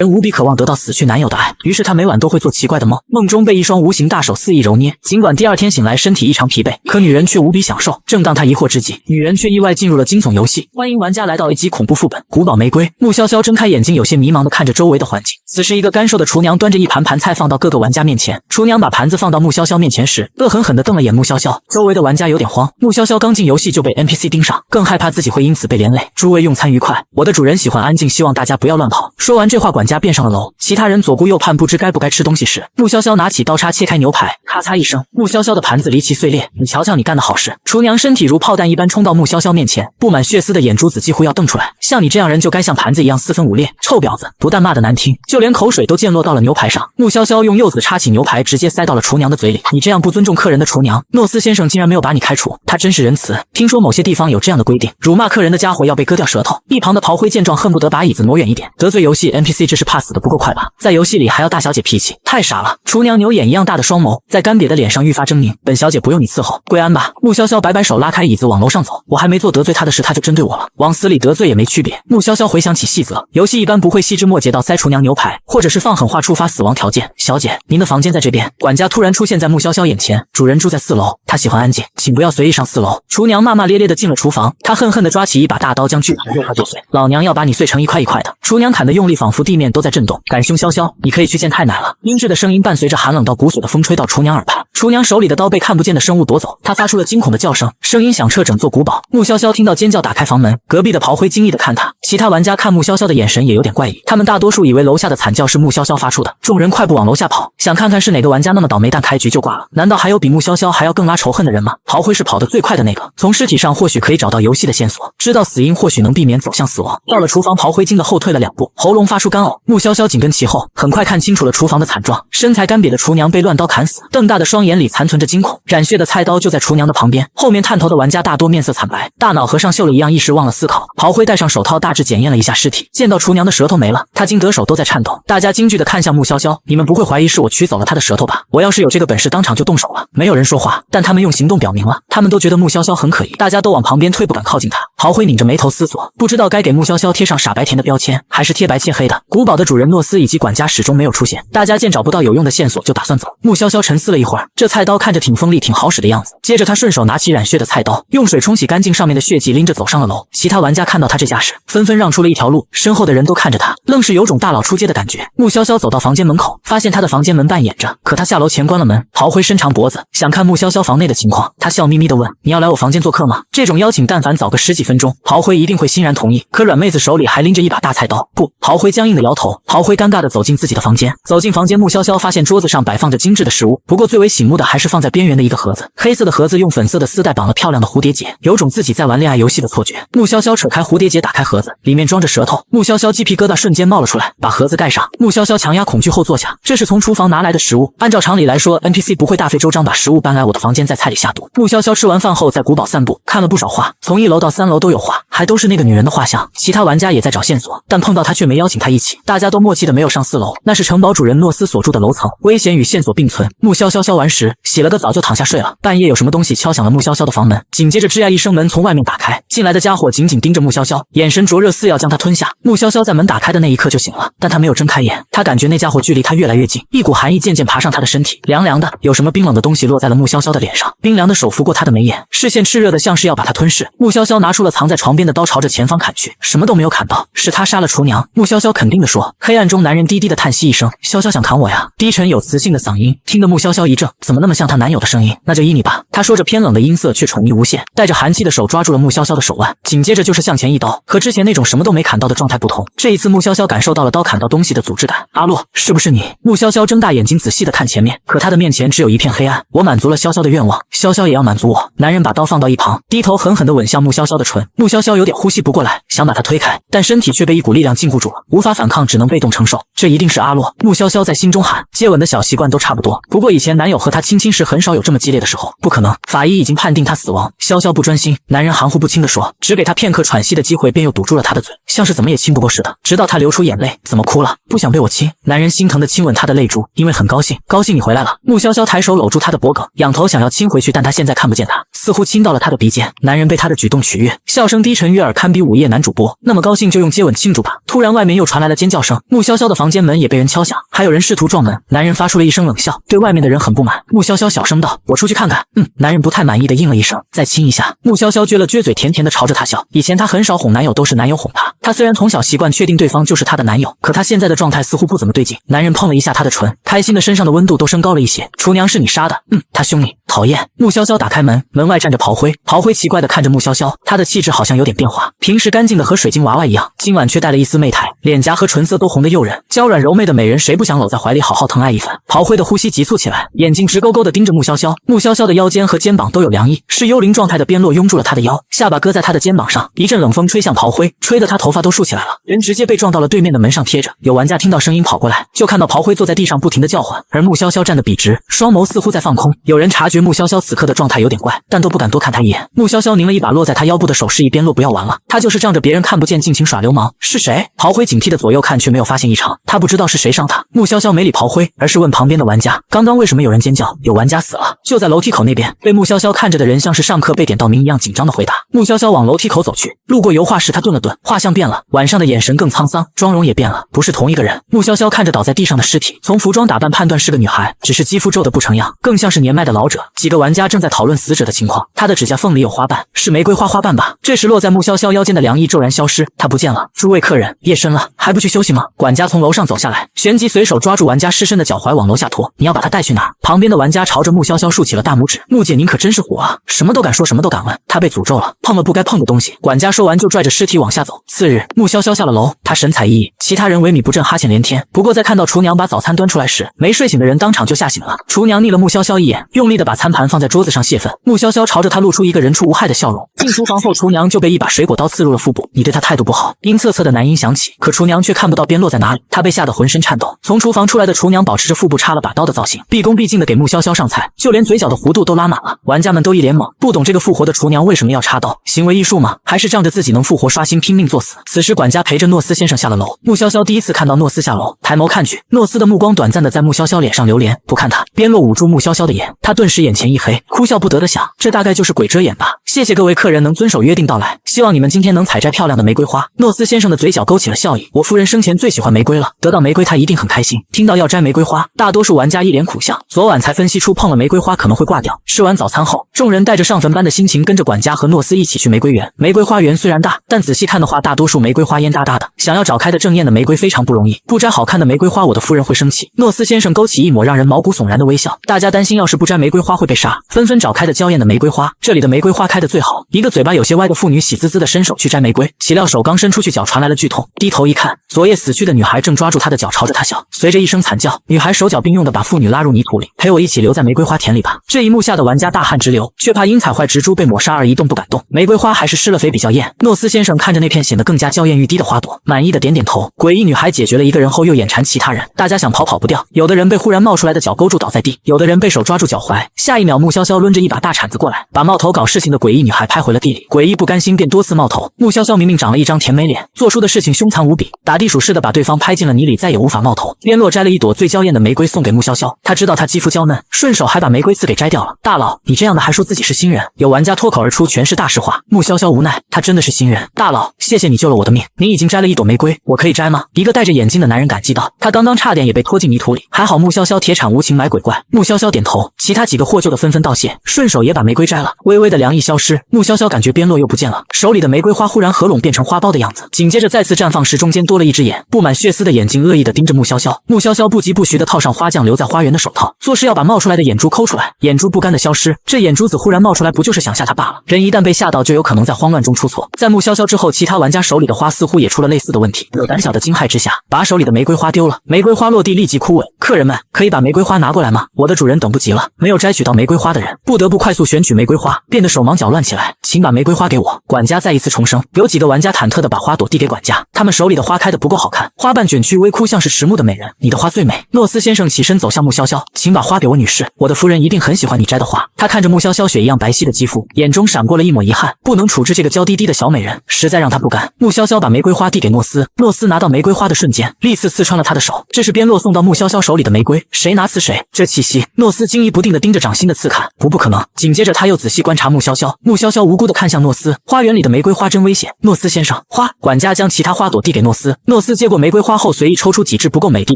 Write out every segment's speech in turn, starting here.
人无比渴望得到死去男友的爱，于是她每晚都会做奇怪的梦，梦中被一双无形大手肆意揉捏。尽管第二天醒来身体异常疲惫，可女人却无比享受。正当她疑惑之际，女人却意外进入了惊悚游戏。欢迎玩家来到 A 级恐怖副本古堡玫瑰。穆潇潇睁开眼睛，有些迷茫地看着周围的环境。此时，一个干瘦的厨娘端着一盘盘菜放到各个玩家面前。厨娘把盘子放到穆潇潇面前时，恶狠狠地瞪了眼穆潇潇。周围的玩家有点慌，穆潇潇刚进游戏就被 NPC 盯上，更害怕自己会因此被连累。诸位用餐愉快，我的主人喜欢安静，希望大家不要乱跑。说完这话，管家便上了楼。其他人左顾右盼，不知该不该吃东西时，穆潇潇拿起刀叉切开牛排，咔嚓一声，穆潇潇的盘子离奇碎裂。你瞧瞧你干的好事！厨娘身体如炮弹一般冲到穆潇潇面前，布满血丝的眼珠子几乎要瞪出来。像你这样人就该像盘子一样四分五裂，臭婊子！不但骂得难听，就连口水都溅落到了牛排上。穆潇潇用柚子插起牛排，直接塞到了厨娘的嘴里。你这样不尊重客人的厨娘，诺斯先生竟然没有把你开除，他真是仁慈。听说某些地方有这样的规定，辱骂客人的家伙要被割掉舌头。一旁的炮灰见状，恨不得把椅子挪远一点。得罪游戏 NPC 这是怕死的不够快吧？在游戏里还要大小姐脾气，太傻了。厨娘牛眼一样大的双眸在干瘪的脸上愈发狰狞。本小姐不用你伺候，归安吧。穆潇潇摆摆手，拉开椅子往楼上走。我还没做得罪他的事，他就针对我了，往死里得罪也没区别。穆潇潇回想起细则，游戏一般不会细枝末节到塞厨娘牛排，或者是放狠话触发死亡条件。小姐，您的房间在这边。管家突然出现在穆潇潇眼前，主人住在4楼，他喜欢安静，请不要随意上4楼。厨娘骂骂咧咧地进了厨房，她恨恨地抓起一把大刀，将巨盘的肉块剁碎。老娘要把你碎成一块一块的。厨娘砍得用力，仿佛地面都在震动。赶凶潇潇，你可以去见太奶了。阴质的声音伴随着寒冷到骨髓的风吹到厨娘耳畔。厨娘手里的刀被看不见的生物夺走，她发出了惊恐的叫声，声音响彻整座古堡。穆潇潇听到尖叫，打开房门，隔壁的炮灰惊异地看她。其他玩家看穆潇潇的眼神也有点怪异，他们大多数以为楼下的惨叫是穆潇潇发出的。众人快步往楼下跑，想看看是哪个玩家那么倒霉蛋开局就挂了。难道还有比穆潇潇还要更拉仇恨的人吗？炮灰是跑得最快的那个，从尸体上或许可以找到游戏的线索，知道死因或许能避免走向死亡。到了厨房，炮灰惊得后退了2步，喉咙发出干呕。穆潇潇紧跟其后，很快看清楚了厨房的惨状，身材干瘪的厨娘被乱刀砍死，瞪大的双眼里残存着惊恐。染血的菜刀就在厨娘的旁边，后面探头的玩家大多面色惨白，大脑和上锈了一样，一时忘了思考。炮灰戴上手套，大致检验了一下尸体，见到厨娘的舌头没了，他经得手都在颤抖。大家惊惧地看向穆潇潇，你们不会怀疑是我取走了他的舌头吧？我要是有这个本事，当场就动手了。没有人说话，但他们用行动表明了，他们都觉得穆潇潇很可疑，大家都往旁边退，不敢靠近他。炮灰拧着眉头思索，不知道该给穆潇潇贴上傻白甜的标签，还是贴白切黑的。古堡的主人诺斯以及管家始终没有出现，大家见找不到有用的线索，就打算走。穆潇潇沉思了一会儿，这菜刀看着挺锋利挺好使的样子。接着他顺手拿起染血的菜刀，用水冲洗干净上面的血迹，拎着走上了楼。其他玩家看到他这架势，纷纷让出了一条路，身后的人都看着他，愣是有种大佬出街的感觉。穆潇潇走到房间门口，发现他的房间门半掩着，可他下楼前关了门。炮灰伸长脖子想看穆潇潇房内的情况，他笑眯眯地问，你要来我房间做客吗？这种邀请但凡早个10几分钟，炮灰一定会欣然同意，可软妹子手里还拎着一把大菜刀。不，炮灰僵硬地摇头。炮灰尴尬地走进自己的房间，走进房间，穆潇潇发现桌子上摆放着精致的食物，不过最为醒目的还是放在边缘的一个盒子，黑色的盒子用粉色的丝带绑了漂亮的蝴蝶结，有种自己在玩恋爱游戏的错觉。穆潇潇扯开蝴蝶结，打开盒子，里面装着舌头。穆潇潇鸡皮疙瘩瞬间冒了出来，把盒子盖上。穆潇潇强压恐惧后坐下，这是从厨房拿来的食物，按照常理来说 NPC 不会大费周章把食物搬来我的房间，在菜里下毒。穆潇潇吃完饭后在古堡散步，看了不少画，从1楼到3楼都有画，还都是那个女人的画像。其他玩家也在找线索，但碰到他却没邀请他一起，大家都默契的没有上4楼，那是城堡主人诺斯所住的楼层，危险与线索并存。穆潇潇消完食，洗了个澡就躺下睡了。半夜有什么东西敲响了穆潇潇的房门，紧接着吱呀一声，门从外面打开，进来的家伙紧紧盯着穆潇潇，眼神灼热似要将他吞下。穆潇潇在门打开的那一刻就醒了，但他没有睁开眼，他感觉那家伙距离他越来越近，一股寒意渐渐爬上他的身体，凉凉的，有什么冰冷的东西落在了穆潇潇的脸上，冰凉的手拂过他的眉眼，视线炽热的像是要把他吞噬。穆潇潇拿出了藏在床边的刀，朝着前方砍去，什么都没有砍到，是他杀了厨娘。穆潇潇肯定地说。黑暗中男人低低的叹息一声，潇潇想砍我呀。低沉有磁性的嗓音听得穆潇潇一怔，怎么那么像她男友的声音？那就依你吧。他说着偏冷的音色，却宠溺无限，带着寒气的手抓住了穆潇潇的手腕，紧接着就是向前一刀。和之前那种什么都没砍到的状态不同，这一次穆潇潇感受到了刀砍到东西的阻滞感。阿洛，是不是你？穆潇潇睁大眼睛仔细的看前面，可他的面前只有一片黑暗。我满足了潇潇的愿望，潇潇也要满足我。男人把刀放到一旁，低头狠狠地吻向穆潇潇的唇。穆潇潇有点呼吸不过来，想把他推开，但身体却被一股力量禁锢住了，无法反抗，只能被动承受。这一定是阿洛。穆潇潇在心中喊，接吻的小习惯都差不多，不过以前男友和她亲亲时很少有这么激烈的时候，不可能。能，法医已经判定他死亡。潇潇不专心，男人含糊不清地说，只给他片刻喘息的机会，便又堵住了他的嘴，像是怎么也亲不够似的，直到他流出眼泪。怎么哭了？不想被我亲？男人心疼地亲吻她的泪珠，因为很高兴，高兴你回来了。穆潇潇抬手搂住他的脖颈，仰头想要亲回去，但他现在看不见他，似乎亲到了他的鼻尖。男人被他的举动取悦，笑声低沉悦耳，堪比午夜男主播。那么高兴就用接吻庆祝吧。突然外面又传来了尖叫声，穆潇潇的房间门也被人敲响，还有人试图撞门。男人发出了一声冷笑，对外面的人很不满。穆潇潇小声道，我出去看看。男人不太满意的应了一声，再亲一下。穆潇潇撅了撅嘴，甜甜的朝着他笑。以前他很少哄男友，都是男友哄他。他虽然从小习惯确定对方就是他的男友，可他现在的状态似乎不怎么对劲。男人碰了一下他的唇，开心的身上的温度都升高了一些。厨娘是你杀的？他凶你，讨厌。穆潇潇打开门，门外站着刨灰。刨灰奇怪的看着穆潇潇，他的气质好像有点变化，平时干净的和水晶娃娃一样，今晚却带了一丝媚态，脸颊和唇色都红得诱人，娇软柔媚的美人，谁不想搂在怀里好好疼爱一番？刨灰的呼吸急促起来，眼睛直勾勾的盯着穆潇潇。穆潇潇的腰间和肩膀都有凉意，是幽灵状态的边落拥住了他的腰，下巴搁在他的肩膀上。一阵冷风吹向刨灰，吹得他头发都竖起来了，人直接被撞到了对面的门上贴着。有玩家听到声音跑过来，就看到刨灰坐在地上不停的叫唤，而穆潇潇站得笔直，双眸似乎在放空。有人察觉穆潇潇此刻的状态有点怪，但都不敢多看他一眼。穆潇潇拧了一把落在他腰部的手，示意边落不要玩了，他就是仗着别人看不见尽情耍流氓。是谁？刨灰警惕的左右看，却没有发现异常，他不知道是谁伤他。穆潇潇没理刨灰，而是问旁边的玩家，刚刚为什么有人尖叫？有玩家死了，就在楼梯口那边。被穆潇潇看着的人像是上课被点到名一样紧张的回答。穆潇潇往楼梯口走去，路过油画室，他顿了顿，画像变了，晚上的眼神更沧桑，妆容也变了，不是同一个人。穆潇潇看着倒在地上的尸体，从服装打扮判断是个女孩，只是肌肤皱得不成样，更像是年迈的老者。几个玩家正在讨论死者的情况，她的指甲缝里有花瓣，是玫瑰花花瓣吧？这时落在穆潇潇腰间的凉意骤然消失，她不见了。诸位客人，夜深了，还不去休息吗？管家从楼上走下来，旋即随手抓住玩家失身的脚踝往楼下拖。你要把她带去哪儿？旁边的玩家朝着穆潇潇竖起了大拇指。穆姐您可真是虎啊，什么都敢说，什么都敢问。她被诅咒了，碰了不该碰的东西。管家说完就拽着尸体往下走。次日，穆潇潇下了楼，她神采奕奕，其他人萎靡不振，哈欠连天。不过在看到厨娘把早餐端出来时，没睡醒的人当场就吓醒了。厨娘睨了穆潇潇一眼，用力的把餐盘放在桌子上泄愤。穆潇潇朝着她露出一个人畜无害的笑容。进厨房后，厨娘就被一把水果刀刺入了腹部。你对她态度不好。阴恻恻的男音响起，可厨娘却看不到边落在哪里，她被吓得浑身颤抖。从厨房出来的厨娘保持着腹部插了把刀的造型，毕恭毕敬的给穆潇潇上菜，就连嘴角的弧度都拉满了。玩家们都一脸懵，不懂这个复活的厨娘为什么要插刀，行为艺术吗？还是仗着自己能复活刷新拼命作死？此时管家陪着诺斯先生下了楼。穆潇潇第一次看到诺斯下楼，抬眸看去，诺斯的目光短暂的在穆潇潇脸上流连，不看他。边落捂住穆潇潇的眼，他顿时眼前一黑，哭笑不得的想，这大概就是鬼遮眼吧。谢谢各位客人能遵守约定到来，希望你们今天能采摘漂亮的玫瑰花。诺斯先生的嘴角勾起了笑意，我夫人生前最喜欢玫瑰了，得到玫瑰她一定很开心。听到要摘玫瑰花，大多数玩家一脸苦笑，昨晚才分析出碰了玫瑰花可能会挂掉。吃完早餐后，众人带着上坟般的心情跟着管家和诺斯一起去玫瑰园。玫瑰花园虽然大，但仔细看的话，大多数玫瑰花烟大大的，想要找开的正艳的玫瑰非常不容易，不摘好看的玫瑰花我的夫人会生气。诺斯先生勾起一抹让人毛骨悚然的微笑，大家担心要是不摘玫瑰花会被杀，纷纷找开的娇艳的玫瑰花，这里的玫瑰花开的最好。一个嘴巴有些歪的妇女喜滋滋的伸手去摘玫瑰，岂料手刚伸出去，脚传来了剧痛，低头一看，昨夜死去的女孩正抓住她的脚朝着她笑。随着一声惨叫，女孩手脚并用的把妇女拉入泥土里，陪我一起留在玫瑰花田里吧。这一幕吓得玩家大汗直流，却怕因踩坏植株被抹杀而一动不敢动。玫瑰花还是施了肥比较艳。诺斯先生看着那片显得更加娇艳欲滴的花朵，满意的点点头。诡异女孩解决了一个人后又眼馋其他人，大家想跑跑不掉，有的人被忽然冒出来的脚勾住倒在地，有的人被手抓住脚踝。下一秒穆潇潇抡着一把大铲子过来，把冒头搞事情的诡异女孩拍回了地里。诡异不甘心便多次冒头，穆潇潇明明长了一张甜美脸，做出的事情凶残无比，打地鼠似的把对方拍进了泥里，再也无法冒头。边落摘了一朵最娇艳的玫瑰送给穆潇潇，他知道她肌肤娇嫩，顺手还把玫瑰刺给摘掉了。大佬，你这样的还说自己是新人？有玩家脱口而出，全是大实话。穆潇潇无奈，他真的是新人。大佬，谢谢你救了我的命，您已经摘了一朵玫瑰，我可以摘吗？一个戴着眼镜的男人感激道，他刚刚差点也被拖进泥土里，还好穆潇潇铁铲无情买鬼怪。穆潇潇点头，其他几个获救的纷纷道谢，顺手也把玫瑰摘了。微微的凉意消失，穆潇潇感觉边落又不见了，手里的玫瑰花忽然合拢变成花苞的样子，紧接着再次绽放时，中间多了一只眼，布满血丝的眼睛恶意的盯着穆潇潇。穆潇潇不疾不徐的套上花匠留在花园的手套，做事要把冒出来的眼珠抠出来，眼珠不甘的消失。这眼珠子忽然冒出来，不就是想吓他罢了？人一旦被吓到，就有可能在慌乱中出错。在穆潇潇之后，其他玩家手里的花似乎也出了类似的问题，有胆小的惊骇之下，把手里的玫瑰花丢了。玫瑰花落地立即枯萎。客人们，可以把玫瑰花拿过来吗？我的主人等不及了。没有摘取取到玫瑰花的人，不得不快速选取玫瑰花，变得手忙脚乱起来。请把玫瑰花给我。管家再一次重申。有几个玩家忐忑地把花朵递给管家，他们手里的花开得不够好看，花瓣卷曲微枯，像是迟暮的美人。你的花最美。诺斯先生起身走向穆潇潇，请把花给我，女士。我的夫人一定很喜欢你摘的花。他看着穆潇潇雪一样白皙的肌肤，眼中闪过了一抹遗憾，不能处置这个娇滴滴的小美人，实在让他不甘。穆潇潇把玫瑰花递给诺斯，诺斯拿到玫瑰花的瞬间，利刺刺穿了他的手。这是边洛送到穆潇潇手里的玫瑰，谁拿刺谁。这气息，诺斯惊疑不定地盯着掌心的刺看，不可能。紧接着他又仔细观察穆潇潇，穆潇潇无辜地看向诺斯，花园里的玫瑰花真危险。诺斯先生，花。管家将其他花朵递给诺斯，诺斯接过玫瑰花后，随意抽出几只不够美的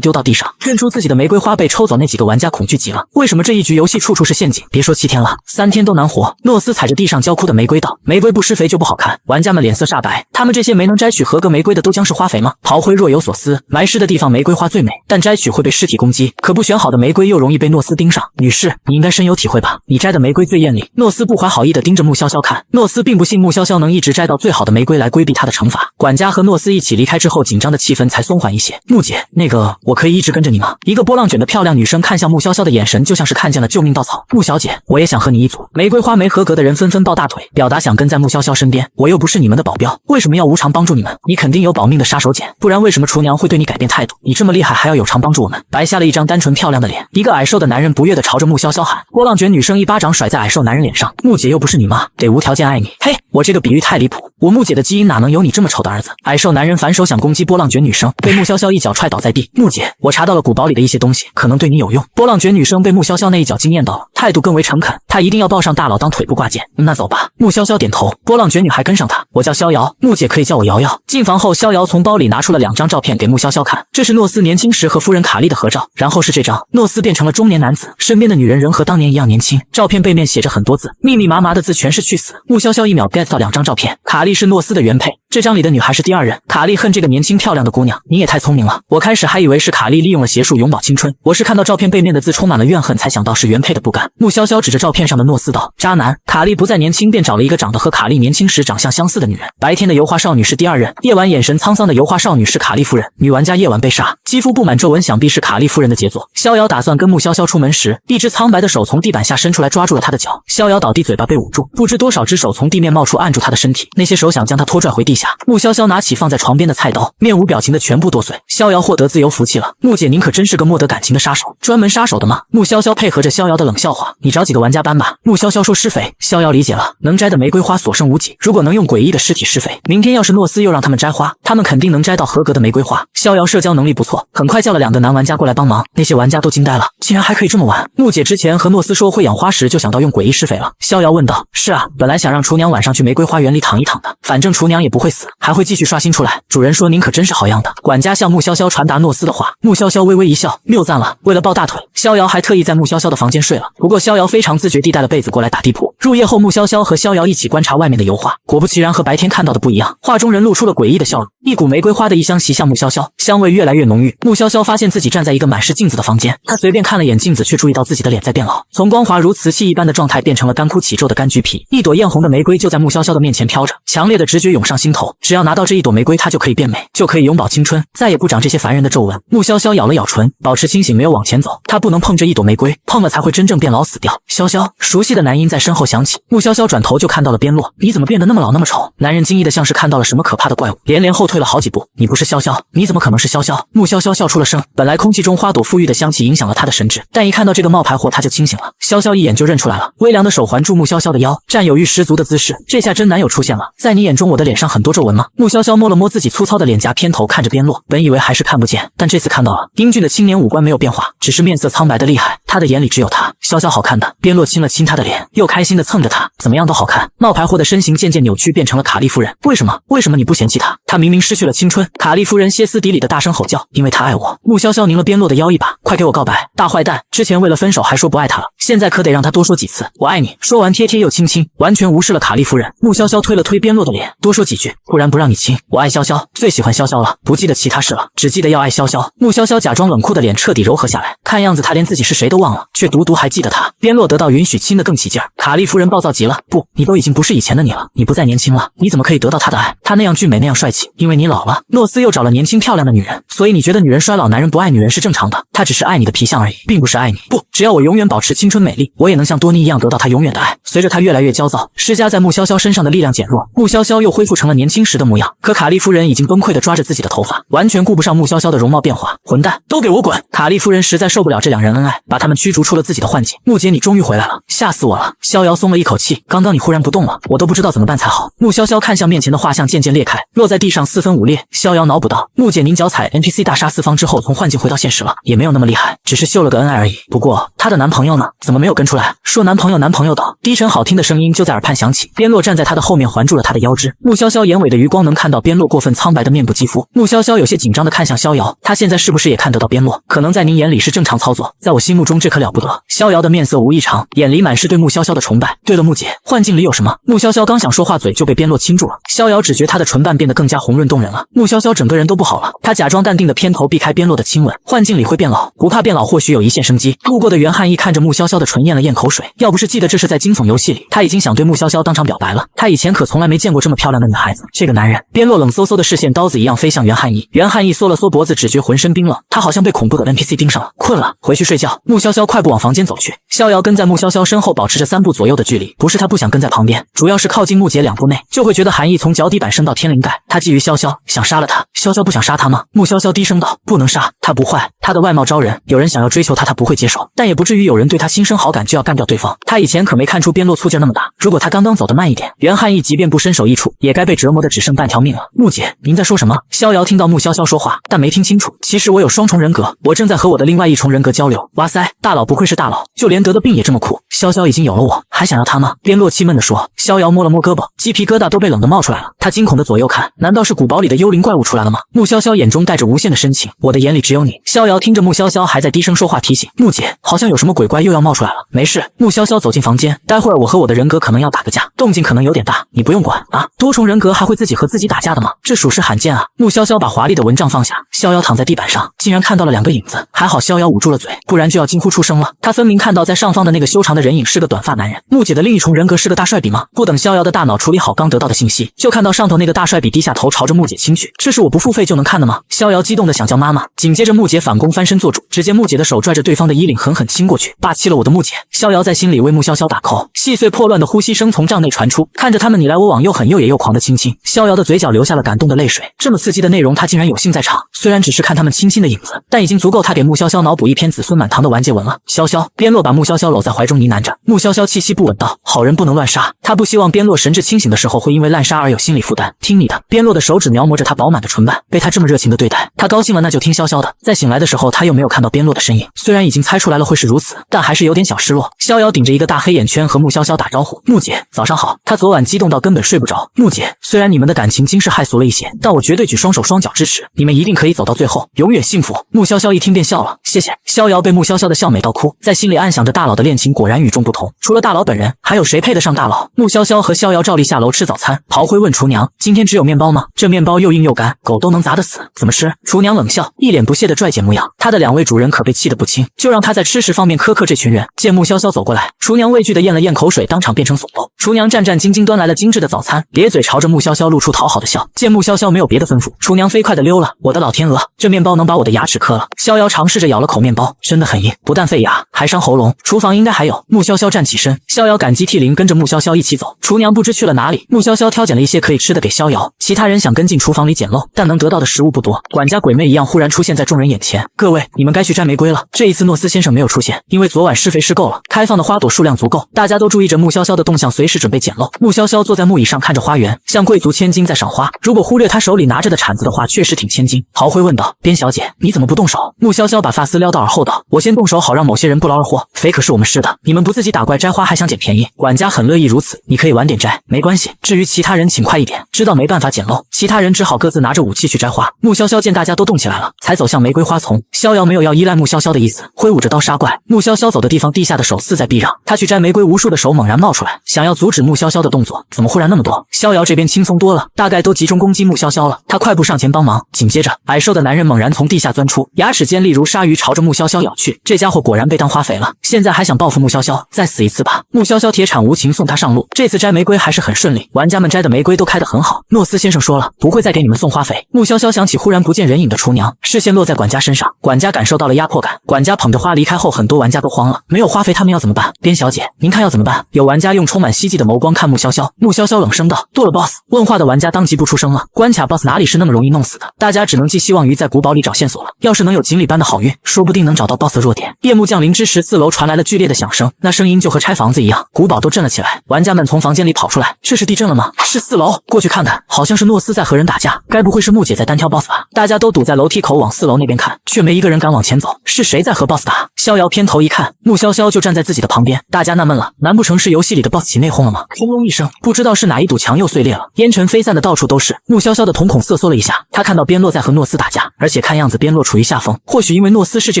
丢到地上，认出自己的玫瑰花被抽走。那几个玩家恐惧极了，为什么这一局游戏处处是陷阱？别说7天了，3天都难活。诺斯踩着地上焦枯的玫瑰道：玫瑰不施肥就不好看。玩家们脸色煞白，他们这些没能摘取合格玫瑰的都将是花肥吗？陶辉若有所思，埋尸的地方玫瑰花最美，但摘取会被尸体攻击，可不选好的玫瑰又容易被诺斯盯上。女士，你应该深有体会吧？你摘的玫瑰最艳丽。诺斯不怀好意地盯着穆潇潇看，诺斯并不信穆潇潇能一直摘到最好的玫瑰来规避他的惩罚。管家和诺斯一起离开之后，紧张的气氛才松缓一些。穆姐，那个我可以一直跟着你吗？一个波浪卷的漂亮女生看向穆潇潇的眼神就像是看见了救命稻草。穆小姐，我也想和你一组。玫瑰花没合格的人纷纷抱大腿，表达想跟在穆潇潇身边。我又不是你们的保镖，为什么要无偿帮助你们？你肯定有保命的杀手锏，不然为什么厨娘会对你改变态度？你这么厉害还要有偿帮助我们？白瞎了一张单纯漂亮的脸。一个矮瘦的男人不悦地朝着穆潇潇喊。波浪卷女生一巴掌甩在矮瘦男人脸上。穆姐又不是你妈，得无条件爱你。嘿，我这个比喻太离谱，我穆姐的基因哪能有你这么丑的儿子？矮瘦男人反手想攻击波浪卷女生，被穆潇潇一脚踹倒在地。穆姐，我查到了古堡里的一些东西，可能对你有用。波浪卷女生被穆潇潇那一脚惊艳到了，态度更为诚恳，她一定要抱上大佬当腿部挂件。那走吧。穆潇潇点头，波浪卷女还跟上她。我叫逍遥，穆姐可以叫我瑶瑶。进房后，逍遥从包里拿出了2张照片给穆潇潇看，这是诺斯年轻时和夫人卡莉的合照，然后是这张，诺斯变成了中年男子，身边的女人仍和当年一样年轻。照片背面写着很多字，密密麻麻的字全是去死。穆潇潇一秒 get 到2张照片，卡莉是诺斯的原配，这张里的女孩是第2任。卡莉恨这个年轻漂亮的姑娘，你也太聪明了。我开始还以为是卡莉利用了邪术永葆青春，我是看到照片背面的字充满了怨恨才想到是原配的不甘。穆潇潇指着照片上的诺斯道：渣男。卡莉不再年轻，便找了一个长得和卡莉年轻时长相相似的女人。白天的油画少女是第2任，夜晚眼神沧桑的油画少女是卡莉夫人。女玩家夜晚被杀，肌肤布满皱纹，想必是卡莉夫人的杰作。逍遥打算跟穆潇潇出门时，一只苍白的手从地板下伸出来抓住了她的脚，逍遥倒地，嘴巴被捂住，不知多少只手从地面冒出按住她的身体，那些手想将她拖拽回地下。穆潇潇拿起放在床边的菜刀，面无表情的全部剁碎。逍遥获得自由服气了。穆姐您可真是个没得感情的杀手，专门杀手的吗？穆潇潇配合着逍遥的冷笑话，你找几个玩家搬吧。穆潇潇说施肥。逍遥理解了，能摘的玫瑰花所剩无几，如果能用诡异的尸体施肥，明天要是诺斯又让他们摘花，他们肯定能摘到合格的玫瑰花。逍遥社交能力不错，很快叫了2个男玩家过来帮忙，那些玩家都惊呆了，竟然还可以这么玩。穆姐之前和诺斯说会养花时就想到用诡异施肥了。逍遥问道：是啊，本来想让厨娘晚上去玫瑰花园里躺一躺的，反正厨娘也不会死，还会继续刷新出来。主人说您可真是好样的。管家向穆潇潇传达诺斯的话，穆潇潇微微一笑，谬赞了。为了抱大腿，逍遥还特意在穆潇潇的房间睡了。不过逍遥非常自觉地带了被子过来打地铺。入夜后，穆潇潇和逍遥一起观察外面的油画，果不其然和白天看到的不一样，画中人露出了诡异的笑容，一股玫瑰花的异香袭向穆潇潇，香味越来越浓郁。穆潇潇发现自己站在一个满是镜子的房间，他随便看了眼镜子，却注意到自己的脸在变老，从光滑如瓷器一般的状态变成了干枯起皱的柑橘皮。一朵艳红的玫瑰就在穆潇潇的面前飘着，强烈的直觉涌上心头，只要拿到这一朵玫瑰，她就可以变美，就可以永葆青春，再也不长这些烦人的皱纹。穆潇潇咬了咬唇，保持清醒，没有往前走，她不能碰这一朵玫瑰，碰了才会真正变老死掉。潇潇，熟悉的男音在身后响起。穆潇潇转头就看到了边洛，你怎么变得那么老那么丑？男人惊异的像是看到了什么可怕的怪物，连连后退了好几步。你不是潇潇，你怎么可能是潇潇？穆潇潇笑出了声，本来空气中花朵馥郁的香气影响了他的神智，但一看到这个冒牌货他就清醒了。潇潇一眼就认出来了，微凉的手环住穆潇潇的腰，占有欲十足的姿势，这下真男友出现了。在你眼中我的脸上很多皱纹吗？穆潇潇摸了摸自己粗糙的脸颊，偏头看着边洛，本以为还是看不见，但这次看到了。英俊的青年五官没有变化，只是面色苍白的厉害，他的眼里只有他。潇潇好看的，边洛亲了亲他的脸，又开心的蹭着他，怎么样都好看。冒牌货的身形渐渐扭曲，变成了卡莉夫人。为什么？为什么你不嫌弃他？他明明失去了青春。卡莉夫人歇斯底里的大声吼叫，因为他爱我。穆潇潇拧了边洛的腰一把，快给我告白，大坏蛋！之前为了分手还说不爱他了，现在可得让他多说几次我爱你。说完贴贴又亲亲，完全无视了卡莉夫人。穆潇潇推了推边洛的脸，多说几句，不然不让你亲。我爱潇潇，最喜欢潇潇了，不记得其他事了，只记得要爱潇潇。穆潇潇假装冷酷的脸彻底柔和下来，看样子他连自己是谁都忘了，却独独还记得他。边洛得到允许，亲得更起劲儿。卡莉夫人暴躁极了，不，你都已经不是以前的你了，你不再年轻了，你怎么可以得到他的爱？他那样俊美，那样帅气，因为你老了。诺斯又找了年轻漂亮的女人，所以你觉得女人衰老，男人不爱女人是正常的。他只是爱你的皮相而已，并不是爱你。不，只要我永远保持青春美丽，我也能像多妮一样得到他永远的爱。随着他越来越焦躁，施加在穆潇潇身上的力量减弱，穆潇潇又恢复成了年轻时的模样。可卡莉夫人已经崩溃地抓着自己的头发，完全顾不上穆潇潇的容貌变化。混蛋，都给我滚！卡莉夫人实在受不了这两人恩爱，把他们驱逐出了自己的幻境。穆姐，你终于回来了，吓死我了！逍遥松了一口气，刚刚你忽然不动了，我都不知道怎么办才好。穆潇潇看向面前的画像，渐渐裂开，落在地上四分五裂。逍遥脑补道：穆姐，您脚踩 NPC 大杀四方之后，从幻境回到现实了，也没有那么厉害，只是秀了个恩爱而已。不过她的男朋友呢？怎么没有跟出来？说男朋友男朋友的，低沉好听的声音就在耳畔响起。边洛站在她的后面，环住了她的腰肢。穆潇潇眼尾的余光能看到边洛过分苍白的面部肌肤。穆潇潇有些紧张地看向逍遥，她现在是不是也看得到边洛？可能在您眼里是正常操作，在我心目中这可了不得。逍遥的面色无异常，眼里满是对穆潇潇的崇拜。对了，穆姐，幻境里有什么？穆潇潇刚想说话，嘴就被边洛亲住了。逍遥只觉她的唇瓣变得更加红润动人了。穆潇潇整个人都不好了，她假装淡定的偏头避开边洛的亲吻。幻境里会变老，不怕变老，或许有一线生机。路过的袁汉义看着穆潇潇的唇咽了咽口水，要不是记得这是在惊悚游戏里，他已经想对穆潇潇当场表白了。他以前可从来没见过这么漂亮的女孩子。这个男人，边洛冷飕飕的视线刀子一样飞向袁汉义。袁汉义缩了缩脖子，只觉浑身冰冷，他好像被恐怖的 NPC 盯上了。困了，回去睡觉。穆潇潇快步往房间走去，逍遥跟在穆潇潇身后，保持着3步左右的距离。不是他不想跟在旁边，主要是靠近穆姐2步内，就会觉得寒意从脚底板升到天灵盖。他觊觎潇潇，想杀了他。潇潇不想杀他吗？穆潇潇低声道：不能杀，他不坏，他的外貌招人，有人想要追求他，他不会接受，但也不至于有人对他心生好感就要干掉对方。他以前可没看出边洛醋劲那么大，如果他刚刚走得慢一点，袁汉义即便不身首异处，也该被折磨的只剩半条命了。穆姐，您在说什么？逍遥听到穆潇潇说话，但没听清楚。其实我有双重人格，我正在和我的另外一重人格交流。哇塞，大佬不愧是大佬，就连得的病也这么酷。潇潇已经有了我，还想要他吗？边洛气闷地说。逍遥摸了摸胳膊，鸡皮疙瘩都被冷得冒出来了。他惊恐地左右看，难道是古堡里的幽灵怪物出来了吗？穆潇潇眼中带着无限的深情，我的眼里只有你。逍遥听着穆潇潇还在低声说话，提醒穆姐，好像有什么鬼怪又要冒出来了。没事。穆潇潇走进房间，待会儿我和我的人格可能要打个架，动静可能有点大，你不用管啊。多重人格还会自己和自己打架的吗？这属实罕见啊。穆潇潇把华丽的蚊帐放下，逍遥躺在地板上，竟然看到了2个影子，还好逍遥捂住了嘴，不然就要惊呼出声了。他分明看到在上方的那个修长的人影是个短发男人。穆姐的另一重人格是个大帅比吗？不等逍遥的大脑处理好刚得到的信息，就看到上头那个大帅比低下头朝着穆姐亲去。这是我不付费就能看的吗？逍遥激动的想叫妈妈，紧接着穆姐反攻翻身做主，只见穆姐的手拽着对方的衣领狠狠亲过去，霸气了我的穆姐。逍遥在心里为穆潇潇打 call， 细碎破乱的呼吸声从帐内传出，看着他们你来我往，又狠又野又狂的亲亲，逍遥的嘴角流下了感动的泪水。这么刺激的内容他竟然有幸在场，虽然只是看他们亲亲的影子，但已经足够他给穆潇潇脑补一篇子孙满堂的完结文了。潇潇，边洛把穆潇潇搂在怀中呢喃着。穆潇潇气息不稳道：好人不能乱杀，他不希望边洛神志清醒的时候会因为滥杀而有心理负担。听你的。边洛的手指描摹着他饱满的唇瓣，被他这么热情的对待，他高兴了那就听潇潇的。在醒来的时候他又没有看到边洛的身影，虽然已经猜出来了会是如此，但还是有点小失落。逍遥顶着一个大黑眼圈和穆潇潇打招呼：穆姐早上好。他昨晚激动到根本睡不着。穆姐，虽然你们的感情惊世骇俗了一些，但我绝对举双手双脚支持，你们一定可以走到最后，永远幸福。穆潇潇一听便笑了，谢谢。逍遥被穆潇潇的笑美到哭，在心里暗想着大佬的恋情果然与众不同，除了大佬本人，还有谁配得上大佬？穆潇潇和逍遥照例下楼吃早餐。陶辉问厨娘：今天只有面包吗？这面包又硬又干，狗都能砸得死，怎么吃？厨娘冷笑，一脸不屑的拽紧模样。他的2位主人可被气得不轻，就让他在吃食方面苛刻这群人。见穆潇潇走过来，厨娘畏惧的咽了咽口水，当场变成怂包。厨娘战战兢兢端来了精致的早餐，咧嘴朝着穆潇潇露出讨好的笑。见穆潇潇没有别的吩咐，厨娘飞快的溜了。我的老天鹅，这面包能把我的牙齿磕了。逍遥尝试着咬了口面包，真的很硬，不但费牙，还伤喉咙。厨房应该还有。穆潇潇站起身，逍遥感激涕零，跟着穆潇潇一起走。厨娘不知去了哪里。穆潇潇挑拣了一些可以吃的给逍遥，其他人想跟进厨房里捡漏，但能得到的食物不多。管家鬼魅一样忽然出现在众人眼前，各位，你们该去摘玫瑰了。这一次诺斯先生没有出现，因为昨晚施肥施够了，开放的花朵数量足够，大家都注意着穆潇潇的动向，随时准备捡漏。穆潇潇坐在木椅上看着花园，像贵族千金在赏花。如果忽略他手里拿着的铲子的话，确实挺千金。陶辉问道：边小姐，你怎么不动手？穆潇潇把发斯撩到耳后道：“我先动手，好让某些人不劳而获。肥可是我们市的，你们不自己打怪摘花，还想捡便宜？”管家很乐意如此，你可以晚点摘，没关系。至于其他人，请快一点。知道没办法捡漏，其他人只好各自拿着武器去摘花。穆潇潇见大家都动起来了，才走向玫瑰花丛。逍遥没有要依赖穆潇潇的意思，挥舞着刀杀怪。穆潇潇走的地方，地下的手似在避让。他去摘玫瑰，无数的手猛然冒出来，想要阻止穆潇潇的动作。怎么忽然那么多？逍遥这边轻松多了，大概都集中攻击穆潇潇了。他快步上前帮忙。紧接着，矮瘦的男人猛然从地下钻出，牙齿尖利如鲨鱼，朝着穆潇潇咬去。这家伙果然被当花肥了，现在还想报复穆潇潇，再死一次吧！穆潇潇铁铲无情送他上路。这次摘玫瑰还是很顺利，玩家们摘的玫瑰都开得很好。诺斯先生说了，不会再给你们送花肥。穆潇潇想起忽然不见人影的厨娘，视线落在管家身上。管家感受到了压迫感。管家捧着花离开后，很多玩家都慌了，没有花肥他们要怎么办？边小姐，您看要怎么办？有玩家用充满希冀的眸光看穆潇潇。穆潇潇冷声道：“剁了 boss。”问话的玩家当即不出声了。关卡 boss 哪里是那么容易弄死的？大家只能寄希望于在古堡里找线索了。要是能有锦鲤般的好运，说不定能找到 boss 的弱点。夜幕降临之时，4楼传来了剧烈的响声，那声音就和拆房子一样，古堡都震了起来。玩家们从房间里跑出来，这是地震了吗？是4楼，过去看看，好像是诺斯在和人打架，该不会是木姐在单挑 boss 吧？大家都堵在楼梯口往4楼那边看，却没一个人敢往前走。是谁在和 boss 打？逍遥偏头一看，穆潇潇就站在自己的旁边。大家纳闷了，难不成是游戏里的 boss 起内讧了吗？轰隆一声，不知道是哪一堵墙又碎裂了，烟尘飞散的到处都是。穆潇潇的瞳孔瑟缩了一下，他看到边洛在和诺斯打架，而且看样子边洛处于下风。或许因为诺斯是这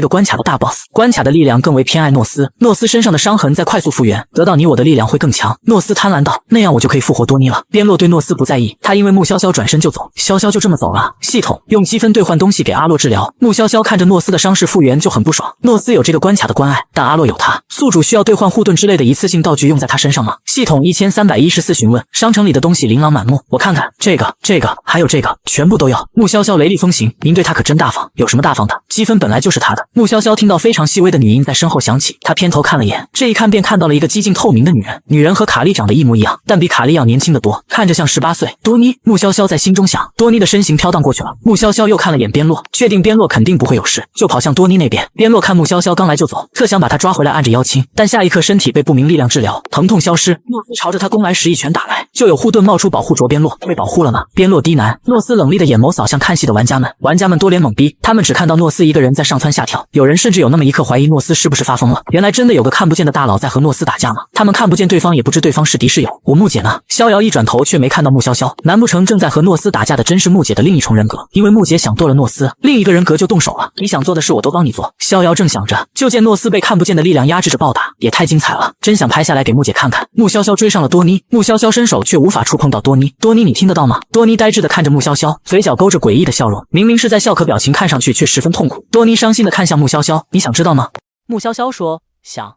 个关卡的大 boss， 关卡的力量更为偏爱诺斯。诺斯身上的伤痕在快速复原，得到你我的力量会更强。诺斯贪婪道：“那样我就可以复活多妮了。”边洛对诺斯不在意，他因为穆潇潇转身就走。潇潇就这么走了。系统用积分兑换东西给阿洛治疗。穆潇潇看着诺斯的伤势复原就很不爽。诺斯有这个关卡的关爱，但阿洛有他。宿主需要兑换护盾之类的一次性道具用在他身上吗？系统1314询问。商城里的东西琳琅满目，我看看，这个，还有这个，全部都要。穆潇潇雷厉风行，您对他可真大方。有什么大方的？积分本来就是他的。穆潇潇听到非常细微的女音在身后响起，他偏头看了眼，这一看便看到了一个几近透明的女人。女人和卡莉长得一模一样，但比卡莉要年轻得多，看着像18岁。多妮，穆潇潇在心中想。多妮的身形飘荡过去了。穆潇潇又看了眼边洛，确定边洛肯定不会有事，就跑向多妮那边。边洛看穆潇潇刚来就走，特想把他抓回来按着腰亲，但下一刻身体被不明力量治疗，疼痛消失。诺斯朝着他攻来时一拳打来，就有护盾冒出保护着边洛。被保护了吗？边洛低喃。诺斯冷厉的眼眸扫向看戏的玩家们，玩家们多脸懵逼，他们只看到诺斯一个人在上蹿下跳，有人甚至有那么一刻怀疑诺斯是不是发疯了。原来真的有个看不见的大佬在和诺斯打架吗？他们看不见对方，也不知对方是敌是友。我木姐呢？逍遥一转头却没看到穆潇潇，难不成正在和诺斯打架的真是木姐的另一重人格？因为木姐想剁了诺斯，另一个人格就动手了。你想做的事我都帮你做。逍遥正想着，就见诺斯被看不见的力量压制着暴打，也太精彩了，真想拍下来给木姐看看。穆潇潇追上了多妮，穆潇潇伸手却无法触碰到多妮。多妮，你听得到吗？多妮呆滞地看着穆潇潇，嘴角勾着诡异的笑容，明明是在笑，可表情看上去却十分痛苦。多妮伤心地看向穆潇潇，你想知道吗？穆潇潇说想。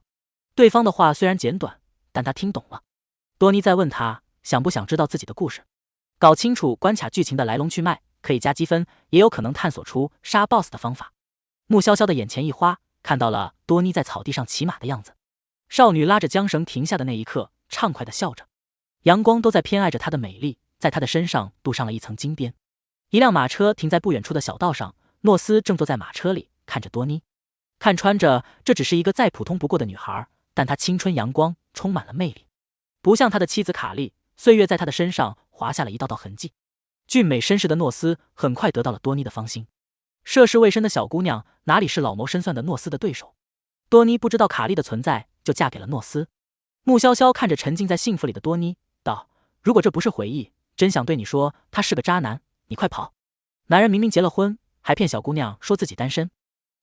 对方的话虽然简短，但他听懂了。多妮在问他想不想知道自己的故事，搞清楚关卡剧情的来龙去脉，可以加积分，也有可能探索出杀 BOSS 的方法。穆潇潇的眼前一花，看到了多妮在草地上骑马的样子。少女拉着缰绳停下的那一刻，畅快地笑着，阳光都在偏爱着她的美丽，在她的身上镀上了一层金边。一辆马车停在不远处的小道上，诺斯正坐在马车里，看着多妮。看穿着这只是一个再普通不过的女孩，但她青春阳光，充满了魅力，不像他的妻子卡莉，岁月在她的身上划下了一道道痕迹。俊美绅士的诺斯很快得到了多妮的芳心。涉世未深的小姑娘哪里是老谋深算的诺斯的对手？多妮不知道卡莉的存在，就嫁给了诺斯。穆潇潇看着沉浸在幸福里的多妮，道：“如果这不是回忆，真想对你说，他是个渣男，你快跑！男人明明结了婚，还骗小姑娘说自己单身，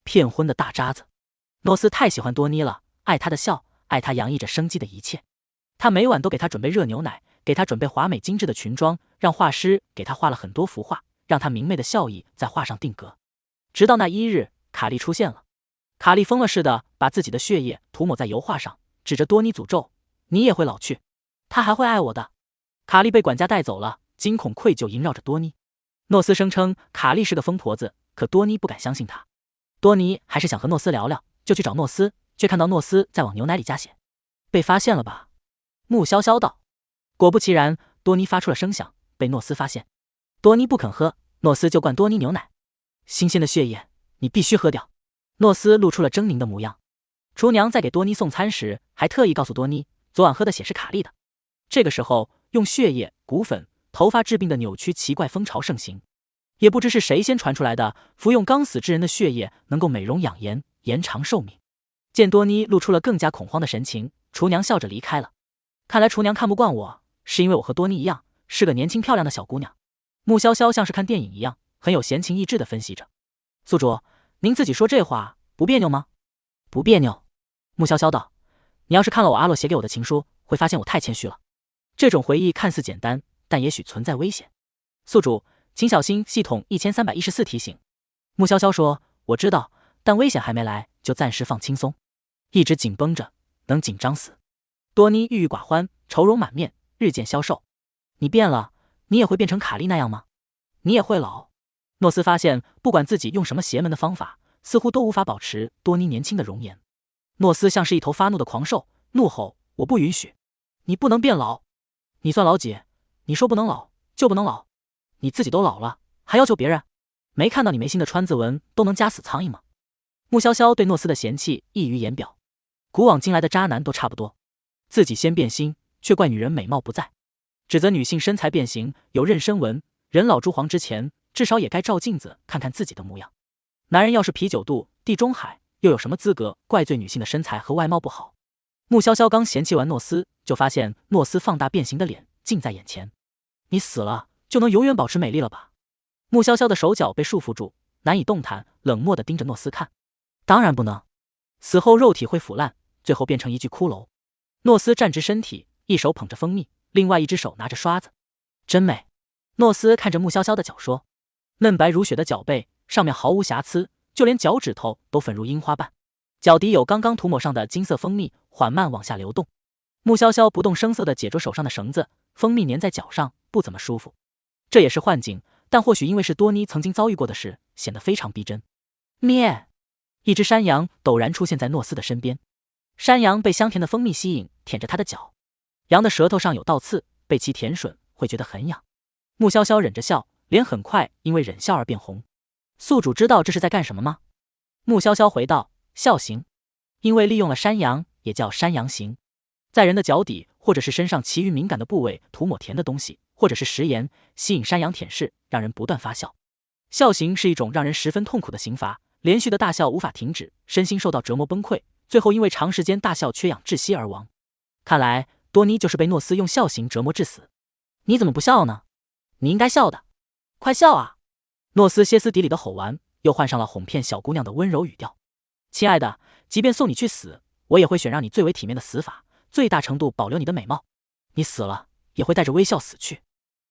骗婚的大渣子。”诺斯太喜欢多妮了，爱她的笑，爱她洋溢着生机的一切。他每晚都给她准备热牛奶，给她准备华美精致的裙装，让画师给她画了很多幅画，让她明媚的笑意在画上定格。直到那一日，卡莉出现了。卡莉疯了似的把自己的血液涂抹在油画上，指着多妮诅咒：“你也会老去，他还会爱我的。”卡莉被管家带走了，惊恐愧疚萦绕着多妮。诺斯声称卡莉是个疯婆子，可多妮不敢相信他。多妮还是想和诺斯聊聊，就去找诺斯，却看到诺斯在往牛奶里加血。被发现了吧？穆潇潇道。果不其然，多妮发出了声响，被诺斯发现。多妮不肯喝，诺斯就灌多妮牛奶。新鲜的血液，你必须喝掉。诺斯露出了狰狞的模样。厨娘在给多妮送餐时，还特意告诉多妮，昨晚喝的血是卡莉的。这个时候，用血液、骨粉、头发治病的扭曲奇怪风潮盛行。也不知是谁先传出来的，服用刚死之人的血液能够美容养颜，延长寿命。见多妮露出了更加恐慌的神情，厨娘笑着离开了。看来厨娘看不惯我，是因为我和多妮一样，是个年轻漂亮的小姑娘。穆潇潇像是看电影一样，很有闲情逸致地分析着。宿主，您自己说这话不别扭吗？不别扭。穆潇潇道，你要是看了我阿洛写给我的情书，会发现我太谦虚了。这种回忆看似简单，但也许存在危险。宿主，请小心系统1314提醒。穆潇潇说，我知道，但危险还没来，就暂时放轻松。一直紧绷着，能紧张死。多妮郁郁寡欢，愁容满面，日渐消瘦。你变了，你也会变成卡莉那样吗？你也会老。诺斯发现，不管自己用什么邪门的方法，似乎都无法保持多妮年轻的容颜。诺斯像是一头发怒的狂兽，怒吼：我不允许！你不能变老！你算老几？你说不能老就不能老，你自己都老了，还要求别人？没看到你眉心的川字纹都能夹死苍蝇吗？穆潇潇对诺斯的嫌弃溢于言表。古往今来的渣男都差不多，自己先变心，却怪女人美貌不在，指责女性身材变形有妊娠纹，人老珠黄之前，至少也该照镜子看看自己的模样。男人要是啤酒肚、地中海，又有什么资格怪罪女性的身材和外貌不好？穆潇潇刚嫌弃完诺斯，就发现诺斯放大变形的脸近在眼前。你死了就能永远保持美丽了吧？穆潇潇的手脚被束缚住，难以动弹，冷漠地盯着诺斯看。当然不能，死后肉体会腐烂，最后变成一具骷髅。诺斯站直身体，一手捧着蜂蜜，另外一只手拿着刷子。真美。诺斯看着穆潇潇的脚说，嫩白如雪的脚背上面毫无瑕疵，就连脚趾头都粉如樱花瓣，脚底有刚刚涂抹上的金色蜂蜜缓慢往下流动。穆潇潇不动声色地解着手上的绳子，蜂蜜粘在脚上，不怎么舒服。这也是幻境，但或许因为是多妮曾经遭遇过的事，显得非常逼真。咩！一只山羊陡然出现在诺斯的身边，山羊被香甜的蜂蜜吸引，舔着他的脚。羊的舌头上有倒刺，被其舔吮会觉得很痒。穆潇潇忍着笑，脸很快因为忍笑而变红。宿主知道这是在干什么吗？穆潇潇回道，笑刑。因为利用了山羊，也叫山羊刑，在人的脚底或者是身上其余敏感的部位涂抹甜的东西，或者是食盐，吸引山羊舔舐，让人不断发笑。笑刑是一种让人十分痛苦的刑罚，连续的大笑无法停止，身心受到折磨崩溃，最后因为长时间大笑缺氧窒息而亡。看来多妮就是被诺斯用笑刑折磨致死。你怎么不笑呢？你应该笑的，快笑啊！诺斯歇斯底里的吼完，又换上了哄骗小姑娘的温柔语调。亲爱的，即便送你去死，我也会选让你最为体面的死法，最大程度保留你的美貌。你死了也会带着微笑死去。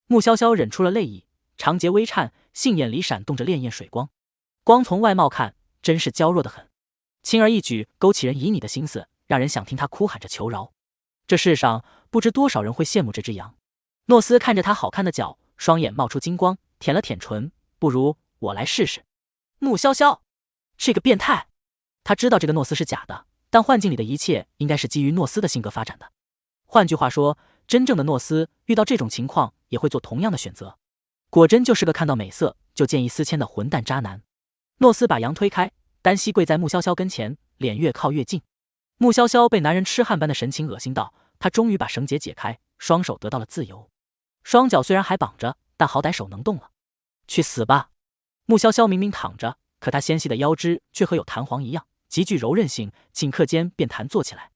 穆潇潇忍出了泪意，长睫微颤，杏眼里闪动着潋滟水光。光从外貌看，真是娇弱得很，轻而易举勾起人旖旎的心思，让人想听她哭喊着求饶。这世上不知多少人会羡慕这只羊。诺斯看着她好看的脚，双眼冒出金光，舔了舔唇，不如我来试试。穆潇潇，这个变态！他知道这个诺斯是假的，但幻境里的一切应该是基于诺斯的性格发展的。换句话说，真正的诺斯遇到这种情况也会做同样的选择。果真就是个看到美色就见异思迁的混蛋渣男。诺斯把羊推开，单膝跪在穆潇潇跟前，脸越靠越近。穆潇潇被男人痴汉般的神情恶心到，他终于把绳结解开，双手得到了自由。双脚虽然还绑着，但好歹手能动了。去死吧！穆潇潇明明躺着，可她纤细的腰肢却和有弹簧一样，极具柔韧性，顷刻间便弹坐起来。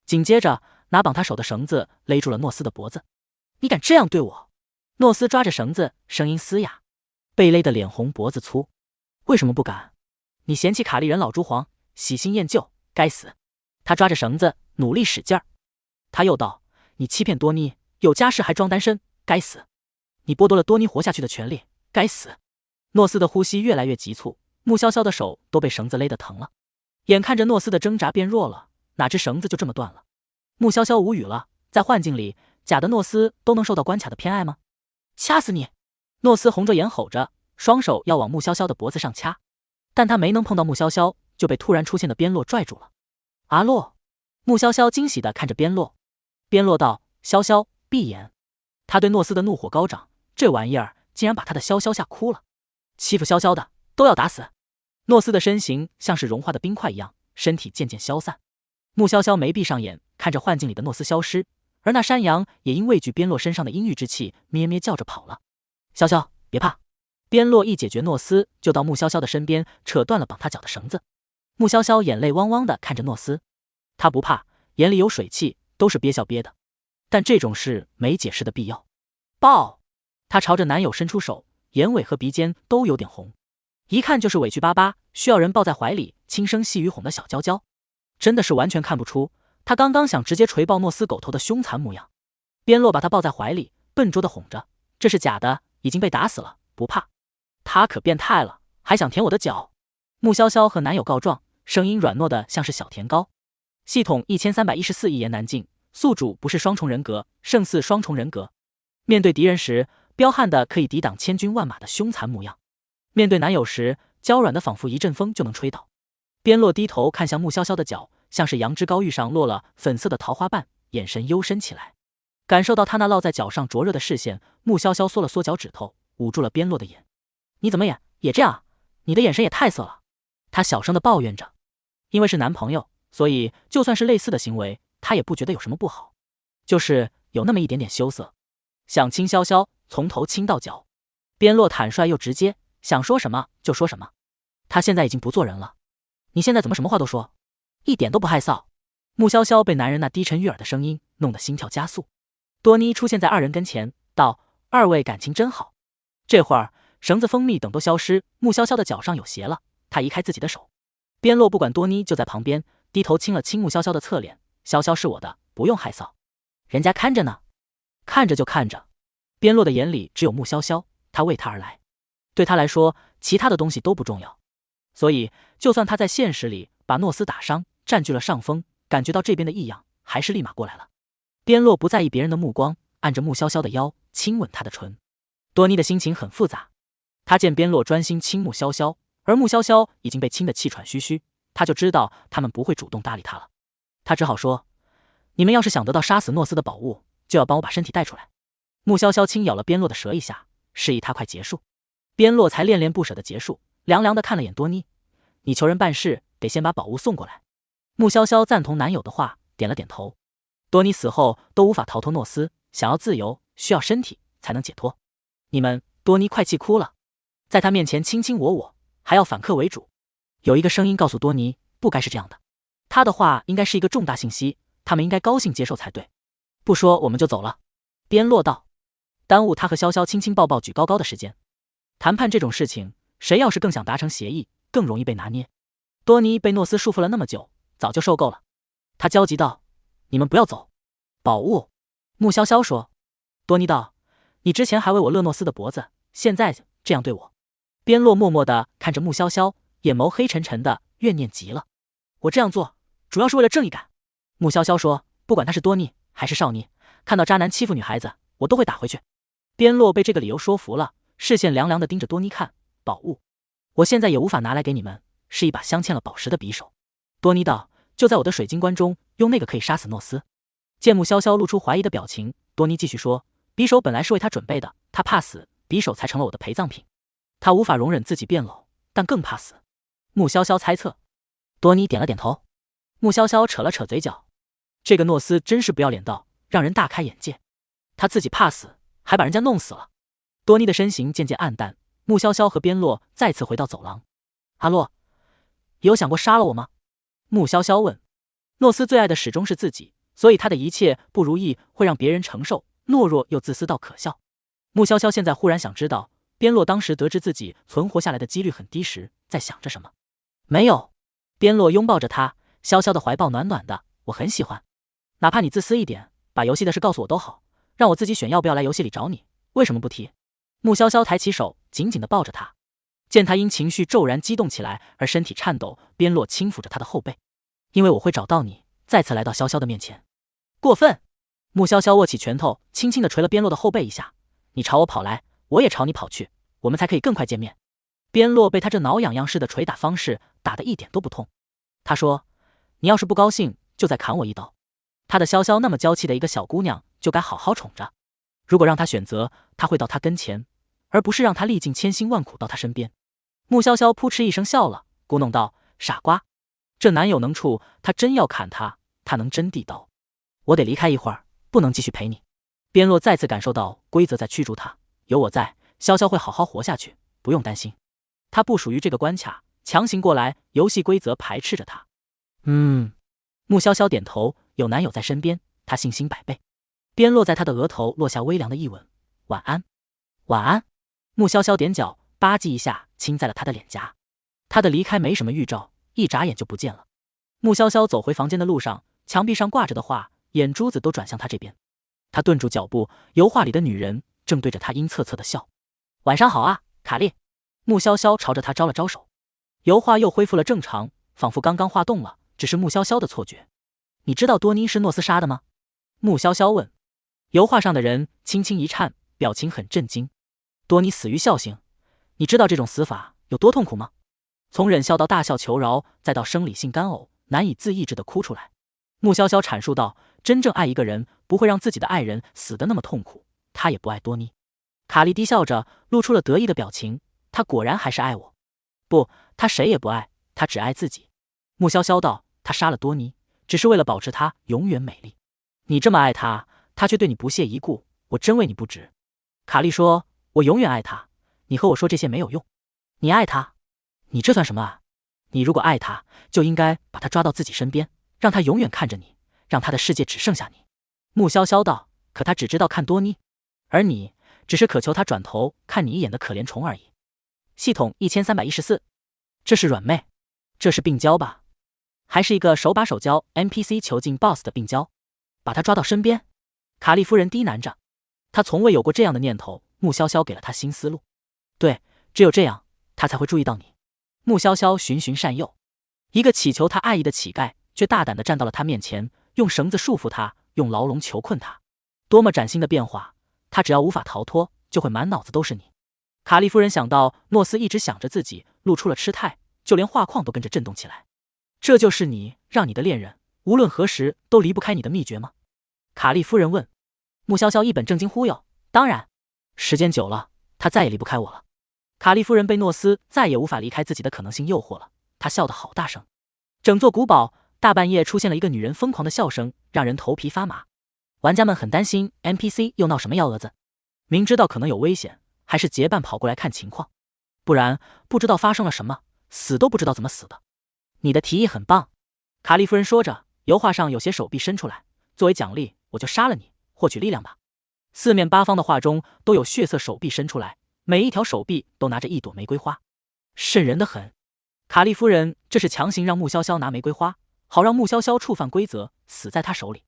紧接着拿绑他手的绳子勒住了诺斯的脖子。你敢这样对我？诺斯抓着绳子，声音嘶哑，被勒得脸红脖子粗。为什么不敢？你嫌弃卡利人老珠黄，喜新厌旧，该死！他抓着绳子努力使劲儿。他又道，你欺骗多妮，有家室还装单身，该死！你剥夺了多妮活下去的权利，该死！诺斯的呼吸越来越急促，穆潇潇的手都被绳子勒得疼了。眼看着诺斯的挣扎变弱了，哪知绳子就这么断了。穆潇潇无语了，在幻境里，假的诺斯都能受到关卡的偏爱吗？掐死你！诺斯红着眼吼着，双手要往穆潇潇的脖子上掐，但他没能碰到穆潇潇，就被突然出现的边洛拽住了。阿洛！穆潇潇惊喜地看着边洛。边洛道：潇潇，闭眼。他对诺斯的怒火高涨，这玩意儿竟然把他的潇潇吓哭了。欺负潇潇的都要打死！诺斯的身形像是融化的冰块一样，身体渐渐消散。穆潇潇没闭上眼，看着幻境里的诺斯消失，而那山羊也因畏惧边洛身上的阴郁之气，咩咩叫着跑了。潇潇，别怕，边洛一解决诺斯，就到穆潇潇的身边，扯断了绑他脚的绳子。穆潇潇眼泪汪汪的看着诺斯，他不怕，眼里有水汽，都是憋笑憋的。但这种事没解释的必要。抱！她朝着男友伸出手，眼尾和鼻尖都有点红，一看就是委屈巴巴，需要人抱在怀里，轻声细语哄的小娇娇。真的是完全看不出，她刚刚想直接锤爆诺斯狗头的凶残模样。边洛把她抱在怀里，笨拙的哄着：“这是假的，已经被打死了，不怕。”他可变态了，还想舔我的脚。穆潇潇和男友告状，声音软糯的像是小甜糕。系统1314一言难尽，宿主不是双重人格，胜似双重人格。面对敌人时，彪悍的可以抵挡千军万马的凶残模样；面对男友时，娇软的仿佛一阵风就能吹倒。边洛低头看向穆潇潇的脚，像是杨枝高玉上落了粉色的桃花瓣，眼神幽深起来。感受到他那落在脚上灼热的视线，穆潇潇缩了缩脚趾头，捂住了边洛的眼。你怎么也这样？你的眼神也太色了。他小声的抱怨着。因为是男朋友，所以就算是类似的行为，他也不觉得有什么不好，就是有那么一点点羞涩。想亲潇潇，从头亲到脚。边洛坦率又直接，想说什么就说什么。他现在已经不做人了。你现在怎么什么话都说，一点都不害臊？穆潇潇被男人那低沉悦耳的声音弄得心跳加速。多妮出现在二人跟前，道：“二位感情真好。”这会儿绳子、蜂蜜等都消失，穆潇潇的脚上有鞋了。他移开自己的手，边洛不管多妮，就在旁边低头亲了亲穆潇潇的侧脸。潇潇是我的，不用害臊，人家看着呢。看着就看着。边洛的眼里只有穆潇潇，他为他而来，对他来说，其他的东西都不重要。所以，就算他在现实里把诺斯打伤，占据了上风，感觉到这边的异样，还是立马过来了。边洛不在意别人的目光，按着穆潇潇的腰，亲吻她的唇。多妮的心情很复杂。他见边洛专心亲穆潇潇，而穆潇潇已经被亲得气喘吁吁，他就知道他们不会主动搭理他了。他只好说：“你们要是想得到杀死诺斯的宝物，就要帮我把身体带出来。”穆潇潇轻咬了边洛的舌一下，示意他快结束。边洛才恋恋不舍的结束，凉凉的看了眼多妮：“你求人办事，得先把宝物送过来。”穆潇潇赞同男友的话，点了点头。多妮死后都无法逃脱诺斯，想要自由，需要身体才能解脱。你们，多妮快气哭了，在他面前卿卿我，还要反客为主。有一个声音告诉多妮，不该是这样的。他的话应该是一个重大信息，他们应该高兴接受才对。不说我们就走了。边洛道，耽误他和潇潇亲亲抱抱举高高的时间。谈判这种事情，谁要是更想达成协议，更容易被拿捏。多妮被诺斯束缚了那么久，早就受够了。他焦急道：“你们不要走。”宝物。穆潇潇说。多妮道：“你之前还为我勒诺斯的脖子，现在这样对我。”边洛默默地看着穆潇潇，眼眸黑沉沉的，怨念极了。我这样做主要是为了正义感。穆潇潇说：“不管他是多妮还是少妮，看到渣男欺负女孩子，我都会打回去。”边洛被这个理由说服了，视线凉凉的盯着多妮看。宝物，我现在也无法拿来给你们，是一把镶嵌了宝石的匕首。多妮道：“就在我的水晶棺中，用那个可以杀死诺斯。”见穆潇潇露出怀疑的表情，多妮继续说：“匕首本来是为他准备的，他怕死，匕首才成了我的陪葬品。他无法容忍自己变老，但更怕死。”穆潇潇猜测。多妮点了点头。穆潇潇扯了扯嘴角，这个诺斯真是不要脸到让人大开眼界。他自己怕死，还把人家弄死了。多妮的身形渐渐暗淡，穆潇潇和边洛再次回到走廊。阿洛，有想过杀了我吗？穆潇潇问。诺斯最爱的始终是自己，所以他的一切不如意会让别人承受，懦弱又自私到可笑。穆潇潇现在忽然想知道，边洛当时得知自己存活下来的几率很低时，在想着什么。没有。边洛拥抱着他，潇潇的怀抱暖暖的，我很喜欢。哪怕你自私一点，把游戏的事告诉我都好，让我自己选要不要来游戏里找你，为什么不提？穆潇潇抬起手，紧紧地抱着他。见他因情绪骤然激动起来而身体颤抖，边洛轻抚着他的后背。因为我会找到你，再次来到潇潇的面前。过分！穆潇潇握起拳头，轻轻地捶了边洛的后背一下。你朝我跑来，我也朝你跑去，我们才可以更快见面。边洛被他这挠痒痒似的捶打方式打得一点都不痛。他说：“你要是不高兴，就再砍我一刀。”他的潇潇那么娇气的一个小姑娘，就该好好宠着。如果让他选择，他会到他跟前，而不是让他历尽千辛万苦到他身边。穆潇潇扑哧一声笑了，咕哝道：“傻瓜，这男友能处，他真要砍他，他能真地道。我得离开一会儿，不能继续陪你。”边洛再次感受到规则在驱逐他，有我在，潇潇会好好活下去，不用担心，他不属于这个关卡，强行过来，游戏规则排斥着他。穆潇潇点头，有男友在身边，她信心百倍。边落在他的额头落下微凉的一吻，晚安，晚安。穆潇潇踮脚，吧唧一下亲在了他的脸颊。他的离开没什么预兆，一眨眼就不见了。穆潇潇走回房间的路上，墙壁上挂着的画，眼珠子都转向他这边。他顿住脚步，油画里的女人正对着他阴恻恻的笑。晚上好啊，卡莉。穆潇潇朝着他招了招手。油画又恢复了正常，仿佛刚刚画动了，只是穆潇潇的错觉。你知道多妮是诺斯杀的吗？穆潇潇问。油画上的人轻轻一颤，表情很震惊。多妮死于孝行，你知道这种死法有多痛苦吗？从忍笑到大笑求饶，再到生理性干呕，难以自抑制的哭出来。穆潇潇阐述道，真正爱一个人不会让自己的爱人死得那么痛苦，他也不爱多妮。卡莉低笑着露出了得意的表情，他果然还是爱我。不，他谁也不爱，他只爱自己。穆潇潇道，他杀了多妮只是为了保持她永远美丽。你这么爱她，她却对你不屑一顾，我真为你不值。卡莉说，我永远爱她，你和我说这些没有用。你爱她？你这算什么啊？你如果爱她，就应该把她抓到自己身边，让她永远看着你，让她的世界只剩下你。穆潇潇道，可她只知道看多妮，而你只是渴求她转头看你一眼的可怜虫而已。系统1314，这是软妹，这是病娇吧？还是一个手把手教 NPC 囚禁 BOSS 的病娇？把她抓到身边？卡莉夫人低喃着，她从未有过这样的念头。穆潇潇给了她新思路，对，只有这样，她才会注意到你。穆潇潇循循善诱，一个祈求她爱意的乞丐，却大胆地站到了她面前，用绳子束缚她，用牢笼囚困她。多么崭新的变化！她只要无法逃脱，就会满脑子都是你。卡莉夫人想到诺斯一直想着自己，露出了痴态，就连画框都跟着震动起来。这就是你让你的恋人无论何时都离不开你的秘诀吗？卡莉夫人问。穆潇潇一本正经忽悠，当然，时间久了，他再也离不开我了。卡莉夫人被诺斯再也无法离开自己的可能性诱惑了，她笑得好大声。整座古堡大半夜出现了一个女人疯狂的笑声，让人头皮发麻。玩家们很担心 NPC 又闹什么幺蛾子，明知道可能有危险，还是结伴跑过来看情况，不然不知道发生了什么，死都不知道怎么死的。你的提议很棒，卡莉夫人说着，油画上有些手臂伸出来，作为奖励，我就杀了你，获取力量吧。四面八方的画中都有血色手臂伸出来，每一条手臂都拿着一朵玫瑰花，瘆人的很。卡莉夫人这是强行让穆潇潇拿玫瑰花，好让穆潇潇触犯规则，死在他手里。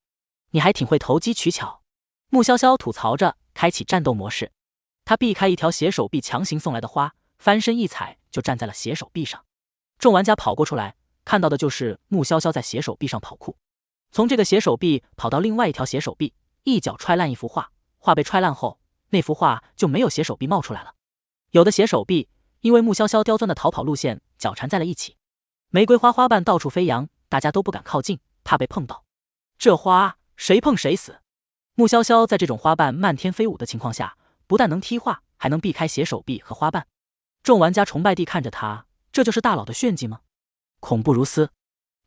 你还挺会投机取巧。穆潇潇吐槽着，开启战斗模式。他避开一条血手臂强行送来的花，翻身一踩就站在了血手臂上。众玩家跑过出来，看到的就是穆潇潇在血手臂上跑酷，从这个血手臂跑到另外一条血手臂，一脚踹烂一幅画，画被踹烂后，那幅画就没有血手臂冒出来了。有的血手臂因为穆潇潇刁钻的逃跑路线绞缠在了一起，玫瑰花花瓣到处飞扬，大家都不敢靠近，怕被碰到。这花谁碰谁死。穆潇潇在这种花瓣漫天飞舞的情况下，不但能踢画，还能避开血手臂和花瓣。众玩家崇拜地看着他，这就是大佬的炫技吗？恐怖如斯，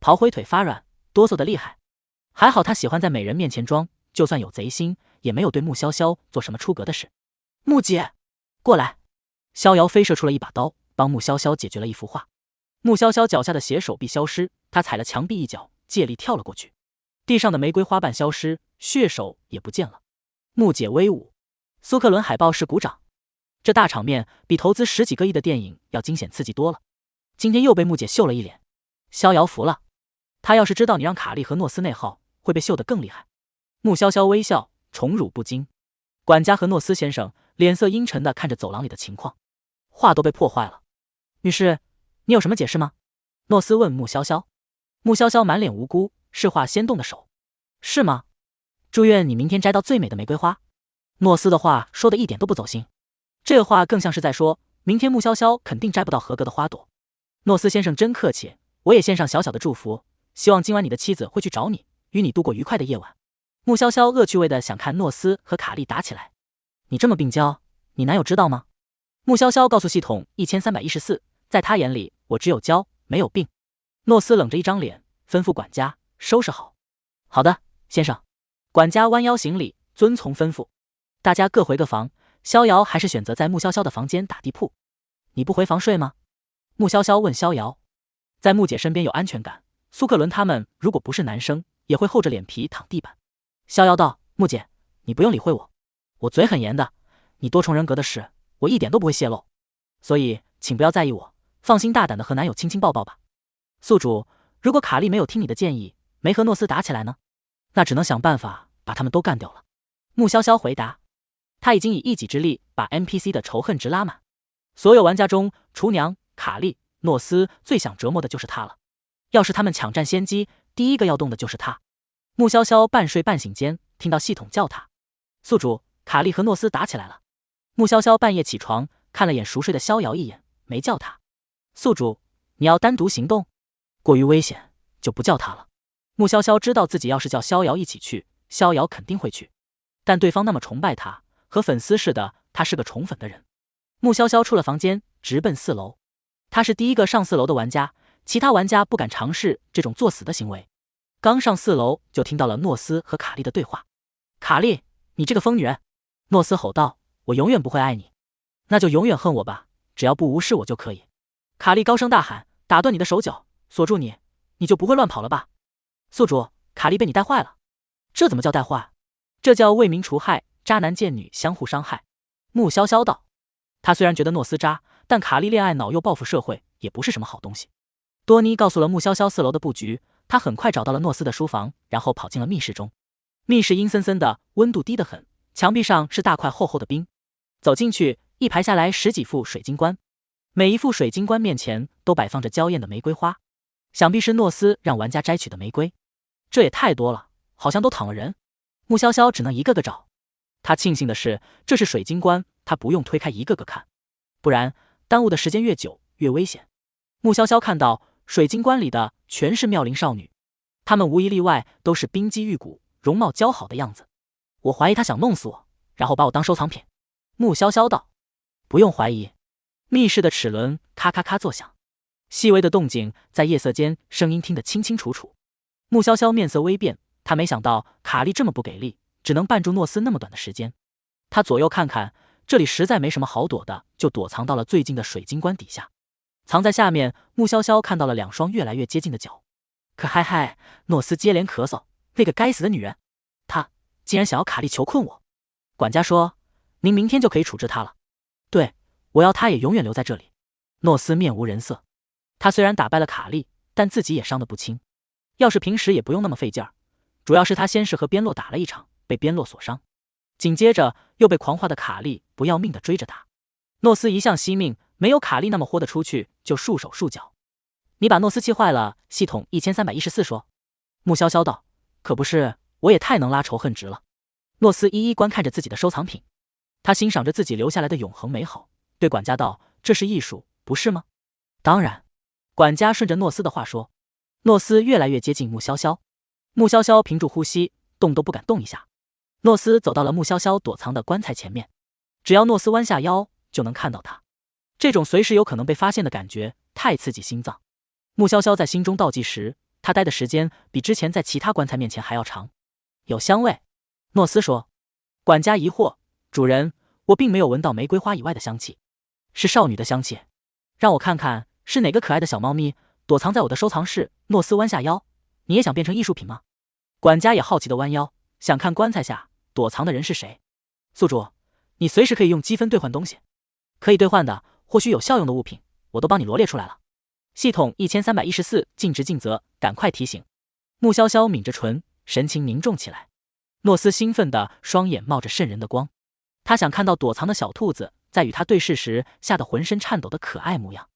跑回腿发软，哆嗦的厉害。还好他喜欢在美人面前装，就算有贼心，也没有对穆潇潇做什么出格的事。穆姐，过来！逍遥飞射出了一把刀，帮穆潇潇解决了一幅画。穆潇潇脚下的血手臂消失，他踩了墙壁一脚，借力跳了过去。地上的玫瑰花瓣消失，血手也不见了。穆姐威武！苏克伦海报室鼓掌。这大场面比投资10几个亿的电影要惊险刺激多了。今天又被穆姐秀了一脸，逍遥服了。他要是知道你让卡莉和诺斯内耗，会被秀得更厉害。穆潇潇微笑，宠辱不惊。管家和诺斯先生脸色阴沉地看着走廊里的情况，画都被破坏了。女士，你有什么解释吗？诺斯问穆潇潇。穆潇潇满脸无辜，是画先动的手。是吗？祝愿你明天摘到最美的玫瑰花。诺斯的话说的一点都不走心，这个话更像是在说，明天穆潇潇肯定摘不到合格的花朵。诺斯先生真客气，我也献上小小的祝福，希望今晚你的妻子会去找你，与你度过愉快的夜晚。穆潇潇恶趣味的想看诺斯和卡莉打起来。你这么病娇，你男友知道吗？穆潇潇告诉系统1314，在他眼里我只有娇没有病。诺斯冷着一张脸，吩咐管家收拾好。好的，先生。管家弯腰行礼，遵从吩咐。大家各回各房，逍遥还是选择在穆潇潇的房间打地铺。你不回房睡吗？穆潇潇问逍遥。在穆姐身边有安全感，苏克伦他们如果不是男生，也会厚着脸皮躺地板。逍遥道：穆姐，你不用理会我，我嘴很严的，你多重人格的事，我一点都不会泄露，所以请不要在意我，放心大胆的和男友亲亲抱抱吧。宿主，如果卡莉没有听你的建议，没和诺斯打起来呢？那只能想办法把他们都干掉了。穆潇潇回答。他已经以一己之力把 NPC 的仇恨值拉满，所有玩家中，厨娘、卡莉、诺斯最想折磨的就是他了。要是他们抢占先机，第一个要动的就是他。穆潇潇半睡半醒间，听到系统叫他：宿主，卡莉和诺斯打起来了。穆潇潇半夜起床，看了眼熟睡的逍遥一眼，没叫他。宿主，你要单独行动？过于危险，就不叫他了。穆潇潇知道自己要是叫逍遥一起去，逍遥肯定会去，但对方那么崇拜他，和粉丝似的，他是个宠粉的人。穆潇潇出了房间，直奔4楼。他是第一个上4楼的玩家，其他玩家不敢尝试这种作死的行为。刚上4楼就听到了诺斯和卡莉的对话。卡莉，你这个疯女人！诺斯吼道，我永远不会爱你。那就永远恨我吧，只要不无视我就可以。卡莉高声大喊，打断你的手脚，锁住你，你就不会乱跑了吧？宿主，卡莉被你带坏了。这怎么叫带坏？这叫为民除害，渣男贱女相互伤害。穆潇潇道。他虽然觉得诺斯渣，但卡莉恋爱脑又报复社会，也不是什么好东西。多妮告诉了穆潇潇4楼的布局，他很快找到了诺斯的书房，然后跑进了密室中。密室阴森森的，温度低得很，墙壁上是大块厚厚的冰。走进去，一排下来10几副水晶棺，每一副水晶棺面前都摆放着娇艳的玫瑰花，想必是诺斯让玩家摘取的玫瑰。这也太多了，好像都躺了人。穆潇潇只能一个个找。他庆幸的是，这是水晶棺，他不用推开一个个看，不然耽误的时间越久越危险。穆潇潇看到水晶棺里的全是妙龄少女，她们无一例外都是冰肌玉骨，容貌姣好的样子。我怀疑他想弄死我，然后把我当收藏品。穆潇潇道。不用怀疑。密室的齿轮咔咔咔作响，细微的动静在夜色间，声音听得清清楚楚。穆潇潇面色微变，他没想到卡莉这么不给力，只能绊住诺斯那么短的时间。他左右看看，这里实在没什么好躲的，就躲藏到了最近的水晶棺底下。藏在下面，穆潇潇看到了2双越来越接近的脚。可嗨嗨，诺斯接连咳嗽，那个该死的女人，她竟然想要卡莉囚困我。管家说，您明天就可以处置她了。对，我要她也永远留在这里。诺斯面无人色，他虽然打败了卡莉，但自己也伤得不轻。要是平时也不用那么费劲儿，主要是他先是和边洛打了一场，被边洛所伤，紧接着又被狂化的卡莉不要命的追着打。诺斯一向惜命，没有卡莉那么豁得出去，就束手束脚。你把诺斯气坏了，系统1314说。穆潇潇道，可不是，我也太能拉仇恨值了。诺斯一一观看着自己的收藏品，他欣赏着自己留下来的永恒美好，对管家道，这是艺术，不是吗？当然。管家顺着诺斯的话说。诺斯越来越接近穆潇潇，穆潇潇屏住呼吸，动都不敢动一下。诺斯走到了穆潇潇躲藏的棺材前面，只要诺斯弯下腰就能看到他。这种随时有可能被发现的感觉太刺激心脏。穆潇潇在心中倒计时，他待的时间比之前在其他棺材面前还要长。有香味，诺斯说。管家疑惑，主人，我并没有闻到玫瑰花以外的香气，是少女的香气。让我看看是哪个可爱的小猫咪躲藏在我的收藏室。诺斯弯下腰，你也想变成艺术品吗？管家也好奇的弯腰，想看棺材下躲藏的人是谁。宿主，你随时可以用积分兑换东西，可以兑换的或许有效用的物品，我都帮你罗列出来了。系统1314尽职尽责，赶快提醒。穆潇潇抿着唇，神情凝重起来。诺斯兴奋的双眼冒着渗人的光，他想看到躲藏的小兔子在与他对视时吓得浑身颤抖的可爱模样，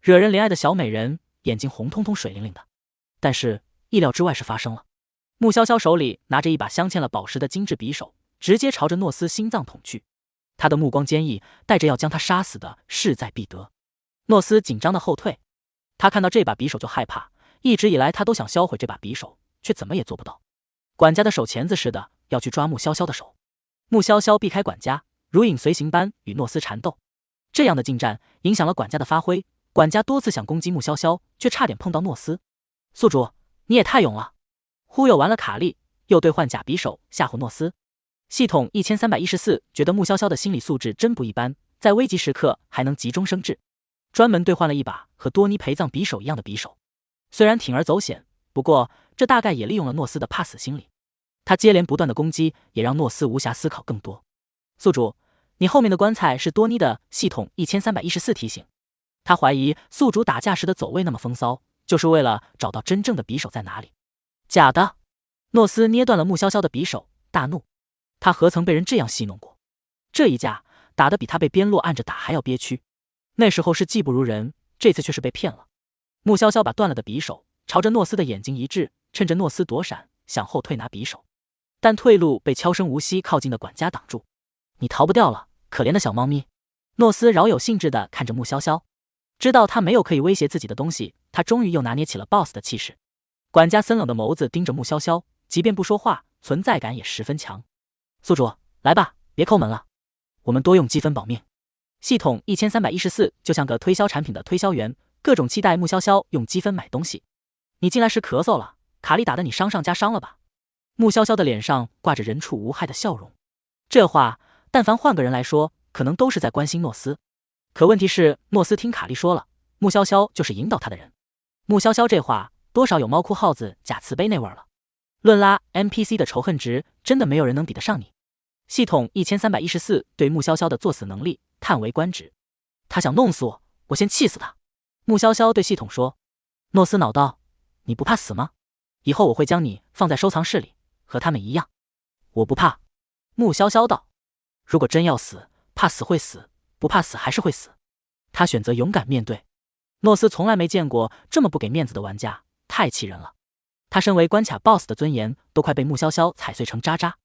惹人怜爱的小美人，眼睛红彤彤水灵灵的。但是意料之外是发生了，穆潇潇手里拿着一把镶嵌了宝石的精致匕首，直接朝着诺斯心脏捅去。他的目光坚毅，带着要将他杀死的势在必得。诺斯紧张的后退，他看到这把匕首就害怕，一直以来他都想销毁这把匕首，却怎么也做不到。管家的手钳子似的要去抓穆潇潇的手，穆潇潇避开管家，如影随形般与诺斯缠斗。这样的近战影响了管家的发挥，管家多次想攻击穆潇潇，却差点碰到诺斯。宿主，你也太勇了！忽悠完了卡莉，又兑换假匕首吓唬诺斯。系统1314觉得穆潇潇的心理素质真不一般，在危急时刻还能急中生智。专门兑换了一把和多妮陪葬匕首一样的匕首。虽然铤而走险，不过这大概也利用了诺斯的怕死心理。他接连不断的攻击，也让诺斯无暇思考更多。宿主，你后面的棺材是多妮的系统1314提醒。他怀疑宿主打架时的走位那么风骚，就是为了找到真正的匕首在哪里。假的！诺斯捏断了穆潇潇的匕首，大怒。他何曾被人这样戏弄过？这一架打得比他被边洛按着打还要憋屈。那时候是技不如人，这次却是被骗了。穆潇潇把断了的匕首朝着诺斯的眼睛一掷，趁着诺斯躲闪，想后退拿匕首，但退路被悄声无息靠近的管家挡住。你逃不掉了，可怜的小猫咪。诺斯饶有兴致地看着穆潇潇，知道他没有可以威胁自己的东西，他终于又拿捏起了 BOSS 的气势。管家森冷的眸子盯着穆潇潇，即便不说话，存在感也十分强。宿主，来吧，别抠门了，我们多用积分保命。系统1314就像个推销产品的推销员，各种期待穆潇潇用积分买东西。你进来时咳嗽了，卡莉打得你伤上加伤了吧？穆潇潇的脸上挂着人畜无害的笑容。这话但凡换个人来说，可能都是在关心诺斯。可问题是，诺斯听卡莉说了，穆潇潇就是引导他的人。穆潇潇这话多少有猫哭耗子假慈悲那味儿了。论拉 NPC 的仇恨值，真的没有人能比得上你。系统1314对穆潇潇的作死能力叹为观止。他想弄死我，我先气死他。穆潇潇对系统说。诺斯恼道：你不怕死吗？以后我会将你放在收藏室里，和他们一样。我不怕。穆潇潇道：如果真要死，怕死会死，不怕死还是会死。他选择勇敢面对。诺斯从来没见过这么不给面子的玩家，太气人了。他身为关卡 BOSS 的尊严都快被穆潇潇踩碎成渣渣，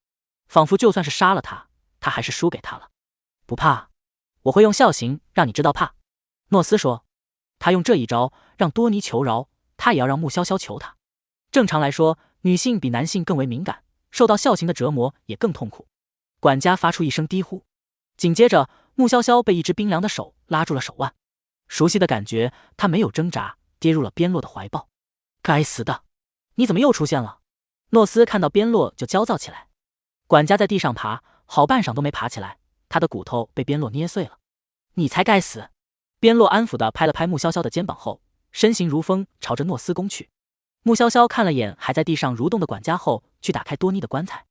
仿佛就算是杀了他，他还是输给他了。不怕，我会用笑刑让你知道怕。诺斯说。他用这一招让多妮求饶，他也要让穆潇潇求他。正常来说，女性比男性更为敏感，受到笑刑的折磨也更痛苦。管家发出一声低呼，紧接着穆潇潇被一只冰凉的手拉住了手腕。熟悉的感觉，他没有挣扎，跌入了边洛的怀抱。该死的，你怎么又出现了？诺斯看到边洛就焦躁起来。管家在地上爬，好半晌都没爬起来，他的骨头被边洛捏碎了。你才该死！边洛安抚地拍了拍穆潇潇的肩膀后，身形如风朝着诺斯攻去。穆潇潇看了眼还在地上蠕动的管家后，去打开多妮的棺材。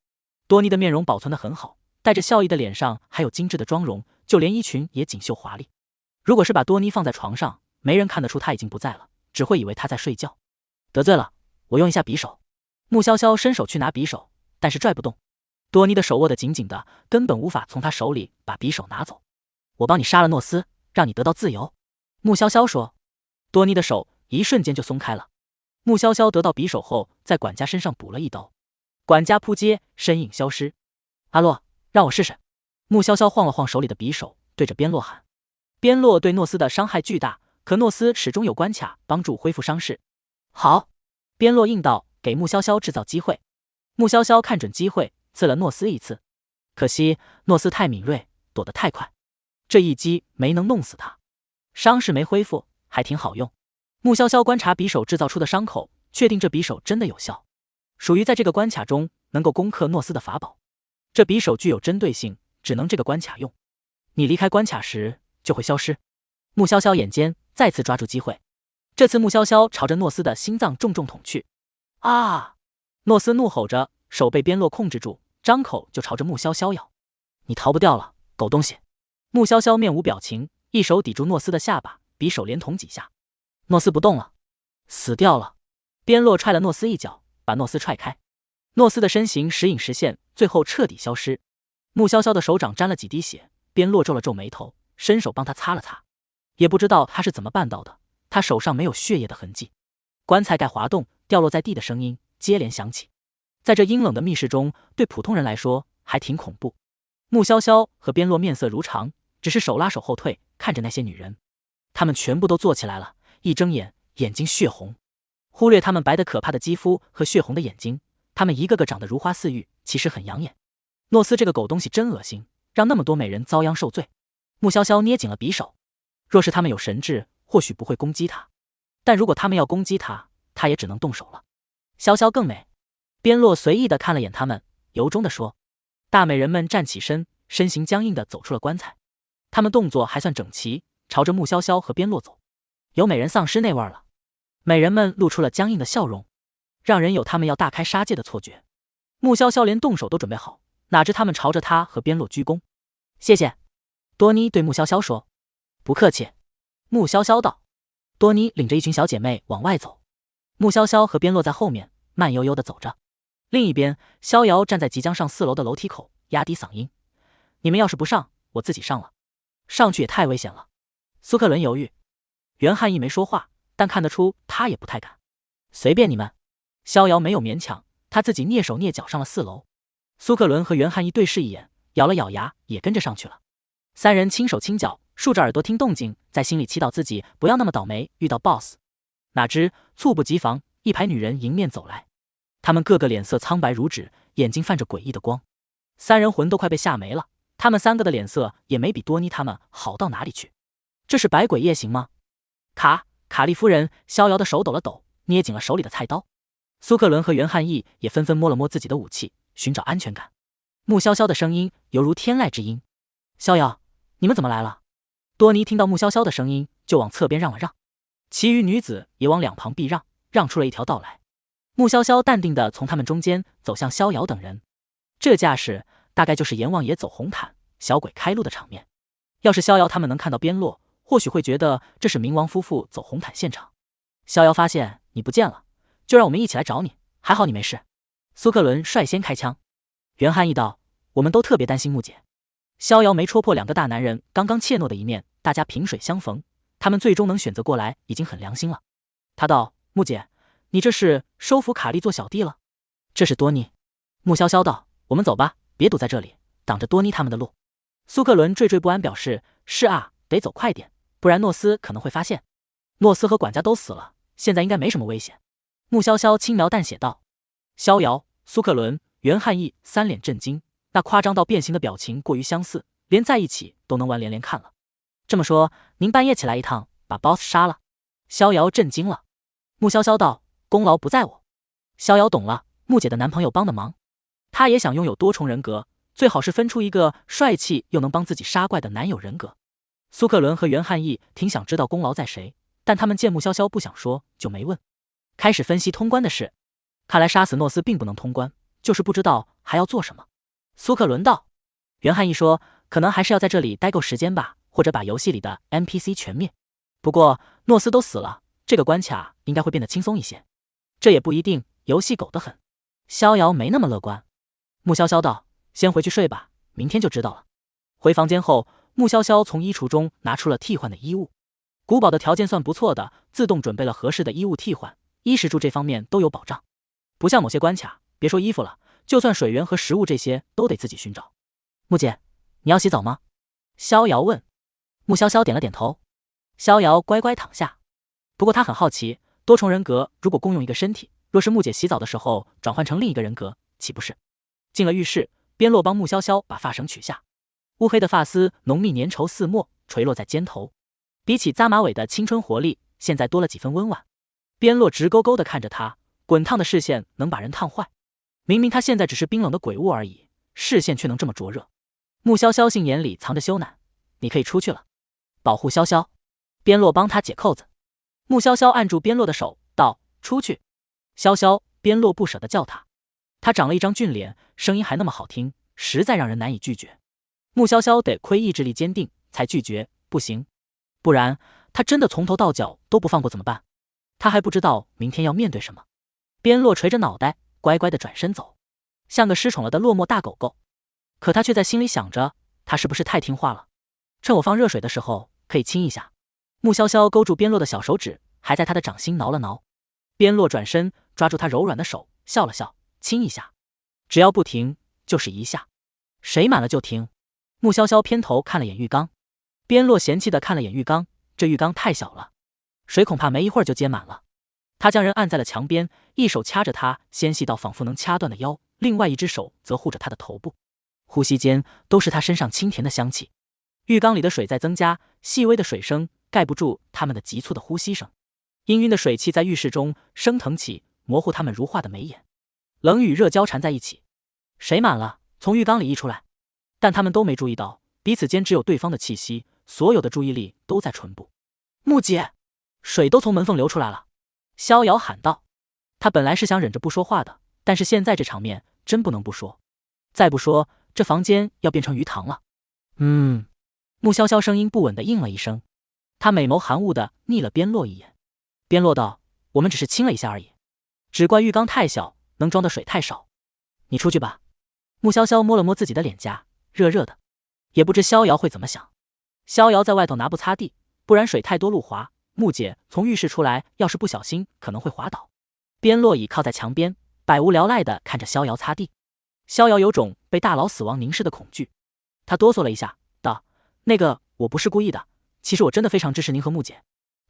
多妮的面容保存得很好，带着笑意的脸上还有精致的妆容，就连衣裙也锦绣华丽。如果是把多妮放在床上，没人看得出她已经不在了，只会以为她在睡觉。得罪了，我用一下匕首。穆潇潇伸手去拿匕首，但是拽不动。多妮的手握得紧紧的，根本无法从他手里把匕首拿走。我帮你杀了诺斯，让你得到自由。穆潇潇说。多妮的手一瞬间就松开了。穆潇潇得到匕首后，在管家身上补了一刀。管家扑街，身影消失。阿洛，让我试试。穆潇潇晃了晃手里的匕首，对着边洛喊。边洛对诺斯的伤害巨大，可诺斯始终有关卡帮助恢复伤势。好，边洛应道，给穆潇潇制造机会。穆潇潇看准机会，刺了诺斯一次。可惜诺斯太敏锐，躲得太快，这一击没能弄死他，伤势没恢复，还挺好用。穆潇潇观察匕首制造出的伤口，确定这匕首真的有效，属于在这个关卡中能够攻克诺斯的法宝。这匕首具有针对性，只能这个关卡用，你离开关卡时就会消失。穆潇潇眼尖，再次抓住机会。这次穆潇潇朝着诺斯的心脏重重捅去。啊！诺斯怒吼着，手被边洛控制住，张口就朝着穆潇潇咬。你逃不掉了，狗东西！穆潇潇面无表情，一手抵住诺斯的下巴，匕首连捅几下。诺斯不动了，死掉了。边洛踹了诺斯一脚，把诺斯踹开。诺斯的身形时隐时现，最后彻底消失。穆潇潇的手掌沾了几滴血，边洛皱了皱眉头，伸手帮他擦了擦。也不知道他是怎么办到的，他手上没有血液的痕迹。棺材盖滑动，掉落在地的声音接连响起。在这阴冷的密室中，对普通人来说还挺恐怖。穆潇潇和边洛面色如常，只是手拉手后退，看着那些女人。她们全部都坐起来了，一睁眼，眼睛血红。忽略她们白得可怕的肌肤和血红的眼睛，她们一个个长得如花似玉，其实很养眼。诺斯这个狗东西真恶心，让那么多美人遭殃受罪。穆潇潇捏紧了匕首，若是他们有神智，或许不会攻击他，但如果他们要攻击他，他也只能动手了。潇潇更美。边洛随意地看了眼他们，由衷地说。大美人们站起身，身形僵硬地走出了棺材。他们动作还算整齐，朝着穆潇潇和边落走。有美人丧尸那味儿了。美人们露出了僵硬的笑容，让人有他们要大开杀戒的错觉。穆潇潇连动手都准备好，哪知他们朝着他和边落鞠躬。谢谢。多妮对穆潇潇说。不客气。穆潇潇道。多妮领着一群小姐妹往外走，穆潇潇和边落在后面慢悠悠地走着。另一边，逍遥站在即将上4楼的楼梯口，压低嗓音：你们要是不上，我自己上了。上去也太危险了。苏克伦犹豫。袁汉义没说话，但看得出他也不太敢。随便你们。逍遥没有勉强，他自己蹑手蹑脚上了4楼。苏克伦和袁汉义对视一眼，咬了咬牙，也跟着上去了。三人轻手轻脚，竖着耳朵听动静，在心里祈祷自己不要那么倒霉遇到 BOSS。 哪知猝不及防，一排女人迎面走来，她们个个脸色苍白如纸，眼睛泛着诡异的光。三人魂都快被吓没了，他们3个的脸色也没比多妮他们好到哪里去。这是百鬼夜行吗？卡利夫人，逍遥的手抖了抖，捏紧了手里的菜刀。苏克伦和袁汉义也纷纷摸了摸自己的武器，寻找安全感。穆潇潇的声音犹如天籁之音：逍遥，你们怎么来了？多妮听到穆潇潇的声音，就往侧边让了让，其余女子也往两旁避让，让出了一条道来。穆潇潇淡定地从他们中间走向逍遥等人，这架势大概就是阎王爷走红毯，小鬼开路的场面。要是逍遥他们能看到边落，或许会觉得这是冥王夫妇走红毯现场。逍遥发现你不见了，就让我们一起来找你，还好你没事。苏克伦率先开枪。袁汉义道：我们都特别担心穆姐。逍遥没戳破2个大男人刚刚怯懦的一面，大家萍水相逢，他们最终能选择过来已经很良心了。他道：穆姐，你这是收服卡莉做小弟了？这是多妮。穆潇潇道：我们走吧，别堵在这里，挡着多妮他们的路。苏克伦惴惴不安表示：是啊，得走快点，不然诺斯可能会发现。诺斯和管家都死了，现在应该没什么危险。穆潇潇轻描淡写道。逍遥、苏克伦、袁汉义3脸震惊，那夸张到变形的表情过于相似，连在一起都能玩连连看了。这么说，您半夜起来一趟，把 BOSS 杀了？逍遥震惊了。穆潇潇道：功劳不在我。逍遥懂了，穆姐的男朋友帮的忙，他也想拥有多重人格，最好是分出一个帅气又能帮自己杀怪的男友人格。苏克伦和袁汉义挺想知道功劳在谁，但他们见穆潇潇不想说，就没问。开始分析通关的事，看来杀死诺斯并不能通关，就是不知道还要做什么。苏克伦道。袁汉义说，可能还是要在这里待够时间吧，或者把游戏里的 NPC 全灭。不过诺斯都死了，这个关卡应该会变得轻松一些。这也不一定，游戏狗得很。逍遥没那么乐观。穆潇潇道：先回去睡吧，明天就知道了。回房间后，穆潇潇从衣橱中拿出了替换的衣物。古堡的条件算不错的，自动准备了合适的衣物替换，衣食住这方面都有保障。不像某些关卡，别说衣服了，就算水源和食物这些都得自己寻找。穆姐，你要洗澡吗？逍遥问。穆潇潇点了点头。逍遥乖乖躺下。不过他很好奇，多重人格如果共用一个身体，若是穆姐洗澡的时候转换成另一个人格，岂不是？进了浴室，边落帮穆潇潇把发绳取下，乌黑的发丝浓密粘稠似墨，垂落在肩头，比起扎马尾的青春活力，现在多了几分温婉。边落直勾勾地看着他，滚烫的视线能把人烫坏。明明他现在只是冰冷的鬼物而已，视线却能这么灼热。穆潇潇杏眼里藏着羞赧，你可以出去了。保护潇潇。边落帮他解扣子。穆潇潇按住边落的手，道：出去。潇潇。边落不舍得叫他。他长了一张俊脸，声音还那么好听，实在让人难以拒绝。穆潇潇得亏意志力坚定，才拒绝，不行，不然他真的从头到脚都不放过怎么办？他还不知道明天要面对什么。边落垂着脑袋，乖乖地转身走，像个失宠了的落寞大狗狗。可他却在心里想着，他是不是太听话了？趁我放热水的时候，可以亲一下。穆潇潇勾住边落的小手指，还在他的掌心挠了挠。边落转身抓住他柔软的手，笑了笑，亲一下，只要不停就是一下，水满了就停。穆潇潇偏头看了眼浴缸，边落嫌弃地看了眼浴缸，这浴缸太小了，水恐怕没一会儿就接满了。他将人按在了墙边，一手掐着他纤细到仿佛能掐断的腰，另外一只手则护着他的头部，呼吸间都是他身上清甜的香气。浴缸里的水在增加，细微的水声盖不住他们的急促的呼吸声。氤氲的水汽在浴室中升腾起，模糊他们如画的眉眼。冷与热交缠在一起，水满了，从浴缸里溢出来，但他们都没注意到彼此间只有对方的气息，所有的注意力都在唇部。木姐，水都从门缝流出来了。逍遥喊道。他本来是想忍着不说话的，但是现在这场面真不能不说，再不说这房间要变成鱼塘了。穆潇潇声音不稳地应了一声，他美眸含雾地睨了边洛一眼。边洛道：“我们只是亲了一下而已，只怪浴缸太小，能装的水太少。你出去吧。”穆潇潇摸了摸自己的脸颊，热热的，也不知逍遥会怎么想。逍遥在外头拿布擦地，不然水太多路滑。木姐从浴室出来，要是不小心可能会滑倒。边洛倚靠在墙边，百无聊赖地看着逍遥擦地。逍遥有种被大佬死亡凝视的恐惧，他哆嗦了一下，道：“那个，我不是故意的，其实我真的非常支持您和木姐，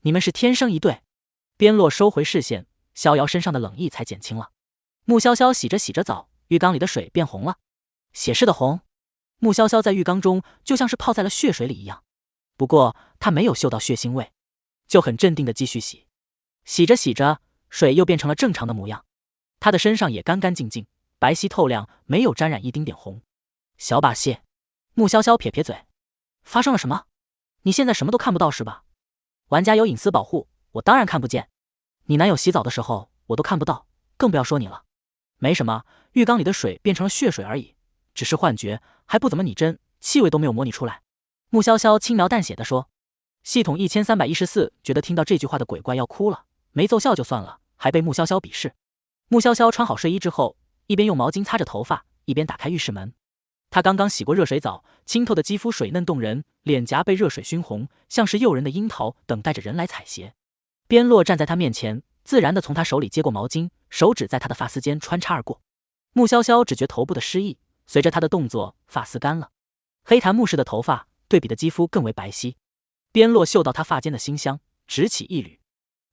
你们是天生一对。”边洛收回视线，逍遥身上的冷意才减轻了。穆潇潇洗着洗着澡，浴缸里的水变红了，血似的红。穆潇潇在浴缸中就像是泡在了血水里一样，不过她没有嗅到血腥味，就很镇定地继续洗。洗着洗着，水又变成了正常的模样，她的身上也干干净净，白皙透亮，没有沾染一丁点红。小把戏。穆潇潇撇撇嘴，发生了什么？你现在什么都看不到是吧？玩家有隐私保护，我当然看不见。你男友洗澡的时候我都看不到，更不要说你了。没什么，浴缸里的水变成了血水而已，只是幻觉，还不怎么拟真，气味都没有模拟出来。穆潇潇轻描淡写地说。系统1314觉得听到这句话的鬼怪要哭了，没奏效就算了，还被穆潇潇鄙视。穆潇潇穿好睡衣之后，一边用毛巾擦着头发，一边打开浴室门。她刚刚洗过热水澡，清透的肌肤水嫩动人，脸颊被热水熏红，像是诱人的樱桃，等待着人来采撷。边洛站在她面前，自然地从她手里接过毛巾，手指在她的发丝间穿插而过。穆潇潇只觉头部的湿意，随着她的动作，发丝干了，黑檀木似的头发对比的肌肤更为白皙。边洛嗅到她发间的馨香，执起一缕，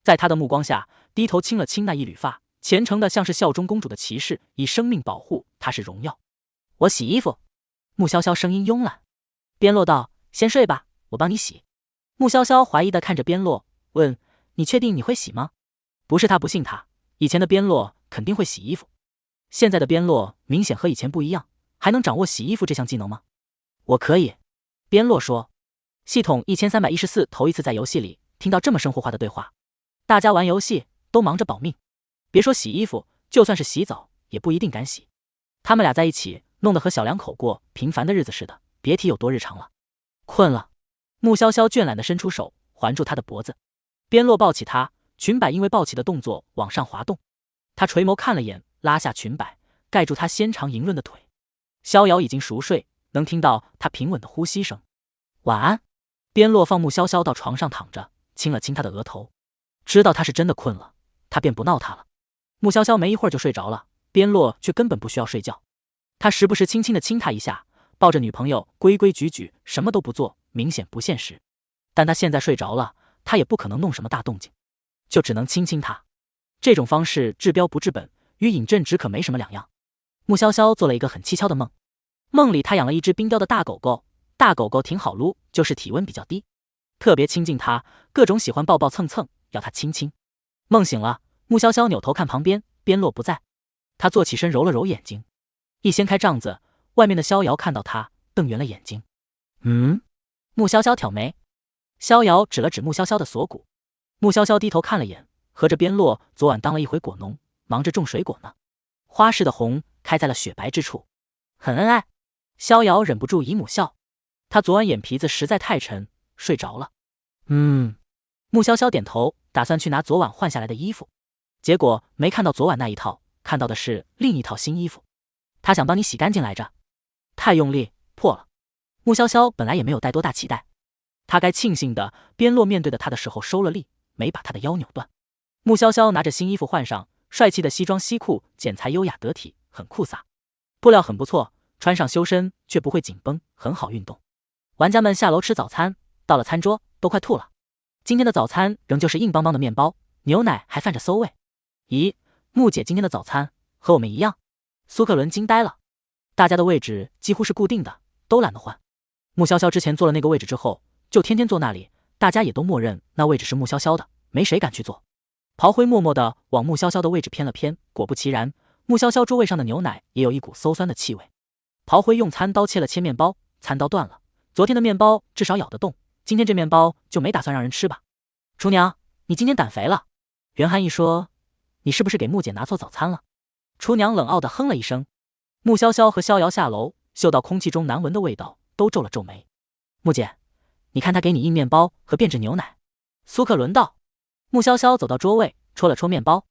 在他的目光下，低头亲了亲那一缕发，虔诚的像是效忠公主的骑士，以生命保护她是荣耀。我洗衣服。穆潇潇声音慵懒。边洛道：“先睡吧，我帮你洗。”穆潇潇怀疑的看着边洛，问：“你确定你会洗吗？”不是他不信他，以前的边洛肯定会洗衣服，现在的边洛明显和以前不一样，还能掌握洗衣服这项技能吗？我可以。边洛说。系统1314头一次在游戏里听到这么生活化的对话。大家玩游戏都忙着保命，别说洗衣服，就算是洗澡也不一定敢洗。他们俩在一起弄得和小两口过平凡的日子似的，别提有多日常了。困了。穆潇潇倦懒地伸出手环住他的脖子。边洛抱起他，裙摆因为抱起的动作往上滑动，他垂眸看了眼，拉下裙摆盖住他纤长莹润的腿。逍遥已经熟睡，能听到他平稳的呼吸声。晚安。边洛放穆潇潇到床上躺着，亲了亲他的额头，知道他是真的困了，他便不闹他了。穆潇潇没一会儿就睡着了，边洛却根本不需要睡觉，他时不时轻轻地亲他一下，抱着女朋友规规矩矩，什么都不做，明显不现实。但他现在睡着了，他也不可能弄什么大动静，就只能亲亲他。这种方式治标不治本，与饮鸩止渴没什么两样。穆潇潇做了一个很蹊跷的梦，梦里他养了一只冰雕的大狗狗，大狗狗挺好撸，就是体温比较低，特别亲近它，各种喜欢抱抱蹭蹭，要它亲亲。梦醒了，穆潇潇扭头看旁边，边洛不在，他坐起身揉了揉眼睛，一掀开帐子，外面的逍遥看到他，瞪圆了眼睛。穆潇潇挑眉，逍遥指了指穆潇潇的锁骨。穆潇潇低头看了眼，合着边洛昨晚当了一回果农，忙着种水果呢，花似的红开在了雪白之处，很恩爱。逍遥忍不住姨母笑，他昨晚眼皮子实在太沉，睡着了。穆潇潇点头，打算去拿昨晚换下来的衣服，结果没看到昨晚那一套，看到的是另一套新衣服。他想帮你洗干净来着，太用力破了。穆潇潇本来也没有带多大期待，他该庆幸的，边洛面对的他的时候收了力，没把他的腰扭断。穆潇潇拿着新衣服换上，帅气的西装西裤，剪裁优雅得体，很酷飒，布料很不错，穿上修身却不会紧绷，很好运动。玩家们下楼吃早餐，到了餐桌都快吐了。今天的早餐仍旧是硬邦邦的面包，牛奶还泛着馊味。咦，穆姐今天的早餐和我们一样？苏克伦惊呆了。大家的位置几乎是固定的，都懒得换。穆潇潇之前坐了那个位置之后，就天天坐那里，大家也都默认那位置是穆潇潇的，没谁敢去坐。刨灰默默地往穆潇潇的位置偏了偏，果不其然，穆潇潇桌位上的牛奶也有一股馊酸的气味。刨灰用餐刀切了切面包，餐刀断了，昨天的面包至少咬得动，今天这面包就没打算让人吃吧？厨娘，你今天胆肥了。袁汉义说，你是不是给木姐拿错早餐了？厨娘冷傲地哼了一声。穆潇潇和逍遥下楼，嗅到空气中难闻的味道，都皱了皱眉。木姐，你看他给你硬面包和变质牛奶。苏克伦道。穆潇潇走到桌位，戳了戳面包，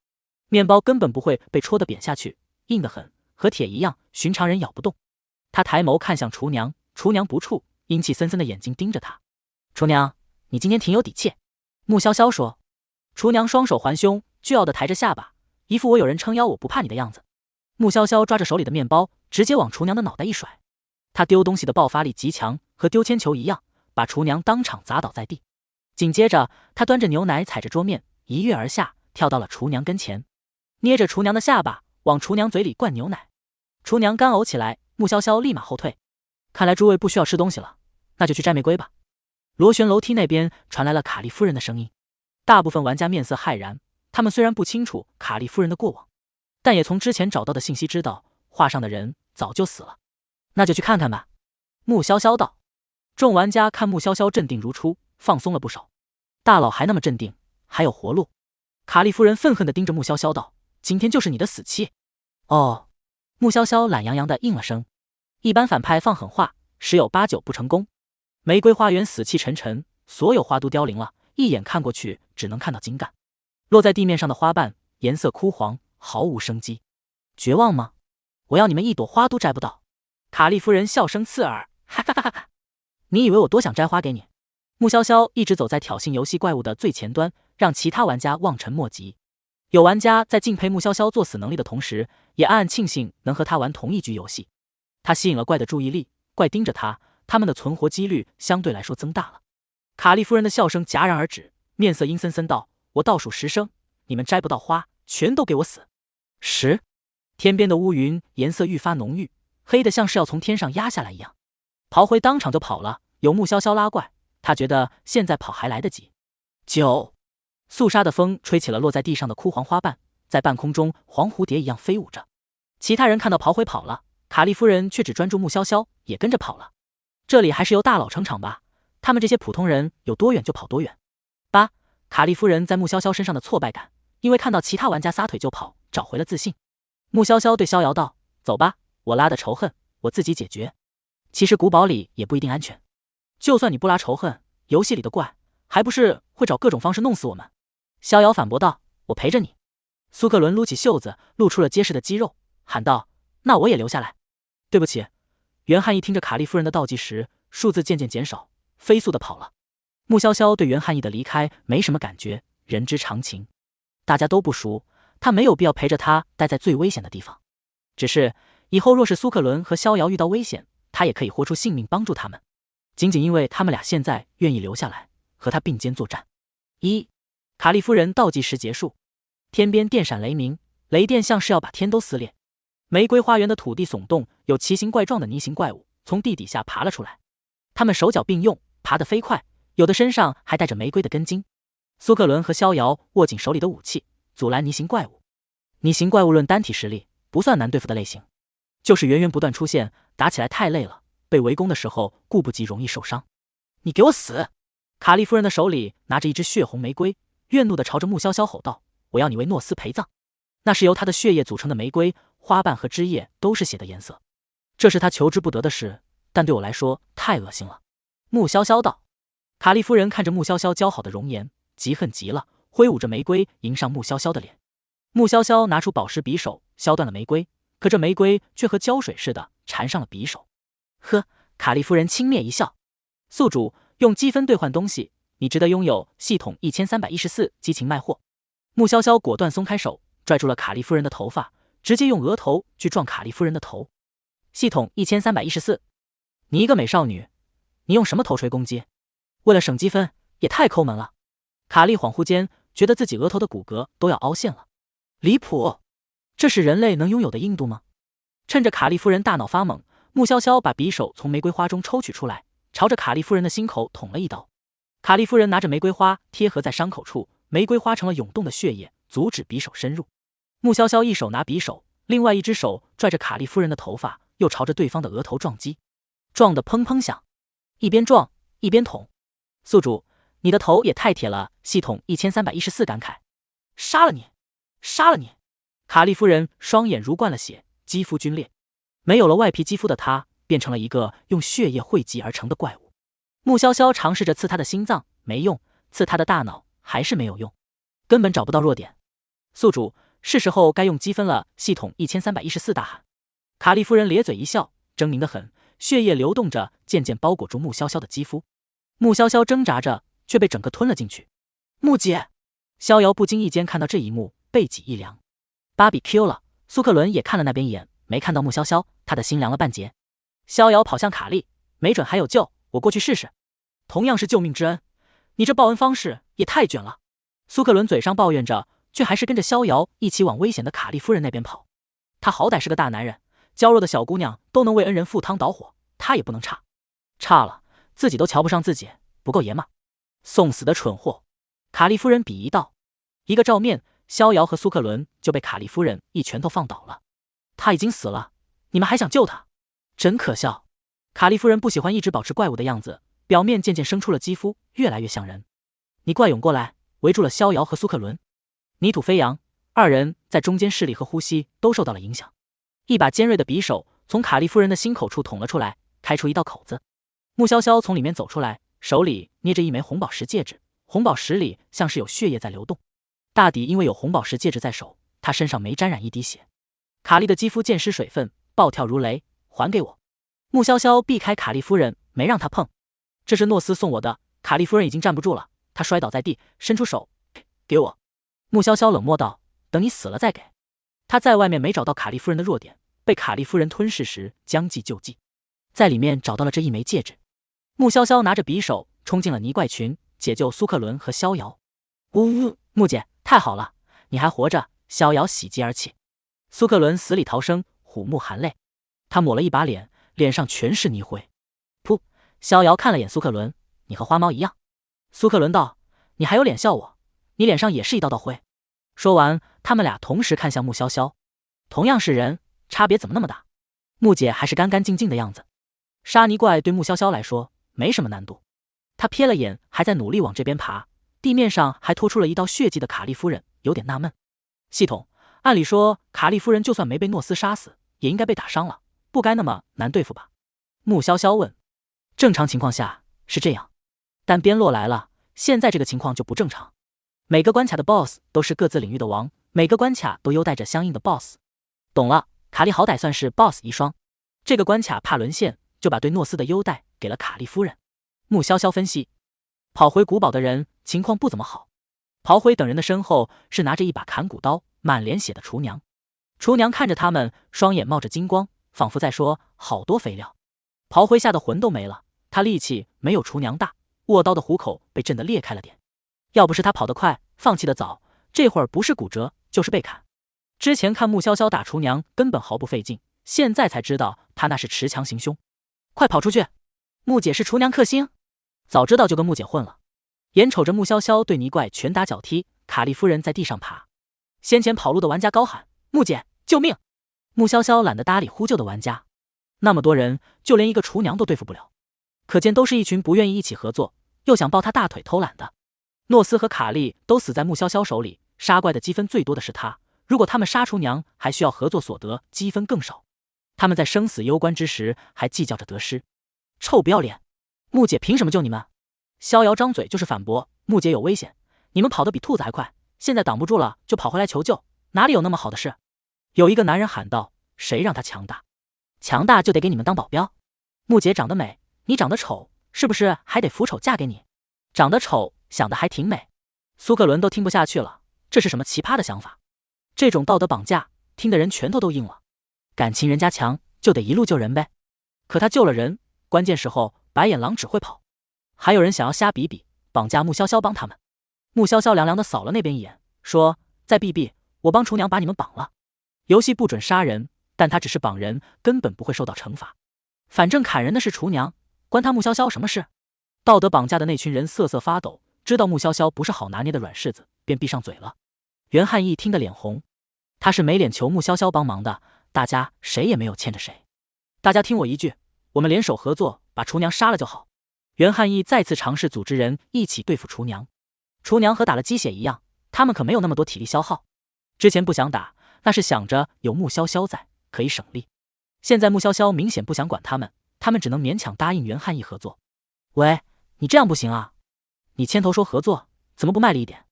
面包根本不会被戳得扁下去，硬得很，和铁一样，寻常人咬不动。他抬眸看向厨娘，厨娘不怵，阴气森森的眼睛盯着他。厨娘，你今天挺有底气。穆潇潇说。厨娘双手环胸，倨傲地抬着下巴，一副我有人撑腰我不怕你的样子。穆潇潇抓着手里的面包，直接往厨娘的脑袋一甩。他丢东西的爆发力极强，和丢铅球一样，把厨娘当场砸倒在地。紧接着，他端着牛奶，踩着桌面，一跃而下，跳到了厨娘跟前，捏着厨娘的下巴，往厨娘嘴里灌牛奶。厨娘干呕起来，穆潇潇立马后退。看来诸位不需要吃东西了，那就去摘玫瑰吧。螺旋楼梯那边传来了卡利夫人的声音。大部分玩家面色骇然，他们虽然不清楚卡利夫人的过往，但也从之前找到的信息知道，画上的人早就死了。那就去看看吧。穆潇潇道。众玩家看穆潇潇镇定如初，放松了不少。大佬还那么镇定，还有活路。卡利夫人愤恨地盯着穆潇潇道：“今天就是你的死期。”哦。穆潇潇懒洋洋地应了声。一般反派放狠话，十有八九不成功。玫瑰花园死气沉沉，所有花都凋零了，一眼看过去只能看到茎干。落在地面上的花瓣颜色枯黄，毫无生机。绝望吗？我要你们一朵花都摘不到。卡利夫人笑声刺耳，哈哈哈哈！你以为我多想摘花给你？穆潇潇一直走在挑衅游戏怪物的最前端，让其他玩家望尘莫及。有玩家在敬佩穆潇潇作死能力的同时，也暗暗庆幸能和他玩同一局游戏。他吸引了怪的注意力，怪盯着他，他们的存活几率相对来说增大了。卡利夫人的笑声戛然而止，面色阴森森道：“我倒数10声，你们摘不到花，全都给我死！10。”天边的乌云颜色愈发浓郁，黑得像是要从天上压下来一样。炮灰当场就跑了，有穆潇潇拉怪，他觉得现在跑还来得及。9。肃杀的风吹起了落在地上的枯黄花瓣，在半空中黄蝴蝶一样飞舞着。其他人看到炮灰跑了，卡利夫人却只专注穆潇潇，也跟着跑了。这里还是由大佬撑场吧，他们这些普通人有多远就跑多远。8。卡利夫人在穆潇潇身上的挫败感，因为看到其他玩家撒腿就跑，找回了自信。穆潇潇对逍遥道：“走吧，我拉的仇恨我自己解决。其实古堡里也不一定安全，就算你不拉仇恨，游戏里的怪还不是会找各种方式弄死我们？”逍遥反驳道：“我陪着你。”苏克伦撸起袖子，露出了结实的肌肉，喊道：“那我也留下来。”对不起。袁汉义听着卡利夫人的倒计时，数字渐渐减少，飞速地跑了。穆潇潇对袁汉义的离开没什么感觉，人之常情。大家都不熟，他没有必要陪着他待在最危险的地方。只是以后若是苏克伦和逍遥遇到危险，他也可以豁出性命帮助他们，仅仅因为他们俩现在愿意留下来和他并肩作战。1。卡利夫人倒计时结束，天边电闪雷鸣，雷电像是要把天都撕裂。玫瑰花园的土地耸动，有奇形怪状的泥形怪物从地底下爬了出来，他们手脚并用，爬得飞快，有的身上还带着玫瑰的根茎。苏克伦和逍遥握紧手里的武器，阻拦泥形怪物。泥形怪物论单体实力不算难对付的类型，就是源源不断出现，打起来太累了，被围攻的时候顾不及容易受伤。你给我死！卡利夫人的手里拿着一支血红玫瑰，怨怒地朝着穆潇潇吼道：“我要你为诺斯陪葬！”那是由他的血液组成的玫瑰，花瓣和枝叶都是血的颜色。这是他求之不得的事，但对我来说太恶心了。穆潇潇道。卡利夫人看着穆潇潇姣好的容颜，嫉恨极了，挥舞着玫瑰迎上穆潇潇的脸。穆潇潇拿出宝石匕首，削断了玫瑰，可这玫瑰却和胶水似的缠上了匕首。呵，卡利夫人轻蔑一笑：“宿主，用积分兑换东西，你值得拥有系统1314激情卖货。”穆潇潇果断松开手，拽住了卡利夫人的头发，直接用额头去撞卡利夫人的头。系统1314，你一个美少女，你用什么头锤攻击？为了省积分，也太抠门了。卡利恍惚间觉得自己额头的骨骼都要凹陷了，离谱！这是人类能拥有的硬度吗？趁着卡利夫人大脑发懵，穆潇潇把匕首从玫瑰花中抽取出来，朝着卡利夫人的心口捅了一刀。卡利夫人拿着玫瑰花贴合在伤口处，玫瑰花成了涌动的血液，阻止匕首深入。穆潇潇一手拿匕首，另外一只手拽着卡利夫人的头发，又朝着对方的额头撞击，撞得砰砰响，一边撞一边捅。宿主，你的头也太铁了！系统1314感慨。杀了你！杀了你！卡莉夫人双眼如灌了血，肌肤皲裂，没有了外皮肌肤的她变成了一个用血液汇集而成的怪物。穆潇潇尝试着刺她的心脏，没用；刺她的大脑，还是没有用，根本找不到弱点。宿主，是时候该用积分了！系统1314大喊。卡莉夫人咧嘴一笑，狰狞得很，血液流动着，渐渐包裹住穆潇潇的肌肤。穆潇潇挣扎着，却被整个吞了进去。穆姐，逍遥不经意间看到这一幕，背脊一凉。芭比 Q 了，苏克伦也看了那边一眼，没看到穆潇潇，他的心凉了半截。逍遥跑向卡莉，没准还有救，我过去试试。同样是救命之恩，你这报恩方式也太卷了。苏克伦嘴上抱怨着，却还是跟着逍遥一起往危险的卡莉夫人那边跑。他好歹是个大男人，娇弱的小姑娘都能为恩人赴汤蹈火，他也不能差。差了，自己都瞧不上自己，不够爷们。送死的蠢货！卡莉夫人鄙夷道。一个照面，逍遥和苏克伦就被卡莉夫人一拳头放倒了。他已经死了，你们还想救他？真可笑！卡莉夫人不喜欢一直保持怪物的样子，表面渐渐生出了肌肤，越来越像人。你怪涌过来，围住了逍遥和苏克伦。泥土飞扬，二人在中间视力和呼吸都受到了影响。一把尖锐的匕首从卡莉夫人的心口处捅了出来，开出一道口子。穆潇潇从里面走出来，手里捏着一枚红宝石戒指，红宝石里像是有血液在流动。大抵因为有红宝石戒指在手，他身上没沾染一滴血。卡莉的肌肤溅湿水分，暴跳如雷，还给我！穆潇潇避开卡莉夫人，没让她碰。这是诺斯送我的。卡莉夫人已经站不住了，她摔倒在地，伸出手，给我！穆潇潇冷漠道：“等你死了再给。”他在外面没找到卡莉夫人的弱点，被卡莉夫人吞噬时将计就计，在里面找到了这一枚戒指。穆潇潇拿着匕首冲进了泥怪群，解救苏克伦和逍遥。呜，穆姐，太好了，你还活着！逍遥喜极而泣。苏克伦死里逃生，虎目含泪。他抹了一把脸，脸上全是泥灰。噗！逍遥看了眼苏克伦，你和花猫一样。苏克伦道：“你还有脸笑我？你脸上也是一道道灰。”说完，他们俩同时看向穆潇潇。同样是人，差别怎么那么大？穆姐还是干干净净的样子。杀泥怪对穆潇潇来说没什么难度。他瞥了眼还在努力往这边爬，地面上还拖出了一道血迹的卡莉夫人，有点纳闷。系统，按理说卡莉夫人就算没被诺斯杀死，也应该被打伤了，不该那么难对付吧？穆潇潇问。正常情况下是这样，但边洛来了，现在这个情况就不正常。每个关卡的 BOSS 都是各自领域的王，每个关卡都优待着相应的 BOSS。懂了，卡莉好歹算是 BOSS 遗孀，这个关卡怕沦陷，就把对诺斯的优待给了卡莉夫人。穆潇潇分析，跑回古堡的人情况不怎么好。刨灰等人的身后是拿着一把砍骨刀、满脸血的厨娘。厨娘看着他们，双眼冒着金光，仿佛在说：“好多肥料。”刨灰吓得魂都没了，他力气没有厨娘大，握刀的虎口被震得裂开了点。要不是他跑得快，放弃得早，这会儿不是骨折就是被砍。之前看穆潇潇打厨娘根本毫不费劲，现在才知道他那是持强行凶。快跑出去！穆姐是厨娘克星，早知道就跟穆姐混了。眼瞅着穆潇潇对泥怪拳打脚踢，卡莉夫人在地上爬。先前跑路的玩家高喊：“穆姐，救命！”穆潇潇懒得搭理呼救的玩家，那么多人，就连一个厨娘都对付不了，可见都是一群不愿意一起合作，又想抱他大腿偷懒的。诺斯和卡莉都死在穆潇潇手里，杀怪的积分最多的是他。如果他们杀厨娘，还需要合作所得积分更少。他们在生死攸关之时还计较着得失，臭不要脸！穆姐凭什么救你们？逍遥张嘴就是反驳：“穆姐有危险，你们跑得比兔子还快，现在挡不住了就跑回来求救，哪里有那么好的事？”有一个男人喊道：“谁让他强大？强大就得给你们当保镖。穆姐长得美，你长得丑，是不是还得扶丑嫁给你？长得丑，想得还挺美。”苏克伦都听不下去了，这是什么奇葩的想法？这种道德绑架，听的人拳头都硬了。感情人家强，就得一路救人呗。可他救了人，关键时候白眼狼只会跑。还有人想要瞎比比，绑架穆潇潇帮他们。穆潇潇凉凉的扫了那边一眼，说：“再比比，我帮厨娘把你们绑了。游戏不准杀人，但他只是绑人，根本不会受到惩罚。反正砍人的是厨娘，关他穆潇潇什么事？”道德绑架的那群人瑟瑟发抖，知道穆潇潇不是好拿捏的软柿子，便闭上嘴了。袁汉义听得脸红，他是没脸求穆潇潇帮忙的，大家谁也没有欠着谁。大家听我一句，我们联手合作，把厨娘杀了就好。袁汉义再次尝试组织人一起对付厨娘。厨娘和打了鸡血一样，他们可没有那么多体力消耗。之前不想打，那是想着有穆潇潇在，可以省力。现在穆潇潇明显不想管他们，他们只能勉强答应袁汉义合作。喂，你这样不行啊！你牵头说合作，怎么不卖力一点？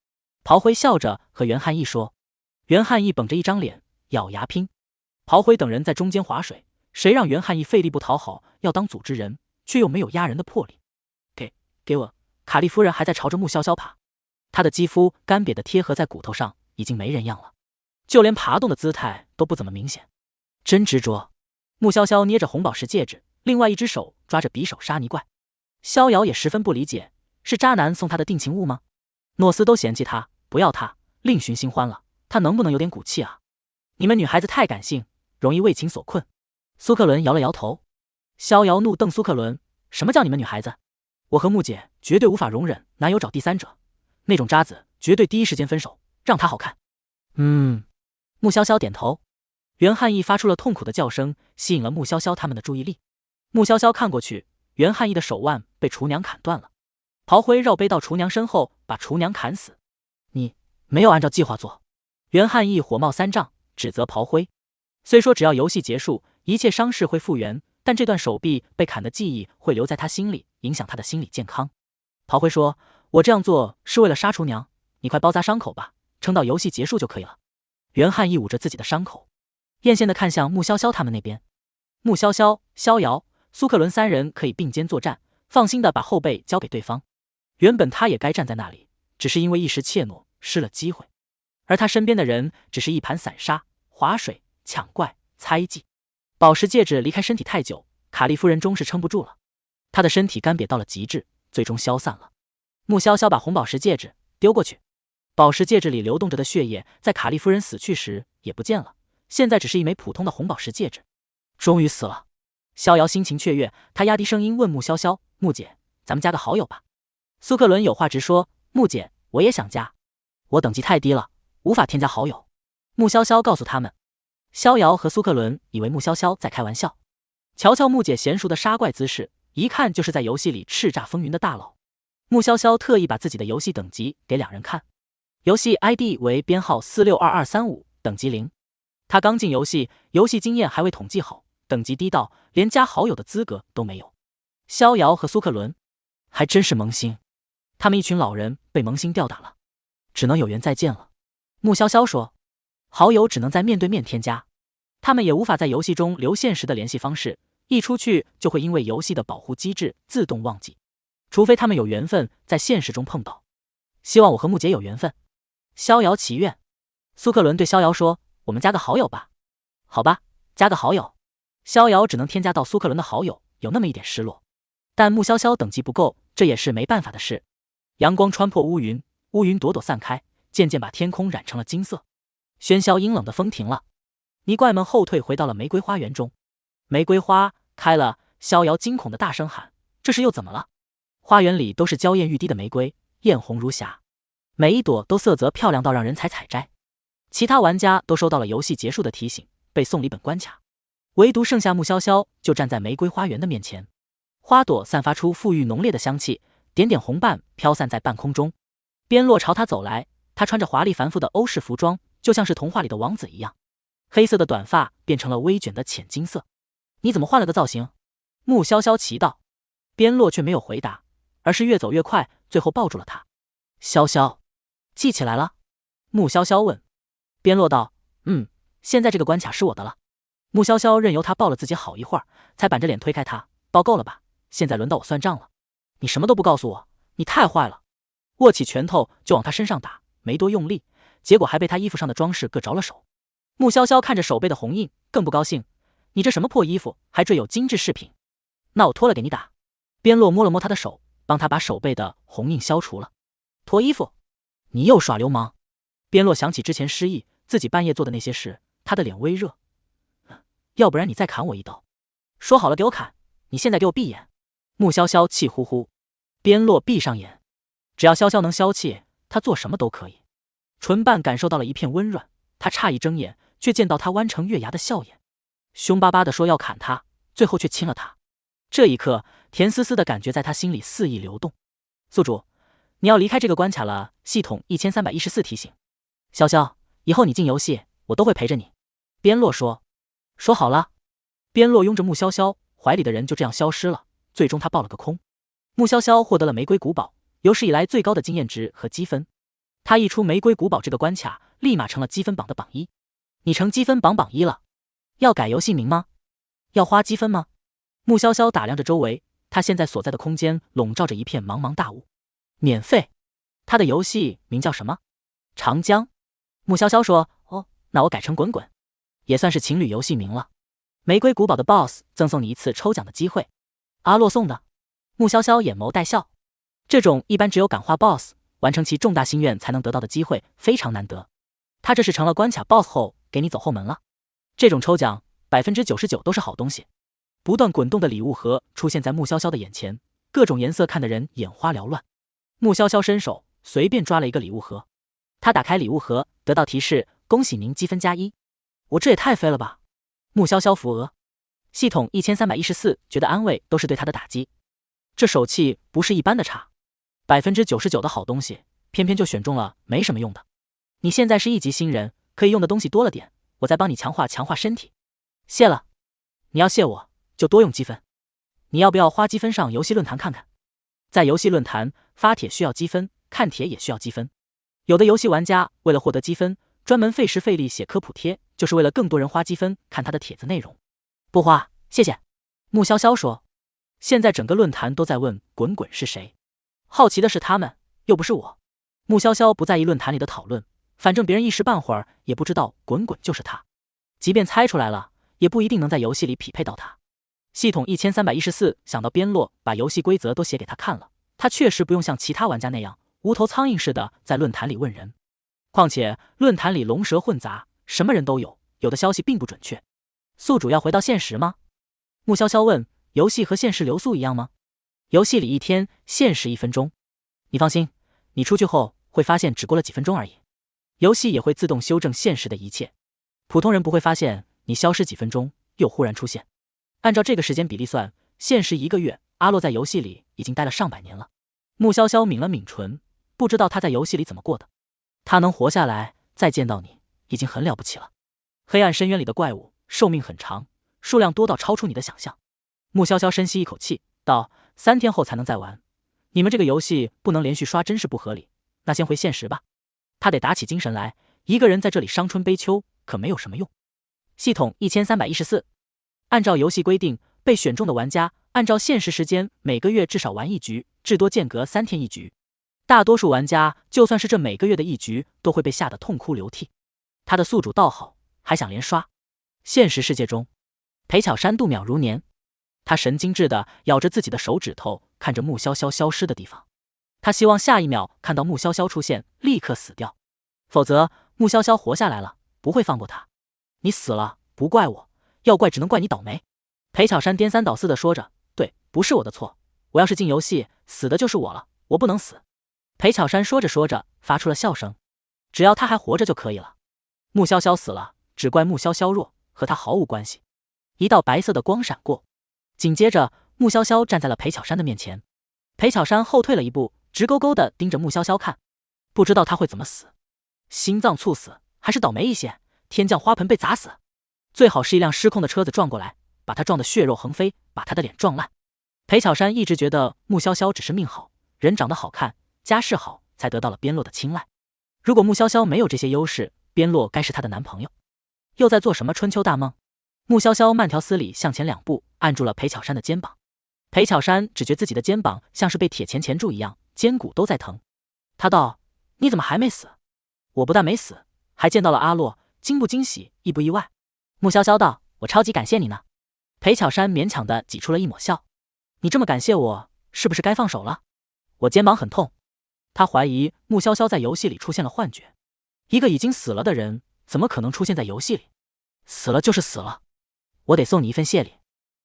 刨灰笑着和袁汉义说。袁汉义绷着一张脸，咬牙拼。刨灰等人在中间划水，谁让袁汉义费力不讨好，要当组织人，却又没有压人的魄力。给我！卡利夫人还在朝着穆潇潇爬，她的肌肤干瘪的贴合在骨头上，已经没人样了，就连爬动的姿态都不怎么明显。真执着！穆潇潇捏着红宝石戒指，另外一只手抓着匕首沙泥怪。逍遥也十分不理解，是渣男送他的定情物吗？诺斯都嫌弃他，不要他，另寻新欢了，他能不能有点骨气啊？你们女孩子太感性，容易为情所困。苏克伦摇了摇头。逍遥怒瞪苏克伦，什么叫你们女孩子？我和穆姐绝对无法容忍男友找第三者，那种渣子绝对第一时间分手，让他好看。穆潇潇点头。袁汉义发出了痛苦的叫声，吸引了穆潇潇他们的注意力。穆潇潇看过去，袁汉义的手腕被厨娘砍断了。刨灰绕背到厨娘身后，把厨娘砍死。你没有按照计划做。袁汉义火冒三丈，指责刨灰。虽说只要游戏结束，一切伤势会复原，但这段手臂被砍的记忆会留在他心里，影响他的心理健康。刨灰说，我这样做是为了杀厨娘，你快包扎伤口吧，撑到游戏结束就可以了。袁汉义捂着自己的伤口，艳羡地看向穆潇潇他们那边。穆潇潇、逍遥、苏克伦三人可以并肩作战，放心地把后背交给对方。原本他也该站在那里，只是因为一时怯懦失了机会，而他身边的人只是一盘散沙、划水、抢怪、猜忌。宝石戒指离开身体太久，卡利夫人终是撑不住了，她的身体干瘪到了极致，最终消散了。穆潇潇把红宝石戒指丢过去，宝石戒指里流动着的血液在卡利夫人死去时也不见了，现在只是一枚普通的红宝石戒指。终于死了。逍遥心情雀跃，他压低声音问穆潇潇，穆姐，咱们加个好友吧。苏克伦有话直说，穆姐，我也想加，我等级太低了，无法添加好友。穆潇潇告诉他们。逍遥和苏克伦以为穆潇潇在开玩笑，瞧瞧穆姐娴熟的杀怪姿势，一看就是在游戏里叱咤风云的大佬。穆潇潇特意把自己的游戏等级给两人看，游戏 ID 为编号462235，等级0。他刚进游戏，游戏经验还未统计好，等级低到连加好友的资格都没有。逍遥和苏克伦还真是萌新，他们一群老人被萌新吊打了，只能有缘再见了。穆潇潇说，好友只能在面对面添加，他们也无法在游戏中留现实的联系方式，一出去就会因为游戏的保护机制自动忘记，除非他们有缘分在现实中碰到。希望我和穆姐有缘分。逍遥祈愿。苏克伦对逍遥说，我们加个好友吧。好吧，加个好友。逍遥只能添加到苏克伦的好友，有那么一点失落，但穆潇潇等级不够，这也是没办法的事。阳光穿破乌云，乌云朵朵散开，渐渐把天空染成了金色。喧嚣阴冷的风停了，泥怪们后退回到了玫瑰花园中。玫瑰花开了，逍遥惊恐的大声喊，这是又怎么了？花园里都是娇艳欲滴的玫瑰，艳红如霞，每一朵都色泽漂亮到让人采摘。其他玩家都收到了游戏结束的提醒，被送了一本关卡，唯独剩下穆潇潇就站在玫瑰花园的面前。花朵散发出馥郁浓烈的香气，点点红瓣飘散在半空中。边洛朝他走来，他穿着华丽繁复的欧式服装，就像是童话里的王子一样，黑色的短发变成了微卷的浅金色。你怎么换了个造型？穆潇潇奇道。边洛却没有回答，而是越走越快，最后抱住了他。潇潇，记起来了？穆潇潇问。边洛道，现在这个关卡是我的了。穆潇潇任由他抱了自己好一会儿，才板着脸推开他，抱够了吧？现在轮到我算账了。你什么都不告诉我，你太坏了。握起拳头就往他身上打，没多用力，结果还被他衣服上的装饰硌着了手。穆潇潇看着手背的红印，更不高兴。你这什么破衣服，还缀有精致饰品？那我脱了给你打。边洛摸了摸他的手，帮他把手背的红印消除了。脱衣服？你又耍流氓！边洛想起之前失忆，自己半夜做的那些事，他的脸微热。要不然你再砍我一刀。说好了给我砍，你现在给我闭眼。穆潇潇气呼呼。边洛闭上眼，只要潇潇能消气，他做什么都可以。唇瓣感受到了一片温软，他诧异睁眼，却见到他弯成月牙的笑颜，凶巴巴地说要砍他，最后却亲了他。这一刻，甜丝丝的感觉在他心里肆意流动。宿主，你要离开这个关卡了。系统1314提醒。潇潇，以后你进游戏，我都会陪着你。边洛说。说好了。边洛拥着穆潇潇，怀里的人就这样消失了。最终他爆了个空。穆潇潇获得了玫瑰古堡，有史以来最高的经验值和积分。他一出玫瑰古堡这个关卡，立马成了积分榜的榜一。你成积分榜榜一了，要改游戏名吗？要花积分吗？穆潇潇打量着周围，他现在所在的空间笼罩着一片茫茫大雾。免费。他的游戏名叫什么？长江。穆潇潇说：哦，那我改成滚滚，也算是情侣游戏名了。玫瑰古堡的 BOSS 赠送你一次抽奖的机会。阿洛送的。穆潇潇眼眸带笑。这种一般只有感化 BOSS 完成其重大心愿才能得到的机会非常难得。他这是成了关卡 BOSS 后给你走后门了。这种抽奖 99% 都是好东西。不断滚动的礼物盒出现在穆潇潇的眼前，各种颜色看得人眼花缭乱。穆潇潇伸手随便抓了一个礼物盒，他打开礼物盒，得到提示：恭喜您积分+1。我这也太飞了吧！穆潇潇扶额。系统1314觉得安慰都是对他的打击，这手气不是一般的差。99%的好东西，偏偏就选中了没什么用的。你现在是1级新人，可以用的东西多了点，我再帮你强化身体。谢了。你要谢我，就多用积分。你要不要花积分上游戏论坛看看？在游戏论坛发帖需要积分，看帖也需要积分。有的游戏玩家为了获得积分，专门费时费力写科普贴，就是为了更多人花积分看他的帖子内容。不花，谢谢。穆潇潇说。现在整个论坛都在问滚滚是谁，好奇的是他们，又不是我。穆潇潇不在意论坛里的讨论，反正别人一时半会儿也不知道滚滚就是他，即便猜出来了，也不一定能在游戏里匹配到他。系统1314想到边洛把游戏规则都写给他看了，他确实不用像其他玩家那样无头苍蝇似的在论坛里问人。况且论坛里龙蛇混杂，什么人都有，有的消息并不准确。宿主要回到现实吗？穆潇潇问。游戏和现实流速一样吗？游戏里1天，现实1分钟。你放心，你出去后会发现只过了几分钟而已。游戏也会自动修正现实的一切，普通人不会发现你消失几分钟又忽然出现。按照这个时间比例算，现实1个月，阿洛在游戏里已经待了上百年了。穆潇潇抿了抿唇，不知道他在游戏里怎么过的。他能活下来再见到你已经很了不起了。黑暗深渊里的怪物寿命很长，数量多到超出你的想象。穆潇潇深吸一口气道：3天后才能再玩，你们这个游戏不能连续刷真是不合理，那先回现实吧。他得打起精神来，一个人在这里伤春悲秋可没有什么用。系统1314。按照游戏规定，被选中的玩家按照现实时间每个月至少玩1局，至多间隔3天1局。大多数玩家就算是这每个月的1局都会被吓得痛哭流涕。他的宿主倒好，还想连刷。现实世界中，裴巧珊度秒如年。他神经质地咬着自己的手指头，看着穆潇潇消失的地方。他希望下一秒看到穆潇潇出现，立刻死掉，否则穆潇潇活下来了，不会放过他。你死了，不怪我，要怪只能怪你倒霉。裴巧珊颠三倒四地说着，对，不是我的错，我要是进游戏，死的就是我了，我不能死。裴巧珊说着说着发出了笑声，只要他还活着就可以了。穆潇潇死了，只怪穆潇潇弱，和他毫无关系。一道白色的光闪过，紧接着穆潇潇站在了裴巧珊的面前。裴巧珊后退了一步，直勾勾地盯着穆潇潇看，不知道他会怎么死，心脏猝死还是倒霉一些，天降花盆被砸死，最好是一辆失控的车子撞过来，把他撞得血肉横飞，把他的脸撞烂。裴巧珊一直觉得穆潇潇只是命好，人长得好看，家世好，才得到了边洛的青睐。如果穆潇潇没有这些优势，边洛该是她的男朋友。又在做什么春秋大梦？穆潇潇慢条斯理向前2步，按住了裴巧珊的肩膀。裴巧珊只觉自己的肩膀像是被铁钳钳住一样，肩骨都在疼。他道：你怎么还没死？我不但没死，还见到了阿洛，惊不惊喜，意不意外？穆潇潇道：我超级感谢你呢。裴巧珊勉强地挤出了一抹笑。你这么感谢我，是不是该放手了？我肩膀很痛。他怀疑穆潇潇在游戏里出现了幻觉，一个已经死了的人怎么可能出现在游戏里？死了就是死了，我得送你一份谢礼。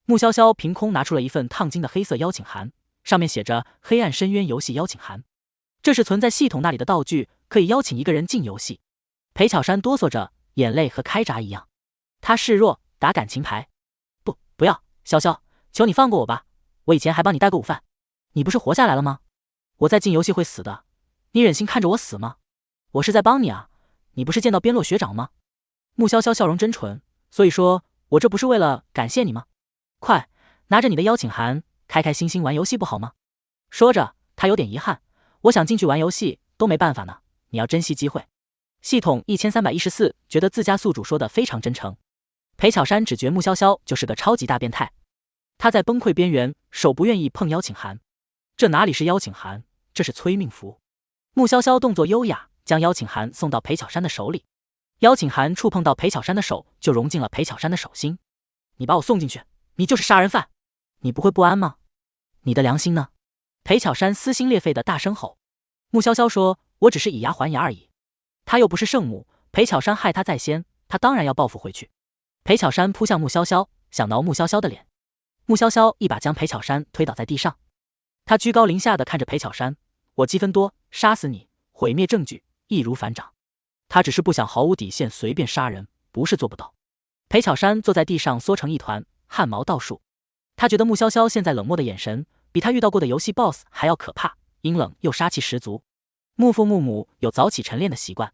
穆潇潇凭空拿出了一份烫金的黑色邀请函，上面写着黑暗深渊游戏邀请函，这是存在系统那里的道具，可以邀请一个人进游戏。裴巧珊哆嗦着，眼泪和开闸一样。他示弱，打感情牌。不要，潇潇，求你放过我吧，我以前还帮你带过午饭，你不是活下来了吗？我再进游戏会死的，你忍心看着我死吗？我是在帮你啊，你不是见到边洛学长吗？穆潇潇笑容真纯，所以说我这不是为了感谢你吗？快拿着你的邀请函，开开心心玩游戏不好吗？说着，他有点遗憾，我想进去玩游戏都没办法呢，你要珍惜机会。系统1314觉得自家宿主说的非常真诚。裴巧珊只觉穆潇潇就是个超级大变态，他在崩溃边缘，手不愿意碰邀请函。这哪里是邀请函，这是催命符。穆潇潇动作优雅，将邀请函送到裴巧珊的手里。邀请函触碰到裴巧珊的手，就融进了裴巧珊的手心。你把我送进去，你就是杀人犯，你不会不安吗？你的良心呢？裴巧珊撕心裂肺的大声吼。穆潇潇说：“我只是以牙还牙而已。他又不是圣母，裴巧珊害他在先，他当然要报复回去。”裴巧珊扑向穆潇潇，想挠穆潇潇的脸。穆潇潇一把将裴巧珊推倒在地上，他居高临下的看着裴巧珊：“我积分多，杀死你，毁灭证据，易如反掌。”他只是不想毫无底线随便杀人，不是做不到。裴巧珊坐在地上缩成一团，汗毛倒竖。他觉得穆潇潇现在冷漠的眼神，比他遇到过的游戏 BOSS 还要可怕，阴冷又杀气十足。穆父穆母有早起晨练的习惯，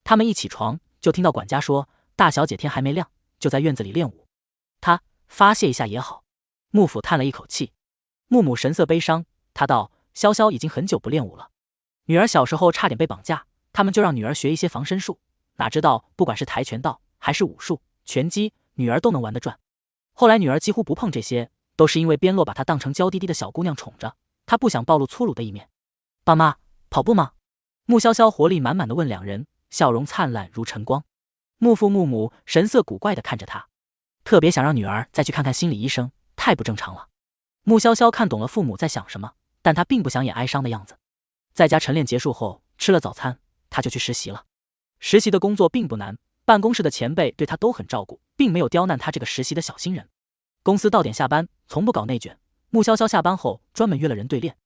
他们一起床就听到管家说：“大小姐天还没亮，就在院子里练武。”他发泄一下也好。穆父叹了一口气，穆母神色悲伤，他道：“潇潇已经很久不练武了，女儿小时候差点被绑架，他们就让女儿学一些防身术，哪知道不管是跆拳道还是武术、拳击，女儿都能玩得转。后来女儿几乎不碰这些，都是因为边洛把她当成娇滴滴的小姑娘宠着，她不想暴露粗鲁的一面。”“爸妈，跑步吗？”穆潇潇活力满满的问两人，笑容灿烂如晨光。穆父穆母神色古怪的看着他，特别想让女儿再去看看心理医生，太不正常了。穆潇潇看懂了父母在想什么，但他并不想演哀伤的样子。在家晨练结束后，吃了早餐，他就去实习了。实习的工作并不难，办公室的前辈对他都很照顾，并没有刁难他这个实习的小新人。公司到点下班，从不搞内卷。穆潇潇下班后专门约了人对练。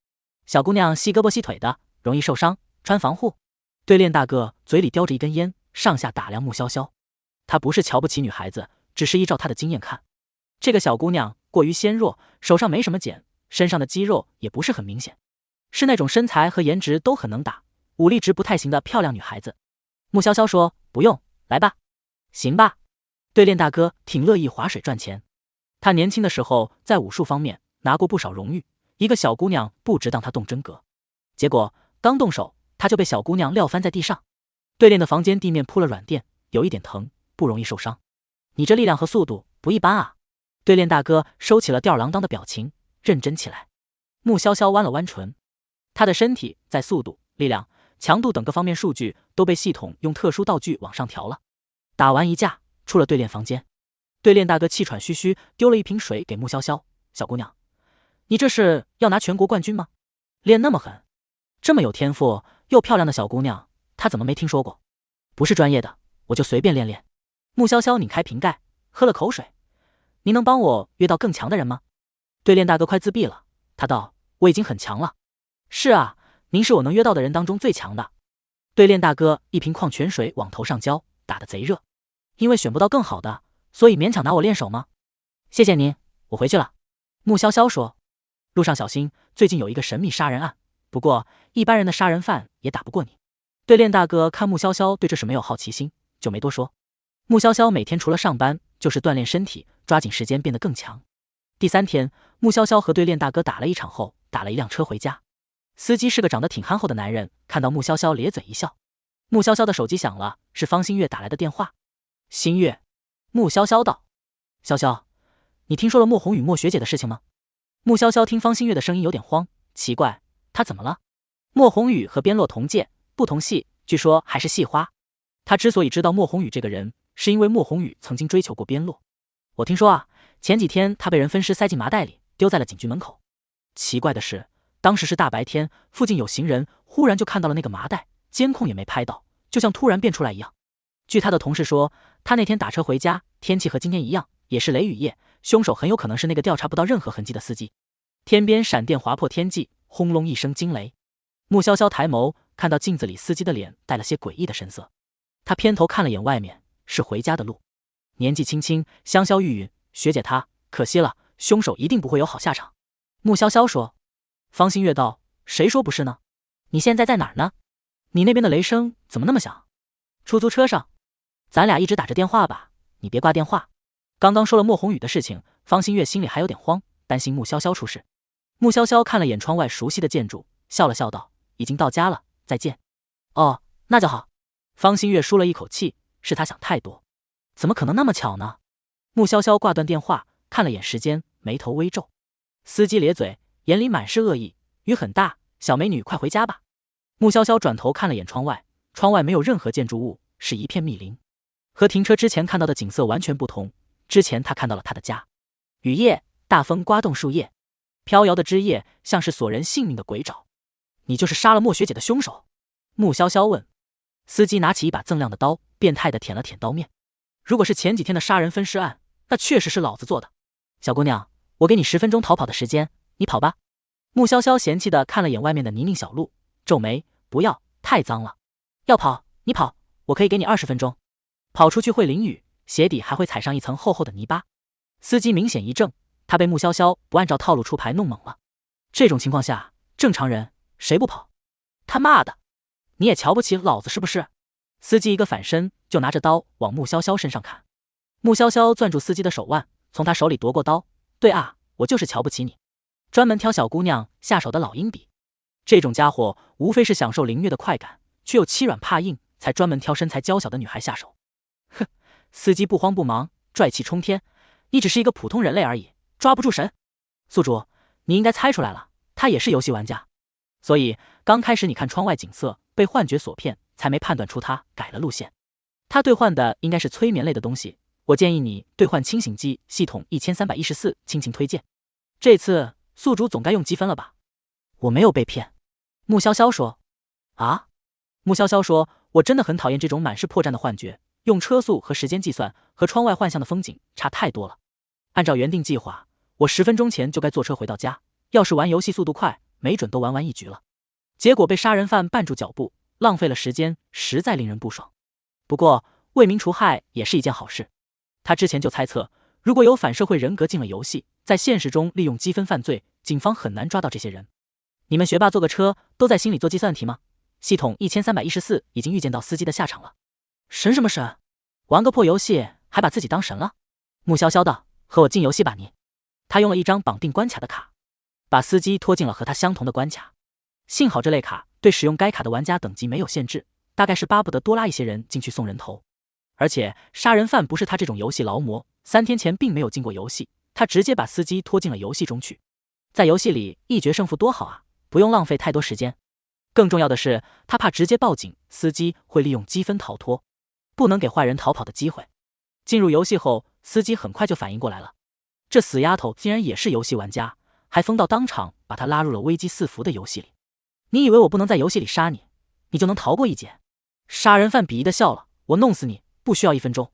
小姑娘细胳膊细腿的，容易受伤，穿防护。对练大哥嘴里叼着一根烟，上下打量穆潇潇。他不是瞧不起女孩子，只是依照他的经验看，这个小姑娘过于纤弱，手上没什么茧，身上的肌肉也不是很明显，是那种身材和颜值都很能打，武力值不太行的漂亮女孩子。穆潇潇说：“不用，来吧。”“行吧。”对练大哥挺乐意划水赚钱。他年轻的时候在武术方面拿过不少荣誉，一个小姑娘不值当他动真格。结果刚动手，他就被小姑娘撂翻在地上。对练的房间地面铺了软垫，有一点疼，不容易受伤。你这力量和速度不一般啊。对练大哥收起了吊儿郎当的表情，认真起来。穆潇潇弯了弯唇，他的身体在速度、力量、强度等各方面数据都被系统用特殊道具往上调了。打完一架，出了对练房间。对练大哥气喘吁吁，丢了一瓶水给穆潇潇：“小姑娘，你这是要拿全国冠军吗？练那么狠，这么有天赋又漂亮的小姑娘，她怎么没听说过？不是专业的，我就随便练练。”穆潇潇拧开瓶盖，喝了口水：“您能帮我约到更强的人吗？”对练大哥快自闭了，他道：“我已经很强了。”“是啊，您是我能约到的人当中最强的。”对练大哥一瓶矿泉水往头上浇，打得贼热。“因为选不到更好的，所以勉强拿我练手吗？”“谢谢您，我回去了。”穆潇潇说。“路上小心，最近有一个神秘杀人案，不过一般人的杀人犯也打不过你。”对练大哥看穆潇潇对这事没有好奇心，就没多说。穆潇潇每天除了上班就是锻炼身体，抓紧时间变得更强。第3天，穆潇潇和对练大哥打了一场后，打了一辆车回家。司机是个长得挺憨厚的男人，看到穆潇潇咧嘴一笑。穆潇潇的手机响了，是方新月打来的电话。“新月。”穆潇潇道。“潇潇，你听说了莫红雨莫学姐的事情吗？”穆潇潇听方新月的声音有点慌，奇怪，她怎么了？莫红雨和边洛同届，不同系，据说还是系花。他之所以知道莫红雨这个人，是因为莫红雨曾经追求过边洛。“我听说啊，前几天他被人分尸塞进麻袋里，丢在了警局门口。奇怪的是，当时是大白天，附近有行人，忽然就看到了那个麻袋，监控也没拍到，就像突然变出来一样。据他的同事说，他那天打车回家，天气和今天一样，也是雷雨夜，凶手很有可能是那个调查不到任何痕迹的司机。天边闪电划破天际，轰隆一声惊雷。”穆潇潇抬眸，看到镜子里司机的脸带了些诡异的神色。他偏头看了眼外面，是回家的路。年纪轻轻，香消玉殒，学姐她可惜了，凶手一定不会有好下场。穆潇潇说。方新月道：“谁说不是呢？你现在在哪儿呢？你那边的雷声怎么那么响？”出租车上。咱俩一直打着电话吧，你别挂电话。刚刚说了莫宏宇的事情，方新月心里还有点慌，担心穆潇潇出事。穆潇潇看了眼窗外熟悉的建筑，笑了笑道：“已经到家了，再见。”哦，那就好。方新月舒了一口气，是他想太多，怎么可能那么巧呢？穆潇潇挂断电话，看了眼时间，眉头微皱。司机咧嘴，眼里满是恶意：“雨很大，小美女快回家吧。”穆潇潇转头看了眼窗外，窗外没有任何建筑物，是一片密林，和停车之前看到的景色完全不同。之前他看到了他的家，雨夜，大风刮动树叶，飘摇的枝叶像是索人性命的鬼爪。你就是杀了莫学姐的凶手？穆潇潇问。司机拿起一把锃亮的刀，变态地舔了舔刀面。如果是前几天的杀人分尸案，那确实是老子做的。小姑娘，我给你10分钟逃跑的时间，你跑吧。穆潇潇嫌弃地看了眼外面的泥泞小路，皱眉：“不要，太脏了。要跑，你跑，我可以给你20分钟。跑出去会淋雨，鞋底还会踩上一层厚厚的泥巴。”司机明显一怔，他被穆潇潇不按照套路出牌弄懵了。这种情况下，正常人谁不跑？他妈的，你也瞧不起老子是不是？司机一个反身就拿着刀往穆潇潇身上砍。穆潇潇攥住司机的手腕，从他手里夺过刀：“对啊，我就是瞧不起你，专门挑小姑娘下手的老阴笔。这种家伙无非是享受凌虐的快感，却又欺软怕硬，才专门挑身材娇小的女孩下手。”哼，司机不慌不忙，拽气冲天：“你只是一个普通人类而已，抓不住神。宿主，你应该猜出来了，他也是游戏玩家，所以刚开始你看窗外景色被幻觉所骗，才没判断出他改了路线。他兑换的应该是催眠类的东西，我建议你兑换清醒剂系统1314，亲情推荐。这次宿主总该用积分了吧？”“我没有被骗。”穆潇潇说。“啊？”穆潇潇说：“我真的很讨厌这种满是破绽的幻觉，用车速和时间计算，和窗外幻象的风景差太多了。按照原定计划，我10分钟前就该坐车回到家，要是玩游戏速度快，没准都玩完一局了。结果被杀人犯绊住脚步，浪费了时间，实在令人不爽。不过为民除害也是一件好事。他之前就猜测，如果有反社会人格进了游戏，在现实中利用积分犯罪，警方很难抓到这些人。你们学霸坐个车都在心里做计算题吗？系统1314已经预见到司机的下场了。神什么神？玩个破游戏还把自己当神了？穆潇潇道：“和我进游戏吧你。”他用了一张绑定关卡的卡，把司机拖进了和他相同的关卡。幸好这类卡对使用该卡的玩家等级没有限制，大概是巴不得多拉一些人进去送人头。而且杀人犯不是他这种游戏劳模，3天前并没有进过游戏，他直接把司机拖进了游戏中去。在游戏里一决胜负多好啊，不用浪费太多时间。更重要的是，他怕直接报警，司机会利用积分逃脱，不能给坏人逃跑的机会。进入游戏后，司机很快就反应过来了，这死丫头竟然也是游戏玩家，还疯到当场把他拉入了危机四伏的游戏里。你以为我不能在游戏里杀你，你就能逃过一劫？杀人犯鄙夷的笑了：“我弄死你不需要1分钟。”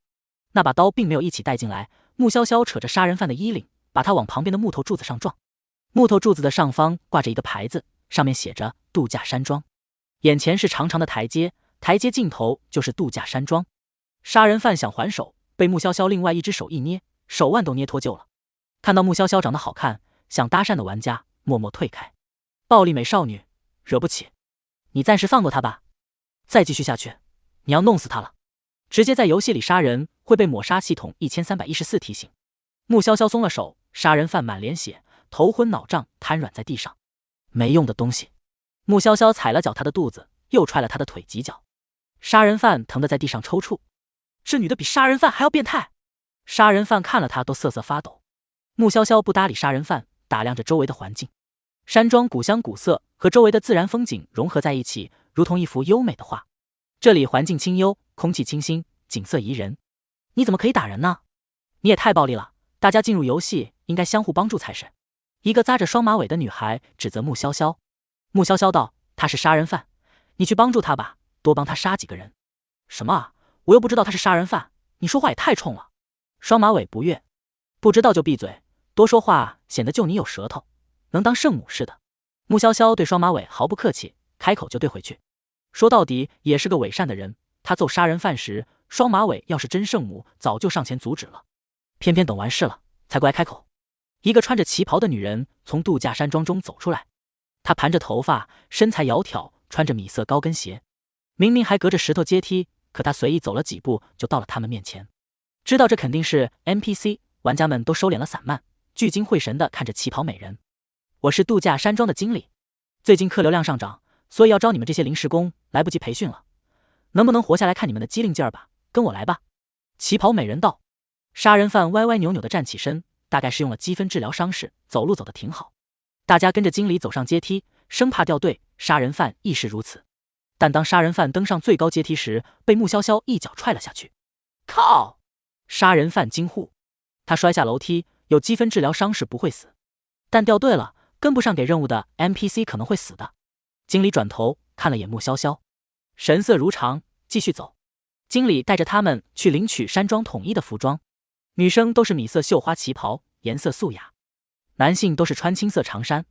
那把刀并没有一起带进来，穆潇潇扯着杀人犯的衣领，把他往旁边的木头柱子上撞。木头柱子的上方挂着一个牌子，上面写着度假山庄。眼前是长长的台阶，台阶尽头就是度假山庄。杀人犯想还手，被穆潇潇另外一只手一捏，手腕都捏脱臼了。看到穆潇潇长得好看，想搭讪的玩家默默退开。暴力美少女，惹不起。你暂时放过他吧，再继续下去，你要弄死他了。直接在游戏里杀人会被抹杀系统1314提醒。穆潇潇松了手，杀人犯满脸血，头昏脑胀，瘫软在地上。没用的东西。穆潇潇踩了脚他的肚子，又踹了他的腿几脚。杀人犯疼得在地上抽搐。这女的比杀人犯还要变态。杀人犯看了他都瑟瑟发抖。穆潇潇不搭理杀人犯，打量着周围的环境。山庄古香古色，和周围的自然风景融合在一起，如同一幅优美的画。这里环境清幽，空气清新，景色宜人。你怎么可以打人呢？你也太暴力了，大家进入游戏应该相互帮助才是。一个扎着双马尾的女孩指责穆潇潇。穆潇潇道：“他是杀人犯，你去帮助他吧，多帮他杀几个人。”什么啊？我又不知道他是杀人犯，你说话也太冲了。双马尾不悦：“不知道就闭嘴，多说话显得就你有舌头，能当圣母似的。”穆潇潇对双马尾毫不客气，开口就对回去。说到底也是个伪善的人，他揍杀人犯时，双马尾要是真圣母，早就上前阻止了，偏偏等完事了才乖开口。一个穿着旗袍的女人从度假山庄中走出来，她盘着头发，身材窈窕，穿着米色高跟鞋。明明还隔着石头阶梯，可她随意走了几步就到了他们面前。知道这肯定是 NPC， 玩家们都收敛了散漫，聚精会神地看着旗袍美人。我是度假山庄的经理，最近客流量上涨，所以要招你们这些临时工，来不及培训了，能不能活下来看你们的机灵劲儿吧，跟我来吧。旗袍美人道。杀人犯歪歪扭扭地站起身，大概是用了积分治疗伤势，走路走得挺好。大家跟着经理走上阶梯，生怕掉队，杀人犯亦是如此。但当杀人犯登上最高阶梯时，被穆潇潇一脚踹了下去。靠！杀人犯惊呼。他摔下楼梯，有积分治疗伤势不会死，但掉队了，跟不上给任务的 NPC 可能会死的。经理转头看了眼穆潇潇，神色如常，继续走。经理带着他们去领取山庄统一的服装，女生都是米色绣花旗袍，颜色素雅，男性都是穿青色长衫。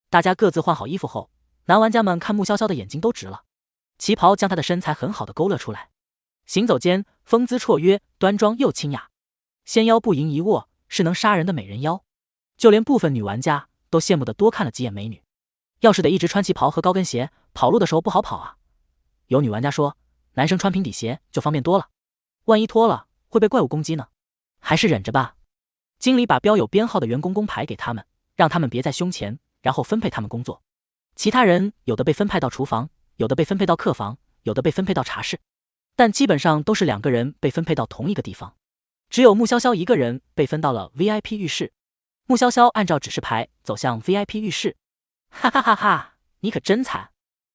大家各自换好衣服后，男玩家们看穆潇潇的眼睛都直了。旗袍将她的身材很好的勾勒出来，行走间风姿绰约，端庄又清雅，纤腰不盈一握，是能杀人的美人腰。就连部分女玩家都羡慕的多看了几眼美女。要是得一直穿旗袍和高跟鞋，跑路的时候不好跑啊。有女玩家说，男生穿平底鞋就方便多了，万一脱了会被怪物攻击呢，还是忍着吧。经理把标有编号的员工工牌给他们，让他们别在胸前，然后分配他们工作。其他人有的被分配到厨房，有的被分配到客房，有的被分配到茶室，但基本上都是2个人被分配到同一个地方。只有穆潇潇一个人被分到了 VIP 浴室。穆潇潇按照指示牌走向 VIP 浴室。哈哈哈哈，你可真惨。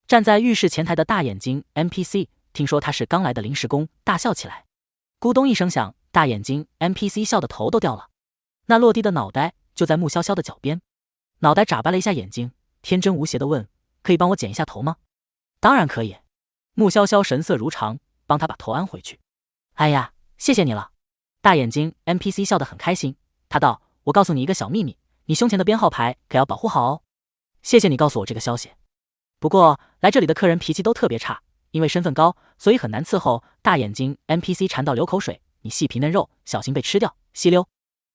站在浴室前台的大眼睛 NPC 听说他是刚来的临时工，大笑起来。咕咚一声响，大眼睛 NPC 笑得头都掉了。那落地的脑袋就在穆潇潇的脚边。脑袋眨巴了一下眼睛，天真无邪地问，可以帮我剪一下头吗？当然可以。穆潇潇神色如常，帮他把头安回去。哎呀，谢谢你了。大眼睛 NPC 笑得很开心，他道，我告诉你一个小秘密，你胸前的编号牌可要保护好哦。谢谢你告诉我这个消息。不过来这里的客人脾气都特别差，因为身份高，所以很难伺候。大眼睛 NPC 馋到流口水，你细皮嫩肉，小心被吃掉，吸溜。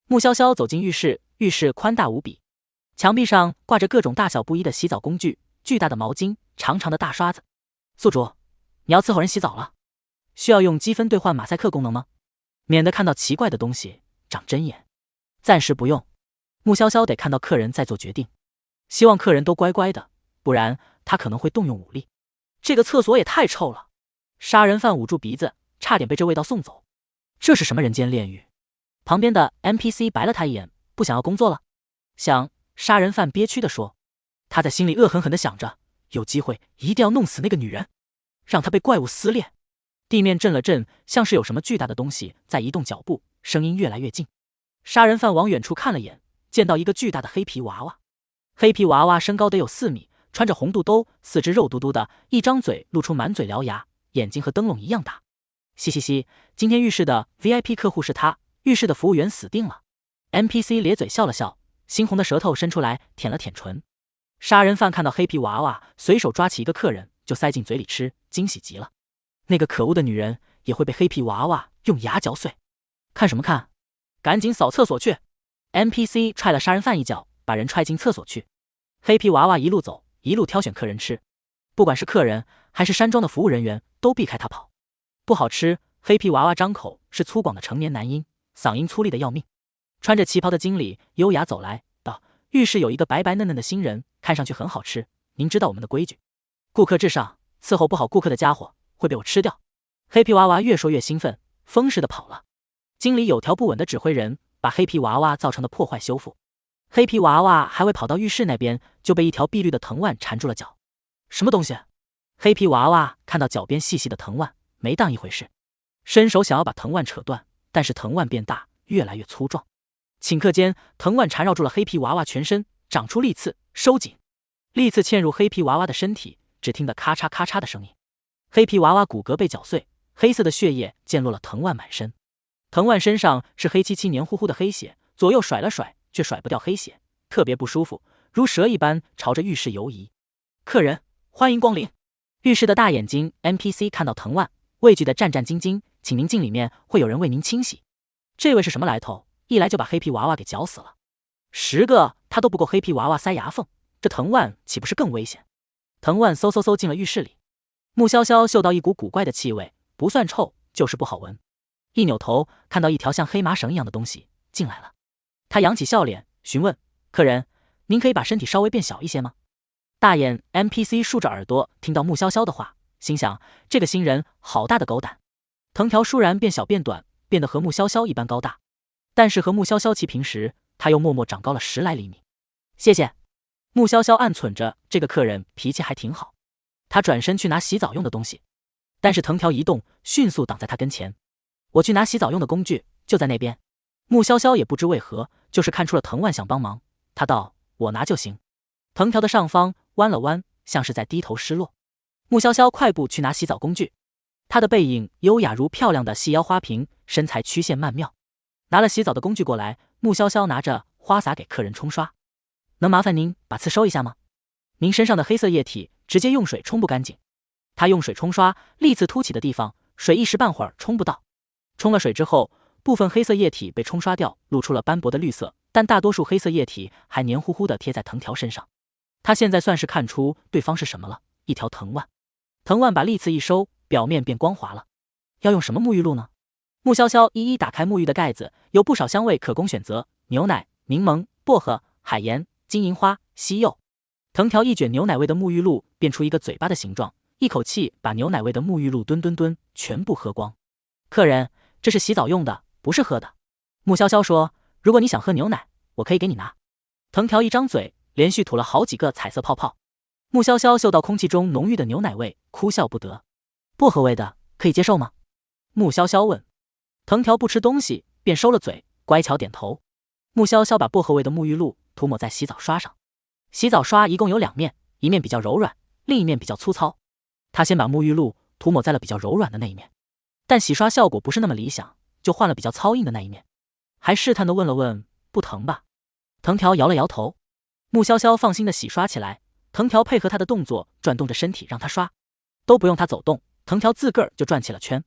穆潇潇走进浴室，浴室宽大无比，墙壁上挂着各种大小不一的洗澡工具，巨大的毛巾，长长的大刷子。宿主，你要伺候人洗澡了，需要用积分兑换马赛克功能吗？免得看到奇怪的东西长针眼。暂时不用，穆潇潇得看到客人再做决定，希望客人都乖乖的，不然他可能会动用武力。这个厕所也太臭了，杀人犯捂住鼻子，差点被这味道送走。这是什么人间炼狱？旁边的 NPC 白了他一眼，不想要工作了。想，杀人犯憋屈地说，他在心里恶狠狠地想着，有机会一定要弄死那个女人，让她被怪物撕裂。地面震了震，像是有什么巨大的东西在移动脚步，声音越来越近。杀人犯往远处看了眼，见到一个巨大的黑皮娃娃。黑皮娃娃身高得有4米，穿着红肚兜，四肢肉嘟嘟的，一张嘴露出满嘴獠牙，眼睛和灯笼一样大。嘻嘻嘻，今天浴室的 VIP 客户是他，浴室的服务员死定了。NPC 咧嘴笑了笑，猩红的舌头伸出来舔了舔唇。杀人犯看到黑皮娃娃，随手抓起一个客人就塞进嘴里吃，惊喜极了。那个可恶的女人也会被黑皮娃娃用牙嚼碎。看什么看，赶紧扫厕所去。 NPC 踹了杀人犯一脚，把人踹进厕所去。黑皮娃娃一路走一路挑选客人吃，不管是客人还是山庄的服务人员都避开他跑。不好吃。黑皮娃娃张口是粗犷的成年男音，嗓音粗粝的要命。穿着旗袍的经理优雅走来道，浴室有一个白白嫩嫩的新人，看上去很好吃，您知道我们的规矩，顾客至上，伺候不好顾客的家伙会被我吃掉。黑皮娃娃越说越兴奋，风似的跑了。经理有条不紊地指挥人把黑皮娃娃造成的破坏修复。黑皮娃娃还未跑到浴室那边，就被一条碧绿的藤蔓缠住了脚。什么东西？黑皮娃娃看到脚边细细的藤蔓，没当一回事，伸手想要把藤蔓扯断，但是藤蔓变大，越来越粗壮。顷刻间，藤蔓缠绕住了黑皮娃娃全身，长出利刺，收紧。利刺嵌入黑皮娃娃的身体，只听得咔嚓咔嚓的声音。黑皮娃娃骨骼被绞碎，黑色的血液溅落了藤蔓满身。藤蔓身上是黑漆漆黏糊糊的黑血，左右甩了甩，却甩不掉黑血，特别不舒服，如蛇一般朝着浴室游移。客人，欢迎光临。浴室的大眼睛 NPC 看到藤蔓，畏惧的战战兢兢，请您进里面，会有人为您清洗。这位是什么来头？一来就把黑皮娃娃给绞死了。10个他都不够黑皮娃娃塞牙缝，这藤万岂不是更危险？藤万嗖进了浴室里，穆潇潇嗅到一股古怪的气味，不算臭就是不好闻。一扭头看到一条像黑麻绳一样的东西进来了，他扬起笑脸询问客人：“您可以把身体稍微变小一些吗？”大眼 NPC 竖着耳朵听到穆潇潇的话，心想这个新人好大的狗胆。藤条倏然变小变短，变得和穆潇潇一般高大，但是和穆潇潇齐平时，他又默默长高了10来厘米。谢谢。穆潇潇暗忖着这个客人脾气还挺好。他转身去拿洗澡用的东西，但是藤条一动，迅速挡在他跟前。我去拿洗澡用的工具，就在那边。穆潇潇也不知为何，就是看出了藤万想帮忙，他道：“我拿就行。”藤条的上方弯了弯，像是在低头失落。穆潇潇快步去拿洗澡工具，她的背影优雅如漂亮的细腰花瓶，身材曲线曼妙。拿了洗澡的工具过来，穆潇潇拿着花洒给客人冲刷。能麻烦您把刺收一下吗？您身上的黑色液体直接用水冲不干净。他用水冲刷利刺凸起的地方，水一时半会儿冲不到。冲了水之后，部分黑色液体被冲刷掉，露出了斑驳的绿色，但大多数黑色液体还黏糊糊的贴在藤条身上。他现在算是看出对方是什么了，一条藤蔓。藤蔓把利刺一收，表面变光滑了。要用什么沐浴露呢？穆潇潇一一打开沐浴的盖子，有不少香味可供选择：牛奶、柠檬、薄荷、海盐、金银花、西柚。藤条一卷牛奶味的沐浴露，变出一个嘴巴的形状，一口气把牛奶味的沐浴露吨全部喝光。客人，这是洗澡用的，不是喝的。穆潇潇说：“如果你想喝牛奶，我可以给你拿。”藤条一张嘴，连续吐了好几个彩色泡泡。穆潇潇嗅到空气中浓郁的牛奶味，哭笑不得。薄荷味的可以接受吗？穆潇潇问。藤条不吃东西，便收了嘴，乖巧点头。穆潇潇把薄荷味的沐浴露涂抹在洗澡刷上。洗澡刷一共有2面，一面比较柔软，另一面比较粗糙。他先把沐浴露涂抹在了比较柔软的那一面，但洗刷效果不是那么理想，就换了比较糙硬的那一面。还试探地问了问：“不疼吧？”藤条摇了摇头。穆潇潇放心地洗刷起来，藤条配合他的动作，转动着身体让他刷，都不用他走动，藤条自个儿就转起了圈。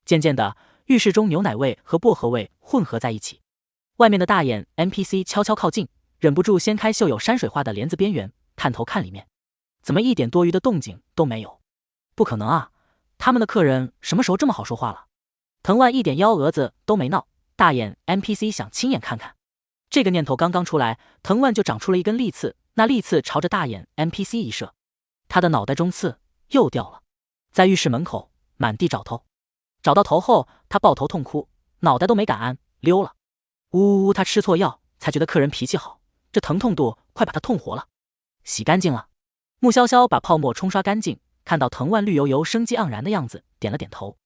渐渐的，浴室中牛奶味和薄荷味混合在一起。外面的大眼 NPC 悄悄靠近，忍不住掀开绣有山水画的帘子边缘，探头看里面，怎么一点多余的动静都没有？不可能啊，他们的客人什么时候这么好说话了？藤万一点幺蛾子都没闹，大眼 NPC 想亲眼看看。这个念头刚刚出来，藤万就长出了一根利刺，那利刺朝着大眼 NPC 一射，他的脑袋中刺又掉了。在浴室门口满地找头，找到头后，他抱头痛哭，脑袋都没敢安，溜了。呜呜，他吃错药，才觉得客人脾气好，这疼痛度快把他痛活了。洗干净了。穆潇潇把泡沫冲刷干净，看到藤万绿油油、生机盎然的样子，点了点头。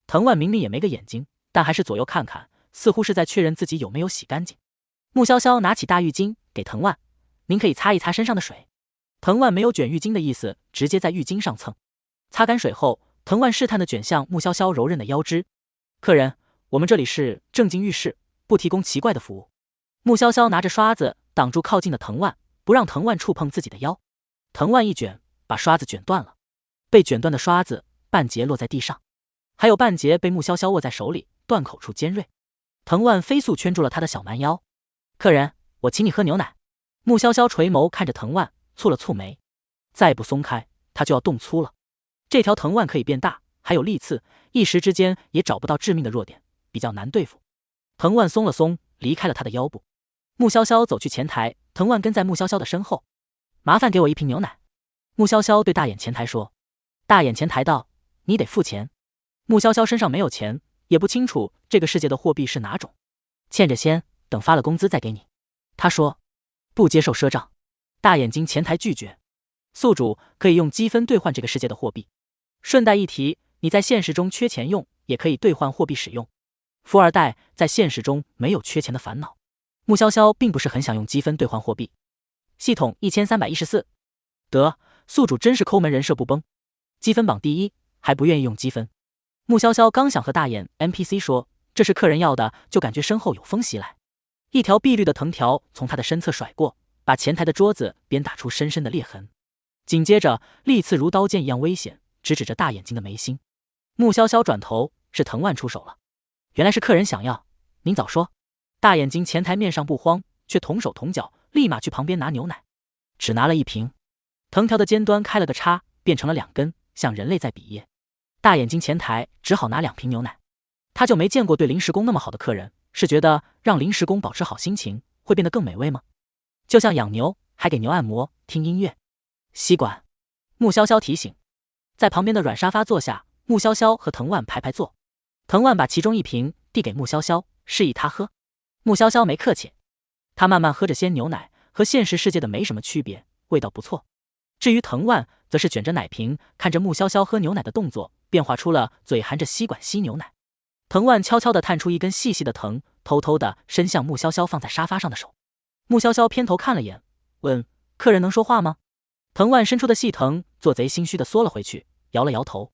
藤万明明也没个眼睛，但还是左右看看，似乎是在确认自己有没有洗干净。穆潇潇拿起大浴巾给藤万：“您可以擦一擦身上的水。”藤万没有卷浴巾的意思，直接在浴巾上蹭。擦干水后，藤万试探地卷向穆潇潇柔韧的腰肢：“客人，我们这里是正经浴室，不提供奇怪的服务。”穆潇潇拿着刷子挡住靠近的藤万，不让藤万触碰自己的腰。藤万一卷，把刷子卷断了。被卷断的刷子半截落在地上，还有半截被穆潇潇握在手里，断口处尖锐。藤万飞速圈住了他的小蛮腰。客人，我请你喝牛奶。穆潇潇垂眸看着藤万，蹙了蹙眉。再不松开，他就要冻粗了。这条藤万可以变大，还有利刺，一时之间也找不到致命的弱点，比较难对付。藤万松了松，离开了他的腰部。穆潇潇走去前台，藤万跟在穆潇潇的身后。麻烦给我1瓶牛奶。穆潇潇对大眼前台说。大眼前台道：“你得付钱。”穆潇潇身上没有钱，也不清楚这个世界的货币是哪种，欠着先，等发了工资再给你。他说：“不接受赊账。”大眼睛前台拒绝。宿主可以用积分兑换这个世界的货币。顺带一提，你在现实中缺钱用，也可以兑换货币使用。富二代在现实中没有缺钱的烦恼。穆潇潇并不是很想用积分兑换货币。系统1314。得，宿主真是抠门人设不崩。积分榜第1，还不愿意用积分。穆潇潇刚想和大眼 NPC 说这是客人要的，就感觉身后有风袭来，一条碧绿的藤条从他的身侧甩过，把前台的桌子鞭打出深深的裂痕。紧接着，利刺如刀剑一样危险，直指着大眼睛的眉心。穆潇潇转头，是藤万出手了。原来是客人想要，您早说。大眼睛前台面上不慌，却同手同脚，立马去旁边拿牛奶，只拿了1瓶。藤条的尖端开了个叉，变成了2根，像人类在比耶。大眼睛前台只好拿2瓶牛奶。他就没见过对临时工那么好的客人，是觉得让临时工保持好心情会变得更美味吗？就像养牛，还给牛按摩、听音乐。吸管，穆潇潇提醒。在旁边的软沙发坐下，穆潇潇和藤万排排坐。藤万把其中1瓶递给穆潇潇，示意他喝。穆潇潇没客气，他慢慢喝着鲜牛奶，和现实世界的没什么区别，味道不错。至于藤万，则是卷着奶瓶，看着穆潇潇喝牛奶的动作，变化出了嘴含着吸管吸牛奶。藤万悄悄地探出一根细细的藤，偷偷地伸向穆潇潇放在沙发上的手。穆潇潇偏头看了眼，问：“客人能说话吗？”藤万伸出的细藤做贼心虚地缩了回去，摇了摇头：“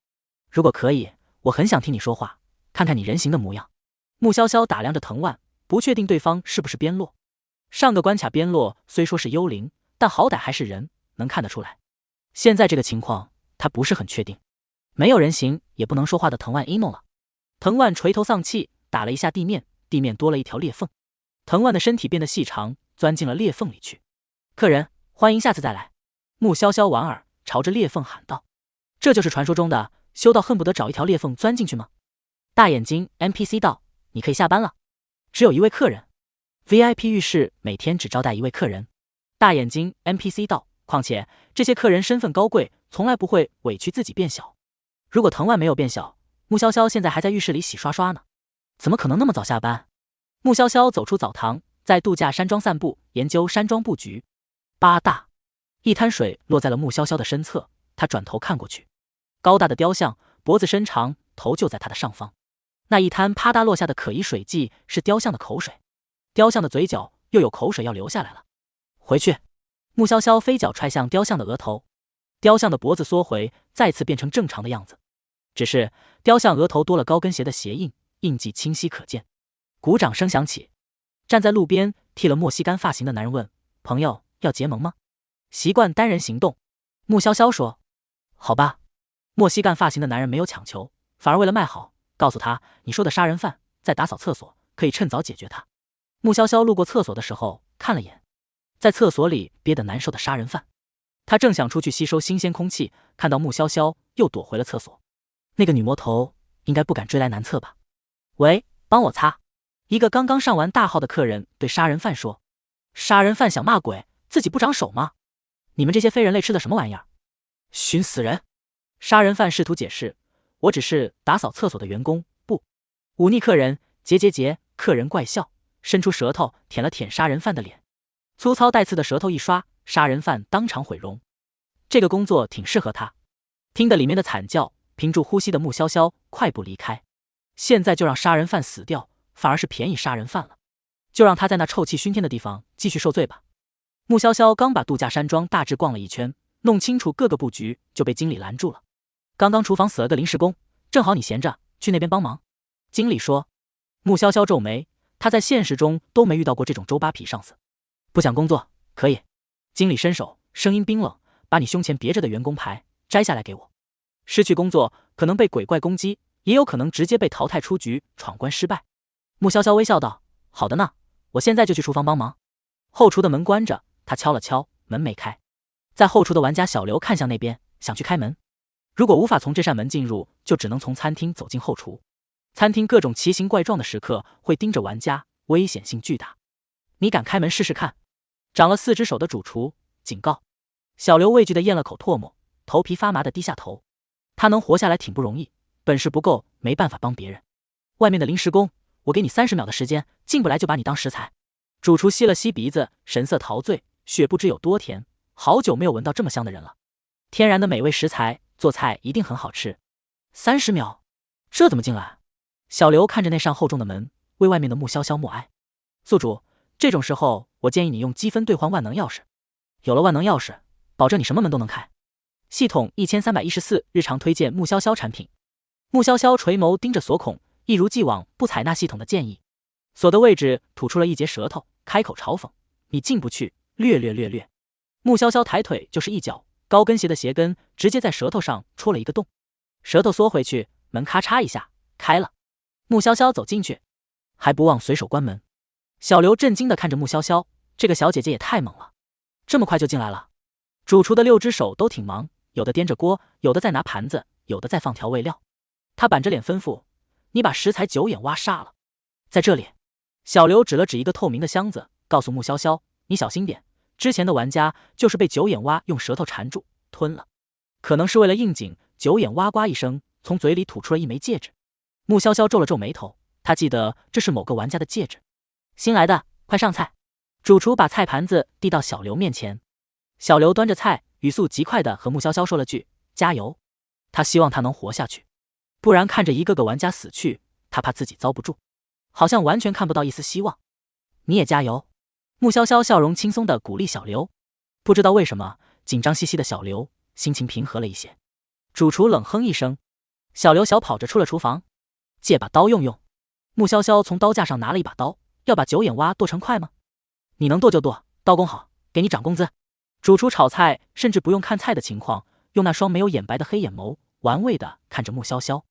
如果可以，我很想听你说话，看看你人形的模样。”穆潇潇打量着藤万，不确定对方是不是边洛。上个关卡边洛虽说是幽灵，但好歹还是人，能看得出来。现在这个情况，他不是很确定。没有人形也不能说话的藤万 emo 了。藤万垂头丧气，打了一下地面，地面多了一条裂缝。藤万的身体变得细长，钻进了裂缝里去。客人，欢迎下次再来。穆潇潇莞尔，朝着裂缝喊道：“这就是传说中的修到恨不得找一条裂缝钻进去吗？”大眼睛 NPC 道：“你可以下班了。”只有1位客人。VIP 浴室每天只招待1位客人。大眼睛 NPC 道：“况且这些客人身份高贵，从来不会委屈自己变小。如果藤万没有变小，穆潇潇现在还在浴室里洗刷刷呢，怎么可能那么早下班？”穆潇潇走出澡堂，在度假山庄散步，研究山庄布局。吧嗒，一滩水落在了穆潇潇的身侧，他转头看过去，高大的雕像，脖子伸长，头就在他的上方。那一滩啪嗒落下的可疑水迹是雕像的口水，雕像的嘴角又有口水要流下来了。回去，穆潇潇飞脚踹向雕像的额头，雕像的脖子缩回，再次变成正常的样子。只是雕像额头多了高跟鞋的鞋印，印记清晰可见。鼓掌声响起，站在路边剃了墨西干发型的男人问：“朋友要结盟吗？”习惯单人行动，穆潇潇说：“好吧。”墨西干发型的男人没有强求，反而为了卖好，告诉他：“你说的杀人犯在打扫厕所，可以趁早解决他。”穆潇潇路过厕所的时候看了眼，在厕所里憋得难受的杀人犯，他正想出去吸收新鲜空气，看到穆潇潇又躲回了厕所。那个女魔头应该不敢追来男厕吧？喂，帮我擦。一个刚刚上完大号的客人对杀人犯说。杀人犯想骂鬼，自己不长手吗？你们这些非人类吃的什么玩意儿？寻死人！杀人犯试图解释，我只是打扫厕所的员工，不。忤逆客人，结，客人怪笑，伸出舌头舔了舔杀人犯的脸，粗糙带刺的舌头一刷，杀人犯当场毁容。这个工作挺适合他。听得里面的惨叫，屏住呼吸的穆潇潇快步离开。现在就让杀人犯死掉，反而是便宜杀人犯了。就让他在那臭气熏天的地方继续受罪吧。穆潇潇刚把度假山庄大致逛了一圈，弄清楚各个布局，就被经理拦住了。刚刚厨房死了个临时工，正好你闲着，去那边帮忙。经理说。穆潇潇皱眉，他在现实中都没遇到过这种周扒皮上司。不想工作，可以。经理伸手，声音冰冷，把你胸前别着的员工牌摘下来给我。失去工作，可能被鬼怪攻击，也有可能直接被淘汰出局，闯关失败。穆潇潇微笑道：“好的呢，我现在就去厨房帮忙。”后厨的门关着，他敲了敲，门没开。在后厨的玩家小刘看向那边，想去开门。如果无法从这扇门进入，就只能从餐厅走进后厨。餐厅各种奇形怪状的食客会盯着玩家，危险性巨大。你敢开门试试看？长了4只手的主厨警告。小刘畏惧地咽了口唾沫，头皮发麻地低下头。他能活下来挺不容易，本事不够没办法帮别人。外面的临时工，我给你30秒的时间，进不来就把你当食材。主厨吸了吸鼻子，神色陶醉，血不知有多甜，好久没有闻到这么香的人了。天然的美味食材，做菜一定很好吃。30秒，这怎么进来？小刘看着那扇厚重的门，为外面的穆潇潇默哀。宿主，这种时候我建议你用积分兑换万能钥匙，有了万能钥匙，保证你什么门都能开。系统1314日常推荐穆潇潇产品。穆潇潇垂眸盯着锁孔，一如既往不采纳系统的建议。锁的位置吐出了一截舌头，开口嘲讽：“你进不去，略。”穆潇潇抬腿就是一脚，高跟鞋的鞋跟直接在舌头上戳了一个洞，舌头缩回去，门咔嚓一下开了。穆潇潇走进去，还不忘随手关门。小刘震惊地看着穆潇潇，这个小姐姐也太猛了，这么快就进来了。主厨的6只手都挺忙，有的掂着锅，有的在拿盘子，有的在放调味料。他板着脸吩咐：“你把食材九眼蛙杀了。”在这里，小刘指了指一个透明的箱子，告诉穆潇潇：“你小心点，之前的玩家就是被九眼蛙用舌头缠住吞了，可能是为了应景。”九眼蛙呱一声，从嘴里吐出了一枚戒指。穆潇潇皱了皱眉头，他记得这是某个玩家的戒指。新来的，快上菜！主厨把菜盘子递到小刘面前。小刘端着菜，语速极快地和穆潇潇说了句：“加油！”他希望他能活下去，不然看着一个个玩家死去，他怕自己遭不住，好像完全看不到一丝希望。你也加油！穆潇潇笑容轻松地鼓励小刘。不知道为什么，紧张兮兮的小刘心情平和了一些。主厨冷哼一声，小刘小跑着出了厨房，借把刀用用。穆潇潇从刀架上拿了一把刀，要把九眼蛙剁成块吗？你能剁就剁，刀工好，给你涨工资。主厨炒菜甚至不用看菜的情况，用那双没有眼白的黑眼眸玩味地看着穆潇潇。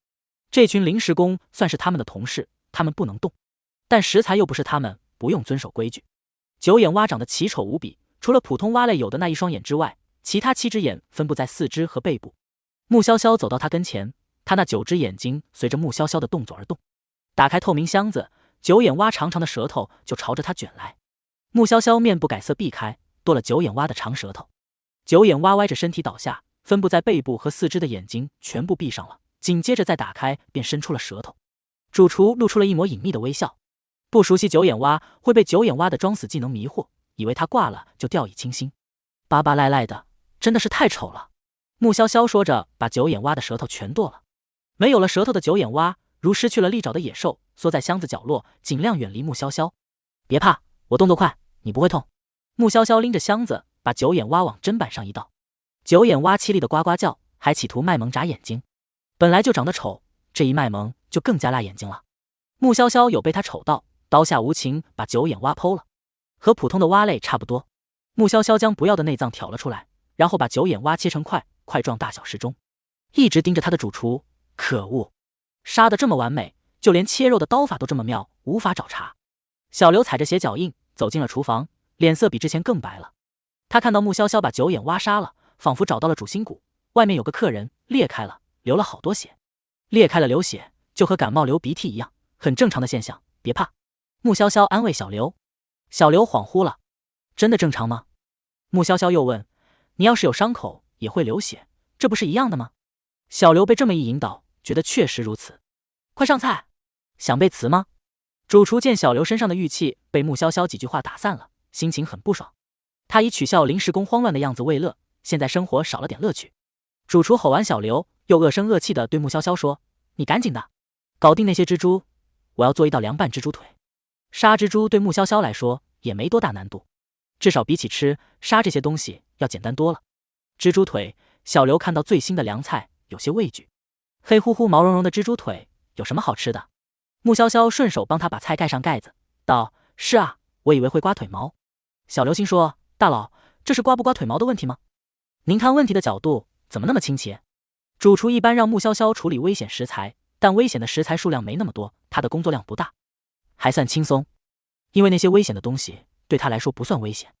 这群临时工算是他们的同事，他们不能动，但食材又不是他们，不用遵守规矩。九眼蛙长得奇丑无比，除了普通蛙类有的那一双眼之外，其他7只眼分布在4肢和背部。穆潇潇走到他跟前，他那9只眼睛随着穆潇潇的动作而动。打开透明箱子，九眼蛙长长的舌头就朝着他卷来。穆潇潇面不改色避开，剁了九眼蛙的长舌头。九眼蛙歪着身体倒下，分布在背部和4肢的眼睛全部闭上了，紧接着再打开便伸出了舌头。主厨露出了一抹隐秘的微笑。不熟悉九眼蛙会被九眼蛙的装死技能迷惑，以为他挂了就掉以轻心。巴巴赖赖的，真的是太丑了。穆潇潇说着，把九眼蛙的舌头全剁了。没有了舌头的九眼蛙如失去了利爪的野兽，缩在箱子角落，尽量远离穆潇潇。别怕，我动作快，你不会痛。穆潇潇拎着箱子，把九眼蛙往砧板上一倒。九眼蛙凄厉的呱呱叫，还企图卖萌眨眼睛。本来就长得丑，这一卖萌就更加辣眼睛了。穆潇潇有被他丑到，刀下无情把九眼蛙剖了，和普通的蛙类差不多。穆潇潇将不要的内脏挑了出来，然后把九眼蛙切成块状大小适中，一直盯着他的主厨。可恶，杀得这么完美，就连切肉的刀法都这么妙，无法找茬。小刘踩着鞋脚印走进了厨房，脸色比之前更白了。他看到穆潇潇把九眼蛙杀了，仿佛找到了主心骨。外面有个客人裂开了，流了好多血。裂开了流血，就和感冒流鼻涕一样，很正常的现象，别怕。穆潇潇安慰小刘。小刘恍惚了，真的正常吗？穆潇潇又问，你要是有伤口也会流血，这不是一样的吗？小刘被这么一引导，觉得确实如此。快上菜！想背词吗？主厨见小刘身上的郁气被穆潇潇几句话打散了，心情很不爽。他以取笑临时工慌乱的样子为乐，现在生活少了点乐趣。主厨吼完小刘，又恶声恶气地对穆潇潇说，你赶紧的，搞定那些蜘蛛，我要做一道凉拌蜘蛛腿。杀蜘蛛对穆潇潇来说也没多大难度，至少比起吃杀这些东西要简单多了。蜘蛛腿，小刘看到最新的凉菜有些畏惧。黑乎乎毛茸茸的蜘蛛腿有什么好吃的？穆潇潇顺手帮他把菜盖上盖子，道，是啊，我以为会刮腿毛。小刘心说，大佬，这是刮不刮腿毛的问题吗？您看问题的角度怎么那么清奇？主厨一般让穆潇潇处理危险食材，但危险的食材数量没那么多，他的工作量不大，还算轻松，因为那些危险的东西对他来说不算危险。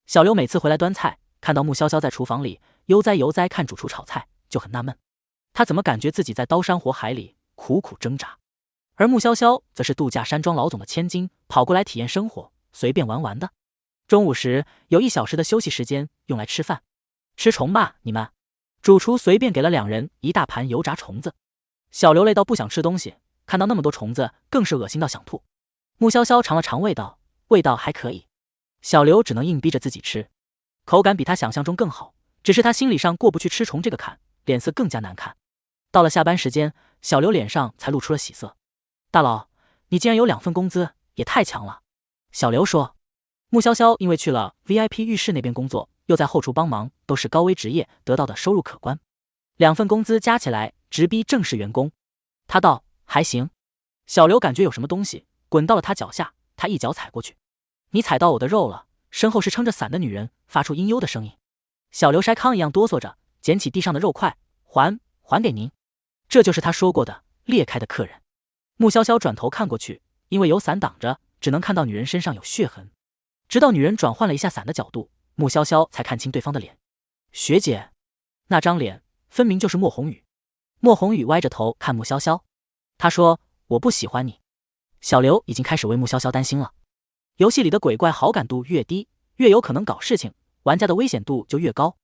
小刘每次回来端菜，看到穆潇潇在厨房里悠哉悠哉看主厨炒菜，就很纳闷，他怎么感觉自己在刀山火海里苦苦挣扎，而穆潇潇则是度假山庄老总的千金，跑过来体验生活，随便玩玩的。中午时有1小时的休息时间用来吃饭，吃虫吧你们。主厨随便给了2人一大盘油炸虫子。小刘累到不想吃东西，看到那么多虫子更是恶心到想吐。穆潇潇尝了尝味道，味道还可以。小刘只能硬逼着自己吃，口感比他想象中更好，只是他心理上过不去吃虫这个坎，脸色更加难看。到了下班时间，小刘脸上才露出了喜色。大佬，你竟然有2份工资，也太强了。小刘说。穆潇潇因为去了 VIP 浴室那边工作，又在后厨帮忙，都是高危职业，得到的收入可观，2份工资加起来直逼正式员工。他道，还行。小刘感觉有什么东西滚到了他脚下，他一脚踩过去。你踩到我的肉了。身后是撑着伞的女人发出阴幽的声音。小刘筛糠一样哆嗦着捡起地上的肉块，还给您。这就是他说过的裂开的客人。穆潇潇转头看过去，因为有伞挡着，只能看到女人身上有血痕。直到女人转换了一下伞的角度，穆潇潇才看清对方的脸。学姐，那张脸分明就是莫宏宇。莫宏宇歪着头看穆潇潇，他说：“我不喜欢你。”小刘已经开始为穆潇潇担心了。游戏里的鬼怪好感度越低，越有可能搞事情，玩家的危险度就越高。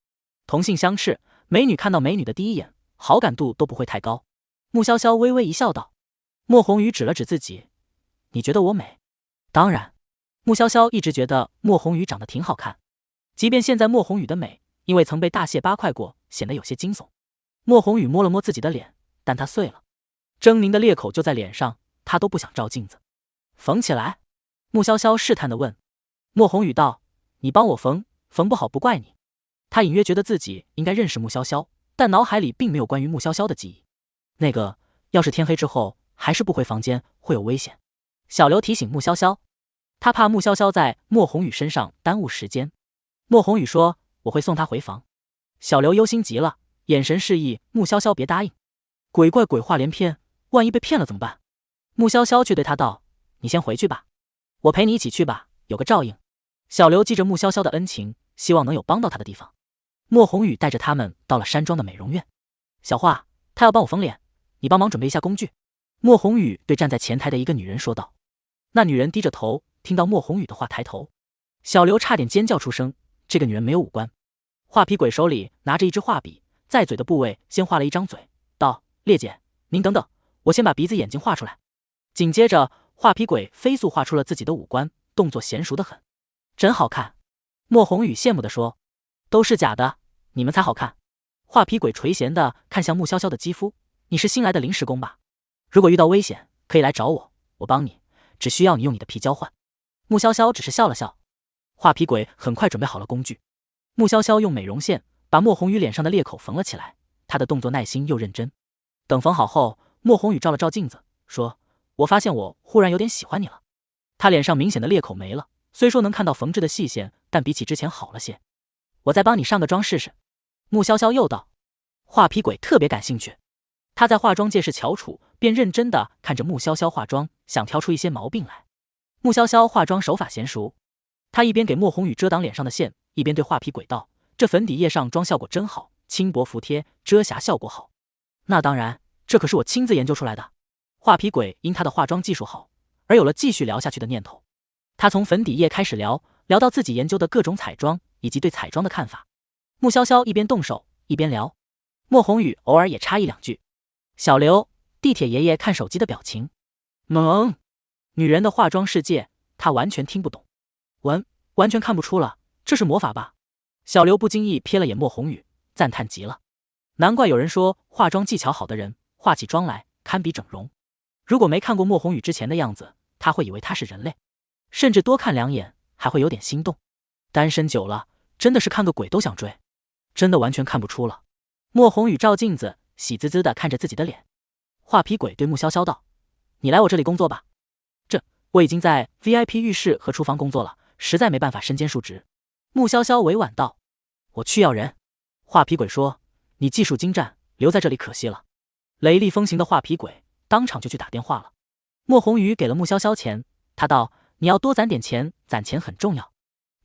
同性相斥，美女看到美女的第一眼，好感度都不会太高。穆潇潇微微一笑道。莫宏宇指了指自己：“你觉得我美？”当然。穆潇潇一直觉得莫宏宇长得挺好看，即便现在莫宏宇的美因为曾被大卸八块过，显得有些惊悚。莫宏宇摸了摸自己的脸，但他碎了，狰狞的裂口就在脸上，他都不想照镜子。缝起来？穆潇潇试探地问。莫宏宇道：“你帮我缝，缝不好不怪你。”他隐约觉得自己应该认识穆潇潇，但脑海里并没有关于穆潇潇的记忆。那个，要是天黑之后还是不回房间，会有危险。小刘提醒穆潇潇。他怕穆潇潇在莫宏宇身上耽误时间。莫宏宇说：“我会送他回房。”小刘忧心极了，眼神示意穆潇潇别答应。鬼怪鬼话连篇，万一被骗了怎么办？穆潇潇却对他道：“你先回去吧，我陪你一起去吧，有个照应。”小刘记着穆潇潇的恩情，希望能有帮到他的地方。莫宏宇带着他们到了山庄的美容院。小华，他要帮我缝脸，你帮忙准备一下工具。莫宏宇对站在前台的一个女人说道。那女人低着头，听到莫宏宇的话抬头，小刘差点尖叫出声。这个女人没有五官，画皮鬼手里拿着一支画笔，在嘴的部位先画了一张嘴，道：“烈姐，您等等，我先把鼻子眼睛画出来。”紧接着，画皮鬼飞速画出了自己的五官，动作娴熟得很。真好看，莫宏宇羡慕地说。都是假的，你们才好看。画皮鬼垂涎地看向穆潇潇的肌肤，你是新来的临时工吧？如果遇到危险，可以来找我，我帮你，只需要你用你的皮交换。穆潇潇只是笑了笑。画皮鬼很快准备好了工具，穆潇潇用美容线把莫宏宇脸上的裂口缝了起来，他的动作耐心又认真。等缝好后，莫宏宇照了照镜子，说：“我发现我忽然有点喜欢你了。”他脸上明显的裂口没了，虽说能看到缝制的细线，但比起之前好了些。我再帮你上个妆试试。穆潇潇又道。画皮鬼特别感兴趣，他在化妆界是翘楚，便认真地看着穆潇潇化妆，想挑出一些毛病来。穆潇潇化妆手法娴熟，他一边给莫宏宇遮挡脸上的线，一边对画皮鬼道：“这粉底液上妆效果真好，轻薄服帖，遮瑕效果好。”那当然，这可是我亲自研究出来的。画皮鬼因他的化妆技术好，而有了继续聊下去的念头。他从粉底液开始聊到自己研究的各种彩妆以及对彩妆的看法。穆潇潇一边动手一边聊，莫宏宇偶尔也插一两句。小刘、地铁爷爷看手机的表情，萌。女人的化妆世界，他完全听不懂，完全看不出了，这是魔法吧？小刘不经意瞥了眼莫宏宇，赞叹极了。难怪有人说，化妆技巧好的人化起妆来堪比整容。如果没看过莫宏宇之前的样子，他会以为他是人类，甚至多看两眼还会有点心动。单身久了，真的是看个鬼都想追，真的完全看不出了。莫宏宇照镜子，喜滋滋地看着自己的脸。画皮鬼对穆潇潇道：“你来我这里工作吧。”我已经在 VIP 浴室和厨房工作了，实在没办法身兼数职。穆潇潇委婉道：“我去要人。”画皮鬼说：“你技术精湛，留在这里可惜了。”雷厉风行的画皮鬼当场就去打电话了。莫宏宇给了穆潇潇钱，他道：“你要多攒点钱，攒钱很重要。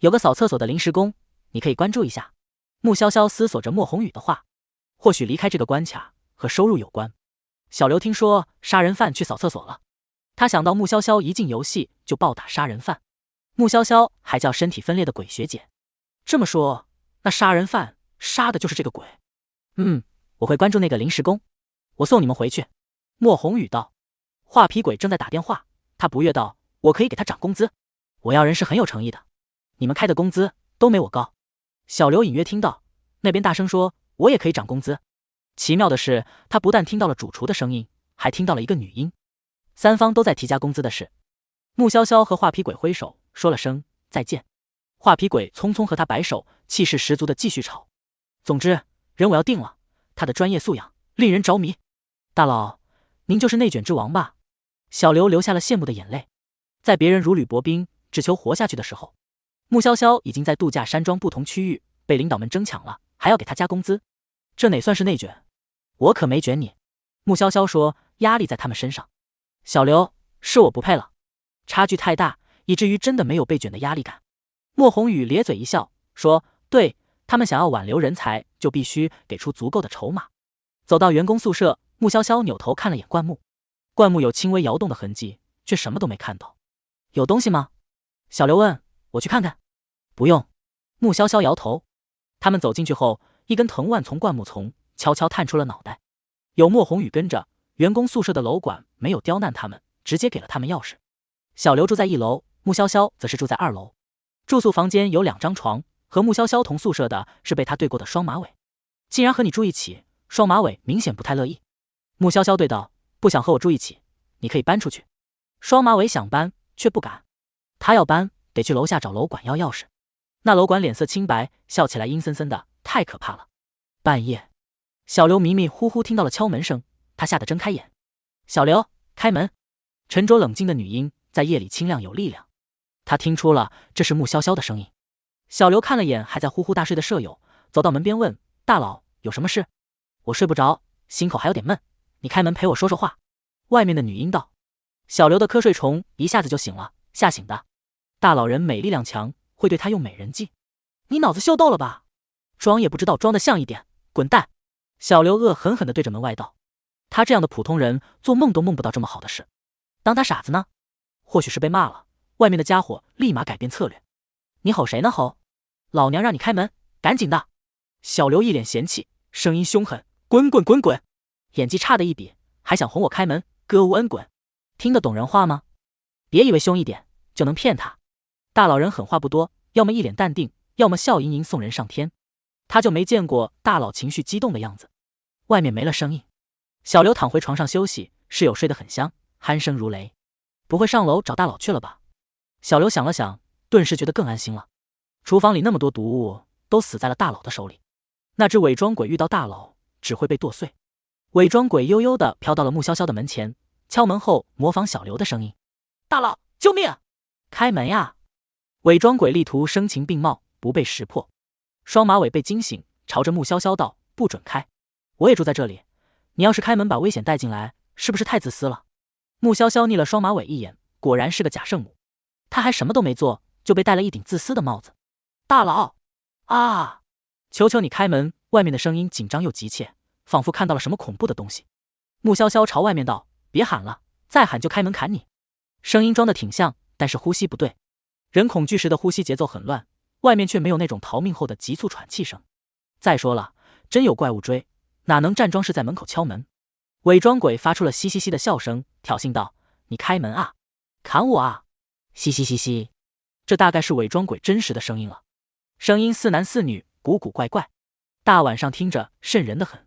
有个扫厕所的临时工，你可以关注一下。”穆潇潇思索着莫宏宇的话，或许离开这个关卡和收入有关。小刘听说杀人犯去扫厕所了，他想到穆潇潇一进游戏就暴打杀人犯，穆潇潇还叫身体分裂的鬼学姐。这么说，那杀人犯杀的就是这个鬼。我会关注那个临时工，我送你们回去。莫宏宇道。画皮鬼正在打电话，他不悦道：“我可以给他涨工资，我要人是很有诚意的，你们开的工资都没我高。”小刘隐约听到那边大声说：“我也可以涨工资。”奇妙的是，他不但听到了主厨的声音，还听到了一个女音。三方都在提加工资的事。穆潇潇和画皮鬼挥手说了声再见，画皮鬼匆匆和他摆手，气势十足的继续吵。总之，人我要定了，他的专业素养令人着迷。大佬，您就是内卷之王吧？小刘流下了羡慕的眼泪。在别人如履薄冰，只求活下去的时候，穆潇潇已经在度假山庄不同区域被领导们争抢了，还要给他加工资，这哪算是内卷？我可没卷你。穆潇潇说，压力在他们身上。小刘，是我不配了，差距太大，以至于真的没有被卷的压力感。莫宏宇咧嘴一笑，说：“对，他们想要挽留人才，就必须给出足够的筹码。”走到员工宿舍，穆潇潇扭头看了眼灌木，灌木有轻微摇动的痕迹，却什么都没看到。有东西吗？小刘问。我去看看。不用。穆潇潇摇头。他们走进去后，一根藤蔓从灌木丛悄悄探出了脑袋。有莫宏宇跟着，员工宿舍的楼管没有刁难他们，直接给了他们钥匙。小刘住在1楼，穆潇潇则是住在2楼。住宿房间有2张床，和穆潇潇同宿舍的是被他对过的双马尾。竟然和你住一起，双马尾明显不太乐意。穆潇潇对道：“不想和我住一起，你可以搬出去。”双马尾想搬，却不敢。他要搬，得去楼下找楼管要钥匙。那楼管脸色青白，笑起来阴森森的，太可怕了。半夜，小刘迷迷糊糊听到了敲门声，他吓得睁开眼。小刘，开门。沉着冷静的女音在夜里清亮有力量。他听出了这是穆潇潇的声音。小刘看了眼还在呼呼大睡的舍友，走到门边问：“大佬，有什么事？”“我睡不着，心口还有点闷，你开门陪我说说话。”外面的女音道。小刘的瞌睡虫一下子就醒了，吓醒的。大老人美力量强，会对他用美人计。你脑子秀逗了吧？装也不知道装得像一点，滚蛋！小刘恶狠狠地对着门外道。他这样的普通人做梦都梦不到这么好的事。当他傻子呢？或许是被骂了，外面的家伙立马改变策略。你吼谁呢吼？老娘让你开门，赶紧的！小刘一脸嫌弃，声音凶狠，滚滚滚滚！演技差的一笔，还想哄我开门，歌无恩滚！听得懂人话吗？别以为凶一点就能骗他。大老人狠话不多，要么一脸淡定，要么笑盈盈送人上天。他就没见过大佬情绪激动的样子。外面没了声音，小刘躺回床上休息，室友睡得很香，鼾声如雷。不会上楼找大佬去了吧？小刘想了想，顿时觉得更安心了。厨房里那么多毒物，都死在了大佬的手里。那只伪装鬼遇到大佬，只会被剁碎。伪装鬼悠悠地飘到了穆潇潇的门前，敲门后模仿小刘的声音：“大佬，救命！开门呀！”伪装鬼力图声情并茂，不被识破。双马尾被惊醒，朝着穆潇潇道：“不准开！我也住在这里，你要是开门把危险带进来，是不是太自私了？”穆潇潇睨了双马尾一眼，果然是个假圣母。他还什么都没做，就被戴了一顶自私的帽子。大佬啊！求求你开门！外面的声音紧张又急切，仿佛看到了什么恐怖的东西。穆潇潇朝外面道：“别喊了，再喊就开门砍你。”声音装得挺像，但是呼吸不对。人恐惧时的呼吸节奏很乱，外面却没有那种逃命后的急促喘气声。再说了，真有怪物追，哪能站桩是在门口敲门？伪装鬼发出了嘻嘻嘻的笑声，挑衅道：“你开门啊，砍我啊！”嘻嘻嘻嘻，这大概是伪装鬼真实的声音了。声音似男似女，古古怪怪，大晚上听着瘆人的很。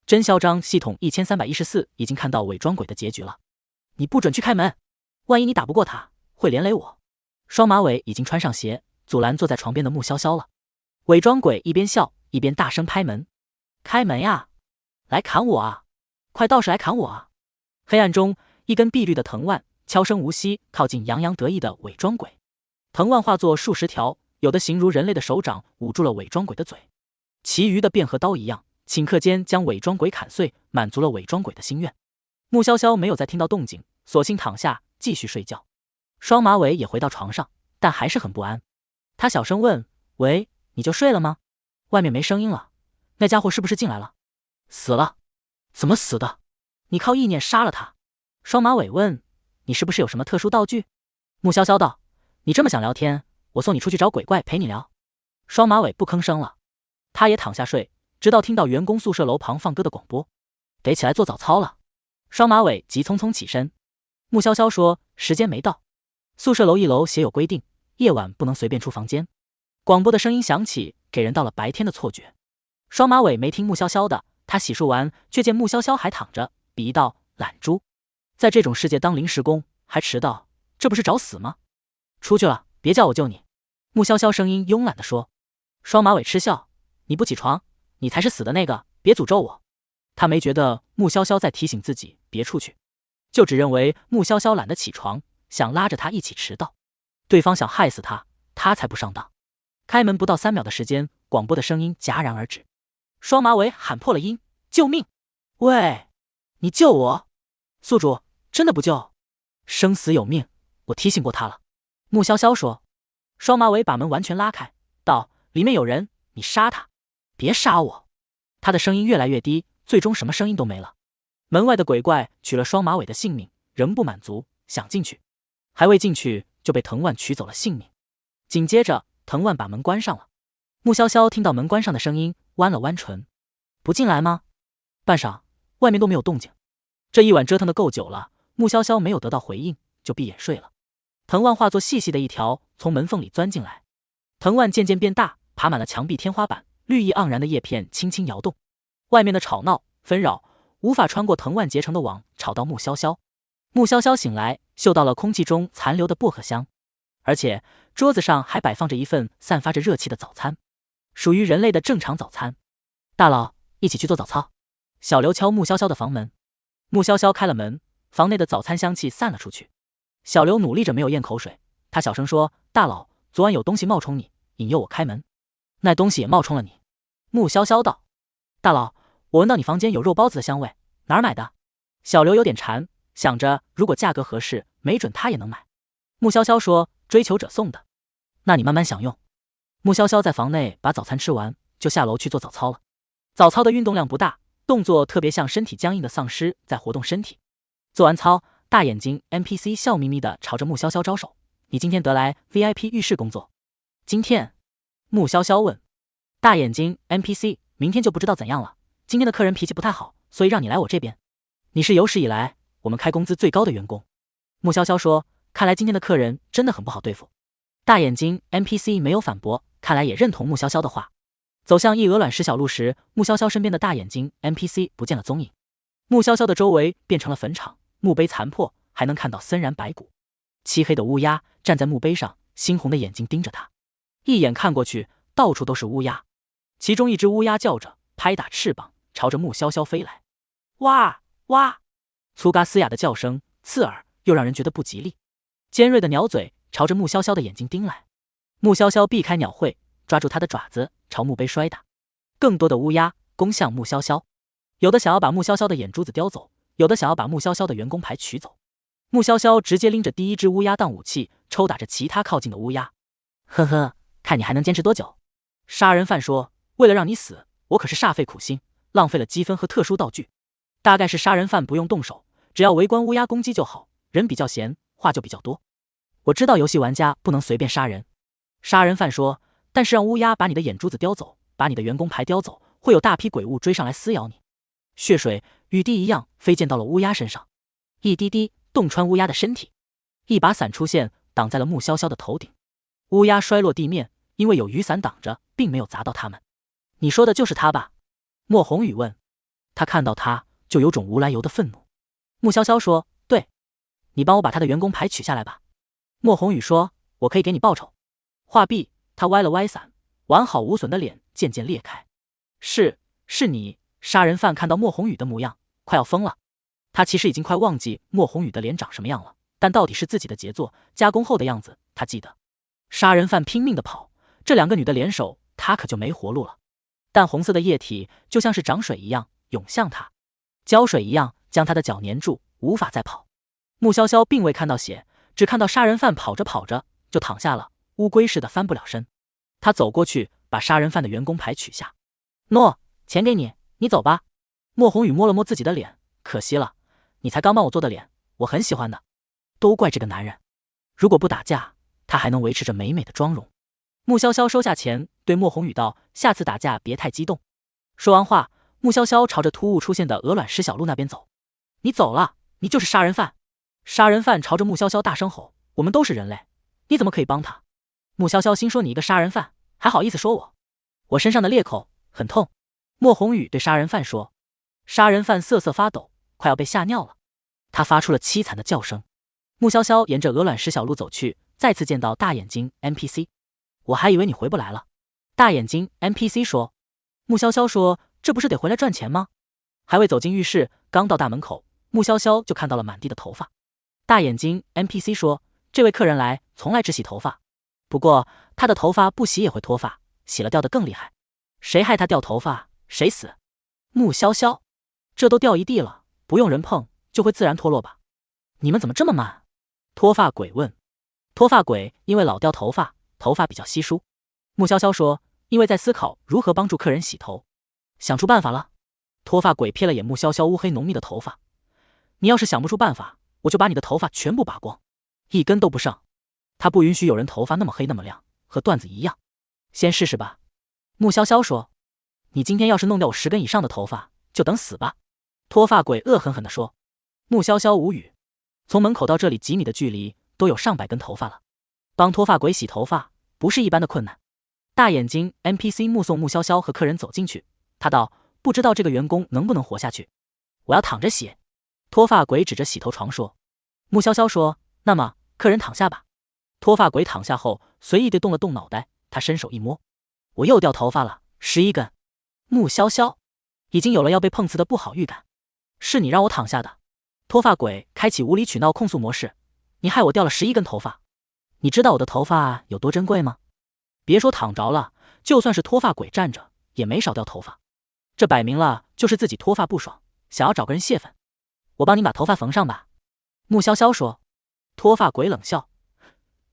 真嚣张！系统1314已经看到伪装鬼的结局了。你不准去开门，万一你打不过他，会连累我。双马尾已经穿上鞋，阻拦坐在床边的穆潇潇了。伪装鬼一边笑一边大声拍门：“开门呀，来砍我啊！快道士来砍我啊！”黑暗中，一根碧绿的藤蔓悄声无息靠近洋洋得意的伪装鬼。藤蔓化作数十条，有的形如人类的手掌捂住了伪装鬼的嘴，其余的便和刀一样，顷刻间将伪装鬼砍碎，满足了伪装鬼的心愿。穆潇潇没有再听到动静，索性躺下继续睡觉。双马尾也回到床上，但还是很不安。他小声问：“喂，你就睡了吗？外面没声音了，那家伙是不是进来了？”“死了。”“怎么死的？你靠意念杀了他？”双马尾问。“你是不是有什么特殊道具？”穆潇潇道：“你这么想聊天，我送你出去找鬼怪陪你聊。”双马尾不吭声了，他也躺下睡，直到听到员工宿舍楼旁放歌的广播。得起来做早操了。双马尾急匆匆起身。穆潇潇说：“时间没到。”宿舍楼1楼写有规定，夜晚不能随便出房间。广播的声音响起，给人到了白天的错觉。双马尾没听穆潇潇的，他洗漱完，却见穆潇潇还躺着，鄙夷道：“懒猪，在这种世界当临时工还迟到，这不是找死吗？出去了，别叫我救你。”穆潇潇声音慵懒地说。双马尾嗤笑：“你不起床，你才是死的那个，别诅咒我。”他没觉得穆潇潇在提醒自己别出去，就只认为穆潇潇懒得起床，想拉着他一起迟到。对方想害死他，他才不上当。开门不到3秒的时间，广播的声音戛然而止。双马尾喊破了音：“救命！喂，你救我！宿主，真的不救？生死有命，我提醒过他了。”穆潇潇说。双马尾把门完全拉开，道：“里面有人，你杀他！别杀我！”他的声音越来越低，最终什么声音都没了。门外的鬼怪取了双马尾的性命，仍不满足，想进去，还未进去就被藤万取走了性命。紧接着，藤万把门关上了。穆潇潇听到门关上的声音，弯了弯唇：“不进来吗？”半晌，外面都没有动静。这一晚折腾的够久了，穆潇潇没有得到回应，就闭眼睡了。藤万化作细细的一条，从门缝里钻进来。藤万渐渐变大，爬满了墙壁、天花板，绿意盎然的叶片轻轻摇动。外面的吵闹纷扰无法穿过藤万结成的网，吵到穆潇潇。穆潇潇醒来，嗅到了空气中残留的薄荷香，而且桌子上还摆放着一份散发着热气的早餐，属于人类的正常早餐。大佬，一起去做早操。小刘敲穆潇潇的房门，穆潇潇开了门，房内的早餐香气散了出去。小刘努力着没有咽口水，他小声说：“大佬，昨晚有东西冒充你，引诱我开门，那东西也冒充了你。”穆潇潇道：“大佬，我闻到你房间有肉包子的香味，哪儿买的？”小刘有点馋，想着如果价格合适，没准他也能买。穆潇潇说：“追求者送的，那你慢慢享用。”穆潇潇在房内把早餐吃完，就下楼去做早操了。早操的运动量不大，动作特别像身体僵硬的丧尸在活动身体。做完操，大眼睛 NPC 笑眯眯地朝着穆潇潇招手：“你今天得来 VIP 浴室工作？”今天？穆潇潇问。大眼睛 NPC 明天就不知道怎样了。今天的客人脾气不太好，所以让你来我这边。你是有史以来我们开工资最高的员工。穆潇潇说：“看来今天的客人真的很不好对付。”大眼睛 NPC 没有反驳，看来也认同穆潇潇的话。走向一鹅卵石小路时，穆潇潇身边的大眼睛 NPC 不见了踪影。穆潇潇的周围变成了坟场，墓碑残破，还能看到森然白骨。漆黑的乌鸦站在墓碑上，猩红的眼睛盯着他，一眼看过去，到处都是乌鸦。其中一只乌鸦叫着，拍打翅膀，朝着穆潇潇飞来。哇哇！粗嘎嘶哑的叫声刺耳，又让人觉得不吉利。尖锐的鸟嘴朝着穆潇潇的眼睛盯来。穆潇潇避开鸟喙，抓住它的爪子，朝墓碑摔打。更多的乌鸦攻向穆潇潇，有的想要把穆潇潇的眼珠子叼走，有的想要把穆潇潇的员工牌取走。穆潇潇直接拎着第一只乌鸦当武器，抽打着其他靠近的乌鸦。呵呵，看你还能坚持多久。杀人犯说：“为了让你死，我可是煞费苦心，浪费了积分和特殊道具。”大概是杀人犯不用动手，只要围观乌鸦攻击就好，人比较闲，话就比较多。我知道游戏玩家不能随便杀人。杀人犯说：“但是让乌鸦把你的眼珠子叼走，把你的员工牌叼走，会有大批鬼物追上来撕咬你。”血水雨滴一样飞溅到了乌鸦身上，一滴滴洞穿乌鸦的身体。一把伞出现，挡在了穆潇潇的头顶。乌鸦摔落地面，因为有雨伞挡着，并没有砸到他们。你说的就是他吧？莫宏宇问。他看到他就有种无来由的愤怒。穆潇潇说：“对，你帮我把他的员工牌取下来吧。”莫宏宇说：“我可以给你报酬。”话毕，他歪了歪伞，完好无损的脸渐渐裂开。是你。杀人犯看到莫宏宇的模样，快要疯了。他其实已经快忘记莫宏宇的脸长什么样了，但到底是自己的杰作，加工后的样子他记得。杀人犯拼命地跑，这两个女的联手，他可就没活路了。淡红色的液体就像是涨水一样涌向他，胶水一样将他的脚粘住，无法再跑。穆潇潇并未看到血，只看到杀人犯跑着跑着就躺下了，乌龟似的翻不了身。他走过去把杀人犯的员工牌取下。诺，钱给你，你走吧。莫宏宇摸了摸自己的脸，可惜了，你才刚帮我做的脸，我很喜欢的。都怪这个男人，如果不打架，他还能维持着美美的妆容。穆潇潇收下钱，对莫宏宇道：“下次打架别太激动。”说完话，穆潇潇朝着突兀出现的鹅卵石小路那边走。你走了，你就是杀人犯。杀人犯朝着穆潇潇大声吼：“我们都是人类，你怎么可以帮他？”穆潇潇心说：“你一个杀人犯，还好意思说我？我身上的裂口很痛。”莫宏宇对杀人犯说。杀人犯瑟瑟发抖，快要被吓尿了。他发出了凄惨的叫声。穆潇潇沿着鹅卵石小路走去，再次见到大眼睛 NPC。我还以为你回不来了。大眼睛 NPC 说。穆潇潇说：“这不是得回来赚钱吗？”还未走进浴室，刚到大门口，穆潇潇就看到了满地的头发。大眼睛 NPC 说：“这位客人来从来只洗头发，不过他的头发不洗也会脱发，洗了掉的更厉害。谁害他掉头发，谁死。”穆潇潇，这都掉一地了，不用人碰就会自然脱落吧？你们怎么这么慢？脱发鬼问。脱发鬼因为老掉头发，头发比较稀疏。穆潇潇说，因为在思考如何帮助客人洗头，想出办法了。脱发鬼瞥了眼穆潇潇乌黑浓密的头发，你要是想不出办法，我就把你的头发全部拔光，一根都不剩。他不允许有人头发那么黑那么亮，和段子一样。先试试吧。穆潇潇说，你今天要是弄掉我10根以上的头发，就等死吧。脱发鬼恶狠狠地说。穆潇潇无语，从门口到这里几米的距离都有上百根头发了，帮脱发鬼洗头发不是一般的困难。大眼睛 NPC 目送穆潇潇和客人走进去，他道，不知道这个员工能不能活下去。我要躺着洗。脱发鬼指着洗头床说。穆潇潇说，那么客人躺下吧。脱发鬼躺下后随意地动了动脑袋，他伸手一摸，我又掉头发了11根。穆潇潇已经有了要被碰瓷的不好预感。是你让我躺下的。脱发鬼开启无理取闹控诉模式，你害我掉了11根头发。你知道我的头发有多珍贵吗？别说躺着了，就算是脱发鬼站着也没少掉头发。这摆明了就是自己脱发不爽，想要找个人泄愤。我帮你把头发缝上吧。穆潇潇说。脱发鬼冷笑，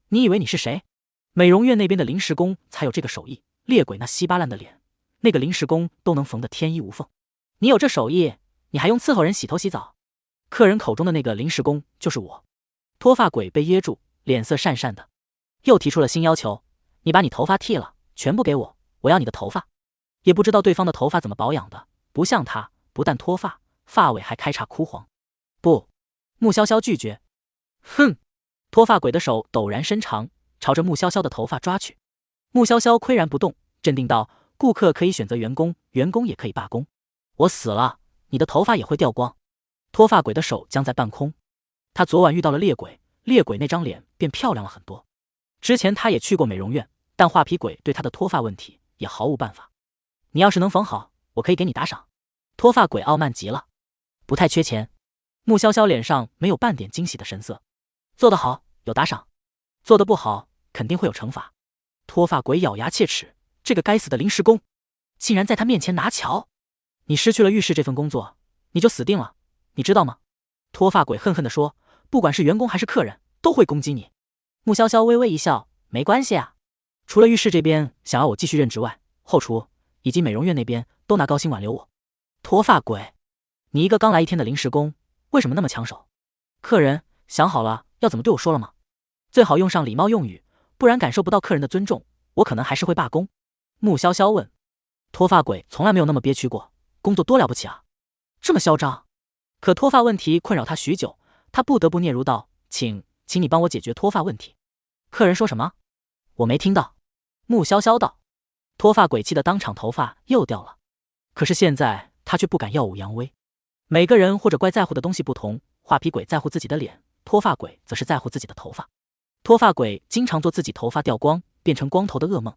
你以为你是谁？美容院那边的临时工才有这个手艺，猎鬼那稀巴烂的脸，那个临时工都能缝得天衣无缝。你有这手艺，你还用伺候人洗头洗澡？客人口中的那个临时工就是我。脱发鬼被噎住，脸色讪讪的，又提出了新要求，你把你头发剃了，全部给我，我要你的头发。也不知道对方的头发怎么保养的，不像他，不但脱发，发尾还开叉枯黄。不，穆潇潇拒绝。哼！脱发鬼的手陡然伸长，朝着穆潇潇的头发抓去。穆潇潇岿然不动，镇定道，顾客可以选择员工，员工也可以罢工。我死了，你的头发也会掉光。脱发鬼的手僵在半空，他昨晚遇到了猎鬼，猎鬼那张脸变漂亮了很多。之前他也去过美容院，但画皮鬼对他的脱发问题也毫无办法。你要是能缝好，我可以给你打赏。脱发鬼傲慢极了，不太缺钱。穆潇潇脸上没有半点惊喜的神色，做得好有打赏，做得不好肯定会有惩罚。脱发鬼咬牙切齿，这个该死的临时工竟然在他面前拿桥，你失去了浴室这份工作，你就死定了，你知道吗？脱发鬼恨恨地说，不管是员工还是客人都会攻击你。穆潇潇微微一笑，没关系啊，除了浴室这边想要我继续任职外，后厨以及美容院那边都拿高薪挽留我。脱发鬼，你一个刚来1天的临时工，为什么那么抢手？客人想好了要怎么对我说了吗？最好用上礼貌用语，不然感受不到客人的尊重，我可能还是会罢工。穆潇潇问。脱发鬼从来没有那么憋屈过，工作多了不起啊，这么嚣张。可脱发问题困扰他许久，他不得不嗫嚅道，请你帮我解决脱发问题。客人说什么？我没听到。穆潇潇道。脱发鬼气得当场头发又掉了，可是现在他却不敢耀武扬威。每个人或者怪在乎的东西不同，画皮鬼在乎自己的脸，脱发鬼则是在乎自己的头发。脱发鬼经常做自己头发掉光变成光头的噩梦。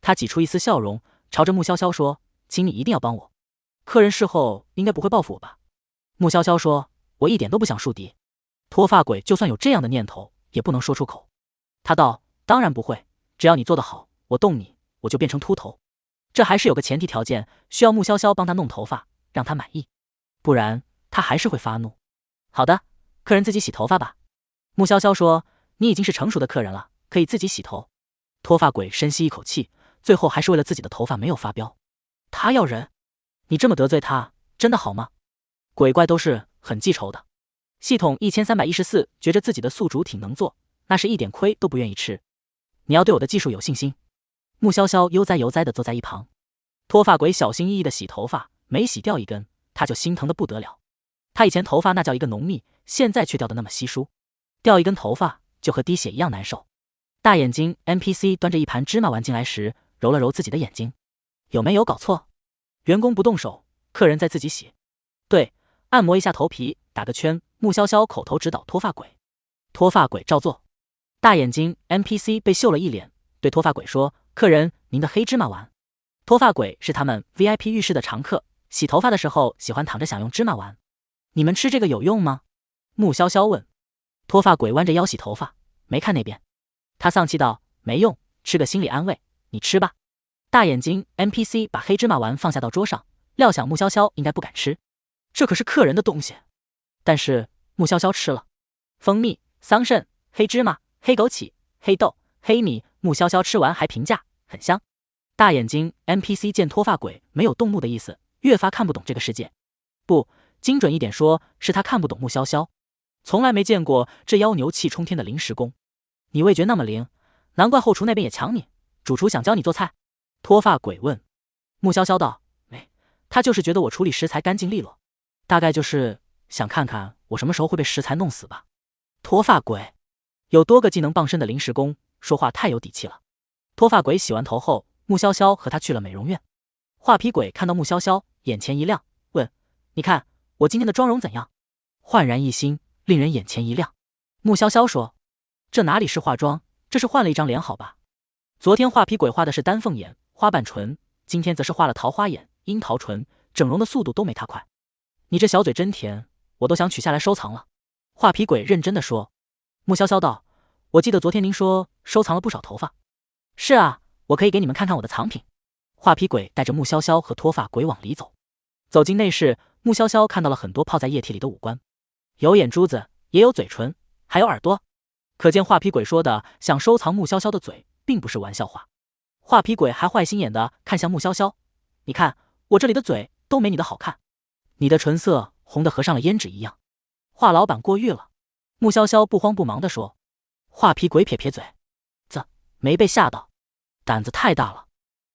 他挤出一丝笑容，朝着穆潇潇说，请你一定要帮我。客人事后应该不会报复我吧？穆潇潇说，我一点都不想树敌。脱发鬼就算有这样的念头也不能说出口。他道，当然不会，只要你做得好，我动你我就变成秃头。这还是有个前提条件，需要穆潇潇帮他弄头发，让他满意，不然他还是会发怒。好的，客人自己洗头发吧。穆潇潇说，你已经是成熟的客人了，可以自己洗头。脱发鬼深吸一口气，最后还是为了自己的头发没有发飙，他要忍。你这么得罪他真的好吗？鬼怪都是很记仇的。系统1314觉着自己的宿主挺能做，那是一点亏都不愿意吃。你要对我的技术有信心。穆潇潇悠哉悠哉地坐在一旁。脱发鬼小心翼翼地洗头发，每洗掉一根他就心疼得不得了。他以前头发那叫一个浓密，现在却掉得那么稀疏，掉一根头发就和滴血一样难受。大眼睛 NPC 端着一盘芝麻丸进来时，揉了揉自己的眼睛，有没有搞错？员工不动手，客人在自己洗。对，按摩一下头皮，打个圈。穆潇潇口头指导脱发鬼，脱发鬼照做。大眼睛 NPC 被秀了一脸，对脱发鬼说，客人您的黑芝麻丸。脱发鬼是他们 VIP 浴室的常客，洗头发的时候喜欢躺着享用芝麻丸。你们吃这个有用吗？穆潇潇问。脱发鬼弯着腰洗头发，没看那边。他丧气道，没用，吃个心理安慰，你吃吧。大眼睛 NPC 把黑芝麻丸放下到桌上，料想穆潇潇应该不敢吃，这可是客人的东西。但是穆潇潇吃了。蜂蜜、桑葚、黑芝麻、黑枸杞、黑豆、黑米、穆潇潇吃完还评价很香。大眼睛 NPC 见脱发鬼没有动怒的意思，越发看不懂这个世界。不，精准一点说，是他看不懂穆潇潇，从来没见过这妖牛气冲天的临时工。你味觉那么灵，难怪后厨那边也抢你。主厨想教你做菜？脱发鬼问。穆潇潇道：没，他就是觉得我处理食材干净利落，大概就是想看看我什么时候会被食材弄死吧。脱发鬼有多个技能傍身的临时工，说话太有底气了。脱发鬼洗完头后，穆潇潇和他去了美容院。画皮鬼看到穆潇潇，眼前一亮，问：你看我今天的妆容怎样？焕然一新，令人眼前一亮。穆潇潇说：这哪里是化妆，这是换了一张脸好吧？昨天画皮鬼画的是丹凤眼、花瓣唇，今天则是画了桃花眼、樱桃唇，整容的速度都没他快。你这小嘴真甜，我都想取下来收藏了。画皮鬼认真的说。穆潇潇道：我记得昨天您说收藏了不少头发。是啊，我可以给你们看看我的藏品。画皮鬼带着穆潇潇和脱发鬼往里走。走进内室，穆潇潇看到了很多泡在液体里的五官，有眼珠子，也有嘴唇，还有耳朵。可见画皮鬼说的想收藏穆潇潇的嘴并不是玩笑话。画皮鬼还坏心眼的看向穆潇潇：你看我这里的嘴都没你的好看，你的唇色红得和上了胭脂一样。华老板过誉了。穆潇潇不慌不忙地说。画皮鬼撇撇嘴：没被吓到，胆子太大了。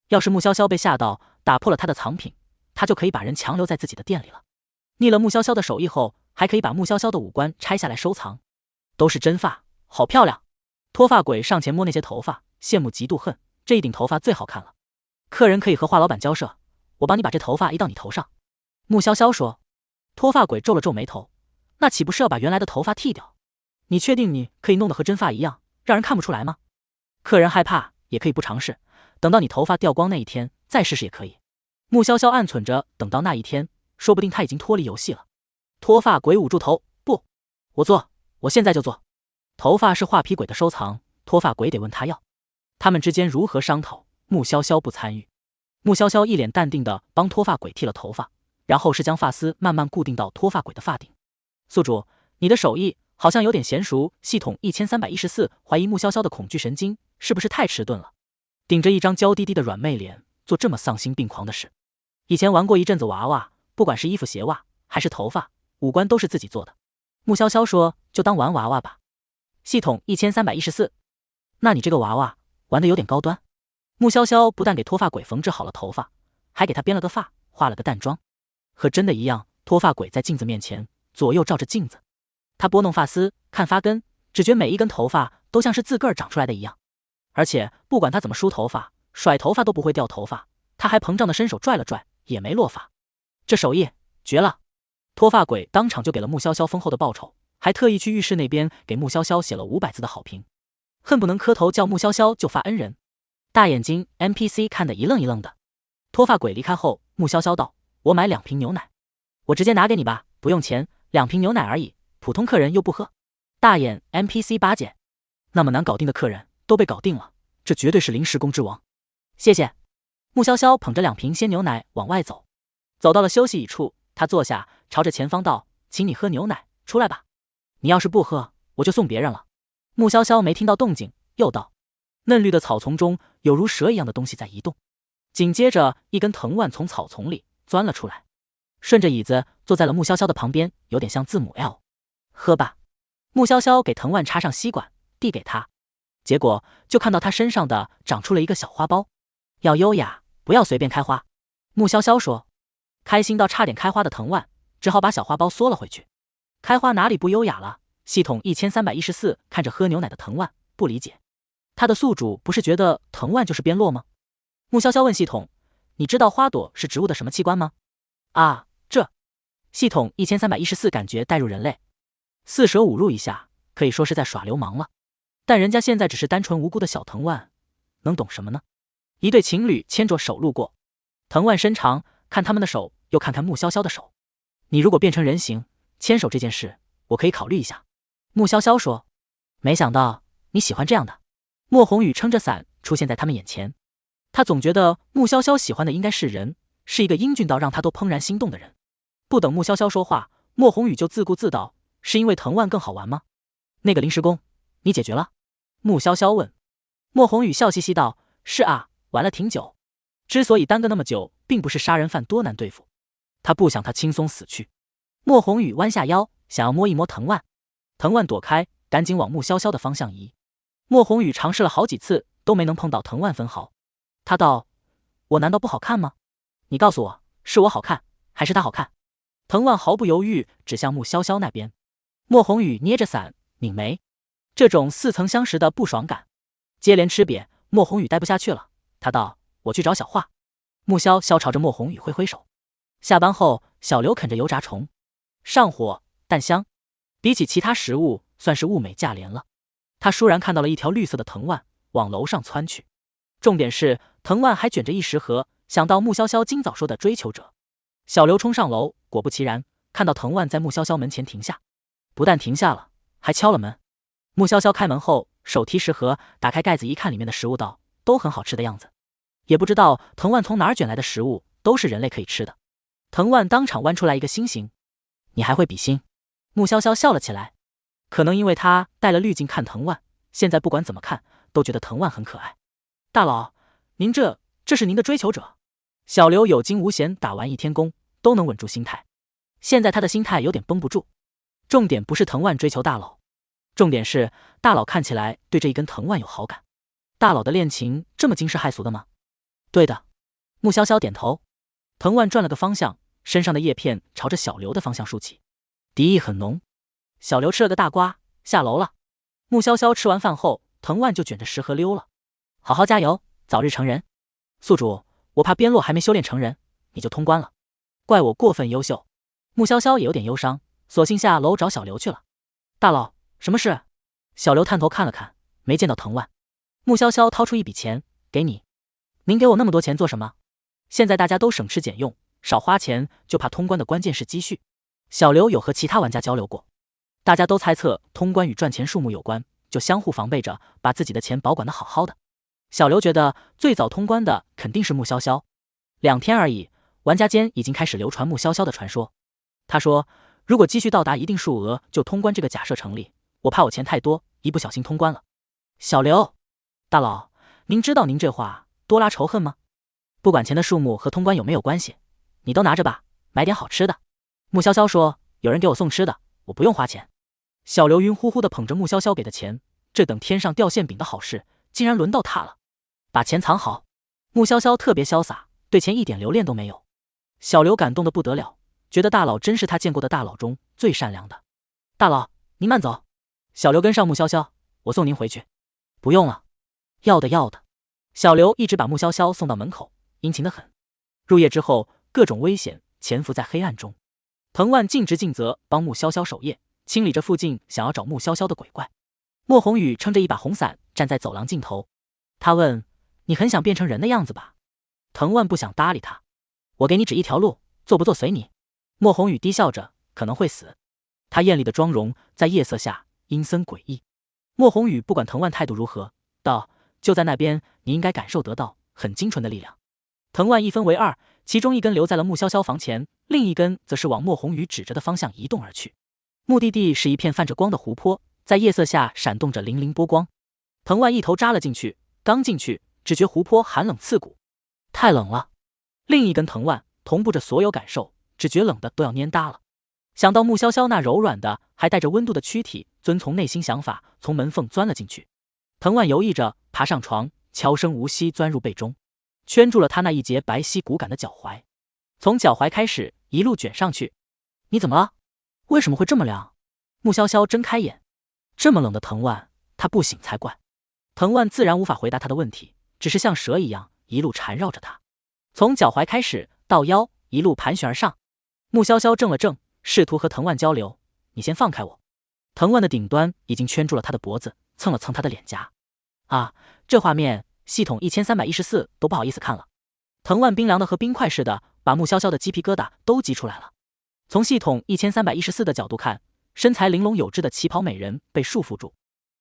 要是穆潇潇被吓到，打破了他的藏品，他就可以把人强留在自己的店里了。逆了穆潇潇的手艺后，还可以把穆潇潇的五官拆下来收藏。都是真发，好漂亮。脱发鬼上前摸那些头发，羡慕嫉妒恨，这一顶头发最好看了。客人可以和华老板交涉，我帮你把这头发移到你头上。穆潇潇说。脱发鬼皱了皱眉头，那岂不是要把原来的头发剃掉？你确定你可以弄得和真发一样，让人看不出来吗？客人害怕也可以不尝试，等到你头发掉光那一天再试试也可以。穆潇潇暗忖着，等到那一天，说不定他已经脱离游戏了。脱发鬼捂住头，不，我做，我现在就做。头发是画皮鬼的收藏，脱发鬼得问他要。他们之间如何商讨，穆潇潇不参与。穆潇潇一脸淡定地帮脱发鬼剃了头发，然后是将发丝慢慢固定到脱发鬼的发顶。宿主，你的手艺好像有点娴熟。系统1314怀疑穆潇潇的恐惧神经是不是太迟钝了，顶着一张娇滴滴的软妹脸做这么丧心病狂的事。以前玩过一阵子娃娃，不管是衣服鞋袜还是头发，五官都是自己做的。穆潇潇说就当玩娃娃吧。系统1314，那你这个娃娃玩得有点高端。穆潇潇不但给脱发鬼缝制好了头发，还给他编了个发，化了个淡妆，和真的一样。脱发鬼在镜子面前左右照着镜子，他拨弄发丝，看发根，只觉每一根头发都像是自个儿长出来的一样。而且不管他怎么梳头发、甩头发都不会掉头发，他还膨胀的伸手拽了拽，也没落发。这手艺绝了！脱发鬼当场就给了穆潇潇丰厚的报酬，还特意去浴室那边给穆潇潇写了500字的好评，恨不能磕头叫穆潇潇就发恩人。大眼睛 NPC 看得一愣一愣的。脱发鬼离开后，穆潇潇道：我买2瓶牛奶。我直接拿给你吧，不用钱，2瓶牛奶而已，普通客人又不喝。大眼 NPC 巴结，那么难搞定的客人都被搞定了，这绝对是临时工之王。谢谢。穆潇潇捧着2瓶鲜牛奶往外走，走到了休息椅处，他坐下，朝着前方道：请你喝牛奶，出来吧。你要是不喝，我就送别人了。穆潇潇没听到动静，又道：嫩绿的草丛中有如蛇一样的东西在移动，紧接着一根藤蔓从草丛里钻了出来，顺着椅子坐在了穆潇潇的旁边，有点像字母 L。 喝吧。穆潇潇给藤蔓插上吸管，递给他，结果就看到他身上的长出了一个小花苞。要优雅，不要随便开花。穆潇潇说。开心到差点开花的藤蔓只好把小花苞缩了回去。开花哪里不优雅了？系统1314看着喝牛奶的藤蔓，不理解，他的宿主不是觉得藤蔓就是边落吗？穆潇潇问系统：你知道花朵是植物的什么器官吗？啊，这。系统1314感觉带入人类，四舍五入一下，可以说是在耍流氓了。但人家现在只是单纯无辜的小藤蔓，能懂什么呢？一对情侣牵着手路过，藤蔓伸长，看他们的手，又看看穆潇潇的手。你如果变成人形，牵手这件事，我可以考虑一下。穆潇潇说。没想到你喜欢这样的。莫宏宇撑着伞出现在他们眼前，他总觉得穆潇潇喜欢的应该是人，是一个英俊到让他都怦然心动的人。不等穆潇潇说话，莫宏宇就自顾自道：是因为藤蔓更好玩吗？那个临时工你解决了？穆潇潇问。莫宏宇笑嘻嘻道：“是啊，玩了挺久。之所以耽搁那么久，并不是杀人犯多难对付，他不想他轻松死去。”莫宏宇弯下腰，想要摸一摸藤蔓，藤蔓躲开，赶紧往穆潇潇的方向移。莫宏宇尝试了好几次，都没能碰到藤蔓分毫。他道：“我难道不好看吗？你告诉我，是我好看，还是他好看？”藤蔓毫不犹豫指向穆潇潇那边。莫宏宇捏着伞，拧眉，这种似曾相识的不爽感接连吃瘪，莫宏宇待不下去了。他道：“我去找小华。”穆潇潇朝着莫宏宇挥挥手。下班后，小刘啃着油炸虫，上火淡香，比起其他食物，算是物美价廉了。他倏然看到了一条绿色的藤蔓往楼上窜去，重点是藤蔓还卷着一食盒，想到穆潇潇今早说的追求者。小刘冲上楼，果不其然，看到藤蔓在穆潇潇门前停下，不但停下了，还敲了门。穆潇潇开门后，手提食盒，打开盖子一看，里面的食物道：“都很好吃的样子。”也不知道藤蔓从哪儿卷来的食物，都是人类可以吃的。藤蔓当场弯出来一个心形。“你还会比心？”穆潇潇笑了起来。可能因为他带了滤镜看藤蔓，现在不管怎么看，都觉得藤蔓很可爱。“大佬，您这是您的追求者？”小刘有惊无险，打完一天工都能稳住心态。现在他的心态有点绷不住。重点不是藤蔓追求大佬，重点是大佬看起来对这一根藤蔓有好感。大佬的恋情这么惊世骇俗的吗？对的。穆潇潇点头。藤蔓转了个方向，身上的叶片朝着小刘的方向竖起，敌意很浓。小刘吃了个大瓜，下楼了。穆潇潇吃完饭后，藤蔓就卷着食盒溜了。“好好加油，早日成人。”“宿主，我怕边洛还没修炼成人，你就通关了，怪我过分优秀。”穆潇潇也有点忧伤，索性下楼找小刘去了。“大佬，什么事？”小刘探头看了看，没见到藤蔓。穆潇潇掏出一笔钱，“给你。”“您给我那么多钱做什么？”“现在大家都省吃俭用，少花钱，就怕通关的关键是积蓄。”小刘有和其他玩家交流过，大家都猜测通关与赚钱数目有关，就相互防备着，把自己的钱保管得好好的。小刘觉得最早通关的肯定是穆潇潇，2天而已，玩家间已经开始流传穆潇潇的传说。他说，如果积蓄到达一定数额就通关这个假设成立，我怕我钱太多，一不小心通关了。小刘，大佬，您知道您这话多拉仇恨吗？不管钱的数目和通关有没有关系，你都拿着吧，买点好吃的。穆潇潇说，有人给我送吃的，我不用花钱。小刘晕乎乎地捧着穆潇潇给的钱，这等天上掉馅饼的好事，竟然轮到他了。把钱藏好。穆潇潇特别潇洒，对钱一点留恋都没有。小刘感动得不得了，觉得大佬真是他见过的大佬中最善良的。大佬，您慢走。小刘跟上穆潇潇，我送您回去。不用了。要的要的。小刘一直把穆潇潇送到门口，殷勤得很。入夜之后，各种危险潜伏在黑暗中。藤蔓尽职尽责帮穆潇潇守夜，清理着附近想要找穆潇潇的鬼怪。莫宏宇撑着一把红伞站在走廊尽头，他问，你很想变成人的样子吧？藤蔓不想搭理他，我给你指一条路，做不做随你。莫宏宇低笑着，可能会死。他艳丽的妆容在夜色下阴森诡异。莫宏宇不管藤蔓态度如何，道，就在那边，你应该感受得到很精纯的力量。藤蔓一分为二，其中一根留在了穆潇潇房前，另一根则是往莫宏宇指着的方向移动而去。目的地是一片泛着光的湖泊，在夜色下闪动着粼粼波光。藤蔓一头扎了进去，刚进去，只觉湖泊寒冷刺骨，太冷了。另一根藤蔓同步着所有感受，只觉冷的都要蔫耷了。想到穆潇潇那柔软的还带着温度的躯体，遵从内心想法，从门缝钻了进去。藤蔓游弋着爬上床，悄声无息钻入被中，圈住了他那一截白皙骨感的脚踝，从脚踝开始一路卷上去。你怎么了？为什么会这么凉？穆潇潇睁开眼，这么冷的藤蔓，他不醒才怪。藤蔓自然无法回答他的问题，只是像蛇一样一路缠绕着他，从脚踝开始到腰，一路盘旋而上。穆潇潇怔了怔，试图和藤蔓交流，你先放开我。藤蔓的顶端已经圈住了他的脖子，蹭了蹭他的脸颊。啊，这画面系统1314都不好意思看了。藤蔓冰凉的和冰块似的，把穆潇潇的鸡皮疙瘩都激出来了。从系统1314的角度看，身材玲珑有致的旗袍美人被束缚住，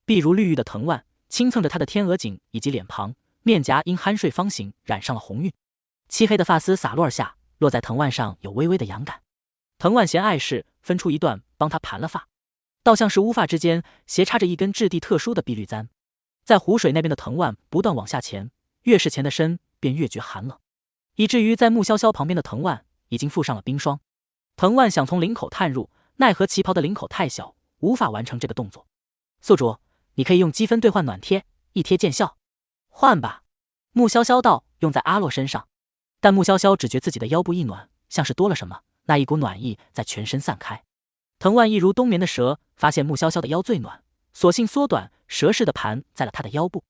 碧如绿玉的藤蔓轻蹭着她的天鹅颈以及脸庞，面颊因酣睡方形染上了红晕，漆黑的发丝洒落而下，落在藤蔓上有微微的痒感。藤蔓嫌碍事，分出一段帮她盘了发，倒像是乌发之间斜插着一根质地特殊的碧绿簪。在湖水那边的藤蔓不断往下潜，越是潜的深，便越觉寒冷，以至于在穆潇潇旁边的藤蔓已经附上了冰霜。藤蔓想从领口探入，奈何旗袍的领口太小，无法完成这个动作。宿主，你可以用积分兑换暖贴，一贴见效。换吧。穆潇潇道，用在阿洛身上。但穆潇潇只觉自己的腰部一暖，像是多了什么，那一股暖意在全身散开。藤蔓一如冬眠的蛇，发现穆潇潇的腰最暖，索性缩短，蛇似的盘在了他的腰部。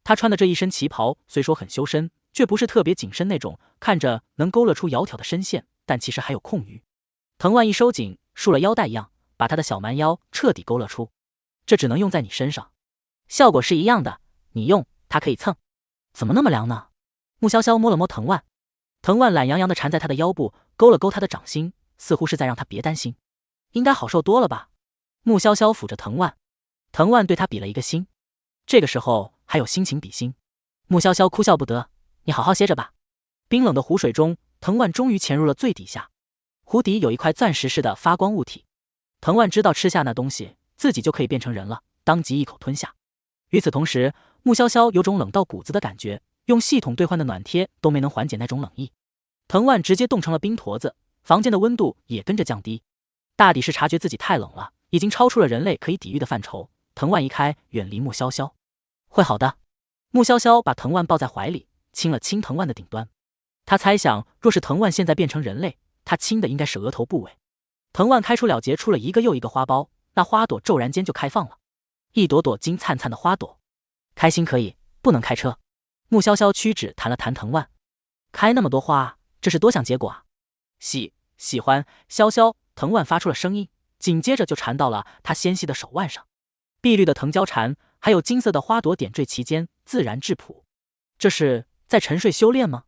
他穿的这一身旗袍虽说很修身，却不是特别紧身那种，看着能勾勒出窈窕的身线，但其实还有空余。藤蔓一收紧，束了腰带一样，把他的小蛮腰彻底勾勒出。这只能用在你身上，效果是一样的，你用它可以蹭。怎么那么凉呢？穆潇潇摸了摸藤蔓，藤蔓懒洋洋地缠在他的腰部，勾了勾他的掌心，似乎是在让他别担心。应该好受多了吧？穆潇潇抚着藤蔓，藤蔓对他比了一个心。这个时候还有心情比心？穆潇潇哭笑不得，你好好歇着吧。冰冷的湖水中，藤蔓终于潜入了最底下。湖底有一块钻石似的发光物体，藤蔓知道吃下那东西，自己就可以变成人了，当即一口吞下。与此同时，穆潇潇有种冷到骨子的感觉，用系统兑换的暖贴都没能缓解那种冷意。藤蔓直接冻成了冰坨子，房间的温度也跟着降低。大抵是察觉自己太冷了，已经超出了人类可以抵御的范畴。藤蔓一开，远离穆潇潇。会好的。穆潇潇把藤蔓抱在怀里，亲了亲藤蔓的顶端。他猜想，若是藤蔓现在变成人类，他亲的应该是额头部位。藤蔓开出了结出了一个又一个花苞，那花朵骤然间就开放了，一朵朵金灿灿的花朵。开心可以，不能开车。穆潇潇屈指弹了弹藤蔓，开那么多花，这是多想结果啊！喜欢，潇潇。藤蔓发出了声音，紧接着就缠到了他纤细的手腕上。碧绿的藤椒缠，还有金色的花朵点缀其间，自然质朴。这是在沉睡修炼吗？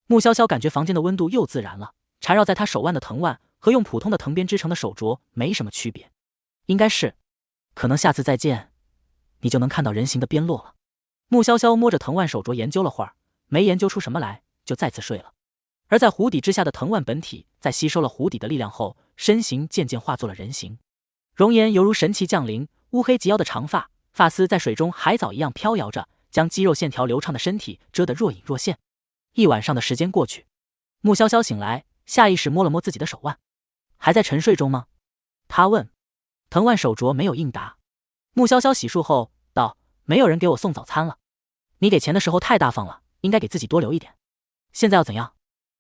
穆潇潇感觉房间的温度又自然了，缠绕在他手腕的藤蔓和用普通的藤编织成的手镯没什么区别。应该是，可能下次再见，你就能看到人形的边落了。穆潇潇摸着藤蔓手镯研究了会儿，没研究出什么来，就再次睡了。而在湖底之下的藤蔓本体，在吸收了湖底的力量后，身形渐渐化作了人形，容颜犹如神奇降临，乌黑及腰的长发，发丝在水中海藻一样飘摇着，将肌肉线条流畅的身体遮得若隐若现。一晚上的时间过去，穆潇潇醒来，下意识摸了摸自己的手腕，还在沉睡中吗？他问。藤蔓手镯没有应答。穆潇潇洗漱后道：没有人给我送早餐了，你给钱的时候太大方了，应该给自己多留一点。现在要怎样？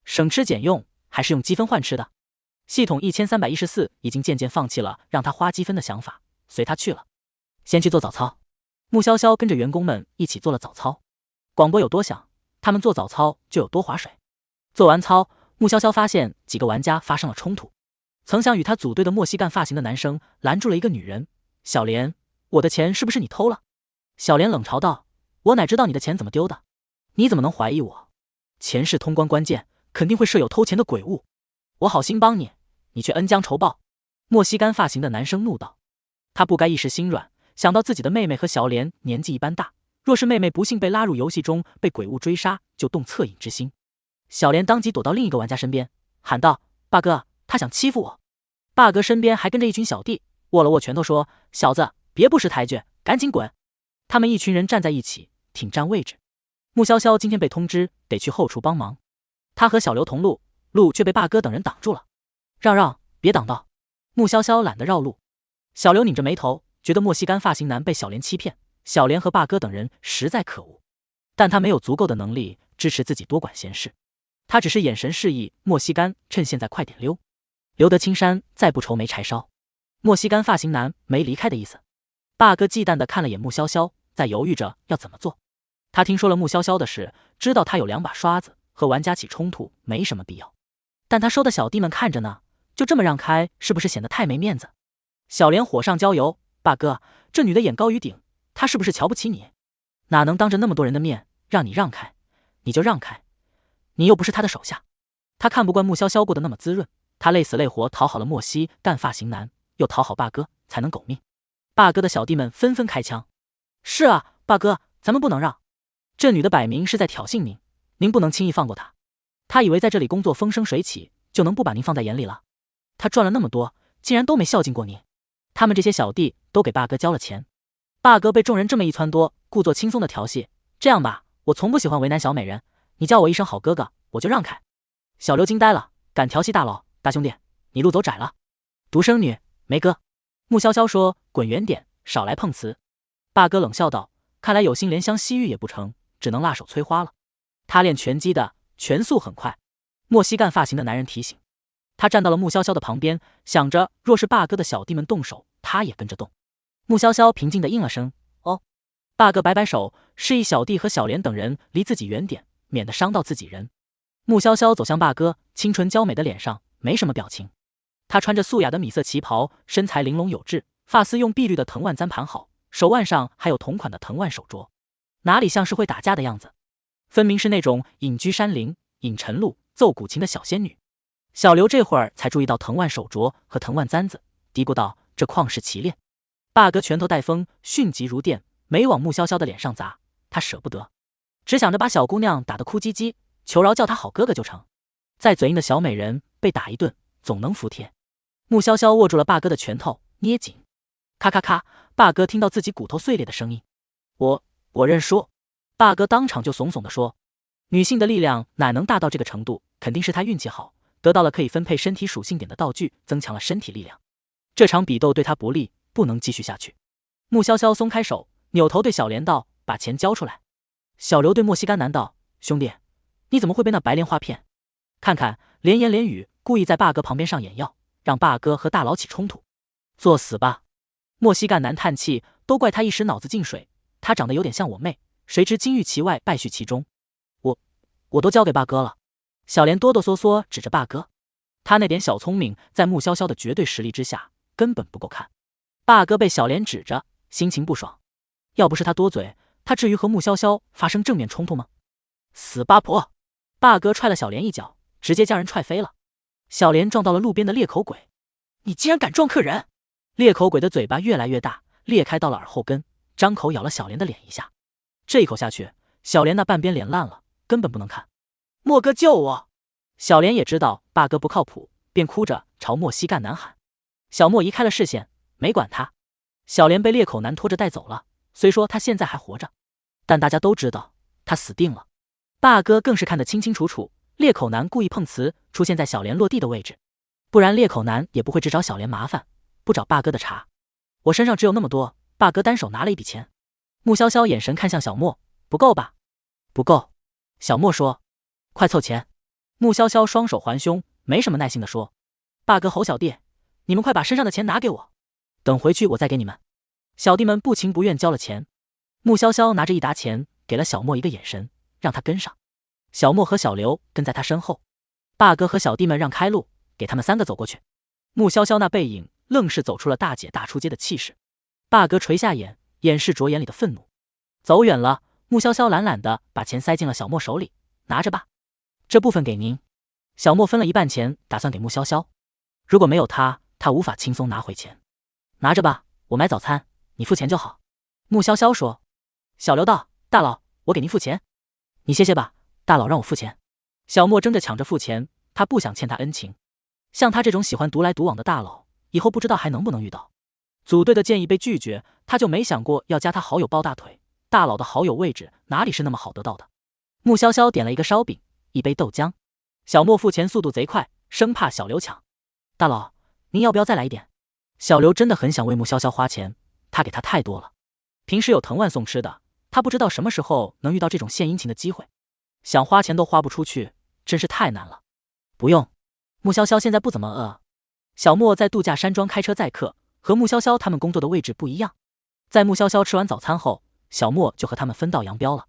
省吃俭用，还是用积分换吃的？系统1314已经渐渐放弃了让他花积分的想法，随他去了。先去做早操。穆潇潇跟着员工们一起做了早操。广播有多响，他们做早操就有多划水。做完操，穆潇潇发现几个玩家发生了冲突。曾想与他组队的墨西干发型的男生拦住了一个女人：小莲，我的钱是不是你偷了？小莲冷嘲道：我哪知道你的钱怎么丢的？你怎么能怀疑我？钱是通关关键，肯定会设有偷钱的鬼物。我好心帮你，你却恩将仇报。墨西干发型的男生怒道。他不该一时心软，想到自己的妹妹和小莲年纪一般大，若是妹妹不幸被拉入游戏中被鬼物追杀，就动恻隐之心。小莲当即躲到另一个玩家身边，喊道：霸哥，他想欺负我。霸哥身边还跟着一群小弟，握了握拳头说：小子，别不识抬举，赶紧滚。他们一群人站在一起，挺占位置。穆潇潇今天被通知得去后厨帮忙，他和小刘同路，路却被霸哥等人挡住了。让，别挡道。穆潇潇懒得绕路。小刘拧着眉头，觉得墨西干发型男被小莲欺骗，小莲和霸哥等人实在可恶，但他没有足够的能力支持自己多管闲事，他只是眼神示意墨西干趁现在快点溜，留得青山再不愁没柴烧。墨西干发型男没离开的意思。霸哥忌惮地看了眼穆潇潇，在犹豫着要怎么做。他听说了穆潇潇的事，知道他有2把刷子，和玩家起冲突没什么必要，但他收的小弟们看着呢，就这么让开，是不是显得太没面子？小莲火上浇油：霸哥，这女的眼高于顶，她是不是瞧不起你？哪能当着那么多人的面让你让开？你就让开，你又不是她的手下。他看不惯穆潇潇过得那么滋润，他累死累活讨好了墨西干发型男，又讨好霸哥，才能苟命。霸哥的小弟们纷纷开枪：是啊，霸哥，咱们不能让，这女的摆明是在挑衅您，您不能轻易放过她。她以为在这里工作风生水起，就能不把您放在眼里了？她赚了那么多，竟然都没孝敬过您。他们这些小弟都给霸哥交了钱，霸哥被众人这么一撺掇，故作轻松的调戏。这样吧，我从不喜欢为难小美人，你叫我一声好哥哥，我就让开。小刘惊呆了，敢调戏大佬，大兄弟，你路走窄了。独生女，没哥。穆潇潇说：“滚远点，少来碰瓷。”霸哥冷笑道：“看来有心连香西域也不成，只能辣手摧花了。”他练拳击的，拳速很快。莫西干发型的男人提醒他，站到了穆潇潇的旁边，想着若是霸哥的小弟们动手，他也跟着动。穆潇潇平静地应了声：“哦。”霸哥摆摆手，示意小弟和小莲等人离自己远点，免得伤到自己人。穆潇潇走向霸哥，清纯娇美的脸上没什么表情。她穿着素雅的米色旗袍，身材玲珑有致，发丝用碧绿的藤蔓簪盘好，手腕上还有同款的藤蔓手镯，哪里像是会打架的样子，分明是那种隐居山林、饮晨露、奏古琴的小仙女。小刘这会儿才注意到藤蔓手镯和藤蔓簪子，嘀咕道：“这旷世奇恋。”霸哥拳头带风，迅疾如电，没往穆潇潇的脸上砸，他舍不得，只想着把小姑娘打得哭唧唧，求饶叫他好哥哥就成。再嘴硬的小美人被打一顿，总能服帖。穆潇潇握住了霸哥的拳头，捏紧，咔咔咔，霸哥听到自己骨头碎裂的声音。我认输。霸哥当场就怂怂地说：“女性的力量哪能大到这个程度？肯定是他运气好，得到了可以分配身体属性点的道具，增强了身体力量。这场比斗对他不利，不能继续下去。”穆潇潇松开手，扭头对小莲道：“把钱交出来。”小刘对莫西干南道：“兄弟，你怎么会被那白莲花骗？看看，连言连语，故意在霸哥旁边上眼药，让霸哥和大佬起冲突。作死吧！”莫西干南叹气，都怪他一时脑子进水。他长得有点像我妹，谁知金玉其外，败絮其中。我都交给霸哥了。小莲哆哆嗦嗦指着霸哥，他那点小聪明，在穆潇潇的绝对实力之下，根本不够看。霸哥被小莲指着，心情不爽。要不是他多嘴，他至于和穆潇潇发生正面冲突吗？死八婆！霸哥踹了小莲一脚，直接将人踹飞了。小莲撞到了路边的裂口鬼。你竟然敢撞客人！裂口鬼的嘴巴越来越大，裂开到了耳后根，张口咬了小莲的脸一下。这一口下去，小莲那半边脸烂了，根本不能看。莫哥救我！小莲也知道霸哥不靠谱，便哭着朝莫西干南喊。小莫移开了视线，没管他。小莲被裂口男拖着带走了，虽说他现在还活着，但大家都知道他死定了。霸哥更是看得清清楚楚，裂口男故意碰瓷，出现在小莲落地的位置，不然裂口男也不会只找小莲麻烦，不找霸哥的茬。我身上只有那么多，霸哥单手拿了一笔钱。穆潇潇眼神看向小莫：“不够吧？”“不够。”小莫说。“快凑钱！”穆潇潇双手环胸，没什么耐心地说：“霸哥吼小弟，你们快把身上的钱拿给我，等回去我再给你们。”小弟们不情不愿交了钱。穆潇潇拿着一沓钱，给了小莫一个眼神，让他跟上。小莫和小刘跟在他身后。霸哥和小弟们让开路，给他们3个走过去。穆潇潇那背影愣是走出了大姐大出街的气势。霸哥垂下眼，掩饰着眼里的愤怒。走远了，穆潇潇懒懒地把钱塞进了小莫手里：“拿着吧，这部分给您。”小莫分了一半钱，打算给穆潇潇。如果没有他无法轻松拿回钱。“拿着吧，我买早餐，你付钱就好。”穆潇潇说。小刘道：“大佬，我给您付钱。”“你谢谢吧，大佬让我付钱。”小莫争着抢着付钱，他不想欠他恩情。像他这种喜欢独来独往的大佬，以后不知道还能不能遇到。组队的建议被拒绝，他就没想过要加他好友抱大腿。大佬的好友位置哪里是那么好得到的？穆潇潇点了一个烧饼，一杯豆浆。小莫付钱速度贼快，生怕小刘抢。“大佬，您要不要再来一点？”小刘真的很想为穆潇潇花钱，他给他太多了。平时有藤蔓送吃的，他不知道什么时候能遇到这种献殷勤的机会，想花钱都花不出去，真是太难了。“不用，穆潇潇现在不怎么饿。”小莫在度假山庄开车载客，和穆潇潇他们工作的位置不一样。在穆潇潇吃完早餐后，小莫就和他们分道扬镳了。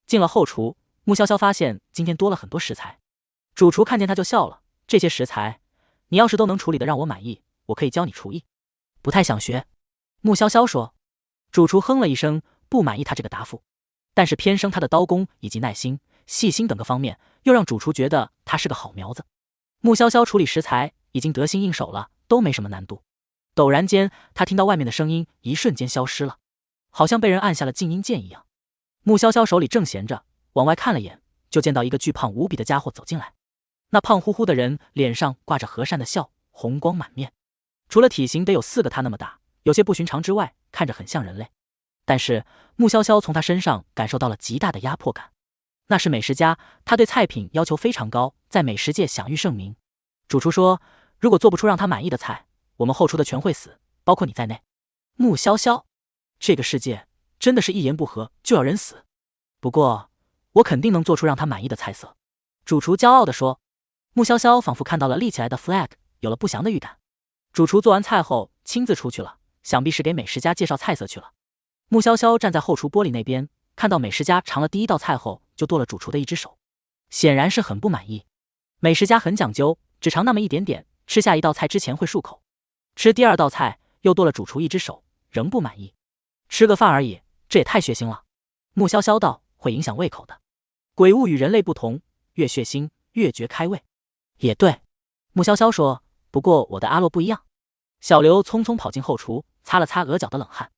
进了后厨，穆潇潇发现今天多了很多食材。主厨看见他就笑了：“这些食材，你要是都能处理得让我满意，我可以教你厨艺。”“不太想学。”穆潇潇说。主厨哼了一声，不满意他这个答复，但是偏生他的刀工以及耐心、细心等个方面，又让主厨觉得他是个好苗子。穆潇潇处理食材已经得心应手了，都没什么难度。陡然间，他听到外面的声音一瞬间消失了，好像被人按下了静音键一样。穆潇潇手里正闲着，往外看了眼，就见到一个巨胖无比的家伙走进来。那胖乎乎的人脸上挂着和善的笑，红光满面。除了体型得有4个他那么大，有些不寻常之外，看着很像人类。但是穆潇潇从他身上感受到了极大的压迫感。那是美食家，他对菜品要求非常高，在美食界享誉盛名。主厨说，如果做不出让他满意的菜，我们后厨的全会死，包括你在内。穆潇潇，这个世界真的是一言不合就要人死。不过我肯定能做出让他满意的菜色。主厨骄傲地说。穆潇潇仿佛看到了立起来的 flag， 有了不祥的预感。主厨做完菜后亲自出去了，想必是给美食家介绍菜色去了。穆潇潇站在后厨玻璃那边，看到美食家尝了第一道菜后就剁了主厨的一只手，显然是很不满意。美食家很讲究，只尝那么一点点，吃下一道菜之前会漱口。吃第二道菜又剁了主厨一只手，仍不满意。吃个饭而已，这也太血腥了。穆潇潇道，会影响胃口的。鬼物与人类不同，越血腥越觉开胃。也对，穆潇潇说，不过我的阿洛不一样。小刘匆匆跑进后厨，擦了擦额角的冷汗。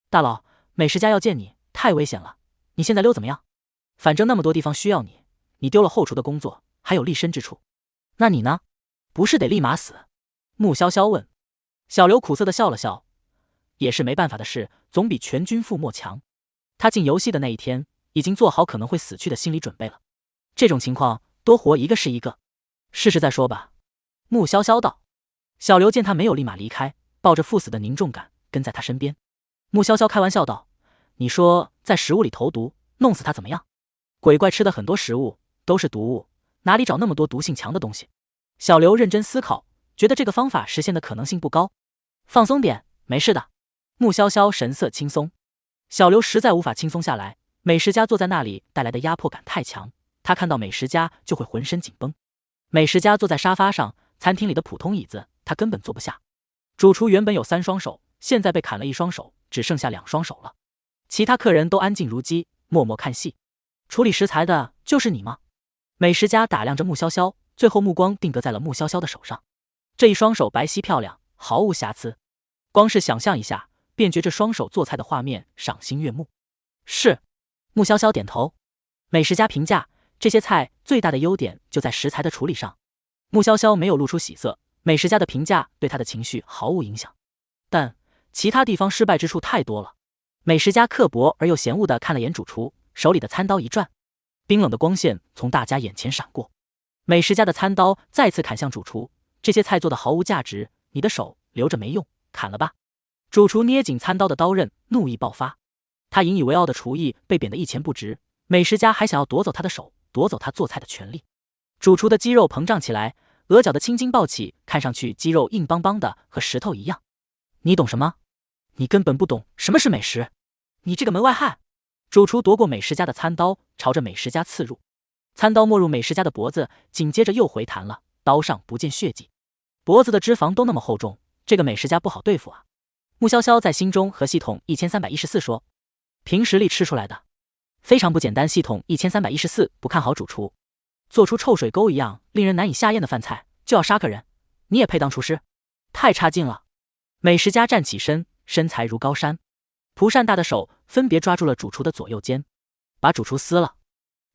大佬，美食家要见你，太危险了，你现在溜怎么样？反正那么多地方需要你，你丢了后厨的工作，还有立身之处。那你呢？不是得立马死？穆潇潇问。小刘苦涩的笑了笑，也是没办法的事，总比全军覆没强。他进游戏的那一天，已经做好可能会死去的心理准备了。这种情况，多活一个是一个。试试再说吧。穆潇潇道。小刘见他没有立马离开，抱着赴死的凝重感跟在他身边。穆潇潇开玩笑道，你说在食物里投毒，弄死他怎么样？鬼怪吃的很多食物都是毒物，哪里找那么多毒性强的东西？小刘认真思考，觉得这个方法实现的可能性不高。放松点，没事的。穆潇潇神色轻松。小刘实在无法轻松下来，美食家坐在那里带来的压迫感太强，他看到美食家就会浑身紧绷。美食家坐在沙发上，餐厅里的普通椅子他根本坐不下。主厨原本有3双手，现在被砍了1双手，只剩下2双手了。其他客人都安静如鸡，默默看戏。处理食材的就是你吗？美食家打量着穆潇潇，最后目光定格在了穆潇潇的手上。这一双手白皙漂亮，毫无瑕疵，光是想象一下便觉这双手做菜的画面赏心悦目。是。穆潇潇点头。美食家评价，这些菜最大的优点就在食材的处理上。穆潇潇没有露出喜色，美食家的评价对他的情绪毫无影响，但其他地方失败之处太多了。美食家刻薄而又嫌恶地看了眼主厨，手里的餐刀一转，冰冷的光线从大家眼前闪过。美食家的餐刀再次砍向主厨，这些菜做的毫无价值，你的手留着没用，砍了吧。主厨捏紧餐刀的刀刃，怒意爆发。他引以为傲的厨艺被贬得一钱不值，美食家还想要夺走他的手，夺走他做菜的权利。主厨的肌肉膨胀起来，额角的青筋暴起，看上去肌肉硬邦邦的，和石头一样。你懂什么？你根本不懂什么是美食，你这个门外汉！主厨夺过美食家的餐刀，朝着美食家刺入。餐刀没入美食家的脖子，紧接着又回弹了，刀上不见血迹。脖子的脂肪都那么厚重，这个美食家不好对付啊。穆潇潇在心中和系统1314说，凭实力吃出来的，非常不简单。系统1314不看好主厨，做出臭水沟一样令人难以下咽的饭菜就要杀个人，你也配当厨师？太差劲了。美食家站起身，身材如高山，蒲扇大的手分别抓住了主厨的左右肩，把主厨撕了。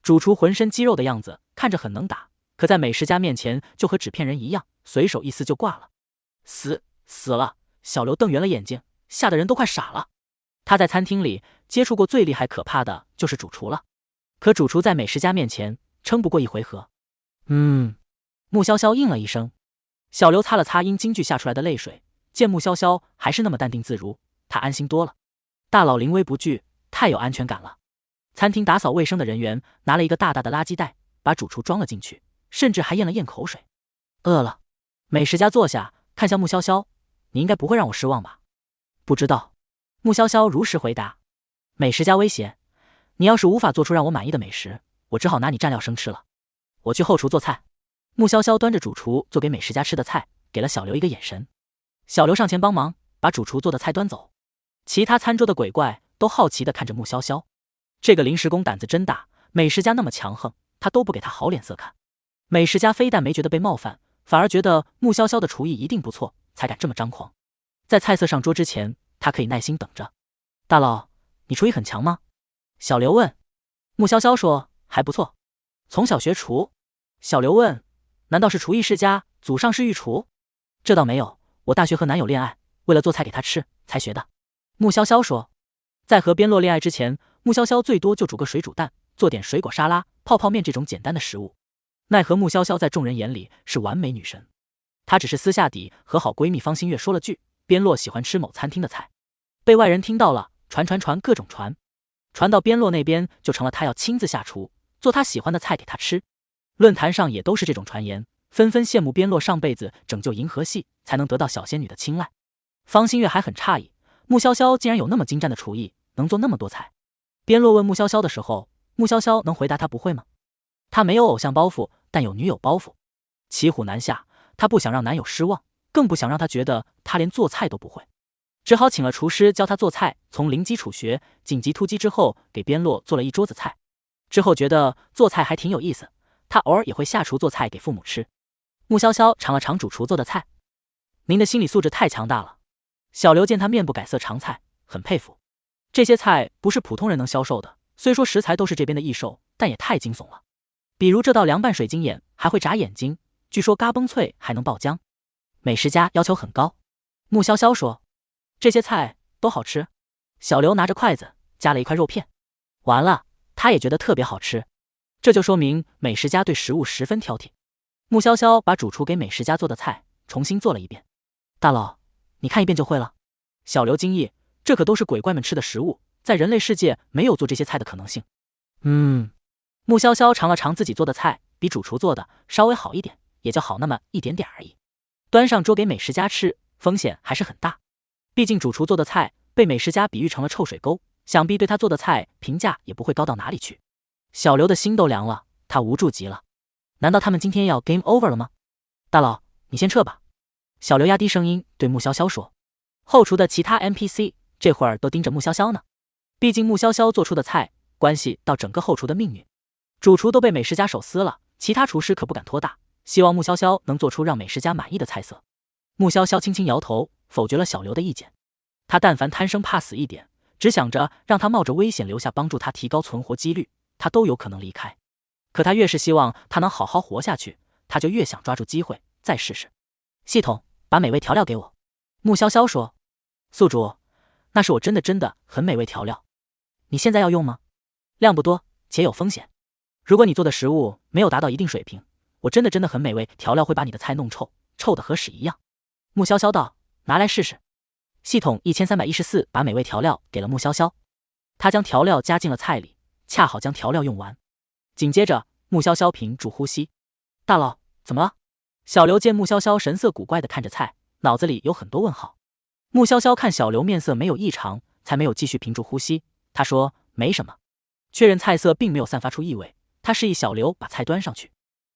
主厨浑身肌肉的样子看着很能打，可在美食家面前就和纸片人一样，随手一撕就挂了。死了！小刘瞪圆了眼睛，吓得人都快傻了。他在餐厅里接触过最厉害可怕的就是主厨了，可主厨在美食家面前撑不过一回合。穆潇潇应了一声。小刘擦了擦因京剧吓出来的泪水，见穆潇潇还是那么淡定自如，他安心多了。大佬临危不惧，太有安全感了。餐厅打扫卫生的人员拿了一个大大的垃圾袋，把主厨装了进去，甚至还咽了咽口水。饿了。美食家坐下，看向穆潇潇，你应该不会让我失望吧？不知道。穆潇潇如实回答。美食家威胁，你要是无法做出让我满意的美食，我只好拿你蘸料生吃了。我去后厨做菜。穆潇潇端着主厨做给美食家吃的菜，给了小刘一个眼神。小刘上前帮忙，把主厨做的菜端走。其他餐桌的鬼怪都好奇地看着穆潇潇，这个临时工胆子真大，美食家那么强横，他都不给他好脸色看。美食家非但没觉得被冒犯，反而觉得穆潇潇的厨艺一定不错，才敢这么张狂。在菜色上桌之前，他可以耐心等着。大佬，你厨艺很强吗？小刘问。穆潇潇说，还不错。从小学厨？小刘问，难道是厨艺世家，祖上是御厨？这倒没有，我大学和男友恋爱，为了做菜给他吃才学的。穆潇潇说。在和边洛恋爱之前，穆潇潇最多就煮个水煮蛋，做点水果沙拉、泡泡面这种简单的食物。奈何穆潇潇在众人眼里是完美女神，她只是私下底和好闺蜜方新月说了句边洛喜欢吃某餐厅的菜，被外人听到了，传各种传到边洛那边就成了她要亲自下厨做她喜欢的菜给她吃。论坛上也都是这种传言，纷纷羡慕边洛上辈子拯救银河系才能得到小仙女的青睐。方新月还很诧异，穆潇潇竟然有那么精湛的厨艺，能做那么多菜。边洛问穆潇潇的时候，穆潇潇能回答他不会吗？他没有偶像包袱，但有女友包袱。骑虎难下，他不想让男友失望，更不想让他觉得他连做菜都不会，只好请了厨师教他做菜，从零基础学，紧急突击之后给边洛做了一桌子菜。之后觉得做菜还挺有意思，他偶尔也会下厨做菜给父母吃。穆潇潇尝了尝主厨做的菜，您的心理素质太强大了。小刘见他面不改色尝菜，很佩服。这些菜不是普通人能销售的，虽说食材都是这边的异兽，但也太惊悚了。比如这道凉拌水晶眼还会眨眼睛，据说嘎嘣脆还能爆浆。美食家要求很高。穆潇潇说，这些菜都好吃。小刘拿着筷子夹了一块肉片，完了，他也觉得特别好吃。这就说明美食家对食物十分挑剔。穆潇潇把主厨给美食家做的菜重新做了一遍。大佬，你看一遍就会了？小刘惊异，这可都是鬼怪们吃的食物，在人类世界没有做这些菜的可能性。穆潇潇尝了尝自己做的菜，比主厨做的稍微好一点，也就好那么一点点而已。端上桌给美食家吃，风险还是很大。毕竟主厨做的菜被美食家比喻成了臭水沟，想必对他做的菜评价也不会高到哪里去。小刘的心都凉了，他无助极了。难道他们今天要 game over 了吗？大佬，你先撤吧。小刘压低声音对穆潇潇说。后厨的其他 NPC 这会儿都盯着穆潇潇呢，毕竟穆潇潇做出的菜关系到整个后厨的命运。主厨都被美食家手撕了，其他厨师可不敢托大，希望穆潇潇能做出让美食家满意的菜色。穆潇潇轻轻摇头，否决了小刘的意见。他但凡贪生怕死一点，只想着让他冒着危险留下帮助他提高存活几率，他都有可能离开。可他越是希望他能好好活下去，他就越想抓住机会再试试。系统，把美味调料给我。穆潇潇说。宿主，那是我真的很美味调料，你现在要用吗？量不多，且有风险。如果你做的食物没有达到一定水平，我真的很美味调料会把你的菜弄臭，臭的和屎一样。穆潇潇道，拿来试试。系统1314把美味调料给了穆潇潇，他将调料加进了菜里，恰好将调料用完。紧接着，穆潇潇屏住呼吸。大佬，怎么了？小刘见穆潇潇神色古怪的看着菜，脑子里有很多问号。穆潇潇看小刘面色没有异常，才没有继续屏住呼吸。他说没什么，确认菜色并没有散发出异味，他示意小刘把菜端上去。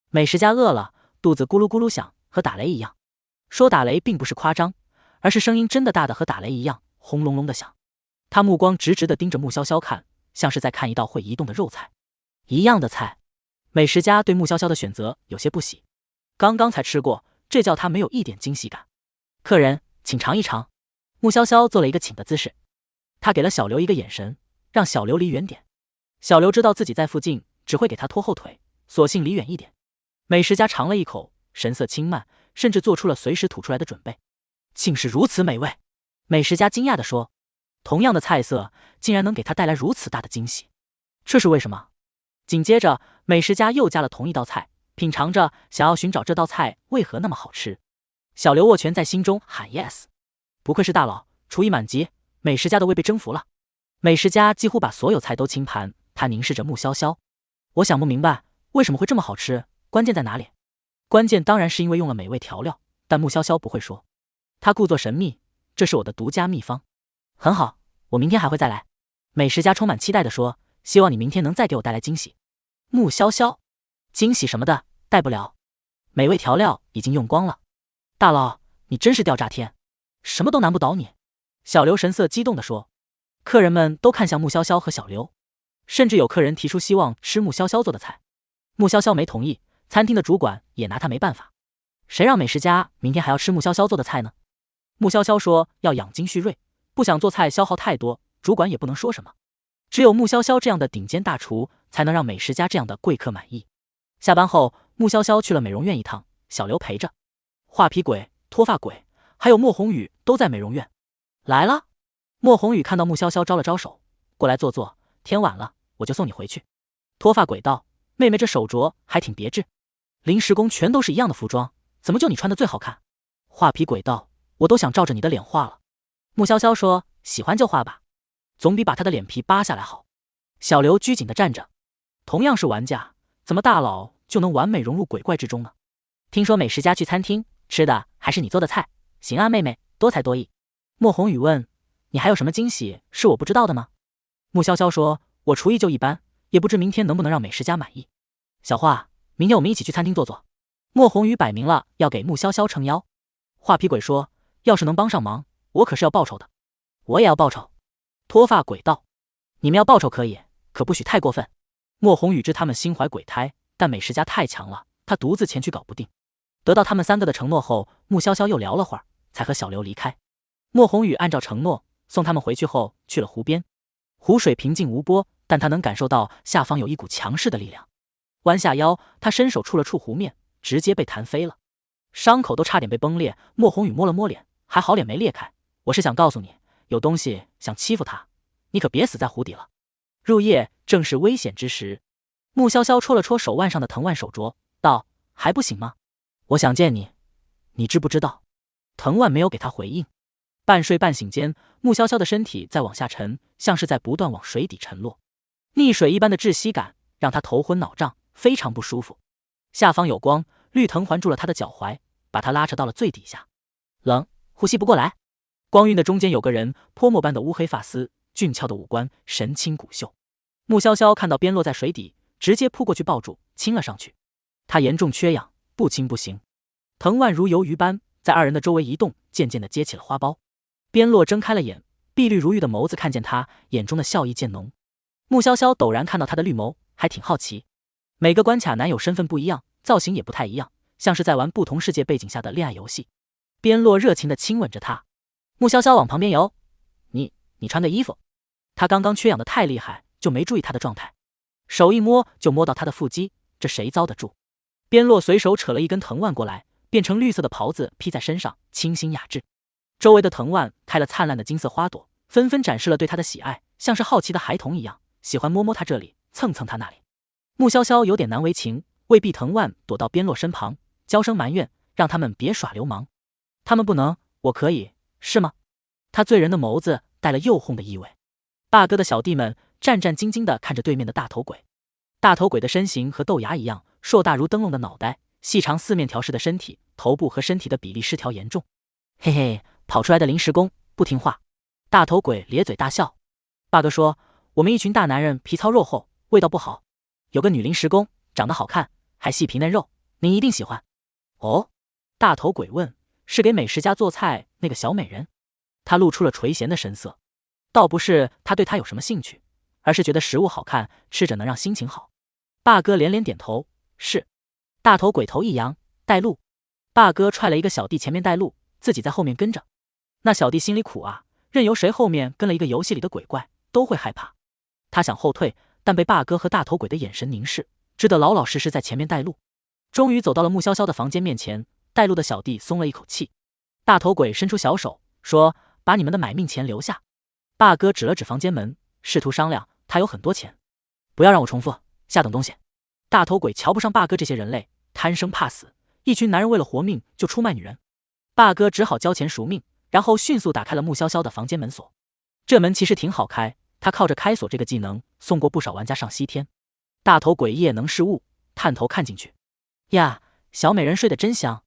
美食家饿了，肚子咕噜咕噜响，和打雷一样。说打雷并不是夸张，而是声音真的大的和打雷一样，轰隆隆的响。他目光直直地盯着穆潇潇看，像是在看一道会移动的肉菜。一样的菜，美食家对穆潇潇的选择有些不喜。刚刚才吃过，这叫他没有一点惊喜感。客人，请尝一尝。穆潇潇做了一个请的姿势，他给了小刘一个眼神，让小刘离远点。小刘知道自己在附近只会给他拖后腿，索性离远一点。美食家尝了一口，神色轻慢，甚至做出了随时吐出来的准备。竟是如此美味！美食家惊讶地说，同样的菜色竟然能给他带来如此大的惊喜，这是为什么？紧接着，美食家又加了同一道菜，品尝着，想要寻找这道菜为何那么好吃。小刘握拳在心中喊 yes。不愧是大佬，厨艺满级，美食家的胃被征服了。美食家几乎把所有菜都清盘，他凝视着穆潇潇。我想不明白为什么会这么好吃，关键在哪里？关键当然是因为用了美味调料，但穆潇潇不会说，他故作神秘，这是我的独家秘方。很好，我明天还会再来。美食家充满期待地说，希望你明天能再给我带来惊喜。穆潇潇，惊喜什么的带不了，美味调料已经用光了。大佬，你真是掉炸天，什么都难不倒你。小刘神色激动地说。客人们都看向穆潇潇和小刘，甚至有客人提出希望吃穆潇潇做的菜。穆潇潇没同意，餐厅的主管也拿他没办法。谁让美食家明天还要吃穆潇潇做的菜呢？穆潇潇说要养精蓄锐，不想做菜消耗太多，主管也不能说什么。只有穆潇潇这样的顶尖大厨才能让美食家这样的贵客满意。下班后，穆潇潇去了美容院一趟，小刘陪着。画皮鬼、脱发鬼还有莫宏宇都在美容院。来了。莫宏宇看到穆潇潇招了招手，过来坐坐，天晚了我就送你回去。脱发鬼道：妹妹这手镯还挺别致，临时工全都是一样的服装，怎么就你穿的最好看？画皮鬼道：我都想照着你的脸画了。穆潇潇说：喜欢就画吧，总比把他的脸皮扒下来好。小刘拘谨地站着，同样是玩家，怎么大佬就能完美融入鬼怪之中呢？听说美食家去餐厅吃的还是你做的菜，行啊妹妹，多才多艺。莫宏宇问：你还有什么惊喜是我不知道的吗？穆潇潇说：我厨艺就一般，也不知明天能不能让美食家满意。小华，明天我们一起去餐厅坐坐。莫宏宇摆明了要给穆潇潇撑腰。画皮鬼说：要是能帮上忙，我可是要报酬的。我也要报酬。脱发鬼道：你们要报酬可以，可不许太过分。莫宏宇知他们心怀鬼胎，但美食家太强了，他独自前去搞不定。得到他们三个的承诺后，穆潇潇又聊了会儿，才和小刘离开。莫宏宇按照承诺送他们回去后，去了湖边。湖水平静无波，但他能感受到下方有一股强势的力量。弯下腰，他伸手触了触湖面，直接被弹飞了，伤口都差点被崩裂。莫宏宇摸了摸脸，还好脸没裂开。我是想告诉你，有东西想欺负他，你可别死在湖底了。入夜正是危险之时。穆潇潇戳了戳手腕上的藤蔓手镯，道：还不醒吗？我想见你，你知不知道？藤蔓没有给他回应。半睡半醒间，穆潇潇的身体在往下沉，像是在不断往水底沉落。溺水一般的窒息感让他头昏脑胀，非常不舒服。下方有光，绿藤环住了他的脚踝，把他拉扯到了最底下。冷，呼吸不过来。光晕的中间有个人，泼墨般的乌黑发丝，俊俏的五官，神清骨秀。穆潇潇看到边落在水底，直接扑过去抱住，亲了上去。他严重缺氧，不亲不行。藤蔓如游鱼般在二人的周围移动，渐渐地结起了花苞。边落睁开了眼，碧绿如玉的眸子看见他，眼中的笑意渐浓。穆潇潇陡然看到他的绿眸，还挺好奇。每个关卡男友身份不一样，造型也不太一样，像是在玩不同世界背景下的恋爱游戏。边落热情地亲吻着他。穆潇潇往旁边游：你穿的衣服。他刚刚缺氧的太厉害，就没注意他的状态，手一摸就摸到他的腹肌，这谁遭得住？边落随手扯了一根藤蔓过来，变成绿色的袍子披在身上，清新雅致。周围的藤蔓开了灿烂的金色花朵，纷纷展示了对他的喜爱，像是好奇的孩童一样，喜欢摸摸他这里，蹭蹭他那里。穆潇潇有点难为情，为避藤蔓躲到边落身旁，娇声埋怨，让他们别耍流氓。他们不能，我可以，是吗？他醉人的眸子带了诱哄的意味。霸哥的小弟们战战兢兢地看着对面的大头鬼。大头鬼的身形和豆芽一样，硕大如灯笼的脑袋，细长四面条式的身体，头部和身体的比例失调严重。嘿嘿，跑出来的临时工不听话。大头鬼咧嘴大笑。霸哥说：我们一群大男人皮糙肉厚，味道不好，有个女临时工长得好看，还细皮嫩肉，您一定喜欢。哦？大头鬼问：是给美食家做菜那个小美人？他露出了垂涎的神色。倒不是他对他有什么兴趣，而是觉得食物好看，吃着能让心情好。霸哥连连点头：是。大头鬼头一扬：带路。霸哥踹了一个小弟前面带路，自己在后面跟着。那小弟心里苦啊，任由谁后面跟了一个游戏里的鬼怪都会害怕。他想后退，但被霸哥和大头鬼的眼神凝视，只得老老实实在前面带路。终于走到了穆潇潇的房间面前，带路的小弟松了一口气。大头鬼伸出小手说：把你们的买命钱留下。霸哥指了指房间门，试图商量，他有很多钱。不要让我重复，下等东西。大头鬼瞧不上霸哥这些人类，贪生怕死，一群男人为了活命就出卖女人。霸哥只好交钱赎命，然后迅速打开了穆潇潇的房间门锁。这门其实挺好开，他靠着开锁这个技能送过不少玩家上西天。大头鬼夜能视物，探头看进去，呀，小美人睡得真香。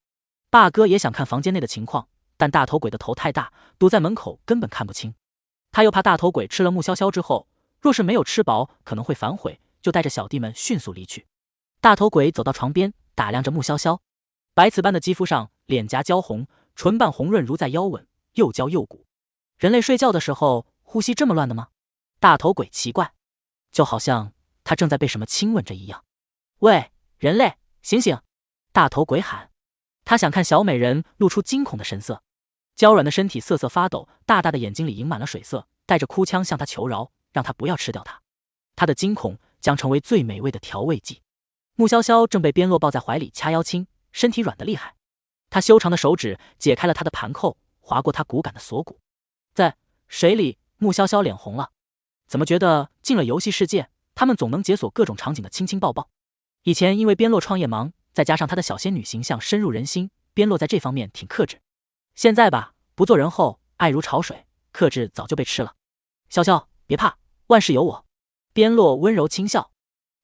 霸哥也想看房间内的情况，但大头鬼的头太大，堵在门口根本看不清。他又怕大头鬼吃了穆潇潇之后，若是没有吃饱可能会反悔，就带着小弟们迅速离去。大头鬼走到床边，打量着穆潇潇，白瓷般的肌肤上脸颊娇红，唇瓣红润如在腰吻，又娇又鼓。人类睡觉的时候呼吸这么乱的吗？大头鬼奇怪，就好像他正在被什么亲吻着一样。喂，人类，醒醒！大头鬼喊。他想看小美人露出惊恐的神色，娇软的身体瑟瑟发抖，大大的眼睛里盈满了水色，带着哭腔向他求饶，让他不要吃掉他。他的惊恐将成为最美味的调味剂。穆潇潇正被边落抱在怀里掐腰亲，身体软得厉害。他修长的手指解开了他的盘扣，划过他骨感的锁骨。在水里，穆潇潇脸红了。怎么觉得进了游戏世界，他们总能解锁各种场景的亲亲抱抱？以前因为边洛创业忙，再加上他的小仙女形象深入人心，边洛在这方面挺克制。现在吧，不做人后，爱如潮水，克制早就被吃了。潇潇，别怕，万事有我。边洛温柔轻笑，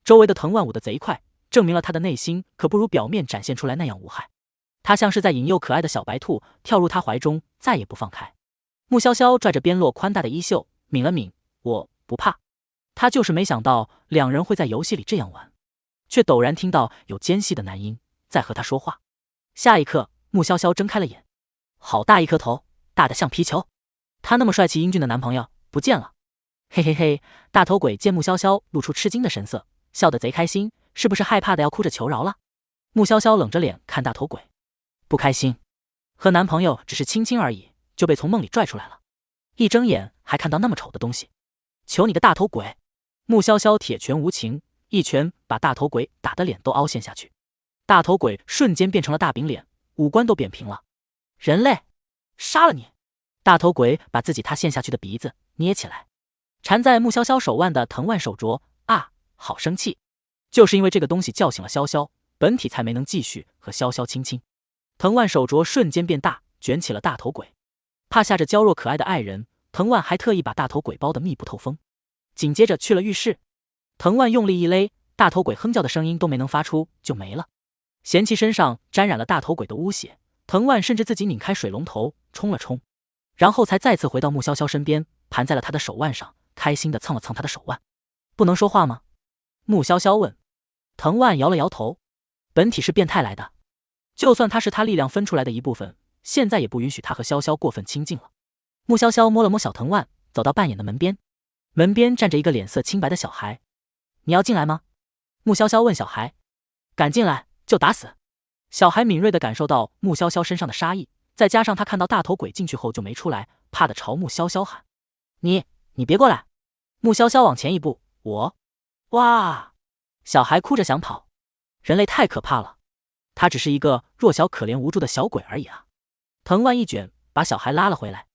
周围的藤万舞得贼快，证明了他的内心可不如表面展现出来那样无害。他像是在引诱可爱的小白兔跳入他怀中，再也不放开。穆潇潇拽着边洛宽大的衣袖，抿了抿，我不怕。他就是没想到两人会在游戏里这样玩，却陡然听到有尖细的男音在和他说话。下一刻，穆潇潇睁开了眼，好大一颗头，大得像皮球。他那么帅气英俊的男朋友不见了。嘿嘿嘿，大头鬼见穆潇潇露出吃惊的神色，笑得贼开心，是不是害怕的要哭着求饶了？穆潇潇冷着脸看大头鬼，不开心，和男朋友只是亲亲而已，就被从梦里拽出来了，一睁眼还看到那么丑的东西，求你个大头鬼！穆潇潇铁拳无情，一拳把大头鬼打得脸都凹陷下去，大头鬼瞬间变成了大饼脸，五官都扁平了。人类，杀了你！大头鬼把自己塌陷下去的鼻子捏起来，缠在穆潇潇手腕的藤蔓手镯啊，好生气！就是因为这个东西叫醒了潇潇，本体才没能继续和潇潇亲亲。藤蔓手镯瞬间变大，卷起了大头鬼。怕吓着娇弱可爱的爱人，藤蔓还特意把大头鬼包得密不透风。紧接着去了浴室，藤蔓用力一勒，大头鬼哼叫的声音都没能发出就没了。嫌弃身上沾染了大头鬼的污血，藤蔓甚至自己拧开水龙头冲了冲，然后才再次回到穆潇潇身边，盘在了他的手腕上，开心地蹭了蹭他的手腕。不能说话吗？穆潇潇问。藤蔓摇了摇头，本体是变态来的，就算他是他力量分出来的一部分，现在也不允许他和潇潇过分亲近了。穆潇潇摸了摸小藤蔓，走到半掩的门边，门边站着一个脸色清白的小孩。你要进来吗？穆潇潇问小孩。敢进来就打死。小孩敏锐地感受到穆潇潇身上的杀意，再加上他看到大头鬼进去后就没出来，怕得朝穆潇潇喊：你别过来！穆潇潇往前一步，我……哇！小孩哭着想跑，人类太可怕了，他只是一个弱小可怜无助的小鬼而已啊！藤蔓一卷，把小孩拉了回来。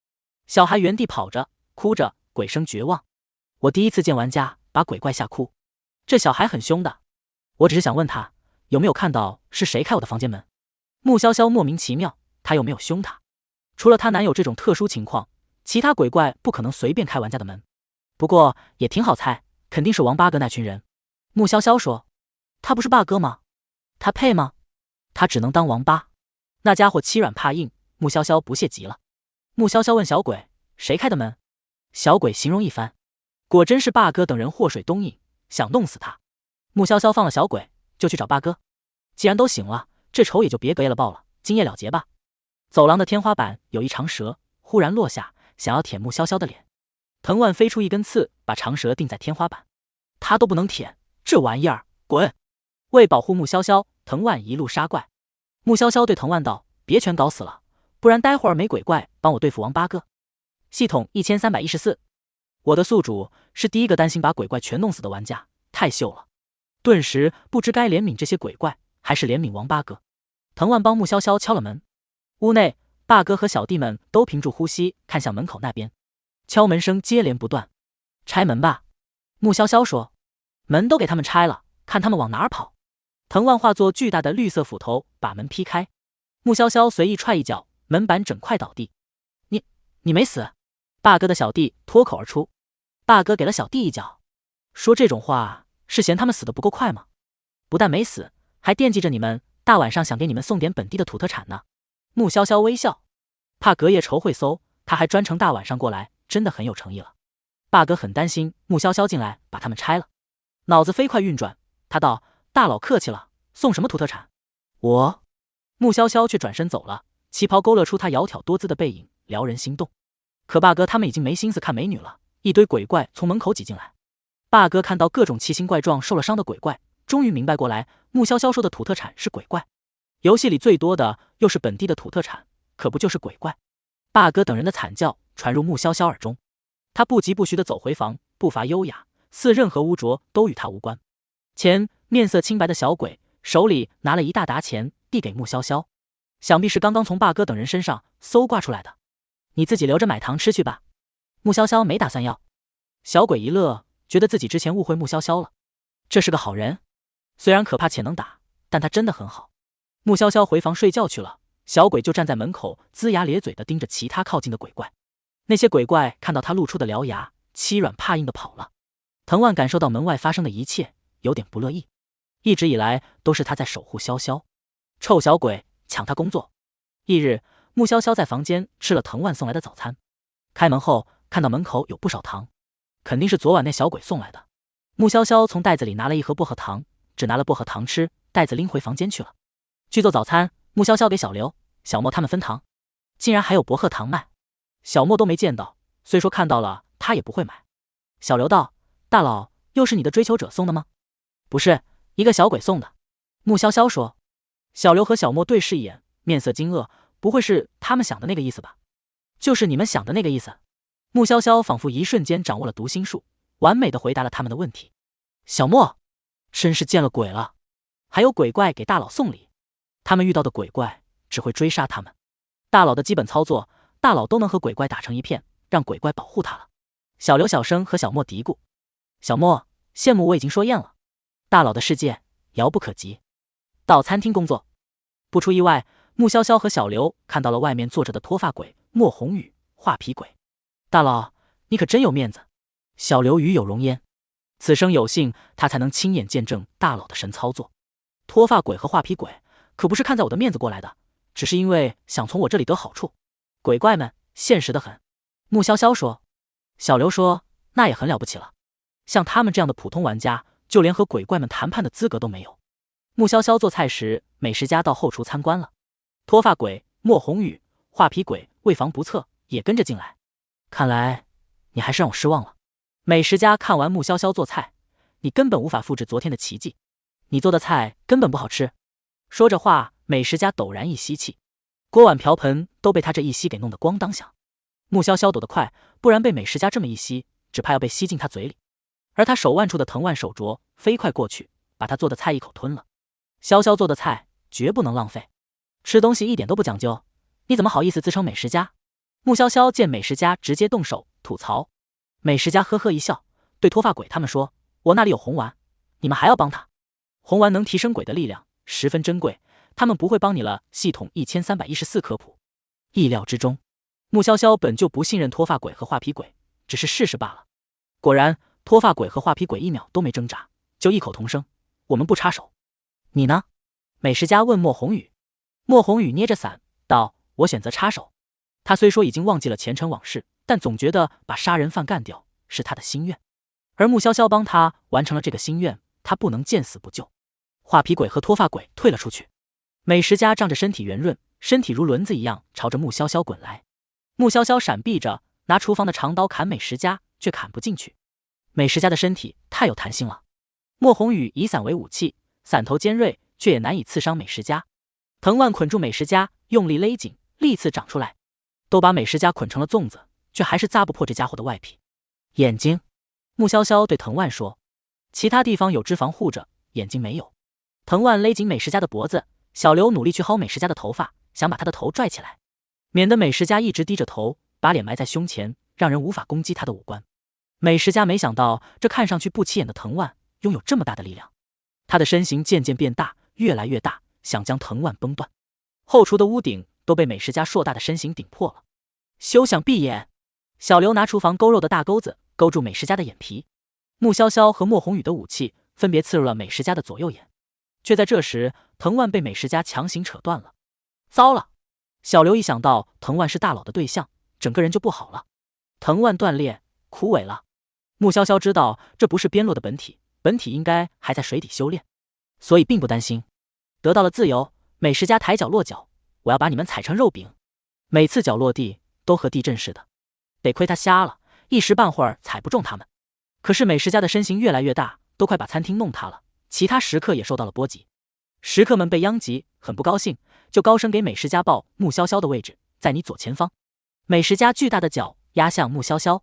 小孩原地跑着，哭着，鬼声绝望。我第一次见玩家把鬼怪吓哭，这小孩很凶的。我只是想问他，有没有看到是谁开我的房间门？穆潇潇莫名其妙，他又没有凶他。除了她男友这种特殊情况，其他鬼怪不可能随便开玩家的门。不过也挺好猜，肯定是王八哥那群人。穆潇潇说，他不是霸哥吗？他配吗？他只能当王八。那家伙欺软怕硬，穆潇潇不屑极了。穆潇潇问小鬼，谁开的门？小鬼形容一番，果真是霸哥等人祸水东引，想弄死他。穆潇潇放了小鬼，就去找霸哥。既然都醒了，这仇也就别隔夜了报了，今夜了结吧。走廊的天花板有一长蛇，忽然落下，想要舔穆潇潇的脸。藤蔓飞出一根刺，把长蛇钉在天花板。他都不能舔，这玩意儿滚！为保护穆潇潇，藤蔓一路杀怪。穆潇潇对藤蔓道：别全搞死了，不然待会儿没鬼怪帮我对付王八哥。系统1314，我的宿主是第一个担心把鬼怪全弄死的玩家，太秀了。顿时不知该怜悯这些鬼怪，还是怜悯王八哥。藤蔓帮穆潇潇敲了门，屋内霸哥和小弟们都屏住呼吸，看向门口那边，敲门声接连不断。拆门吧，穆潇潇说。门都给他们拆了，看他们往哪儿跑。藤蔓化作巨大的绿色斧头，把门劈开。穆潇潇随意踹一脚，门板整块倒地。你没死？霸哥的小弟脱口而出。霸哥给了小弟一脚，说这种话是嫌他们死得不够快吗？不但没死，还惦记着你们，大晚上想给你们送点本地的土特产呢。穆潇潇微笑，怕隔夜仇会馊，他还专程大晚上过来，真的很有诚意了。霸哥很担心穆潇潇进来把他们拆了，脑子飞快运转，他道：大佬客气了，送什么土特产？我……穆潇潇却转身走了，旗袍勾勒出他窈窕多姿的背影，撩人心动。可霸哥他们已经没心思看美女了，一堆鬼怪从门口挤进来。霸哥看到各种奇形怪状受了伤的鬼怪，终于明白过来，穆潇潇说的土特产是鬼怪。游戏里最多的又是本地的土特产，可不就是鬼怪？霸哥等人的惨叫传入穆潇潇耳中，他不疾不徐地走回房，步伐优雅，似任何污浊都与他无关。面色清白的小鬼手里拿了一大沓钱递给穆潇潇，想必是刚刚从霸哥等人身上搜刮出来的。你自己留着买糖吃去吧。穆潇潇没打算要。小鬼一乐，觉得自己之前误会穆潇潇了，这是个好人，虽然可怕且能打，但他真的很好。穆潇潇回房睡觉去了，小鬼就站在门口龇牙咧嘴地盯着其他靠近的鬼怪。那些鬼怪看到他露出的獠牙，欺软怕硬地跑了。藤万感受到门外发生的一切，有点不乐意。一直以来都是他在守护潇潇，臭小鬼抢他工作。翌日，穆潇潇在房间吃了藤万送来的早餐，开门后看到门口有不少糖，肯定是昨晚那小鬼送来的。穆潇潇从袋子里拿了一盒薄荷糖，只拿了薄荷糖吃，袋子拎回房间去了。去做早餐，穆潇潇给小刘、小莫他们分糖，竟然还有薄荷糖卖，小莫都没见到，虽说看到了他也不会买。小刘道：“大佬，又是你的追求者送的吗？”“不是，一个小鬼送的。”穆潇潇说。小刘和小莫对视一眼，面色惊愕，不会是他们想的那个意思吧？就是你们想的那个意思。穆潇潇仿佛一瞬间掌握了读心术，完美的回答了他们的问题。小莫，真是见了鬼了，还有鬼怪给大佬送礼，他们遇到的鬼怪只会追杀他们。大佬的基本操作，大佬都能和鬼怪打成一片，让鬼怪保护他了。小刘小声和小莫嘀咕：“小莫，羡慕我已经说厌了，大佬的世界遥不可及。”到餐厅工作，不出意外，穆潇潇和小刘看到了外面坐着的脱发鬼莫宏宇、画皮鬼。大佬，你可真有面子。小刘与有容焉，此生有幸他才能亲眼见证大佬的神操作。脱发鬼和画皮鬼可不是看在我的面子过来的，只是因为想从我这里得好处。鬼怪们现实得很。穆潇潇说。小刘说：“那也很了不起了，像他们这样的普通玩家，就连和鬼怪们谈判的资格都没有。”穆潇潇做菜时，美食家到后厨参观了。脱发鬼莫宏宇、画皮鬼为防不测，也跟着进来。看来你还是让我失望了。美食家看完穆潇潇做菜，你根本无法复制昨天的奇迹，你做的菜根本不好吃。说着话，美食家陡然一吸气，锅碗瓢盆都被他这一吸给弄得咣当响。穆潇潇躲得快，不然被美食家这么一吸，只怕要被吸进他嘴里。而他手腕处的藤蔓手镯飞快过去，把他做的菜一口吞了。潇潇做的菜绝不能浪费，吃东西一点都不讲究，你怎么好意思自称美食家？穆潇潇见美食家直接动手，吐槽。美食家呵呵一笑，对脱发鬼他们说：“我那里有红丸，你们还要帮他？红丸能提升鬼的力量，十分珍贵，他们不会帮你了。”系统1314科普。意料之中，穆潇潇本就不信任脱发鬼和画皮鬼，只是试试罢了。果然，脱发鬼和画皮鬼一秒都没挣扎，就异口同声：“我们不插手。”你呢？美食家问莫宏宇。莫宏宇捏着伞道：“我选择插手。”他虽说已经忘记了前尘往事，但总觉得把杀人犯干掉是他的心愿，而穆潇潇帮他完成了这个心愿，他不能见死不救。画皮鬼和脱发鬼退了出去。美食家仗着身体圆润，身体如轮子一样朝着穆潇潇滚来。穆潇潇闪避着，拿厨房的长刀砍美食家，却砍不进去。美食家的身体太有弹性了。莫宏宇以伞为武器，伞头尖锐，却也难以刺伤美食家。藤蔓捆住美食家，用力勒紧，利刺长出来，都把美食家捆成了粽子，却还是扎不破这家伙的外皮。眼睛，穆潇潇对藤蔓说，其他地方有脂肪护着，眼睛没有。藤蔓勒紧美食家的脖子，小刘努力去薅美食家的头发，想把他的头拽起来，免得美食家一直低着头，把脸埋在胸前，让人无法攻击他的五官。美食家没想到这看上去不起眼的藤蔓拥有这么大的力量，他的身形渐渐变大，越来越大，想将藤蔓崩断。后厨的屋顶都被美食家硕大的身形顶破了。休想闭眼！小刘拿厨房勾肉的大钩子勾住美食家的眼皮。穆潇潇和莫宏宇的武器分别刺入了美食家的左右眼，却在这时藤蔓被美食家强行扯断了。糟了！小刘一想到藤蔓是大佬的对象，整个人就不好了。藤蔓断裂，枯萎了。穆潇潇知道这不是边落的本体，本体应该还在水底修炼，所以并不担心。得到了自由，美食家抬脚落脚，我要把你们踩成肉饼。每次脚落地都和地震似的，得亏他瞎了，一时半会儿踩不中他们。可是美食家的身形越来越大，都快把餐厅弄塌了，其他食客也受到了波及。食客们被殃及，很不高兴，就高声给美食家报穆潇潇的位置在你左前方。美食家巨大的脚压向穆潇潇，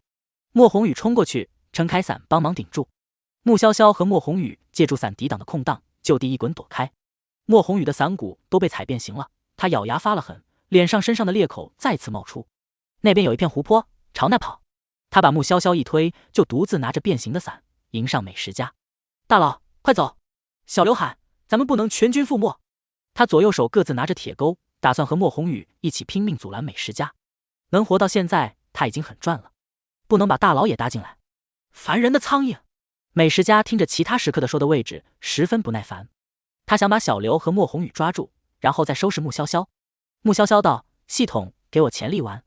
莫宏宇冲过去撑开伞帮忙顶住。穆潇潇和莫宏宇借助伞抵挡的空档，就地一滚躲开。莫宏宇的伞骨都被踩变形了，他咬牙发了狠，脸上身上的裂口再次冒出。那边有一片湖泊，朝那跑。他把穆潇潇一推，就独自拿着变形的伞迎上美食家。大佬，快走！小刘喊，咱们不能全军覆没。他左右手各自拿着铁钩，打算和莫宏宇一起拼命阻拦美食家。能活到现在，他已经很赚了，不能把大佬也搭进来。烦人的苍蝇！美食家听着其他食客的说的位置，十分不耐烦。他想把小刘和莫宏宇抓住，然后再收拾穆潇潇。穆潇潇道：系统给我潜力丸。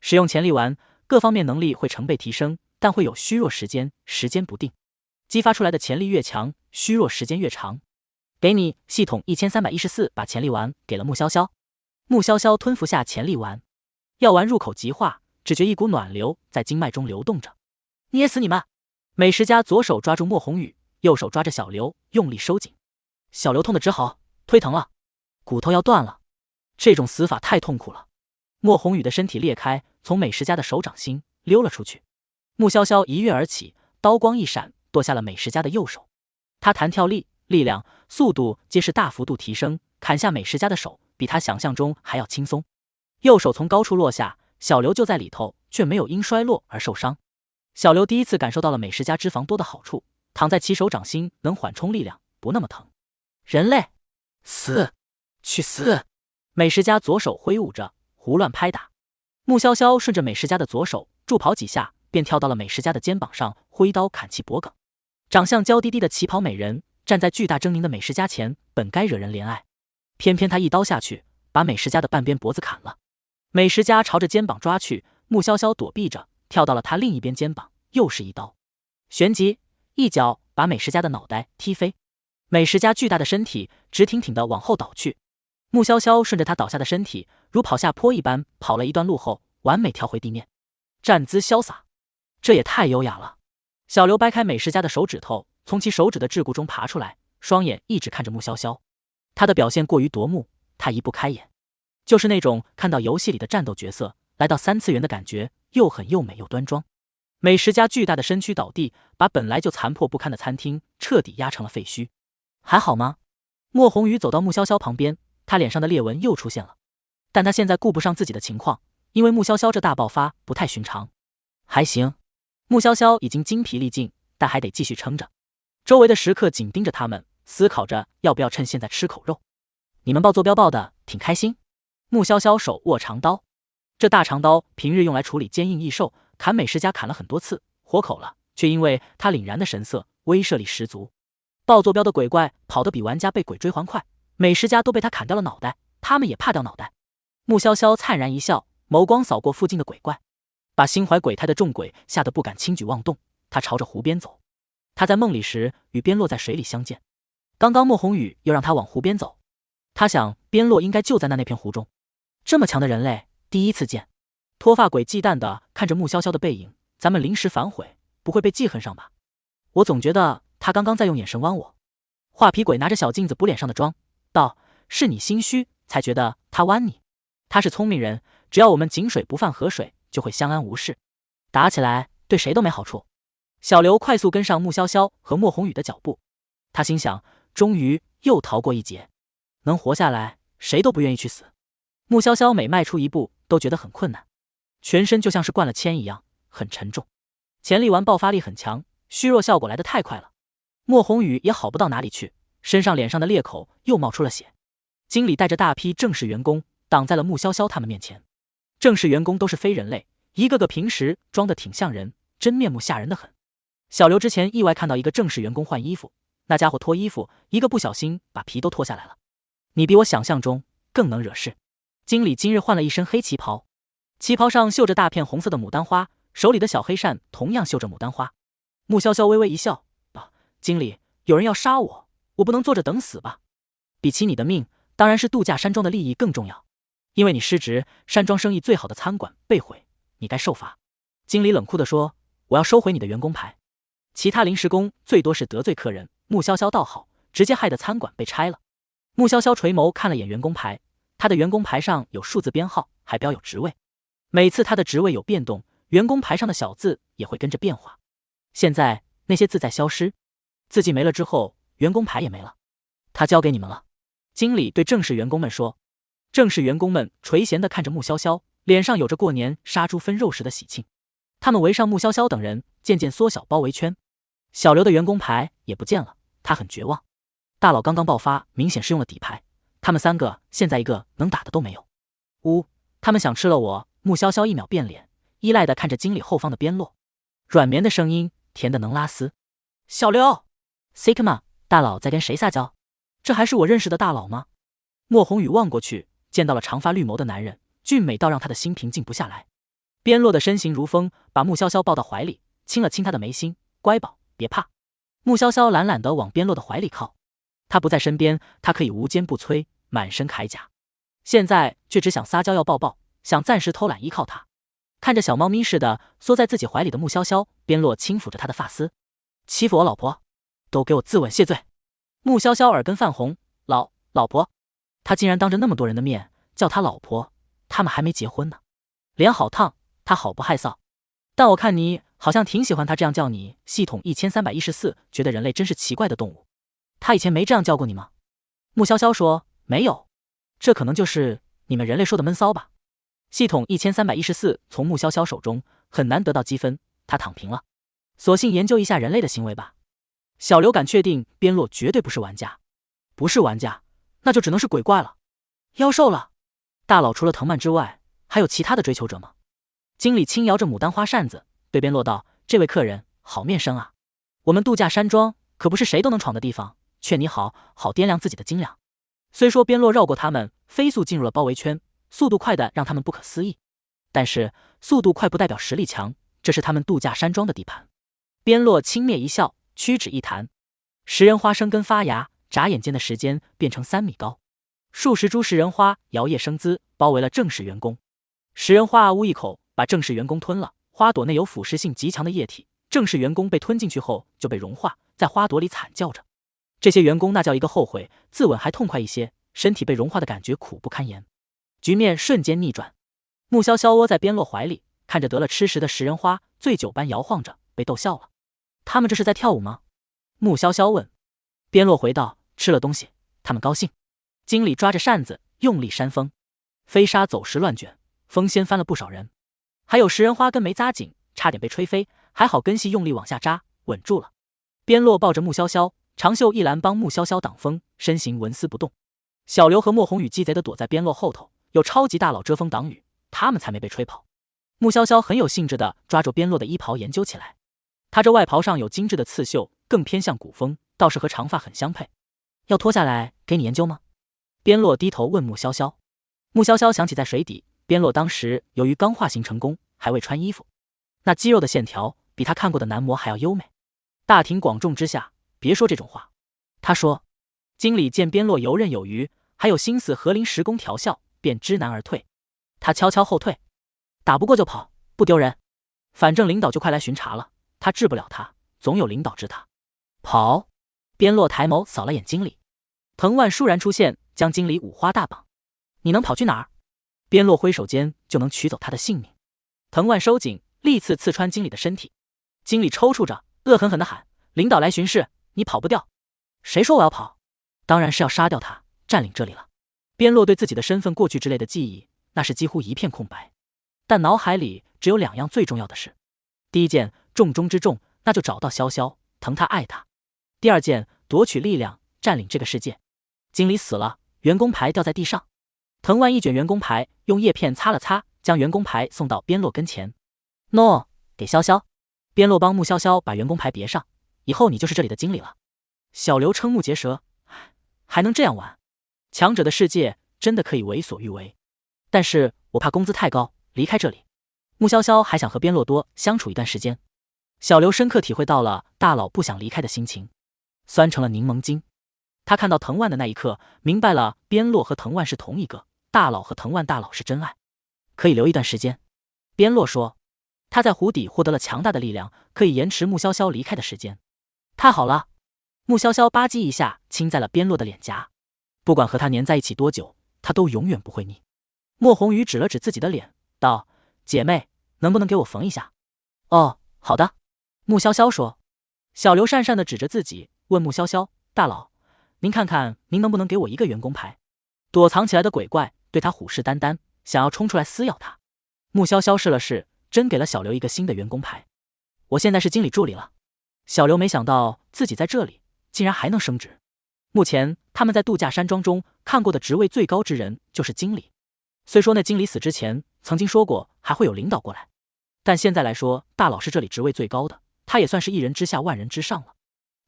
使用潜力丸，各方面能力会成倍提升，但会有虚弱时间，时间不定。激发出来的潜力越强，虚弱时间越长。给你。系统1314把潜力丸给了穆潇潇。穆潇潇吞服下潜力丸，药丸入口即化，只觉一股暖流在经脉中流动着。捏死你们！美食家左手抓住莫宏宇，右手抓着小刘，用力收紧。小刘痛得直嚎，忒疼了，骨头要断了。这种死法太痛苦了。莫宏宇的身体裂开，从美食家的手掌心溜了出去。穆潇潇一跃而起，刀光一闪，剁下了美食家的右手。他弹跳力、力量、速度皆是大幅度提升，砍下美食家的手比他想象中还要轻松。右手从高处落下，小刘就在里头，却没有因衰落而受伤。小刘第一次感受到了美食家脂肪多的好处，躺在其手掌心能缓冲力量，不那么疼。人类，死，去死！美食家左手挥舞着，胡乱拍打。穆潇潇顺着美食家的左手助跑几下，便跳到了美食家的肩膀上，挥刀砍其脖颈。长相娇滴滴的旗袍美人站在巨大狰狞的美食家前，本该惹人怜爱，偏偏他一刀下去，把美食家的半边脖子砍了。美食家朝着肩膀抓去，穆潇潇躲避着，跳到了他另一边肩膀，又是一刀，旋即一脚把美食家的脑袋踢飞。美食家巨大的身体直挺挺地往后倒去，穆潇潇顺着他倒下的身体，如跑下坡一般跑了一段路后，完美跳回地面，站姿潇洒，这也太优雅了。小刘掰开美食家的手指头，从其手指的桎梏中爬出来，双眼一直看着穆潇潇。他的表现过于夺目，他移不开眼，就是那种看到游戏里的战斗角色来到3次元的感觉，又狠又美又端庄。美食家巨大的身躯倒地，把本来就残破不堪的餐厅彻底压成了废墟。还好吗？莫宏宇走到穆潇潇旁边，他脸上的裂纹又出现了，但他现在顾不上自己的情况，因为穆潇潇这大爆发不太寻常。还行，穆潇潇已经精疲力尽，但还得继续撑着。周围的食客紧盯着他们，思考着要不要趁现在吃口肉。你们报坐标报的挺开心。穆潇潇手握长刀，这大长刀平日用来处理坚硬异兽，砍美食家砍了很多次，活口了，却因为他凛然的神色，威慑力十足。报坐标的鬼怪跑得比玩家被鬼追还快，美食家都被他砍掉了脑袋，他们也怕掉脑袋。穆潇潇灿然一笑，眸光扫过附近的鬼怪，把心怀鬼胎的众鬼吓得不敢轻举妄动。他朝着湖边走，他在梦里时与边落在水里相见，刚刚莫宏宇又让他往湖边走，他想边落应该就在那片湖中。这么强的人类第一次见。脱发鬼忌惮地看着穆潇潇的背影，咱们临时反悔，不会被记恨上吧？我总觉得他刚刚在用眼神弯我。画皮鬼拿着小镜子补脸上的妆，道：是你心虚才觉得他弯你，他是聪明人，只要我们井水不犯河水，就会相安无事。打起来对谁都没好处。小刘快速跟上穆潇潇和莫宏宇的脚步，他心想，终于又逃过一劫，能活下来谁都不愿意去死。穆潇潇每迈出一步都觉得很困难，全身就像是灌了铅一样，很沉重。潜力丸爆发力很强，虚弱效果来得太快了。莫宏宇也好不到哪里去，身上脸上的裂口又冒出了血。经理带着大批正式员工挡在了穆潇潇他们面前。正式员工都是非人类，一个个平时装得挺像人，真面目吓人的很。小刘之前意外看到一个正式员工换衣服，那家伙脱衣服，一个不小心把皮都脱下来了。你比我想象中更能惹事。经理今日换了一身黑旗袍，旗袍上绣着大片红色的牡丹花，手里的小黑扇同样绣着牡丹花。穆潇潇微微一笑，道：经理，有人要杀我，我不能坐着等死吧？比起你的命，当然是度假山庄的利益更重要。因为你失职，山庄生意最好的餐馆被毁，你该受罚。经理冷酷地说：我要收回你的员工牌。其他临时工最多是得罪客人，穆潇潇倒好，直接害得餐馆被拆了。穆潇潇垂眸看了眼员工牌，他的员工牌上有数字编号，还标有职位。每次他的职位有变动，员工牌上的小字也会跟着变化。现在那些字在消失，字迹没了之后，员工牌也没了。他交给你们了。经理对正式员工们说。正式员工们垂涎地看着穆潇潇，脸上有着过年杀猪分肉时的喜庆。他们围上穆潇潇等人，渐渐缩小包围圈。小刘的员工牌也不见了，他很绝望。大佬刚刚爆发，明显是用了底牌，他们3个现在一个能打的都没有。他们想吃了我。穆潇潇一秒变脸，依赖地看着经理后方的边落，软绵的声音，甜的能拉丝。小刘 ，Sigma， 大佬在跟谁撒娇？这还是我认识的大佬吗？莫宏宇望过去，见到了长发绿眸的男人，俊美到让他的心平静不下来。边落的身形如风，把穆潇潇抱到怀里，亲了亲他的眉心，乖宝，别怕。穆潇潇懒懒地往边落的怀里靠，他不在身边，他可以无坚不摧，满身铠甲，现在却只想撒娇要抱抱，想暂时偷懒依靠他。看着小猫咪似的缩在自己怀里的穆潇潇，边落轻抚着他的发丝，欺负我老婆，都给我自刎谢罪。穆潇潇耳根泛红，老婆，他竟然当着那么多人的面叫他老婆，他们还没结婚呢，脸好烫，他好不害臊。但我看你好像挺喜欢他这样叫你。系统1314觉得人类真是奇怪的动物，他以前没这样叫过你吗？穆潇潇说没有，这可能就是你们人类说的闷骚吧。系统1314从穆潇潇手中很难得到积分，他躺平了，索性研究一下人类的行为吧。小刘敢确定边落绝对不是玩家，不是玩家，那就只能是鬼怪了，妖兽了。大佬除了藤蔓之外，还有其他的追求者吗？经理轻摇着牡丹花扇子，对边落道：“这位客人好面生啊，我们度假山庄可不是谁都能闯的地方，劝你好好掂量自己的斤两。”虽说边落绕过他们，飞速进入了包围圈，速度快的让他们不可思议，但是速度快不代表实力强，这是他们度假山庄的地盘。边落轻蔑一笑，屈指一弹，食人花生根发芽，眨眼间的时间变成3米高，数十株食人花摇曳生姿，包围了正式员工。食人花啊呜一口把正式员工吞了，花朵内有腐蚀性极强的液体，正式员工被吞进去后就被融化，在花朵里惨叫着。这些员工那叫一个后悔，自刎还痛快一些，身体被融化的感觉苦不堪言。局面瞬间逆转，穆潇潇窝在边落怀里，看着得了吃食的食人花醉酒般摇晃着，被逗笑了。他们这是在跳舞吗？穆潇潇问。边落回道：吃了东西，他们高兴。经理抓着扇子用力扇风，飞沙走石乱卷，风掀翻了不少人，还有食人花根没扎紧，差点被吹飞，还好根系用力往下扎，稳住了。边落抱着穆潇潇，长袖一拦帮穆潇潇挡风，身形纹丝不动。小刘和莫宏宇鸡贼的躲在边落后头，有超级大佬遮风挡雨，他们才没被吹跑。穆潇潇很有兴致地抓住边落的衣袍研究起来，他这外袍上有精致的刺绣，更偏向古风，倒是和长发很相配。要脱下来给你研究吗？边落低头问穆潇潇。穆潇潇想起在水底，边落当时由于刚化形成功，还未穿衣服，那肌肉的线条比他看过的男模还要优美。大庭广众之下，别说这种话。他说。经理见边落游刃有余，还有心思和临时工调笑，便知难而退。他悄悄后退，打不过就跑，不丢人。反正领导就快来巡查了，他治不了他，总有领导治他。跑！边落抬眸扫了眼经理，藤蔓倏然出现，将经理五花大绑。你能跑去哪儿？边落挥手间就能取走他的性命。藤蔓收紧，利刺刺穿经理的身体。经理抽搐着，恶狠狠地喊：领导来巡视，你跑不掉。谁说我要跑？当然是要杀掉他，占领这里了。边落对自己的身份、过去之类的记忆，那是几乎一片空白，但脑海里只有2样最重要的事：第一件，重中之重，那就找到潇潇，疼他爱他；第二件，夺取力量，占领这个世界。经理死了，员工牌掉在地上，藤蔓一卷员工牌，用叶片擦了擦，将员工牌送到边落跟前。喏，给潇潇。边落帮穆潇潇把员工牌别上，以后你就是这里的经理了。小刘瞠目结舌，还能这样玩？强者的世界真的可以为所欲为，但是我怕工资太高，离开这里。穆潇潇还想和边落多相处一段时间。小刘深刻体会到了大佬不想离开的心情，酸成了柠檬精。他看到藤蔓的那一刻，明白了边落和藤蔓是同一个，大佬和藤蔓大佬是真爱，可以留一段时间。边落说，他在湖底获得了强大的力量，可以延迟穆潇潇离开的时间。太好了！穆潇潇吧唧一下亲在了边落的脸颊，不管和他黏在一起多久，他都永远不会腻。莫宏宇指了指自己的脸，道：姐妹，能不能给我缝一下？哦，好的。穆潇潇说。小刘讪讪地指着自己，问穆潇潇：大佬，您看看您能不能给我一个员工牌？躲藏起来的鬼怪对他虎视眈眈，想要冲出来撕咬他。穆潇潇试了试，真给了小刘一个新的员工牌。我现在是经理助理了。小刘没想到自己在这里竟然还能升职。目前他们在度假山庄中看过的职位最高之人就是经理。虽说那经理死之前曾经说过还会有领导过来，但现在来说，大佬是这里职位最高的，他也算是一人之下万人之上了。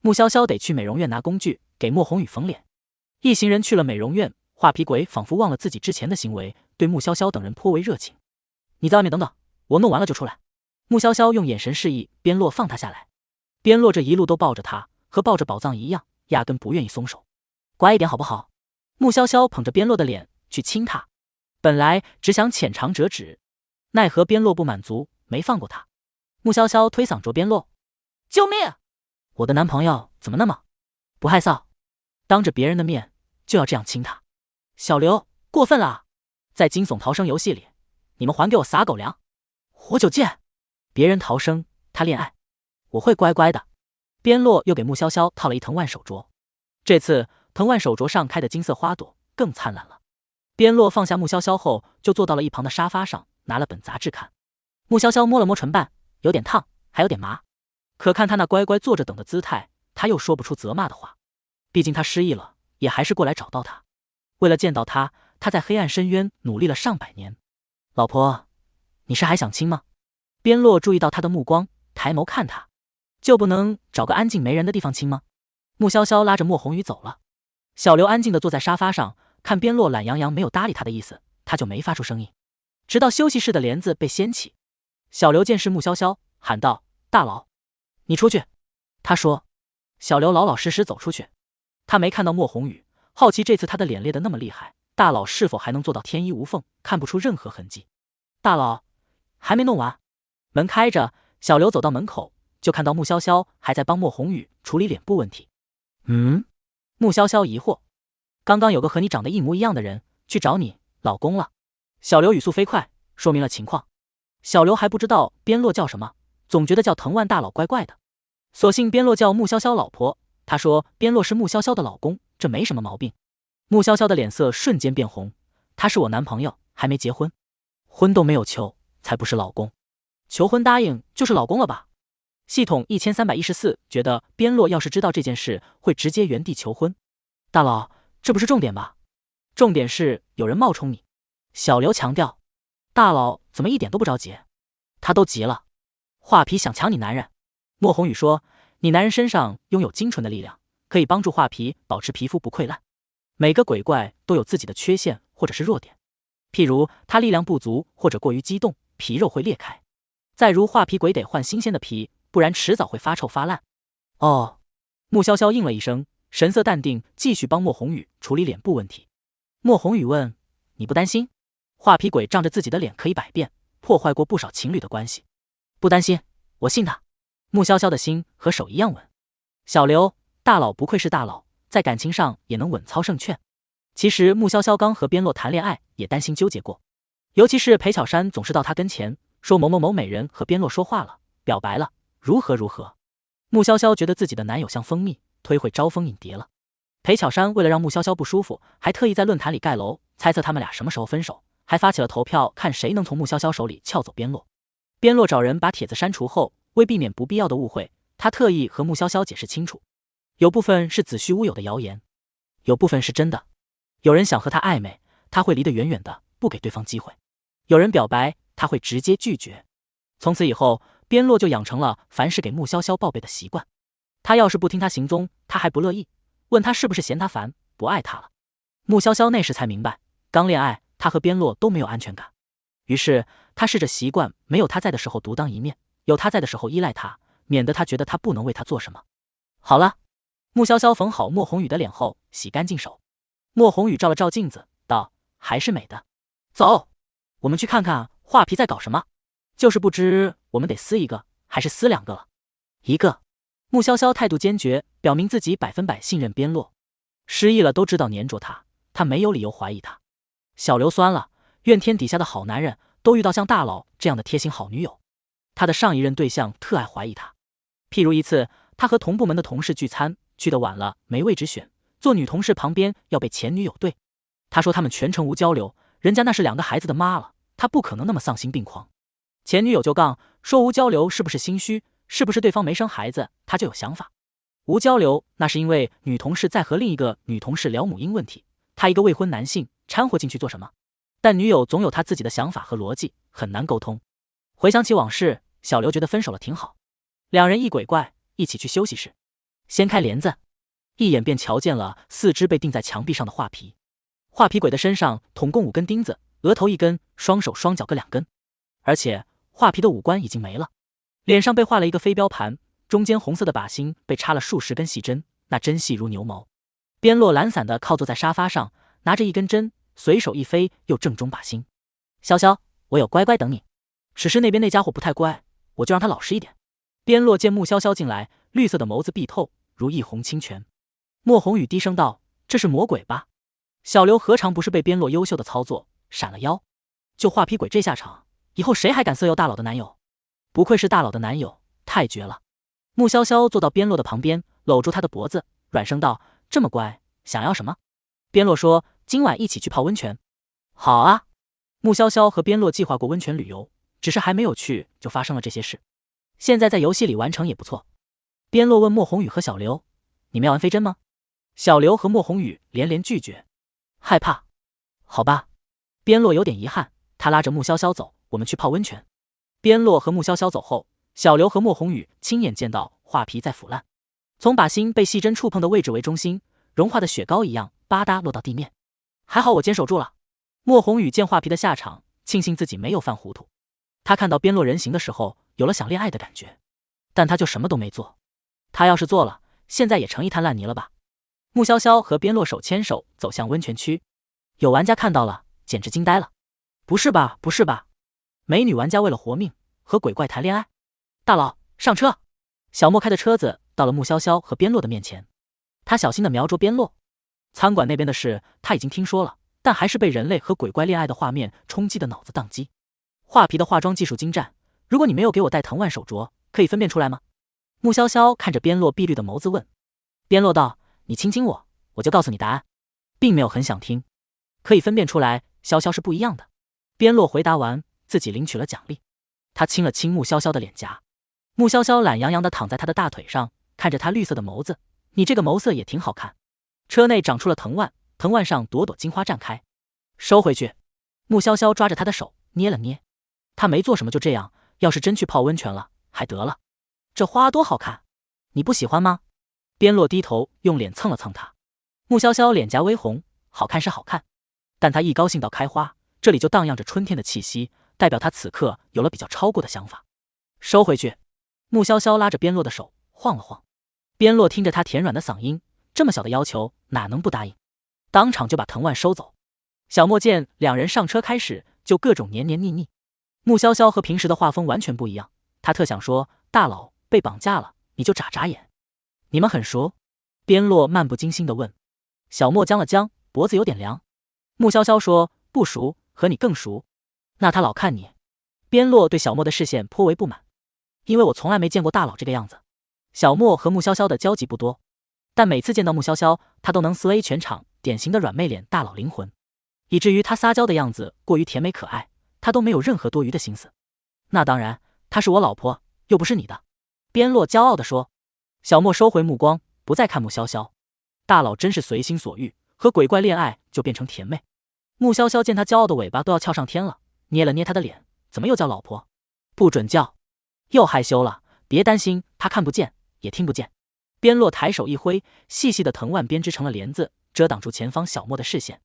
穆潇潇得去美容院拿工具给莫宏宇缝脸。一行人去了美容院，画皮鬼仿佛忘了自己之前的行为，对穆潇潇等人颇为热情。你在外面等等，我弄完了就出来。穆潇潇用眼神示意边洛放他下来。边洛这一路都抱着他，和抱着宝藏一样，压根不愿意松手。乖一点好不好？穆潇潇捧着边洛的脸去亲他，本来只想浅尝辄止，奈何边洛不满足，没放过他。穆潇潇推搡着边洛：救命！我的男朋友怎么那么不害臊，当着别人的面就要这样亲他？小刘过分了！在惊悚逃生游戏里，你们还给我撒狗粮！活久见！别人逃生，他恋爱，我会乖乖的。边洛又给穆潇潇套了一藤蔓手镯，这次藤蔓手镯上开的金色花朵更灿烂了。边洛放下穆潇潇后，就坐到了一旁的沙发上，拿了本杂志看。穆潇潇摸了摸唇瓣，有点烫，还有点麻。可看他那乖乖坐着等的姿态，他又说不出责骂的话。毕竟他失忆了，也还是过来找到他。为了见到他，他在黑暗深渊努力了上百年。老婆，你是还想亲吗？边洛注意到他的目光，抬眸看他，就不能找个安静没人的地方亲吗？穆潇潇拉着莫宏宇走了。小刘安静地坐在沙发上，看边洛懒洋洋没有搭理他的意思，他就没发出声音。直到休息室的帘子被掀起，小刘见是穆潇潇，喊道：大佬，你出去。他说。小刘老老实实走出去。他没看到莫宏宇，好奇这次他的脸裂得那么厉害，大佬是否还能做到天衣无缝，看不出任何痕迹。大佬还没弄完。门开着，小刘走到门口，就看到穆潇潇还在帮莫宏宇处理脸部问题。穆潇潇疑惑，刚刚有个和你长得一模一样的人去找你老公了。小刘语速飞快，说明了情况。小刘还不知道边洛叫什么，总觉得叫藤蔓大佬怪怪的，索性边洛叫穆潇潇老婆。他说边洛是穆潇潇的老公，这没什么毛病。穆潇潇的脸色瞬间变红，他是我男朋友，还没结婚，婚都没有求，才不是老公。求婚答应就是老公了吧？系统1314觉得边洛要是知道这件事，会直接原地求婚。大佬，这不是重点吧？重点是有人冒充你。小刘强调。大佬怎么一点都不着急？他都急了。画皮想抢你男人。莫宏宇说，你男人身上拥有精纯的力量，可以帮助画皮保持皮肤不溃烂。每个鬼怪都有自己的缺陷或者是弱点，譬如他力量不足或者过于激动，皮肉会裂开。再如画皮鬼得换新鲜的皮，不然迟早会发臭发烂。哦，穆潇潇应了一声，神色淡定，继续帮莫宏宇处理脸部问题。莫宏宇问，你不担心？画皮鬼仗着自己的脸可以百变，破坏过不少情侣的关系。不担心，我信他。穆潇潇的心和手一样稳。小刘，大佬不愧是大佬，在感情上也能稳操胜券。其实穆潇潇刚和边洛谈恋爱，也担心纠结过，尤其是裴巧珊总是到他跟前说某某某美人和边洛说话了，表白了，如何如何。穆潇潇觉得自己的男友像蜂蜜，忒会招蜂引蝶了。裴巧珊为了让穆潇潇不舒服，还特意在论坛里盖楼，猜测他们俩什么时候分手，还发起了投票，看谁能从穆潇潇手里撬走边洛。边洛找人把帖子删除后，为避免不必要的误会，他特意和穆潇潇解释清楚，有部分是子虚乌有的谣言，有部分是真的。有人想和他暧昧，他会离得远远的，不给对方机会；有人表白，他会直接拒绝。从此以后，边洛就养成了凡事给穆潇潇报备的习惯。他要是不听他行踪，他还不乐意，问他是不是嫌他烦，不爱他了。穆潇潇那时才明白，刚恋爱他和边洛都没有安全感，于是他试着习惯没有他在的时候独当一面，有他在的时候依赖他，免得他觉得他不能为他做什么。好了，穆潇潇缝好莫宏宇的脸后，洗干净手。莫宏宇照了照镜子，道：还是美的。走，我们去看看画皮在搞什么。就是不知我们得撕一个还是撕两个了。一个。穆潇潇态度坚决，表明自己100%信任边洛。失忆了都知道黏着他，他没有理由怀疑他。小刘酸了，怨天底下的好男人都遇到像大佬这样的贴心好女友。他的上一任对象特爱怀疑他，譬如一次他和同部门的同事聚餐，去得晚了没位置选，坐女同事旁边要被前女友对。他说他们全程无交流，人家那是2个孩子的妈了，他不可能那么丧心病狂。前女友就杠说无交流是不是心虚，是不是对方没生孩子他就有想法？无交流那是因为女同事在和另一个女同事聊母婴问题，他一个未婚男性掺和进去做什么？但女友总有她自己的想法和逻辑，很难沟通。回想起往事，小刘觉得分手了挺好。两人一鬼怪一起去休息室，掀开帘子，一眼便瞧见了4只被钉在墙壁上的画皮。画皮鬼的身上统共5根钉子，额头1根，双手双脚各2根，而且画皮的五官已经没了，脸上被画了一个飞镖盘，中间红色的靶心被插了数十根细针，那针细如牛毛。边落懒散地靠坐在沙发上，拿着1根针，随手一飞，又正中靶心。潇潇，我有乖乖等你，只是那边那家伙不太乖，我就让他老实一点。边落见穆潇潇进来，绿色的眸子碧透，如一泓清泉。莫宏宇低声道：“这是魔鬼吧？”小刘何尝不是被边落优秀的操作，闪了腰。就画皮鬼这下场，以后谁还敢色诱大佬的男友？不愧是大佬的男友，太绝了。穆潇潇坐到边落的旁边，搂住他的脖子，软声道：“这么乖，想要什么？”边落说：“今晚一起去泡温泉。”好啊。穆潇潇和边落计划过温泉旅游，只是还没有去就发生了这些事。现在在游戏里完成也不错。边落问莫宏宇和小刘：“你们要玩飞针吗？”小刘和莫宏宇连连拒绝，害怕。好吧。边落有点遗憾，他拉着穆潇潇走：“我们去泡温泉。”边落和穆潇潇走后，小刘和莫宏宇亲眼见到画皮在腐烂，从靶心被细针触碰的位置为中心，融化的雪糕一样吧嗒落到地面。还好我坚守住了。莫宏宇见画皮的下场，庆幸自己没有犯糊涂。他看到边落人形的时候，有了想恋爱的感觉，但他就什么都没做。他要是做了，现在也成一滩烂泥了吧？穆潇潇和边落手牵手走向温泉区，有玩家看到了，简直惊呆了。不是吧，不是吧？美女玩家为了活命和鬼怪谈恋爱？大佬，上车！小莫开的车子到了穆潇潇和边落的面前，他小心地瞄着边落。餐馆那边的事他已经听说了，但还是被人类和鬼怪恋爱的画面冲击的脑子宕机。画皮的化妆技术精湛，如果你没有给我戴藤蔓手镯，可以分辨出来吗？穆潇潇看着边落碧绿的眸子问。边落道：“你亲亲我，我就告诉你答案。”并没有很想听。可以分辨出来，潇潇是不一样的。边落回答完，自己领取了奖励。他亲了亲穆潇潇的脸颊。穆潇潇懒洋洋地躺在他的大腿上，看着他绿色的眸子：“你这个眸色也挺好看。”车内长出了藤蔓，藤蔓上朵朵金花绽开。收回去。穆潇潇抓着他的手捏了捏。他没做什么就这样，要是真去泡温泉了，还得了。这花多好看，你不喜欢吗？边落低头用脸蹭了蹭他。穆潇潇脸颊微红，好看是好看，但他一高兴到开花，这里就荡漾着春天的气息，代表他此刻有了比较超过的想法。收回去。穆潇潇拉着边落的手晃了晃。边落听着他甜软的嗓音，这么小的要求哪能不答应，当场就把藤蔓收走。小莫见两人上车开始就各种黏黏腻腻。穆潇潇和平时的画风完全不一样，他特想说：“大佬被绑架了，你就眨眨眼。”你们很熟？边落漫不经心地问。小莫僵了僵，脖子有点凉。穆潇潇说：“不熟，和你更熟。”那他老看你。边落对小莫的视线颇为不满，因为我从来没见过大佬这个样子。小莫和穆潇潇的交集不多，但每次见到穆潇潇，他都能slay全场，典型的软妹脸大佬灵魂，以至于他撒娇的样子过于甜美可爱，他都没有任何多余的心思。那当然，她是我老婆，又不是你的。边落骄傲地说。小莫收回目光，不再看穆潇潇。大佬真是随心所欲，和鬼怪恋爱就变成甜妹。穆潇潇见他骄傲的尾巴都要翘上天了，捏了捏他的脸：“怎么又叫老婆？不准叫！”又害羞了，别担心，他看不见也听不见。边落抬手一挥，细细的藤蔓编织成了帘子，遮挡住前方小莫的视线。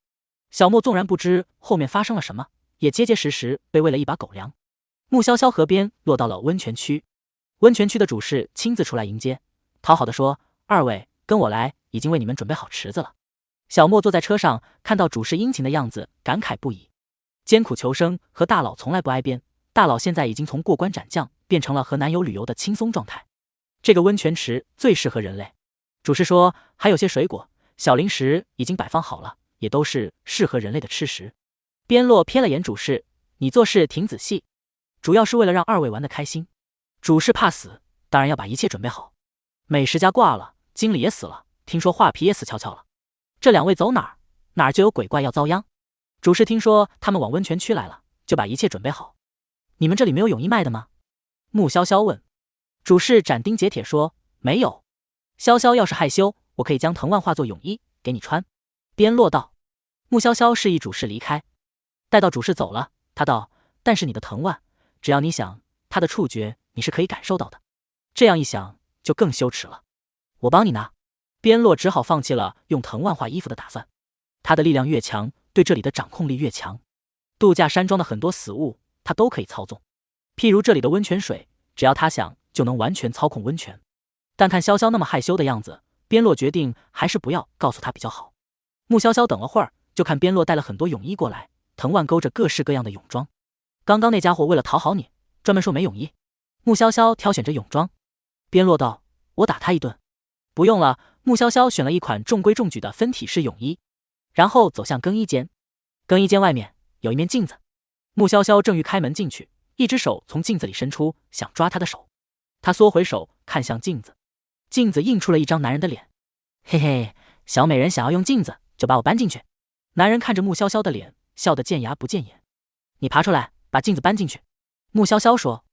小莫纵然不知后面发生了什么，也结结实实被喂了一把狗粮。穆潇潇河边落到了温泉区，温泉区的主事亲自出来迎接，讨好的说：“二位跟我来，已经为你们准备好池子了。”小莫坐在车上，看到主事殷勤的样子，感慨不已。艰苦求生和大佬从来不挨边，大佬现在已经从过关斩将变成了和男友旅游的轻松状态。这个温泉池最适合人类。主事说还有些水果、小零食已经摆放好了，也都是适合人类的吃食。边落瞥了眼主事：“你做事挺仔细，主要是为了让二位玩得开心。”主事怕死，当然要把一切准备好。美食家挂了，经理也死了，听说画皮也死翘翘了。这两位走哪儿，哪儿就有鬼怪要遭殃。主事听说他们往温泉区来了，就把一切准备好。你们这里没有泳衣卖的吗？穆潇潇问。主事斩钉截铁说，没有。潇潇要是害羞，我可以将藤蔓化作泳衣给你穿。边落道。穆潇潇示意主事离开。待到主事走了，他道，但是你的藤蔓，只要你想，他的触觉你是可以感受到的。这样一想就更羞耻了。我帮你拿。边落只好放弃了用藤蔓画衣服的打算。他的力量越强，对这里的掌控力越强。度假山庄的很多死物他都可以操纵，譬如这里的温泉水，只要他想就能完全操控温泉。但看潇潇那么害羞的样子，边落决定还是不要告诉他比较好。穆潇潇等了会儿，就看边落带了很多泳衣过来，藤蔓勾着各式各样的泳装。刚刚那家伙为了讨好你，专门说没泳衣。穆潇潇挑选着泳装。边落道，我打他一顿。不用了。穆潇潇选了一款中规中矩的分体式泳衣，然后走向更衣间。更衣间外面有一面镜子，穆潇潇正欲开门进去，一只手从镜子里伸出，想抓他的手。他缩回手，看向镜子，镜子映出了一张男人的脸。嘿嘿，小美人想要用镜子，就把我搬进去。男人看着穆潇潇的脸，笑得见牙不见眼。你爬出来，把镜子搬进去。穆潇潇说。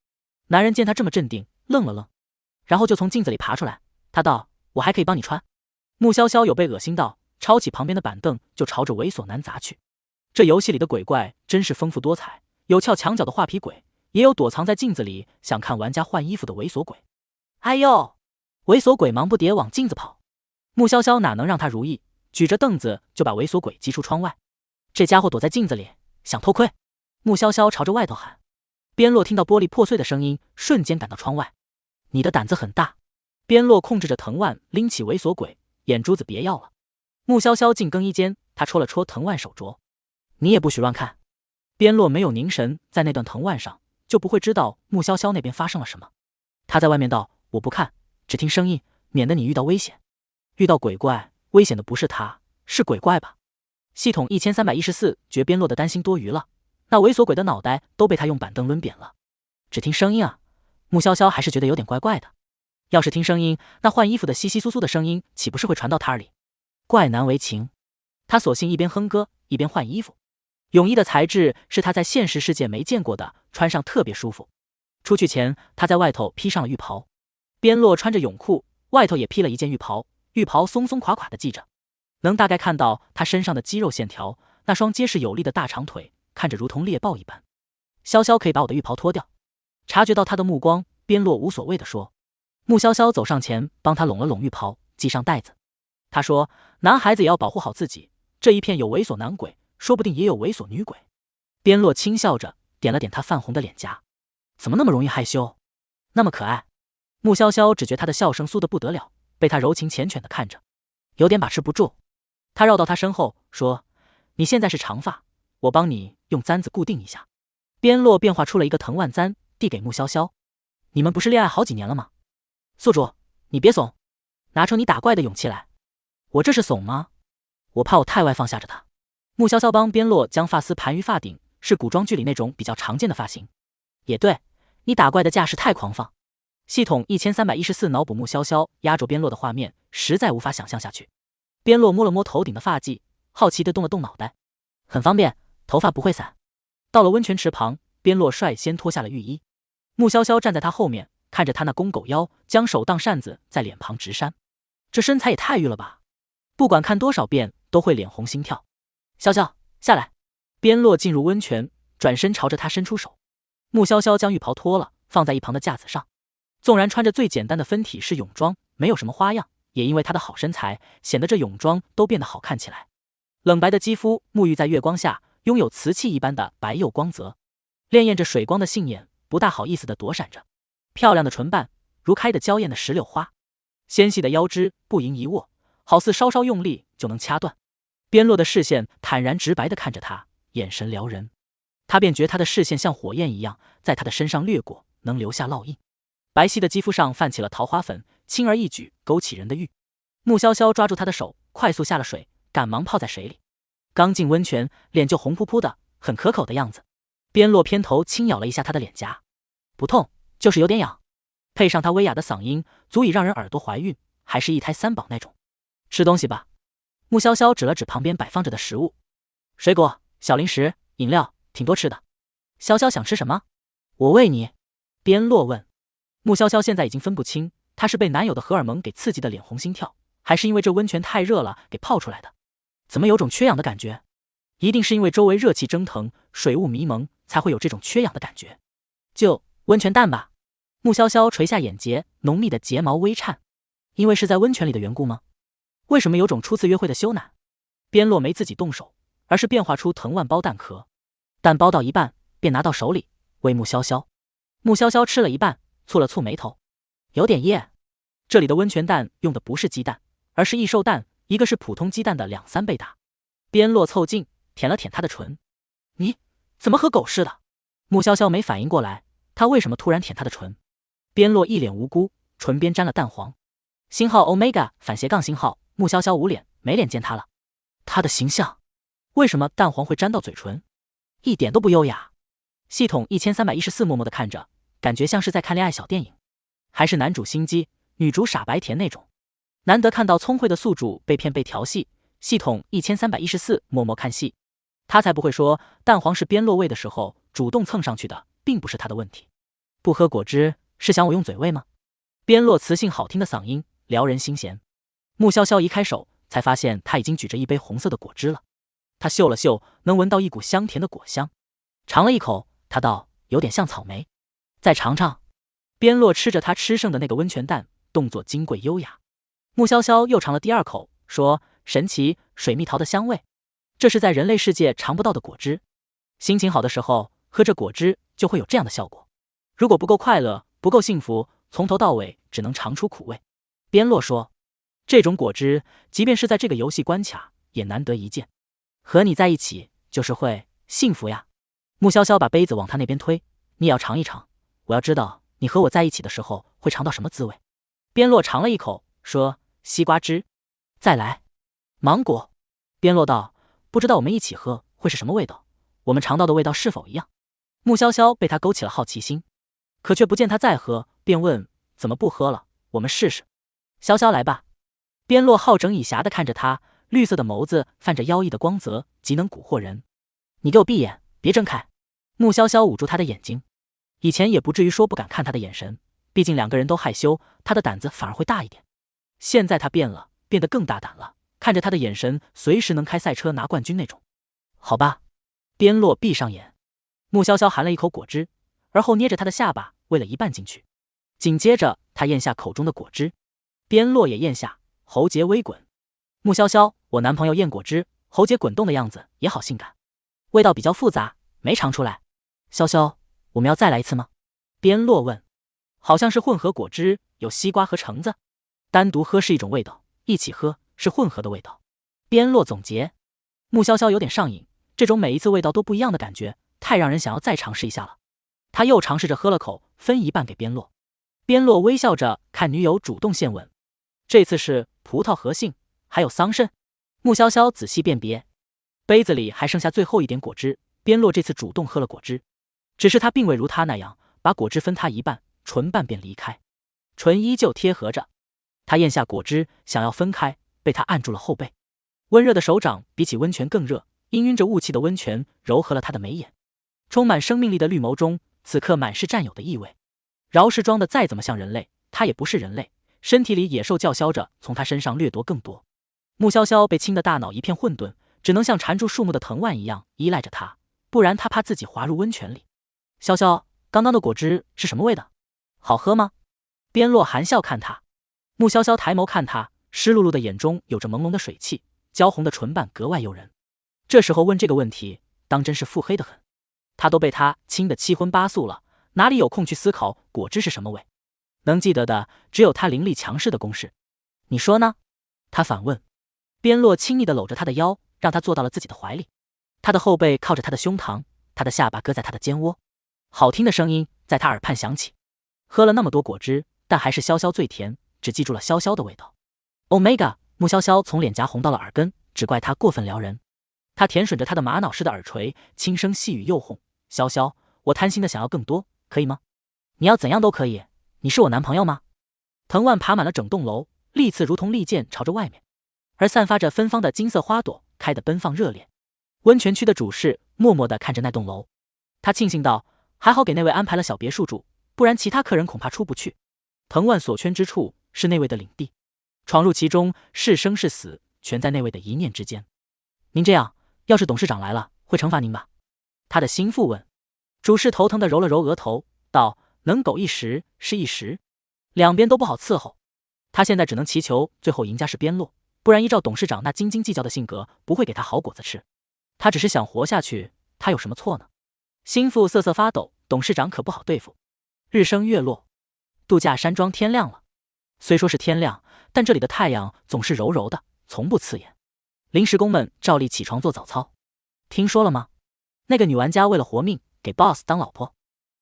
男人见他这么镇定，愣了愣，然后就从镜子里爬出来。他道，我还可以帮你穿。穆潇潇有被恶心到，抄起旁边的板凳就朝着猥琐男砸去。这游戏里的鬼怪真是丰富多彩，有撬墙角的画皮鬼，也有躲藏在镜子里想看玩家换衣服的猥琐鬼。哎呦！猥琐鬼忙不迭往镜子跑。穆潇潇哪能让他如意，举着凳子就把猥琐鬼击出窗外。这家伙躲在镜子里想偷窥。穆潇潇朝着外头喊。边落听到玻璃破碎的声音，瞬间赶到窗外。你的胆子很大。边落控制着藤蔓拎起猥琐鬼，眼珠子别要了。穆潇潇进更衣间，他戳了戳藤蔓手镯。你也不许乱看。边落没有凝神在那段藤蔓上，就不会知道穆潇潇那边发生了什么。他在外面道，我不看，只听声音，免得你遇到危险。遇到鬼怪，危险的不是他，是鬼怪吧？系统1314觉边落的担心多余了，那猥琐鬼的脑袋都被他用板凳抡扁了。只听声音啊，穆潇潇还是觉得有点怪怪的。要是听声音，那换衣服的窸窸窣窣的声音岂不是会传到他耳里？怪难为情。他索性一边哼歌一边换衣服。泳衣的材质是他在现实世界没见过的，穿上特别舒服。出去前他在外头披上了浴袍。边落穿着泳裤，外头也披了一件浴袍，浴袍松松垮垮的系着，能大概看到他身上的肌肉线条，那双结实有力的大长腿看着如同猎豹一般。潇潇可以把我的浴袍脱掉。察觉到他的目光，边落无所谓地说。穆潇潇走上前帮他拢了拢浴袍，系上带子。他说，男孩子也要保护好自己，这一片有猥琐男鬼，说不定也有猥琐女鬼。边落轻笑着点了点他泛红的脸颊。怎么那么容易害羞？那么可爱。穆潇潇只觉他的笑声酥得不得了，被他柔情缱绻地看着，有点把持不住。他绕到他身后说，你现在是长发，我帮你用簪子固定一下。边落变化出了一个藤蔓簪，递给穆潇潇。你们不是恋爱好几年了吗？宿主，你别怂，拿出你打怪的勇气来。我这是怂吗？我怕我太外放吓着他。穆潇潇帮边落将发丝盘于发顶，是古装剧里那种比较常见的发型。也对，你打怪的架势太狂放。系统1314脑补穆潇潇压着边落的画面，实在无法想象下去。边落摸了摸头顶的发髻，好奇地动了动脑袋。很方便，头发不会散。到了温泉池旁，边落率先脱下了浴衣。穆潇潇站在他后面，看着他那公狗腰，将手当扇子在脸庞直扇。这身材也太玉了吧，不管看多少遍都会脸红心跳。潇潇，下来。边落进入温泉，转身朝着他伸出手。穆潇潇将浴袍脱了，放在一旁的架子上。纵然穿着最简单的分体式泳装，没有什么花样，也因为他的好身材，显得这泳装都变得好看起来。冷白的肌肤沐浴在月光下，拥有瓷器一般的白釉光泽，潋滟着水光的杏眼不大好意思地躲闪着，漂亮的唇瓣如开得娇艳的石榴花，纤细的腰肢不盈一握，好似稍稍用力就能掐断。边落的视线坦然直白地看着他，眼神撩人。他便觉他的视线像火焰一样，在他的身上掠过，能留下烙印。白皙的肌肤上泛起了桃花粉，轻而易举勾起人的欲。穆潇潇抓住他的手，快速下了水，赶忙泡在水里。刚进温泉，脸就红扑扑的，很可口的样子。边落偏头轻咬了一下他的脸颊，不痛，就是有点痒。配上他威哑的嗓音，足以让人耳朵怀孕，还是一胎三宝那种。吃东西吧。穆潇潇指了指旁边摆放着的食物，水果、小零食、饮料，挺多吃的。潇潇想吃什么？我喂你。边洛问。穆潇潇现在已经分不清，她是被男友的荷尔蒙给刺激的脸红心跳，还是因为这温泉太热了给泡出来的。怎么有种缺氧的感觉？一定是因为周围热气蒸腾，水雾迷蒙，才会有这种缺氧的感觉。就温泉蛋吧。穆潇潇垂下眼睫，浓密的睫毛微颤。因为是在温泉里的缘故吗？为什么有种初次约会的羞赧？边洛没自己动手，而是变化出藤蔓包蛋壳，蛋包到一半便拿到手里喂穆潇潇。穆潇潇吃了一半，蹙了蹙眉头，有点噎。这里的温泉蛋用的不是鸡蛋，而是异兽蛋，一个是普通鸡蛋的2、3倍大。边洛凑近舔了舔他的唇，你怎么和狗似的？穆潇潇没反应过来，他为什么突然舔他的唇？边洛一脸无辜，唇边沾了蛋黄。星号 Omega 反斜杠星号，穆潇潇捂脸，没脸见他了。他的形象，为什么蛋黄会沾到嘴唇？一点都不优雅。系统1314默默地看着，感觉像是在看恋爱小电影，还是男主心机，女主傻白甜那种。难得看到聪慧的宿主被骗被调戏，系统1314默默看戏。他才不会说蛋黄是边落位的时候主动蹭上去的，并不是他的问题。不喝果汁是想我用嘴喂吗？边落磁性好听的嗓音撩人心弦。穆潇潇移开手，才发现他已经举着一杯红色的果汁了。他嗅了嗅，能闻到一股香甜的果香。尝了一口，他道：“有点像草莓。”再尝尝。边洛吃着他吃剩的那个温泉蛋，动作金贵优雅。穆潇潇又尝了第2口，说：“神奇，水蜜桃的香味，这是在人类世界尝不到的果汁。心情好的时候喝这果汁就会有这样的效果。如果不够快乐，不够幸福，从头到尾只能尝出苦味。”边洛说：“这种果汁，即便是在这个游戏关卡，也难得一见。和你在一起，就是会幸福呀。”穆潇潇把杯子往他那边推：“你也要尝一尝，我要知道你和我在一起的时候会尝到什么滋味。”边洛尝了一口，说：“西瓜汁。”再来。芒果。边洛道：“不知道我们一起喝会是什么味道，我们尝到的味道是否一样？”穆潇潇被他勾起了好奇心，可却不见他再喝，便问：“怎么不喝了？我们试试。”潇潇来吧。边洛好整以暇地看着他，绿色的眸子泛着妖异的光泽，极能蛊惑人。你给我闭眼，别睁开。穆潇潇捂住他的眼睛，以前也不至于说不敢看他的眼神，毕竟2个人都害羞，他的胆子反而会大一点。现在他变了，变得更大胆了，看着他的眼神随时能开赛车拿冠军那种。好吧。边洛闭上眼。穆潇潇含了一口果汁，而后捏着他的下巴喂了一半进去，紧接着他咽下口中的果汁。边洛也咽下，喉结微滚。穆潇潇，我男朋友咽果汁，喉结滚动的样子也好性感。味道比较复杂，没尝出来。潇潇，我们要再来一次吗？边洛问。好像是混合果汁，有西瓜和橙子。单独喝是一种味道，一起喝是混合的味道。边洛总结。穆潇潇有点上瘾，这种每一次味道都不一样的感觉，太让人想要再尝试一下了。他又尝试着喝了口，分一半给边洛。边洛微笑着看女友主动献吻。这次是葡萄和杏，还有桑葚。穆潇潇仔细辨别，杯子里还剩下最后一点果汁。边洛这次主动喝了果汁，只是他并未如他那样把果汁分他一半，唇瓣便离开，唇依旧贴合着。他咽下果汁，想要分开，被他按住了后背。温热的手掌比起温泉更热，氤氲着雾气的温泉柔和了他的眉眼，充满生命力的绿眸中，此刻满是占有的意味。饶是装的再怎么像人类，他也不是人类，身体里野兽叫嚣着从他身上掠夺更多。穆潇潇被亲的大脑一片混沌，只能像缠住树木的藤蔓一样依赖着他，不然他怕自己滑入温泉里。潇潇，刚刚的果汁是什么味道？好喝吗？边洛含笑看他。穆潇潇抬眸看他，湿漉漉的眼中有着朦胧的水汽，娇红的唇瓣格外诱人。这时候问这个问题，当真是腹黑的很。他都被他亲得七荤八素了，哪里有空去思考果汁是什么味？能记得的只有他凌厉强势的攻势。你说呢？他反问。边洛亲昵地搂着他的腰，让他坐到了自己的怀里。他的后背靠着他的胸膛，他的下巴搁在他的肩窝。好听的声音在他耳畔响起。喝了那么多果汁，但还是潇潇最甜，只记住了潇潇的味道。Omega， 穆潇潇从脸颊红到了耳根，只怪他过分撩人。他舔吮着他的玛瑙似的耳垂，轻声细语诱哄：潇潇，我贪心的想要更多，可以吗？你要怎样都可以，你是我男朋友吗？藤蔓爬满了整栋楼，利刺如同利剑朝着外面，而散发着芬芳的金色花朵开得奔放热烈。温泉区的主事默默地看着那栋楼，他庆幸道：还好给那位安排了小别墅住，不然其他客人恐怕出不去。藤蔓所圈之处是那位的领地，闯入其中是生是死，全在那位的一念之间。您这样，要是董事长来了，会惩罚您吧？他的心腹问。主事头疼地揉了揉额头，道：能苟一时是一时，两边都不好伺候。他现在只能祈求最后赢家是边洛，不然依照董事长那斤斤计较的性格，不会给他好果子吃。他只是想活下去，他有什么错呢？心腹瑟瑟发抖，董事长可不好对付。日升月落，度假山庄天亮了。虽说是天亮，但这里的太阳总是柔柔的，从不刺眼。临时工们照例起床做早操。听说了吗？那个女玩家为了活命给 boss 当老婆，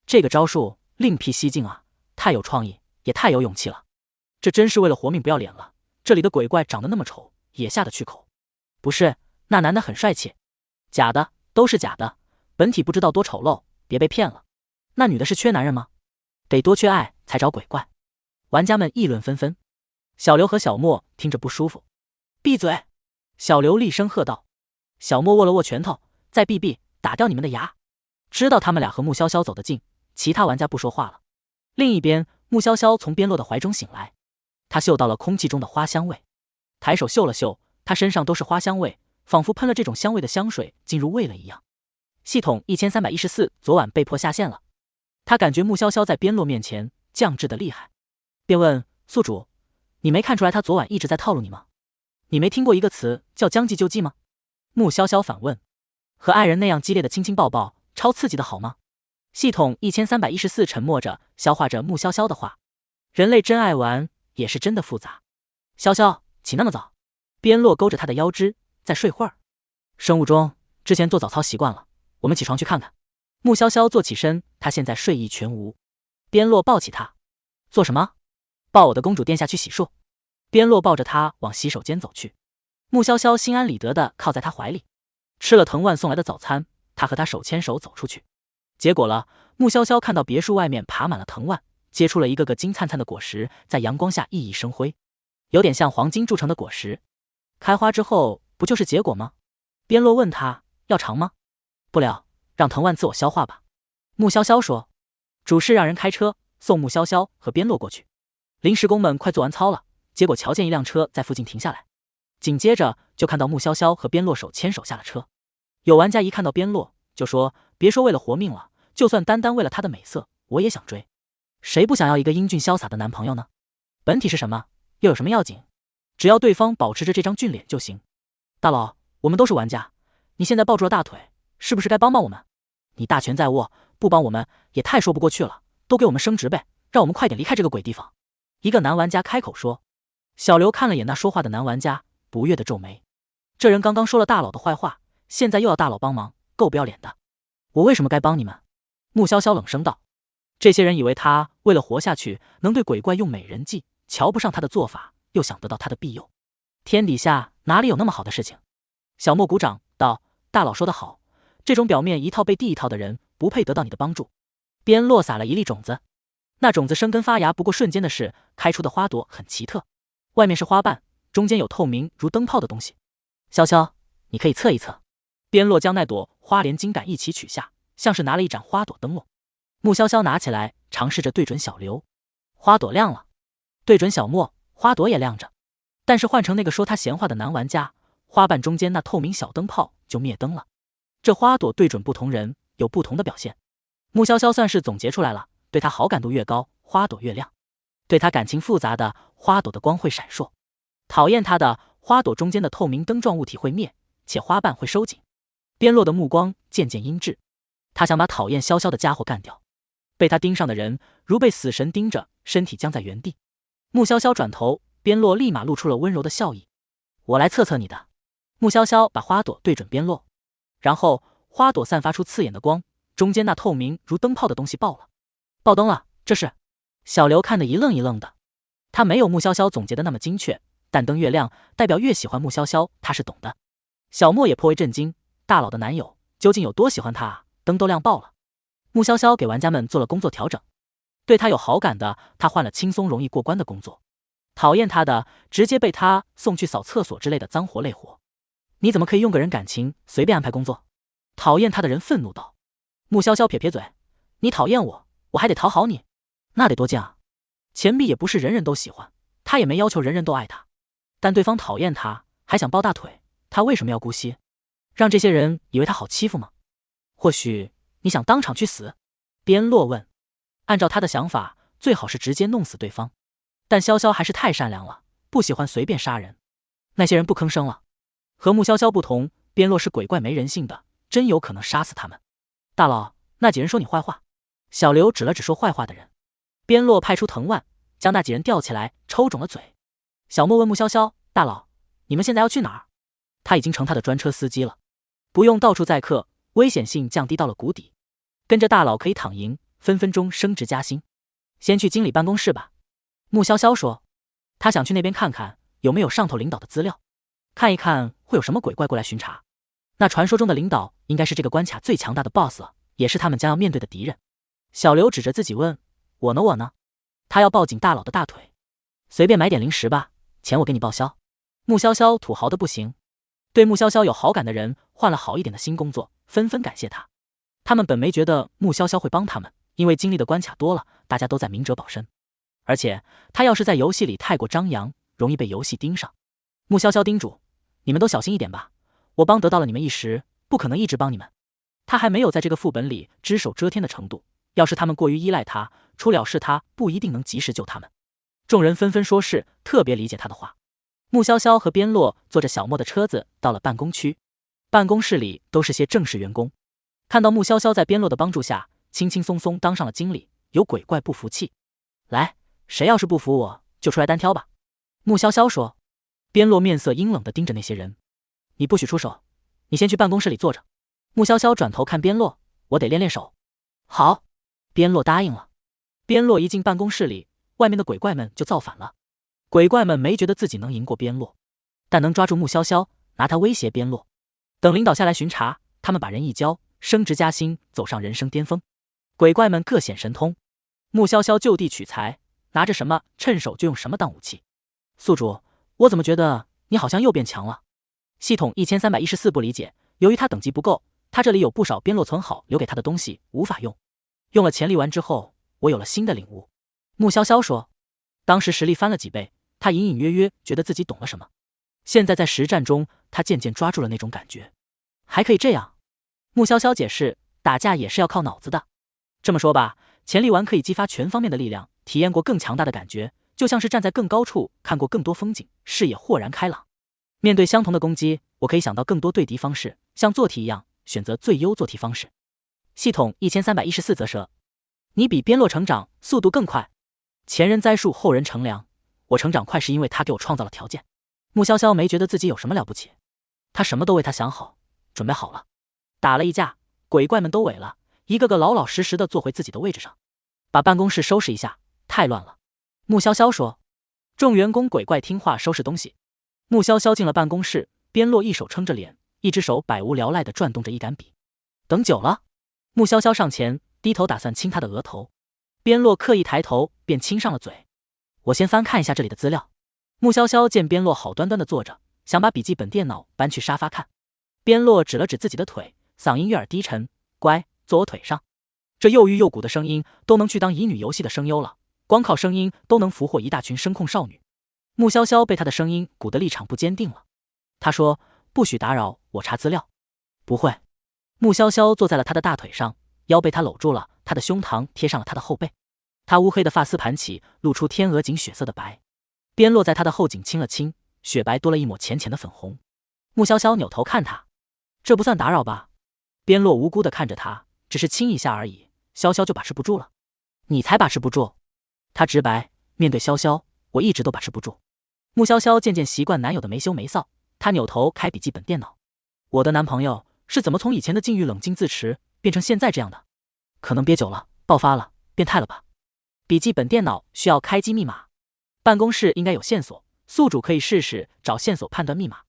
这个招数另辟蹊径啊，太有创意，也太有勇气了。这真是为了活命不要脸了。这里的鬼怪长得那么丑，也下得去口？不是，那男的很帅气。假的，都是假的，本体不知道多丑陋，别被骗了。那女的是缺男人吗？得多缺爱才找鬼怪。玩家们议论纷纷。小刘和小莫听着不舒服。闭嘴！小刘厉声喝道。小莫握了握拳头，再闭闭，打掉你们的牙。知道他们俩和穆潇潇走得近，其他玩家不说话了。另一边，穆潇潇从边洛的怀中醒来，他嗅到了空气中的花香味，抬手嗅了嗅，他身上都是花香味，仿佛喷了这种香味的香水进入胃了一样。系统1314昨晚被迫下线了。他感觉穆潇潇在边洛面前降智的厉害，便问宿主：你没看出来他昨晚一直在套路你吗？你没听过一个词叫将计就计吗？穆潇潇反问。和爱人那样激烈的亲亲抱抱，超刺激的好吗？系统1314沉默着消化着穆潇潇的话。人类真爱玩，也是真的复杂。潇潇，起那么早？边洛勾着他的腰肢，再睡会儿。生物钟，之前做早操习惯了，我们起床去看看。穆潇潇坐起身，他现在睡意全无。边洛抱起他。做什么？抱我的公主殿下去洗漱。边洛抱着他往洗手间走去。穆潇潇心安理得地靠在他怀里。吃了藤万送来的早餐，他和他手牵手走出去。结果了，穆潇潇看到别墅外面爬满了藤蔓，结出了一个个金灿灿的果实，在阳光下熠熠生辉，有点像黄金铸成的果实。开花之后不就是结果吗？边洛问他要尝吗？不了，让藤蔓自我消化吧。穆潇潇说。主事让人开车送穆潇潇和边洛过去。临时工们快做完操了，结果瞧见一辆车在附近停下来，紧接着就看到穆潇潇和边洛手牵手下了车。有玩家一看到边洛就说，别说为了活命了，就算单单为了他的美色，我也想追。谁不想要一个英俊潇洒的男朋友呢？本体是什么，又有什么要紧？只要对方保持着这张俊脸就行。大佬，我们都是玩家，你现在抱住了大腿，是不是该帮帮我们？你大权在握，不帮我们也太说不过去了，都给我们升职呗，让我们快点离开这个鬼地方。一个男玩家开口说。小刘看了眼那说话的男玩家，不悦地皱眉。这人刚刚说了大佬的坏话，现在又要大佬帮忙，够不要脸的。我为什么该帮你们？穆潇潇冷声道。这些人以为他为了活下去能对鬼怪用美人计，瞧不上他的做法，又想得到他的庇佑。天底下哪里有那么好的事情？小莫鼓掌道：大佬说得好，这种表面一套背地一套的人不配得到你的帮助。边落撒了一粒种子，那种子生根发芽不过瞬间的事，开出的花朵很奇特，外面是花瓣，中间有透明如灯泡的东西。潇潇，你可以测一测。边落将那朵花连茎杆一起取下，像是拿了一盏花朵灯笼。穆潇潇拿起来，尝试着对准小刘，花朵亮了；对准小莫，花朵也亮着。但是换成那个说他闲话的男玩家，花瓣中间那透明小灯泡就灭灯了。这花朵对准不同人，有不同的表现。穆潇潇算是总结出来了，对他好感度越高，花朵越亮；对他感情复杂的，花朵的光会闪烁；讨厌他的，花朵中间的透明灯状物体会灭，且花瓣会收紧。边落的目光渐渐阴鸷，他想把讨厌潇潇的家伙干掉。被他盯上的人如被死神盯着，身体僵在原地。穆潇潇转头，边落立马露出了温柔的笑意。我来测测你的。穆潇潇把花朵对准边落，然后花朵散发出刺眼的光，中间那透明如灯泡的东西爆了，爆灯了。这是小刘看得一愣一愣的，他没有穆潇潇总结的那么精确，但灯越亮，代表越喜欢穆潇潇，他是懂的。小莫也颇为震惊，大佬的男友究竟有多喜欢他啊？灯都亮爆了。穆潇潇给玩家们做了工作调整，对他有好感的，他换了轻松容易过关的工作；讨厌他的，直接被他送去扫厕所之类的脏活累活。你怎么可以用个人感情随便安排工作？讨厌他的人愤怒道。穆潇潇撇撇嘴，你讨厌我，我还得讨好你，那得多贱啊！钱币也不是人人都喜欢，他也没要求人人都爱他，但对方讨厌他，还想抱大腿，他为什么要姑息？让这些人以为他好欺负吗？或许你想当场去死？边洛问。按照他的想法，最好是直接弄死对方，但潇潇还是太善良了，不喜欢随便杀人。那些人不吭声了。和穆潇潇不同，边洛是鬼怪没人性的，真有可能杀死他们。大佬，那几人说你坏话。小刘指了指说坏话的人。边洛派出藤蔓，将那几人吊起来，抽肿了嘴。小莫问穆潇潇：大佬，你们现在要去哪儿？他已经成他的专车司机了，不用到处载客，危险性降低到了谷底。跟着大佬可以躺赢，分分钟升职加薪。先去经理办公室吧。穆潇潇说，他想去那边看看有没有上头领导的资料，看一看会有什么鬼怪过来巡查。那传说中的领导应该是这个关卡最强大的 BOSS 了，也是他们将要面对的敌人。小刘指着自己问，我呢我呢？他要抱紧大佬的大腿。随便买点零食吧，钱我给你报销。穆潇潇土豪的不行，对穆潇潇有好感的人换了好一点的新工作，纷纷感谢他。他们本没觉得穆潇潇会帮他们，因为经历的关卡多了，大家都在明哲保身。而且他要是在游戏里太过张扬，容易被游戏盯上。穆潇潇叮嘱，你们都小心一点吧，我帮得到了你们一时，不可能一直帮你们。他还没有在这个副本里只手遮天的程度，要是他们过于依赖他，出了事他不一定能及时救他们。众人纷纷说是，特别理解他的话。穆潇潇和边洛坐着小莫的车子到了办公区，办公室里都是些正式员工。看到穆潇潇在边洛的帮助下轻轻松松当上了经理，有鬼怪不服气。来，谁要是不服我就出来单挑吧。穆潇潇说。边洛面色阴冷地盯着那些人，你不许出手，你先去办公室里坐着。穆潇潇转头看边洛，我得练练手。好，边洛答应了。边洛一进办公室里，外面的鬼怪们就造反了。鬼怪们没觉得自己能赢过边洛，但能抓住穆潇潇，拿他威胁边洛。等领导下来巡查，他们把人一交，升职加薪，走上人生巅峰。鬼怪们各显神通，穆潇潇就地取材，拿着什么趁手就用什么当武器。宿主，我怎么觉得你好像又变强了？系统1314不理解，由于他等级不够，他这里有不少边洛存好留给他的东西无法用。用了潜力丸之后，我有了新的领悟。穆潇潇说，当时实力翻了几倍，他隐隐约约觉得自己懂了什么。现在在实战中，他渐渐抓住了那种感觉。还可以这样。穆潇潇解释，打架也是要靠脑子的。这么说吧，潜力丸可以激发全方面的力量，体验过更强大的感觉，就像是站在更高处看过更多风景，视野豁然开朗。面对相同的攻击，我可以想到更多对敌方式，像做题一样选择最优做题方式。系统1314则说，你比边洛成长速度更快。前人栽树，后人乘凉，我成长快是因为他给我创造了条件。穆潇潇没觉得自己有什么了不起，他什么都为他想好，准备好了。打了一架，鬼怪们都萎了，一个个老老实实的坐回自己的位置上。把办公室收拾一下，太乱了。穆潇潇说。众员工鬼怪听话，收拾东西。穆潇潇进了办公室，边洛一手撑着脸，一只手百无聊赖地转动着一杆笔。等久了。穆潇潇上前低头打算亲他的额头，边洛刻意抬头便亲上了嘴。我先翻看一下这里的资料。穆潇潇见边洛好端端地坐着，想把笔记本电脑搬去沙发看。边洛指了指自己的腿，嗓音悦耳低沉，乖，坐我腿上。这又欲又鼓的声音都能去当乙女游戏的声优了，光靠声音都能俘获一大群声控少女。穆潇潇被他的声音鼓得立场不坚定了。他说，不许打扰我查资料。不会。穆潇潇坐在了他的大腿上，腰被他搂住了，他的胸膛贴上了他的后背。他乌黑的发丝盘起，露出天鹅颈血色的白。边落在他的后颈亲了亲，雪白多了一抹浅浅的粉红。穆潇潇扭头看他，这不算打扰吧？边落无辜地看着他，只是亲一下而已，潇潇就把持不住了。你才把持不住。他直白，面对潇潇，我一直都把持不住。穆潇潇渐渐习惯男友的没羞没臊，他扭头开笔记本电脑。我的男朋友是怎么从以前的禁欲冷静自持变成现在这样的？可能憋久了，爆发了，变态了吧？笔记本电脑需要开机密码，办公室应该有线索，宿主可以试试找线索判断密码。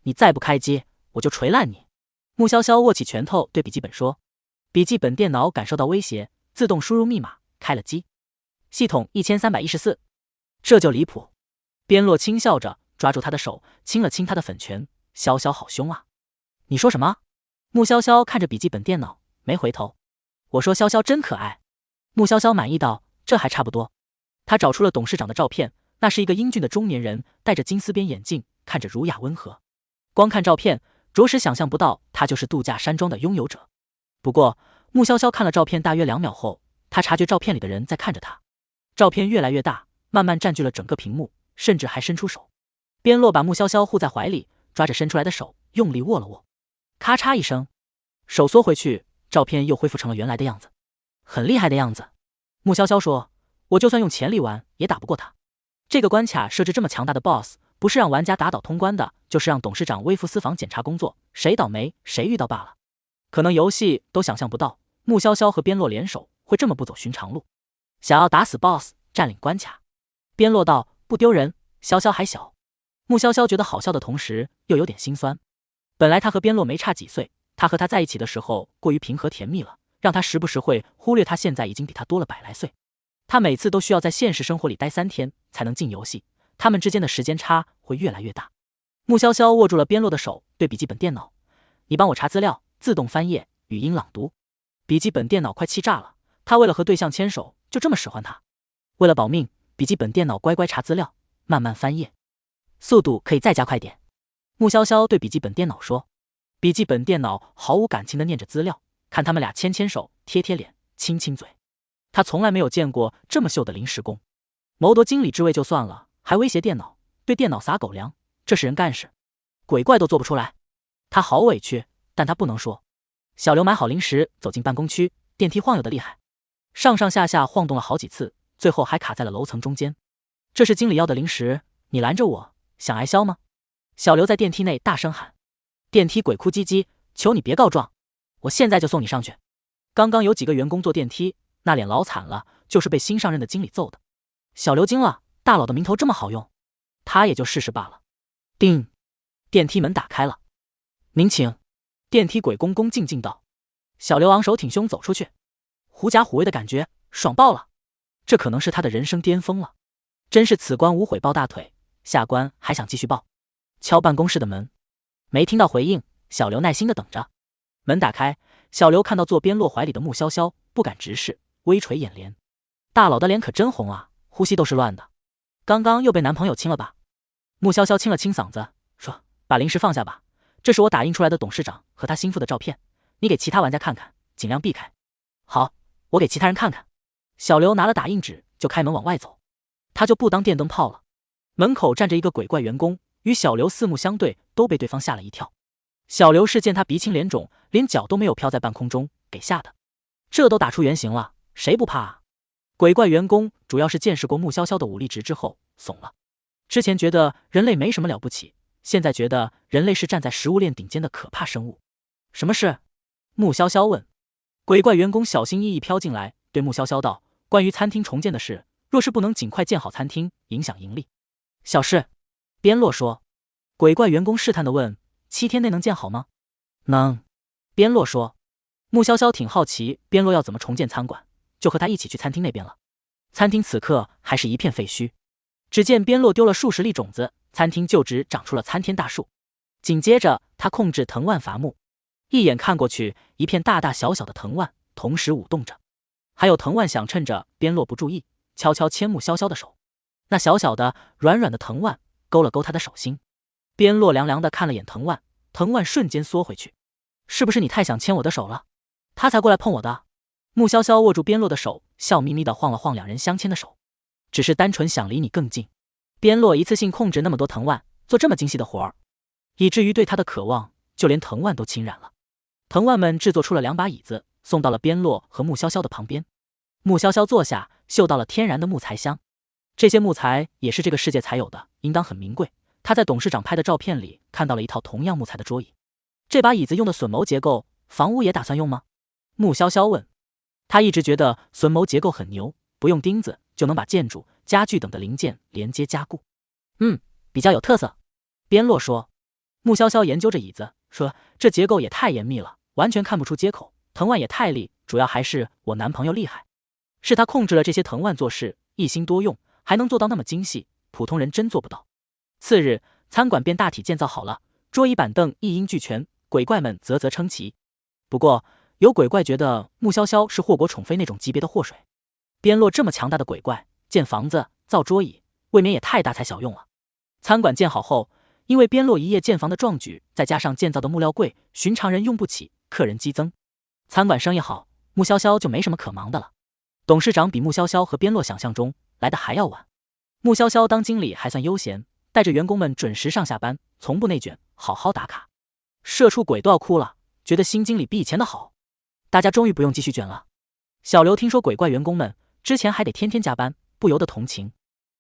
你再不开机，我就锤烂你。穆潇潇握起拳头对笔记本说。笔记本电脑感受到威胁，自动输入密码，开了机。系统1314。这就离谱。边洛轻笑着抓住他的手，亲了亲他的粉拳。潇潇好凶啊！你说什么？穆潇潇看着笔记本电脑，没回头。我说潇潇真可爱。穆潇潇满意道，这还差不多。他找出了董事长的照片，那是一个英俊的中年人，戴着金丝边眼镜，看着儒雅温和。光看照片，着实想象不到他就是度假山庄的拥有者。不过，穆潇潇看了照片大约2秒后，他察觉照片里的人在看着他。照片越来越大，慢慢占据了整个屏幕，甚至还伸出手。边洛把穆潇潇护在怀里，抓着伸出来的手，用力握了握。咔嚓一声，手缩回去，照片又恢复成了原来的样子。很厉害的样子。穆潇潇说，我就算用潜力玩也打不过他。这个关卡设置这么强大的 BOSS， 不是让玩家打倒通关的，就是让董事长微服私访检查工作，谁倒霉谁遇到罢了。可能游戏都想象不到，穆潇潇和边洛联手会这么不走寻常路，想要打死 BOSS， 占领关卡。边洛道，不丢人，潇潇还小。穆潇潇觉得好笑的同时又有点心酸。本来他和边洛没差几岁，他和他在一起的时候过于平和甜蜜了，让他时不时会忽略他现在已经比他多了100来岁。他每次都需要在现实生活里待3天才能进游戏，他们之间的时间差会越来越大。穆潇潇握住了边洛的手，对笔记本电脑，你帮我查资料，自动翻页，语音朗读。笔记本电脑快气炸了，他为了和对象牵手就这么使唤他。为了保命，笔记本电脑乖乖查资料，慢慢翻页，速度可以再加快点。穆潇潇对笔记本电脑说。笔记本电脑毫无感情地念着资料，看他们俩牵牵手，贴贴脸，亲亲嘴。他从来没有见过这么秀的临时工，谋夺经理之位就算了，还威胁电脑，对电脑撒狗粮，这是人干事，鬼怪都做不出来。他好委屈，但他不能说。小刘买好零食走进办公区，电梯晃悠的厉害，上上下下晃动了好几次，最后还卡在了楼层中间。这是经理要的零食，你拦着我，想挨削吗？小刘在电梯内大声喊。电梯鬼哭唧唧，求你别告状，我现在就送你上去。刚刚有几个员工坐电梯，那脸老惨了，就是被新上任的经理揍的。小刘惊了，大佬的名头这么好用，他也就试试罢了。叮，电梯门打开了。您请。电梯鬼恭恭敬敬道。小刘昂首挺胸走出去，狐假虎威的感觉爽爆了，这可能是他的人生巅峰了。真是此关无悔抱大腿，下关还想继续抱。敲办公室的门，没听到回应，小刘耐心地等着。门打开，小刘看到坐边洛怀里的穆潇潇，不敢直视，微垂眼帘。大佬的脸可真红啊，呼吸都是乱的。刚刚又被男朋友亲了吧？穆潇潇清了清嗓子，说：“把零食放下吧，这是我打印出来的董事长和他心腹的照片，你给其他玩家看看，尽量避开。”好，我给其他人看看。小刘拿了打印纸就开门往外走，他就不当电灯泡了。门口站着一个鬼怪员工，与小刘四目相对，都被对方吓了一跳。小刘是见他鼻青脸肿，连脚都没有飘在半空中，给吓的。这都打出原形了，谁不怕啊？鬼怪员工主要是见识过穆潇潇的武力值之后怂了。之前觉得人类没什么了不起，现在觉得人类是站在食物链顶尖的可怕生物。什么事？穆潇潇问。鬼怪员工小心翼翼飘进来，对穆潇潇道：“关于餐厅重建的事，若是不能尽快建好餐厅，影响盈利。”小事。边洛说。鬼怪员工试探地问：“7天内能建好吗？”能。边洛说。穆潇潇挺好奇边洛要怎么重建餐馆，就和他一起去餐厅那边了。餐厅此刻还是一片废墟，只见边洛丢了数十粒种子，餐厅就只长出了参天大树。紧接着他控制藤蔓伐木，一眼看过去，一片大大小小的藤蔓同时舞动着，还有藤蔓想趁着边洛不注意，悄悄牵穆潇潇的手。那小小的软软的藤蔓勾了勾他的手心。边洛凉凉地看了眼藤蔓，藤蔓瞬间缩回去。是不是你太想牵我的手了？他才过来碰我的。穆潇潇握住边洛的手，笑眯眯地晃了晃两人相牵的手，只是单纯想离你更近。边洛一次性控制那么多藤蔓，做这么精细的活儿，以至于对他的渴望就连藤蔓都侵染了。藤蔓们制作出了2把椅子，送到了边洛和穆潇潇的旁边。穆潇潇坐下，嗅到了天然的木材香。这些木材也是这个世界才有的，应当很名贵。他在董事长拍的照片里看到了一套同样木材的桌椅。这把椅子用的榫卯结构，房屋也打算用吗？穆潇潇问。他一直觉得榫卯结构很牛，不用钉子就能把建筑、家具等的零件连接加固。比较有特色。边洛说。穆潇潇研究着椅子，说这结构也太严密了，完全看不出接口，藤蔓也太利，主要还是我男朋友厉害，是他控制了这些藤蔓做事，一心多用，还能做到那么精细，普通人真做不到。次日，餐馆便大体建造好了，桌椅板凳一应俱全，鬼怪们啧啧称奇。不过有鬼怪觉得穆潇潇是祸国宠妃那种级别的祸水，边洛这么强大的鬼怪，建房子、造桌椅，未免也太大材小用了。餐馆建好后，因为边洛一夜建房的壮举，再加上建造的木料柜，寻常人用不起，客人激增，餐馆生意好，穆潇潇就没什么可忙的了。董事长比穆潇潇和边洛想象中来的还要晚。穆潇潇当经理还算悠闲，带着员工们准时上下班，从不内卷，好好打卡。社畜鬼都要哭了，觉得新经理比以前的好。大家终于不用继续卷了。小刘听说鬼怪员工们之前还得天天加班，不由得同情，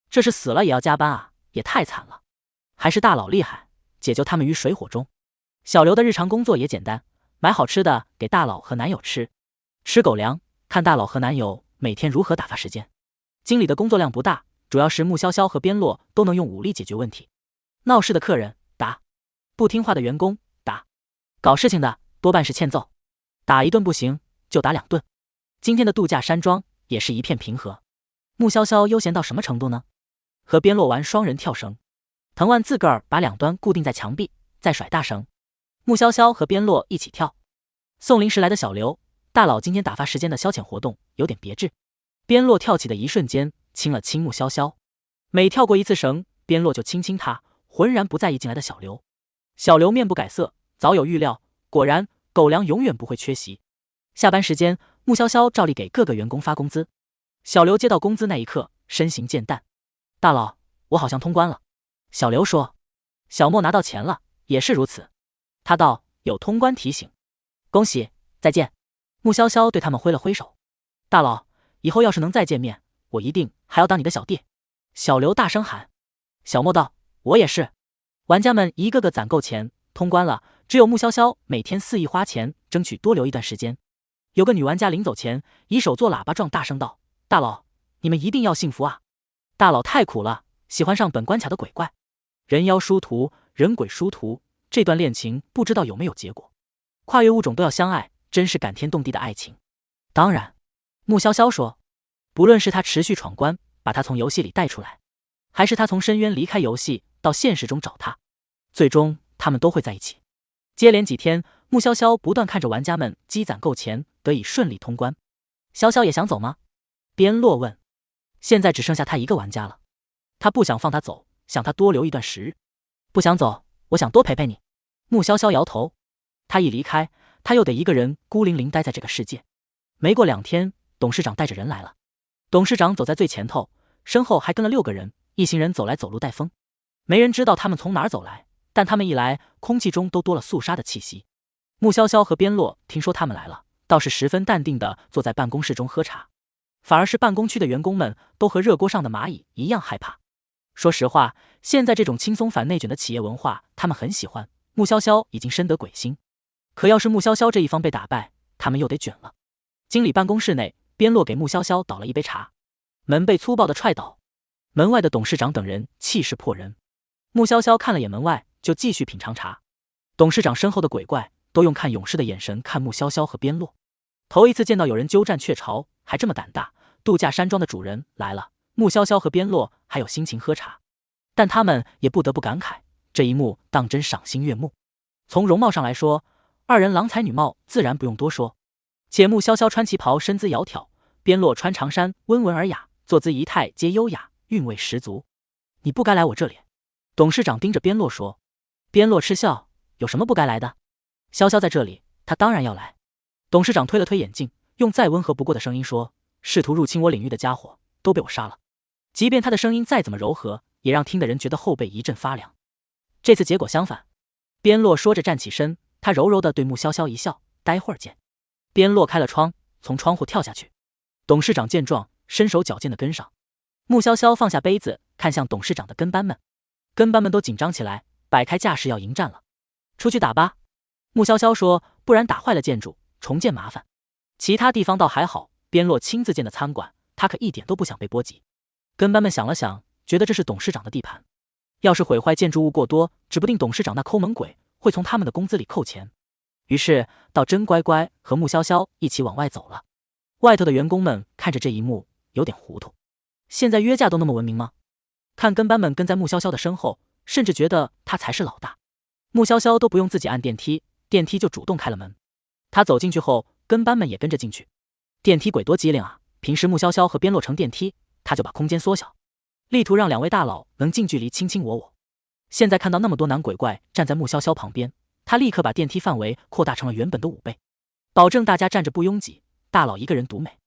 这是死了也要加班啊，也太惨了。还是大佬厉害，解救他们于水火中。小刘的日常工作也简单，买好吃的给大佬和男友吃，吃狗粮，看大佬和男友每天如何打发时间。经理的工作量不大，主要是穆潇潇和边洛都能用武力解决问题。闹事的客人打，不听话的员工打，搞事情的多半是欠揍，打一顿不行就打2顿。今天的度假山庄也是一片平和。穆潇潇悠闲到什么程度呢？和边洛玩双人跳绳，藤蔓自个儿把2端固定在墙壁，再甩大绳，穆潇潇和边洛一起跳。送零食来的小刘，大佬今天打发时间的消遣活动有点别致。边洛跳起的一瞬间，亲了亲穆潇潇，每跳过一次绳，边洛就亲亲他，浑然不在意进来的小刘。小刘面不改色，早有预料，果然狗粮永远不会缺席。下班时间，穆潇潇照例给各个员工发工资。小刘接到工资那一刻，身形渐淡。大佬，我好像通关了。小刘说。小莫拿到钱了，也是如此。他道，有通关提醒。恭喜，再见。穆潇潇对他们挥了挥手。大佬，以后要是能再见面，我一定还要当你的小弟。小刘大声喊。小莫道，我也是。玩家们一个个攒够钱，通关了，只有穆潇潇每天肆意花钱，争取多留一段时间。有个女玩家临走前以手做喇叭状大声道，大佬，你们一定要幸福啊！大佬太苦了，喜欢上本关卡的鬼怪，人妖殊途，人鬼殊途，这段恋情不知道有没有结果。跨越物种都要相爱，真是感天动地的爱情。当然，穆潇潇说，不论是他持续闯关，把他从游戏里带出来，还是他从深渊离开游戏到现实中找他，最终他们都会在一起。接连几天，穆潇潇不断看着玩家们积攒够钱，得以顺利通关。潇潇也想走吗？边洛问。现在只剩下他一个玩家了，他不想放他走，想他多留一段时日。不想走，我想多陪陪你。穆潇潇摇头。他一离开，他又得一个人孤零零待在这个世界。没过2天，董事长带着人来了。董事长走在最前头，身后还跟了6个人，一行人走来走路带风。没人知道他们从哪儿走来，但他们一来，空气中都多了肃杀的气息。穆潇潇和边洛听说他们来了，倒是十分淡定地坐在办公室中喝茶，反而是办公区的员工们都和热锅上的蚂蚁一样害怕。说实话，现在这种轻松反内卷的企业文化，他们很喜欢。穆潇潇已经深得鬼心，可要是穆潇潇这一方被打败，他们又得卷了。经理办公室内，边洛给穆潇潇倒了一杯茶，门被粗暴地踹倒，门外的董事长等人气势迫人。穆潇潇看了眼门外，就继续品尝茶。董事长身后的鬼怪都用看勇士的眼神看穆潇潇和边洛，头一次见到有人鸠占鹊巢，还这么胆大。度假山庄的主人来了，穆潇潇和边洛还有心情喝茶，但他们也不得不感慨，这一幕当真赏心悦目。从容貌上来说，2人郎才女貌，自然不用多说。且穆潇潇穿旗袍，身姿窈窕；边洛穿长衫，温文尔雅，坐姿仪态皆优雅，韵味十足。你不该来我这里。董事长盯着边洛说。边洛嗤笑，有什么不该来的？潇潇在这里，他当然要来。董事长推了推眼镜，用再温和不过的声音说，试图入侵我领域的家伙都被我杀了。即便他的声音再怎么柔和，也让听的人觉得后背一阵发凉。这次结果相反。边洛说着站起身，他柔柔地对穆潇潇一笑，待会儿见。边洛开了窗，从窗户跳下去。董事长见状，身手矫健地跟上。穆潇潇放下杯子，看向董事长的跟班们，跟班们都紧张起来，摆开架势要迎战了。出去打吧。穆潇潇说，不然打坏了建筑，重建麻烦。其他地方倒还好，边洛亲自建的餐馆，他可一点都不想被波及。跟班们想了想，觉得这是董事长的地盘，要是毁坏建筑物过多，指不定董事长那抠门鬼会从他们的工资里扣钱。于是倒真乖乖和穆潇潇一起往外走了。外头的员工们看着这一幕，有点糊涂。现在约架都那么文明吗？看跟班们跟在穆潇潇的身后，甚至觉得他才是老大。穆潇潇都不用自己按电梯，电梯就主动开了门。他走进去后，跟班们也跟着进去。电梯鬼多机灵啊！平时穆潇潇和边洛乘电梯，他就把空间缩小，力图让两位大佬能近距离卿卿我我。现在看到那么多男鬼怪站在穆潇潇旁边，他立刻把电梯范围扩大成了原本的5倍，保证大家站着不拥挤，大佬一个人独美。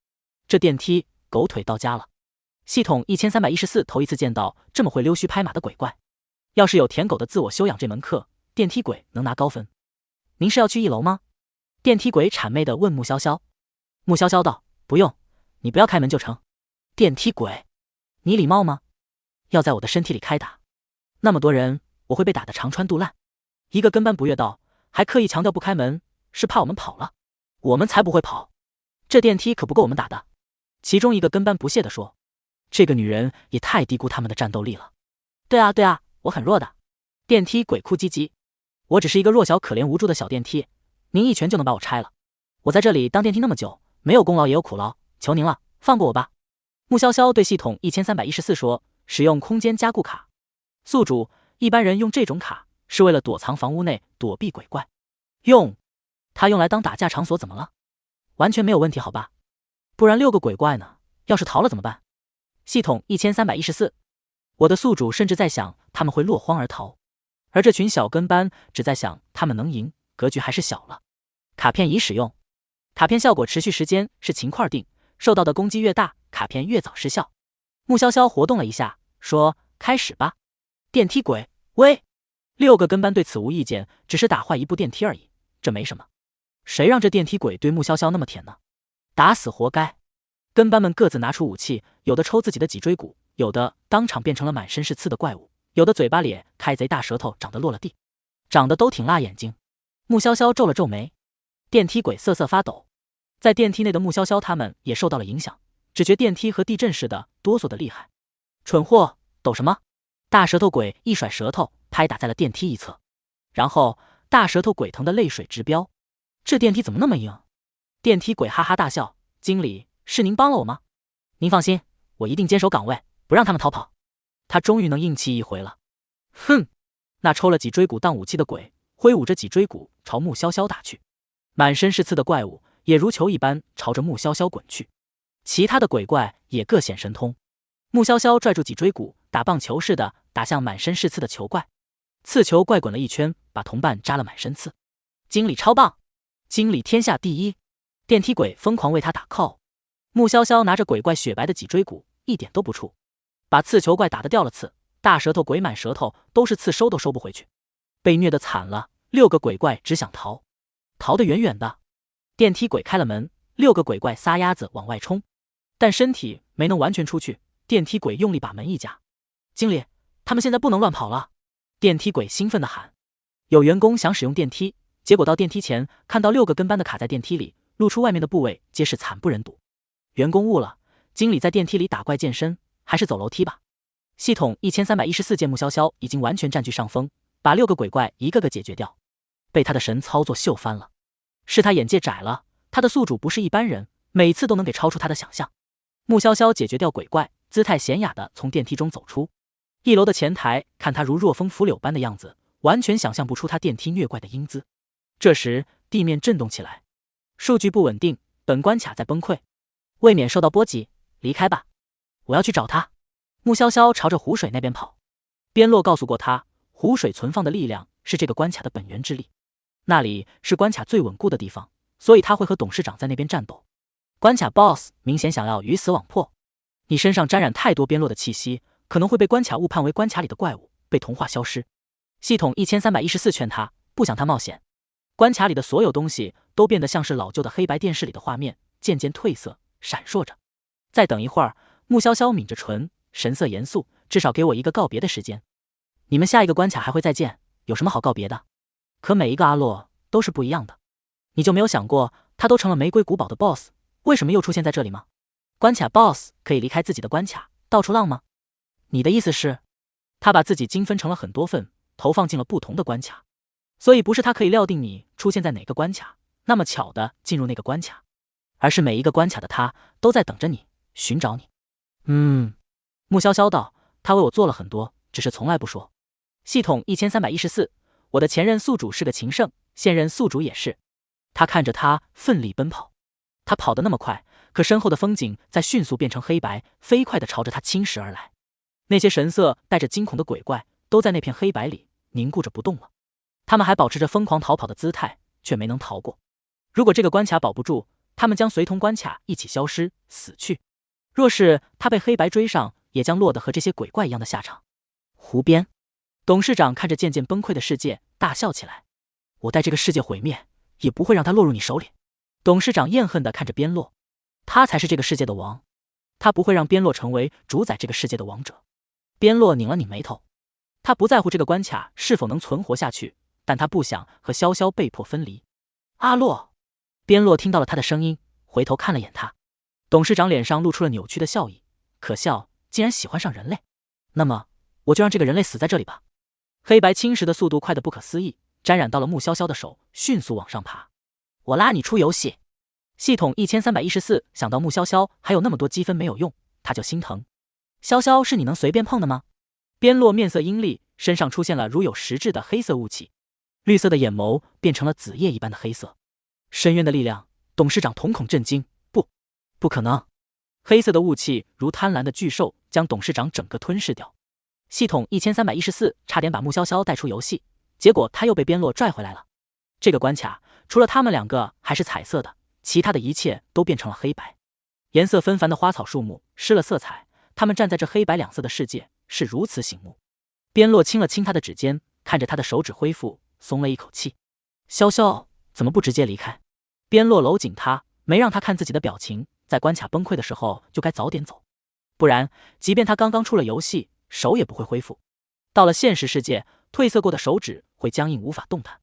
这电梯狗腿到家了。系统1314头一次见到这么会溜须拍马的鬼怪。要是有舔狗的自我修养这门课，电梯鬼能拿高分。您是要去1楼吗？电梯鬼谄媚地问穆潇潇。穆潇潇道：不用，你不要开门就成。电梯鬼，你礼貌吗？要在我的身体里开打，那么多人，我会被打得肠穿肚烂。一个跟班不悦道，还刻意强调不开门，是怕我们跑了。我们才不会跑，这电梯可不够我们打的。其中一个跟班不屑地说，这个女人也太低估他们的战斗力了。对啊对啊，我很弱的。电梯鬼哭唧唧，我只是一个弱小可怜无助的小电梯，您一拳就能把我拆了。我在这里当电梯那么久，没有功劳也有苦劳，求您了，放过我吧。穆潇潇对系统1314说，使用空间加固卡。宿主，一般人用这种卡是为了躲藏房屋内，躲避鬼怪。它用来当打架场所怎么了？完全没有问题好吧？不然6个鬼怪呢？要是逃了怎么办？系统1314，我的宿主甚至在想他们会落荒而逃，而这群小跟班只在想他们能赢，格局还是小了。卡片已使用，卡片效果持续时间是秦块定，受到的攻击越大，卡片越早失效。穆潇潇活动了一下，说开始吧。电梯鬼，喂！6个跟班对此无意见，只是打坏一部电梯而已，这没什么。谁让这电梯鬼对穆潇潇那么舔呢？打死活该！跟班们各自拿出武器，有的抽自己的脊椎骨，有的当场变成了满身是刺的怪物，有的嘴巴咧开贼大舌头，长得落了地，长得都挺辣眼睛。穆潇潇皱了皱眉，电梯鬼瑟瑟发抖。在电梯内的穆潇潇他们也受到了影响，只觉电梯和地震似的哆嗦的厉害。蠢货，抖什么？大舌头鬼一甩舌头，拍打在了电梯一侧，然后大舌头鬼疼的泪水直飙。这电梯怎么那么硬？电梯鬼哈哈大笑，经理，是您帮了我吗？您放心，我一定坚守岗位，不让他们逃跑。他终于能硬气一回了。哼！那抽了脊椎骨当武器的鬼挥舞着脊椎骨朝穆潇潇打去，满身是刺的怪物也如球一般朝着穆潇潇滚去。其他的鬼怪也各显神通。穆潇潇拽住脊椎骨，打棒球似的打向满身是刺的球怪，刺球怪滚了一圈，把同伴扎了满身刺。经理超棒！经理天下第一！电梯鬼疯狂为他打 call。穆潇潇拿着鬼怪雪白的脊椎骨，一点都不怵，把刺球怪打得掉了刺，大舌头鬼满舌头都是刺，收都收不回去。被虐得惨了，6个鬼怪只想逃，逃得远远的。电梯鬼开了门，6个鬼怪撒丫子往外冲，但身体没能完全出去。电梯鬼用力把门一夹，经理，他们现在不能乱跑了！电梯鬼兴奋地喊。有员工想使用电梯，结果到电梯前看到6个跟班的卡在电梯里，露出外面的部位皆是惨不忍睹。员工悟了，经理在电梯里打怪健身，还是走楼梯吧。系统1314见穆潇潇已经完全占据上风，把6个鬼怪一个个解决掉，被他的神操作秀翻了。是他眼界窄了，他的宿主不是一般人，每次都能给超出他的想象。穆潇潇解决掉鬼怪，姿态娴雅地从电梯中走出。1楼的前台看他如若风拂柳般的样子，完全想象不出他电梯虐怪的英姿。这时地面震动起来，数据不稳定，本关卡在崩溃，未免受到波及，离开吧，我要去找他。穆潇潇朝着湖水那边跑。边洛告诉过他，湖水存放的力量是这个关卡的本源之力，那里是关卡最稳固的地方，所以他会和董事长在那边战斗。关卡 BOSS 明显想要鱼死网破，你身上沾染太多边洛的气息，可能会被关卡误判为关卡里的怪物，被同化消失。系统1314劝他不想他冒险。关卡里的所有东西都变得像是老旧的黑白电视里的画面，渐渐褪色，闪烁着。再等一会儿，穆潇潇抿着唇，神色严肃，至少给我一个告别的时间。你们下一个关卡还会再见，有什么好告别的？可每一个阿洛都是不一样的。你就没有想过，他都成了玫瑰古堡的 BOSS， 为什么又出现在这里吗？关卡 BOSS 可以离开自己的关卡，到处浪吗？你的意思是，他把自己精分成了很多份，投放进了不同的关卡，所以不是他可以料定你出现在哪个关卡，那么巧的进入那个关卡，而是每一个关卡的他都在等着你，寻找你。穆潇潇道，他为我做了很多，只是从来不说。系统1314，我的前任宿主是个情圣，现任宿主也是。他看着他奋力奔跑，他跑得那么快，可身后的风景在迅速变成黑白，飞快地朝着他侵蚀而来。那些神色带着惊恐的鬼怪都在那片黑白里凝固着不动了。他们还保持着疯狂逃跑的姿态，却没能逃过。如果这个关卡保不住，他们将随同关卡一起消失死去。若是他被黑白追上，也将落得和这些鬼怪一样的下场。胡编！董事长看着渐渐崩溃的世界，大笑起来。我待这个世界毁灭，也不会让它落入你手里。董事长厌恨地看着边洛，他才是这个世界的王，他不会让边洛成为主宰这个世界的王者。边洛拧了拧眉头，他不在乎这个关卡是否能存活下去，但他不想和潇潇被迫分离。阿洛！边洛听到了他的声音，回头看了眼他。董事长脸上露出了扭曲的笑意，可笑，竟然喜欢上人类。那么，我就让这个人类死在这里吧。黑白侵蚀的速度快得不可思议，沾染到了穆潇潇的手，迅速往上爬。我拉你出游戏。系统1314想到穆潇潇还有那么多积分没有用，他就心疼。潇潇是你能随便碰的吗？边洛面色阴厉，身上出现了如有实质的黑色雾气，绿色的眼眸变成了紫夜一般的黑色。深渊的力量，董事长瞳孔震惊，不可能！黑色的雾气如贪婪的巨兽，将董事长整个吞噬掉。系统1314差点把穆潇潇带出游戏，结果他又被边洛拽回来了。这个关卡除了他们两个还是彩色的，其他的一切都变成了黑白。颜色纷繁的花草树木失了色彩，他们站在这黑白两色的世界是如此醒目。边洛亲了亲他的指尖，看着他的手指恢复，松了一口气。潇潇怎么不直接离开？边洛搂紧他，没让他看自己的表情，在关卡崩溃的时候就该早点走，不然即便他刚刚出了游戏，手也不会恢复。到了现实世界，褪色过的手指会僵硬无法动弹。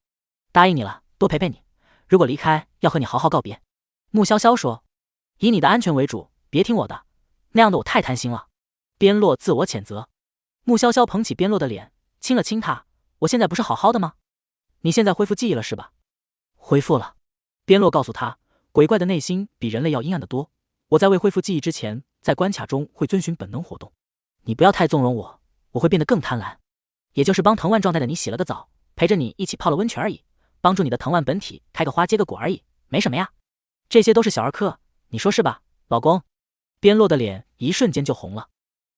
答应你了，多陪陪你，如果离开要和你好好告别。穆潇潇说，以你的安全为主，别听我的，那样的我太贪心了。边洛自我谴责。穆潇潇捧起边洛的脸，亲了亲他，我现在不是好好的吗？你现在恢复记忆了是吧？恢复了。边洛告诉他，鬼怪的内心比人类要阴暗得多，我在未恢复记忆之前，在关卡中会遵循本能活动。你不要太纵容我，我会变得更贪婪。也就是帮藤蔓状态的你洗了个澡，陪着你一起泡了温泉而已，帮助你的藤蔓本体开个花结个果而已，没什么呀。这些都是小儿科，你说是吧，老公？边洛的脸一瞬间就红了。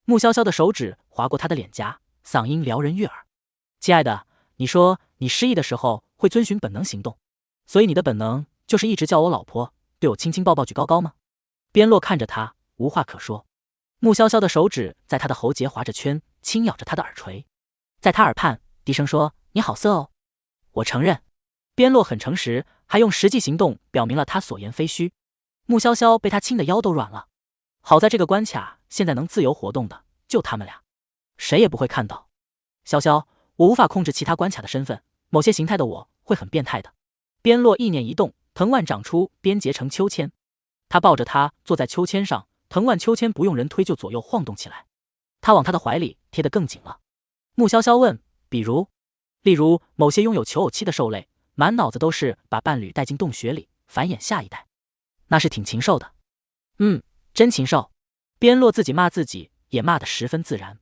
穆潇潇的手指划过他的脸颊，嗓音撩人悦耳。亲爱的，你说你失忆的时候会遵循本能行动，所以你的本能就是一直叫我老婆，对我亲亲抱抱举高高吗？边洛看着他，无话可说。穆潇潇的手指在他的喉结划着圈，轻咬着他的耳垂，在他耳畔低声说，你好色哦。我承认。边洛很诚实，还用实际行动表明了他所言非虚。穆潇潇被他亲的腰都软了。好在这个关卡现在能自由活动的就他们俩，谁也不会看到。潇潇，我无法控制其他关卡的身份，某些形态的我会很变态的。边洛意念一动，藤蔓长出，编结成秋千。他抱着他坐在秋千上，藤蔓秋千不用人推就左右晃动起来。他往他的怀里贴得更紧了。穆潇潇问，例如某些拥有求偶期的兽类，满脑子都是把伴侣带进洞穴里繁衍下一代，那是挺禽兽的。真禽兽。边洛自己骂自己，也骂得十分自然。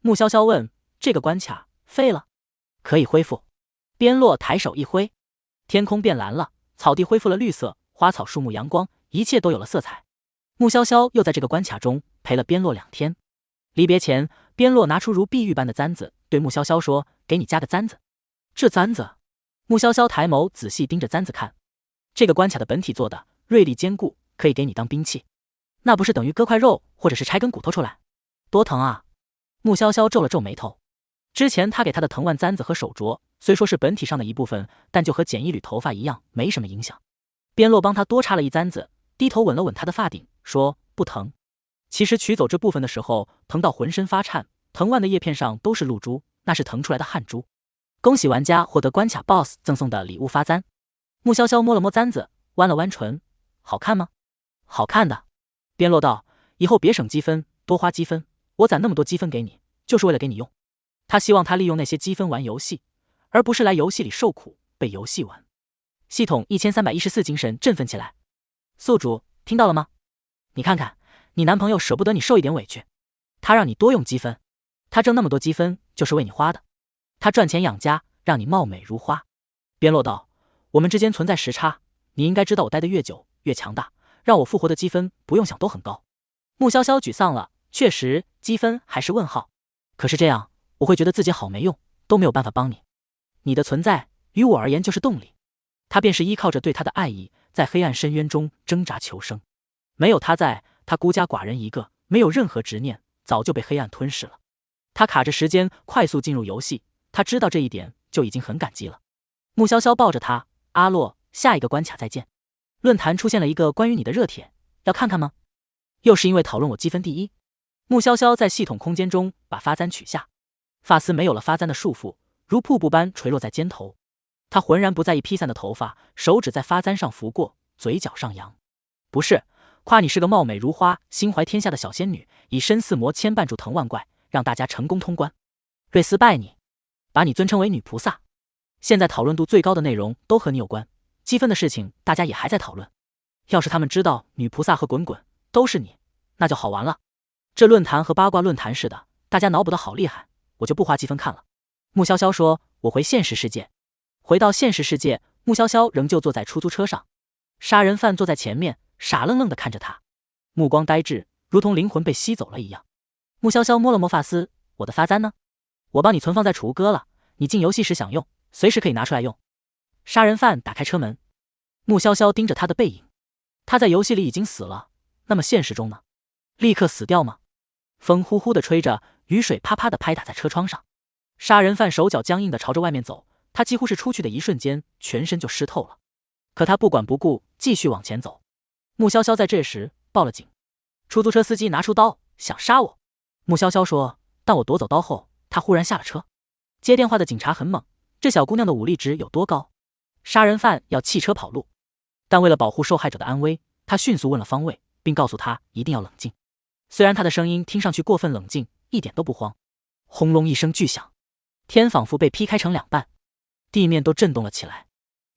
穆潇潇问，这个关卡废了？可以恢复。边洛抬手一挥，天空变蓝了，草地恢复了绿色，花草树木阳光，一切都有了色彩。穆潇潇又在这个关卡中陪了边洛2天。离别前，边洛拿出如碧玉般的簪子，对穆潇潇说，给你加个簪子。这簪子？穆潇潇抬眸仔细盯着簪子看，这个关卡的本体做的，锐利坚固，可以给你当兵器。那不是等于割块肉，或者是拆根骨头出来？多疼啊！穆潇潇皱了皱眉头。之前他给他的藤蔓簪子和手镯，虽说是本体上的一部分，但就和剪一缕头发一样，没什么影响。边洛帮他多插了一簪子，低头吻了吻他的发顶，说不疼。其实取走这部分的时候，疼到浑身发颤，藤蔓的叶片上都是露珠，那是疼出来的汗珠。恭喜玩家获得关卡 BOSS 赠送的礼物发簪。穆潇潇摸了摸簪子，弯了弯唇，好看吗？好看的。边洛道，以后别省积分，多花积分，我攒那么多积分给你，就是为了给你用。他希望他利用那些积分玩游戏，而不是来游戏里受苦，被游戏玩。系统1314精神振奋起来。宿主，听到了吗？你看看，你男朋友舍不得你受一点委屈，他让你多用积分，他挣那么多积分就是为你花的，他赚钱养家，让你貌美如花。边洛道，我们之间存在时差，你应该知道我待得越久越强大，让我复活的积分不用想都很高。穆潇潇沮丧了，确实积分还是问号。可是这样我会觉得自己好没用，都没有办法帮你。你的存在于我而言就是动力。他便是依靠着对他的爱意，在黑暗深渊中挣扎求生。没有他在，他孤家寡人一个，没有任何执念，早就被黑暗吞噬了。他卡着时间快速进入游戏，他知道这一点就已经很感激了。穆潇潇抱着他，阿洛，下一个关卡再见。论坛出现了一个关于你的热帖，要看看吗？又是因为讨论我积分第一。穆潇潇在系统空间中把发簪取下，发丝没有了发簪的束缚，如瀑布般垂落在肩头。他浑然不在意披散的头发，手指在发簪上拂过，嘴角上扬。不是，夸你是个貌美如花、心怀天下的小仙女，以身似魔牵绊住藤万怪，让大家成功通关。瑞斯拜你，把你尊称为女菩萨。现在讨论度最高的内容都和你有关，积分的事情大家也还在讨论。要是他们知道女菩萨和滚滚都是你，那就好玩了。这论坛和八卦论坛似的，大家脑补的好厉害，我就不花积分看了。穆潇潇说，我回现实世界。回到现实世界，穆潇潇仍旧坐在出租车上，杀人犯坐在前面，傻愣愣地看着他，目光呆滞，如同灵魂被吸走了一样。穆潇潇摸了摸发丝，我的发簪呢？我帮你存放在储物阁了，你进游戏时想用，随时可以拿出来用。杀人犯打开车门，穆潇潇盯着他的背影，他在游戏里已经死了，那么现实中呢？立刻死掉吗？风呼呼地吹着，雨水啪啪地拍打在车窗上，杀人犯手脚僵硬地朝着外面走，他几乎是出去的一瞬间，全身就湿透了。可他不管不顾，继续往前走。穆潇潇在这时报了警，出租车司机拿出刀想杀我。穆潇潇说，但我夺走刀后，他忽然下了车。接电话的警察很猛，这小姑娘的武力值有多高？杀人犯要弃车跑路，但为了保护受害者的安危，他迅速问了方位，并告诉他一定要冷静。虽然他的声音听上去过分冷静，一点都不慌。轰隆一声巨响，天仿佛被劈开成两半，地面都震动了起来。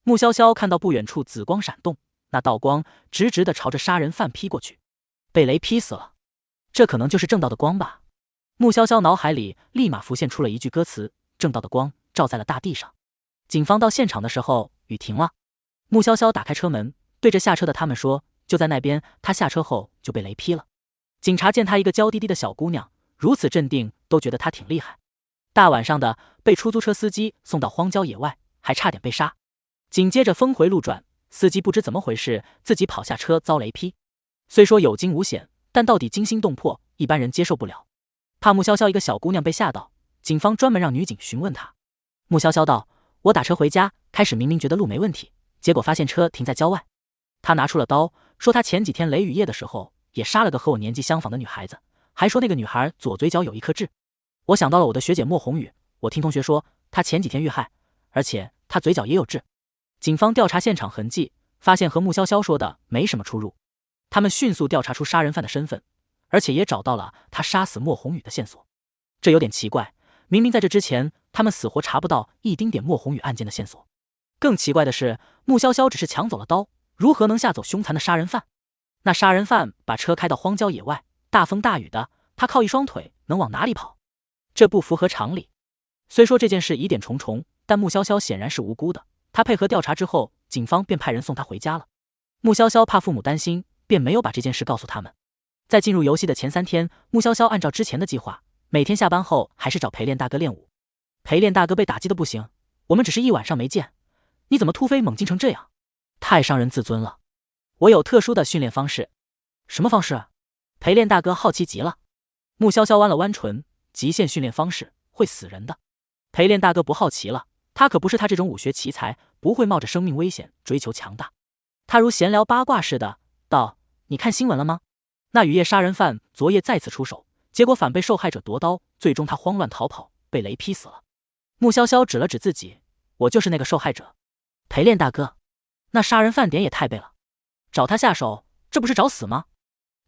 穆潇潇看到不远处紫光闪动，那道光直直地朝着杀人犯劈过去。被雷劈死了，这可能就是正道的光吧。穆潇潇脑海里立马浮现出了一句歌词，正道的光照在了大地上。警方到现场的时候，雨停了。穆潇潇打开车门，对着下车的他们说，就在那边。他下车后就被雷劈了。警察见她一个娇滴滴的小姑娘如此镇定，都觉得她挺厉害。大晚上的被出租车司机送到荒郊野外，还差点被杀。紧接着峰回路转，司机不知怎么回事，自己跑下车遭雷劈。虽说有惊无险，但到底惊心动魄，一般人接受不了。怕穆潇潇一个小姑娘被吓到，警方专门让女警询问她。穆潇潇道，我打车回家，开始明明觉得路没问题，结果发现车停在郊外。他拿出了刀，说他前几天雷雨夜的时候也杀了个和我年纪相仿的女孩子，还说那个女孩左嘴角有一颗痣。我想到了我的学姐莫红雨，我听同学说她前几天遇害，而且她嘴角也有痣。警方调查现场痕迹，发现和穆潇潇说的没什么出入。他们迅速调查出杀人犯的身份，而且也找到了他杀死莫红雨的线索。这有点奇怪，明明在这之前他们死活查不到一丁点莫红雨案件的线索。更奇怪的是，穆潇潇只是抢走了刀，如何能吓走凶残的杀人犯？那杀人犯把车开到荒郊野外，大风大雨的，他靠一双腿能往哪里跑？这不符合常理。虽说这件事疑点重重，但穆潇潇显然是无辜的。他配合调查之后，警方便派人送他回家了。穆潇潇怕父母担心，便没有把这件事告诉他们。在进入游戏的前3天，穆潇潇按照之前的计划，每天下班后还是找陪练大哥练武。陪练大哥被打击的不行，我们只是一晚上没见，你怎么突飞猛进成这样？太伤人自尊了。我有特殊的训练方式。什么方式？陪练大哥好奇极了。穆潇潇弯了弯唇，极限训练方式会死人的。陪练大哥不好奇了，他可不是他这种武学奇才，不会冒着生命危险追求强大。他如闲聊八卦似的道，你看新闻了吗？那雨夜杀人犯昨夜再次出手，结果反被受害者夺刀，最终他慌乱逃跑，被雷劈死了。穆潇潇指了指自己，我就是那个受害者。陪练大哥，那杀人犯点也太背了，找他下手，这不是找死吗？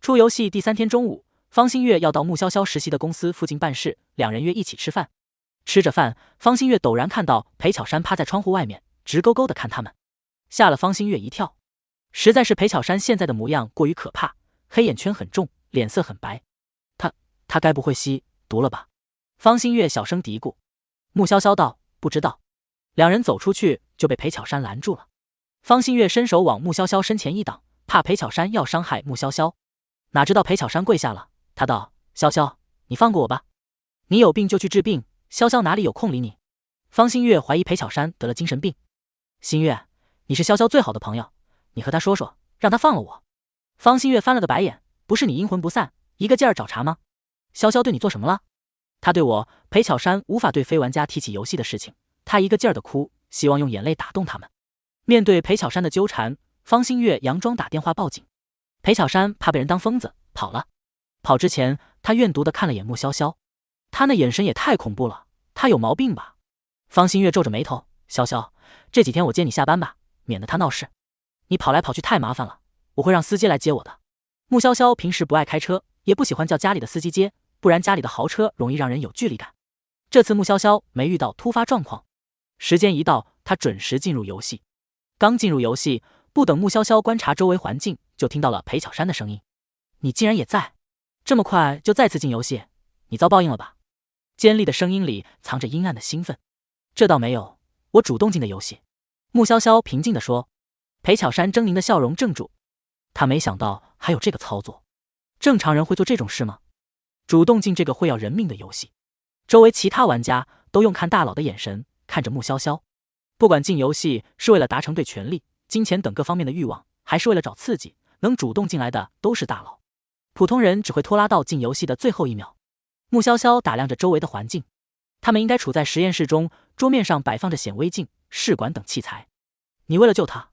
出游戏第3天中午，方新月要到穆潇潇实习的公司附近办事，两人约一起吃饭。吃着饭，方新月陡然看到裴巧珊趴在窗户外面，直勾勾地看他们，吓了方新月一跳。实在是裴巧珊现在的模样过于可怕，黑眼圈很重，脸色很白。他该不会吸毒了吧？方新月小声嘀咕。穆潇潇道，不知道。两人走出去就被裴巧珊拦住了。方新月伸手往穆潇潇身前一挡，怕裴巧珊要伤害穆潇潇。哪知道裴巧珊跪下了，他道：“潇潇，你放过我吧，你有病就去治病，潇潇哪里有空理你？”方新月怀疑裴巧珊得了精神病。新月，你是潇潇最好的朋友，你和他说说，让他放了我。方新月翻了个白眼，不是你阴魂不散，一个劲儿找茬吗？潇潇对你做什么了？他对我，裴巧珊无法对非玩家提起游戏的事情，他一个劲儿的哭，希望用眼泪打动他们。面对裴巧珊的纠缠，方新月佯装打电话报警。裴巧珊怕被人当疯子，跑了。跑之前，他怨毒地看了眼穆潇潇，他那眼神也太恐怖了，他有毛病吧？方新月皱着眉头，潇潇，这几天我接你下班吧，免得他闹事。你跑来跑去太麻烦了，我会让司机来接我的。穆潇潇平时不爱开车，也不喜欢叫家里的司机接，不然家里的豪车容易让人有距离感。这次穆潇潇没遇到突发状况，时间一到，他准时进入游戏。刚进入游戏，不等穆潇潇观察周围环境，就听到了裴巧珊的声音：“你竟然也在，这么快就再次进游戏，你遭报应了吧？”尖利的声音里藏着阴暗的兴奋。这倒没有，我主动进的游戏。穆潇潇平静地说。裴巧珊狰狞的笑容怔住，他没想到还有这个操作，正常人会做这种事吗？主动进这个会要人命的游戏。周围其他玩家都用看大佬的眼神看着穆潇潇，不管进游戏是为了达成对权力、金钱等各方面的欲望，还是为了找刺激，能主动进来的都是大佬，普通人只会拖拉到进游戏的最后一秒。穆潇潇打量着周围的环境，他们应该处在实验室中，桌面上摆放着显微镜、试管等器材。你为了救他？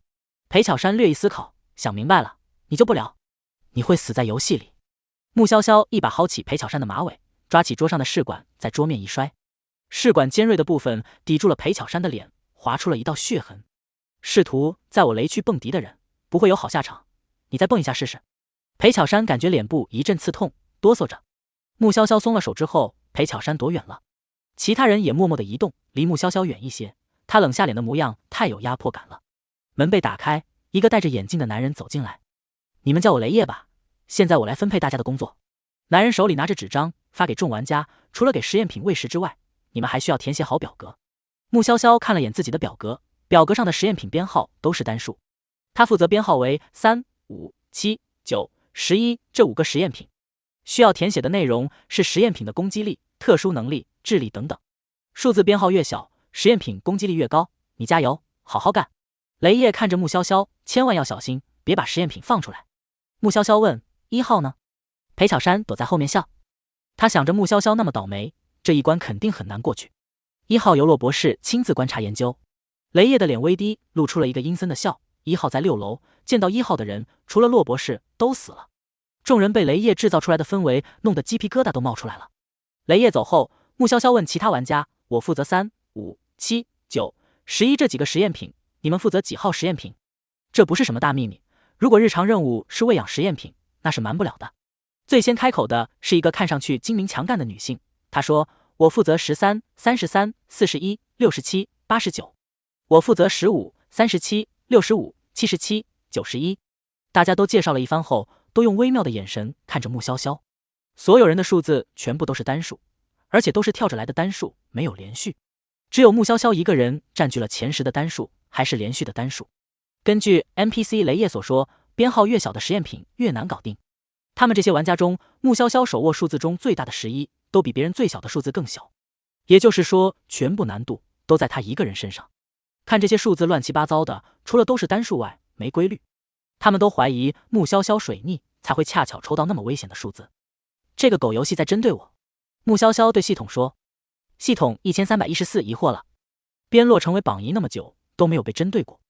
裴巧珊略一思考，想明白了，你救不了，你会死在游戏里。穆潇潇一把薅起裴巧珊的马尾，抓起桌上的试管，在桌面一摔，试管尖锐的部分抵住了裴巧珊的脸，划出了一道血痕。试图在我雷区蹦迪的人不会有好下场，你再蹦一下试试。裴巧珊感觉脸部一阵刺痛，哆嗦着。穆潇潇松了手之后，裴巧珊躲远了，其他人也默默地移动，离穆潇潇远一些。他冷下脸的模样太有压迫感了。门被打开，一个戴着眼镜的男人走进来。你们叫我雷叶吧，现在我来分配大家的工作。男人手里拿着纸张，发给众玩家，除了给实验品喂食之外，你们还需要填写好表格。穆潇潇看了眼自己的表格，表格上的实验品编号都是单数，他负责编号为3、5、7、9、11这5个实验品。需要填写的内容是实验品的攻击力、特殊能力、智力等等。数字编号越小，实验品攻击力越高。你加油，好好干。雷叶看着穆潇潇，千万要小心，别把实验品放出来。穆潇潇问：1号呢？裴巧珊躲在后面笑，他想着穆潇潇那么倒霉，这一关肯定很难过去。1号由骆博士亲自观察研究。雷叶的脸微低，露出了一个阴森的笑。1号在6楼，见到1号的人，除了骆博士都死了。众人被雷叶制造出来的氛围弄得鸡皮疙瘩都冒出来了。雷叶走后，穆潇潇问其他玩家：我负责3、5、7、9、11这几个实验品，你们负责几号实验品？这不是什么大秘密，如果日常任务是喂养实验品，那是瞒不了的。最先开口的是一个看上去精明强干的女性，她说：我负责13、33、41、67、89，我负责15、37、65、77、91。大家都介绍了一番后，都用微妙的眼神看着穆潇潇。所有人的数字全部都是单数，而且都是跳着来的单数，没有连续。只有穆潇潇一个人占据了前10的单数，还是连续的单数。根据 NPC 雷叶所说，编号越小的实验品越难搞定。他们这些玩家中，穆潇潇手握数字中最大的11，都比别人最小的数字更小。也就是说，全部难度都在他一个人身上。看这些数字乱七八糟的，除了都是单数外，没规律。他们都怀疑穆潇潇水逆，才会恰巧抽到那么危险的数字。这个狗游戏在针对我。穆潇潇对系统说。系统1314疑惑了，边落成为榜一那么久都没有被针对过。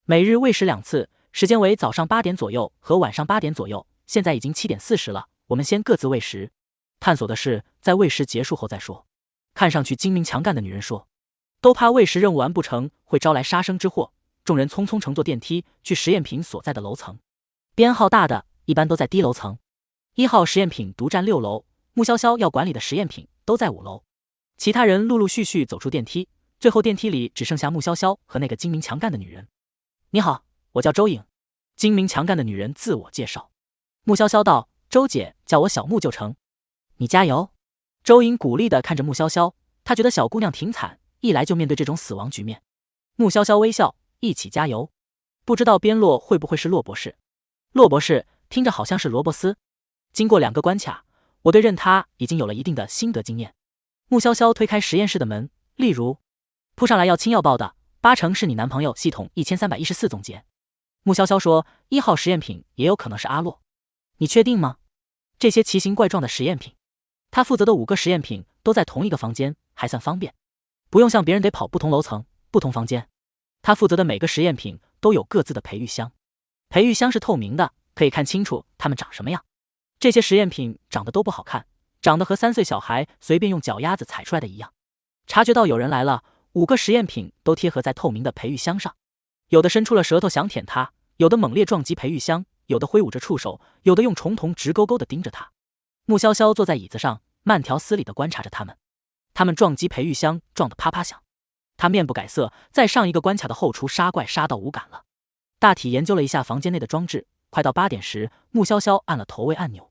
每日喂食2次，时间为早上8点左右和晚上8点左右，现在已经7点40了，我们先各自喂食。探索的是在喂食结束后再说。看上去精明强干的女人说，都怕喂食任务完不成会招来杀生之祸。众人匆匆乘坐电梯去实验品所在的楼层，编号大的一般都在低楼层。1号实验品独占6楼，穆潇潇要管理的实验品都在5楼。其他人陆陆续续走出电梯，最后电梯里只剩下穆潇潇和那个精明强干的女人。你好，我叫周颖。精明强干的女人自我介绍。穆潇潇道：周姐，叫我小穆就成。你加油。周颖鼓励地看着穆潇潇，她觉得小姑娘挺惨，一来就面对这种死亡局面。穆潇潇微笑，一起加油。不知道边落会不会是骆博士。骆博士听着好像是罗伯斯。经过2个关卡，我对认他已经有了一定的心得经验。穆潇潇推开实验室的门，例如扑上来要亲要抱的，8成是你男朋友。系统1314总结。穆潇潇说1号实验品也有可能是阿洛。你确定吗？这些奇形怪状的实验品，他负责的5个实验品都在同一个房间，还算方便，不用像别人得跑不同楼层、不同房间。他负责的每个实验品都有各自的培育箱，培育箱是透明的，可以看清楚它们长什么样。这些实验品长得都不好看，长得和3岁小孩随便用脚丫子踩出来的一样。察觉到有人来了，5个实验品都贴合在透明的培育箱上，有的伸出了舌头想舔它，有的猛烈撞击培育箱，有的挥舞着触手，有的用虫瞳直勾勾地盯着它。穆潇潇坐在椅子上，慢条斯理地观察着他们。他们撞击培育箱，撞得啪啪响。他面不改色，在上一个关卡的后厨杀怪杀到无感了。大体研究了一下房间内的装置，快到8点时，穆潇潇按了投喂按钮。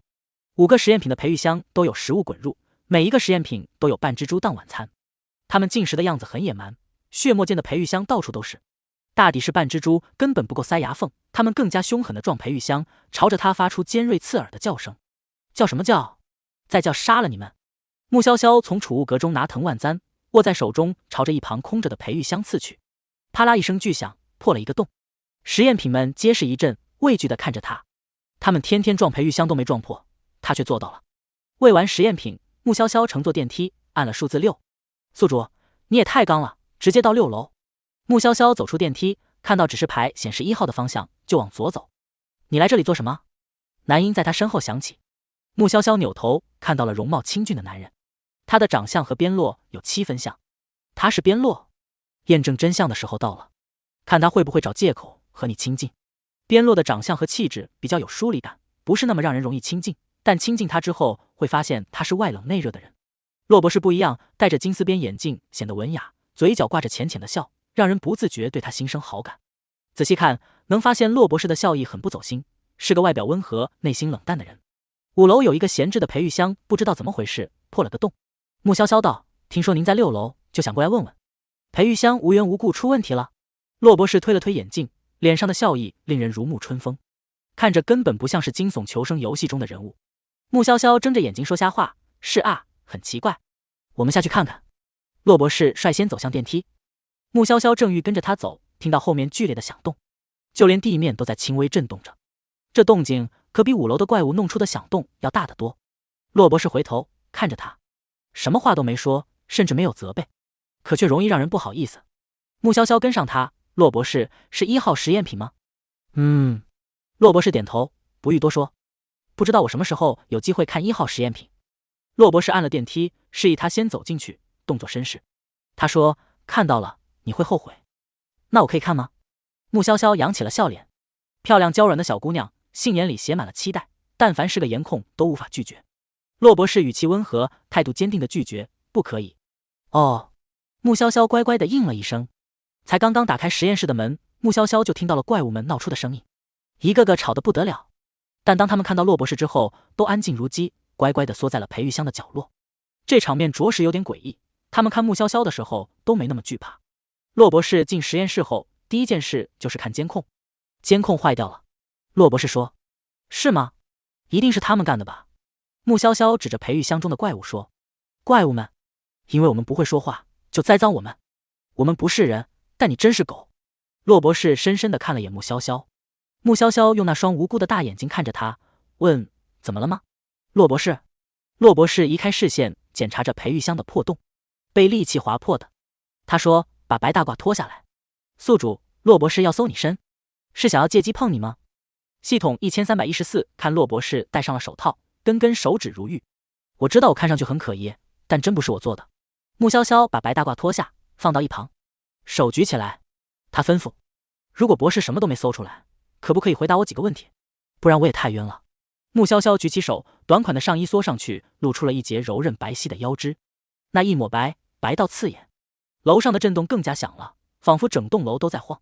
5个实验品的培育箱都有食物滚入，每一个实验品都有半蜘蛛当晚餐。他们进食的样子很野蛮，血沫溅的培育箱到处都是。大抵是半蜘蛛根本不够塞牙缝，他们更加凶狠地撞培育箱，朝着他发出尖锐刺耳的叫声。叫什么叫？再叫杀了你们！穆潇潇从储物格中拿藤蔓簪，握在手中，朝着一旁空着的培育箱刺去。啪啦一声巨响，破了一个洞。实验品们皆是一阵畏惧地看着他。他们天天撞培育箱都没撞破，他却做到了。喂完实验品，穆潇潇乘坐电梯，按了数字6。宿主，你也太刚了，直接到6楼。穆潇潇走出电梯，看到指示牌显示1号的方向，就往左走。你来这里做什么？男音在他身后响起。穆潇潇扭头看到了容貌清俊的男人，他的长相和边洛有7分像。他是边洛，验证真相的时候到了，看他会不会找借口和你亲近。边洛的长相和气质比较有疏离感，不是那么让人容易亲近，但亲近他之后会发现他是外冷内热的人。洛博士不一样，戴着金丝边眼镜显得文雅，嘴角挂着浅浅的笑，让人不自觉对他心生好感。仔细看，能发现洛博士的笑意很不走心，是个外表温和、内心冷淡的人。5楼有一个闲置的培育箱，不知道怎么回事破了个洞。穆潇潇道：“听说您在6楼，就想过来问问。”培育箱无缘无故出问题了。洛博士推了推眼镜，脸上的笑意令人如沐春风，看着根本不像是惊悚求生游戏中的人物。穆潇潇睁着眼睛说瞎话：“是啊，很奇怪。我们下去看看。”洛博士率先走向电梯。穆潇潇正欲跟着他走，听到后面剧烈的响动，就连地面都在轻微震动着。这动静可比5楼的怪物弄出的响动要大得多。洛博士回头看着他，什么话都没说，甚至没有责备，可却容易让人不好意思。穆潇潇跟上他：“洛博士，是1号实验品吗？”洛博士点头，不欲多说。不知道我什么时候有机会看1号实验品。洛博士按了电梯，示意他先走进去，动作绅士。他说：“看到了，你会后悔。”那我可以看吗？穆潇潇扬起了笑脸。漂亮娇软的小姑娘，杏眼里写满了期待，但凡是个颜控都无法拒绝。洛博士语气温和，态度坚定的拒绝：“不可以。”哦，穆潇潇乖乖的应了一声。才刚刚打开实验室的门，穆潇潇就听到了怪物们闹出的声音，一个个吵得不得了。但当他们看到洛博士之后，都安静如鸡，乖乖地缩在了培育箱的角落。这场面着实有点诡异，他们看穆潇潇的时候都没那么惧怕。洛博士进实验室后，第一件事就是看监控。监控坏掉了。洛博士说：“是吗？一定是他们干的吧？”穆潇潇指着培育箱中的怪物说：“怪物们，因为我们不会说话，就栽赃我们。我们不是人，但你真是狗。”洛博士深深地看了眼穆潇潇。穆潇潇用那双无辜的大眼睛看着他，问：“怎么了吗？”洛博士。洛博士移开视线，检查着培育箱的破洞，被利器划破的。他说：“把白大褂脱下来。”宿主，洛博士要搜你身，是想要借机碰你吗？系统1314看洛博士戴上了手套，根手指如玉。我知道我看上去很可疑，但真不是我做的。穆潇潇把白大褂脱下，放到一旁，手举起来。他吩咐：“如果博士什么都没搜出来，可不可以回答我几个问题？不然我也太晕了。”穆潇潇举起手，短款的上衣缩上去，露出了一截柔韧白皙的腰肢，那一抹白，白到刺眼。楼上的震动更加响了，仿佛整栋楼都在晃。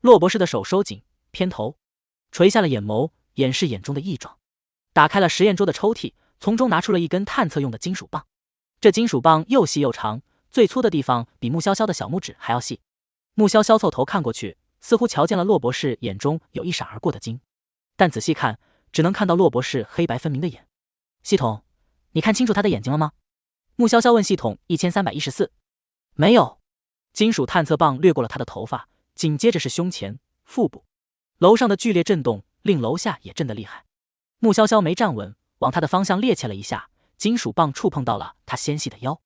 洛博士的手收紧，偏头，垂下了眼眸，掩饰眼中的异状。打开了实验桌的抽屉，从中拿出了一根探测用的金属棒。这金属棒又细又长，最粗的地方比穆潇潇的小拇指还要细。穆潇潇凑头看过去，似乎瞧见了洛博士眼中有一闪而过的金。但仔细看，只能看到骆博士黑白分明的眼。系统，你看清楚他的眼睛了吗？穆潇潇问系统1314。没有。金属探测棒掠过了他的头发，紧接着是胸前、腹部。楼上的剧烈震动令楼下也震得厉害。穆潇潇没站稳，往他的方向趔趄了一下，金属棒触碰到了他纤细的腰，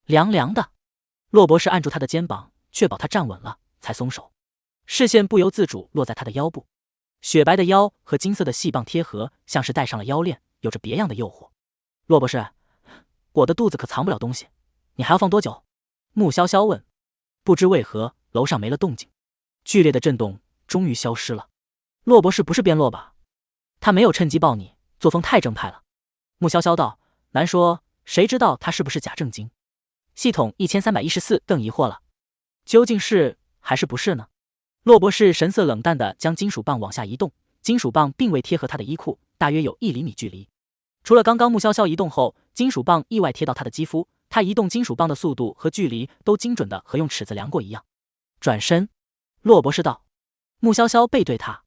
凉凉的。骆博士按住他的肩膀，确保他站稳了，才松手。视线不由自主落在他的腰部，雪白的腰和金色的细棒贴合，像是戴上了腰链，有着别样的诱惑。骆博士，我的肚子可藏不了东西，你还要放多久？穆潇潇问。不知为何，楼上没了动静，剧烈的震动终于消失了。骆博士不是变骆吧？他没有趁机抱你，作风太正派了。穆潇潇道。难说，谁知道他是不是假正经？系统1314更疑惑了，究竟是还是不是呢？骆博士神色冷淡地将金属棒往下移动，金属棒并未贴合他的衣裤，大约有1厘米距离。除了刚刚穆潇潇移动后，金属棒意外贴到他的肌肤，他移动金属棒的速度和距离都精准的和用尺子量过一样。转身，骆博士道。穆潇潇背对他，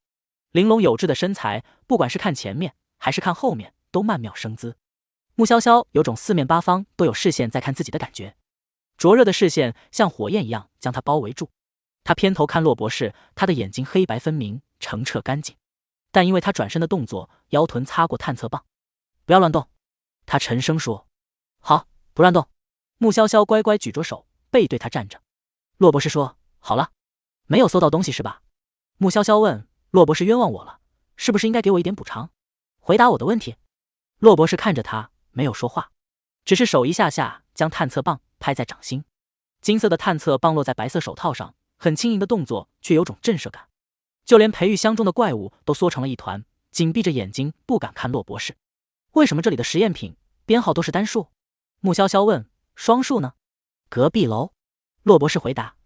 玲珑有致的身材，不管是看前面还是看后面，都曼妙生姿。穆潇潇有种四面八方都有视线在看自己的感觉，灼热的视线像火焰一样将他包围住。他偏头看骆博士，他的眼睛黑白分明，澄澈干净，但因为他转身的动作，腰臀擦过探测棒。不要乱动，他沉声说。好，不乱动。穆潇潇乖乖举着手，背对他站着。骆博士说。好了，没有搜到东西是吧？穆潇潇问。骆博士冤枉我了，是不是应该给我一点补偿？回答我的问题。骆博士看着他，没有说话，只是手一下下将探测棒拍在掌心。金色的探测棒落在白色手套上，很轻盈的动作却有种震慑感，就连培育箱中的怪物都缩成了一团，紧闭着眼睛不敢看骆博士。为什么这里的实验品编号都是单数？穆潇潇问。双数呢？隔壁楼。骆博士回答。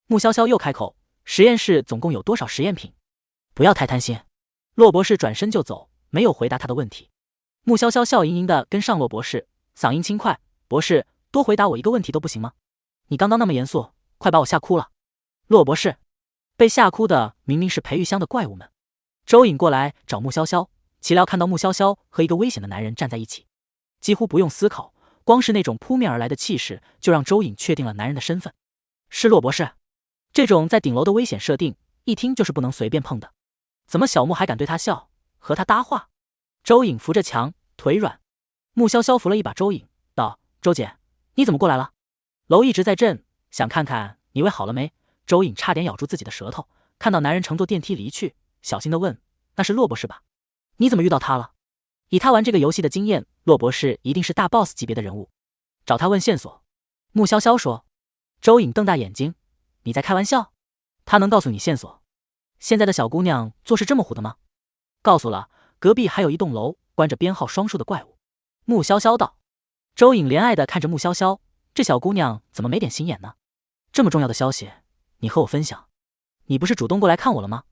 穆潇潇又开口。实验室总共有多少实验品？不要太贪心。骆博士转身就走，没有回答他的问题。穆潇潇笑盈盈地跟上骆博士，嗓音轻快。博士，多回答我一个问题都不行吗？你刚刚那么严肃，快把我吓哭了。骆博士。被吓哭的明明是培育箱的怪物们。周颖过来找穆潇潇，岂料看到穆潇潇和一个危险的男人站在一起，几乎不用思考，光是那种扑面而来的气势就让周颖确定了男人的身份，是骆博士。这种在顶楼的危险设定，一听就是不能随便碰的。怎么小穆还敢对他笑，和他搭话？周颖扶着墙，腿软。穆潇潇扶了一把周颖，道：周姐，你怎么过来了？楼一直在震，想看看你胃好了没。周颖差点咬住自己的舌头，看到男人乘坐电梯离去，小心地问：那是骆博士吧？你怎么遇到他了？以他玩这个游戏的经验，骆博士一定是大 boss 级别的人物，找他问线索。穆潇潇说。周颖瞪大眼睛，你在开玩笑？他能告诉你线索？现在的小姑娘做事这么虎的吗？告诉了，隔壁还有一栋楼关着编号双数的怪物。穆潇潇道。周颖怜爱地看着穆潇潇，这小姑娘怎么没点心眼呢？这么重要的消息，你和我分享，你不是主动过来看我了吗？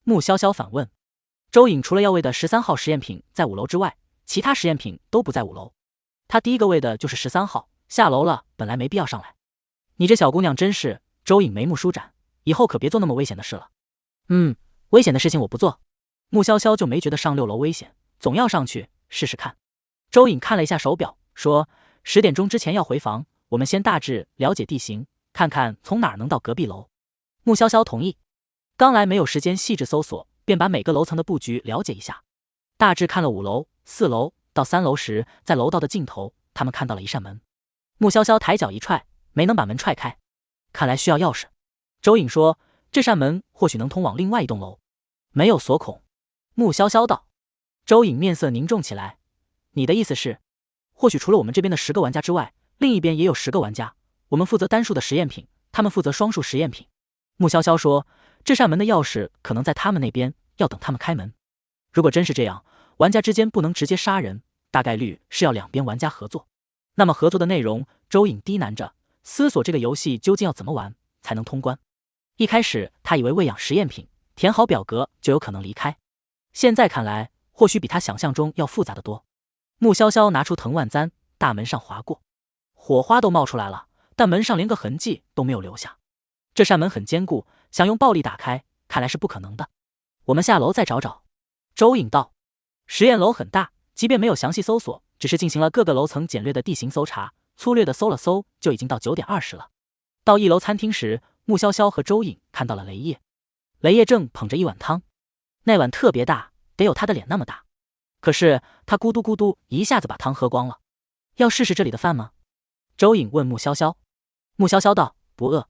穆潇潇反问。周颖除了要喂的13号实验品在5楼之外，其他实验品都不在5楼。他第一个喂的就是13号，下楼了，本来没必要上来。你这小姑娘真是……周颖眉目舒展，以后可别做那么危险的事了。危险的事情我不做。穆潇潇就没觉得上6楼危险，总要上去试试看。周颖看了一下手表，说10点钟之前要回房，我们先大致了解地形，看看从哪儿能到隔壁楼。穆潇潇同意。刚来没有时间细致搜索，便把每个楼层的布局了解一下。大致看了5楼、4楼到3楼时，在楼道的尽头，他们看到了一扇门。穆潇潇抬脚一踹，没能把门踹开，看来需要钥匙。周颖说，这扇门或许能通往另外一栋楼，没有锁孔。穆潇潇道。周颖面色凝重起来，你的意思是，或许除了我们这边的10个玩家之外，另一边也有10个玩家，我们负责单数的实验品，他们负责双数实验品。穆潇潇说，这扇门的钥匙可能在他们那边，要等他们开门。如果真是这样，玩家之间不能直接杀人，大概率是要两边玩家合作。那么合作的内容，周颖低喃着，思索这个游戏究竟要怎么玩才能通关。一开始他以为喂养实验品，填好表格就有可能离开，现在看来，或许比他想象中要复杂得多。穆潇潇拿出藤蔓簪，大门上划过，火花都冒出来了，但门上连个痕迹都没有留下。这扇门很坚固，想用暴力打开，看来是不可能的。我们下楼再找找。周颖道：“实验楼很大，即便没有详细搜索，只是进行了各个楼层简略的地形搜查，粗略的搜了搜，就已经到9点20了。”到1楼餐厅时，穆潇潇和周颖看到了雷叶。雷叶正捧着一碗汤，那碗特别大，得有他的脸那么大。可是他咕嘟咕嘟一下子把汤喝光了。要试试这里的饭吗？周颖问穆潇潇。穆潇潇道：“不饿。”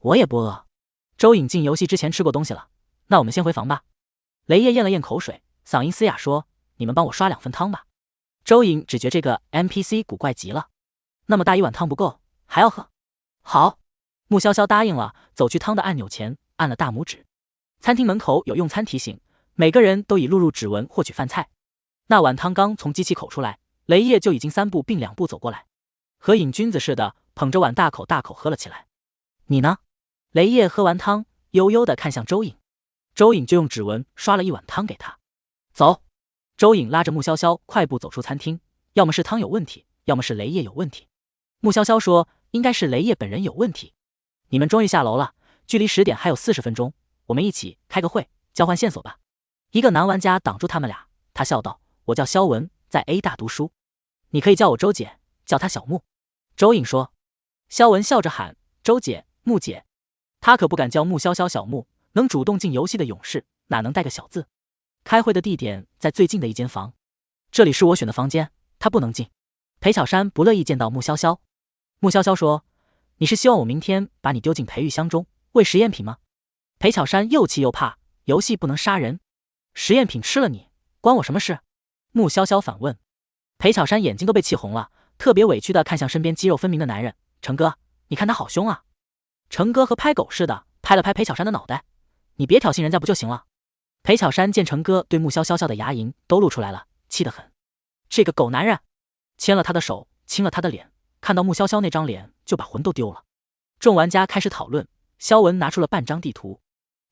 我也不饿。周颖进游戏之前吃过东西了，那我们先回房吧。雷叶咽了咽口水，嗓音嘶哑说：“你们帮我刷2份汤吧。”周颖只觉这个 NPC 古怪极了，那么大一碗汤不够，还要喝。好，穆潇潇答应了，走去汤的按钮前按了大拇指。餐厅门口有用餐提醒，每个人都以录入指纹获取饭菜。那碗汤刚从机器口出来，雷叶就已经3步并2步走过来，和瘾君子似的捧着碗大口大口喝了起来。你呢？雷叶喝完汤，悠悠地看向周颖，周颖就用指纹刷了一碗汤给他。走。周颖拉着穆潇潇快步走出餐厅，要么是汤有问题，要么是雷叶有问题。穆潇潇说：“应该是雷叶本人有问题。”你们终于下楼了，距离10点还有40分钟，我们一起开个会，交换线索吧。一个男玩家挡住他们俩，他笑道：“我叫肖文，在 A 大读书，你可以叫我周姐，叫他小穆。”周颖说。肖文笑着喊：“周姐，穆姐。”他可不敢叫穆潇潇小穆，能主动进游戏的勇士哪能带个小字？开会的地点在最近的一间房，这里是我选的房间，他不能进。裴巧珊不乐意见到穆潇潇。穆潇潇说：“你是希望我明天把你丢进培育箱中喂实验品吗？”裴巧珊又气又怕，游戏不能杀人，实验品吃了你关我什么事？穆潇潇反问。裴巧珊眼睛都被气红了，特别委屈地看向身边肌肉分明的男人：“成哥，你看他好凶啊。”成哥和拍狗似的拍了拍裴巧珊的脑袋：“你别挑衅人家不就行了？”裴巧珊见成哥对穆潇潇笑的牙龈都露出来了，气得很。这个狗男人，牵了他的手，亲了他的脸，看到穆潇潇那张脸就把魂都丢了。众玩家开始讨论，肖文拿出了半张地图，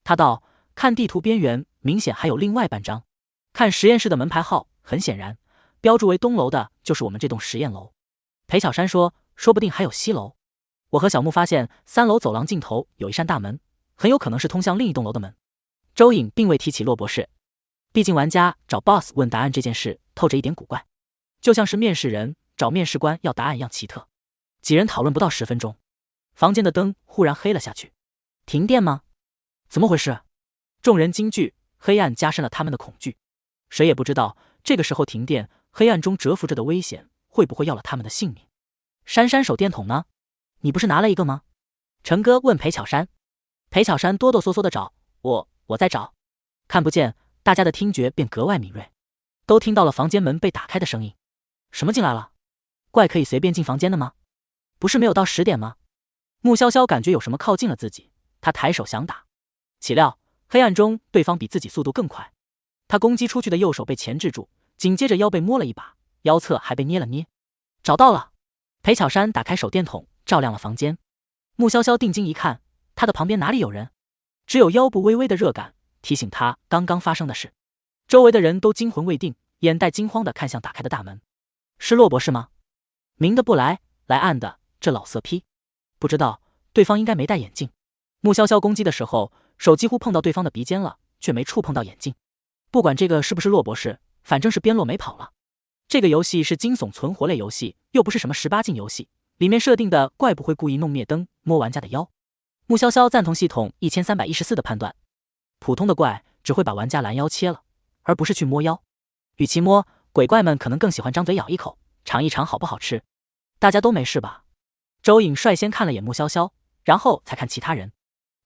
他道：“看地图边缘，明显还有另外半张。看实验室的门牌号，很显然，标注为东楼的就是我们这栋实验楼。”裴巧珊说：“说不定还有西楼。我和小木发现3楼走廊尽头有一扇大门，很有可能是通向另一栋楼的门。”周颖并未提起骆博士，毕竟玩家找 BOSS 问答案这件事透着一点古怪，就像是面试人找面试官要答案一样奇特。几人讨论不到10分钟，房间的灯忽然黑了下去。停电吗？怎么回事？众人惊惧，黑暗加深了他们的恐惧。谁也不知道这个时候停电，黑暗中蛰伏着的危险会不会要了他们的性命。珊珊手电筒呢？你不是拿了一个吗？成哥问裴巧珊。裴巧珊哆哆嗦嗦地找，我在找，看不见，大家的听觉便格外敏锐，都听到了房间门被打开的声音。什么进来了？怪可以随便进房间的吗？不是没有到10点吗？穆潇潇感觉有什么靠近了自己，他抬手想打，岂料黑暗中对方比自己速度更快，他攻击出去的右手被钳制住，紧接着腰被摸了一把，腰侧还被捏了捏。找到了！裴巧珊打开手电筒，照亮了房间。穆潇潇定睛一看，他的旁边哪里有人？只有腰部微微的热感，提醒他刚刚发生的事。周围的人都惊魂未定，眼带惊慌地看向打开的大门。是骆博士吗？明的不来，来暗的，这老色批。不知道，对方应该没戴眼镜。穆潇潇攻击的时候，手几乎碰到对方的鼻尖了，却没触碰到眼镜。不管这个是不是骆博士，反正是边落没跑了。这个游戏是惊悚存活类游戏，又不是什么18禁游戏，里面设定的怪不会故意弄灭灯摸玩家的腰。穆潇潇赞同系统1314的判断，普通的怪只会把玩家拦腰切了，而不是去摸腰。与其摸，鬼怪们可能更喜欢张嘴咬一口，尝一尝好不好吃。大家都没事吧？周颖率先看了眼穆潇潇，然后才看其他人。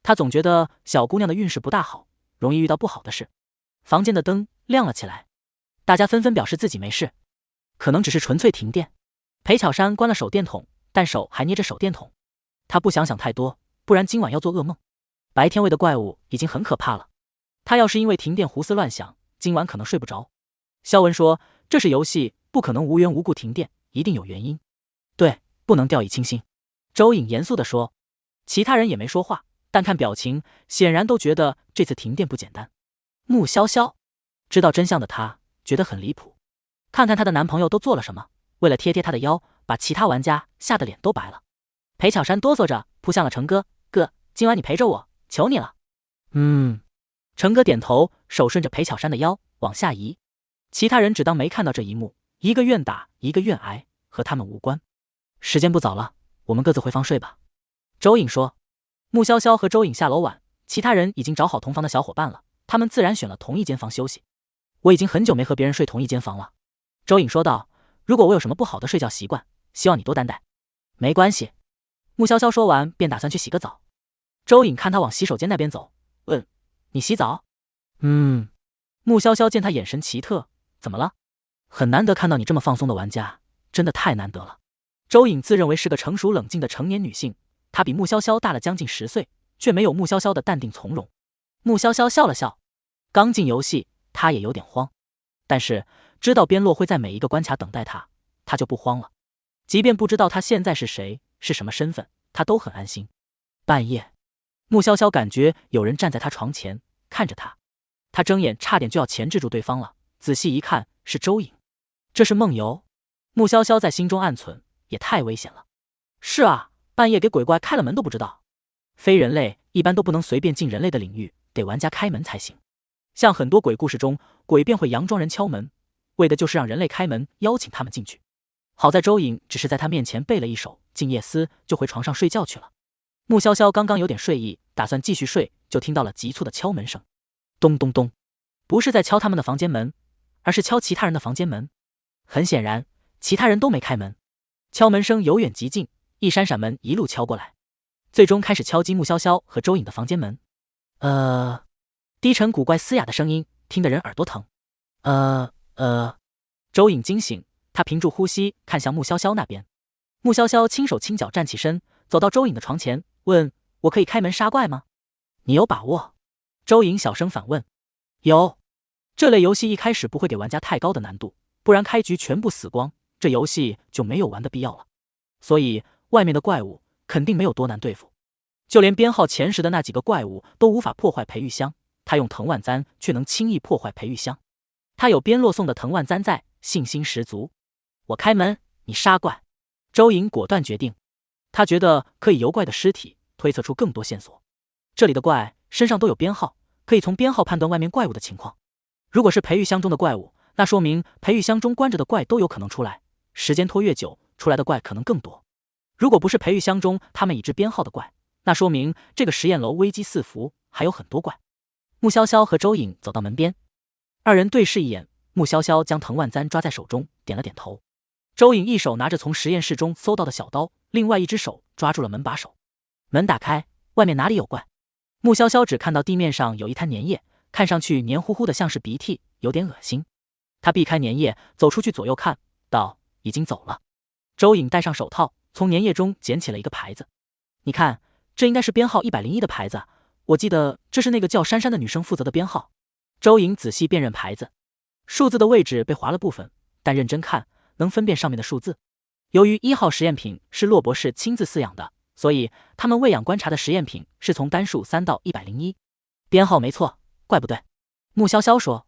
他总觉得小姑娘的运势不大好，容易遇到不好的事。房间的灯亮了起来，大家纷纷表示自己没事，可能只是纯粹停电。裴巧珊关了手电筒，但手还捏着手电筒。他不想想太多，不然今晚要做噩梦。白天喂的怪物已经很可怕了，他要是因为停电胡思乱想，今晚可能睡不着。肖文说，这是游戏，不可能无缘无故停电，一定有原因。对，不能掉以轻心。周颖严肃地说。其他人也没说话，但看表情，显然都觉得这次停电不简单。穆潇潇知道真相的她觉得很离谱，看看她的男朋友都做了什么，为了贴贴她的腰，把其他玩家吓得脸都白了。裴巧珊哆嗦着扑向了成哥，哥，今晚你陪着我，求你了。成哥点头，手顺着裴巧珊的腰，往下移。其他人只当没看到这一幕，一个愿打，一个愿挨，和他们无关。时间不早了，我们各自回房睡吧。周颖说。穆潇潇和周颖下楼晚，其他人已经找好同房的小伙伴了，他们自然选了同一间房休息。我已经很久没和别人睡同一间房了，周颖说道。如果我有什么不好的睡觉习惯，希望你多担待。没关系。穆潇潇说完便打算去洗个澡。周颖看他往洗手间那边走，问：你洗澡？穆潇潇见他眼神奇特，怎么了？很难得看到你这么放松的玩家，真的太难得了。周颖自认为是个成熟冷静的成年女性，她比穆潇潇大了将近10岁，却没有穆潇潇的淡定从容。穆潇潇笑了笑，刚进游戏，她也有点慌，但是知道边洛会在每一个关卡等待她，她就不慌了。即便不知道她现在是谁，是什么身份，她都很安心。半夜，穆潇潇感觉有人站在她床前，看着她。她睁眼差点就要钳制住对方了，仔细一看是周颖。这是梦游？穆潇潇在心中暗忖，也太危险了。是啊，半夜给鬼怪开了门都不知道。非人类一般都不能随便进人类的领域，得玩家开门才行。像很多鬼故事中，鬼便会佯装人敲门，为的就是让人类开门邀请他们进去。好在周颖只是在他面前背了一首《静夜思》，就回床上睡觉去了。穆潇潇刚刚有点睡意，打算继续睡，就听到了急促的敲门声。咚咚咚，不是在敲他们的房间门，而是敲其他人的房间门。很显然，其他人都没开门。敲门声由远及近，一扇扇门一路敲过来，最终开始敲击穆潇潇和周颖的房间门。低沉古怪嘶哑的声音，听得人耳朵疼。周颖惊醒，他屏住呼吸，看向穆潇潇那边。穆潇潇轻手轻脚站起身，走到周颖的床前，问：我可以开门杀怪吗？你有把握？周颖小声反问。有。这类游戏一开始不会给玩家太高的难度，不然开局全部死光，这游戏就没有玩的必要了。所以外面的怪物肯定没有多难对付，就连编号前10的那几个怪物都无法破坏培育箱，他用藤蔓簪却能轻易破坏培育箱。他有边洛送的藤蔓簪在，信心十足。我开门，你杀怪。周颖果断决定，他觉得可以由怪的尸体推测出更多线索。这里的怪身上都有编号，可以从编号判断外面怪物的情况。如果是培育箱中的怪物，那说明培育箱中关着的怪都有可能出来，时间拖越久，出来的怪可能更多。如果不是培育箱中他们已知编号的怪，那说明这个实验楼危机四伏，还有很多怪。穆潇潇和周颖走到门边，二人对视一眼，穆潇潇将藤蔓簪抓在手中，点了点头。周颖一手拿着从实验室中搜到的小刀，另外一只手抓住了门把手。门打开，外面哪里有怪？穆潇潇只看到地面上有一滩粘液，看上去黏糊糊的，像是鼻涕，有点恶心。他避开粘液，走出去左右看，道：已经走了。周颖戴上手套，从粘液中捡起了一个牌子。你看，这应该是编号101的牌子，我记得这是那个叫珊珊的女生负责的编号。周颖仔细辨认牌子，数字的位置被划了部分，但认真看能分辨上面的数字。由于1号实验品是洛博士亲自饲养的，所以他们喂养观察的实验品是从单数3到101。编号没错，怪不对。穆潇潇说，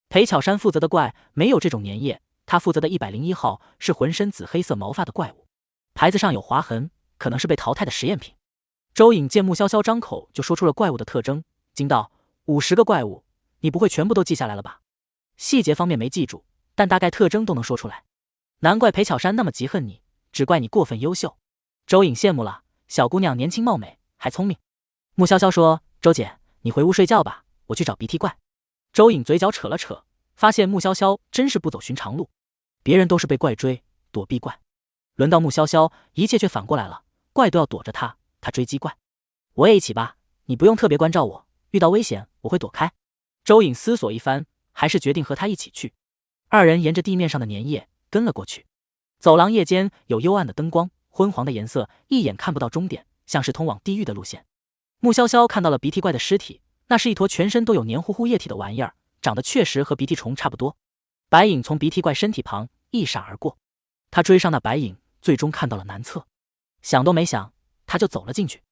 裴巧珊负责的怪没有这种粘液，他负责的101号是浑身紫黑色毛发的怪物，牌子上有划痕，可能是被淘汰的实验品。周颖见穆潇潇张口就说出了怪物的特征，惊道：50个怪物，你不会全部都记下来了吧？细节方面没记住，但大概特征都能说出来。难怪裴巧珊那么嫉恨你，只怪你过分优秀。周颖羡慕了，小姑娘年轻貌美，还聪明。穆潇潇说：周姐，你回屋睡觉吧，我去找鼻涕怪。周颖嘴角扯了扯，发现穆潇潇真是不走寻常路，别人都是被怪追，躲避怪，轮到穆潇潇，一切却反过来了，怪都要躲着他，他追击怪。我也一起吧，你不用特别关照我，遇到危险我会躲开。周颖思索一番，还是决定和他一起去。二人沿着地面上的粘液跟了过去。走廊夜间有幽暗的灯光，昏黄的颜色，一眼看不到终点，像是通往地狱的路线。穆潇潇看到了鼻涕怪的尸体，那是一坨全身都有黏糊糊液体的玩意儿，长得确实和鼻涕虫差不多。白影从鼻涕怪身体旁一闪而过，他追上那白影，最终看到了男厕。想都没想，他就走了进去。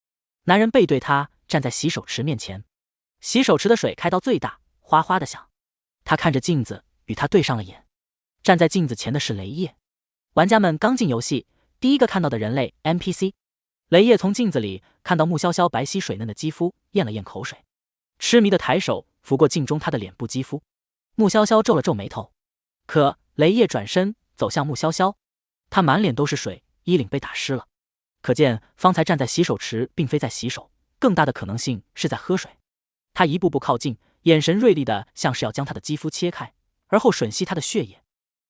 男人背对他站在洗手池面前，洗手池的水开到最大，哗哗的响。他看着镜子，与他对上了眼。站在镜子前的是雷叶。玩家们刚进游戏，第一个看到的人类 NPC。雷叶从镜子里看到穆潇潇白皙水嫩的肌肤，咽了咽口水，痴迷的抬手拂过镜中他的脸部肌肤。穆潇潇皱了皱眉头，可雷叶转身走向穆潇潇，他满脸都是水，衣领被打湿了，可见方才站在洗手池并非在洗手，更大的可能性是在喝水。他一步步靠近，眼神锐利的像是要将他的肌肤切开，而后吮吸他的血液。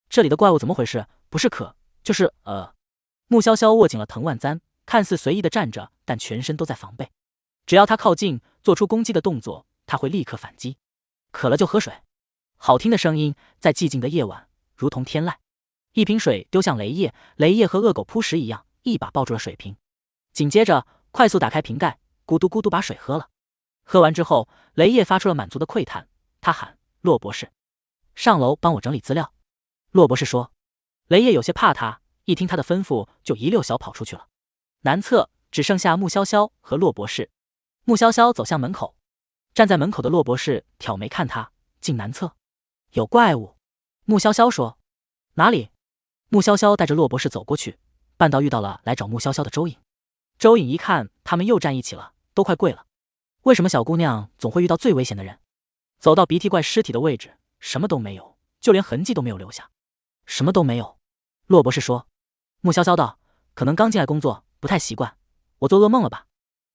这里的怪物怎么回事？不是渴，就是穆潇潇握紧了藤蔓簪，看似随意的站着，但全身都在防备。只要他靠近，做出攻击的动作，他会立刻反击。渴了就喝水。好听的声音在寂静的夜晚如同天籁。一瓶水丢向雷叶，雷叶和恶狗扑食一样，一把抱住了水瓶，紧接着快速打开瓶盖，咕嘟咕嘟把水喝了。喝完之后，雷叶发出了满足的喟叹，他喊：洛博士，上楼帮我整理资料。洛博士说。雷叶有些怕他，一听他的吩咐就一溜小跑出去了。南侧只剩下穆潇潇和洛博士。穆潇潇走向门口，站在门口的洛博士挑眉看他，进南侧。有怪物。穆潇潇说。哪里？穆潇潇带着洛博士走过去，半道遇到了来找穆潇潇的周颖。周颖一看他们又站一起了，都快跪了。为什么小姑娘总会遇到最危险的人？走到鼻涕怪尸体的位置，什么都没有，就连痕迹都没有留下。什么都没有。洛博士说。穆潇潇道，可能刚进来工作不太习惯，我做噩梦了吧？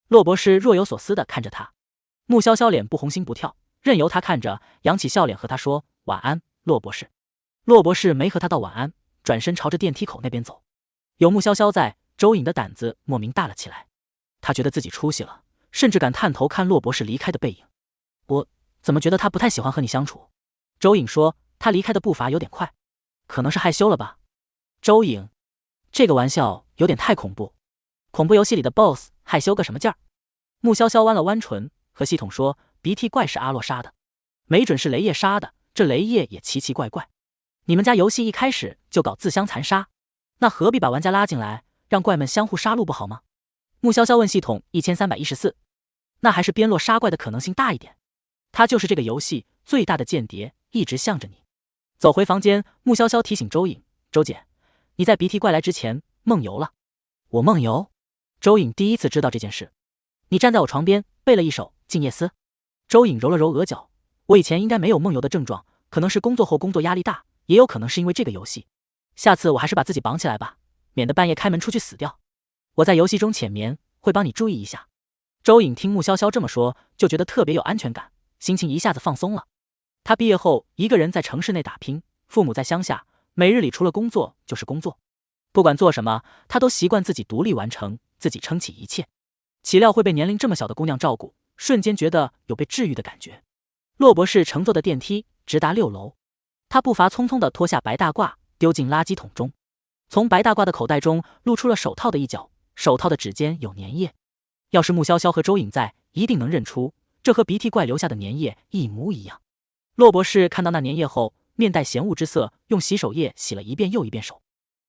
洛博士若有所思地看着他。穆潇潇脸不红心不跳，任由他看着，扬起笑脸和他说晚安，洛博士。洛博士没和他道晚安，转身朝着电梯口那边走。有穆潇潇在，周颖的胆子莫名大了起来，他觉得自己出息了，甚至敢探头看洛博士离开的背影。我怎么觉得他不太喜欢和你相处？周颖说，他离开的步伐有点快，可能是害羞了吧。周颖，这个玩笑有点太恐怖。恐怖游戏里的 BOSS 害羞个什么劲儿？穆潇潇弯了弯唇，和系统说，鼻涕怪是阿洛杀的，没准是雷叶杀的，这雷叶也奇奇怪怪。你们家游戏一开始就搞自相残杀，那何必把玩家拉进来，让怪们相互杀戮不好吗？穆潇潇问系统1314，那还是边落杀怪的可能性大一点。他就是这个游戏最大的间谍，一直向着你。走回房间，穆潇潇提醒周颖，周姐，你在鼻涕怪来之前梦游了。我梦游？周颖第一次知道这件事。你站在我床边背了一首《静夜思》。周颖揉了揉额角，我以前应该没有梦游的症状，可能是工作后工作压力大，也有可能是因为这个游戏。下次我还是把自己绑起来吧，免得半夜开门出去死掉。我在游戏中浅眠，会帮你注意一下。周颖听穆潇潇这么说，就觉得特别有安全感，心情一下子放松了。他毕业后一个人在城市内打拼，父母在乡下，每日里除了工作就是工作。不管做什么，他都习惯自己独立完成，自己撑起一切。岂料会被年龄这么小的姑娘照顾，瞬间觉得有被治愈的感觉。洛博士乘坐的电梯直达6楼，他步伐匆匆地脱下白大褂，丢进垃圾桶中。从白大褂的口袋中露出了手套的一角，手套的指尖有粘液。要是穆潇潇和周颖在，一定能认出，这和鼻涕怪留下的粘液一模一样。洛博士看到那粘液后，面带嫌恶之色，用洗手液洗了一遍又一遍手。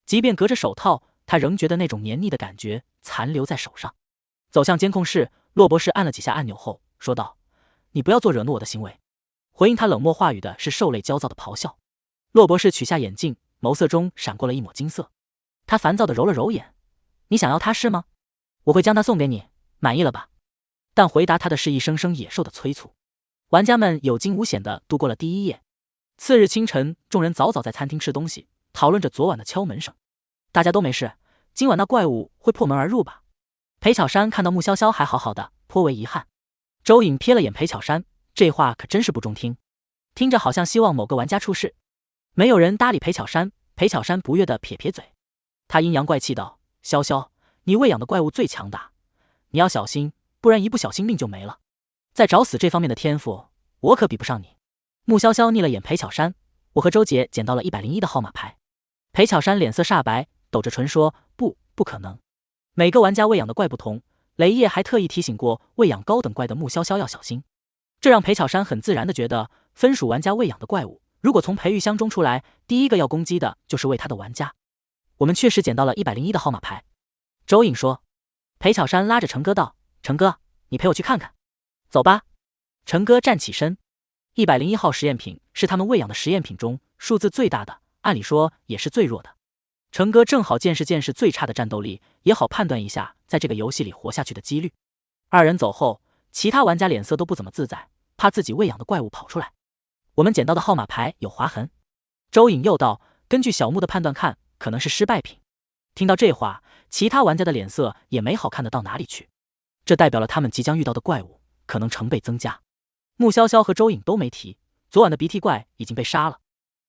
即便隔着手套，他仍觉得那种黏腻的感觉残留在手上。走向监控室，洛博士按了几下按钮后说道，你不要做惹怒我的行为。回应他冷漠话语的是兽类焦躁的咆哮。洛博士取下眼镜，眸色中闪过了一抹金色。他烦躁地揉了揉眼，你想要他是吗？我会将他送给你，满意了吧？但回答他的是一声声野兽的催促。玩家们有惊无险地度过了第一夜。次日清晨，众人早早在餐厅吃东西，讨论着昨晚的敲门声。大家都没事，今晚那怪物会破门而入吧？裴巧珊看到穆潇潇还好好的，颇为遗憾。周颖瞥了眼裴巧珊，这话可真是不中听，听着好像希望某个玩家出事。没有人搭理裴巧珊，裴巧珊不悦地撇撇嘴，他阴阳怪气道，潇潇，你喂养的怪物最强大，你要小心，不然一不小心命就没了。在找死这方面的天赋，我可比不上你。穆潇潇睨了眼裴巧珊，我和周姐捡到了101的号码牌。裴巧珊脸色煞白，抖着唇说，不可能。每个玩家喂养的怪不同，雷叶还特意提醒过喂养高等怪的穆潇潇要小心。这让裴巧珊很自然地觉得，分属玩家喂养的怪物，如果从培育箱中出来，第一个要攻击的就是喂他的玩家。我们确实捡到了101的号码牌。周颖说。裴巧珊拉着成哥道，成哥，你陪我去看看。走吧。成哥站起身。101号实验品是他们喂养的实验品中数字最大的，按理说也是最弱的。成哥正好见识最差的战斗力，也好判断一下在这个游戏里活下去的几率。二人走后，其他玩家脸色都不怎么自在，怕自己喂养的怪物跑出来。我们捡到的号码牌有划痕。周颖又道，根据小木的判断看，可能是失败品。听到这话，其他玩家的脸色也没好看得到哪里去，这代表了他们即将遇到的怪物可能成倍增加。穆潇潇和周颖都没提，昨晚的鼻涕怪已经被杀了，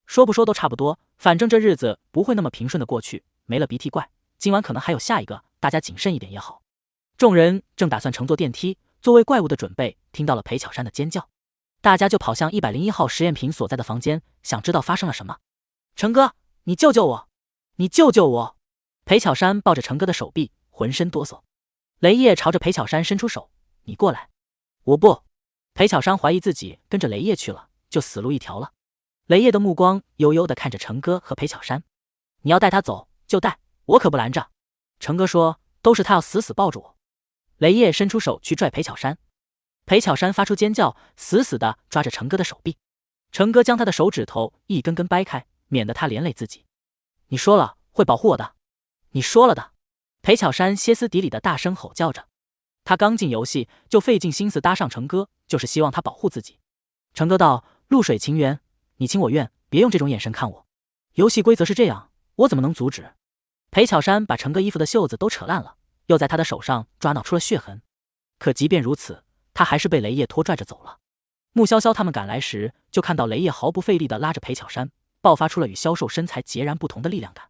说不说都差不多，反正这日子不会那么平顺的过去，没了鼻涕怪，今晚可能还有下一个，大家谨慎一点也好。众人正打算乘坐电梯作为怪物的准备，听到了裴巧珊的尖叫，大家就跑向101号实验品所在的房间，想知道发生了什么。成哥，你救救我，你救救我！裴巧珊抱着成哥的手臂，浑身哆嗦。雷叶朝着裴巧珊伸出手，你过来。我不。裴巧珊怀疑自己跟着雷叶去了，就死路一条了。雷叶的目光悠悠地看着成哥和裴巧珊，你要带他走就带，我可不拦着。成哥说，都是他要死死抱着我。雷叶伸出手去拽裴巧珊，裴巧珊发出尖叫，死死地抓着成哥的手臂。成哥将他的手指头一根根掰开，免得他连累自己。你说了会保护我的，你说了的。裴巧珊歇斯底里的大声吼叫着，他刚进游戏就费尽心思搭上成哥，就是希望他保护自己。成哥道，露水情缘，你情我愿，别用这种眼神看我，游戏规则是这样，我怎么能阻止？裴巧珊把成哥衣服的袖子都扯烂了，又在他的手上抓挠出了血痕，可即便如此，他还是被雷叶拖拽着走了。穆潇潇他们赶来时，就看到雷叶毫不费力地拉着裴巧珊，爆发出了与销售身材截然不同的力量感。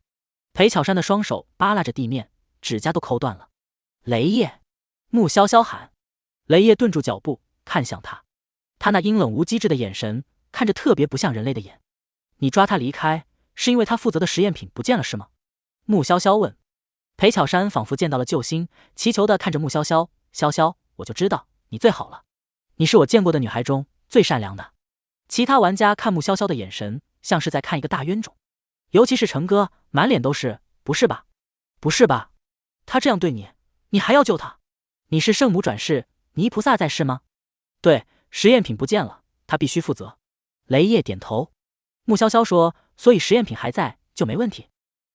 裴巧珊的双手扒拉着地面，指甲都抠断了。雷叶！穆潇潇喊。雷叶顿住脚步，看向他，他那阴冷无机智的眼神看着特别不像人类的眼。你抓他离开，是因为他负责的实验品不见了是吗？穆潇潇问。裴巧珊仿佛见到了救星，祈求地看着穆潇潇，潇潇，我就知道你最好了，你是我见过的女孩中最善良的。其他玩家看穆潇潇的眼神像是在看一个大冤种，尤其是成哥，满脸都是不是吧，不是吧，他这样对你，你还要救他？你是圣母转世，泥菩萨在世吗？对，实验品不见了，他必须负责。雷叶点头。穆潇潇说，所以实验品还在就没问题。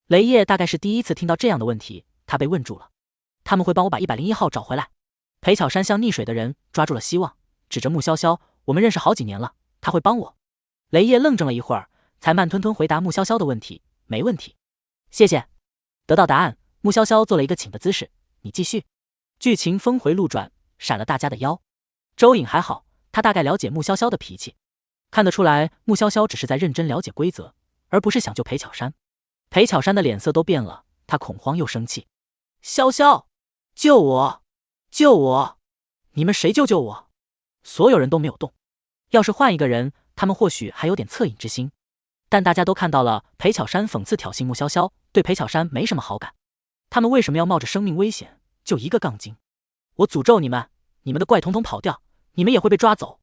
雷叶大概是第一次听到这样的问题，他被问住了。他们会帮我把101号找回来。裴巧珊像溺水的人抓住了希望，指着穆潇潇，我们认识好几年了，他会帮我。雷叶愣怔了一会儿，才慢吞吞回答穆潇潇的问题，没问题，谢谢。得到答案，穆潇潇做了一个请的姿势，你继续。剧情峰回路转，闪了大家的腰。周颖还好，他大概了解穆潇潇的脾气，看得出来穆潇潇只是在认真了解规则，而不是想救裴巧珊。裴巧珊的脸色都变了，她恐慌又生气。潇潇，救我，救我，你们谁救救我？所有人都没有动。要是换一个人，他们或许还有点恻隐之心，但大家都看到了裴巧珊讽刺挑衅穆潇潇，对裴巧珊没什么好感。他们为什么要冒着生命危险救一个杠精？我诅咒你们，你们的怪统统跑掉，你们也会被抓走。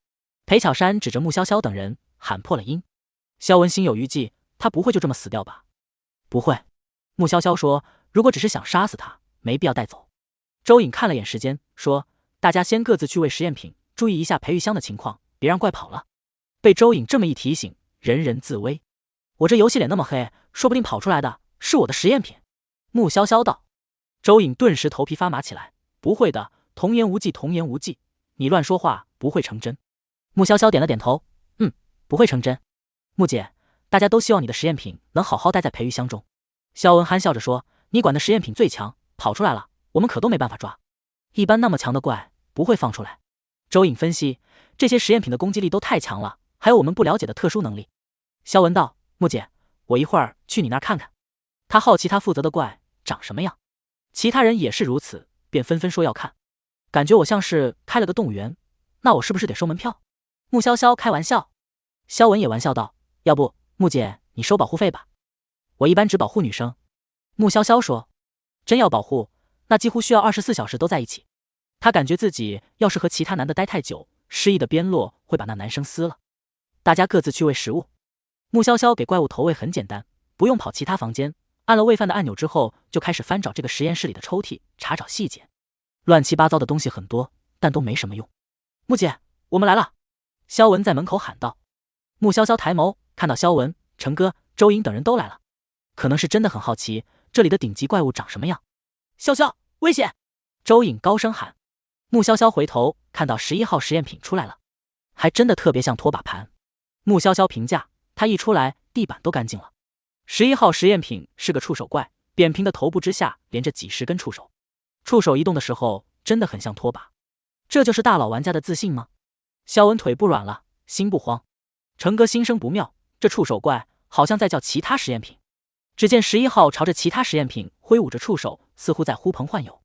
裴巧珊指着穆潇潇等人喊破了音。萧文心有余悸，他不会就这么死掉吧？不会。穆潇潇说，如果只是想杀死他，没必要带走。周颖看了眼时间，说，大家先各自去喂实验品，注意一下裴玉香的情况，别让怪跑了。被周颖这么一提醒，人人自危。我这游戏脸那么黑，说不定跑出来的是我的实验品。穆潇潇道。周颖顿时头皮发麻起来，不会的，童言无忌，童言无忌，你乱说话不会成真。穆潇潇点了点头，不会成真。穆姐，大家都希望你的实验品能好好待在裴玉香中。萧文憨笑着说，你管的实验品最强，跑出来了，我们可都没办法抓。一般那么强的怪不会放出来。周颖分析，这些实验品的攻击力都太强了，还有我们不了解的特殊能力。萧文道，穆姐，我一会儿去你那儿看看。他好奇他负责的怪长什么样，其他人也是如此，便纷纷说要看。感觉我像是开了个动物园，那我是不是得收门票？穆潇潇开玩笑。萧文也玩笑道，要不穆姐你收保护费吧，我一般只保护女生。穆潇潇说，真要保护，那几乎需要24小时都在一起。他感觉自己要是和其他男的待太久，失忆的边落会把那男生撕了。大家各自去喂食物。穆潇潇给怪物投喂很简单，不用跑其他房间，按了喂饭的按钮之后，就开始翻找这个实验室里的抽屉，查找细节。乱七八糟的东西很多，但都没什么用。穆姐，我们来了。萧文在门口喊道。穆潇潇抬眸，看到萧文、成哥、周颖等人都来了，可能是真的很好奇这里的顶级怪物长什么样。潇潇，危险！周颖高声喊。穆潇潇回头看到11号实验品出来了，还真的特别像拖把盘。穆潇潇评价，他一出来，地板都干净了。11号实验品是个触手怪，扁平的头部之下连着几十根触手，触手移动的时候真的很像拖把。这就是大佬玩家的自信吗？肖文腿不软了，心不慌。成哥心生不妙，这触手怪好像在叫其他实验品。只见11号朝着其他实验品挥舞着触手，似乎在呼朋唤友。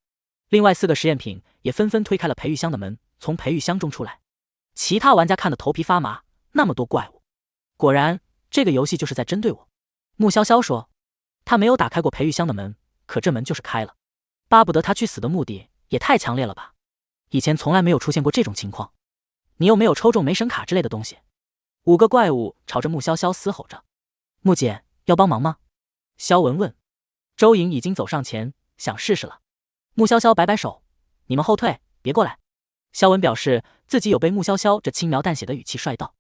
另外4个实验品也纷纷推开了培育箱的门，从培育箱中出来。其他玩家看得头皮发麻，那么多怪物，果然这个游戏就是在针对我。穆潇潇说，他没有打开过培育箱的门，可这门就是开了。巴不得他去死的目的也太强烈了吧，以前从来没有出现过这种情况。你又没有抽中梅神卡之类的东西。5个怪物朝着穆潇潇嘶吼着。穆姐，要帮忙吗？肖文问。周颖已经走上前，想试试了。穆潇潇摆摆手，你们后退，别过来。肖文表示自己有被穆潇潇这轻描淡写的语气帅到。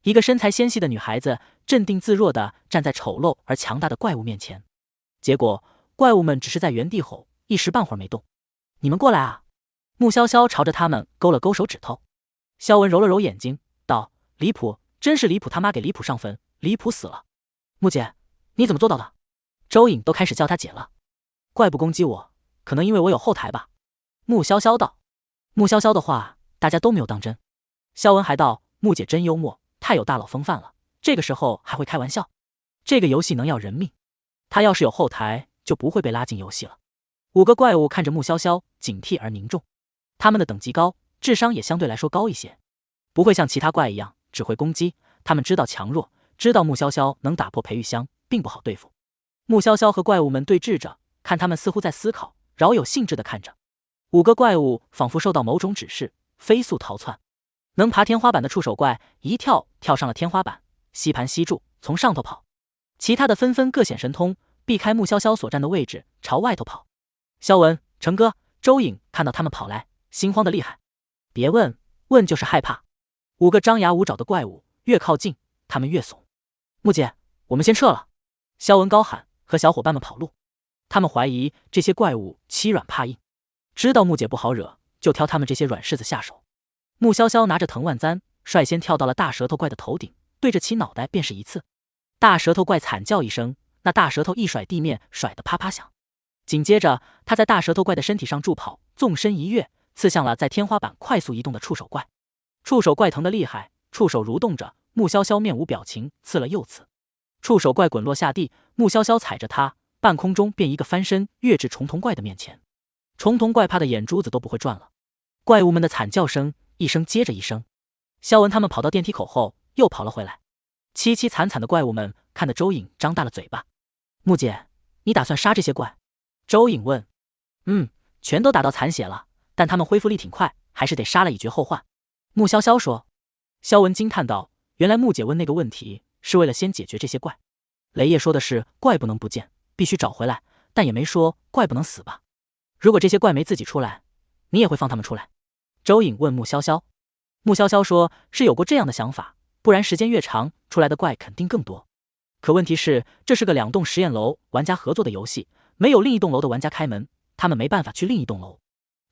一个身材纤细的女孩子镇定自若地站在丑陋而强大的怪物面前，结果怪物们只是在原地吼，一时半会儿没动。你们过来啊！穆潇潇朝着他们勾了勾手指头。肖文揉了揉眼睛，道：离谱，真是离谱他妈给离谱上坟，离谱死了。穆姐，你怎么做到的？周颖都开始叫她姐了。怪不攻击我，可能因为我有后台吧。穆潇潇道。穆潇潇的话大家都没有当真。肖文还道，穆姐真幽默，太有大佬风范了，这个时候还会开玩笑。这个游戏能要人命，他要是有后台就不会被拉进游戏了。5个怪物看着穆潇潇，警惕而凝重。他们的等级高，智商也相对来说高一些，不会像其他怪一样只会攻击，他们知道强弱，知道穆潇潇能打破培育箱，并不好对付。穆潇潇和怪物们对峙着，看他们似乎在思考，饶有兴致地看着。5个怪物仿佛受到某种指示，飞速逃窜。能爬天花板的触手怪一跳跳上了天花板，吸盘吸住，从上头跑。其他的纷纷各显神通，避开穆潇潇所站的位置，朝外头跑。肖文、成哥、周颖看到他们跑来，心慌的厉害。别问，问就是害怕。5个张牙舞爪的怪物越靠近，他们越怂。穆姐，我们先撤了。肖文高喊，和小伙伴们跑路。他们怀疑这些怪物欺软怕硬，知道穆姐不好惹，就挑他们这些软柿子下手。穆潇潇拿着藤蔓簪，率先跳到了大舌头怪的头顶，对着其脑袋便是一刺。大舌头怪惨叫一声，那大舌头一甩地面，甩得啪啪响。紧接着他在大舌头怪的身体上助跑，纵身一跃，刺向了在天花板快速移动的触手怪。触手怪疼得厉害，触手蠕动着，穆潇潇面无表情，刺了又刺。触手怪滚落下地，穆潇潇踩着他，半空中便一个翻身跃至虫童怪的面前。虫童怪怕的眼珠子都不会转了。怪物们的惨叫声一声接着一声。肖文他们跑到电梯口后又跑了回来。凄凄惨惨的怪物们看得周颖张大了嘴巴。穆姐，你打算杀这些怪？周颖问。全都打到残血了，但他们恢复力挺快，还是得杀了以绝后患。穆潇潇说。肖文惊叹道，原来穆姐问那个问题是为了先解决这些怪。雷叶说的是怪不能不见，必须找回来，但也没说怪不能死吧。如果这些怪没自己出来，你也会放他们出来？周颖问穆潇潇。穆潇潇说是有过这样的想法，不然时间越长，出来的怪肯定更多。可问题是，这是个2栋实验楼玩家合作的游戏，没有另一栋楼的玩家开门，他们没办法去另一栋楼。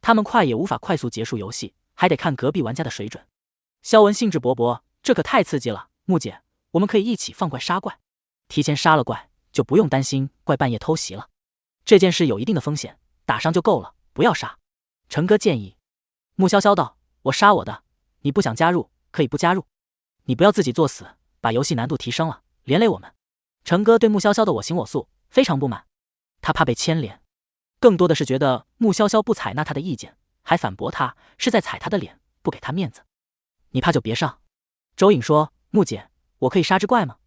他们快也无法快速结束游戏，还得看隔壁玩家的水准。肖文兴致勃勃，这可太刺激了，穆姐，我们可以一起放怪杀怪，提前杀了怪，就不用担心怪半夜偷袭了。这件事有一定的风险，打伤就够了，不要杀。成哥建议。穆潇潇道，我杀我的，你不想加入可以不加入，你不要自己作死，把游戏难度提升了，连累我们。成哥对穆潇潇的我行我素非常不满，他怕被牵连，更多的是觉得穆潇潇不采纳他的意见，还反驳他是在踩他的脸，不给他面子。你怕就别上。周颖说，穆姐，我可以杀只怪吗？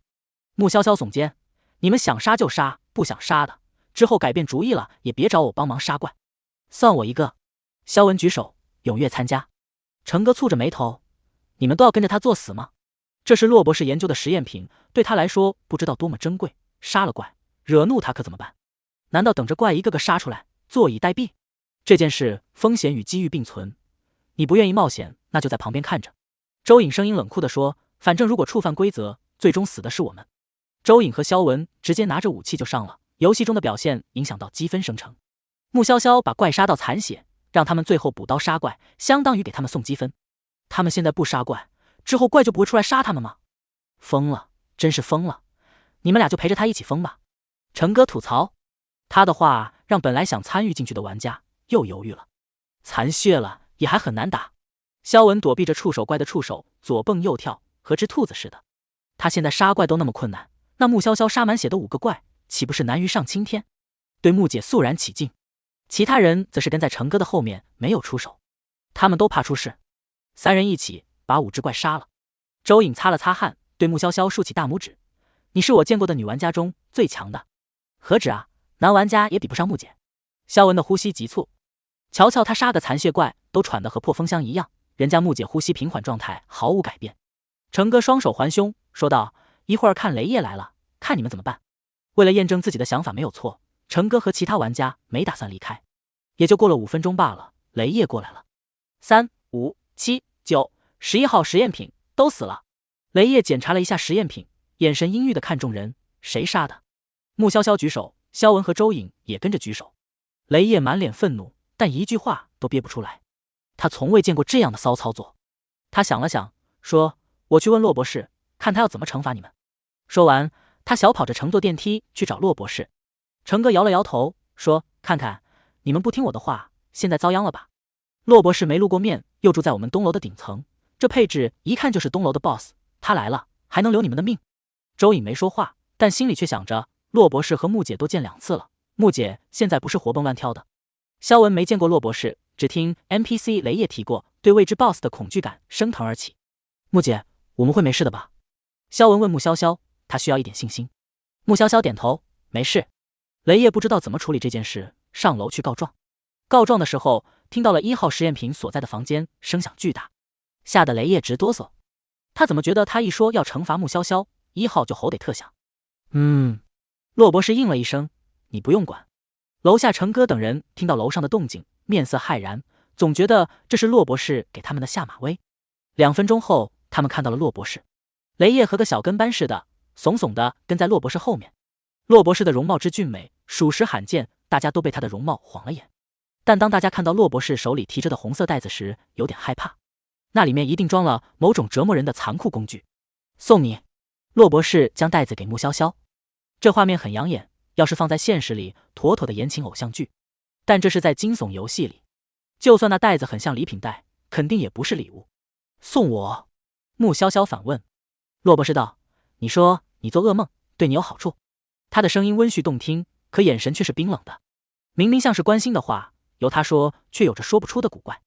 穆潇潇耸肩，你们想杀就杀，不想杀的之后改变主意了也别找我帮忙杀怪，算我一个。肖文举手踊跃参加。成哥蹙着眉头，你们都要跟着他作死吗？这是洛博士研究的实验品，对他来说不知道多么珍贵，杀了怪惹怒他可怎么办？难道等着怪一个个杀出来坐以待毙？这件事风险与机遇并存，你不愿意冒险，那就在旁边看着。周颖声音冷酷地说，反正如果触犯规则，最终死的是我们。周颖和肖文直接拿着武器就上了，游戏中的表现影响到积分生成。穆潇潇把怪杀到残血，让他们最后补刀杀怪，相当于给他们送积分。他们现在不杀怪，之后怪就不会出来杀他们吗？疯了，真是疯了！你们俩就陪着他一起疯吧。成哥吐槽。他的话让本来想参与进去的玩家又犹豫了。残血了也还很难打。萧文躲避着触手怪的触手，左蹦右跳，和只兔子似的。他现在杀怪都那么困难，那穆潇潇杀满血的5个怪，岂不是难于上青天？对穆姐肃然起敬。其他人则是跟在成哥的后面，没有出手。他们都怕出事。3人一起把5只怪杀了。周颖擦了擦汗，对穆潇潇竖起大拇指：“你是我见过的女玩家中最强的。何止啊，男玩家也比不上穆姐。”萧文的呼吸急促，瞧瞧他杀个残血怪都喘得和破风箱一样，人家穆姐呼吸平缓，状态毫无改变。成哥双手环胸说道：“一会儿看雷夜来了，看你们怎么办。”为了验证自己的想法没有错，成哥和其他玩家没打算离开。也就过了5分钟罢了，雷夜过来了。3、5、7、9、11号实验品都死了。雷夜检查了一下实验品，眼神阴郁的看众人：“谁杀的？”穆潇潇举手，萧文和周颖也跟着举手。雷夜满脸愤怒，但一句话都憋不出来。他从未见过这样的骚操作。他想了想，说：“我去问洛博士，看他要怎么惩罚你们。”说完，他小跑着乘坐电梯去找洛博士。成哥摇了摇头，说：“看看，你们不听我的话，现在遭殃了吧？洛博士没露过面，又住在我们东楼的顶层，这配置一看就是东楼的 boss， 他来了还能留你们的命？”周颖没说话，但心里却想着，洛博士和穆姐都见2次了，穆姐现在不是活蹦乱跳的。萧文没见过洛博士，只听 NPC 雷夜提过，对未知 boss 的恐惧感升腾而起。穆姐，我们会没事的吧？萧文问穆潇潇，他需要一点信心。穆潇潇点头，没事。雷夜不知道怎么处理这件事，上楼去告状。告状的时候，听到了1号实验品所在的房间声响巨大，吓得雷夜直哆嗦。他怎么觉得他一说要惩罚穆潇潇，1号就吼得特响。洛博士应了一声，你不用管。楼下成哥等人听到楼上的动静，面色骇然，总觉得这是洛博士给他们的下马威。2分钟后，他们看到了洛博士。雷夜和个小跟班似的，怂怂的跟在洛博士后面。洛博士的容貌之俊美，属实罕见，大家都被他的容貌晃了眼。但当大家看到洛博士手里提着的红色袋子时，有点害怕，那里面一定装了某种折磨人的残酷工具。送你。洛博士将袋子给穆潇潇，这画面很养眼，要是放在现实里，妥妥的言情偶像剧。但这是在惊悚游戏里，就算那袋子很像礼品袋，肯定也不是礼物。送我？穆潇潇反问。洛博士道：“你说你做噩梦对你有好处。”他的声音温煦动听，可眼神却是冰冷的。明明像是关心的话，由他说却有着说不出的古怪。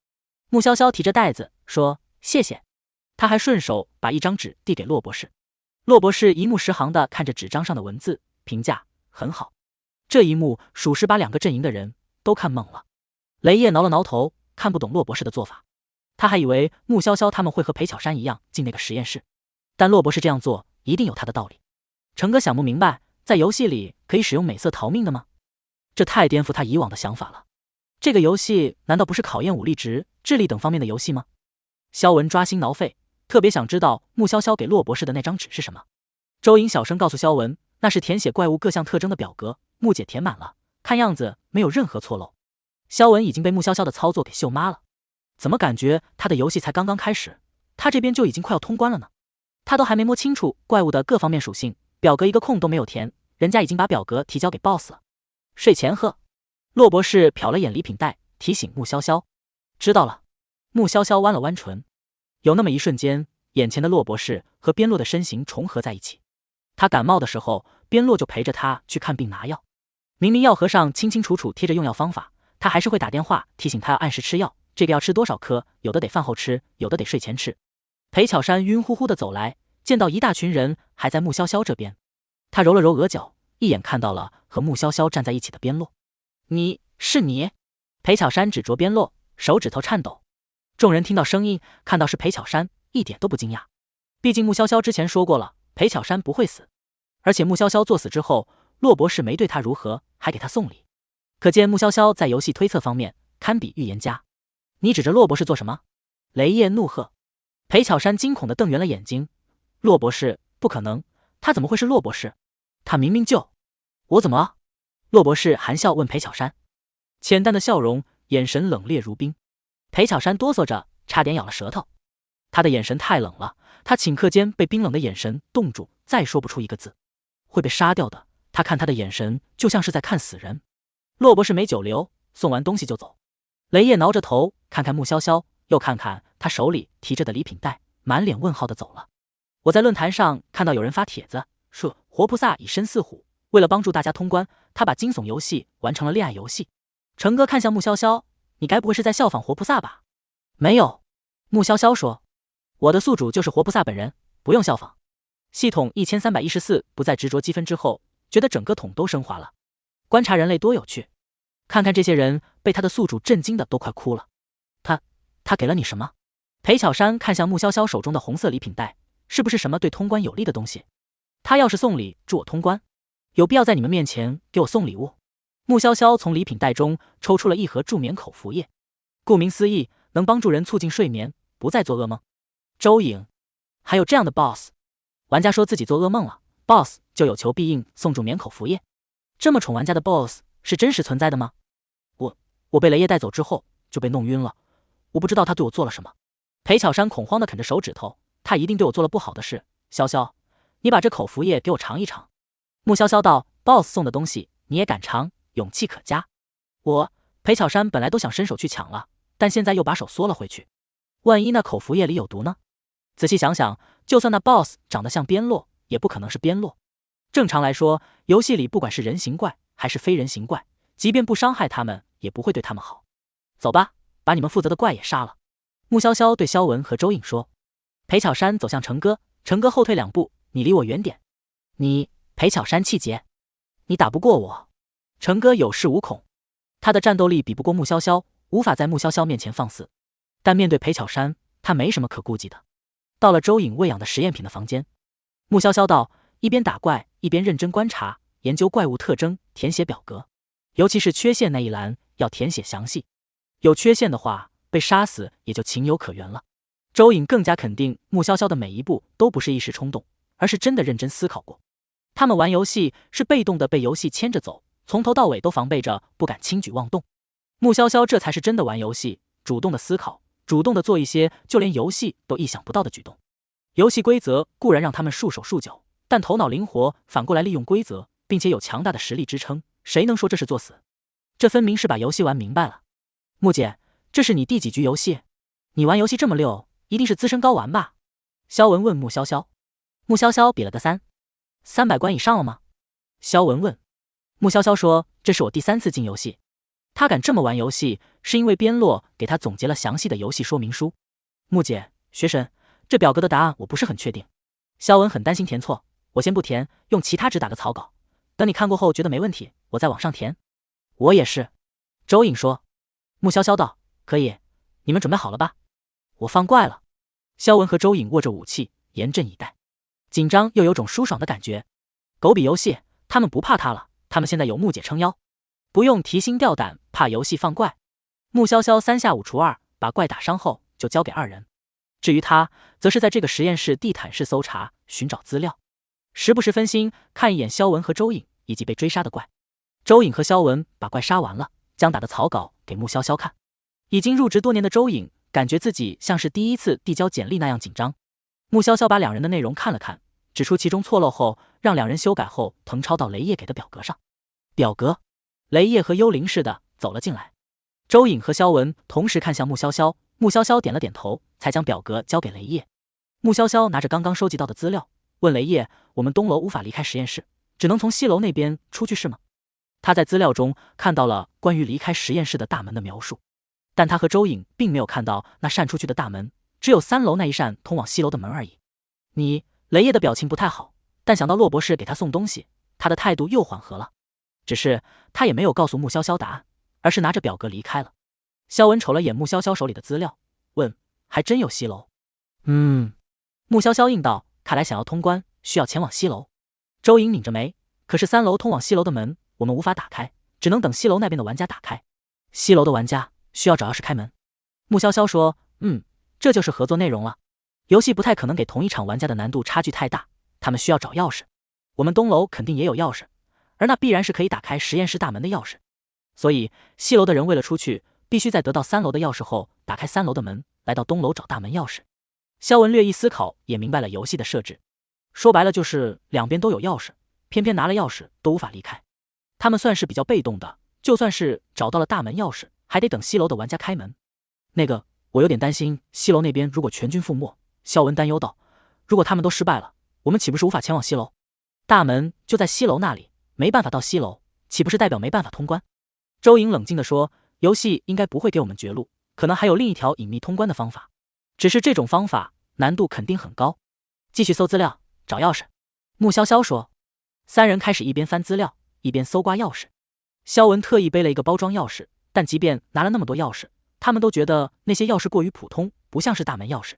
穆潇潇提着袋子说：“谢谢。”他还顺手把一张纸递给洛博士。洛博士一目十行地看着纸张上的文字，评价很好。这一幕属实把2个阵营的人都看懵了。雷夜挠了挠头，看不懂洛博士的做法。他还以为穆潇潇他们会和裴巧珊一样进那个实验室，但洛博士这样做一定有他的道理。成哥想不明白，在游戏里可以使用美色逃命的吗？这太颠覆他以往的想法了。这个游戏难道不是考验武力值、智力等方面的游戏吗？萧文抓心挠肺，特别想知道穆潇潇给洛博士的那张纸是什么。周颖小声告诉萧文，那是填写怪物各项特征的表格，穆姐填满了，看样子没有任何错漏。萧文已经被穆潇潇的操作给秀妈了，怎么感觉他的游戏才刚刚开始，他这边就已经快要通关了呢？他都还没摸清楚怪物的各方面属性，表格一个空都没有填，人家已经把表格提交给 BOSS 了。睡前喝。洛博士瞟了眼礼品袋，提醒穆潇潇。知道了。穆潇潇弯了弯唇。有那么一瞬间，眼前的洛博士和边洛的身形重合在一起。他感冒的时候，边洛就陪着他去看病拿药。明明药盒上清清楚楚贴着用药方法，他还是会打电话提醒他要按时吃药，这个要吃多少颗，有的得饭后吃，有的得睡前吃。裴巧珊晕乎乎的走来，见到一大群人还在穆潇潇这边，他揉了揉额角，一眼看到了和穆潇潇站在一起的边洛。你是你？裴巧珊指着边洛，手指头颤抖。众人听到声音，看到是裴巧珊，一点都不惊讶。毕竟穆潇潇之前说过了，裴巧珊不会死。而且穆潇潇作死之后，洛博士没对他如何，还给他送礼，可见穆潇潇在游戏推测方面堪比预言家。你指着洛博士做什么？雷夜怒喝。裴巧珊惊恐地瞪圆了眼睛。洛博士？不可能，他怎么会是洛博士？他明明就……我怎么了？洛博士含笑问裴巧珊，浅淡的笑容，眼神冷冽如冰。裴巧珊哆嗦着，差点咬了舌头。他的眼神太冷了，他顷刻间被冰冷的眼神冻住，再说不出一个字，会被杀掉的。他看他的眼神就像是在看死人。骆博士没久留，送完东西就走。雷叶挠着头，看看穆潇潇，又看看他手里提着的礼品袋，满脸问号的走了。我在论坛上看到有人发帖子，说活菩萨以身饲虎，为了帮助大家通关，他把惊悚游戏玩成了恋爱游戏。成哥看向穆潇潇，你该不会是在效仿活菩萨吧？没有，穆潇潇说，我的宿主就是活菩萨本人，不用效仿。系统1314不再执着积分之后，觉得整个桶都升华了。观察人类多有趣，看看这些人被他的宿主震惊的都快哭了。他给了你什么？裴巧珊看向穆潇潇手中的红色礼品袋，是不是什么对通关有利的东西？他要是送礼助我通关，有必要在你们面前给我送礼物？穆潇潇从礼品袋中抽出了一盒助眠口服液，顾名思义，能帮助人促进睡眠，不再做噩梦。周颖，还有这样的 boss？ 玩家说自己做噩梦了， boss 就有求必应，送助眠口服液。这么宠玩家的 boss 是真实存在的吗？我被雷叶带走之后就被弄晕了，我不知道他对我做了什么。裴巧珊恐慌地啃着手指头，他一定对我做了不好的事。潇潇，你把这口服液给我尝一尝。穆潇潇道 boss 送的东西你也敢尝，勇气可嘉。裴巧珊本来都想伸手去抢了，但现在又把手缩了回去。万一那口服液里有毒呢？仔细想想，就算那 boss 长得像边洛，也不可能是边洛。正常来说，游戏里不管是人形怪还是非人形怪，即便不伤害他们，也不会对他们好。走吧，把你们负责的怪也杀了。穆潇潇对萧文和周颖说。裴巧珊走向成哥，成哥后退2步，你离我远点。裴巧珊气结，你打不过我。成哥有恃无恐，他的战斗力比不过穆潇潇，无法在穆潇潇面前放肆。但面对裴巧珊，他没什么可顾忌的。到了周颖喂养的实验品的房间，穆潇潇道，一边打怪一边认真观察研究怪物特征，填写表格，尤其是缺陷那一栏要填写详细，有缺陷的话被杀死也就情有可原了。周颖更加肯定穆潇潇的每一步都不是一时冲动，而是真的认真思考过。他们玩游戏是被动的被游戏牵着走，从头到尾都防备着，不敢轻举妄动。穆潇潇这才是真的玩游戏，主动的思考，主动的做一些就连游戏都意想不到的举动。游戏规则固然让他们束手束脚，但头脑灵活，反过来利用规则，并且有强大的实力支撑，谁能说这是作死？这分明是把游戏玩明白了。穆姐，这是你第几局游戏？你玩游戏这么溜，一定是资深高玩吧？萧文问穆潇潇。穆潇潇比了个300关以上了吗？萧文问。穆潇潇说，这是我第3次进游戏。他敢这么玩游戏，是因为边洛给他总结了详细的游戏说明书。穆姐，学神，这表格的答案我不是很确定。萧文很担心填错，我先不填，用其他纸打个草稿，等你看过后觉得没问题，我再往上填。我也是。周颖说。穆潇潇道，可以，你们准备好了吧？我放怪了。萧文和周颖握着武器，严阵以待，紧张又有种舒爽的感觉。狗比游戏，他们不怕他了，他们现在有穆姐撑腰，不用提心吊胆怕游戏放怪。穆潇潇3下5除2把怪打伤后就交给2人，至于他则是在这个实验室地毯式搜查，寻找资料，时不时分心看一眼萧文和周颖以及被追杀的怪。周颖和萧文把怪杀完了，将打的草稿给穆潇潇看。已经入职多年的周颖感觉自己像是第一次递交简历那样紧张。穆潇潇把2人的内容看了看，指出其中错漏后，让2人修改后誊抄到雷叶给的表格上。表格，雷叶和幽灵似的走了进来。周颖和萧文同时看向穆潇潇，穆潇潇点了点头，才将表格交给雷叶。穆潇潇拿着刚刚收集到的资料，问雷叶，我们东楼无法离开实验室，只能从西楼那边出去是吗？他在资料中看到了关于离开实验室的大门的描述，但他和周颖并没有看到那扇出去的大门，只有3楼那一扇通往西楼的门而已。雷叶的表情不太好，但想到骆博士给他送东西，他的态度又缓和了。只是他也没有告诉穆潇潇答案，而是拿着表格离开了。萧文瞅了眼穆潇潇手里的资料，问，还真有西楼？穆潇潇应道，看来想要通关需要前往西楼。周颖拧着眉，可是3楼通往西楼的门我们无法打开，只能等西楼那边的玩家打开。西楼的玩家需要找钥匙开门。穆潇潇说，这就是合作内容了。游戏不太可能给同一场玩家的难度差距太大，他们需要找钥匙。我们东楼肯定也有钥匙，而那必然是可以打开实验室大门的钥匙。所以西楼的人为了出去，必须在得到3楼的钥匙后，打开3楼的门，来到东楼找大门钥匙。萧文略一思考，也明白了游戏的设置，说白了就是两边都有钥匙，偏偏拿了钥匙都无法离开。他们算是比较被动的，就算是找到了大门钥匙，还得等西楼的玩家开门。那个，我有点担心西楼那边如果全军覆没。萧文担忧道，如果他们都失败了，我们岂不是无法前往西楼？大门就在西楼那里，没办法到西楼，岂不是代表没办法通关？周莹冷静地说，游戏应该不会给我们绝路，可能还有另一条隐秘通关的方法，只是这种方法难度肯定很高。继续搜资料，找钥匙。穆潇潇说。三人开始一边翻资料，一边搜刮钥匙。萧文特意背了一个包装钥匙，但即便拿了那么多钥匙，他们都觉得那些钥匙过于普通，不像是大门钥匙。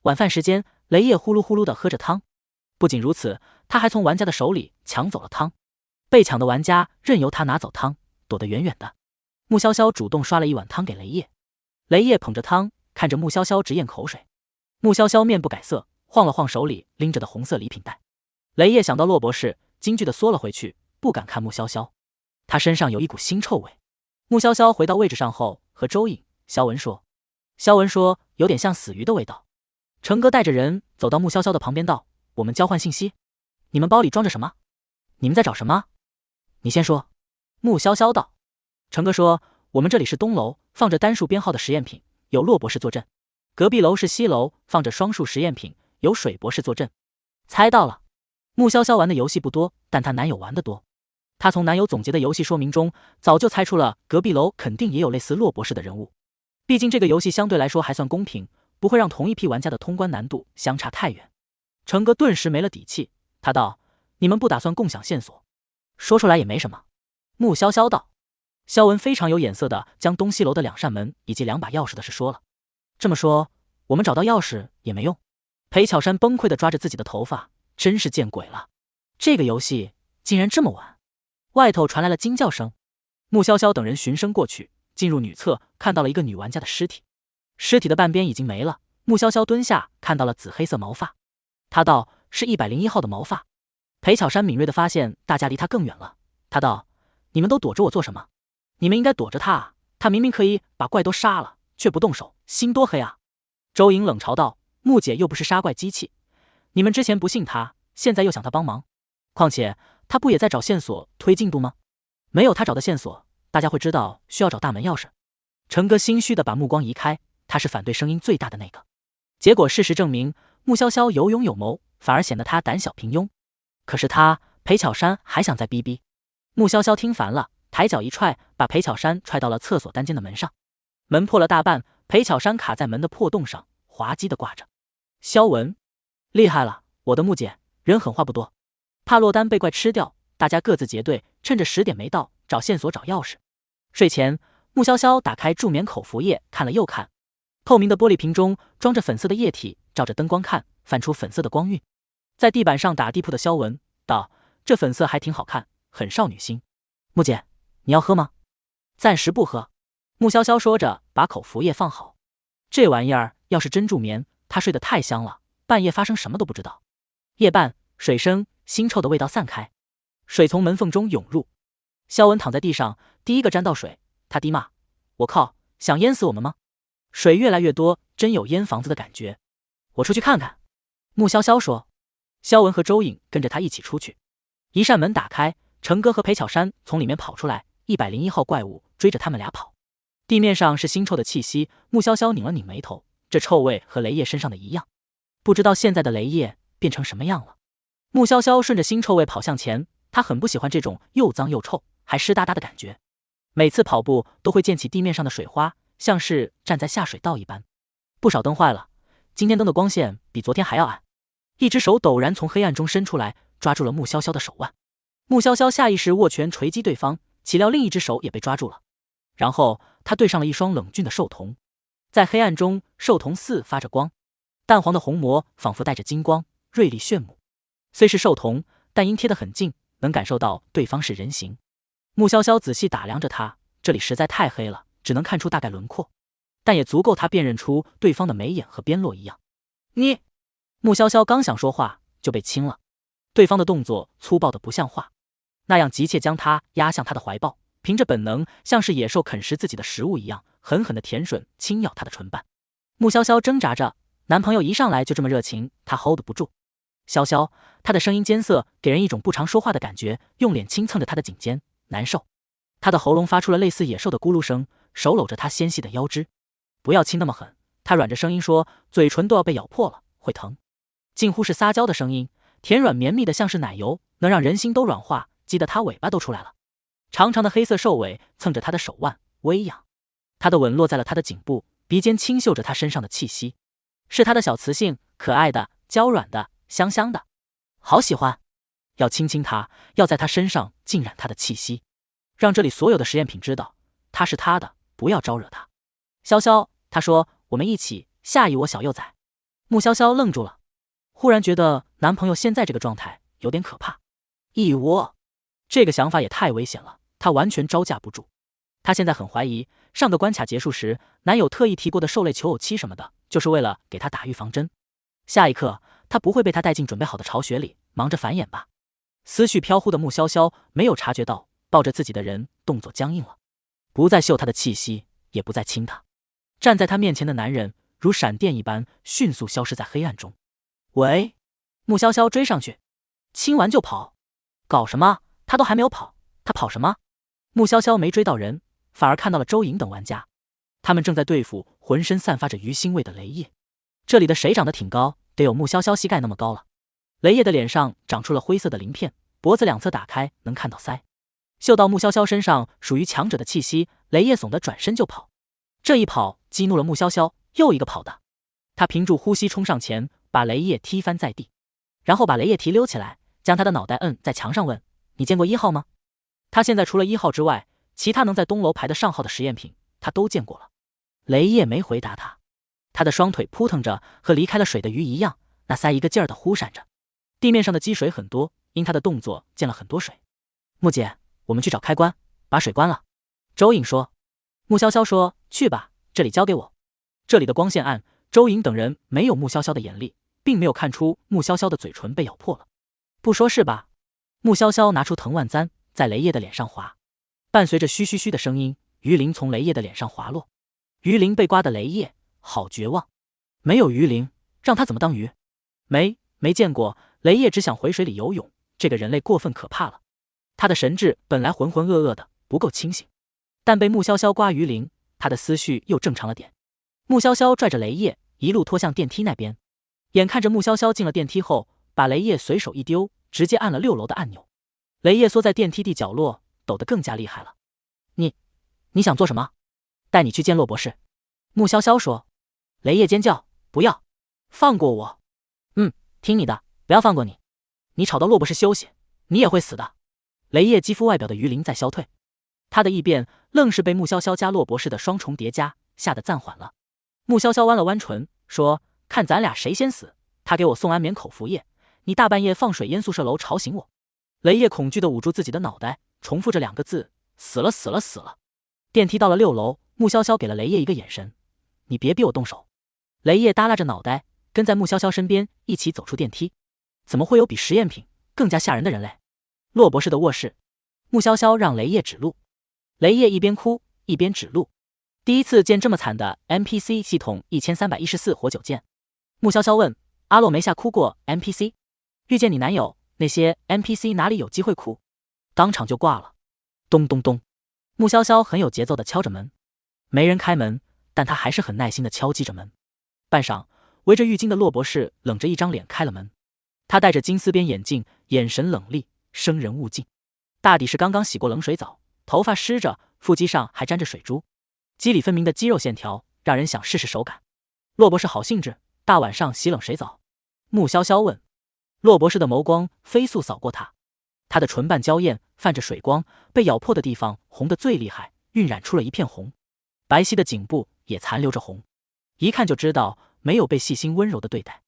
晚饭时间，雷夜呼噜呼噜地喝着汤。不仅如此，他还从玩家的手里抢走了汤。被抢的玩家任由他拿走汤，躲得远远的。穆潇潇主动刷了一碗汤给雷夜。雷夜捧着汤，看着穆潇潇直咽口水。穆潇潇面不改色，晃了晃手里拎着的红色礼品袋。雷夜想到骆博士，惊惧地缩了回去，不敢看穆潇潇。他身上有一股腥臭味。穆潇潇回到位置上后，和周颖、萧文说。萧文说，有点像死鱼的味道。成哥带着人走到穆潇潇的旁边道，我们交换信息。你们包里装着什么？你们在找什么？你先说。穆潇潇道。成哥说，我们这里是东楼，放着单数编号的实验品，有骆博士坐镇。隔壁楼是西楼，放着双数实验品，有水博士坐镇。猜到了。穆潇潇玩的游戏不多，但她男友玩的多。她从男友总结的游戏说明中，早就猜出了隔壁楼肯定也有类似骆博士的人物。毕竟这个游戏相对来说还算公平，不会让同一批玩家的通关难度相差太远。成哥顿时没了底气，他道：“你们不打算共享线索？说出来也没什么。”穆潇潇道。萧文非常有眼色的将东西楼的2扇门以及2把钥匙的事说了。这么说，我们找到钥匙也没用。裴巧珊崩溃的抓着自己的头发，真是见鬼了！这个游戏竟然这么晚！外头传来了惊叫声。穆潇潇等人循声过去，进入女厕，看到了一个女玩家的尸体。尸体的半边已经没了。穆潇潇蹲下，看到了紫黑色毛发。他道：“是101号的毛发。”裴巧珊敏锐地发现大家离他更远了。他道：“你们都躲着我做什么？你们应该躲着他啊！他明明可以把怪都杀了，却不动手，心多黑啊！”周莹冷嘲道：“穆姐又不是杀怪机器，你们之前不信他，现在又想他帮忙。况且他不也在找线索推进度吗？没有他找的线索，大家会知道需要找大门钥匙。”成哥心虚地把目光移开，他是反对声音最大的那个。结果事实证明，穆潇潇有勇有谋，反而显得他胆小平庸。可是他裴巧珊还想再逼逼。穆潇潇听烦了，抬脚一踹，把裴巧珊踹到了厕所单间的门上。门破了大半，裴巧珊卡在门的破洞上，滑稽地挂着。萧文，厉害了，我的穆姐，人狠话不多。怕落单被怪吃掉，大家各自结队，趁着10点没到，找线索找钥匙。睡前，穆潇潇打开助眠口服液，看了又看。透明的玻璃瓶中装着粉色的液体，照着灯光看，泛出粉色的光晕。在地板上打地铺的萧文道：“这粉色还挺好看，很少女心。穆姐，你要喝吗？”“暂时不喝。”穆潇潇说着，把口服液放好。这玩意儿要是真助眠，他睡得太香了，半夜发生什么都不知道。夜半，水声，腥臭的味道散开，水从门缝中涌入。萧文躺在地上，第一个沾到水，他低骂：“我靠，想淹死我们吗？”水越来越多，真有淹房子的感觉。我出去看看。穆潇潇说。萧文和周颖跟着他一起出去。一扇门打开，成哥和裴巧珊从里面跑出来，101号怪物追着他们俩跑。地面上是腥臭的气息，穆潇潇拧了拧眉头，这臭味和雷夜身上的一样。不知道现在的雷夜变成什么样了。穆潇潇顺着腥臭味跑向前，他很不喜欢这种又脏又臭还湿哒哒的感觉。每次跑步都会溅起地面上的水花，像是站在下水道一般。不少灯坏了，今天灯的光线比昨天还要暗。一只手陡然从黑暗中伸出来，抓住了穆潇潇的手腕。穆潇潇下意识握拳锤击对方，岂料另一只手也被抓住了。然后他对上了一双冷峻的兽瞳。在黑暗中，兽瞳似发着光，淡黄的虹膜仿佛带着金光，锐利炫目。虽是兽瞳，但因贴得很近，能感受到对方是人形。穆潇潇仔细打量着他，这里实在太黑了，只能看出大概轮廓，但也足够他辨认出对方的眉眼和边落一样。你，穆潇潇刚想说话就被亲了，对方的动作粗暴的不像话，那样急切将他压向他的怀抱，凭着本能像是野兽啃食自己的食物一样，狠狠的舔吮轻咬他的唇瓣。穆潇潇挣扎着，男朋友一上来就这么热情，她 hold 不住。潇潇，她的声音尖涩，给人一种不常说话的感觉，用脸轻蹭着她的颈肩，难受。她的喉咙发出了类似野兽的咕噜声，手搂着她纤细的腰肢。不要亲那么狠，她软着声音说，嘴唇都要被咬破了，会疼。近乎是撒娇的声音，甜软绵密的像是奶油，能让人心都软化，激得她尾巴都出来了。长长的黑色兽尾蹭着她的手腕，微痒。她的吻落在了她的颈部，鼻尖轻嗅着她身上的气息，是她的小雌性，可爱的，娇软的，香香的，好喜欢。要亲亲她，要在她身上浸染她的气息，让这里所有的实验品知道，她是她的，不要招惹她。潇潇，她说，我们一起下一我小幼崽。穆潇潇愣住了，忽然觉得男朋友现在这个状态有点可怕。一窝，这个想法也太危险了，她完全招架不住。她现在很怀疑，上个关卡结束时，男友特意提过的狩猎求偶期什么的，就是为了给她打预防针。下一刻，她不会被他带进准备好的巢穴里，忙着繁衍吧？思绪飘忽的穆潇潇没有察觉到，抱着自己的人动作僵硬了，不再嗅他的气息，也不再亲他。站在他面前的男人如闪电一般迅速消失在黑暗中。喂！穆潇潇追上去，亲完就跑，搞什么？他都还没有跑，他跑什么？穆潇潇没追到人，反而看到了周颖等玩家，他们正在对付浑身散发着鱼腥味的雷叶。这里的谁长得挺高，得有穆潇潇膝盖那么高了。雷叶的脸上长出了灰色的鳞片，脖子两侧打开能看到腮。嗅到穆潇潇身上属于强者的气息，雷叶耸的转身就跑。这一跑激怒了穆潇潇，又一个跑的。他屏住呼吸冲上前，把雷叶踢翻在地，然后把雷叶提溜起来，将他的脑袋摁在墙上问，你见过1号吗？他现在除了1号之外，其他能在东楼排得上号的实验品他都见过了。雷叶没回答他，他的双腿扑腾着，和离开了水的鱼一样，那腮一个劲儿的忽闪着。地面上的积水很多，因他的动作溅了很多水。穆姐，我们去找开关，把水关了。周颖说。穆潇潇说，去吧，这里交给我。这里的光线暗，周颖等人没有穆潇潇的眼力，并没有看出穆潇潇的嘴唇被咬破了。不说是吧？穆潇潇拿出藤蔓簪，在雷叶的脸上划，伴随着嘘嘘嘘的声音，鱼鳞从雷叶的脸上滑落。鱼鳞被刮的雷叶好绝望，没有鱼鳞，让他怎么当鱼？没见过，雷叶只想回水里游泳，这个人类过分可怕了。他的神智本来浑浑噩噩的，不够清醒，但被穆潇潇刮鱼鳞，他的思绪又正常了点。穆潇潇拽着雷叶一路拖向电梯那边，眼看着穆潇潇进了电梯后，把雷叶随手一丢，直接按了6楼的按钮。雷叶缩在电梯地角落，抖得更加厉害了。你想做什么？带你去见洛博士。穆潇潇说。雷叶尖叫，不要，放过我。听你的，不要放过你。你吵到洛博士休息，你也会死的。雷叶肌肤外表的鱼鳞在消退，他的异变愣是被穆潇潇加洛博士的双重叠加吓得暂缓了。穆潇潇弯了弯唇说，看咱俩谁先死。他给我送安眠口服液，你大半夜放水淹宿舍楼吵醒我。雷叶恐惧地捂住自己的脑袋，重复着2个字，死了死了死了。电梯到了6楼，穆潇潇给了雷叶一个眼神，你别逼我动手。雷叶耷拉着脑袋跟在穆潇潇身边一起走出电梯。怎么会有比实验品更加吓人的人类？洛博士的卧室。穆潇潇让雷叶指路，雷叶一边哭一边指路。第一次见这么惨的 NPC 系统1314活久见。穆潇潇问，阿洛没吓哭过 NPC？ 遇见你男友，那些 NPC 哪里有机会哭？当场就挂了。咚咚咚，穆潇潇很有节奏地敲着门，没人开门，但他还是很耐心地敲击着门。半晌，围着浴巾的洛博士冷着一张脸开了门。他戴着金丝边眼镜，眼神冷厉，生人勿近。大抵是刚刚洗过冷水澡，头发湿着，腹肌上还沾着水珠，肌理分明的肌肉线条让人想试试手感。洛博士好兴致，大晚上洗冷水澡？穆潇潇问。洛博士的眸光飞速扫过他，他的唇瓣娇艳，泛着水光，被咬破的地方红得最厉害，晕染出了一片红，白皙的颈部也残留着红，一看就知道没有被细心温柔的对待。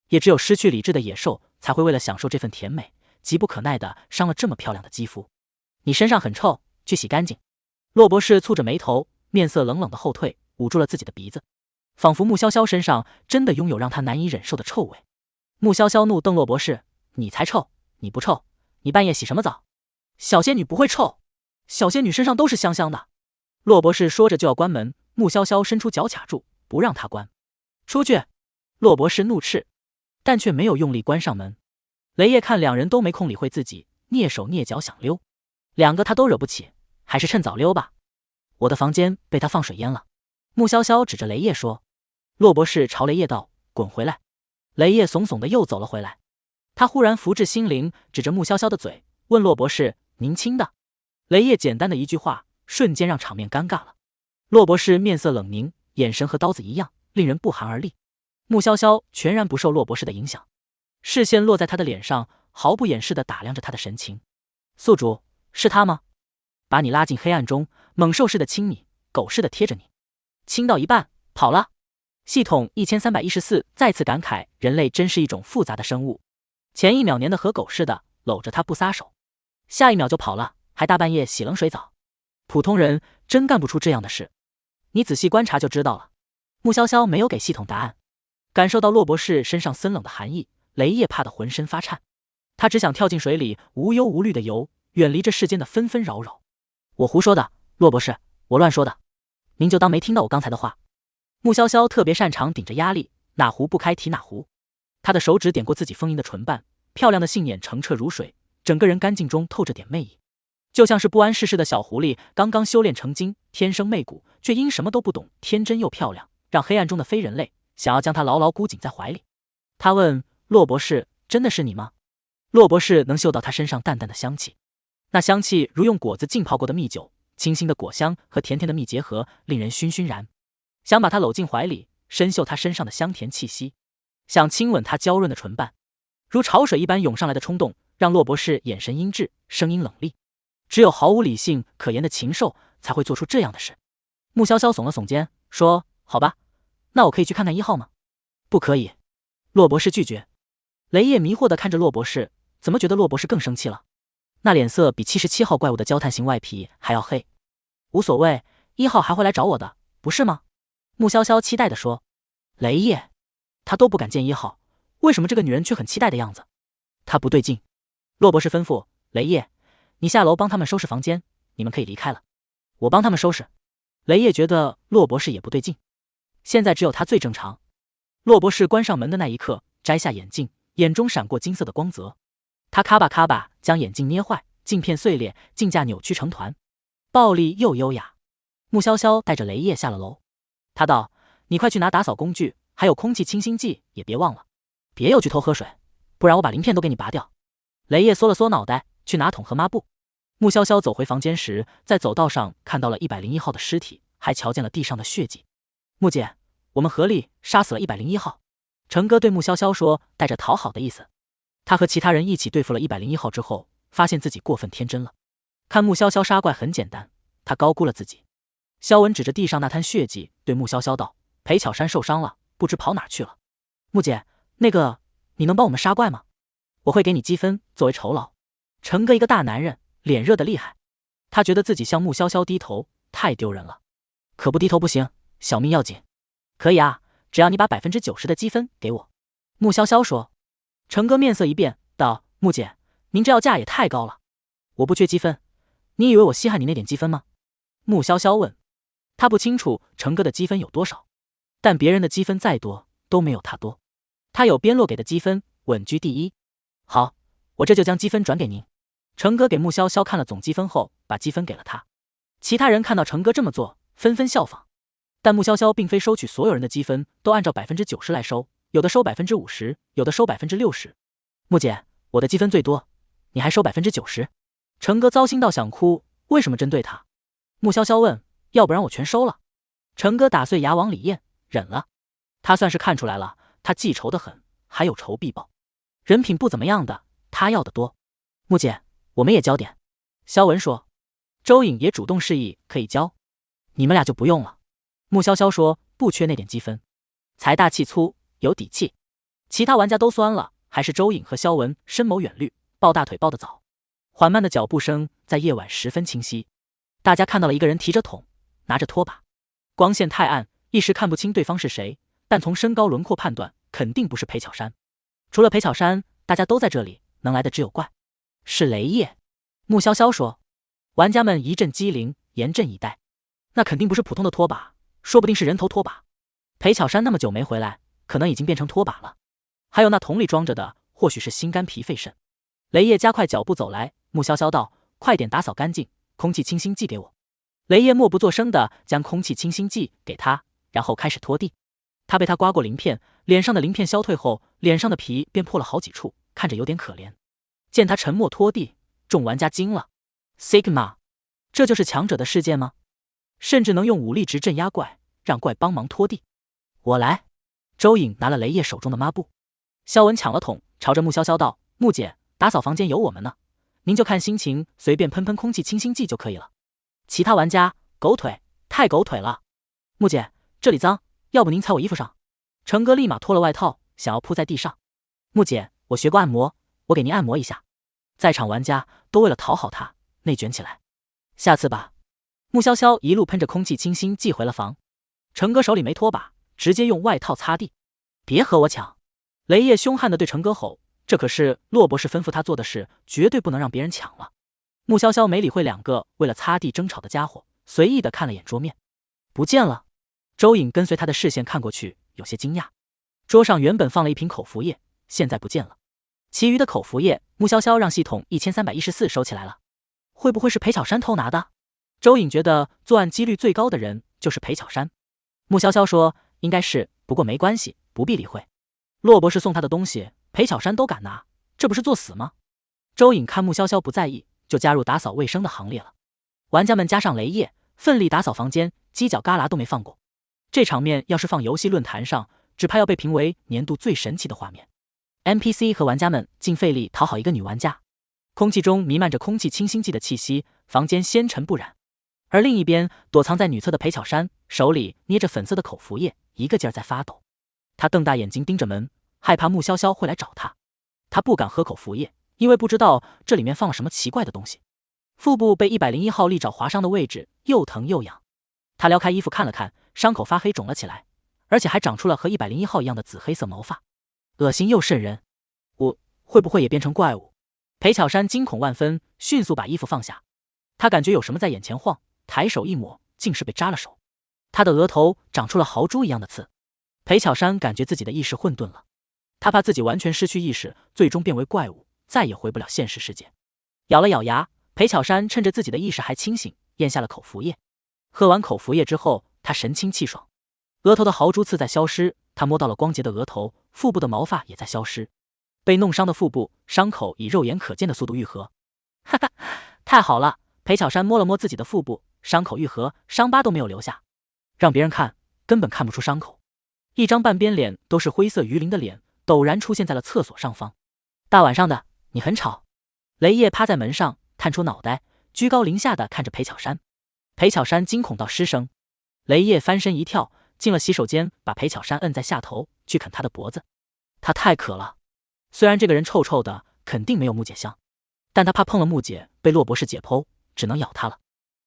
也只有失去理智的野兽才会为了享受这份甜美，急不可耐地伤了这么漂亮的肌肤。你身上很臭，去洗干净。洛博士蹙着眉头，面色冷冷的后退，捂住了自己的鼻子，仿佛穆潇潇身上真的拥有让他难以忍受的臭味。穆潇潇怒瞪洛博士，你才臭，你不臭，你半夜洗什么澡？小仙女不会臭，小仙女身上都是香香的。洛博士说着就要关门，穆潇潇伸出脚卡住，不让他关。出去！骆博士怒斥，但却没有用力关上门。雷叶看两人都没空理会自己，蹑手蹑脚想溜，两个他都惹不起，还是趁早溜吧。我的房间被他放水淹了。穆潇潇指着雷叶说。骆博士朝雷叶道：“滚回来！”雷叶怂怂的又走了回来。他忽然福至心灵，指着穆潇潇的嘴，问骆博士：“您亲的？”雷叶简单的一句话，瞬间让场面尴尬了。骆博士面色冷凝，眼神和刀子一样，令人不寒而栗。穆潇潇全然不受骆博士的影响，视线落在他的脸上，毫不掩饰地打量着他的神情。宿主，是他吗？把你拉进黑暗中，猛兽似的亲你，狗似的贴着你，亲到一半跑了。系统1314再次感慨，人类真是一种复杂的生物。前一秒黏得和狗似的，搂着他不撒手，下一秒就跑了，还大半夜洗冷水澡。普通人真干不出这样的事，你仔细观察就知道了。穆潇潇没有给系统答案，感受到骆博士身上森冷的寒意，雷叶怕得浑身发颤。他只想跳进水里，无忧无虑的游，远离这世间的纷纷扰扰。我胡说的，骆博士，我乱说的，您就当没听到我刚才的话。穆潇潇特别擅长顶着压力，哪壶不开提哪壶。他的手指点过自己丰盈的唇瓣，漂亮的杏眼澄澈如水，整个人干净中透着点媚意，就像是不谙世事的小狐狸，刚刚修炼成精，天生媚骨，却因什么都不懂，天真又漂亮，让黑暗中的非人类想要将他牢牢箍紧在怀里。他问骆博士：“真的是你吗？”骆博士能嗅到他身上淡淡的香气，那香气如用果子浸泡过的蜜酒，清新的果香和甜甜的蜜结合，令人醺醺然。想把他搂进怀里，深嗅他身上的香甜气息，想亲吻他娇润的唇瓣，如潮水一般涌上来的冲动，让骆博士眼神阴鸷，声音冷厉。只有毫无理性可言的禽兽才会做出这样的事。穆潇潇耸了耸肩，说：“好吧，那我可以去看看1号吗？”“不可以。”骆博士拒绝。雷叶迷惑地看着骆博士，怎么觉得骆博士更生气了？那脸色比77号怪物的焦炭型外皮还要黑。无所谓，1号还会来找我的，不是吗？穆潇潇期待地说。雷叶，他都不敢见1号，为什么这个女人却很期待的样子？他不对劲。骆博士吩咐雷叶：“你下楼帮他们收拾房间，你们可以离开了。”“我帮他们收拾。”雷叶觉得骆博士也不对劲，现在只有他最正常。骆博士关上门的那一刻，摘下眼镜，眼中闪过金色的光泽。他咔吧咔吧将眼镜捏坏，镜片碎裂，镜架扭曲成团，暴力又优雅。穆潇潇带着雷叶下了楼。他道：“你快去拿打扫工具，还有空气清新剂也别忘了，别又去偷喝水，不然我把鳞片都给你拔掉。”雷叶缩了缩脑袋，去拿桶和抹布。穆潇潇走回房间时，在走道上看到了101号的尸体，还瞧见了地上的血迹。“穆姐，我们合力杀死了101号。”成哥对穆潇潇说，带着讨好的意思。他和其他人一起对付了101号之后，发现自己过分天真了。看穆潇潇杀怪很简单，他高估了自己。萧文指着地上那滩血迹，对穆潇潇道：“裴巧珊受伤了，不知跑哪去了。穆姐，那个，你能帮我们杀怪吗？我会给你积分作为酬劳。”成哥一个大男人，脸热得厉害，他觉得自己向穆潇潇低头太丢人了。可不低头不行，小命要紧。可以啊，只要你把90%的积分给我。穆潇潇说。成哥面色一变，道：“穆姐，您这要价也太高了，我不缺积分，你以为我稀罕你那点积分吗？”穆潇潇问。他不清楚成哥的积分有多少，但别人的积分再多都没有他多。他有边洛给的积分，稳居第一。好，我这就将积分转给您。成哥给穆潇潇看了总积分后，把积分给了他。其他人看到成哥这么做，纷纷效仿。但穆潇潇并非收取所有人的积分都按照90%来收，有的收50%，有的收60%。穆姐，我的积分最多，你还收90%？成哥糟心到想哭，为什么针对他？穆潇潇问，要不然我全收了。成哥打碎牙往里咽，忍了。他算是看出来了，他记仇的很，还有仇必报。人品不怎么样的，他要的多。穆姐，我们也交点。萧文说。周颖也主动示意可以交。你们俩就不用了。穆潇潇说，不缺那点积分。财大气粗，有底气。其他玩家都酸了，还是周颖和萧文深谋远虑，抱大腿抱得早。缓慢的脚步声在夜晚十分清晰。大家看到了一个人提着桶，拿着拖把，光线太暗，一时看不清对方是谁，但从身高轮廓判断，肯定不是裴巧珊。除了裴巧珊，大家都在这里，能来的只有怪。是雷叶。穆潇潇说。玩家们一阵机灵，严阵以待。那肯定不是普通的拖把，说不定是人头拖把。裴巧珊那么久没回来，可能已经变成拖把了。还有那桶里装着的，或许是心肝脾肺肾。雷叶加快脚步走来，穆潇潇道：“快点打扫干净，空气清新剂给我。”雷叶默不作声地将空气清新剂给他，然后开始拖地。他被他刮过鳞片，脸上的鳞片消退后，脸上的皮便破了好几处，看着有点可怜。见他沉默拖地，众玩家惊了 ：“Sigma， 这就是强者的世界吗？甚至能用武力值镇压怪，让怪帮忙拖地？”我来。周颖拿了雷叶手中的抹布，肖文抢了桶，朝着穆潇潇道：“穆姐，打扫房间有我们呢，您就看心情，随便喷喷空气清新剂就可以了。”其他玩家：“狗腿，太狗腿了！穆姐，这里脏，要不您踩我衣服上？”成哥立马脱了外套，想要铺在地上。穆姐，我学过按摩，我给您按摩一下。在场玩家都为了讨好他，内卷起来。下次吧。穆潇潇一路喷着空气清新剂回了房。成哥手里没拖把，直接用外套擦地。别和我抢！雷叶凶悍地对成哥吼，这可是洛博士吩咐他做的事，绝对不能让别人抢了。穆潇潇没理会两个为了擦地争吵的家伙，随意地看了眼桌面，不见了。周颖跟随他的视线看过去，有些惊讶。桌上原本放了一瓶口服液，现在不见了。其余的口服液，穆潇潇让系统1314收起来了。会不会是裴巧珊偷拿的？周颖觉得作案几率最高的人就是裴巧珊。穆潇潇说：“应该是，不过没关系，不必理会。洛博士送他的东西，裴巧珊都敢拿，这不是作死吗？”周颖看穆潇潇不在意，就加入打扫卫生的行列了。玩家们加上雷叶，奋力打扫房间，犄角旮旯都没放过。这场面要是放游戏论坛上，只怕要被评为年度最神奇的画面。NPC 和玩家们尽费力讨好一个女玩家，空气中弥漫着空气清新剂的气息，房间纤尘不染。而另一边，躲藏在女厕的裴巧珊手里捏着粉色的口服液，一个劲儿在发抖。她瞪大眼睛盯着门，害怕穆潇潇会来找她。她不敢喝口服液，因为不知道这里面放了什么奇怪的东西。腹部被101号利爪划伤的位置又疼又痒。她撩开衣服看了看，伤口发黑肿了起来，而且还长出了和101号一样的紫黑色毛发，恶心又瘆人。我会不会也变成怪物？裴巧珊惊恐万分，迅速把衣服放下。她感觉有什么在眼前晃，抬手一抹，竟是被扎了手。她的额头长出了豪猪一样的刺。裴巧珊感觉自己的意识混沌了，她怕自己完全失去意识，最终变为怪物，再也回不了现实世界。咬了咬牙，裴巧珊趁着自己的意识还清醒，咽下了口服液。喝完口服液之后，她神清气爽，额头的豪猪刺在消失，她摸到了光洁的额头，腹部的毛发也在消失。被弄伤的腹部伤口以肉眼可见的速度愈合。哈哈，太好了！裴巧珊摸了摸自己的腹部，伤口愈合，伤疤都没有留下，让别人看根本看不出伤口。一张半边脸都是灰色鱼鳞的脸陡然出现在了厕所上方。大晚上的，你很吵。雷叶趴在门上，探出脑袋，居高临下的看着裴巧珊。裴巧珊惊恐到失声。雷叶翻身一跳，进了洗手间，把裴巧珊摁在下头，去啃她的脖子。她太渴了。虽然这个人臭臭的，肯定没有木姐香，但他怕碰了木姐被洛博士解剖，只能咬他了。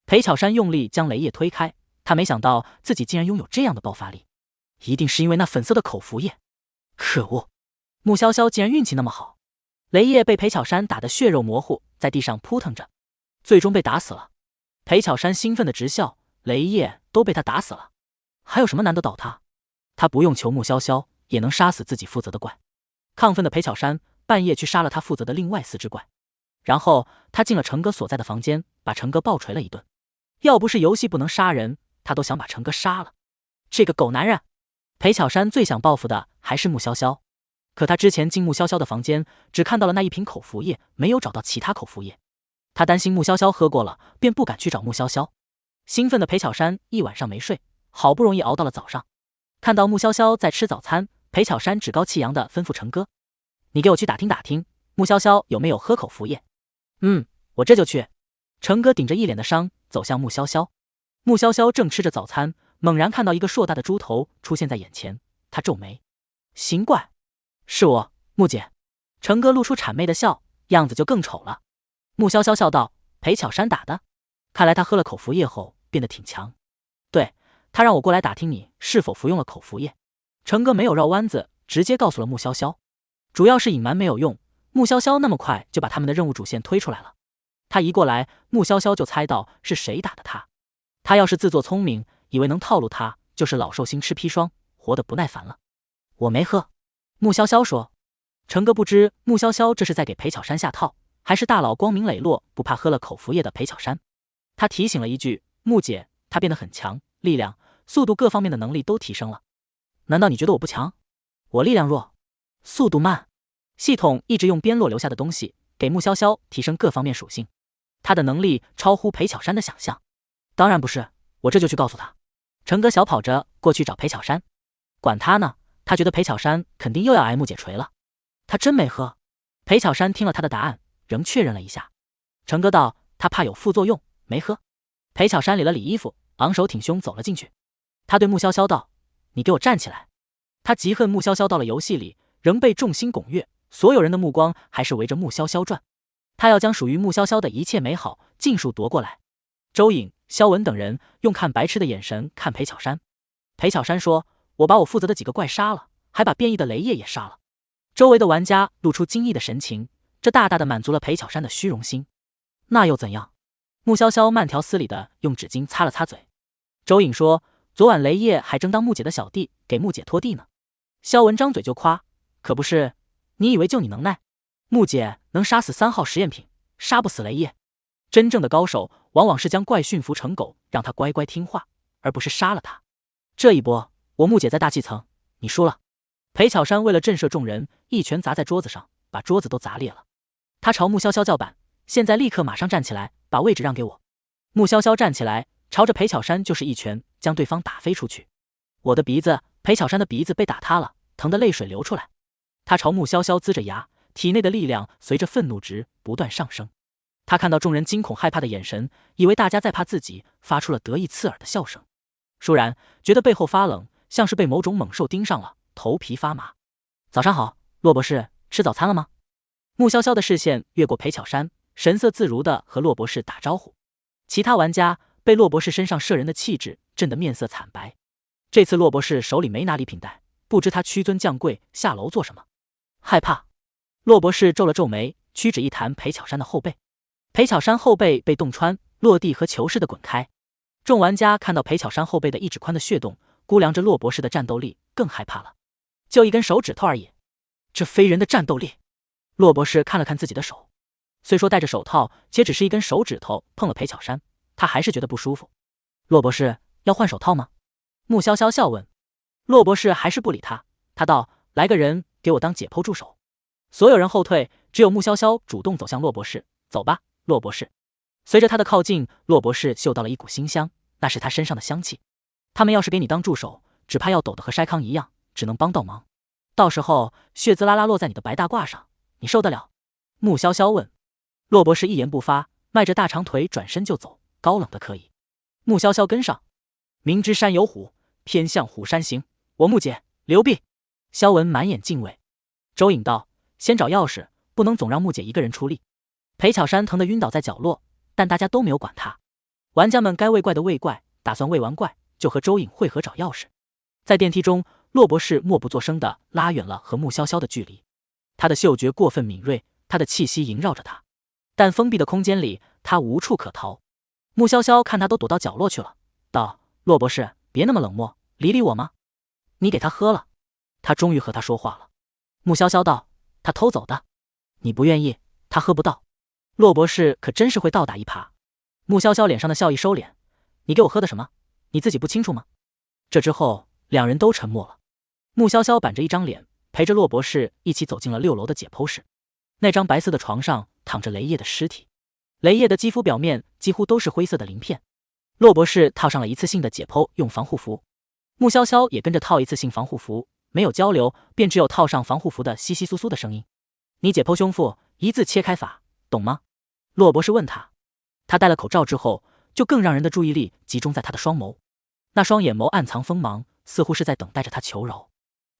裴巧珊用力将雷叶推开，他没想到自己竟然拥有这样的爆发力，一定是因为那粉色的口服液。可恶，穆潇潇竟然运气那么好。雷叶被裴巧珊打得血肉模糊，在地上扑腾着，最终被打死了。裴巧珊兴奋的直笑，雷叶都被他打死了，还有什么难得倒他？他不用求穆潇潇，也能杀死自己负责的怪。亢奋的裴巧珊半夜去杀了他负责的另外4只怪，然后他进了成哥所在的房间，把成哥暴锤了一顿。要不是游戏不能杀人，他都想把成哥杀了。这个狗男人！裴巧珊最想报复的还是穆潇潇，可他之前进穆潇潇的房间，只看到了那一瓶口服液，没有找到其他口服液。他担心穆潇潇喝过了，便不敢去找穆潇潇。兴奋的裴巧珊一晚上没睡，好不容易熬到了早上，看到穆潇潇在吃早餐，裴巧珊趾高气扬地吩咐成哥：“你给我去打听打听，穆潇潇有没有喝口服液。”“我这就去。”成哥顶着一脸的伤走向穆潇潇。穆潇潇正吃着早餐，猛然看到一个硕大的猪头出现在眼前，他皱眉：“行怪，是我，穆姐。”成哥露出谄媚的笑，样子就更丑了。穆潇潇笑道：“裴巧珊打的，看来他喝了口服液后变得挺强。对，他让我过来打听你是否服用了口服液。”成哥没有绕弯子，直接告诉了穆潇潇。主要是隐瞒没有用，穆潇潇那么快就把他们的任务主线推出来了。他一过来，穆潇潇就猜到是谁打的他。他要是自作聪明，以为能套路他，就是老寿星吃砒霜，活得不耐烦了。我没喝。穆潇潇说。成哥不知穆潇潇这是在给裴巧珊下套，还是大佬光明磊落不怕喝了口服液的裴巧珊。他提醒了一句，穆姐，她变得很强，力量、速度各方面的能力都提升了。难道你觉得我不强？我力量弱，速度慢。系统一直用边洛留下的东西给穆潇潇提升各方面属性，他的能力超乎裴巧珊的想象。当然不是，我这就去告诉他。成哥小跑着过去找裴巧珊。管他呢，他觉得裴巧珊肯定又要挨穆姐锤了。他真没喝。裴巧珊听了他的答案，仍确认了一下。成哥道，他怕有副作用，没喝。裴巧珊理了理衣服，昂首挺胸走了进去。他对穆潇潇道，你给我站起来。他极恨穆潇潇到了游戏里仍被众星拱月，所有人的目光还是围着穆潇潇转，他要将属于穆潇潇的一切美好尽数夺过来。周颖、肖文等人用看白痴的眼神看裴巧珊。裴巧珊说，我把我负责的几个怪杀了，还把变异的雷叶也杀了。周围的玩家露出惊异的神情，这大大的满足了裴巧珊的虚荣心。那又怎样？穆潇潇慢条斯理的用纸巾擦了擦嘴。周颖说，昨晚雷叶还争当穆姐的小弟，给穆姐拖地呢。肖文张嘴就夸，可不是，你以为就你能耐？穆姐能杀死3号实验品，杀不死雷叶。真正的高手往往是将怪驯服成狗，让他乖乖听话，而不是杀了他。这一波我穆姐在大气层，你输了。裴巧珊为了震慑众人，一拳砸在桌子上，把桌子都砸裂了。他朝穆潇潇叫板，现在立刻马上站起来，把位置让给我。穆潇潇站起来，朝着裴巧珊就是一拳，将对方打飞出去。我的鼻子，裴巧珊的鼻子被打塌了，疼得泪水流出来。他朝穆潇潇龇着牙，体内的力量随着愤怒值不断上升。他看到众人惊恐害怕的眼神，以为大家在怕自己，发出了得意刺耳的笑声。倏然觉得背后发冷，像是被某种猛兽盯上了，头皮发麻。早上好，骆博士，吃早餐了吗？穆潇潇的视线越过裴巧珊，神色自如地和骆博士打招呼。其他玩家被骆博士身上摄人的气质震得面色惨白。这次骆博士手里没拿礼品袋，不知他屈尊降贵下楼做什么。害怕。骆博士皱了皱眉，屈指一弹裴巧珊的后背。裴巧珊后背被洞穿，落地和球似的滚开。众玩家看到裴巧珊后背的1指宽的血洞，估量着骆博士的战斗力，更害怕了。就1根手指头而已，这非人的战斗力。骆博士看了看自己的手，虽说戴着手套，且只是1根手指头碰了裴巧珊，他还是觉得不舒服。骆博士，要换手套吗？穆潇潇笑问。骆博士还是不理他，他道，来个人给我当解剖助手。所有人后退，只有穆潇潇主动走向骆博士。走吧，骆博士。随着他的靠近，骆博士嗅到了一股馨香，那是他身上的香气。他们要是给你当助手，只怕要抖得和筛糠一样，只能帮倒忙。到时候血滋啦啦落在你的白大褂上，你受得了？穆潇潇问。骆博士一言不发，迈着大长腿转身就走，高冷的可以。穆潇潇跟上。明知山有虎，偏向虎山行。我穆姐，刘毕。萧文满眼敬畏。周颖道，先找钥匙，不能总让穆姐一个人出力。裴巧珊疼得晕倒在角落，但大家都没有管他。玩家们该喂怪的喂怪，打算喂完怪就和周颖会合找钥匙。在电梯中，骆博士默不作声地拉远了和穆潇潇的距离。他的嗅觉过分敏锐，他的气息萦绕着他，但封闭的空间里，他无处可逃。穆潇潇看他都躲到角落去了，道，骆博士，别那么冷漠，理理我吗？你给他喝了。他终于和他说话了。穆潇潇道，他偷走的。你不愿意，他喝不到。骆博士可真是会倒打一耙。穆潇潇脸上的笑意收敛，你给我喝的什么？你自己不清楚吗？这之后，两人都沉默了。穆潇潇板着一张脸，陪着骆博士一起走进了6楼的解剖室。那张白色的床上躺着雷叶的尸体，雷叶的肌肤表面几乎都是灰色的鳞片。骆博士套上了一次性的解剖用防护服，穆潇潇也跟着套一次性防护服，没有交流，便只有套上防护服的窸窸窣窣的声音。你解剖胸腹，一字切开法，懂吗？骆博士问他。他戴了口罩之后，就更让人的注意力集中在他的双眸，那双眼眸暗藏锋芒，似乎是在等待着他求饶。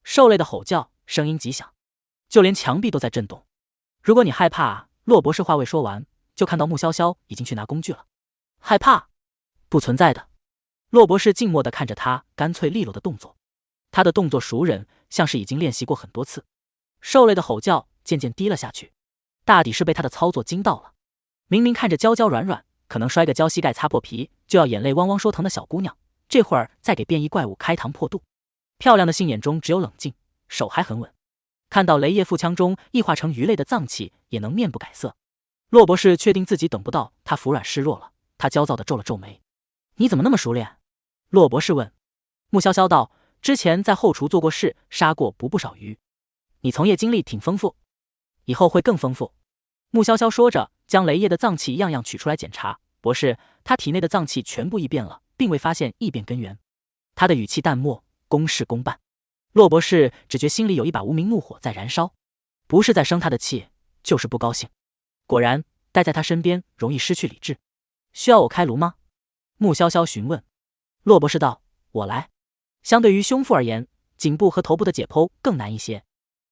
兽类的吼叫声音极响，就连墙壁都在震动。如果你害怕，骆博士话未说完，就看到穆潇潇已经去拿工具了。害怕？不存在的。骆博士静默地看着他干脆利落的动作，他的动作熟稔，像是已经练习过很多次。兽类的吼叫渐渐低了下去，大抵是被他的操作惊到了。明明看着娇娇软软，可能摔个跤膝盖擦破皮就要眼泪汪汪说疼的小姑娘，这会儿再给变异怪物开膛破肚。漂亮的杏眼中只有冷静，手还很稳。看到雷叶腹腔中异化成鱼类的脏器，也能面不改色。骆博士确定自己等不到他服软示弱了，他焦躁地皱了皱眉。你怎么那么熟练？骆博士问。穆潇潇道，之前在后厨做过事，杀过不少鱼。你从业经历挺丰富，以后会更丰富。穆潇潇说着，将雷叶的脏器样样取出来检查。博士，他体内的脏器全部异变了，并未发现异变根源。他的语气淡漠，公事公办。骆博士只觉心里有一把无名怒火在燃烧，不是在生他的气，就是不高兴。果然，待在他身边容易失去理智。需要我开颅吗？穆潇潇询问。骆博士道，我来。相对于胸腹而言，颈部和头部的解剖更难一些。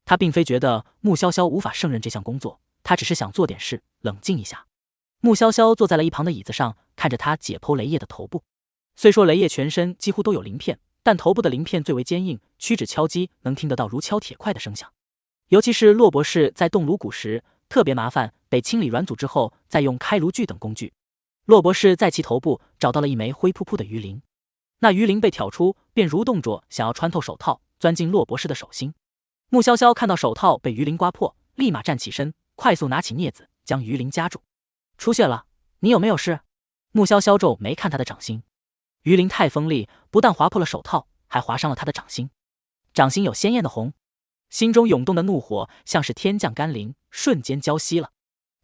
他并非觉得穆潇潇无法胜任这项工作，他只是想做点事，冷静一下。穆潇潇坐在了一旁的椅子上，看着他解剖雷叶的头部。虽说雷叶全身几乎都有鳞片，但头部的鳞片最为坚硬，屈指敲击能听得到如敲铁块的声响。尤其是骆博士在动颅骨时特别麻烦，得清理软组之后再用开颅锯等工具。骆博士在其头部找到了一枚灰扑扑的鱼鳞，那鱼鳞被挑出，便蠕动着想要穿透手套，钻进骆博士的手心。穆潇潇看到手套被鱼鳞刮破，立马站起身，快速拿起镊子将鱼鳞夹住。出血了，你有没有事？穆潇潇皱眉看他的掌心，鱼鳞太锋利，不但划破了手套，还划伤了他的掌心。掌心有鲜艳的红，心中涌动的怒火像是天降甘霖，瞬间浇熄了。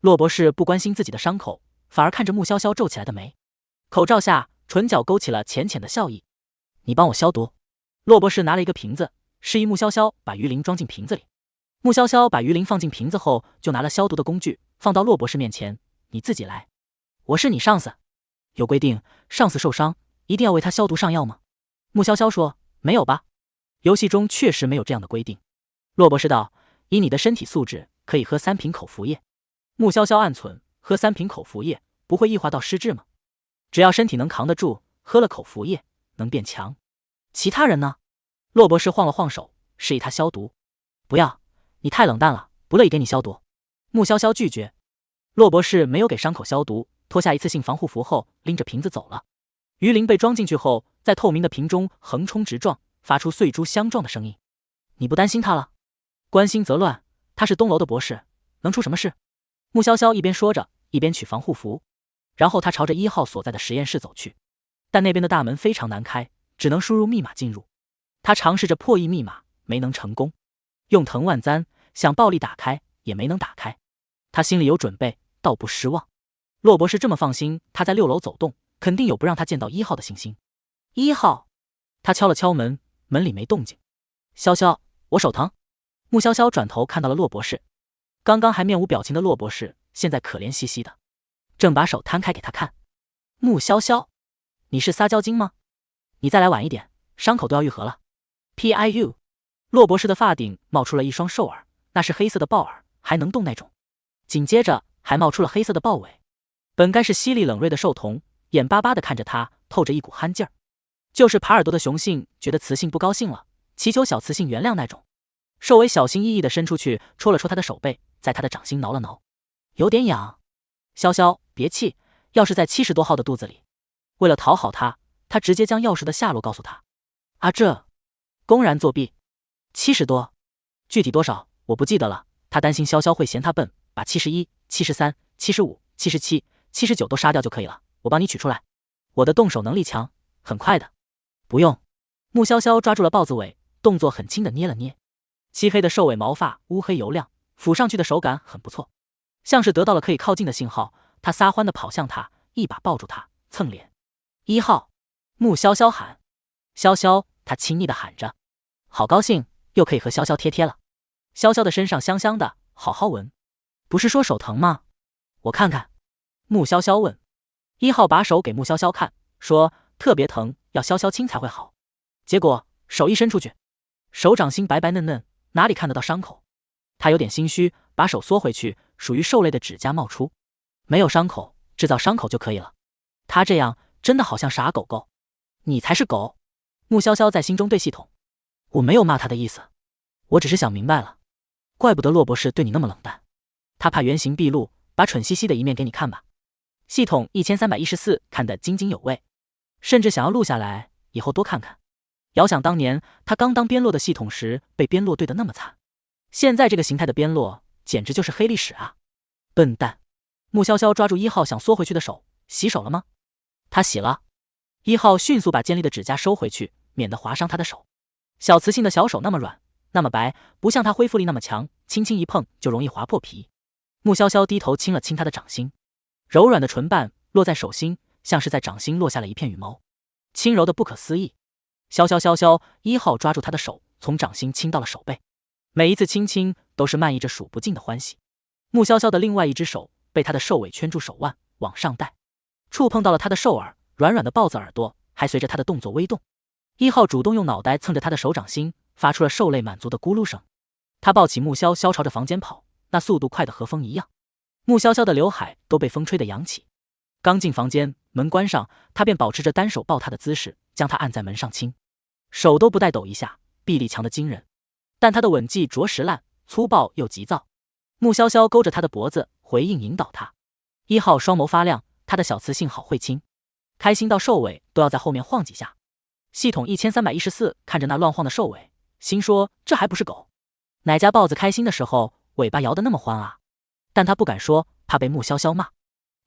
骆博士不关心自己的伤口，反而看着穆潇潇皱起来的眉，口罩下唇角勾起了浅浅的笑意。你帮我消毒。骆博士拿了一个瓶子，示意穆潇潇把鱼鳞装进瓶子里。穆潇潇把鱼鳞放进瓶子后，就拿了消毒的工具放到骆博士面前，你自己来。我是你上司，有规定上司受伤一定要为他消毒上药吗？穆潇潇说，没有吧，游戏中确实没有这样的规定。骆博士道，以你的身体素质，可以喝3瓶口服液。穆潇潇暗忖，喝3瓶口服液不会异化到失智吗？只要身体能扛得住，喝了口服液能变强。其他人呢？骆博士晃了晃手，示意他消毒。不要，你太冷淡了，不乐意给你消毒。穆潇潇拒绝。骆博士没有给伤口消毒，脱下一次性防护服后，拎着瓶子走了。鱼鳞被装进去后，在透明的瓶中横冲直撞，发出碎珠相撞的声音。你不担心他了？关心则乱，他是东楼的博士，能出什么事？穆潇潇一边说着，一边取防护服。然后他朝着1号所在的实验室走去，但那边的大门非常难开，只能输入密码进入。他尝试着破译密码，没能成功，用藤蔓簪想暴力打开，也没能打开。他心里有准备，倒不失望。骆博士这么放心他在6楼走动，肯定有不让他见到1号的信心。1号，他敲了敲门，门里没动静。潇潇，我手疼。穆潇潇转头看到了骆博士，刚刚还面无表情的骆博士现在可怜兮兮的，正把手摊开给他看。穆潇潇，你是撒娇精吗？你再来晚一点，伤口都要愈合了。PIU， 骆博士的发顶冒出了一双兽耳，那是黑色的豹耳，还能动那种。紧接着还冒出了黑色的豹尾，本该是犀利冷锐的兽瞳，眼巴巴地看着他，透着一股憨劲儿。就是耙耳朵的雄性觉得雌性不高兴了，祈求小雌性原谅那种。兽尾小心翼翼地伸出去，戳了戳他的手背，在他的掌心挠了挠，有点痒。潇潇，别气，钥匙在70多号的肚子里。为了讨好他，他直接将钥匙的下落告诉他。啊，这公然作弊。70多，具体多少我不记得了。他担心潇潇会嫌他笨，把71、73、75、77、79都杀掉就可以了。我帮你取出来，我的动手能力强，很快的。不用。穆潇潇抓住了豹子尾，动作很轻的捏了捏。漆黑的兽尾毛发乌黑油亮，抚上去的手感很不错，像是得到了可以靠近的信号。他撒欢的跑向他，一把抱住他，蹭脸。1号，穆潇潇喊。潇潇，他亲昵的喊着，好高兴，又可以和潇潇贴贴了。潇潇的身上香香的，好好闻。不是说手疼吗？我看看。穆潇潇问。1号把手给穆潇潇看，说特别疼，要潇潇亲才会好。结果手一伸出去，手掌心白白嫩嫩，哪里看得到伤口？他有点心虚，把手缩回去，属于兽类的指甲冒出，没有伤口，制造伤口就可以了。他这样真的好像傻狗狗。你才是狗。穆潇潇在心中对系统。我没有骂他的意思，我只是想明白了，怪不得骆博士对你那么冷淡，他怕原形毕露，把蠢兮兮的一面给你看吧。系统1314看得津津有味，甚至想要录下来，以后多看看。遥想当年他刚当边落的系统时，被边落对得那么惨，现在这个形态的边落简直就是黑历史啊！笨蛋！穆潇潇抓住1号想缩回去的手，洗手了吗？他洗了。1号迅速把尖利的指甲收回去，免得划伤他的手。小磁性的小手那么软，那么白，不像他恢复力那么强，轻轻一碰就容易划破皮。穆潇潇低头亲了亲他的掌心，柔软的唇瓣落在手心，像是在掌心落下了一片羽毛，轻柔的不可思议。萧萧萧萧，1号抓住他的手，从掌心亲到了手背，每一次轻轻都是漫溢着数不尽的欢喜。穆潇潇的另外一只手被他的兽尾圈住手腕，往上带，触碰到了他的兽耳，软软的豹子耳朵还随着他的动作微动。1号主动用脑袋蹭着他的手掌心，发出了兽类满足的咕噜声。他抱起穆潇潇朝着房间跑，那速度快得和风一样。穆潇潇的刘海都被风吹得扬起。刚进房间，门关上，他便保持着单手抱她的姿势，将她按在门上亲，手都不带抖一下，臂力强得惊人。但他的吻技着实烂，粗暴又急躁。穆潇潇勾着他的脖子回应引导他。1号双眸发亮，他的小雌性好会亲，开心到兽尾都要在后面晃几下。系统1314看着那乱晃的兽尾，心说这还不是狗，哪家豹子开心的时候尾巴摇得那么欢啊？但他不敢说，怕被穆潇潇骂。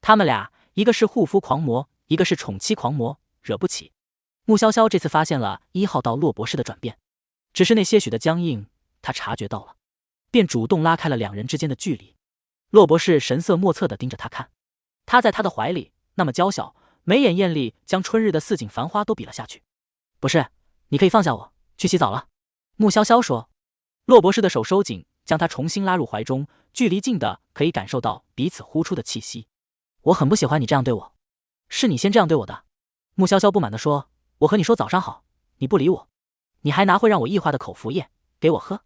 他们俩一个是护肤狂魔，一个是宠妻狂魔，惹不起。穆潇潇这次发现了1号到洛博士的转变，只是那些许的僵硬他察觉到了，便主动拉开了两人之间的距离。洛博士神色莫测地盯着他看，他在他的怀里那么娇小，眉眼艳丽，将春日的似锦繁花都比了下去。不是，你可以放下我，去洗澡了。穆潇潇说。洛博士的手收紧，将他重新拉入怀中，距离近的可以感受到彼此呼出的气息。我很不喜欢你这样对我，是你先这样对我的。穆潇潇不满地说，我和你说早上好，你不理我，你还拿会让我异化的口服液给我喝。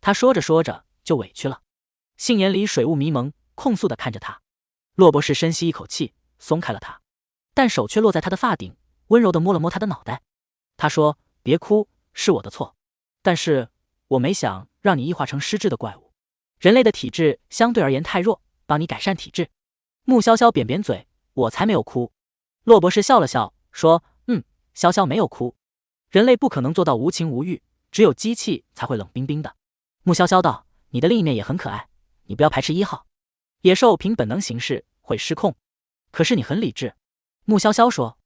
他说着说着就委屈了，杏眼里水雾迷蒙，控诉地看着他。洛博士深吸一口气，松开了他，但手却落在他的发顶，温柔地摸了摸他的脑袋。他说，别哭，是我的错，但是我没想让你异化成失智的怪物，人类的体质相对而言太弱，帮你改善体质。穆潇潇扁扁嘴，我才没有哭。洛博士笑了笑说，潇潇没有哭，人类不可能做到无情无欲，只有机器才会冷冰冰的。穆潇潇道，你的另一面也很可爱，你不要排斥1号。野兽凭本能行事会失控，可是你很理智。穆潇潇说。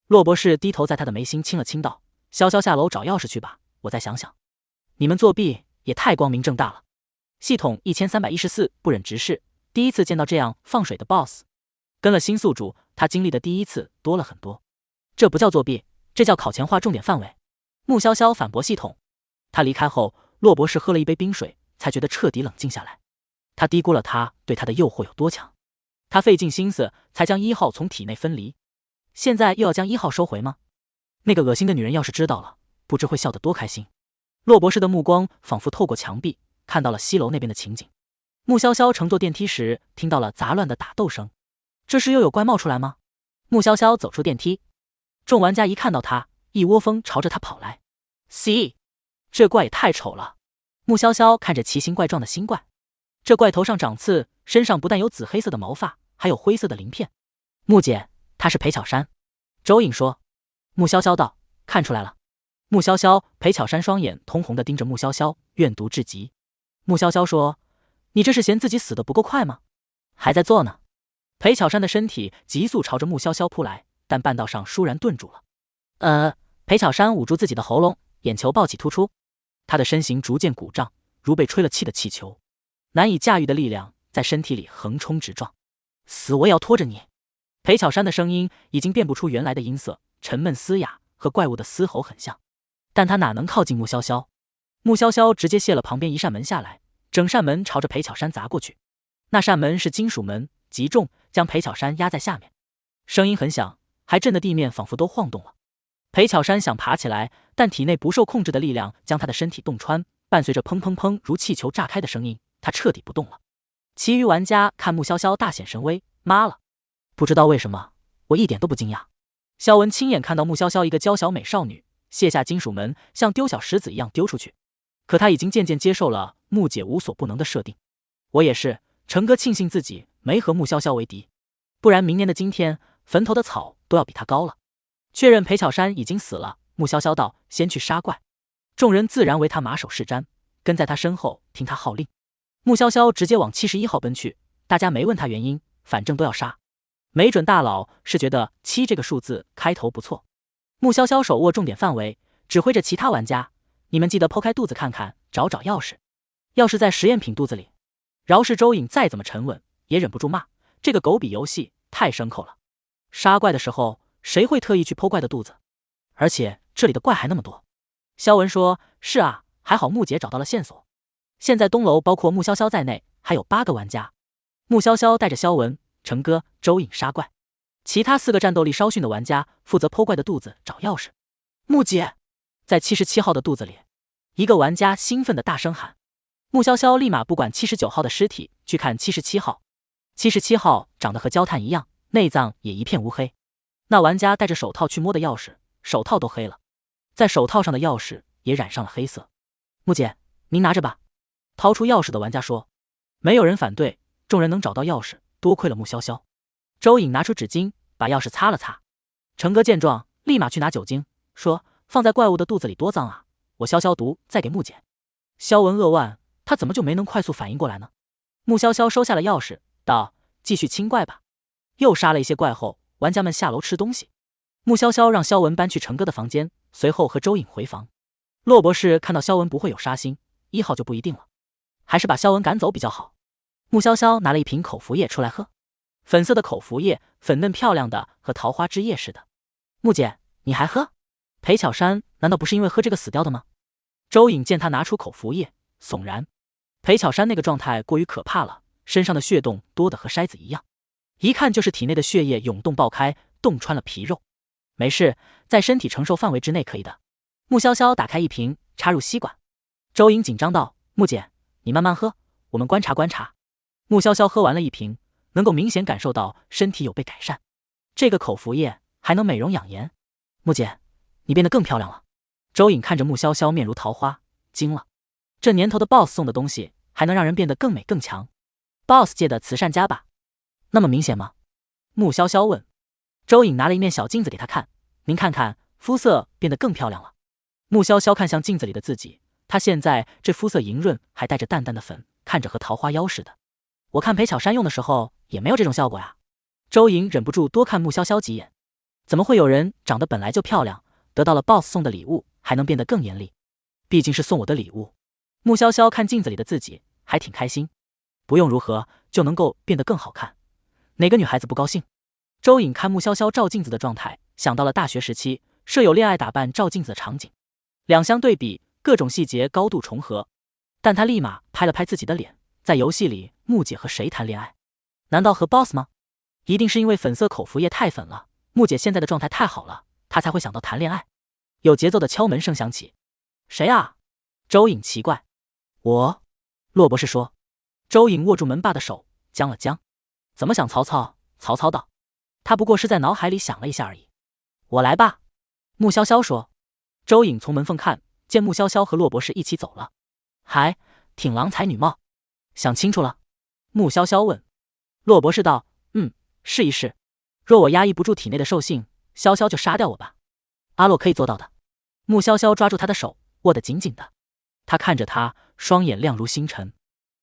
洛博士低头在他的眉心亲了亲道，潇潇下楼找钥匙去吧，我再想想。你们作弊也太光明正大了。系统1314不忍直视，第一次见到这样放水的 boss。 跟了新宿主，他经历的第一次多了很多。这不叫作弊，这叫考前划重点范围。穆潇潇反驳系统。他离开后，洛博士喝了一杯冰水，才觉得彻底冷静下来。他低估了他对他的诱惑有多强，他费尽心思才将1号从体内分离，现在又要将1号收回吗？那个恶心的女人要是知道了，不知会笑得多开心。洛博士的目光仿佛透过墙壁看到了西楼那边的情景。穆潇潇乘坐电梯时听到了杂乱的打斗声，这时又有怪冒出来吗？穆潇潇走出电梯，众玩家一看到他，一窝蜂朝着他跑来。C， 这怪也太丑了。穆潇潇看着奇形怪状的新怪，这怪头上长刺，身上不但有紫黑色的毛发，还有灰色的鳞片。穆姐，他是裴巧珊。周颖说。穆潇潇道，看出来了。穆潇潇、裴巧珊双眼通红地盯着穆潇潇，怨毒至极。穆潇潇说，你这是嫌自己死得不够快吗？还在做呢。裴巧珊的身体急速朝着穆潇潇扑来，但半道上倏然顿住了。裴巧珊捂住自己的喉咙，眼球暴起突出，她的身形逐渐鼓胀，如被吹了气的气球，难以驾驭的力量在身体里横冲直撞。死我也要拖着你。裴巧珊的声音已经辨不出原来的音色，沉闷嘶哑，和怪物的嘶吼很像，但他哪能靠近穆潇潇？穆潇潇直接卸了旁边一扇门下来，整扇门朝着裴巧珊砸过去。那扇门是金属门，极重，将裴巧珊压在下面，声音很响，还震得地面仿佛都晃动了。裴巧珊想爬起来，但体内不受控制的力量将她的身体洞穿，伴随着砰砰砰如气球炸开的声音，她彻底不动了。其余玩家看穆潇潇大显神威，妈了！不知道为什么，我一点都不惊讶。肖文亲眼看到穆潇潇一个娇小美少女卸下金属门，像丢小石子一样丢出去，可他已经渐渐接受了穆姐无所不能的设定。我也是，陈哥庆幸自己没和穆潇潇为敌，不然明年的今天，坟头的草都要比他高了。确认裴巧珊已经死了，穆潇潇道：“先去杀怪。”众人自然为他马首是瞻，跟在他身后听他号令。穆潇潇直接往71号奔去，大家没问他原因，反正都要杀。没准大佬是觉得7这个数字开头不错。穆潇潇手握重点范围，指挥着其他玩家：“你们记得剖开肚子看看，找找钥匙。钥匙在实验品肚子里。”饶是周颖再怎么沉稳，也忍不住骂：“这个狗比游戏太牲口了！杀怪的时候，谁会特意去剖怪的肚子？而且这里的怪还那么多。”肖文说：“是啊，还好木姐找到了线索。现在东楼包括穆潇潇在内，还有8个玩家。穆潇潇带着肖文、成哥、周颖杀怪，其他4个战斗力稍逊的玩家负责剖怪的肚子找钥匙。”木姐在77号的肚子里，一个玩家兴奋地大声喊。穆潇潇立马不管79号的尸体，去看77号。77号长得和焦炭一样，内脏也一片乌黑。那玩家戴着手套去摸的钥匙，手套都黑了，在手套上的钥匙也染上了黑色。木姐，您拿着吧。掏出钥匙的玩家说。没有人反对，众人能找到钥匙，多亏了穆潇潇。周颖拿出纸巾，把钥匙擦了擦。成哥见状，立马去拿酒精，说：“放在怪物的肚子里多脏啊，我消消毒，再给木姐。”肖文扼腕，他怎么就没能快速反应过来呢？穆潇潇收下了钥匙，道：“继续清怪吧。”又杀了一些怪后，玩家们下楼吃东西。穆潇潇让肖文搬去成哥的房间，随后和周颖回房。骆博士看到肖文不会有杀心，1号就不一定了，还是把肖文赶走比较好。穆潇潇拿了一瓶口服液出来喝，粉色的口服液，粉嫩漂亮的，和桃花汁液似的。木姐，你还喝？裴巧珊难道不是因为喝这个死掉的吗？周颖见他拿出口服液，悚然。裴巧珊那个状态过于可怕了，身上的血洞多得和筛子一样，一看就是体内的血液涌动爆开，洞穿了皮肉。没事，在身体承受范围之内可以的。穆潇潇打开一瓶，插入吸管。周颖紧张道：“木姐，你慢慢喝，我们观察观察。”穆潇潇喝完了一瓶，能够明显感受到身体有被改善。这个口服液还能美容养颜。木姐，你变得更漂亮了。周颖看着穆潇潇面如桃花，惊了。这年头的 boss 送的东西还能让人变得更美更强。boss 界的慈善家吧？那么明显吗？穆潇潇问。周颖拿了一面小镜子给他看，您看看，肤色变得更漂亮了。穆潇潇看向镜子里的自己，她现在这肤色莹润，还带着淡淡的粉，看着和桃花妖似的。我看裴巧珊用的时候也没有这种效果呀。周颖忍不住多看穆潇潇几眼，怎么会有人长得本来就漂亮，得到了 boss 送的礼物还能变得更严厉？毕竟是送我的礼物。穆潇潇看镜子里的自己还挺开心，不用如何就能够变得更好看，哪个女孩子不高兴？周颖看穆潇潇照镜子的状态，想到了大学时期舍友恋爱打扮照镜子的场景，两相对比，各种细节高度重合。但她立马拍了拍自己的脸，在游戏里木姐和谁谈恋爱？难道和 boss 吗？一定是因为粉色口服液太粉了，木姐现在的状态太好了，她才会想到谈恋爱。有节奏的敲门声响起。谁啊？周颖奇怪。我。骆博士说。周颖握住门把的手僵了僵。怎么想曹操？曹操道。他不过是在脑海里想了一下而已。我来吧。穆潇潇说。周颖从门缝看见穆潇潇和骆博士一起走了，还挺郎才女貌。想清楚了？穆潇潇问。骆博士道：试一试，若我压抑不住体内的兽性，潇潇就杀掉我吧。阿洛可以做到的。穆潇潇抓住他的手，握得紧紧的。他看着他，双眼亮如星辰。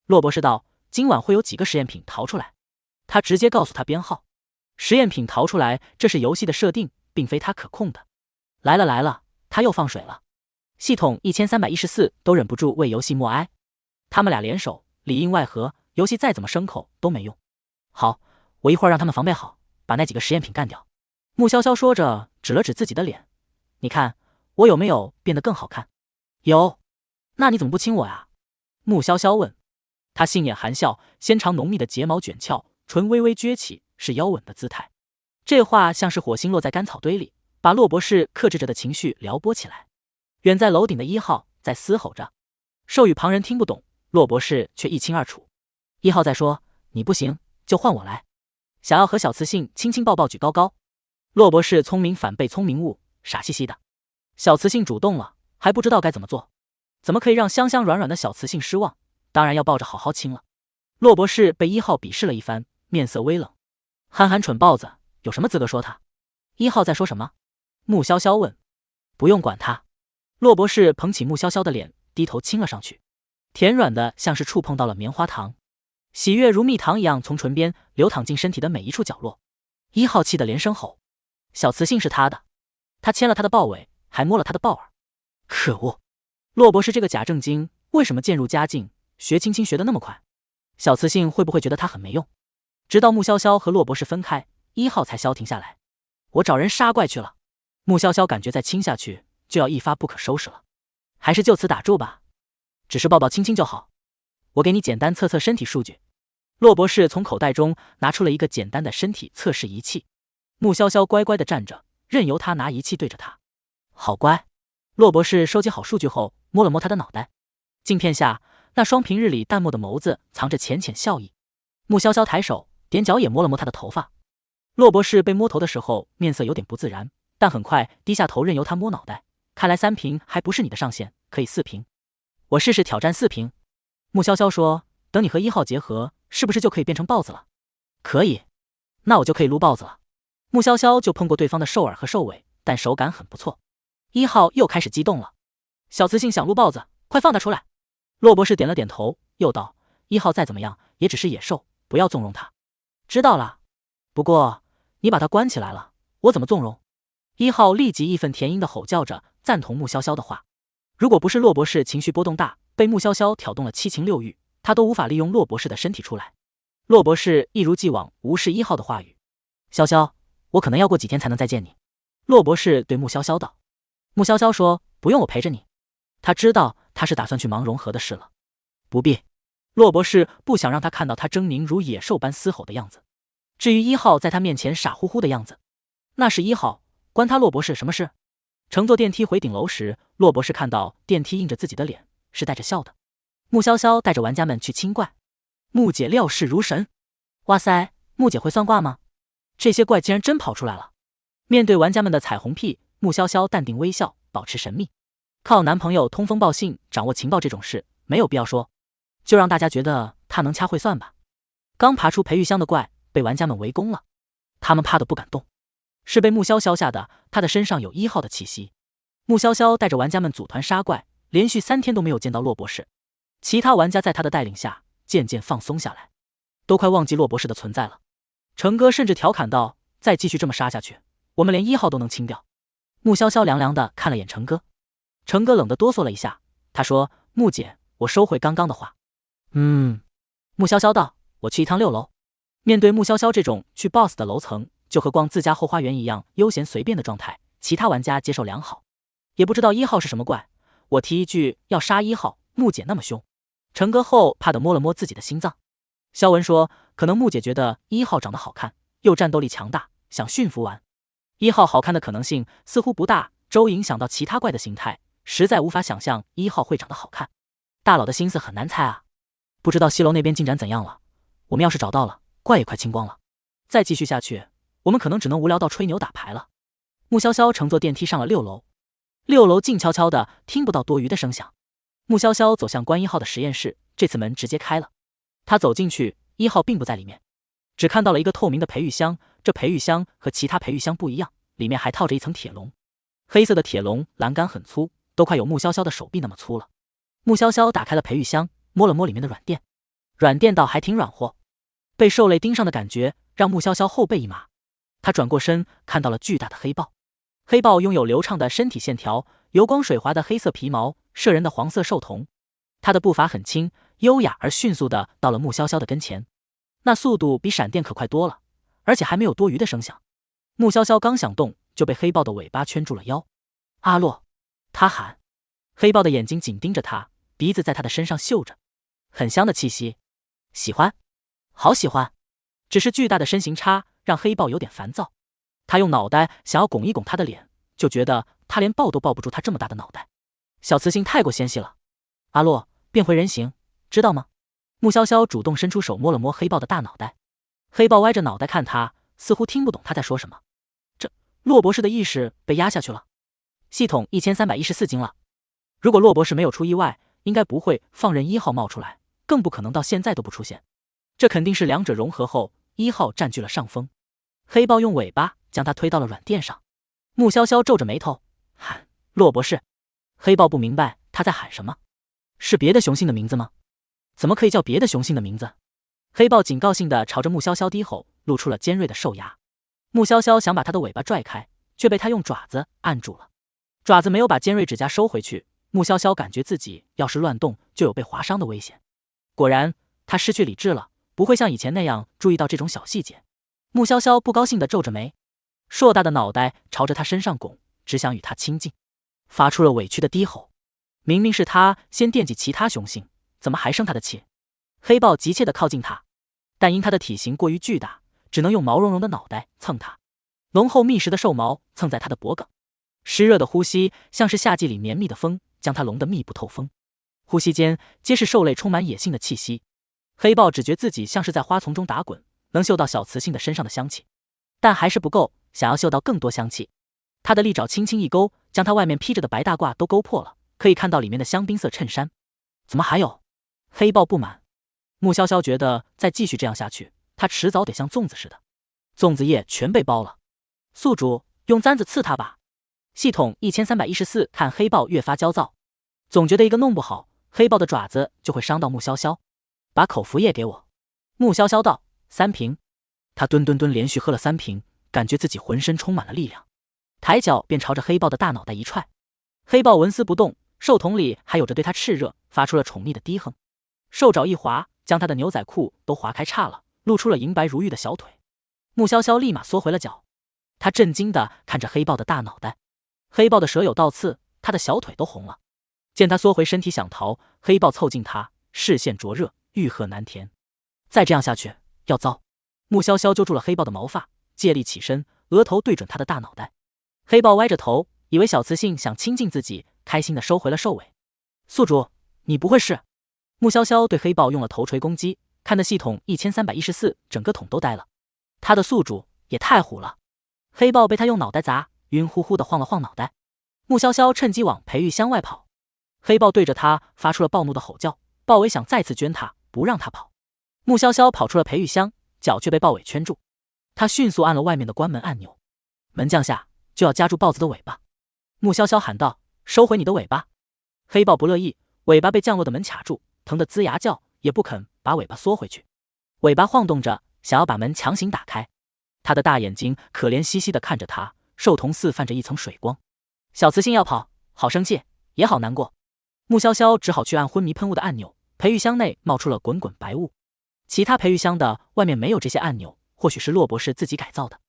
骆博士道：今晚会有几个实验品逃出来？他直接告诉他编号。实验品逃出来，这是游戏的设定，并非他可控的。来了来了，他又放水了。系统1314都忍不住为游戏默哀。他们俩联手，里应外合，游戏再怎么牲口都没用。好，我一会儿让他们防备好，把那几个实验品干掉。穆潇潇说着，指了指自己的脸。你看，我有没有变得更好看？有。那你怎么不亲我呀？穆潇潇问。他杏眼含笑，纤长浓密的睫毛卷翘，唇微微撅起，是腰吻的姿态。这话像是火星落在干草堆里，把骆博士克制着的情绪撩拨起来。远在楼顶的1号在嘶吼着，授予旁人听不懂，骆博士却一清二楚。1号在说：你不行，就换我来。想要和小雌性亲亲抱抱举高高。骆博士聪明反被聪明误，傻兮兮的。小雌性主动了，还不知道该怎么做，怎么可以让香香软软的小雌性失望？当然要抱着好好亲了。骆博士被1号鄙视了一番，面色微冷。憨憨蠢豹子，有什么资格说他？1号在说什么？穆潇潇问。不用管他。骆博士捧起穆潇潇的脸，低头亲了上去，甜软的像是触碰到了棉花糖，喜悦如蜜糖一样从唇边流淌进身体的每一处角落。1号气得连声吼：“小雌性是他的！”他牵了他的豹尾，还摸了他的豹耳。可恶！骆博士这个假正经，为什么渐入佳境，学亲亲学得那么快？小雌性会不会觉得他很没用？直到穆潇潇和骆博士分开，1号才消停下来。我找人杀怪去了。穆潇潇感觉再亲下去就要一发不可收拾了，还是就此打住吧，只是抱抱亲亲就好。我给你简单测测身体数据。骆博士从口袋中拿出了一个简单的身体测试仪器。穆潇潇乖乖地站着，任由他拿仪器对着他。好乖。骆博士收集好数据后，摸了摸他的脑袋。镜片下，那双平日里淡漠的眸子藏着浅浅笑意。穆潇潇抬手，踮脚也摸了摸他的头发。骆博士被摸头的时候，面色有点不自然，但很快低下头，任由他摸脑袋。看来3瓶还不是你的上限，可以4瓶。我试试挑战4瓶。穆潇潇说：“等你和1号结合，是不是就可以变成豹子了？”可以，那我就可以撸豹子了。穆潇潇就碰过对方的兽耳和兽尾，但手感很不错。1号又开始激动了：“小雌性想撸豹子，快放他出来！”骆博士点了点头，又道：“1号再怎么样也只是野兽，不要纵容他。”知道了。不过你把他关起来了，我怎么纵容？1号立即义愤填膺地吼叫着，赞同穆潇潇的话。如果不是骆博士情绪波动大，被穆潇潇挑动了七情六欲，他都无法利用骆博士的身体出来。骆博士一如既往无视1号的话语：“潇潇，我可能要过几天才能再见你。”骆博士对穆潇潇道。穆潇潇说：“不用我陪着你。”他知道他是打算去忙融合的事了。不必。骆博士不想让他看到他狰狞如野兽般嘶吼的样子。至于1号在他面前傻乎乎的样子，那是1号，关他骆博士什么事？乘坐电梯回顶楼时，骆博士看到电梯映着自己的脸，是带着笑的。穆潇潇带着玩家们去清怪。穆姐料事如神。哇塞，穆姐会算卦吗？这些怪竟然真跑出来了。面对玩家们的彩虹屁，穆潇潇淡定微笑，保持神秘。靠男朋友通风报信掌握情报这种事没有必要说，就让大家觉得他能掐会算吧。刚爬出培育箱的怪被玩家们围攻了，他们怕得不敢动，是被穆潇潇吓的，他的身上有1号的气息。穆潇潇带着玩家们组团杀怪，连续3天都没有见到骆博士。其他玩家在他的带领下渐渐放松下来，都快忘记骆博士的存在了。成哥甚至调侃道：“再继续这么杀下去，我们连1号都能清掉。”穆潇潇凉凉地看了眼成哥，成哥冷得哆嗦了一下，他说：“穆姐，我收回刚刚的话。”穆潇潇道：“我去一趟6楼。”面对穆潇潇这种去 BOSS 的楼层就和逛自家后花园一样悠闲随便的状态，其他玩家接受良好。也不知道1号是什么怪，我提一句要杀1号，穆姐那么凶。成哥后怕地摸了摸自己的心脏。肖文说：“可能穆姐觉得1号长得好看，又战斗力强大，想驯服完1号好看的可能性似乎不大。周影响到其他怪的形态，实在无法想象1号会长得好看。大佬的心思很难猜啊。不知道西楼那边进展怎样了？我们要是找到了，怪也快清光了。再继续下去，我们可能只能无聊到吹牛打牌了。”穆潇潇乘坐电梯上了6楼。6楼静悄悄的，听不到多余的声响。穆潇潇走向关1号的实验室，这次门直接开了。他走进去，1号并不在里面，只看到了一个透明的培育箱。这培育箱和其他培育箱不一样，里面还套着一层铁笼，黑色的铁笼栏杆很粗，都快有穆潇潇的手臂那么粗了。穆潇潇打开了培育箱，摸了摸里面的软垫，软垫倒还挺软和。被兽类盯上的感觉让穆潇潇后背一麻，他转过身看到了巨大的黑豹。黑豹拥有流畅的身体线条，油光水滑的黑色皮毛，摄人的黄色兽瞳。他的步伐很轻，优雅而迅速的到了穆潇潇的跟前，那速度比闪电可快多了，而且还没有多余的声响。穆潇潇刚想动，就被黑豹的尾巴圈住了腰。阿洛，他喊。黑豹的眼睛紧盯着他，鼻子在他的身上嗅着，很香的气息。喜欢，好喜欢。只是巨大的身形差让黑豹有点烦躁。他用脑袋想要拱一拱他的脸，就觉得他连抱都抱不住他这么大的脑袋。小雌性太过纤细了。阿洛，变回人形，知道吗？穆潇潇主动伸出手摸了摸黑豹的大脑袋。黑豹歪着脑袋看他，似乎听不懂他在说什么。这骆博士的意识被压下去了。系统1314斤了。如果骆博士没有出意外，应该不会放任1号冒出来，更不可能到现在都不出现。这肯定是两者融合后1号占据了上风。黑豹用尾巴将他推到了软垫上。穆潇潇皱着眉头喊：“骆博士。黑豹不明白他在喊什么，是别的雄性的名字吗？怎么可以叫别的雄性的名字？黑豹警告性地朝着穆萧萧低吼，露出了尖锐的兽牙。穆萧萧想把他的尾巴拽开，却被他用爪子按住了。爪子没有把尖锐指甲收回去，穆萧萧感觉自己要是乱动，就有被划伤的危险。果然，他失去理智了，不会像以前那样注意到这种小细节。穆萧萧不高兴地皱着眉，硕大的脑袋朝着他身上拱，只想与他亲近，发出了委屈的低吼。明明是他先惦记其他雄性，怎么还生他的气？黑豹急切地靠近他，但因他的体型过于巨大，只能用毛茸茸的脑袋蹭他，浓厚密实的兽毛蹭在他的脖颈，湿热的呼吸像是夏季里绵密的风，将他笼得密不透风。呼吸间皆是兽类充满野性的气息。黑豹只觉自己像是在花丛中打滚，能嗅到小雌性的身上的香气，但还是不够，想要嗅到更多香气。他的利爪轻轻一勾，将他外面披着的白大褂都勾破了，可以看到里面的香槟色衬衫。怎么还有？黑豹不满。穆萧萧觉得再继续这样下去，他迟早得像粽子似的，粽子叶全被包了。宿主，用簪子刺他吧。系统1314看黑豹越发焦躁，总觉得一个弄不好，黑豹的爪子就会伤到穆萧萧。把口服液给我。穆萧萧道：3瓶。他吨连续喝了3瓶，感觉自己浑身充满了力量，抬脚便朝着黑豹的大脑袋一踹。黑豹纹丝不动，兽瞳里还有着对他炽热，发出了宠溺的低哼。兽爪一滑，将他的牛仔裤都划开叉了，露出了银白如玉的小腿。穆萧萧立马缩回了脚，他震惊地看着黑豹的大脑袋。黑豹的舌有倒刺，他的小腿都红了。见他缩回身体想逃，黑豹凑近他，视线灼热，欲壑难填。再这样下去要糟。穆萧萧揪住了黑豹的毛发，借力起身，额头对准他的大脑袋。黑豹歪着头，以为小雌性想亲近自己，开心地收回了兽尾。宿主，你不会是……穆萧萧对黑豹用了头锤攻击，看得系统1314整个桶都呆了。他的宿主也太虎了。黑豹被他用脑袋砸，晕乎乎地晃了晃脑袋。穆萧萧趁机往培育箱外跑。黑豹对着他发出了暴怒的吼叫，豹尾想再次圈他，不让他跑。穆萧萧跑出了培育箱，脚却被豹尾圈住。他迅速按了外面的关门按钮，门降下就要夹住豹子的尾巴。穆萧萧喊道：收回你的尾巴。黑豹不乐意，尾巴被降落的门卡住，疼得龇牙叫，也不肯把尾巴缩回去。尾巴晃动着，想要把门强行打开。他的大眼睛可怜兮兮地看着他，兽瞳似泛着一层水光。小雌性要跑，好生气，也好难过。穆萧萧只好去按昏迷喷雾的按钮，培育箱内冒出了滚滚白雾。其他培育箱的外面没有这些按钮，或许是骆博士自己改造的。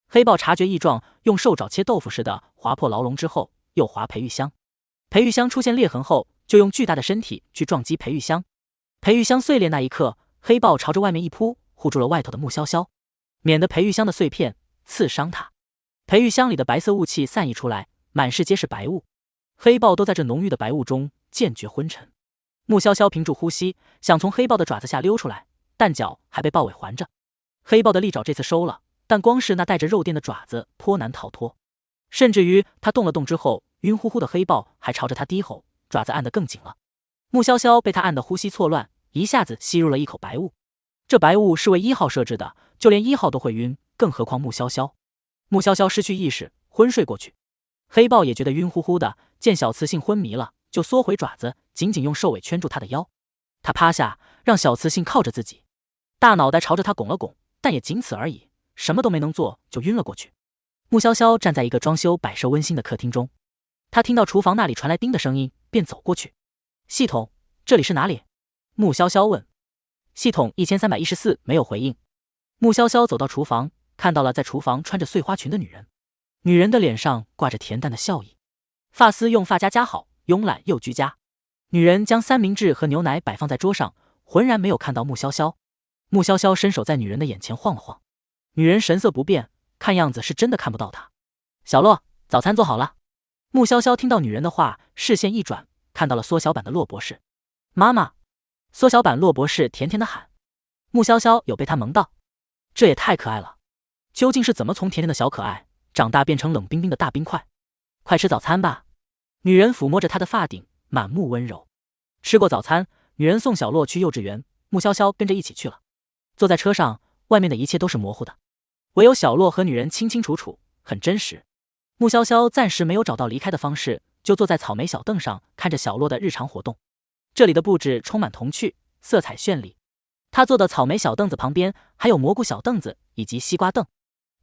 黑豹察觉异状，用兽爪切豆腐似的划破牢笼之后，又划培育箱。培育箱出现裂痕后，就用巨大的身体去撞击培育箱。培育箱碎裂那一刻，黑豹朝着外面一扑，护住了外头的穆萧萧，免得培育箱的碎片刺伤他。培育箱里的白色雾气散溢出来，满室皆是白雾。黑豹都在这浓郁的白雾中渐觉昏沉。穆萧萧屏住呼吸，想从黑豹的爪子下溜出来，但脚还被豹尾环着。黑豹的利爪这次收了，但光是那带着肉垫的爪子颇难逃脱。甚至于他动了动之后，晕乎乎的黑豹还朝着他低吼，爪子按得更紧了。穆萧萧被他按得呼吸错乱，一下子吸入了一口白雾。这白雾是为1号设置的，就连1号都会晕，更何况穆萧萧。穆萧萧失去意识，昏睡过去。黑豹也觉得晕乎乎的，见小雌性昏迷了，就缩回爪子，紧紧用兽尾圈住他的腰。他趴下，让小雌性靠着自己，大脑袋朝着他拱了拱，但也仅此而已，什么都没能做就晕了过去。穆萧萧站在一个装修摆设温馨的客厅中，他听到厨房那里传来叮的声音，便走过去。系统，这里是哪里？穆萧萧问。系统1314没有回应。穆萧萧走到厨房，看到了在厨房穿着碎花裙的女人。女人的脸上挂着恬淡的笑意，发丝用发夹夹好，慵懒又居家。女人将三明治和牛奶摆放在桌上，浑然没有看到穆萧萧。穆萧萧伸手在女人的眼前晃了晃，女人神色不变，看样子是真的看不到他。小洛，早餐做好了。穆萧萧听到女人的话，视线一转，看到了缩小版的洛博士。妈妈。缩小版洛博士甜甜的喊。穆萧萧有被他萌到，这也太可爱了。究竟是怎么从甜甜的小可爱长大变成冷冰冰的大冰块？快吃早餐吧。女人抚摸着他的发顶，满目温柔。吃过早餐，女人送小洛去幼稚园，穆萧萧跟着一起去了。坐在车上，外面的一切都是模糊的，唯有小洛和女人清清楚楚，很真实。穆萧萧暂时没有找到离开的方式，就坐在草莓小凳上，看着小洛的日常活动。这里的布置充满童趣，色彩绚丽。他坐的草莓小凳子旁边还有蘑菇小凳子以及西瓜凳，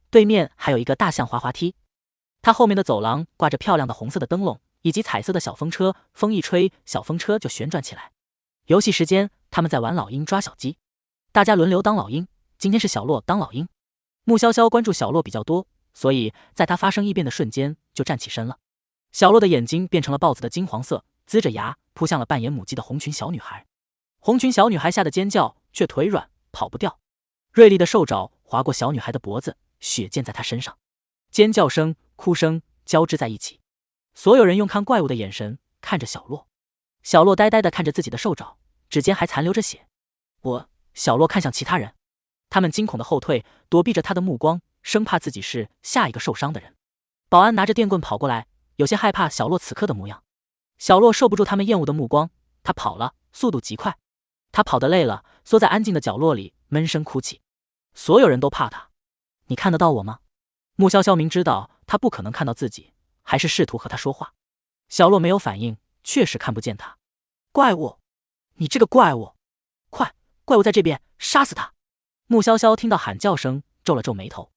对面还有一个大象滑滑梯。他后面的走廊挂着漂亮的红色的灯笼以及彩色的小风车，风一吹，小风车就旋转起来。游戏时间，他们在玩老鹰抓小鸡，大家轮流当老鹰，今天是小洛当老鹰。穆潇潇关注小洛比较多，所以在他发生异变的瞬间就站起身了。小洛的眼睛变成了豹子的金黄色，龇着牙扑向了扮演母鸡的红裙小女孩。红裙小女孩吓得尖叫，却腿软跑不掉。锐利的兽爪划过小女孩的脖子，血溅在她身上，尖叫声、哭声交织在一起。所有人用看怪物的眼神看着小洛。小洛呆呆地看着自己的兽爪，指尖还残留着血。小洛看向其他人，他们惊恐的后退，躲避着他的目光，生怕自己是下一个受伤的人。保安拿着电棍跑过来，有些害怕小洛此刻的模样。小洛受不住他们厌恶的目光，他跑了，速度极快。他跑得累了，缩在安静的角落里闷声哭泣。所有人都怕他。你看得到我吗？穆潇潇明知道他不可能看到自己，还是试图和他说话。小洛没有反应，确实看不见他。怪物，你这个怪物，快，怪物在这边，杀死他！穆潇潇听到喊叫声，皱了皱眉头，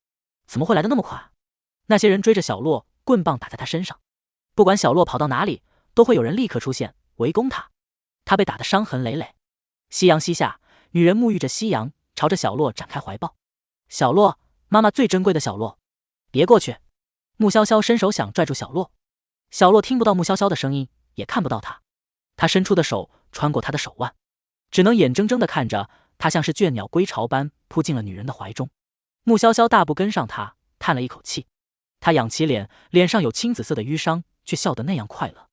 怎么会来得那么快？那些人追着小洛，棍棒打在他身上，不管小洛跑到哪里，都会有人立刻出现围攻他。他被打得伤痕累累。夕阳西下，女人沐浴着夕阳，朝着小洛展开怀抱。小洛，妈妈最珍贵的小洛，别过去！穆潇潇伸手想拽住小洛，小洛听不到穆潇潇的声音，也看不到他。他伸出的手穿过他的手腕，只能眼睁睁地看着他像是倦鸟归巢般扑进了女人的怀中。穆潇潇大步跟上他，叹了一口气。他仰起脸，脸上有青紫色的淤伤，却笑得那样快乐。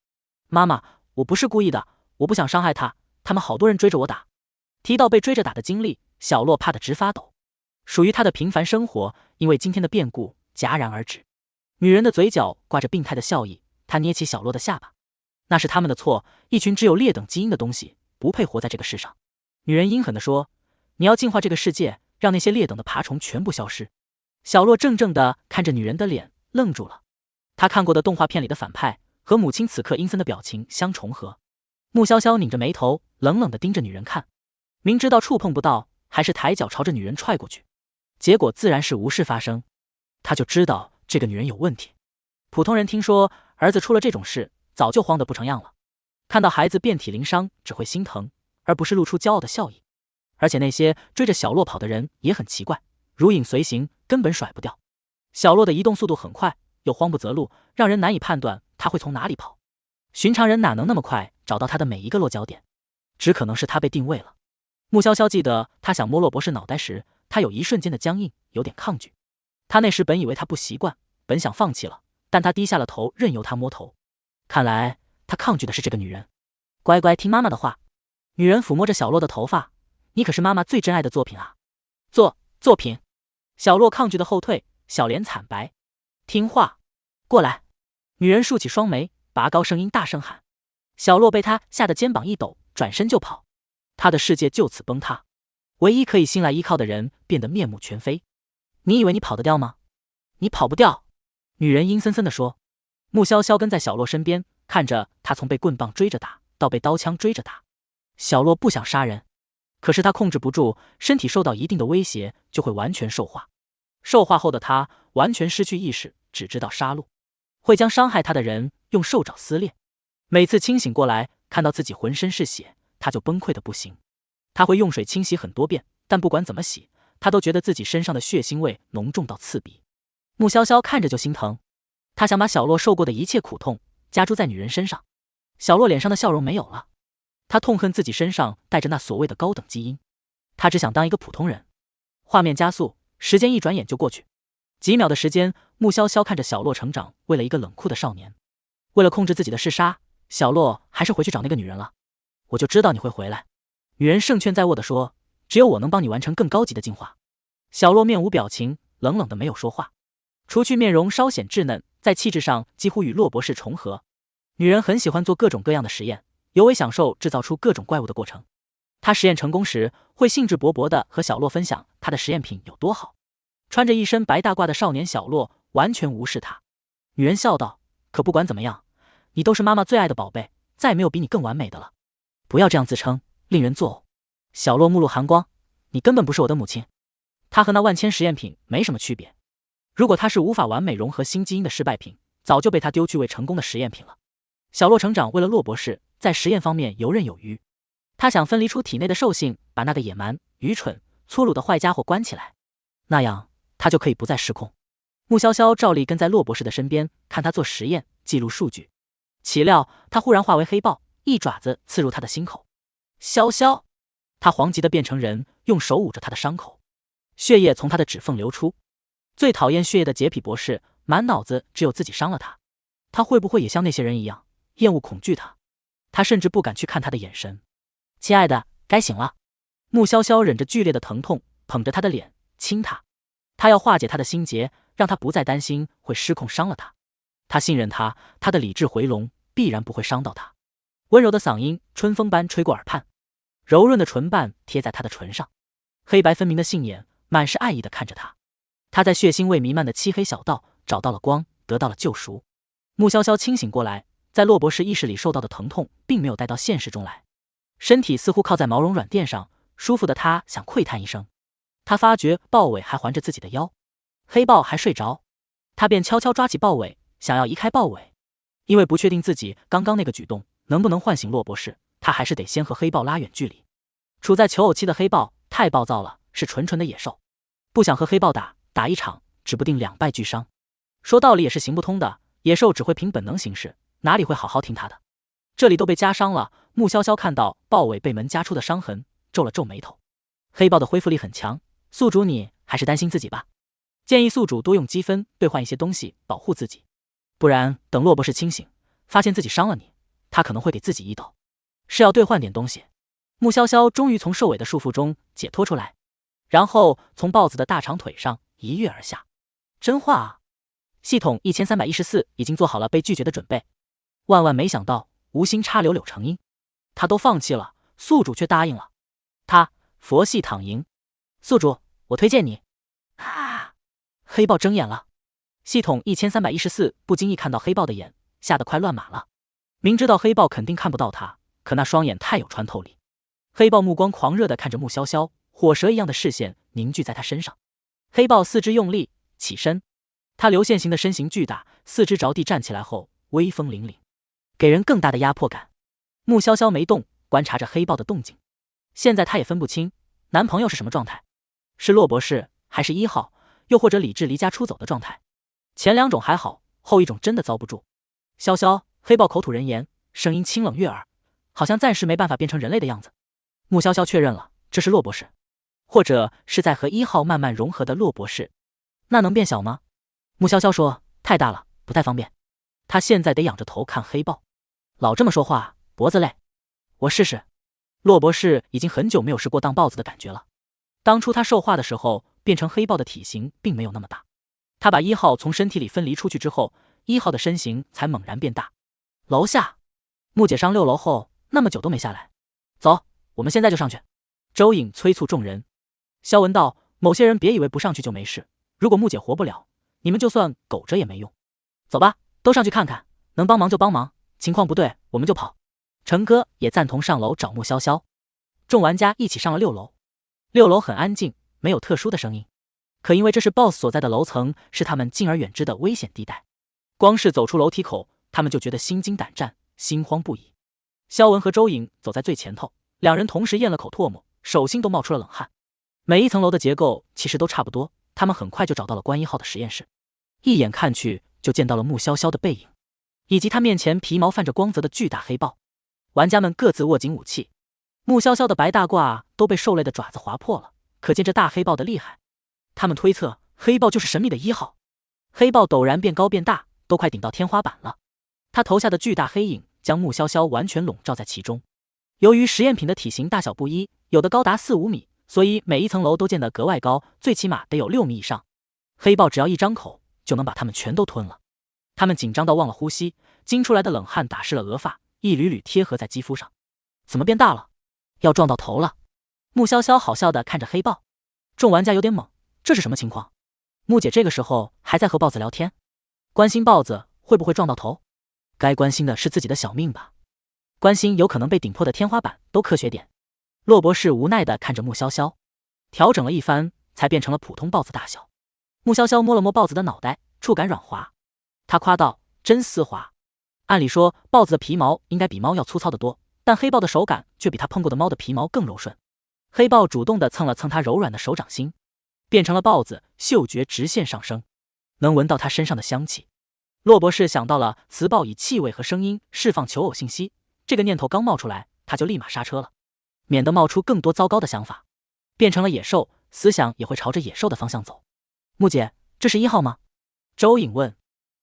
妈妈，我不是故意的，我不想伤害他，他们好多人追着我打。提到被追着打的经历，小洛怕得直发抖。属于他的平凡生活，因为今天的变故戛然而止。女人的嘴角挂着病态的笑意，她捏起小洛的下巴。那是他们的错，一群只有劣等基因的东西，不配活在这个世上。女人阴狠地说，你要净化这个世界，让那些劣等的爬虫全部消失。小洛怔怔地看着女人的脸，愣住了。他看过的动画片里的反派和母亲此刻阴森的表情相重合。穆潇潇拧着眉头，冷冷地盯着女人看，明知道触碰不到，还是抬脚朝着女人踹过去。结果自然是无事发生。他就知道这个女人有问题。普通人听说儿子出了这种事，早就慌得不成样了。看到孩子遍体鳞伤，只会心疼，而不是露出骄傲的笑意。而且那些追着小洛跑的人也很奇怪，如影随形，根本甩不掉。小洛的移动速度很快，又慌不择路，让人难以判断他会从哪里跑。寻常人哪能那么快找到他的每一个落脚点？只可能是他被定位了。穆潇潇记得他想摸洛博士脑袋时，他有一瞬间的僵硬，有点抗拒。他那时本以为他不习惯，本想放弃了，但他低下了头，任由他摸头。看来他抗拒的是这个女人。乖乖听妈妈的话。女人抚摸着小洛的头发，你可是妈妈最珍爱的作品啊。作品。小洛抗拒的后退，小脸惨白。听话，过来。女人竖起双眉，拔高声音大声喊。小洛被他吓得肩膀一抖，转身就跑。他的世界就此崩塌，唯一可以信赖依靠的人变得面目全非。你以为你跑得掉吗？你跑不掉。女人阴森森地说。穆潇潇跟在小洛身边，看着他从被棍棒追着打到被刀枪追着打。小洛不想杀人，可是他控制不住，身体受到一定的威胁就会完全兽化。兽化后的他完全失去意识，只知道杀戮，会将伤害他的人用兽爪撕裂。每次清醒过来，看到自己浑身是血，他就崩溃的不行。他会用水清洗很多遍，但不管怎么洗，他都觉得自己身上的血腥味浓重到刺鼻。穆潇潇看着就心疼，他想把小洛受过的一切苦痛加诸在女人身上。小洛脸上的笑容没有了，他痛恨自己身上带着那所谓的高等基因，他只想当一个普通人。画面加速，时间一转眼就过去，几秒的时间，穆潇潇看着小洛成长为了一个冷酷的少年。为了控制自己的嗜杀，小洛还是回去找那个女人了。我就知道你会回来。女人胜券在握地说，只有我能帮你完成更高级的进化。小洛面无表情，冷冷的没有说话。除去面容稍显稚嫩，在气质上几乎与洛博士重合。女人很喜欢做各种各样的实验，尤为享受制造出各种怪物的过程。她实验成功时，会兴致勃勃地和小洛分享她的实验品有多好。穿着一身白大褂的少年小洛完全无视她。女人笑道，可不管怎么样，你都是妈妈最爱的宝贝，再也没有比你更完美的了。不要这样自称，令人作呕。小洛目露寒光，你根本不是我的母亲。她和那万千实验品没什么区别。如果她是无法完美融合新基因的失败品，早就被她丢去为成功的实验品了。小洛成长为了洛博士，在实验方面游刃有余。他想分离出体内的兽性，把那个野蛮、愚蠢、粗鲁的坏家伙关起来，那样他就可以不再失控。穆潇潇照例跟在洛博士的身边，看他做实验，记录数据。岂料他忽然化为黑豹，一爪子刺入他的心口。潇潇，他惶急地变成人，用手捂着他的伤口，血液从他的指缝流出。最讨厌血液的洁癖博士，满脑子只有自己伤了他。他会不会也像那些人一样，厌恶恐惧他？他甚至不敢去看他的眼神。亲爱的，该醒了。穆潇潇忍着剧烈的疼痛，捧着他的脸亲他。他要化解他的心结，让他不再担心会失控伤了他。他信任他，他的理智回笼，必然不会伤到他。温柔的嗓音春风般吹过耳畔，柔润的唇瓣贴在他的唇上，黑白分明的杏眼满是爱意地看着他。他在血腥味弥漫的漆黑小道找到了光，得到了救赎。穆潇潇清醒过来，在洛博士意识里受到的疼痛并没有带到现实中来，身体似乎靠在毛绒软垫上，舒服的他想喟叹一声。他发觉豹尾还环着自己的腰，黑豹还睡着，他便悄悄抓起豹尾，想要移开豹尾。因为不确定自己刚刚那个举动能不能唤醒洛博士，他还是得先和黑豹拉远距离。处在求偶期的黑豹太暴躁了，是纯纯的野兽，不想和黑豹打一场，指不定两败俱伤。说道理也是行不通的，野兽只会凭本能行事，哪里会好好听他的？这里都被夹伤了。穆潇潇看到豹尾被门夹出的伤痕，皱了皱眉头。黑豹的恢复力很强，宿主你还是担心自己吧，建议宿主多用积分兑换一些东西保护自己，不然等洛博士清醒，发现自己伤了你，他可能会给自己一刀。是要兑换点东西。穆潇潇终于从兽尾的束缚中解脱出来，然后从豹子的大长腿上一跃而下。真话啊！系统1314已经做好了被拒绝的准备。万万没想到，无心插柳柳成荫，他都放弃了，宿主却答应了。他佛系躺赢。宿主，我推荐你。啊！黑豹睁眼了。系统1314不经意看到黑豹的眼，吓得快乱码了。明知道黑豹肯定看不到他，可那双眼太有穿透力。黑豹目光狂热地看着穆潇潇，火蛇一样的视线凝聚在他身上。黑豹四肢用力起身，他流线型的身形巨大，四肢着地站起来后威风凛凛，给人更大的压迫感。穆潇潇没动，观察着黑豹的动静。现在他也分不清男朋友是什么状态，是洛博士还是1号，又或者理智离家出走的状态。前两种还好，后一种真的遭不住。潇潇，黑豹口吐人言，声音清冷悦耳，好像暂时没办法变成人类的样子。穆潇潇确认了，这是洛博士，或者是在和1号慢慢融合的洛博士。那能变小吗？穆潇潇说，太大了，不太方便。他现在得仰着头看黑豹，老这么说话脖子累。我试试。洛博士已经很久没有试过当豹子的感觉了。当初他兽化的时候，变成黑豹的体型并没有那么大。他把1号从身体里分离出去之后，1号的身形才猛然变大。楼下，穆姐上6楼后那么久都没下来。走，我们现在就上去。周颖催促众人。萧文道，某些人别以为不上去就没事，如果穆姐活不了，你们就算苟着也没用。走吧，都上去看看，能帮忙就帮忙，情况不对我们就跑。成哥也赞同上楼找穆潇潇。众玩家一起上了6楼。6楼很安静，没有特殊的声音，可因为这是 BOSS 所在的楼层，是他们敬而远之的危险地带。光是走出楼梯口，他们就觉得心惊胆战，心慌不已。萧文和周颖走在最前头，两人同时咽了口唾沫，手心都冒出了冷汗。每一层楼的结构其实都差不多，他们很快就找到了关1号的实验室。一眼看去就见到了穆潇潇的背影，以及他面前皮毛泛着光泽的巨大黑豹。玩家们各自握紧武器，穆潇潇的白大褂都被兽类的爪子划破了，可见这大黑豹的厉害。他们推测黑豹就是神秘的1号。黑豹陡然变高变大，都快顶到天花板了。他头下的巨大黑影将穆潇潇完全笼罩在其中。由于实验品的体型大小不一，有的高达4-5米，所以每一层楼都建得格外高，最起码得有6米以上。黑豹只要一张口，就能把它们全都吞了。他们紧张到忘了呼吸，惊出来的冷汗打湿了额发，一缕缕贴合在肌肤上。怎么变大了？要撞到头了。穆潇潇好笑地看着黑豹。众玩家有点懵，这是什么情况？穆姐这个时候还在和豹子聊天，关心豹子会不会撞到头。该关心的是自己的小命吧？关心有可能被顶破的天花板都科学点。骆博士无奈地看着穆潇潇，调整了一番，才变成了普通豹子大小。穆潇潇摸了摸豹子的脑袋，触感软滑。他夸道：“真丝滑。”按理说，豹子的皮毛应该比猫要粗糙得多，但黑豹的手感却比他碰过的猫的皮毛更柔顺。黑豹主动地蹭了蹭他柔软的手掌心，变成了豹子，嗅觉直线上升，能闻到他身上的香气。骆博士想到了雌豹以气味和声音释放求偶信息，这个念头刚冒出来，他就立马刹车了，免得冒出更多糟糕的想法。变成了野兽，思想也会朝着野兽的方向走。木姐，这是1号吗？周颖问。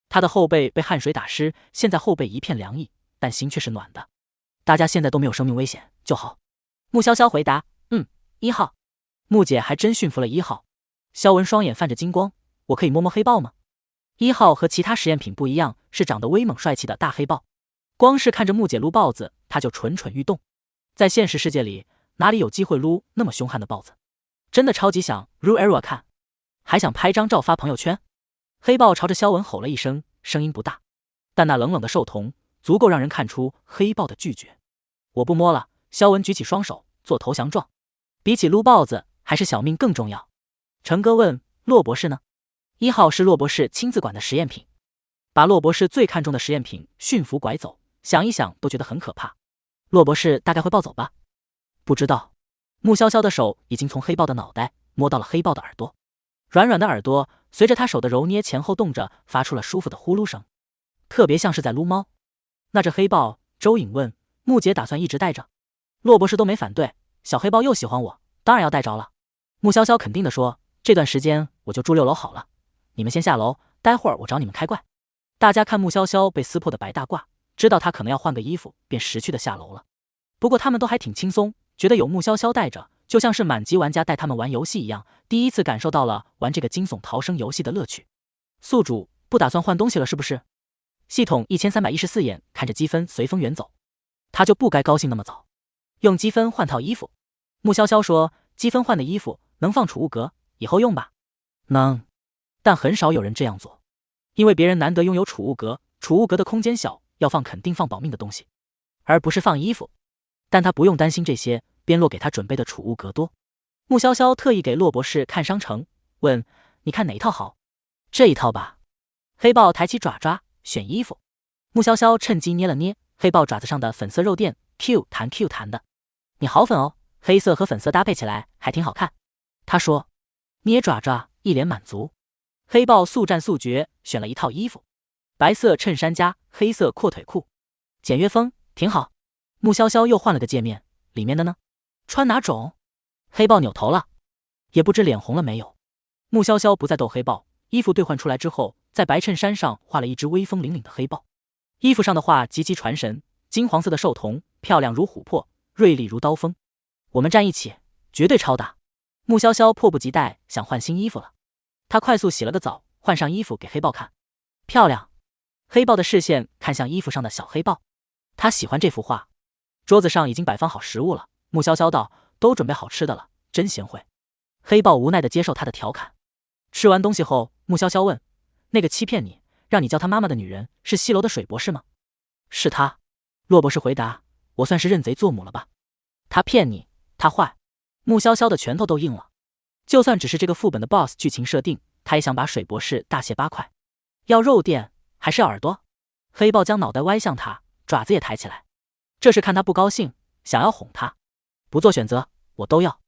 他的后背被汗水打湿，现在后背一片凉意，但心却是暖的。大家现在都没有生命危险就好。穆潇潇回答：“1号。”木姐还真驯服了1号。肖文双眼泛着金光：“我可以摸摸黑豹吗？”1号和其他实验品不一样，是长得威猛帅气的大黑豹。光是看着木姐撸豹子，他就蠢蠢欲动。在现实世界里，哪里有机会撸那么凶悍的豹子？真的超级想撸 Era 看，还想拍张照发朋友圈。黑豹朝着肖文吼了一声，声音不大，但那冷冷的兽瞳足够让人看出黑豹的拒绝。我不摸了。肖文举起双手做投降状。比起撸豹子，还是小命更重要。成哥问：“骆博士呢？”1号是骆博士亲自管的实验品，把骆博士最看重的实验品驯服拐走，想一想都觉得很可怕。骆博士大概会抱走吧？不知道。穆潇潇的手已经从黑豹的脑袋摸到了黑豹的耳朵，软软的耳朵随着他手的揉捏前后动着，发出了舒服的呼噜声，特别像是在撸猫。那这黑豹，周颖问。木姐打算一直带着。骆博士都没反对，小黑豹又喜欢我，当然要带着了。穆潇潇肯定地说：“这段时间我就住6楼好了，你们先下楼，待会儿我找你们开怪。”大家看穆潇潇被撕破的白大褂，知道他可能要换个衣服，便识趣的下楼了。不过他们都还挺轻松，觉得有穆潇潇带着，就像是满级玩家带他们玩游戏一样，第一次感受到了玩这个惊悚逃生游戏的乐趣。宿主不打算换东西了是不是？系统1314眼看着积分随风远走，他就不该高兴那么早。用积分换套衣服。穆潇潇说：“积分换的衣服能放储物格，以后用吧。”能，但很少有人这样做，因为别人难得拥有储物格，储物格的空间小，要放肯定放保命的东西，而不是放衣服。但他不用担心这些，边洛给他准备的储物格多。穆潇潇特意给骆博士看商城，问：“你看哪一套好？”“这一套吧。”黑豹抬起爪爪选衣服，穆潇潇趁机捏了捏黑豹爪子上的粉色肉垫 ，Q 弹 Q 弹的。“你好粉哦，黑色和粉色搭配起来还挺好看。”他说。捏爪爪一脸满足。黑豹速战速决选了一套衣服，白色衬衫加黑色阔腿裤，简约风挺好。穆潇潇又换了个界面，里面的呢？穿哪种？黑豹扭头了，也不知脸红了没有。穆潇潇不再逗黑豹，衣服兑换出来之后，在白衬衫上画了一只威风凛凛的黑豹。衣服上的画极其传神，金黄色的兽瞳，漂亮如琥珀，锐利如刀锋。我们站一起，绝对超大。穆潇潇迫不及待想换新衣服了，他快速洗了个澡，换上衣服给黑豹看。漂亮。黑豹的视线看向衣服上的小黑豹，他喜欢这幅画。桌子上已经摆放好食物了，穆潇潇道：“都准备好吃的了，真贤惠。”黑豹无奈地接受他的调侃。吃完东西后，穆潇潇问：“那个欺骗你，让你叫他妈妈的女人是西楼的水博士吗？”“是他。”骆博士回答。“我算是认贼作母了吧？他骗你，他坏。”穆潇潇的拳头都硬了。就算只是这个副本的 BOSS 剧情设定，他也想把水博士大卸8块。要肉垫还是要耳朵？黑豹将脑袋歪向他，爪子也抬起来。这是看他不高兴，想要哄他。不做选择，我都要。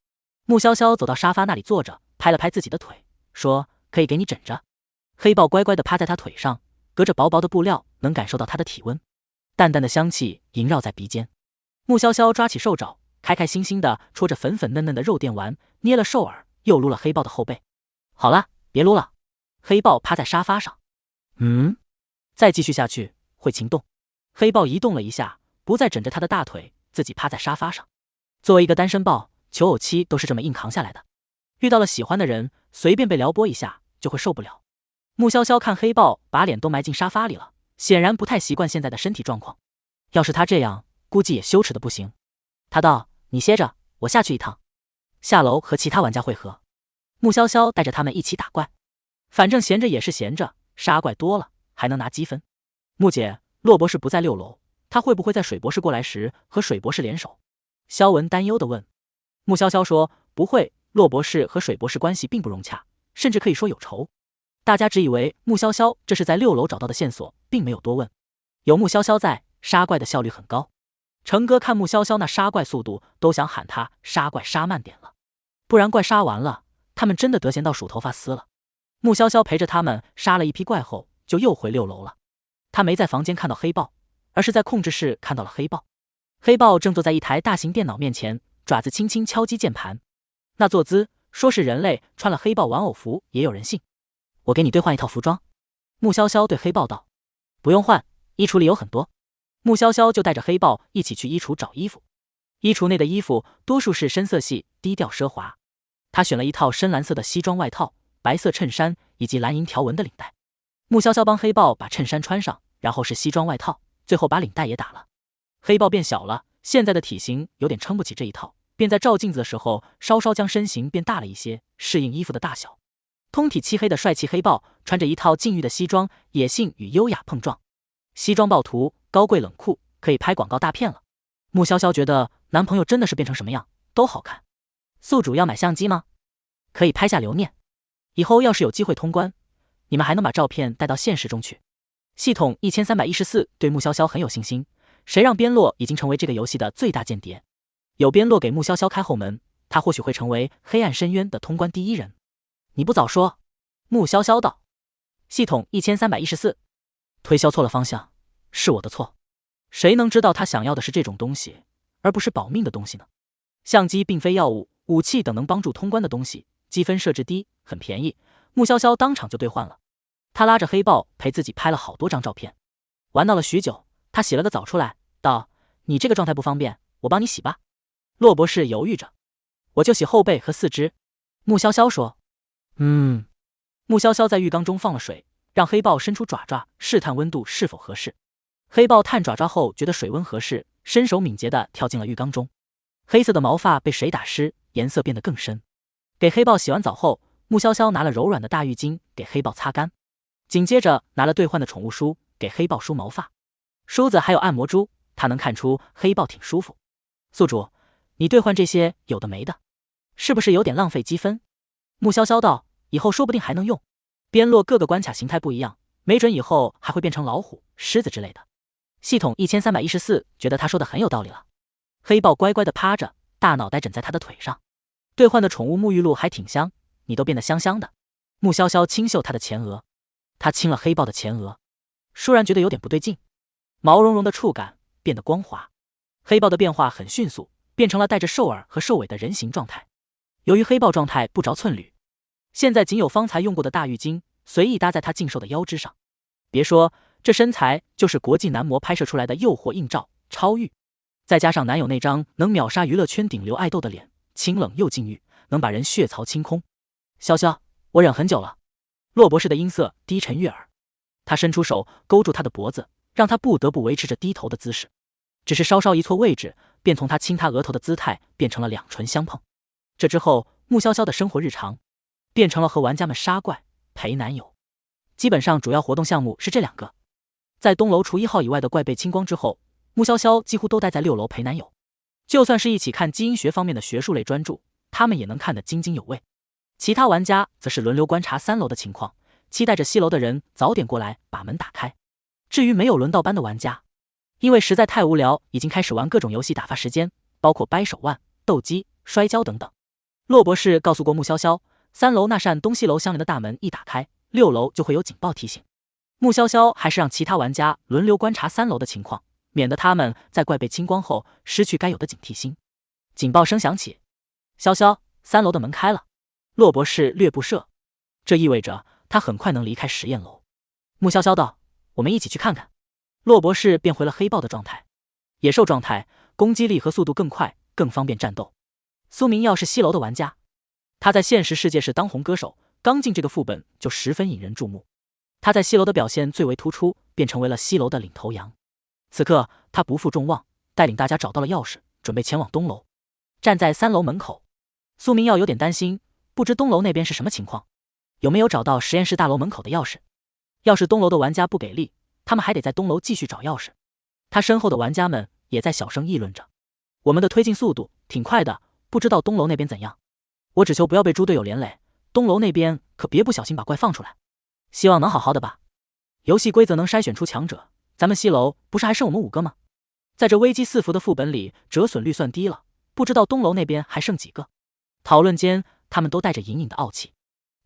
穆潇潇走到沙发那里坐着，拍了拍自己的腿，说：“可以给你枕着。”黑豹乖乖地趴在他腿上，隔着薄薄的布料能感受到他的体温，淡淡的香气萦绕在鼻尖。穆潇潇抓起兽爪，开开心心地戳着粉粉嫩嫩的肉垫丸，捏了兽耳，又撸了黑豹的后背。好了，别撸了。黑豹趴在沙发上。再继续下去会情动。黑豹移动了一下，不再枕着他的大腿，自己趴在沙发上。作为一个单身豹，求偶期都是这么硬扛下来的。遇到了喜欢的人，随便被撩拨一下就会受不了。穆潇潇看黑豹把脸都埋进沙发里了，显然不太习惯现在的身体状况。要是他这样，估计也羞耻的不行。他道：“你歇着，我下去一趟。”下楼和其他玩家会合。穆潇潇带着他们一起打怪，反正闲着也是闲着，杀怪多了还能拿积分。木姐，骆博士不在6楼，他会不会在水博士过来时和水博士联手？萧文担忧地问。穆潇潇说，不会，骆博士和水博士关系并不融洽，甚至可以说有仇。大家只以为穆潇潇这是在6楼找到的线索，并没有多问。有穆潇潇在，杀怪的效率很高。成哥看穆潇潇那杀怪速度，都想喊他杀怪杀慢点了，不然怪杀完了，他们真的得闲到数头发丝了。穆潇潇陪着他们杀了一批怪后，就又回6楼了。他没在房间看到黑豹，而是在控制室看到了黑豹。黑豹正坐在一台大型电脑面前，爪子轻轻敲击键盘，那坐姿说是人类穿了黑豹玩偶服也有人信。我给你兑换一套服装。穆潇潇对黑豹道。不用换，衣橱里有很多。穆潇潇就带着黑豹一起去衣橱找衣服。衣橱内的衣服多数是深色系，低调奢华。他选了一套深蓝色的西装外套，白色衬衫以及蓝银条纹的领带。穆潇潇帮黑豹把衬衫穿上，然后是西装外套，最后把领带也打了。黑豹变小了，现在的体型有点撑不起这一套，便在照镜子的时候稍稍将身形变大了一些，适应衣服的大小。通体漆黑的帅气黑豹穿着一套禁欲的西装，野性与优雅碰撞。西装暴徒，高贵冷酷，可以拍广告大片了。穆潇潇觉得男朋友真的是变成什么样都好看。宿主要买相机吗？可以拍下留念，以后要是有机会通关，你们还能把照片带到现实中去。系统1314对穆潇潇很有信心，谁让边洛已经成为这个游戏的最大间谍？有边洛给穆潇潇开后门，他或许会成为黑暗深渊的通关第一人。你不早说。穆潇潇道。系统1314，推销错了方向，是我的错。谁能知道他想要的是这种东西，而不是保命的东西呢？相机并非药物、武器等能帮助通关的东西，积分设置低，很便宜。穆潇潇当场就兑换了。他拉着黑豹陪自己拍了好多张照片。玩闹了许久，他洗了个澡出来，道：你这个状态不方便，我帮你洗吧。骆博士犹豫着，我就洗后背和四肢。穆潇潇说。穆潇潇在浴缸中放了水，让黑豹伸出爪爪试探温度是否合适。黑豹探爪爪后觉得水温合适，身手敏捷地跳进了浴缸中。黑色的毛发被水打湿，颜色变得更深。给黑豹洗完澡后，穆潇潇拿了柔软的大浴巾给黑豹擦干，紧接着拿了兑换的宠物梳给黑豹梳毛发。梳子还有按摩珠，他能看出黑豹挺舒服。宿主，你兑换这些有的没的，是不是有点浪费积分？穆潇潇道，以后说不定还能用。边洛各个关卡形态不一样，没准以后还会变成老虎、狮子之类的。系统1314觉得他说的很有道理了。黑豹乖乖地趴着，大脑袋枕在他的腿上。兑换的宠物沐浴露还挺香，你都变得香香的。穆潇潇轻嗅他的前额，他亲了黑豹的前额，倏然觉得有点不对劲，毛茸茸的触感变得光滑。黑豹的变化很迅速，变成了带着兽耳和兽尾的人形状态。由于黑豹状态不着寸缕，现在仅有方才用过的大浴巾随意搭在他净瘦的腰肢上。别说，这身材就是国际男模拍摄出来的诱惑硬照，超欲。再加上男友那张能秒杀娱乐圈顶流爱豆的脸，清冷又禁欲，能把人血槽清空。潇潇，我忍很久了。骆博士的音色低沉悦耳，他伸出手勾住他的脖子，让他不得不维持着低头的姿势。只是稍稍一错位置，便从他亲他额头的姿态变成了两唇相碰。这之后，穆潇潇的生活日常变成了和玩家们杀怪、陪男友。基本上主要活动项目是这两个。在东楼除1号以外的怪被清光之后，穆潇潇几乎都待在6楼陪男友。就算是一起看基因学方面的学术类专著，他们也能看得津津有味。其他玩家则是轮流观察3楼的情况，期待着西楼的人早点过来把门打开。至于没有轮到班的玩家，因为实在太无聊，已经开始玩各种游戏打发时间，包括掰手腕、斗鸡、摔跤等等。骆博士告诉过穆潇潇，3楼那扇东西楼相连的大门一打开，6楼就会有警报提醒。穆潇潇还是让其他玩家轮流观察3楼的情况，免得他们在怪被清光后失去该有的警惕心。警报声响起，潇潇，3楼的门开了。骆博士略不设，这意味着他很快能离开实验楼。穆潇潇道：我们一起去看看。骆博士变回了黑豹的状态，野兽状态，攻击力和速度更快，更方便战斗。苏明耀是西楼的玩家，他在现实世界是当红歌手，刚进这个副本就十分引人注目。他在西楼的表现最为突出，便成为了西楼的领头羊。此刻他不负众望，带领大家找到了钥匙，准备前往东楼。站在3楼门口，苏明耀有点担心，不知东楼那边是什么情况，有没有找到实验室大楼门口的钥匙。要是东楼的玩家不给力，他们还得在东楼继续找钥匙。他身后的玩家们也在小声议论着。我们的推进速度挺快的，不知道东楼那边怎样。我只求不要被猪队友连累，东楼那边可别不小心把怪放出来。希望能好好的吧。游戏规则能筛选出强者，咱们西楼不是还剩我们5个吗？在这危机四伏的副本里，折损率算低了，不知道东楼那边还剩几个。讨论间，他们都带着隐隐的傲气。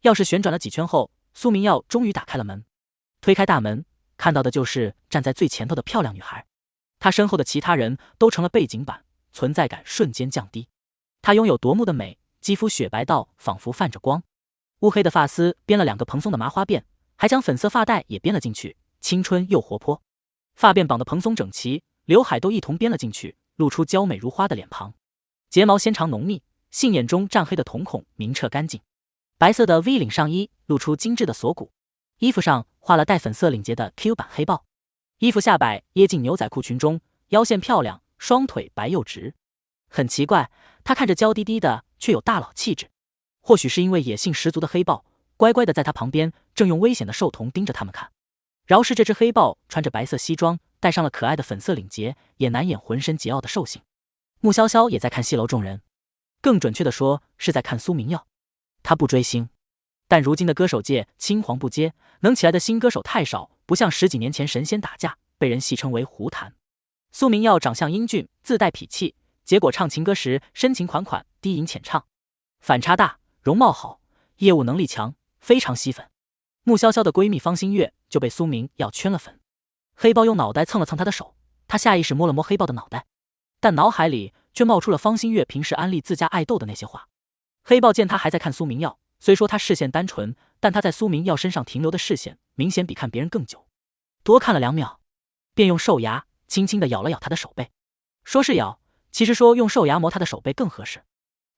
钥匙旋转了几圈后，苏明耀终于打开了门。推开大门，看到的就是站在最前头的漂亮女孩。她身后的其他人都成了背景板，存在感瞬间降低。她拥有夺目的美，肌肤雪白到仿佛泛着光，乌黑的发丝编了2个蓬松的麻花辫，还将粉色发带也编了进去，青春又活泼。发辫绑得蓬松整齐，刘海都一同编了进去，露出娇美如花的脸庞。睫毛纤长浓密，杏眼中湛黑的瞳孔明澈干净。白色的 V 领上衣露出精致的锁骨，衣服上画了带粉色领结的 Q 版黑豹。衣服下摆掖进牛仔裤裙中，腰线漂亮，双腿白又直。很奇怪，她看着娇滴滴的，却有大佬气质。或许是因为野性十足的黑豹乖乖的在她旁边，正用危险的兽瞳盯着他们看。饶是这只黑豹穿着白色西装，戴上了可爱的粉色领结，也难掩浑身桀骜的兽性。穆潇潇也在看戏楼众人，更准确的说是在看苏明耀。他不追星，但如今的歌手界青黄不接，能起来的新歌手太少，不像10几年前神仙打架，被人戏称为胡弹。苏明耀长相英俊，自带痞气，结果唱情歌时深情款款，低吟浅唱，反差大，容貌好，业务能力强，非常吸粉。穆潇潇的闺蜜方心月就被苏明耀圈了粉。黑豹用脑袋蹭了蹭她的手，她下意识摸了摸黑豹的脑袋，但脑海里却冒出了方心月平时安利自家爱豆的那些话。黑豹见他还在看苏明耀，虽说他视线单纯，但他在苏明耀身上停留的视线明显比看别人更久，多看了2秒，便用兽牙轻轻地咬了咬他的手背。说是咬，其实说用兽牙磨他的手背更合适，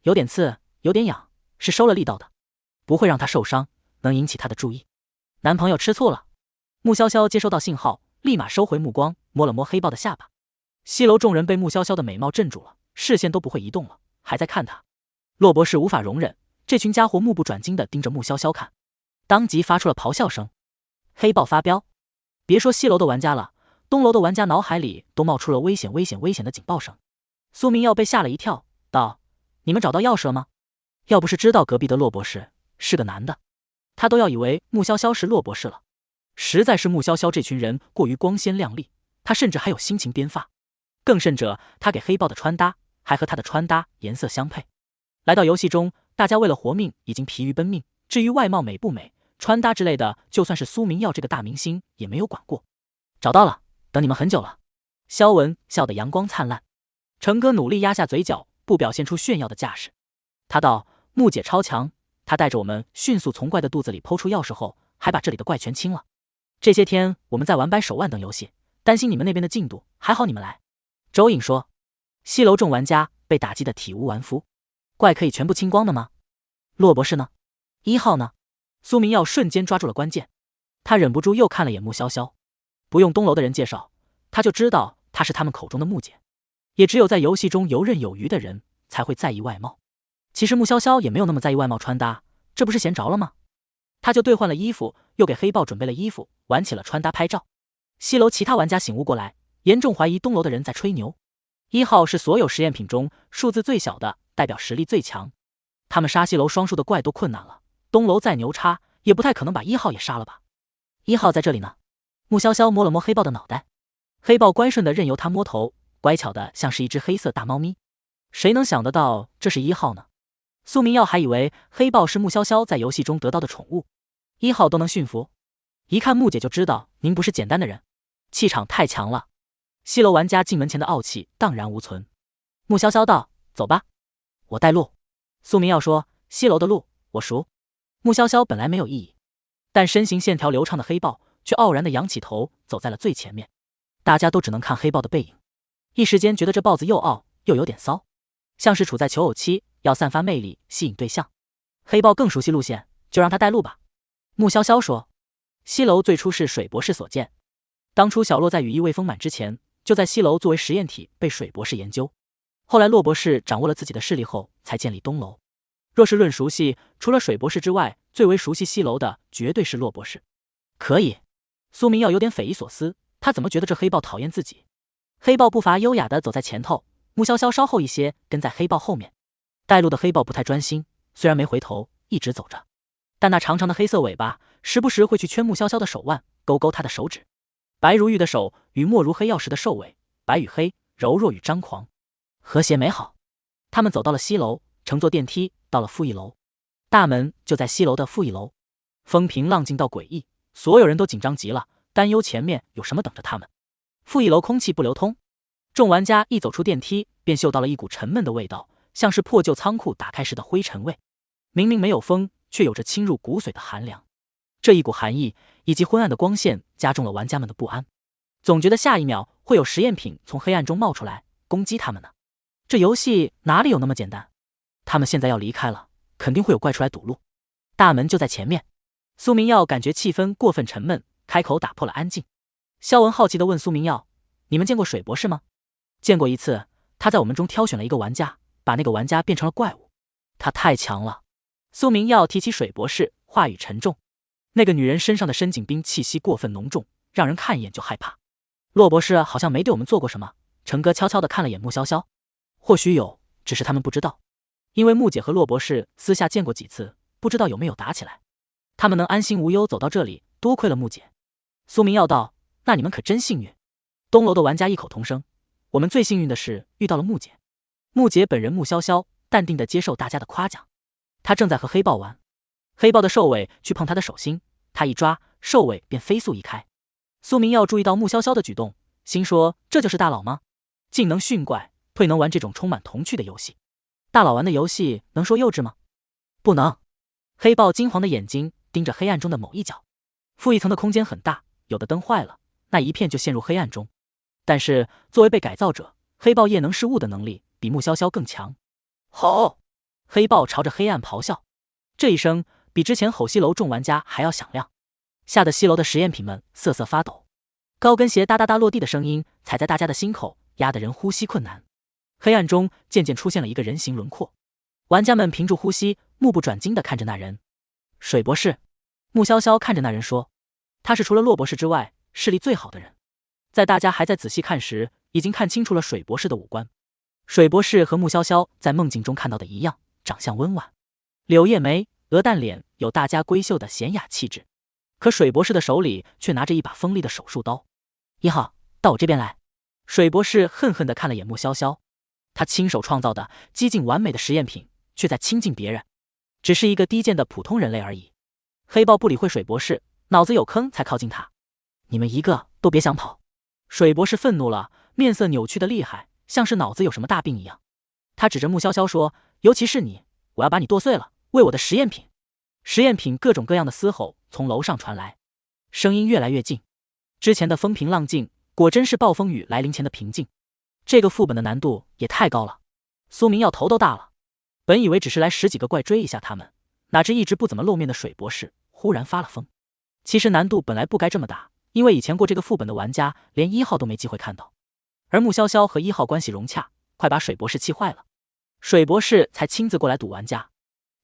有点刺，有点痒，是收了力道的，不会让他受伤，能引起他的注意。男朋友吃醋了。穆潇潇接收到信号，立马收回目光，摸了摸黑豹的下巴。西楼众人被穆潇潇的美貌镇住了，视线都不会移动了，还在看他。洛博士无法容忍，这群家伙目不转睛地盯着穆潇潇看，当即发出了咆哮声。黑豹发飙！别说西楼的玩家了，东楼的玩家脑海里都冒出了危险危险危险的警报声。苏明耀被吓了一跳，道：你们找到钥匙了吗？要不是知道隔壁的洛博士是个男的，他都要以为穆潇潇是洛博士了。实在是穆潇潇这群人过于光鲜亮丽，他甚至还有心情编发。更甚者，他给黑豹的穿搭还和他的穿搭颜色相配。来到游戏中，大家为了活命已经疲于奔命，至于外貌美不美、穿搭之类的，就算是苏明耀这个大明星也没有管过。找到了，等你们很久了。肖文笑得阳光灿烂。成哥努力压下嘴角，不表现出炫耀的架势。他道：木姐超强，她带着我们迅速从怪的肚子里剖出钥匙后，还把这里的怪全清了。这些天我们在玩掰手腕等游戏，担心你们那边的进度，还好你们来。周颖说。西楼众玩家被打击得体无完肤。怪可以全部清光的吗？洛博士呢？1号呢？苏明耀瞬间抓住了关键，他忍不住又看了眼穆潇潇。不用东楼的人介绍，他就知道她是他们口中的木姐。也只有在游戏中游刃有余的人才会在意外貌。其实穆潇潇也没有那么在意外貌穿搭，这不是闲着了吗？他就兑换了衣服，又给黑豹准备了衣服，玩起了穿搭拍照。西楼其他玩家醒悟过来，严重怀疑东楼的人在吹牛。1号是所有实验品中数字最小的，代表实力最强。他们杀西楼双数的怪都困难了，东楼再牛叉也不太可能把1号也杀了吧。1号在这里呢。穆潇潇摸了摸黑豹的脑袋，黑豹乖顺的任由他摸头，乖巧的像是一只黑色大猫咪。谁能想得到这是1号呢？苏明耀还以为黑豹是穆潇潇在游戏中得到的宠物，1号都能驯服，一看木姐就知道您不是简单的人，气场太强了。西楼玩家进门前的傲气荡然无存。穆潇潇道：走吧，我带路。苏明耀说：西楼的路我熟。穆潇潇本来没有异议，但身形线条流畅的黑豹却傲然地扬起头，走在了最前面。大家都只能看黑豹的背影，一时间觉得这豹子又傲又有点骚，像是处在求偶期，要散发魅力吸引对象。黑豹更熟悉路线，就让他带路吧。穆潇潇说。西楼最初是水博士所建，当初小洛在羽翼未丰满之前，就在西楼作为实验体被水博士研究。后来洛博士掌握了自己的势力后，才建立东楼。若是论熟悉，除了水博士之外，最为熟悉西楼的绝对是洛博士。可以。苏明耀有点匪夷所思，他怎么觉得这黑豹讨厌自己？黑豹步伐优雅地走在前头，穆潇潇稍后一些跟在黑豹后面。带路的黑豹不太专心，虽然没回头，一直走着，但那长长的黑色尾巴时不时会去圈穆潇潇的手腕，勾勾她的手指。白如玉的手与墨如黑曜石的兽尾，白与黑，柔弱与张狂，和谐美好。他们走到了西楼，乘坐电梯到了负一楼，大门就在西楼的负一楼。风平浪静到诡异，所有人都紧张极了，担忧前面有什么等着他们。负一楼空气不流通，众玩家一走出电梯，便嗅到了一股沉闷的味道，像是破旧仓库打开时的灰尘味。明明没有风，却有着侵入骨髓的寒凉。这一股寒意以及昏暗的光线加重了玩家们的不安，总觉得下一秒会有实验品从黑暗中冒出来攻击他们呢。这游戏哪里有那么简单？他们现在要离开了，肯定会有怪出来堵路。大门就在前面。苏明耀感觉气氛过分沉闷，开口打破了安静。肖文好奇地问苏明耀：“你们见过水博士吗？”见过一次，他在我们中挑选了一个玩家，把那个玩家变成了怪物。他太强了。苏明耀提起水博士，话语沉重。那个女人身上的深井冰气息过分浓重，让人看一眼就害怕。骆博士好像没对我们做过什么。成哥悄悄地看了眼穆潇潇，或许有，只是他们不知道。因为穆姐和骆博士私下见过几次，不知道有没有打起来。他们能安心无忧走到这里，多亏了穆姐。苏明耀道：“那你们可真幸运。”东楼的玩家异口同声：“我们最幸运的是遇到了穆姐。”穆姐本人穆潇潇淡定地接受大家的夸奖。她正在和黑豹玩，黑豹的兽尾去碰他的手心，他一抓，兽尾便飞速移开。苏明耀注意到穆潇潇的举动，心说：“这就是大佬吗？竟能训怪，退能玩这种充满童趣的游戏。大佬玩的游戏能说幼稚吗？不能。”黑豹金黄的眼睛盯着黑暗中的某一角。负一层的空间很大，有的灯坏了，那一片就陷入黑暗中。但是作为被改造者，黑豹夜能视物的能力比穆潇潇更强。吼！黑豹朝着黑暗咆哮，这一声比之前吼西楼众玩家还要响亮，吓得西楼的实验品们瑟瑟发抖。高跟鞋哒哒哒落地的声音踩在大家的心口，压得人呼吸困难。黑暗中渐渐出现了一个人形轮廓，玩家们屏住呼吸，目不转睛地看着那人。水博士。穆潇潇看着那人说，他是除了骆博士之外视力最好的人，在大家还在仔细看时，已经看清楚了水博士的五官。水博士和穆潇潇在梦境中看到的一样，长相温婉，柳叶眉，鹅蛋脸，有大家闺秀的娴雅气质。可水博士的手里却拿着一把锋利的手术刀。一号，到我这边来。水博士恨恨地看了眼穆潇潇，他亲手创造的几近完美的实验品，却在亲近别人，只是一个低贱的普通人类而已。黑豹不理会水博士，脑子有坑才靠近他。你们一个都别想跑！水博士愤怒了，面色扭曲的厉害，像是脑子有什么大病一样。他指着穆潇潇说，尤其是你，我要把你剁碎了，为我的实验品。实验品各种各样的嘶吼从楼上传来，声音越来越近。之前的风平浪静，果真是暴风雨来临前的平静。这个副本的难度也太高了，苏明耀头都大了。本以为只是来10几个怪追一下他们，哪知一直不怎么露面的水博士忽然发了疯。其实难度本来不该这么大，因为以前过这个副本的玩家连1号都没机会看到。而穆潇潇和1号关系融洽，快把水博士气坏了。水博士才亲自过来堵玩家。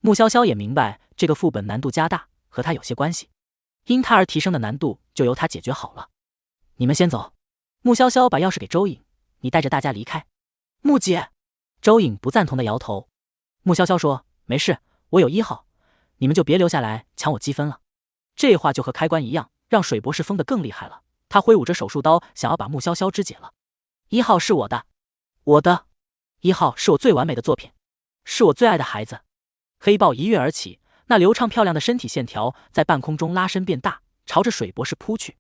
穆潇潇也明白这个副本难度加大和他有些关系，因他而提升的难度就由他解决好了。你们先走。穆潇潇把钥匙给周颖，你带着大家离开。穆姐。周颖不赞同的摇头。穆潇潇说，没事，我有1号，你们就别留下来抢我积分了。这话就和开关一样，让水博士疯得更厉害了。他挥舞着手术刀，想要把穆潇潇肢解了。1号是我的，我的。1号是我最完美的作品，是我最爱的孩子。黑豹一跃而起，那流畅漂亮的身体线条在半空中拉伸变大，朝着水博士扑去。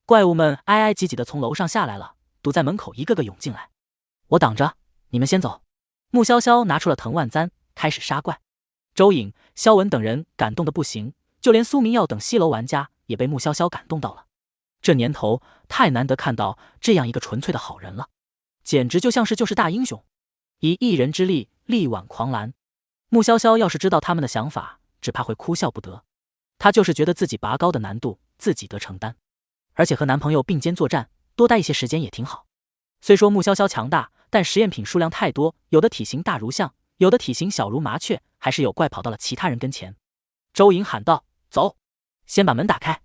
怪物们挨挨挤挤地从楼上下来了，堵在门口一个个涌进来。我挡着，你们先走。穆潇潇拿出了藤蔓簪，开始杀怪。周颖、肖文等人感动得不行，就连苏明耀等西楼玩家也被穆潇潇感动到了。这年头太难得看到这样一个纯粹的好人了，简直就像是救世大英雄，以一人之力力挽狂澜。穆潇潇要是知道他们的想法，只怕会哭笑不得。他就是觉得自己拔高的难度自己得承担，而且和男朋友并肩作战，多待一些时间也挺好。虽说穆潇潇强大，但实验品数量太多，有的体型大如象，有的体型小如麻雀，还是有怪跑到了其他人跟前。周颖喊道，走，先把门打开。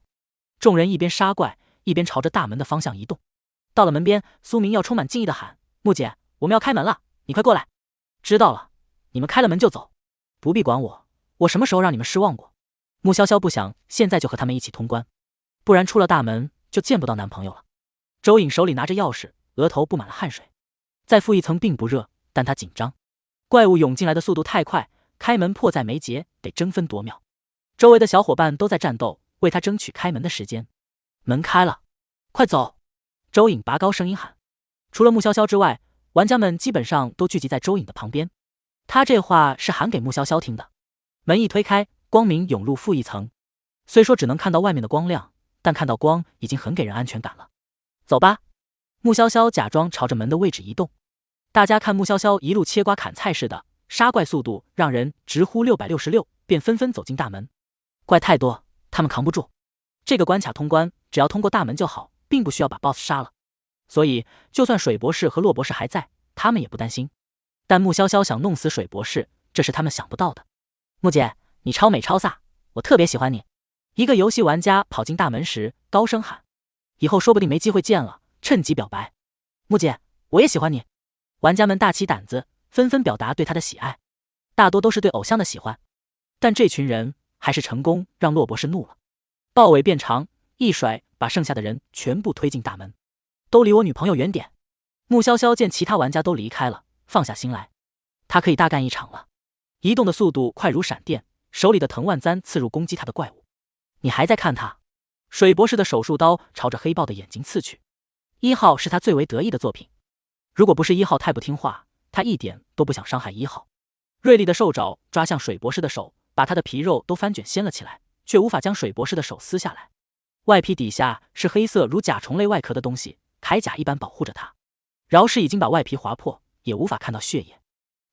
众人一边杀怪，一边朝着大门的方向移动。到了门边，苏明耀充满敬意地喊：“木姐，我们要开门了，你快过来。”知道了，你们开了门就走，不必管我，我什么时候让你们失望过？穆潇潇不想现在就和他们一起通关，不然出了大门就见不到男朋友了。周颖手里拿着钥匙，额头布满了汗水。再负一层并不热，但他紧张。怪物涌进来的速度太快，开门迫在眉睫，得争分夺秒。周围的小伙伴都在战斗，为他争取开门的时间。门开了，快走！周颖拔高声音喊。除了穆潇潇之外，玩家们基本上都聚集在周颖的旁边。他这话是喊给穆潇潇听的。门一推开，光明涌入负一层。虽说只能看到外面的光亮，但看到光已经很给人安全感了。走吧。穆潇潇假装朝着门的位置移动。大家看穆潇潇一路切瓜砍菜似的，杀怪速度让人直呼666，便纷纷走进大门。怪太多，他们扛不住。这个关卡通关，只要通过大门就好，并不需要把 BOSS 杀了。所以，就算水博士和洛博士还在，他们也不担心。但穆潇潇想弄死水博士，这是他们想不到的。穆姐，你超美超飒，我特别喜欢你。一个游戏玩家跑进大门时，高声喊：“以后说不定没机会见了，趁机表白。”穆姐，我也喜欢你。玩家们大起胆子，纷纷表达对他的喜爱，大多都是对偶像的喜欢。但这群人还是成功让洛博士怒了，豹尾变长，一甩把剩下的人全部推进大门。都离我女朋友远点！穆潇潇见其他玩家都离开了，放下心来，他可以大干一场了。移动的速度快如闪电，手里的藤蔓簪刺入攻击他的怪物。你还在看他？水博士的手术刀朝着黑豹的眼睛刺去。1号是他最为得意的作品，如果不是1号太不听话，他一点都不想伤害1号。锐利的兽爪抓向水博士的手，把他的皮肉都翻卷掀了起来，却无法将水博士的手撕下来。外皮底下是黑色如甲虫类外壳的东西，铠甲一般保护着他。饶是已经把外皮划破，也无法看到血液。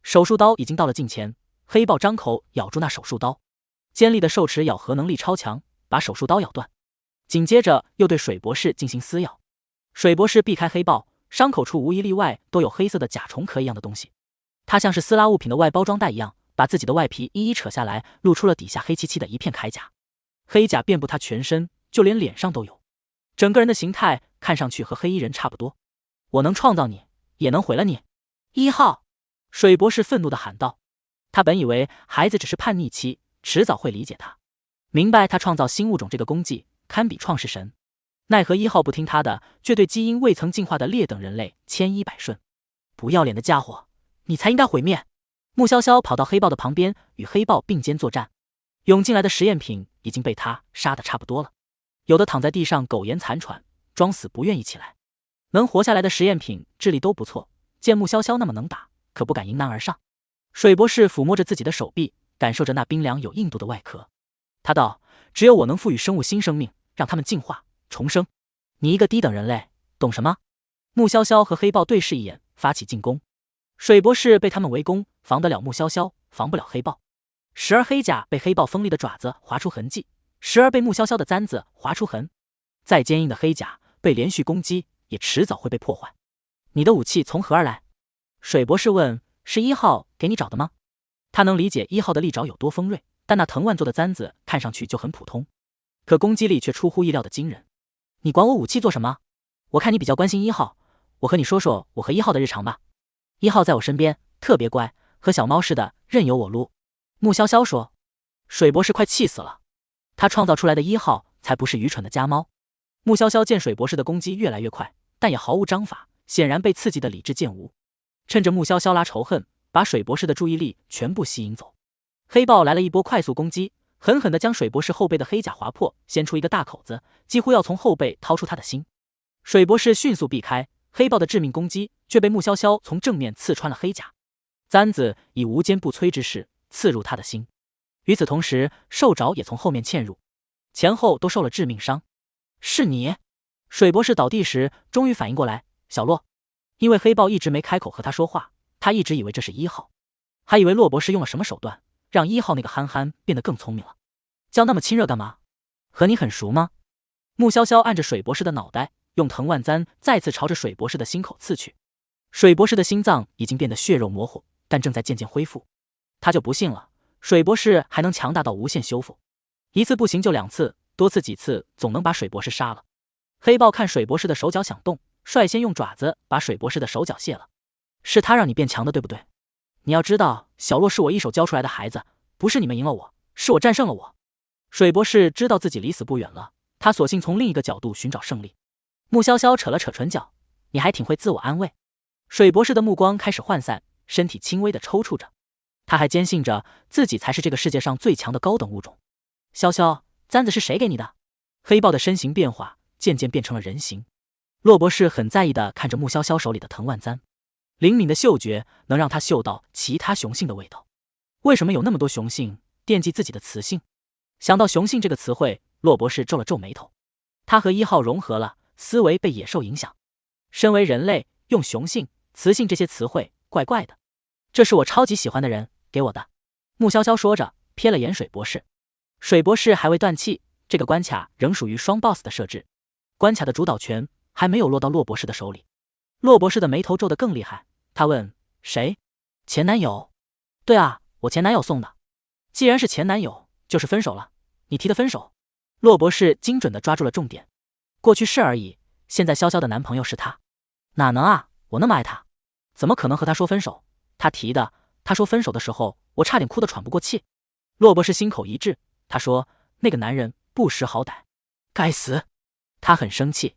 手术刀已经到了近前，黑豹张口咬住那手术刀，尖利的兽齿咬合能力超强，把手术刀咬断。紧接着又对水博士进行撕咬。水博士避开黑豹，伤口处无一例外都有黑色的甲虫壳一样的东西。他像是撕拉物品的外包装袋一样，把自己的外皮一一扯下来，露出了底下黑漆漆的一片铠甲。黑甲遍布他全身，就连脸上都有。整个人的形态看上去和黑衣人差不多。我能创造你，也能毁了你。1号，水博士愤怒地喊道。他本以为孩子只是叛逆期，迟早会理解他，明白他创造新物种这个功绩堪比创世神。奈何1号不听他的，却对基因未曾进化的劣等人类千依百顺。不要脸的家伙，你才应该毁灭！穆潇潇跑到黑豹的旁边，与黑豹并肩作战。涌进来的实验品已经被他杀得差不多了，有的躺在地上苟延残喘，装死不愿意起来。能活下来的实验品智力都不错，见穆潇潇那么能打，可不敢迎难而上。水博士抚摸着自己的手臂，感受着那冰凉有硬度的外壳。他道：“只有我能赋予生物新生命，让他们进化重生。你一个低等人类，懂什么？”穆潇潇和黑豹对视一眼，发起进攻。水博士被他们围攻，防得了穆潇潇，防不了黑豹。时而黑甲被黑豹锋利的爪子划出痕迹，时而被穆潇潇的簪子划出痕。再坚硬的黑甲被连续攻击，也迟早会被破坏。你的武器从何而来？水博士问。是1号给你找的吗？他能理解1号的利爪有多锋锐，但那藤蔓做的簪子看上去就很普通，可攻击力却出乎意料的惊人。你管我武器做什么？我看你比较关心1号，我和你说说我和1号的日常吧。1号在我身边特别乖，和小猫似的，任由我撸。穆潇潇说。水博士快气死了，他创造出来的1号才不是愚蠢的家猫。穆潇潇见水博士的攻击越来越快，但也毫无章法，显然被刺激的理智渐无。趁着穆潇潇拉仇恨，把水博士的注意力全部吸引走。黑豹来了一波快速攻击，狠狠地将水博士后背的黑甲划破，掀出一个大口子，几乎要从后背掏出他的心。水博士迅速避开黑豹的致命攻击，却被穆潇潇从正面刺穿了黑甲，簪子以无坚不摧之势刺入他的心。与此同时，兽爪也从后面嵌入，前后都受了致命伤。是你！水博士倒地时终于反应过来，小洛。因为黑豹一直没开口和他说话，他一直以为这是1号，还以为洛博士用了什么手段，让1号那个憨憨变得更聪明了。叫那么亲热干嘛？和你很熟吗？穆潇潇按着水博士的脑袋，用藤蔓簪再次朝着水博士的心口刺去。水博士的心脏已经变得血肉模糊，但正在渐渐恢复。他就不信了，水博士还能强大到无限修复，一次不行就2次，多次几次总能把水博士杀了。黑豹看水博士的手脚想动，率先用爪子把水博士的手脚卸了。是他让你变强的，对不对？你要知道，小洛是我一手教出来的孩子，不是你们赢了我，是我战胜了我。水博士知道自己离死不远了，他索性从另一个角度寻找胜利。穆潇潇扯了扯唇角，你还挺会自我安慰。水博士的目光开始涣散，身体轻微的抽搐着。他还坚信着自己才是这个世界上最强的高等物种。潇潇，簪子是谁给你的？黑豹的身形变化，渐渐变成了人形。洛博士很在意地看着穆潇潇手里的藤蔓簪，灵敏的嗅觉能让他嗅到其他雄性的味道。为什么有那么多雄性惦记自己的雌性？想到雄性这个词汇，洛博士皱了皱眉头。他和1号融合了，思维被野兽影响。身为人类，用雄性、雌性这些词汇，怪怪的。这是我超级喜欢的人给我的。穆潇潇说着，瞥了眼水博士。水博士还未断气，这个关卡仍属于双 boss 的设置，关卡的主导权还没有落到洛博士的手里。洛博士的眉头皱得更厉害，他问：谁？前男友？对啊，我前男友送的。既然是前男友，就是分手了。你提的分手。洛博士精准地抓住了重点。过去式而已，现在潇潇的男朋友是他。哪能啊，我那么爱他，怎么可能和他说分手？他提的，他说分手的时候，我差点哭得喘不过气。洛博士心口一滞，他说那个男人不识好歹，该死。他很生气。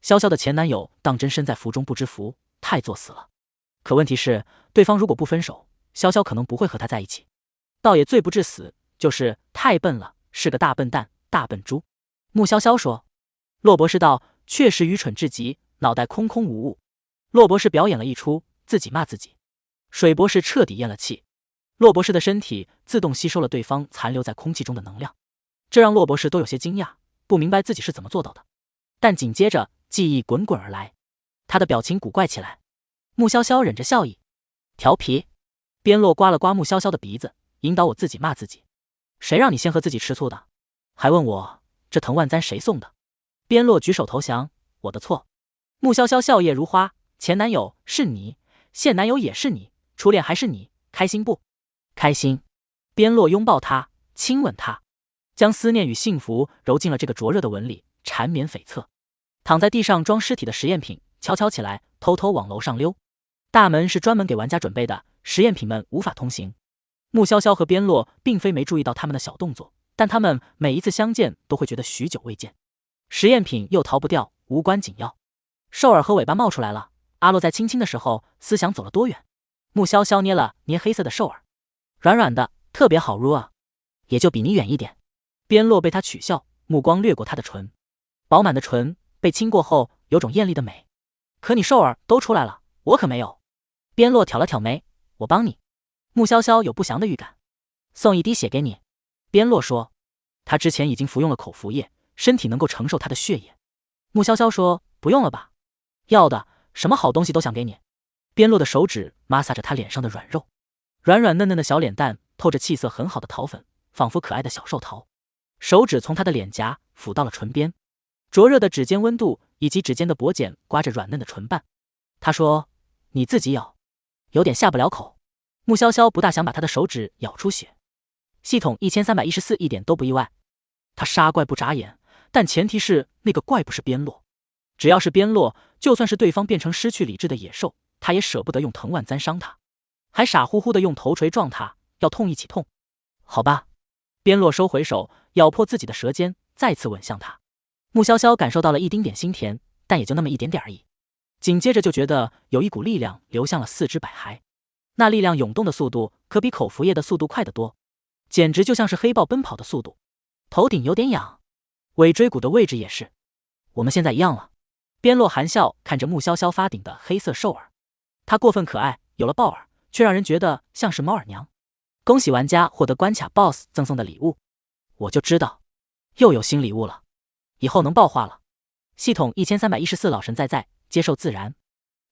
潇潇的前男友当真身在福中不知福，太作死了。可问题是，对方如果不分手，潇潇可能不会和他在一起。倒也罪不至死，就是太笨了，是个大笨蛋，大笨猪。穆潇潇说。洛博士道，确实愚蠢至极，脑袋空空无物。洛博士表演了一出，自己骂自己。水博士彻底咽了气。洛博士的身体自动吸收了对方残留在空气中的能量，这让洛博士都有些惊讶，不明白自己是怎么做到的。但紧接着记忆滚滚而来，他的表情古怪起来。穆潇潇忍着笑意，调皮。边洛刮了刮穆潇潇的鼻子，引导我自己骂自己。谁让你先和自己吃醋的？还问我这藤蔓簪谁送的？边洛举手投降，我的错。穆潇潇笑靥如花，前男友是你，现男友也是你，初恋还是你，开心不？开心。边洛拥抱他，亲吻他，将思念与幸福揉进了这个灼热的吻里，缠绵悱恻。躺在地上装尸体的实验品悄悄起来，偷偷往楼上溜。大门是专门给玩家准备的，实验品们无法通行。穆潇潇和边洛并非没注意到他们的小动作，但他们每一次相见都会觉得许久未见。实验品又逃不掉，无关紧要。兽耳和尾巴冒出来了，阿洛在轻轻的时候，思想走了多远？穆潇潇捏了捏黑色的兽耳，软软的，特别好撸啊，也就比你远一点。边洛被他取笑，目光掠过他的唇，饱满的唇被亲过后有种艳丽的美。可你兽耳都出来了，我可没有。边洛挑了挑眉，我帮你。穆潇潇有不祥的预感，送一滴血给你。边洛说，他之前已经服用了口服液，身体能够承受他的血液。穆潇潇说，不用了吧，要的，什么好东西都想给你。边洛的手指摩挲着他脸上的软肉，软软嫩嫩的小脸蛋透着气色很好的桃粉，仿佛可爱的小寿桃。手指从他的脸颊抚到了唇边，灼热的指尖温度以及指尖的脖茧刮着软嫩的唇瓣。他说，你自己咬，有点下不了口。穆潇潇不大想把他的手指咬出血。系统1314一点都不意外。他杀怪不眨眼，但前提是那个怪不是边洛。只要是边洛，就算是对方变成失去理智的野兽，他也舍不得用藤蔓簪伤他，还傻乎乎的用头锤撞他，要痛一起痛。好吧。边洛收回手，咬破自己的舌尖，再次吻向他。穆潇潇感受到了一丁点心甜，但也就那么一点点而已。紧接着就觉得有一股力量流向了四肢百骸，那力量涌动的速度可比口服液的速度快得多，简直就像是黑豹奔跑的速度。头顶有点痒，尾椎骨的位置也是。我们现在一样了。边洛含笑看着穆潇潇发顶的黑色兽耳，它过分可爱，有了豹耳，却让人觉得像是猫耳娘。恭喜玩家获得关卡 BOSS 赠送的礼物。我就知道，又有新礼物了，以后能爆化了。系统1314老神在，接受自然。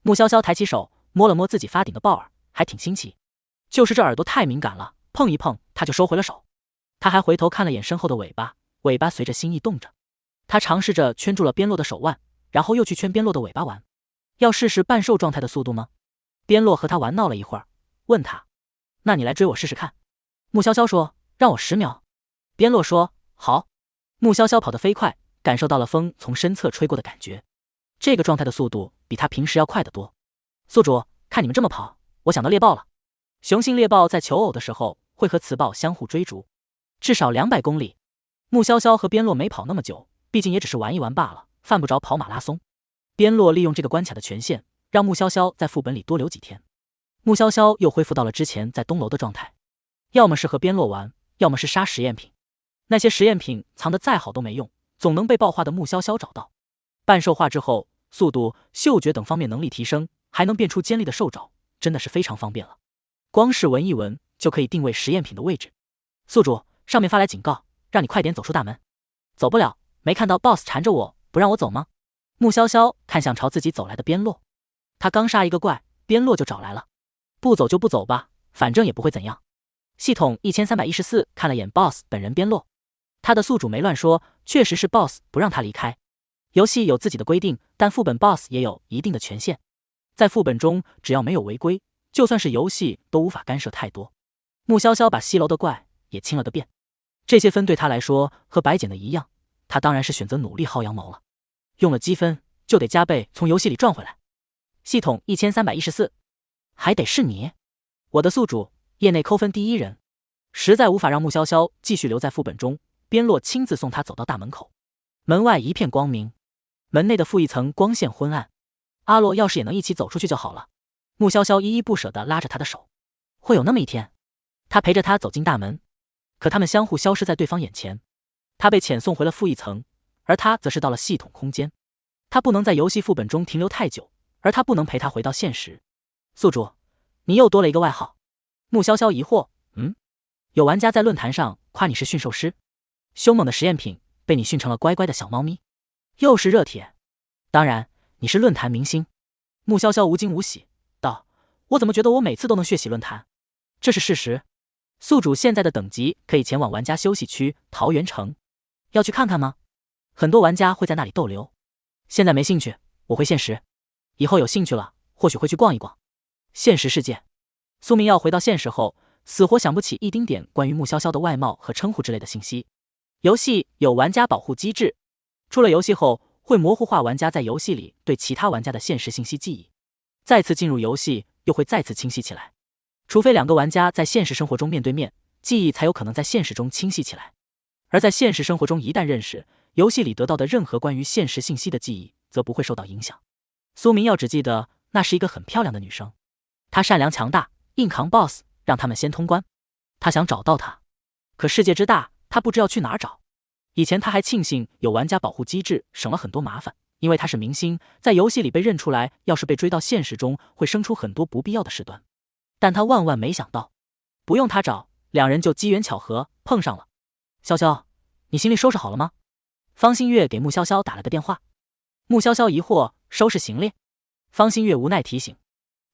穆潇潇抬起手摸了摸自己发顶的豹耳，还挺新奇，就是这耳朵太敏感了，碰一碰他就收回了手。他还回头看了眼身后的尾巴，尾巴随着心意动着。他尝试着圈住了边洛的手腕，然后又去圈边洛的尾巴玩。要试试半兽状态的速度吗？边洛和他玩闹了一会儿，问他，那你来追我试试看。穆潇潇说，让我10秒。边洛说，好。穆潇潇跑得飞快，感受到了风从身侧吹过的感觉。这个状态的速度比他平时要快得多。宿主，看你们这么跑，我想到猎豹了。雄性猎豹在求偶的时候会和雌豹相互追逐，至少200公里。穆潇潇和边洛没跑那么久，毕竟也只是玩一玩罢了，犯不着跑马拉松。边洛利用这个关卡的权限，让穆潇潇在副本里多留几天。穆潇潇又恢复到了之前在东楼的状态，要么是和边洛玩，要么是杀实验品。那些实验品藏得再好都没用，总能被爆化的穆潇潇找到。半兽化之后，速度、嗅觉等方面能力提升，还能变出尖利的兽爪，真的是非常方便了。光是闻一闻就可以定位实验品的位置。宿主，上面发来警告，让你快点走出大门。走不了，没看到 BOSS 缠着我，不让我走吗？穆潇潇看向朝自己走来的边洛，他刚杀一个怪，边洛就找来了。不走就不走吧，反正也不会怎样。系统1314看了眼 BOSS 本人边洛，他的宿主没乱说，确实是 BOSS 不让他离开。游戏有自己的规定，但副本 BOSS 也有一定的权限。在副本中，只要没有违规，就算是游戏都无法干涉太多。穆潇潇把西楼的怪也清了个遍，这些分对他来说和白捡的一样，他当然是选择努力薅羊毛了。用了积分就得加倍从游戏里赚回来。系统1314，还得是你，我的宿主，业内扣分第1人。实在无法让穆潇潇继续留在副本中，边洛亲自送他走到大门口。门外一片光明，门内的负一层光线昏暗。阿洛要是也能一起走出去就好了。穆潇潇依依不舍地拉着他的手。会有那么一天，他陪着他走进大门，可他们相互消失在对方眼前。他被遣送回了负一层，而他则是到了系统空间。他不能在游戏副本中停留太久，而他不能陪他回到现实。宿主，你又多了一个外号。穆潇潇疑惑，有玩家在论坛上夸你是驯兽师，凶猛的实验品被你训成了乖乖的小猫咪，又是热帖。当然，你是论坛明星。穆潇潇无惊无喜道，我怎么觉得我每次都能血洗论坛？这是事实。宿主现在的等级可以前往玩家休息区桃源城，要去看看吗？很多玩家会在那里逗留。现在没兴趣，我回现实。以后有兴趣了，或许会去逛一逛现实世界。苏明耀回到现实后，死活想不起一丁点关于穆潇潇的外貌和称呼之类的信息。游戏有玩家保护机制，出了游戏后会模糊化玩家在游戏里对其他玩家的现实信息记忆，再次进入游戏又会再次清晰起来。除非2个玩家在现实生活中面对面，记忆才有可能在现实中清晰起来。而在现实生活中一旦认识，游戏里得到的任何关于现实信息的记忆则不会受到影响。苏明耀只记得那是一个很漂亮的女生，她善良强大，硬扛 BOSS， 让他们先通关。他想找到她，可世界之大，他不知道去哪儿找。以前他还庆幸有玩家保护机制，省了很多麻烦，因为他是明星，在游戏里被认出来，要是被追到现实中，会生出很多不必要的事端。但他万万没想到，不用他找，2人就机缘巧合碰上了。潇潇，你行李收拾好了吗？方新月给穆潇潇打了个电话。穆潇潇疑惑，收拾行李？方新月无奈提醒，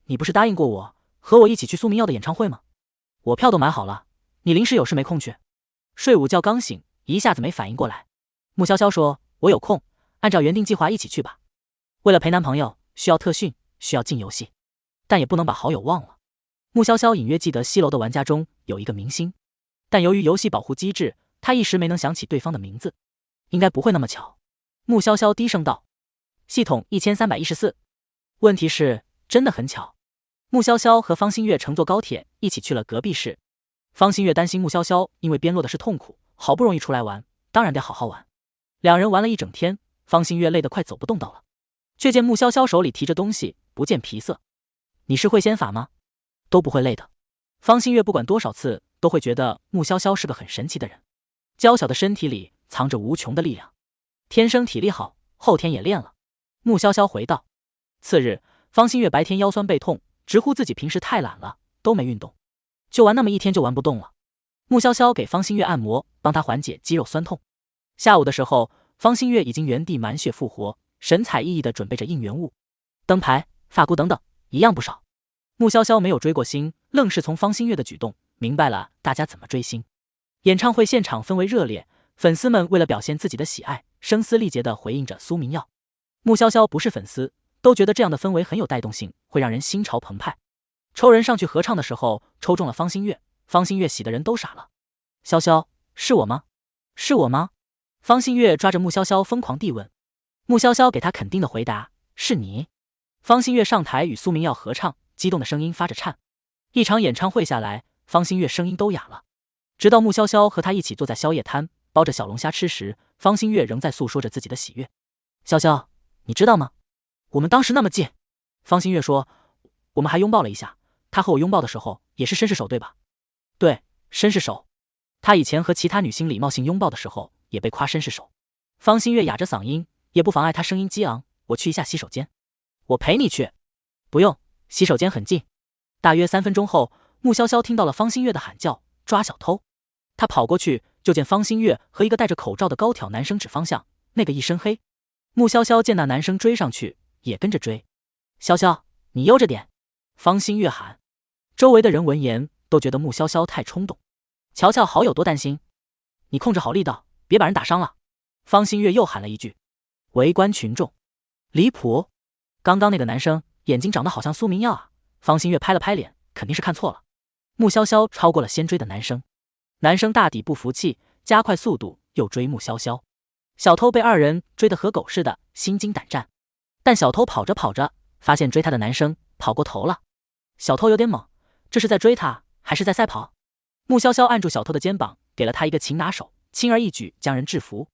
你不是答应过我和我一起去苏明耀的演唱会吗？我票都买好了，你临时有事没空去？睡午觉刚醒，一下子没反应过来。穆潇潇说，我有空，按照原定计划一起去吧。为了陪男朋友，需要特训，需要进游戏，但也不能把好友忘了。穆潇潇隐约记得西楼的玩家中有一个明星，但由于游戏保护机制，他一时没能想起对方的名字。应该不会那么巧。穆潇潇低声道。系统1314。问题是真的很巧。穆潇潇和方新月乘坐高铁一起去了隔壁市。方新月担心穆潇潇因为边落的事痛苦，好不容易出来玩，当然得好好玩。2人玩了一整天，方新月累得快走不动道了，却见穆潇潇手里提着东西，不见皮色。你是会仙法吗？都不会累的。方新月不管多少次都会觉得穆潇潇是个很神奇的人，娇小的身体里藏着无穷的力量，天生体力好，后天也练了。穆潇潇回道。次日，方新月白天腰酸背痛，直呼自己平时太懒了，都没运动，就玩那么一天就玩不动了。穆潇潇给方新月按摩，帮他缓解肌肉酸痛。下午的时候，方新月已经原地满血复活，神采奕奕地准备着应援物，灯牌、发箍等等，一样不少。穆潇潇没有追过星，愣是从方新月的举动明白了大家怎么追星。演唱会现场氛围热烈，粉丝们为了表现自己的喜爱，声嘶力竭地回应着苏明耀。穆潇潇不是粉丝，都觉得这样的氛围很有带动性，会让人心潮澎湃。抽人上去合唱的时候，抽中了方新月，方新月喜的人都傻了。潇潇，是我吗？是我吗？方新月抓着穆潇潇疯狂地问，穆潇潇给他肯定的回答：“是你。”方新月上台与苏明耀合唱，激动的声音发着颤。一场演唱会下来，方新月声音都哑了。直到穆潇潇和他一起坐在宵夜摊，包着小龙虾吃时，方新月仍在诉说着自己的喜悦。潇潇，你知道吗？我们当时那么近。方新月说，我们还拥抱了一下。他和我拥抱的时候也是绅士手，对吧？对，绅士手。他以前和其他女星礼貌性拥抱的时候也被夸绅士手。方新月哑着嗓音，也不妨碍他声音激昂。我去一下洗手间。我陪你去。不用，洗手间很近。大约3分钟后，穆潇潇听到了方新月的喊叫，抓小偷。他跑过去，就见方新月和一个戴着口罩的高挑男生指方向，那个一身黑。穆潇潇见那男生追上去，也跟着追。潇潇，你悠着点。方新月喊。周围的人闻言都觉得穆潇潇太冲动。乔乔好友多担心，你控制好力道，别把人打伤了。方新月又喊了一句。围观群众，离谱！刚刚那个男生眼睛长得好像苏明耀啊！方新月拍了拍脸，肯定是看错了。穆潇潇超过了先追的男生，男生大抵不服气，加快速度又追穆潇潇。小偷被二人追得和狗似的，心惊胆战。但小偷跑着跑着，发现追他的男生跑过头了。小偷有点猛，这是在追他还是在赛跑？穆潇潇按住小偷的肩膀，给了他一个擒拿手，轻而易举将人制服。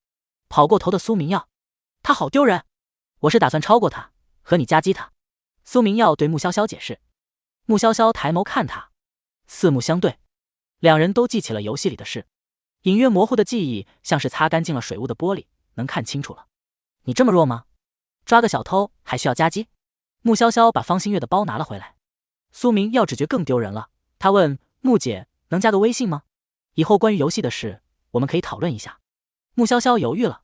跑过头的苏明耀，他好丢人！我是打算超过他，和你夹击他。苏明耀对穆潇潇解释。穆潇潇抬眸看他，四目相对，两人都记起了游戏里的事，隐约模糊的记忆像是擦干净了水雾的玻璃，能看清楚了。你这么弱吗？抓个小偷还需要夹击？穆潇潇把方新月的包拿了回来。苏明耀只觉更丢人了，他问穆姐能加个微信吗？以后关于游戏的事我们可以讨论一下。穆潇潇犹豫了，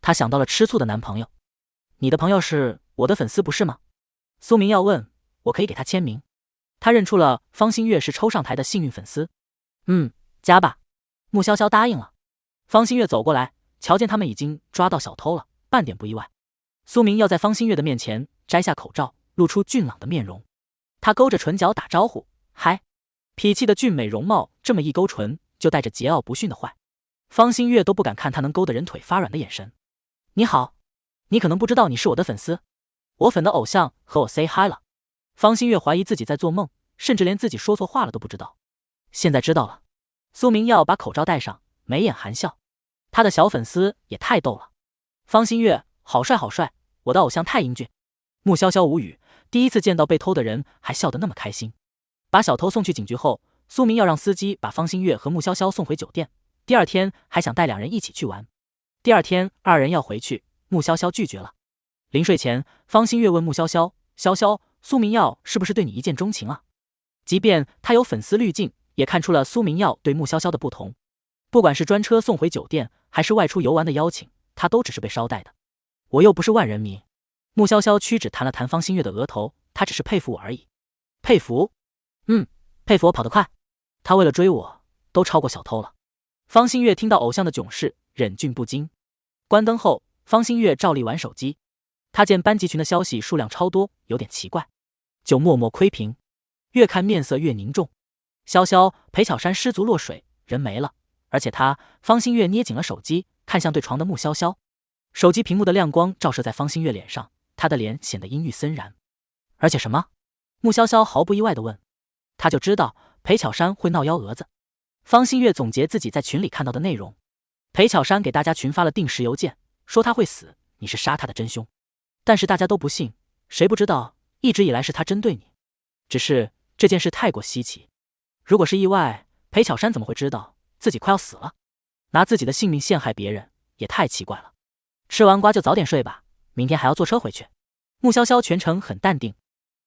她想到了吃醋的男朋友。你的朋友是我的粉丝不是吗？苏明耀问。我可以给他签名。他认出了方新月是抽上台的幸运粉丝。加吧。穆潇潇答应了。方新月走过来，瞧见他们已经抓到小偷了，半点不意外。苏明耀在方新月的面前摘下口罩，露出俊朗的面容。他勾着唇角打招呼，嗨。痞气的俊美容貌这么一勾唇，就带着桀骜不驯的坏。方新月都不敢看他能勾得人腿发软的眼神。你好，你可能不知道你是我的粉丝，我粉的偶像和我 say hi 了。方新月怀疑自己在做梦，甚至连自己说错话了都不知道。现在知道了。苏明耀把口罩戴上，眉眼含笑。他的小粉丝也太逗了。方新月，好帅好帅，我的偶像太英俊。穆潇潇无语，第一次见到被偷的人还笑得那么开心。把小偷送去警局后，苏明耀让司机把方新月和穆潇潇送回酒店。第二天还想带两人一起去玩。第二天二人要回去，穆潇潇拒绝了。临睡前，方新月问穆潇潇，潇潇，苏明耀是不是对你一见钟情啊？即便他有粉丝滤镜，也看出了苏明耀对穆潇潇的不同。不管是专车送回酒店，还是外出游玩的邀请，他都只是被捎带的。我又不是万人迷。穆潇潇屈指弹了弹方新月的额头，他只是佩服我而已。佩服？佩服我跑得快。他为了追我，都超过小偷了。方新月听到偶像的囧事，忍俊不禁。关灯后，方新月照例玩手机。他见班级群的消息数量超多，有点奇怪，就默默窥屏，越看面色越凝重。潇潇，裴巧珊失足落水，人没了，而且方新月捏紧了手机，看向对床的穆潇潇。手机屏幕的亮光照射在方新月脸上，她的脸显得阴郁森然。而且什么？穆潇潇毫不意外地问。他就知道裴巧珊会闹幺蛾子。方新月总结自己在群里看到的内容。裴巧珊给大家群发了定时邮件，说他会死，你是杀他的真凶。但是大家都不信，谁不知道一直以来是他针对你？只是这件事太过稀奇，如果是意外，裴巧珊怎么会知道自己快要死了？拿自己的性命陷害别人，也太奇怪了。吃完瓜就早点睡吧，明天还要坐车回去。穆潇潇全程很淡定。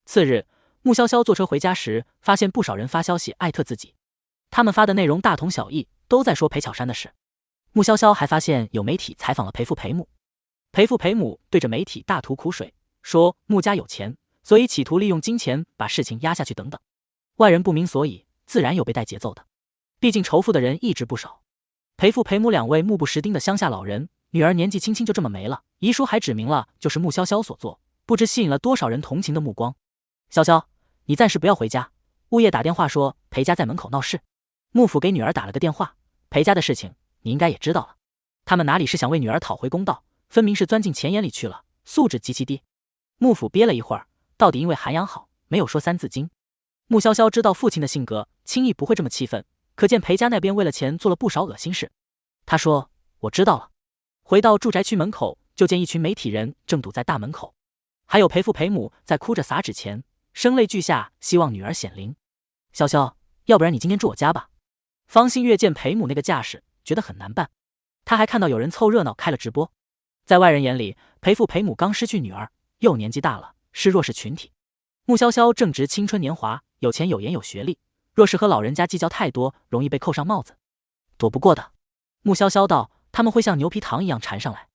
次日，穆潇潇坐车回家时，发现不少人发消息艾特自己，他们发的内容大同小异，都在说裴巧珊的事。穆潇潇还发现有媒体采访了裴父裴母，裴父裴母对着媒体大吐苦水，说穆家有钱，所以企图利用金钱把事情压下去等等。外人不明所以，自然有被带节奏的，毕竟仇富的人一直不少。裴父裴母两位目不识丁的乡下老人，女儿年纪轻轻就这么没了，遗书还指明了就是穆潇潇所做，不知吸引了多少人同情的目光。潇潇，你暂时不要回家，物业打电话说裴家在门口闹事，穆府给女儿打了个电话，裴家的事情你应该也知道了。他们哪里是想为女儿讨回公道，分明是钻进钱眼里去了，素质极其低。幕府憋了一会儿，到底因为涵养好，没有说三字经。穆潇潇知道父亲的性格，轻易不会这么气愤，可见裴家那边为了钱做了不少恶心事。他说：“我知道了。”回到住宅区门口，就见一群媒体人正堵在大门口，还有裴父裴母在哭着撒纸钱，声泪俱下，希望女儿显灵。潇潇，要不然你今天住我家吧。方新月见裴母那个架势，觉得很难办。他还看到有人凑热闹开了直播，在外人眼里，裴父裴母刚失去女儿，又年纪大了，是弱势群体。穆潇潇正值青春年华，有钱有颜有学历，若是和老人家计较太多，容易被扣上帽子，躲不过的。穆潇潇道：“他们会像牛皮糖一样缠上来。”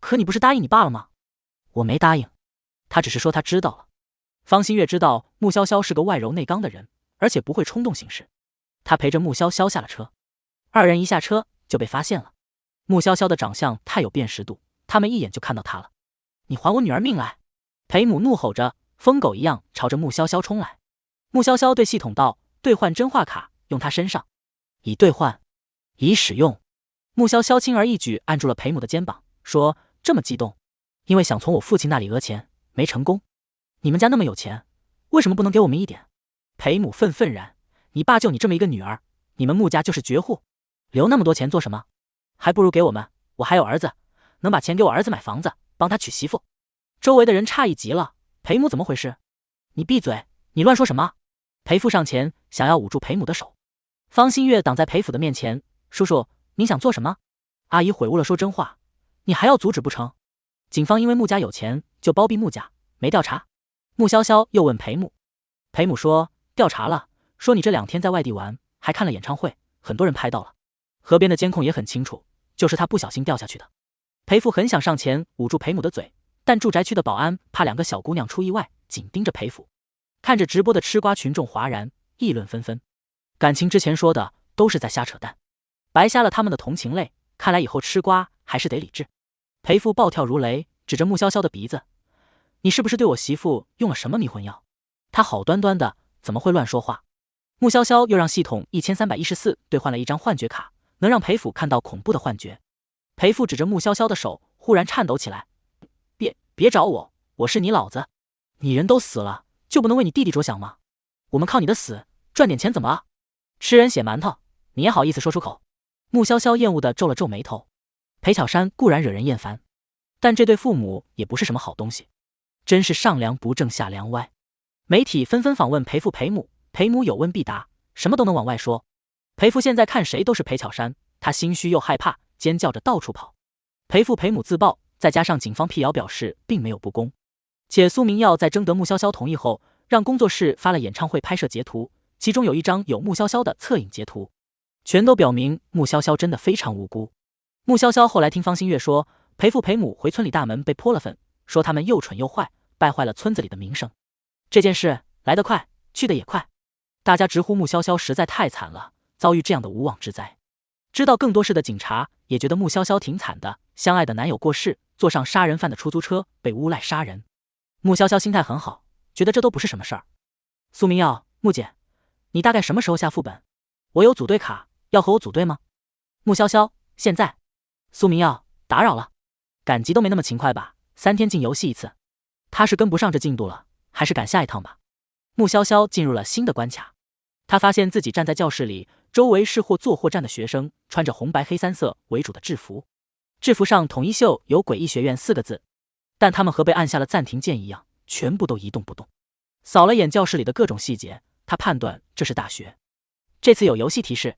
可你不是答应你爸了吗？我没答应，他只是说他知道了。方新月知道穆潇潇是个外柔内刚的人，而且不会冲动行事。他陪着穆潇潇下了车，二人一下车就被发现了。穆潇潇的长相太有辨识度，他们一眼就看到他了。你还我女儿命来！裴母怒吼着，疯狗一样朝着穆潇潇冲来。穆潇潇对系统道：“兑换真话卡，用他身上。”已兑换，已使用。穆潇潇轻而易举按住了裴母的肩膀，说：“这么激动，因为想从我父亲那里讹钱，没成功。你们家那么有钱，为什么不能给我们一点？”裴母愤愤然：“你爸就你这么一个女儿，你们穆家就是绝户，留那么多钱做什么？还不如给我们，我还有儿子，能把钱给我儿子买房子，帮他娶媳妇。”周围的人诧异极了：“裴母怎么回事？你闭嘴，你乱说什么？”裴父上前想要捂住裴母的手，方新月挡在裴父的面前：“叔叔，你想做什么？阿姨悔悟了，说真话，你还要阻止不成？警方因为穆家有钱，就包庇穆家，没调查？”穆潇潇又问裴母，裴母说：“调查了，说你这2天在外地玩，还看了演唱会，很多人拍到了，河边的监控也很清楚，就是他不小心掉下去的。”裴父很想上前捂住裴母的嘴，但住宅区的保安怕2个小姑娘出意外，紧盯着裴父。看着直播的吃瓜群众哗然，议论纷纷，感情之前说的都是在瞎扯淡，白瞎了他们的同情泪，看来以后吃瓜还是得理智。裴父暴跳如雷，指着穆潇潇的鼻子：“你是不是对我媳妇用了什么迷魂药？她好端端的，怎么会乱说话？”穆潇潇又让系统1314兑换了一张幻觉卡，能让裴父看到恐怖的幻觉。裴父指着穆潇潇的手，忽然颤抖起来：“别找我，我是你老子，你人都死了，就不能为你弟弟着想吗？我们靠你的死赚点钱怎么了？吃人血馒头，你也好意思说出口？”穆潇潇厌恶地皱了皱眉头。裴巧珊固然惹人厌烦，但这对父母也不是什么好东西，真是上梁不正下梁歪。媒体纷纷访问裴父裴母，裴母有问必答，什么都能往外说。裴父现在看谁都是裴巧珊，他心虚又害怕，尖叫着到处跑。裴父裴母自曝，再加上警方辟谣表示并没有不公，且苏明耀在征得穆潇潇同意后，让工作室发了演唱会拍摄截图，其中有一张有穆潇潇的侧影截图，全都表明穆潇潇真的非常无辜。穆潇潇后来听方新月说，裴父裴母回村里大门被泼了粪，说他们又蠢又坏，败坏了村子里的名声。这件事来得快，去得也快，大家直呼穆潇潇实在太惨了，遭遇这样的无妄之灾。知道更多事的警察也觉得穆潇潇挺惨的，相爱的男友过世，坐上杀人犯的出租车被诬赖杀人。穆潇潇心态很好，觉得这都不是什么事儿。苏明耀，穆姐，你大概什么时候下副本？我有组队卡，要和我组队吗？穆潇潇，现在。苏明耀，打扰了，赶集都没那么勤快吧，3天进游戏一次。他是跟不上这进度了，还是赶下一趟吧。穆潇潇进入了新的关卡，他发现自己站在教室里，周围是或坐或站的学生，穿着红白黑3色为主的制服，制服上统一绣有诡异学院4个字，但他们和被按下了暂停键一样，全部都一动不动。扫了眼教室里的各种细节，他判断这是大学。这次有游戏提示，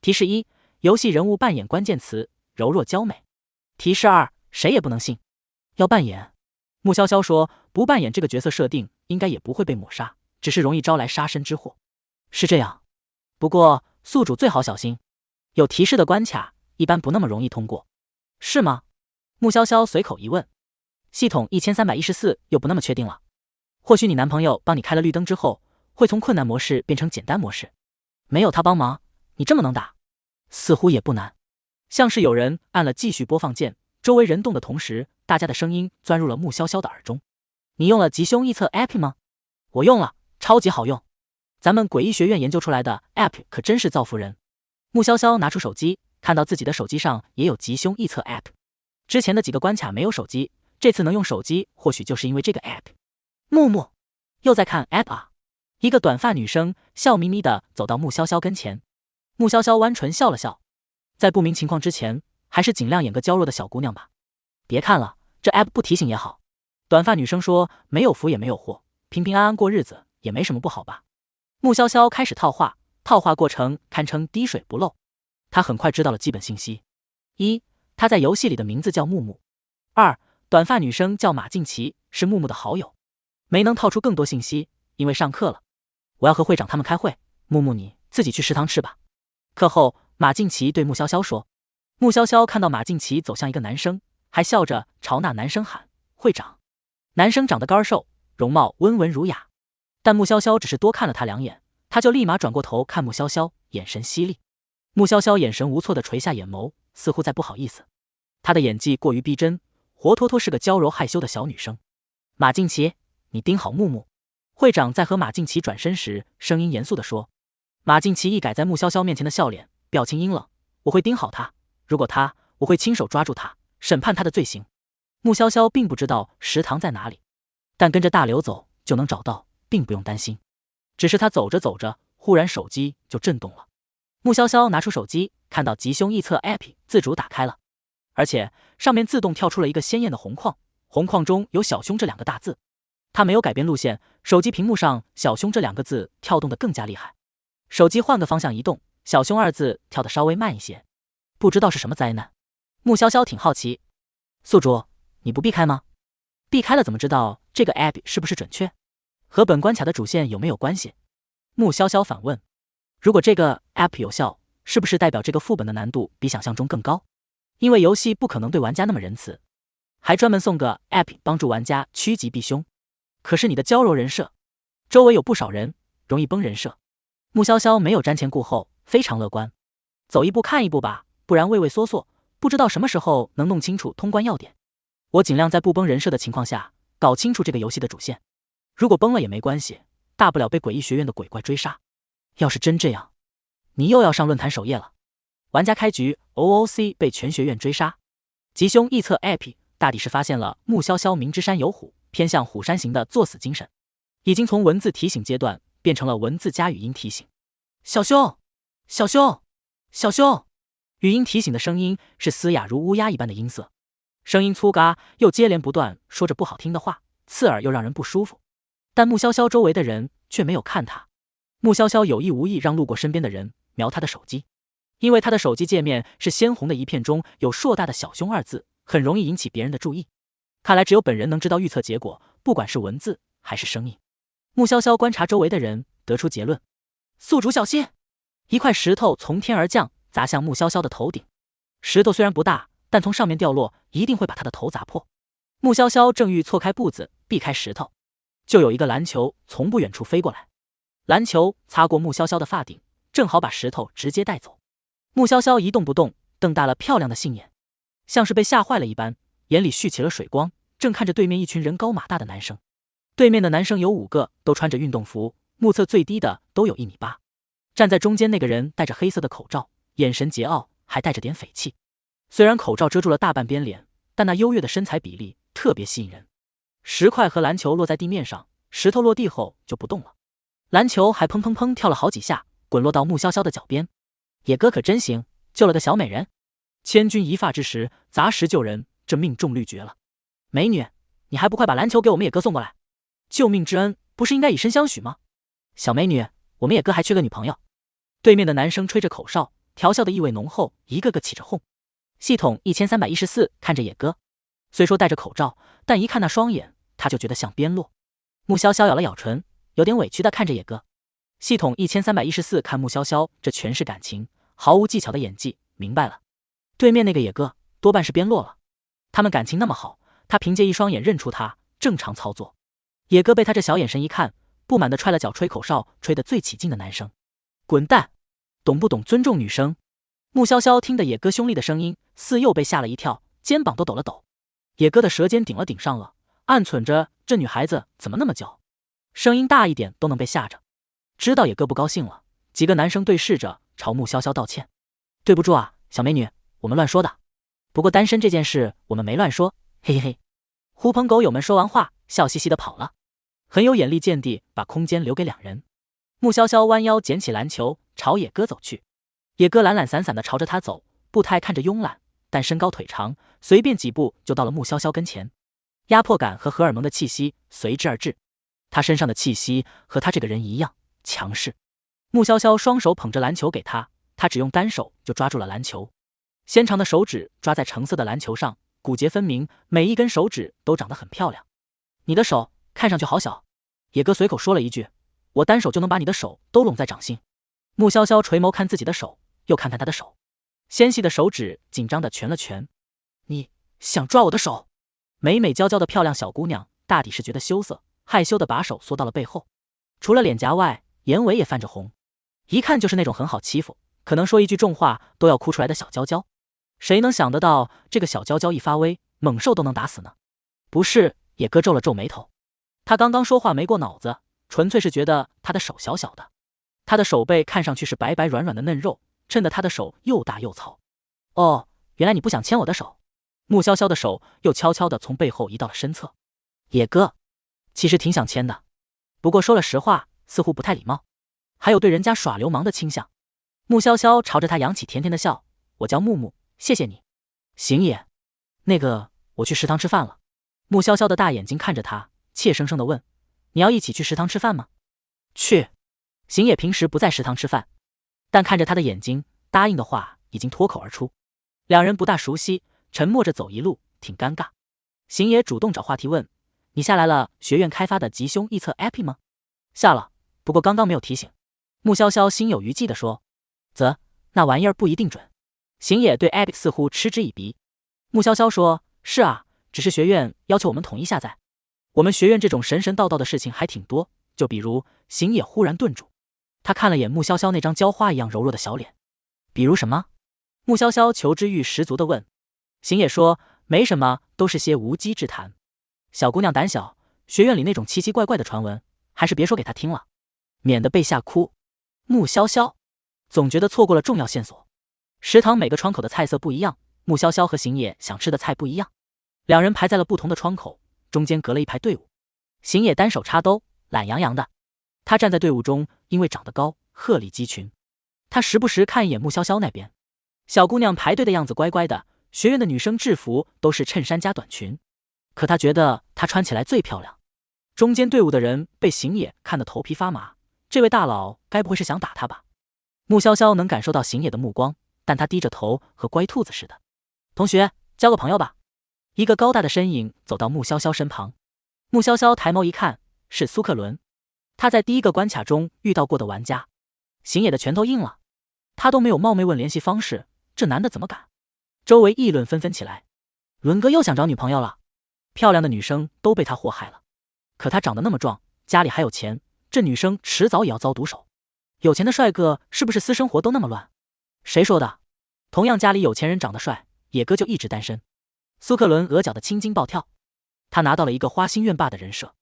提示1，游戏人物扮演关键词柔弱娇美。提示2，谁也不能信，要扮演。穆潇潇说，不扮演这个角色设定，应该也不会被抹杀，只是容易招来杀身之祸。是这样，不过宿主最好小心，有提示的关卡一般不那么容易通过。是吗？穆潇潇随口一问。系统1314又不那么确定了，或许你男朋友帮你开了绿灯之后，会从困难模式变成简单模式。没有他帮忙，你这么能打，似乎也不难。像是有人按了继续播放键，周围人动的同时，大家的声音钻入了穆潇潇的耳中。你用了吉凶异测 App 吗？我用了，超级好用。咱们诡异学院研究出来的 App 可真是造福人。穆潇潇拿出手机，看到自己的手机上也有吉凶异测 App， 之前的几个关卡没有手机，这次能用手机，或许就是因为这个 App。木木，又在看 App 啊？一个短发女生笑眯眯地走到穆潇潇跟前，穆潇潇弯唇笑了笑，在不明情况之前，还是尽量演个娇弱的小姑娘吧。别看了，这 App 不提醒也好。短发女生说，没有福也没有祸，平平安安过日子也没什么不好吧。穆潇潇开始套话，套话过程堪称滴水不漏。她很快知道了基本信息：一，她在游戏里的名字叫木木；二，短发女生叫马静琪，是木木的好友。没能套出更多信息，因为上课了。我要和会长他们开会，木木你自己去食堂吃吧。课后，马静琪对穆潇潇说。穆潇潇看到马静琪走向一个男生，还笑着朝那男生喊会长。男生长得高瘦，容貌温文儒雅，但穆潇潇只是多看了他2眼，他就立马转过头看穆潇潇，眼神犀利。穆潇潇眼神无措地垂下眼眸，似乎在不好意思。她的演技过于逼真，活脱脱是个娇柔害羞的小女生。马静琪，你盯好木木。会长在和马静琪转身时，声音严肃地说。马静琪一改在穆潇潇面前的笑脸，表情阴冷。我会盯好他，如果他，我会亲手抓住他，审判他的罪行。穆潇潇并不知道食堂在哪里，但跟着大刘走就能找到，并不用担心。只是他走着走着，忽然手机就震动了。穆潇潇拿出手机，看到吉凶异测 App 自主打开了，而且上面自动跳出了一个鲜艳的红框，红框中有小凶这2个大字。他没有改变路线，手机屏幕上小凶这2个字跳动得更加厉害。手机换个方向移动，小凶2字跳得稍微慢一些。不知道是什么灾难。穆潇潇挺好奇，宿主，你不避开吗？避开了怎么知道这个 App 是不是准确？和本关卡的主线有没有关系？穆潇潇反问。如果这个 App 有效，是不是代表这个副本的难度比想象中更高？因为游戏不可能对玩家那么仁慈，还专门送个 App 帮助玩家趋吉避凶。可是你的娇柔人设，周围有不少人，容易崩人设。穆潇潇没有瞻前顾后，非常乐观。走一步看一步吧，不然畏畏缩缩，不知道什么时候能弄清楚通关要点。我尽量在不崩人设的情况下，搞清楚这个游戏的主线。如果崩了也没关系，大不了被诡异学院的鬼怪追杀。要是真这样，你又要上论坛首页了。玩家开局 OOC 被全学院追杀。吉凶异测 App 大抵是发现了穆潇潇明知山有虎，偏向虎山行的作死精神，已经从文字提醒阶段变成了文字加语音提醒。小凶，小凶，小凶！语音提醒的声音是嘶哑如乌鸦一般的音色，声音粗嘎，又接连不断说着不好听的话，刺耳又让人不舒服。但穆潇潇周围的人却没有看他。穆潇潇有意无意让路过身边的人瞄他的手机，因为他的手机界面是鲜红的一片中有硕大的小凶2字，很容易引起别人的注意。看来只有本人能知道预测结果，不管是文字还是声音。穆潇潇观察周围的人，得出结论：宿主小心！一块石头从天而降，砸向穆潇潇的头顶。石头虽然不大，但从上面掉落，一定会把他的头砸破。穆潇潇正欲错开步子避开石头，就有一个篮球从不远处飞过来，篮球擦过穆潇潇的发顶，正好把石头直接带走。穆潇潇一动不动，瞪大了漂亮的杏眼，像是被吓坏了一般，眼里蓄起了水光，正看着对面一群人高马大的男生。对面的男生有5个，都穿着运动服，目测最低的都有1.8米。站在中间那个人戴着黑色的口罩，眼神桀骜，还带着点匪气。虽然口罩遮住了大半边脸，但那优越的身材比例特别吸引人。石块和篮球落在地面上，石头落地后就不动了，篮球还砰砰砰跳了好几下，滚落到穆潇潇的脚边。野哥可真行，救了个小美人。千钧一发之时，砸石救人，这命中率绝了。美女，你还不快把篮球给我们野哥送过来？救命之恩，不是应该以身相许吗？小美女，我们野哥还缺个女朋友。对面的男生吹着口哨，调笑的意味浓厚，一个个起着哄。系统1314看着野哥，虽说戴着口罩，但一看那双眼，他就觉得像边落。穆潇潇咬了咬唇，有点委屈的看着野哥。系统1314看穆潇潇，这全是感情，毫无技巧的演技，明白了。对面那个野哥多半是边落了，他们感情那么好，他凭借一双眼认出他，正常操作。野哥被他这小眼神一看，不满地踹了脚吹口哨吹得最起劲的男生。滚蛋，懂不懂尊重女生？穆潇潇听得野哥凶厉的声音，似又被吓了一跳，肩膀都抖了抖。野哥的舌尖顶了顶上颚，暗忖着这女孩子怎么那么娇，声音大一点都能被吓着。知道野哥不高兴了，几个男生对视着朝穆潇潇道歉：对不住啊，小美女，我们乱说的。不过单身这件事我们没乱说，嘿嘿嘿。狐朋狗友们说完话，笑嘻嘻的跑了。很有眼力见地把空间留给两人。穆潇潇弯腰捡起篮球，朝野哥走去。野哥懒懒散散的朝着他走，步态看着慵懒，但身高腿长，随便几步就到了穆潇潇跟前。压迫感和荷尔蒙的气息随之而至，他身上的气息和他这个人一样强势。穆潇潇双手捧着篮球给他，他只用单手就抓住了篮球。纤长的手指抓在橙色的篮球上，骨节分明，每一根手指都长得很漂亮。你的手看上去好小。野哥随口说了一句，我单手就能把你的手都拢在掌心。穆潇潇垂眸看自己的手，又看看他的手，纤细的手指紧张地蜷了蜷。你想抓我的手？美美娇娇的漂亮小姑娘大抵是觉得羞涩，害羞地把手缩到了背后，除了脸颊外，眼尾也泛着红，一看就是那种很好欺负，可能说一句重话都要哭出来的小娇娇。谁能想得到这个小娇娇一发威，猛兽都能打死呢？不是，野哥皱了皱眉头，他刚刚说话没过脑子，纯粹是觉得他的手小小的。他的手背看上去是白白软软的嫩肉，衬得他的手又大又糙。哦，原来你不想牵我的手。穆潇潇的手又悄悄地从背后移到了身侧。野哥，其实挺想牵的，不过说了实话，似乎不太礼貌，还有对人家耍流氓的倾向。穆潇潇朝着他扬起甜甜的笑，我叫木木，谢谢你。行也。那个，我去食堂吃饭了。穆潇潇的大眼睛看着他，怯生生地问，你要一起去食堂吃饭吗？去。行也平时不在食堂吃饭，但看着他的眼睛，答应的话已经脱口而出。两人不大熟悉，沉默着走一路，挺尴尬。行也主动找话题问，你下来了学院开发的吉凶臆测 APP 吗？下了，不过刚刚没有提醒。穆潇潇心有余悸地说，那玩意儿不一定准。行也对 APP 似乎嗤之以鼻。穆潇潇说，是啊，只是学院要求我们统一下载。我们学院这种神神道道的事情还挺多，就比如……行也忽然顿住，他看了眼穆潇潇那张娇花一样柔弱的小脸。比如什么？穆潇潇求知欲十足地问。行也说，没什么，都是些无稽之谈。小姑娘胆小，学院里那种奇奇怪怪的传闻，还是别说给她听了，免得被吓哭。穆潇潇总觉得错过了重要线索。食堂每个窗口的菜色不一样，穆潇潇和行也想吃的菜不一样，两人排在了不同的窗口，中间隔了一排队伍。行也单手插兜，懒洋洋的。他站在队伍中，因为长得高，鹤立鸡群。他时不时看一眼穆潇潇那边，小姑娘排队的样子乖乖的，学院的女生制服都是衬衫加短裙，可他觉得她穿起来最漂亮。中间队伍的人被行野看得头皮发麻，这位大佬该不会是想打他吧？穆潇潇能感受到行野的目光，但他低着头和乖兔子似的。同学，交个朋友吧。一个高大的身影走到穆潇潇身旁。穆潇潇抬眸一看，是苏克伦。他在第一个关卡中遇到过的玩家。行野的拳头硬了，他都没有冒昧问联系方式，这男的怎么敢？周围议论纷纷起来。伦哥又想找女朋友了，漂亮的女生都被他祸害了。可他长得那么壮，家里还有钱，这女生迟早也要遭毒手。有钱的帅哥是不是私生活都那么乱？谁说的？同样家里有钱人长得帅，野哥就一直单身。苏克伦额角的青筋暴跳，他拿到了一个花心院霸的人设。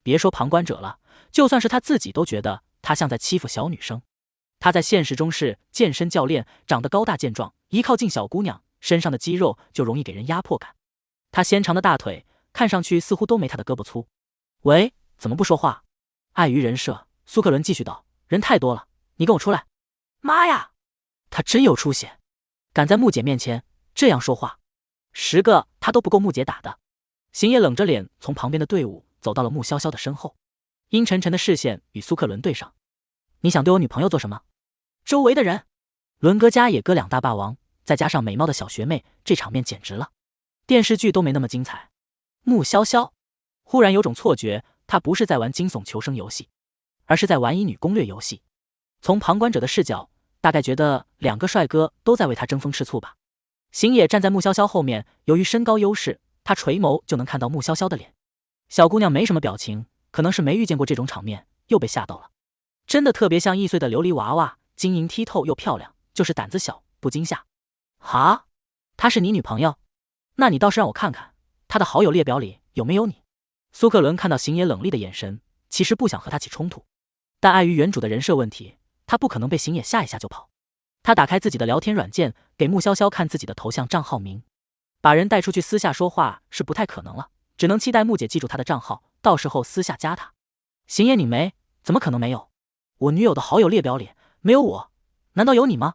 别说旁观者了，就算是他自己都觉得他像在欺负小女生。他在现实中是健身教练，长得高大健壮，一靠近小姑娘，身上的肌肉就容易给人压迫感。他纤长的大腿看上去似乎都没他的胳膊粗。喂，怎么不说话？碍于人设，苏克伦继续道，人太多了，你跟我出来。妈呀，他真有出息，敢在木姐面前这样说话，10个他都不够木姐打的。行野冷着脸从旁边的队伍走到了穆潇潇的身后，阴沉沉的视线与苏克伦对上。你想对我女朋友做什么？周围的人，伦哥加野哥两大霸王，再加上美貌的小学妹，这场面简直了，电视剧都没那么精彩。穆潇潇忽然有种错觉，他不是在玩惊悚求生游戏，而是在玩乙女攻略游戏。从旁观者的视角，大概觉得2个帅哥都在为他争风吃醋吧。行野站在穆潇潇后面，由于身高优势，他垂眸就能看到穆潇潇的脸。小姑娘没什么表情，可能是没遇见过这种场面，又被吓到了。真的特别像易碎的琉璃娃娃，晶莹剔透又漂亮，就是胆子小，不惊吓。哈，她是你女朋友？那你倒是让我看看，她的好友列表里有没有你？苏克伦看到行野冷厉的眼神，其实不想和他起冲突，但碍于原主的人设问题，他不可能被行野吓一下就跑。他打开自己的聊天软件，给穆潇潇看自己的头像账号名。把人带出去私下说话是不太可能了，只能期待穆姐记住他的账号，到时候私下加他。邢爷拧眉，怎么可能没有？我女友的好友列表里没有我，难道有你吗？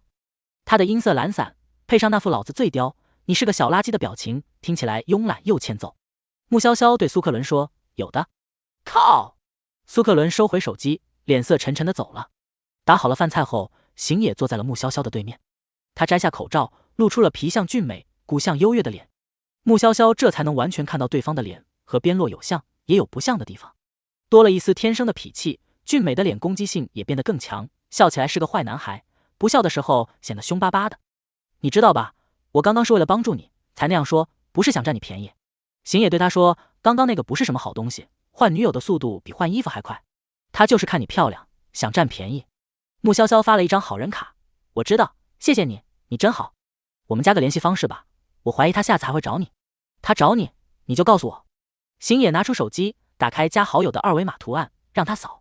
他的音色懒散，配上那副老子最刁，你是个小垃圾的表情，听起来慵懒又欠揍。穆潇潇对苏克伦说，有的。靠！苏克伦收回手机，脸色沉沉的走了。打好了饭菜后，邢野坐在了穆潇潇的对面，他摘下口罩，露出了皮相俊美、骨相优越的脸。穆潇潇这才能完全看到对方的脸，和边落有像，也有不像的地方，多了一丝天生的痞气。俊美的脸攻击性也变得更强，笑起来是个坏男孩，不笑的时候显得凶巴巴的。你知道吧，我刚刚是为了帮助你才那样说，不是想占你便宜。邢野对他说，刚刚那个不是什么好东西，换女友的速度比换衣服还快，他就是看你漂亮，想占便宜。穆潇潇发了一张好人卡，我知道，谢谢你，你真好。我们加个联系方式吧，我怀疑他下次还会找你。他找你，你就告诉我。邢野拿出手机，打开加好友的二维码图案，让他扫。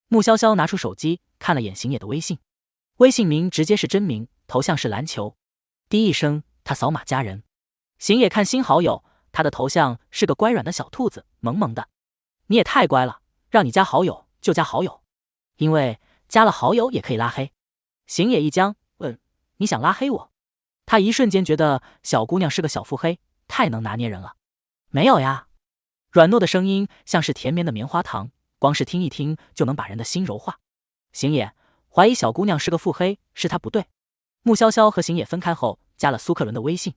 穆潇潇拿出手机看了眼邢野的微信，微信名直接是真名，头像是篮球。滴一声，他扫码加人。邢野看新好友，他的头像是个乖软的小兔子，萌萌的。你也太乖了，让你加好友就加好友，因为加了好友也可以拉黑。邢野一僵，问你想拉黑我？他一瞬间觉得小姑娘是个小腹黑，太能拿捏人了。没有呀，软糯的声音像是甜绵的棉花糖，光是听一听就能把人的心柔化。邢野怀疑小姑娘是个腹黑，是他不对。穆潇潇和邢野分开后，加了苏克伦的微信。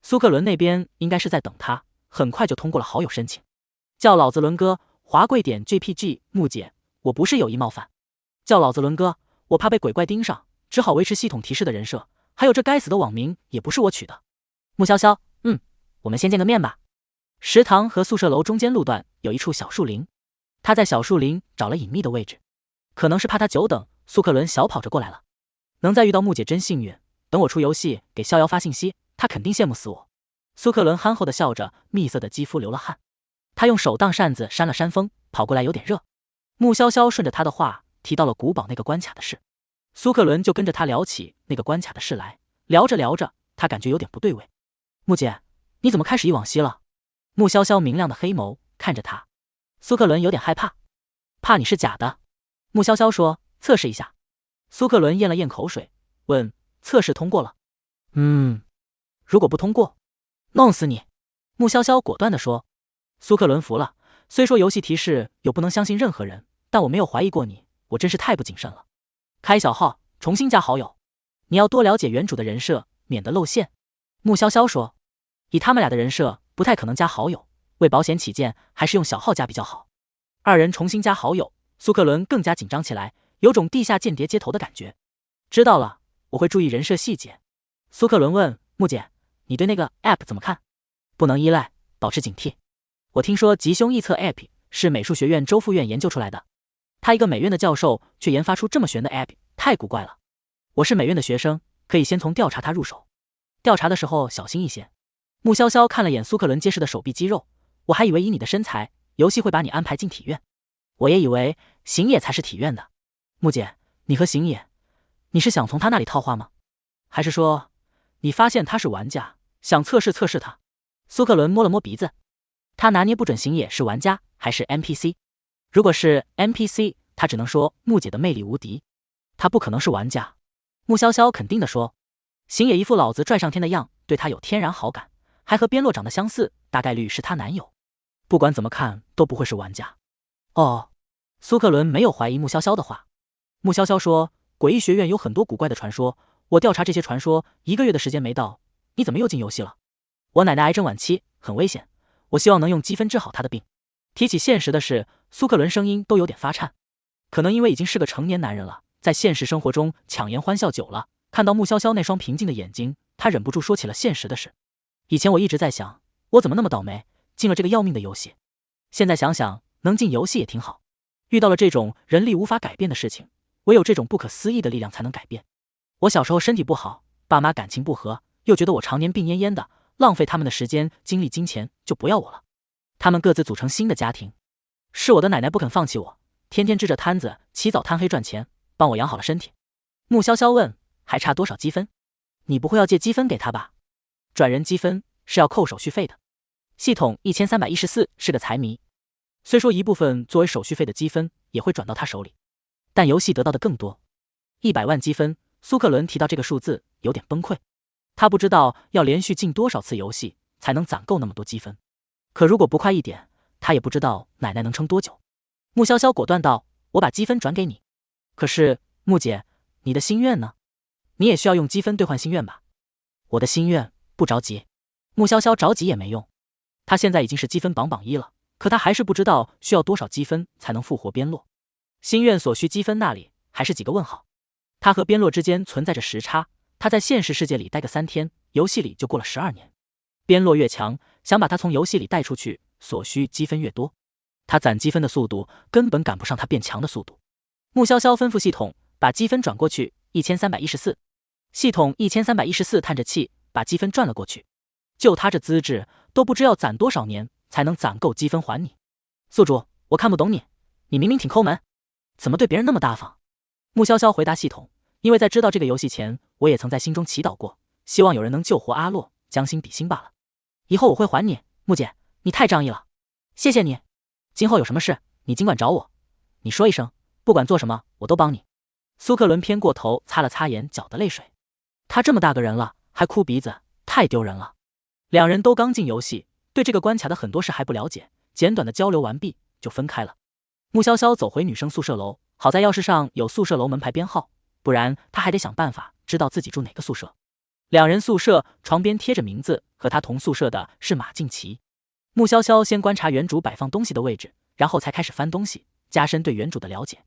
苏克伦那边应该是在等他，很快就通过了好友申请。叫老子伦哥，华贵点 JPG。穆姐，我不是有意冒犯。叫老子伦哥，我怕被鬼怪盯上，只好维持系统提示的人设。还有这该死的网名也不是我取的。穆潇潇，我们先见个面吧。食堂和宿舍楼中间路段有一处小树林，他在小树林找了隐秘的位置，可能是怕他久等，苏克伦小跑着过来了。能再遇到穆姐真幸运，等我出游戏给逍遥发信息，他肯定羡慕死我。苏克伦憨厚的笑着，蜜色的肌肤流了汗，他用手当扇子扇了扇风，跑过来有点热。穆潇潇顺着他的话提到了古堡那个关卡的事，苏克伦就跟着他聊起那个关卡的事来。聊着聊着，他感觉有点不对味。穆姐，你怎么开始忆往昔了？穆潇潇明亮的黑眸看着他，苏克伦有点害怕，怕你是假的。穆潇潇说，测试一下。苏克伦咽了咽口水，问，测试通过了？如果不通过，弄死你。穆潇潇果断地说。苏克伦服了，虽说游戏提示有不能相信任何人，但我没有怀疑过你，我真是太不谨慎了。开小号，重新加好友。你要多了解原主的人设，免得露馅。穆潇潇说，以他们俩的人设，不太可能加好友，为保险起见，还是用小号加比较好。二人重新加好友，苏克伦更加紧张起来，有种地下间谍接头的感觉。知道了，我会注意人设细节。苏克伦问，穆姐，你对那个 app 怎么看？不能依赖，保持警惕。我听说吉凶异测 app 是美术学院周副院研究出来的，他一个美院的教授却研发出这么玄的 app， 太古怪了。我是美院的学生，可以先从调查他入手。调查的时候小心一些。穆潇潇看了眼苏克伦结实的手臂肌肉，我还以为以你的身材，游戏会把你安排进体院。我也以为邢野才是体院的。穆姐，你和邢野，你是想从他那里套话吗？还是说，你发现他是玩家，想测试测试他？苏克伦摸了摸鼻子，他拿捏不准邢野是玩家还是 NPC。如果是 NPC， 他只能说穆姐的魅力无敌，他不可能是玩家。穆潇潇肯定地说，邢野一副老子拽上天的样，对他有天然好感，还和边落长得相似，大概率是他男友。不管怎么看都不会是玩家。哦，苏克伦没有怀疑穆潇潇的话。穆潇潇说，诡异学院有很多古怪的传说，我调查这些传说1个月的时间没到，你怎么又进游戏了？我奶奶癌症晚期，很危险，我希望能用积分治好她的病。提起现实的事，苏克伦声音都有点发颤，可能因为已经是个成年男人了，在现实生活中强颜欢笑久了，看到穆潇潇那双平静的眼睛，他忍不住说起了现实的事。以前我一直在想，我怎么那么倒霉，进了这个要命的游戏。现在想想，能进游戏也挺好。遇到了这种人力无法改变的事情，唯有这种不可思议的力量才能改变。我小时候身体不好，爸妈感情不和，又觉得我常年病恹恹的，浪费他们的时间、精力、金钱，就不要我了。他们各自组成新的家庭，是我的奶奶不肯放弃我，天天支着摊子起早贪黑赚钱，帮我养好了身体。穆潇潇问，还差多少积分？你不会要借积分给他吧？转人积分是要扣手续费的。系统1314是个财迷，虽说一部分作为手续费的积分也会转到他手里，但游戏得到的更多。100万积分，苏克伦提到这个数字有点崩溃。他不知道要连续进多少次游戏才能攒够那么多积分，可如果不快一点，他也不知道奶奶能撑多久。穆潇潇果断道：“我把积分转给你。可是，穆姐，你的心愿呢？你也需要用积分兑换心愿吧？”我的心愿不着急。穆潇潇着急也没用，他现在已经是积分榜榜1了，可他还是不知道需要多少积分才能复活边洛。心愿所需积分那里还是几个问号。他和边洛之间存在着时差，他在现实世界里待个3天，游戏里就过了12年。边洛越强，想把他从游戏里带出去，所需积分越多。他攒积分的速度根本赶不上他变强的速度。穆潇潇吩咐系统把积分转过去，1314。系统1314叹着气把积分转了过去。就他这资质，都不知要攒多少年才能攒够积分还你。宿主，我看不懂你，你明明挺抠门，怎么对别人那么大方？穆潇潇回答系统，因为在知道这个游戏前，我也曾在心中祈祷过，希望有人能救活阿洛，将心比心罢了。以后我会还你，穆姐，你太仗义了，谢谢你。今后有什么事，你尽管找我，你说一声，不管做什么，我都帮你。苏克伦偏过头擦了擦眼角的泪水，他这么大个人了，还哭鼻子，太丢人了。两人都刚进游戏，对这个关卡的很多事还不了解，简短的交流完毕就分开了。穆潇潇走回女生宿舍楼，好在钥匙上有宿舍楼门牌编号，不然他还得想办法知道自己住哪个宿舍。两人宿舍床边贴着名字，和他同宿舍的是马静琪。穆潇潇先观察原主摆放东西的位置，然后才开始翻东西，加深对原主的了解。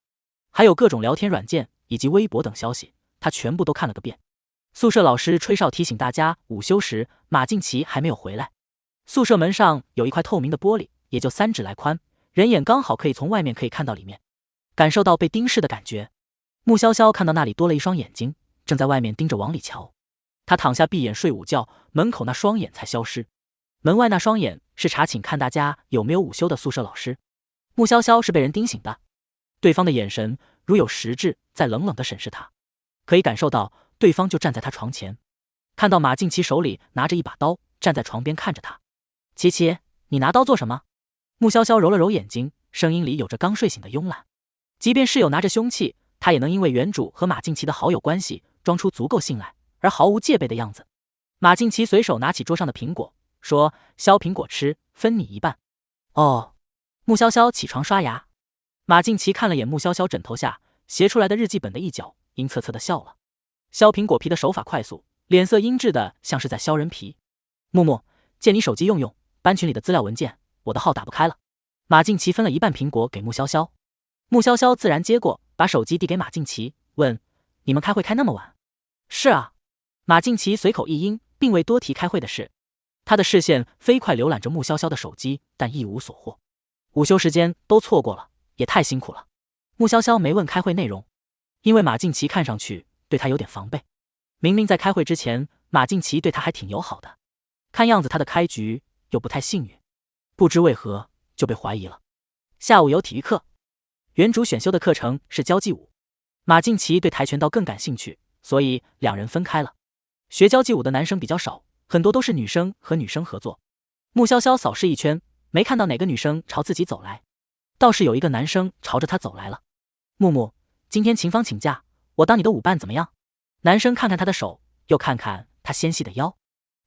还有各种聊天软件以及微博等消息，他全部都看了个遍。宿舍老师吹哨提醒大家午休时马静琪还没有回来。宿舍门上有一块透明的玻璃，也就3指来宽，人眼刚好可以从外面可以看到里面，感受到被盯视的感觉。穆潇潇看到那里多了一双眼睛，正在外面盯着往里瞧。他躺下闭眼睡午觉，门口那双眼才消失。门外那双眼是查寝看大家有没有午休的宿舍老师。穆潇潇是被人盯醒的，对方的眼神如有实质，在冷冷地审视他，可以感受到对方就站在他床前。看到马静琪手里拿着一把刀，站在床边看着他。琪琪，你拿刀做什么？穆潇潇揉了揉眼睛，声音里有着刚睡醒的慵懒。即便室友拿着凶器，他也能因为原主和马静琪的好友关系，装出足够信赖而毫无戒备的样子。马静琪随手拿起桌上的苹果，说：“削苹果吃，分你一半。”哦。穆潇潇起床刷牙。马静琪看了眼穆潇潇枕头下斜出来的日记本的一角，阴恻恻的笑了。削苹果皮的手法快速，脸色阴鸷的像是在削人皮。木木，借你手机用用，班群里的资料文件，我的号打不开了。马静琪分了一半苹果给穆潇潇，穆潇潇自然接过，把手机递给马静琪，问：“你们开会开那么晚？”“是啊。”马静琪随口一应，并未多提开会的事。他的视线飞快浏览着穆潇潇的手机，但一无所获。午休时间都错过了，也太辛苦了。穆潇潇没问开会内容，因为马静琪看上去对他有点防备。明明在开会之前，马静琪对他还挺友好的，看样子他的开局又不太幸运，不知为何就被怀疑了。下午有体育课，原主选修的课程是交际舞，马静琪对跆拳道更感兴趣，所以两人分开了。学交际舞的男生比较少，很多都是女生和女生合作。穆潇潇扫视一圈，没看到哪个女生朝自己走来，倒是有一个男生朝着他走来了。木木，今天秦芳请假，我当你的舞伴怎么样？男生看看他的手，又看看他纤细的腰。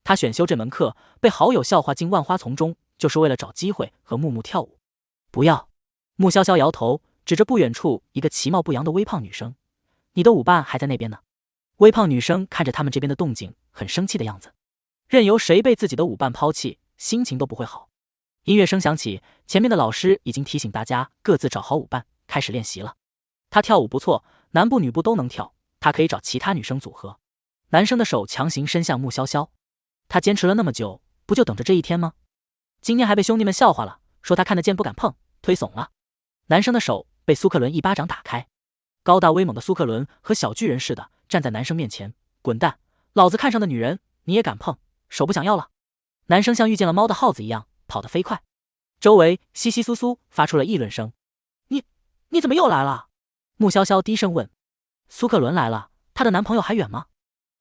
他选修这门课，被好友笑话进万花丛中，就是为了找机会和木木跳舞。不要。穆潇潇摇头，指着不远处一个其貌不扬的微胖女生，你的舞伴还在那边呢。微胖女生看着他们这边的动静，很生气的样子。任由谁被自己的舞伴抛弃，心情都不会好。音乐声响起，前面的老师已经提醒大家各自找好舞伴，开始练习了。他跳舞不错，男部女部都能跳，他可以找其他女生组合。男生的手强行伸向穆潇潇，他坚持了那么久，不就等着这一天吗？今天还被兄弟们笑话了，说他看得见不敢碰，推怂了。男生的手被苏克伦一巴掌打开，高大威猛的苏克伦和小巨人似的站在男生面前，滚蛋，老子看上的女人你也敢碰，手不想要了。男生像遇见了猫的耗子一样跑得飞快，周围窸窸窣窣发出了议论声。你怎么又来了？穆潇潇低声问。苏克伦来了，她的男朋友还远吗？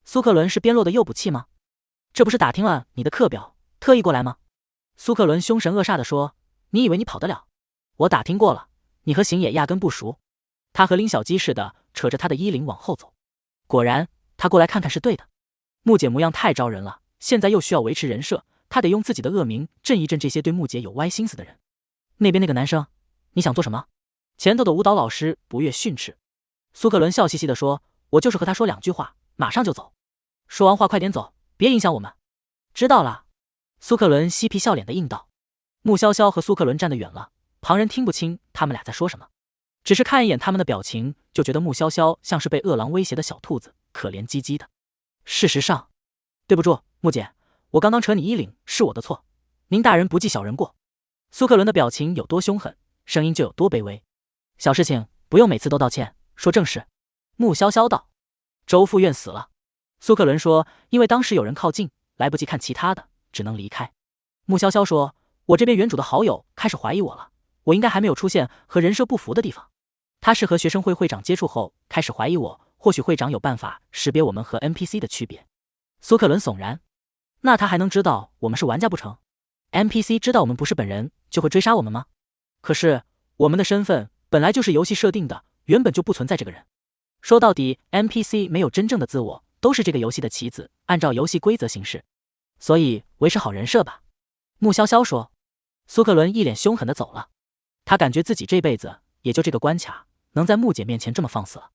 苏克伦是边落的诱捕器吗？这不是打听了你的课表，特意过来吗？苏克伦凶神恶煞地说，你以为你跑得了？我打听过了，你和行野压根不熟。他和拎小鸡似的，扯着他的衣领往后走。果然，他过来看看是对的。木姐模样太招人了，现在又需要维持人设，他得用自己的恶名震一震这些对木姐有歪心思的人。那边那个男生，你想做什么？前头的舞蹈老师不悦训斥。苏克伦笑嘻嘻地说，我就是和他说2句话，马上就走。说完话快点走，别影响我们。知道了。苏克伦嬉皮笑脸地应道。穆潇潇和苏克伦站得远了，旁人听不清他们俩在说什么，只是看一眼他们的表情，就觉得穆潇潇像是被饿狼威胁的小兔子，可怜唧唧的。事实上，对不住，穆姐，我刚刚扯你衣领是我的错，您大人不计小人过。苏克伦的表情有多凶狠，声音就有多卑微。小事情不用每次都道歉，说正事。穆潇潇道。周副院死了。苏克伦说，因为当时有人靠近，来不及看其他的，只能离开。穆潇潇说，我这边原主的好友开始怀疑我了，我应该还没有出现和人设不符的地方。他是和学生会会长接触后开始怀疑我，或许会长有办法识别我们和 NPC 的区别。苏克伦悚然，那他还能知道我们是玩家不成？ NPC 知道我们不是本人就会追杀我们吗？可是我们的身份本来就是游戏设定的，原本就不存在这个人。说到底 NPC 没有真正的自我，都是这个游戏的棋子，按照游戏规则行事，所以维持好人设吧。穆潇潇说。苏克伦一脸凶狠地走了，他感觉自己这辈子也就这个关卡能在穆姐面前这么放肆了。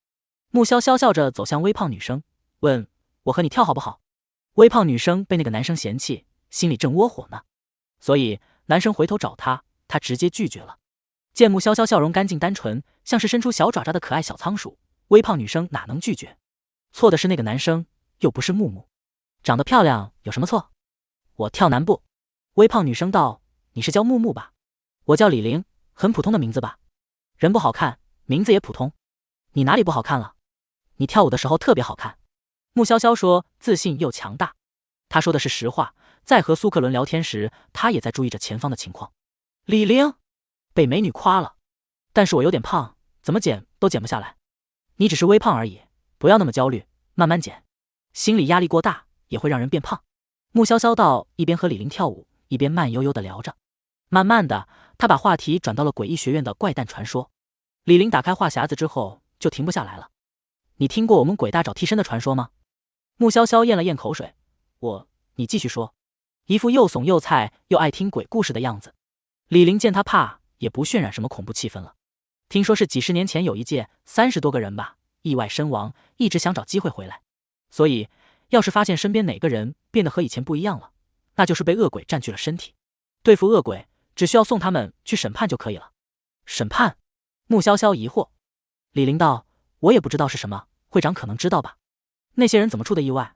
穆潇潇笑着走向微胖女生，问，我和你跳好不好？微胖女生被那个男生嫌弃，心里正窝火呢，所以男生回头找她，她直接拒绝了。见穆潇潇笑容干净单纯，像是伸出小爪爪的可爱小仓鼠，微胖女生哪能拒绝？错的是那个男生，又不是木木。长得漂亮有什么错？我跳男步。微胖女生道，你是叫木木吧？我叫李玲，很普通的名字吧？人不好看，名字也普通。你哪里不好看了？你跳舞的时候特别好看。穆潇潇说，自信又强大。他说的是实话，在和苏克伦聊天时，他也在注意着前方的情况。李玲被美女夸了，但是我有点胖，怎么减都减不下来。你只是微胖而已，不要那么焦虑，慢慢减。心理压力过大也会让人变胖。穆潇潇道，一边和李玲跳舞，一边慢悠悠地聊着。慢慢的，他把话题转到了诡异学院的怪诞传说。李玲打开话匣子之后就停不下来了。你听过我们鬼大找替身的传说吗？穆潇潇咽了咽口水。你继续说。一副又怂又菜又爱听鬼故事的样子。李玲见他怕，也不渲染什么恐怖气氛了。听说是几十年前有一届30多个人吧，意外身亡，一直想找机会回来。所以要是发现身边哪个人变得和以前不一样了，那就是被恶鬼占据了身体。对付恶鬼只需要送他们去审判就可以了。审判？穆潇潇疑惑。李玲道，我也不知道是什么，会长可能知道吧。那些人怎么出的意外？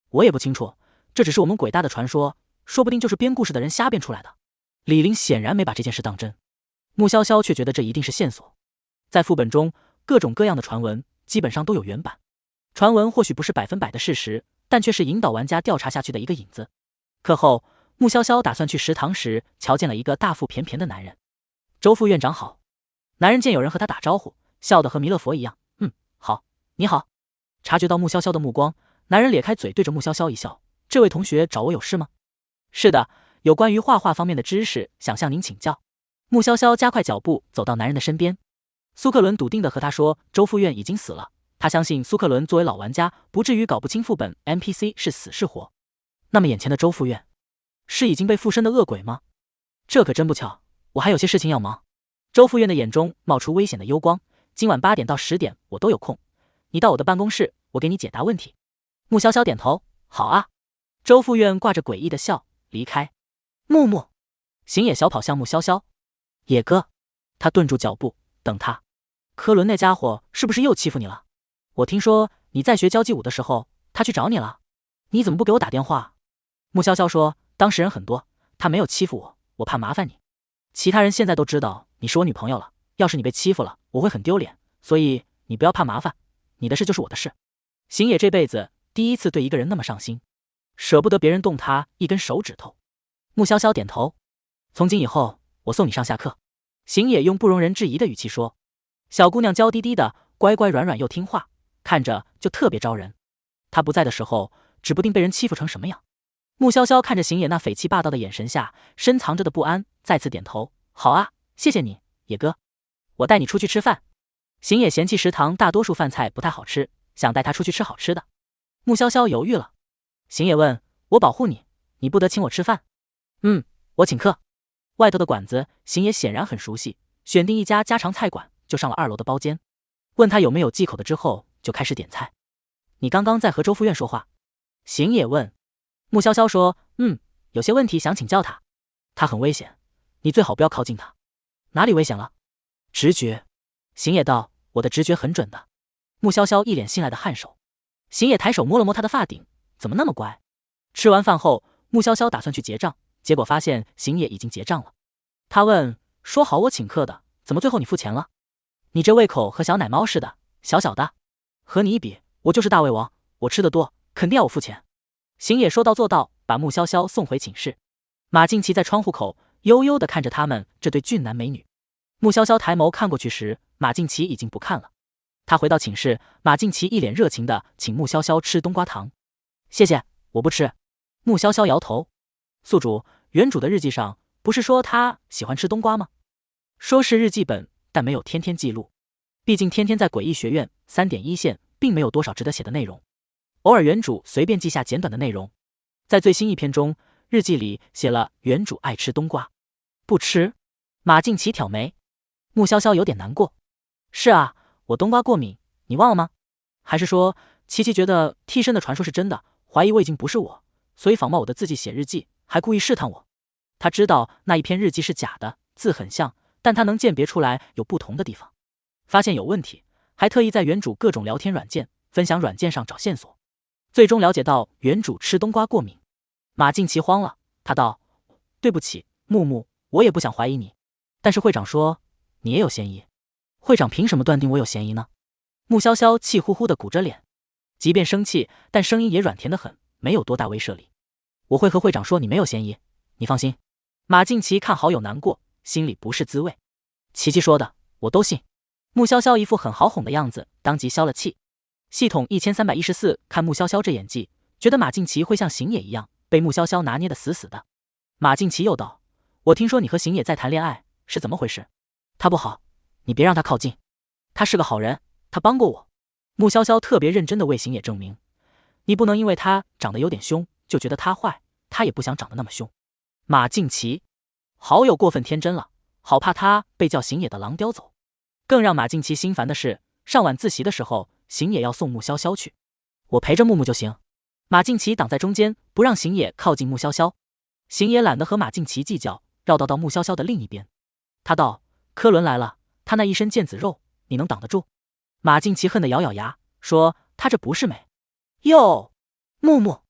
我也不清楚，这只是我们鬼大的传说，说不定就是编故事的人瞎编出来的。李玲显然没把这件事当真。穆潇潇却觉得这一定是线索。在副本中，各种各样的传闻基本上都有原版。传闻或许不是100%的事实，但却是引导玩家调查下去的一个引子。课后，穆潇潇打算去食堂时，瞧见了一个大腹便便的男人。周副院长好。男人见有人和他打招呼，笑得和弥勒佛一样。好，你好。察觉到穆潇潇的目光，男人咧开嘴对着穆潇潇一笑，这位同学找我有事吗？是的，有关于画画方面的知识想向您请教。穆潇潇加快脚步走到男人的身边。苏克伦笃定地和他说，周副院已经死了，他相信苏克伦作为老玩家不至于搞不清副本 NPC 是死是活。那么眼前的周副院是已经被附身的恶鬼吗？这可真不巧，我还有些事情要忙。周副院的眼中冒出危险的幽光，今晚8点到10点我都有空，你到我的办公室，我给你解答问题。穆潇潇点头，好啊。周副院挂着诡异的笑离开。木木，行野小跑向穆潇潇，野哥。他顿住脚步等他。科伦那家伙是不是又欺负你了？我听说你在学交际舞的时候他去找你了，你怎么不给我打电话？穆潇潇说，当事人很多，他没有欺负我，我怕麻烦你。其他人现在都知道你是我女朋友了，要是你被欺负了，我会很丢脸，所以你不要怕麻烦，你的事就是我的事。行野这辈子第一次对一个人那么上心，舍不得别人动他一根手指头。穆潇潇点头，从今以后我送你上下课。行野用不容人置疑的语气说。小姑娘娇滴滴的，乖乖软软又听话，看着就特别招人。他不在的时候，指不定被人欺负成什么样。穆潇潇看着邢野那匪气霸道的眼神下深藏着的不安，再次点头：“好啊，谢谢你，野哥，我带你出去吃饭。”邢野嫌弃食堂大多数饭菜不太好吃，想带他出去吃好吃的。穆潇潇犹豫了。邢野问：“我保护你，你不得请我吃饭？”“我请客。”外头的馆子，邢野显然很熟悉，选定一家家常菜馆，就上了2楼的包间。问他有没有忌口的之后，就开始点菜。“你刚刚在和周副院说话？”邢野问。穆潇潇说：“有些问题想请教他。他很危险，你最好不要靠近他。”“哪里危险了？”“直觉。”邢野道：“我的直觉很准的。”穆潇潇一脸信赖的颔首。邢野抬手摸了摸他的发顶，怎么那么乖？吃完饭后，穆潇潇打算去结账，结果发现邢野已经结账了。他问：“说好我请客的，怎么最后你付钱了？你这胃口和小奶猫似的，小小的，和你一比，我就是大胃王，我吃得多，肯定要我付钱。”邢野说到做到，把穆潇潇送回寝室。马静琪在窗户口悠悠地看着他们这对俊男美女。穆潇潇抬眸看过去时，马静琪已经不看了。他回到寝室，马静琪一脸热情地请穆潇潇吃冬瓜糖。“谢谢，我不吃。”穆潇潇摇头。宿主原主的日记上不是说他喜欢吃冬瓜吗？说是日记本，但没有天天记录。毕竟天天在诡异学院3.1线，并没有多少值得写的内容。偶尔原主随便记下简短的内容。在最新一篇中，日记里写了原主爱吃冬瓜。不吃？马静琪挑眉。穆潇潇有点难过。是啊，我冬瓜过敏，你忘了吗？还是说琪琪觉得替身的传说是真的，怀疑我已经不是我，所以仿冒我的字迹写日记，还故意试探我。他知道那一篇日记是假的，字很像，但他能鉴别出来有不同的地方。发现有问题，还特意在原主各种聊天软件、分享软件上找线索。最终了解到原主吃冬瓜过敏。马静琪慌了，他道：“对不起，木木，我也不想怀疑你，但是会长说你也有嫌疑。会长凭什么断定我有嫌疑呢？”穆潇潇气呼呼地鼓着脸，即便生气，但声音也软甜得很，没有多大威慑力。“我会和会长说你没有嫌疑，你放心。”马静琪看好友难过，心里不是滋味。琪琪说的我都信。穆潇潇一副很好哄的样子，当即消了气。系统1314看穆潇潇这演技，觉得马静琪会像邢野一样被穆潇潇拿捏得死死的。马静琪又道：“我听说你和邢野在谈恋爱，是怎么回事？他不好，你别让他靠近。他是个好人，他帮过我。”穆潇潇特别认真地为邢野证明：“你不能因为他长得有点凶，就觉得他坏，他也不想长得那么凶。”马静琪好友过分天真了，好怕他被叫邢野的狼叼走。更让马静琪心烦的是，上晚自习的时候，邢野要送穆潇潇去，我陪着木木就行。马静琪挡在中间，不让邢野靠近穆潇潇。邢野懒得和马静琪计较，绕道到穆潇潇的另一边。他道：“柯伦来了，他那一身腱子肉，你能挡得住？”马静琪恨得咬咬牙，说：“他这不是美。”哟，木木。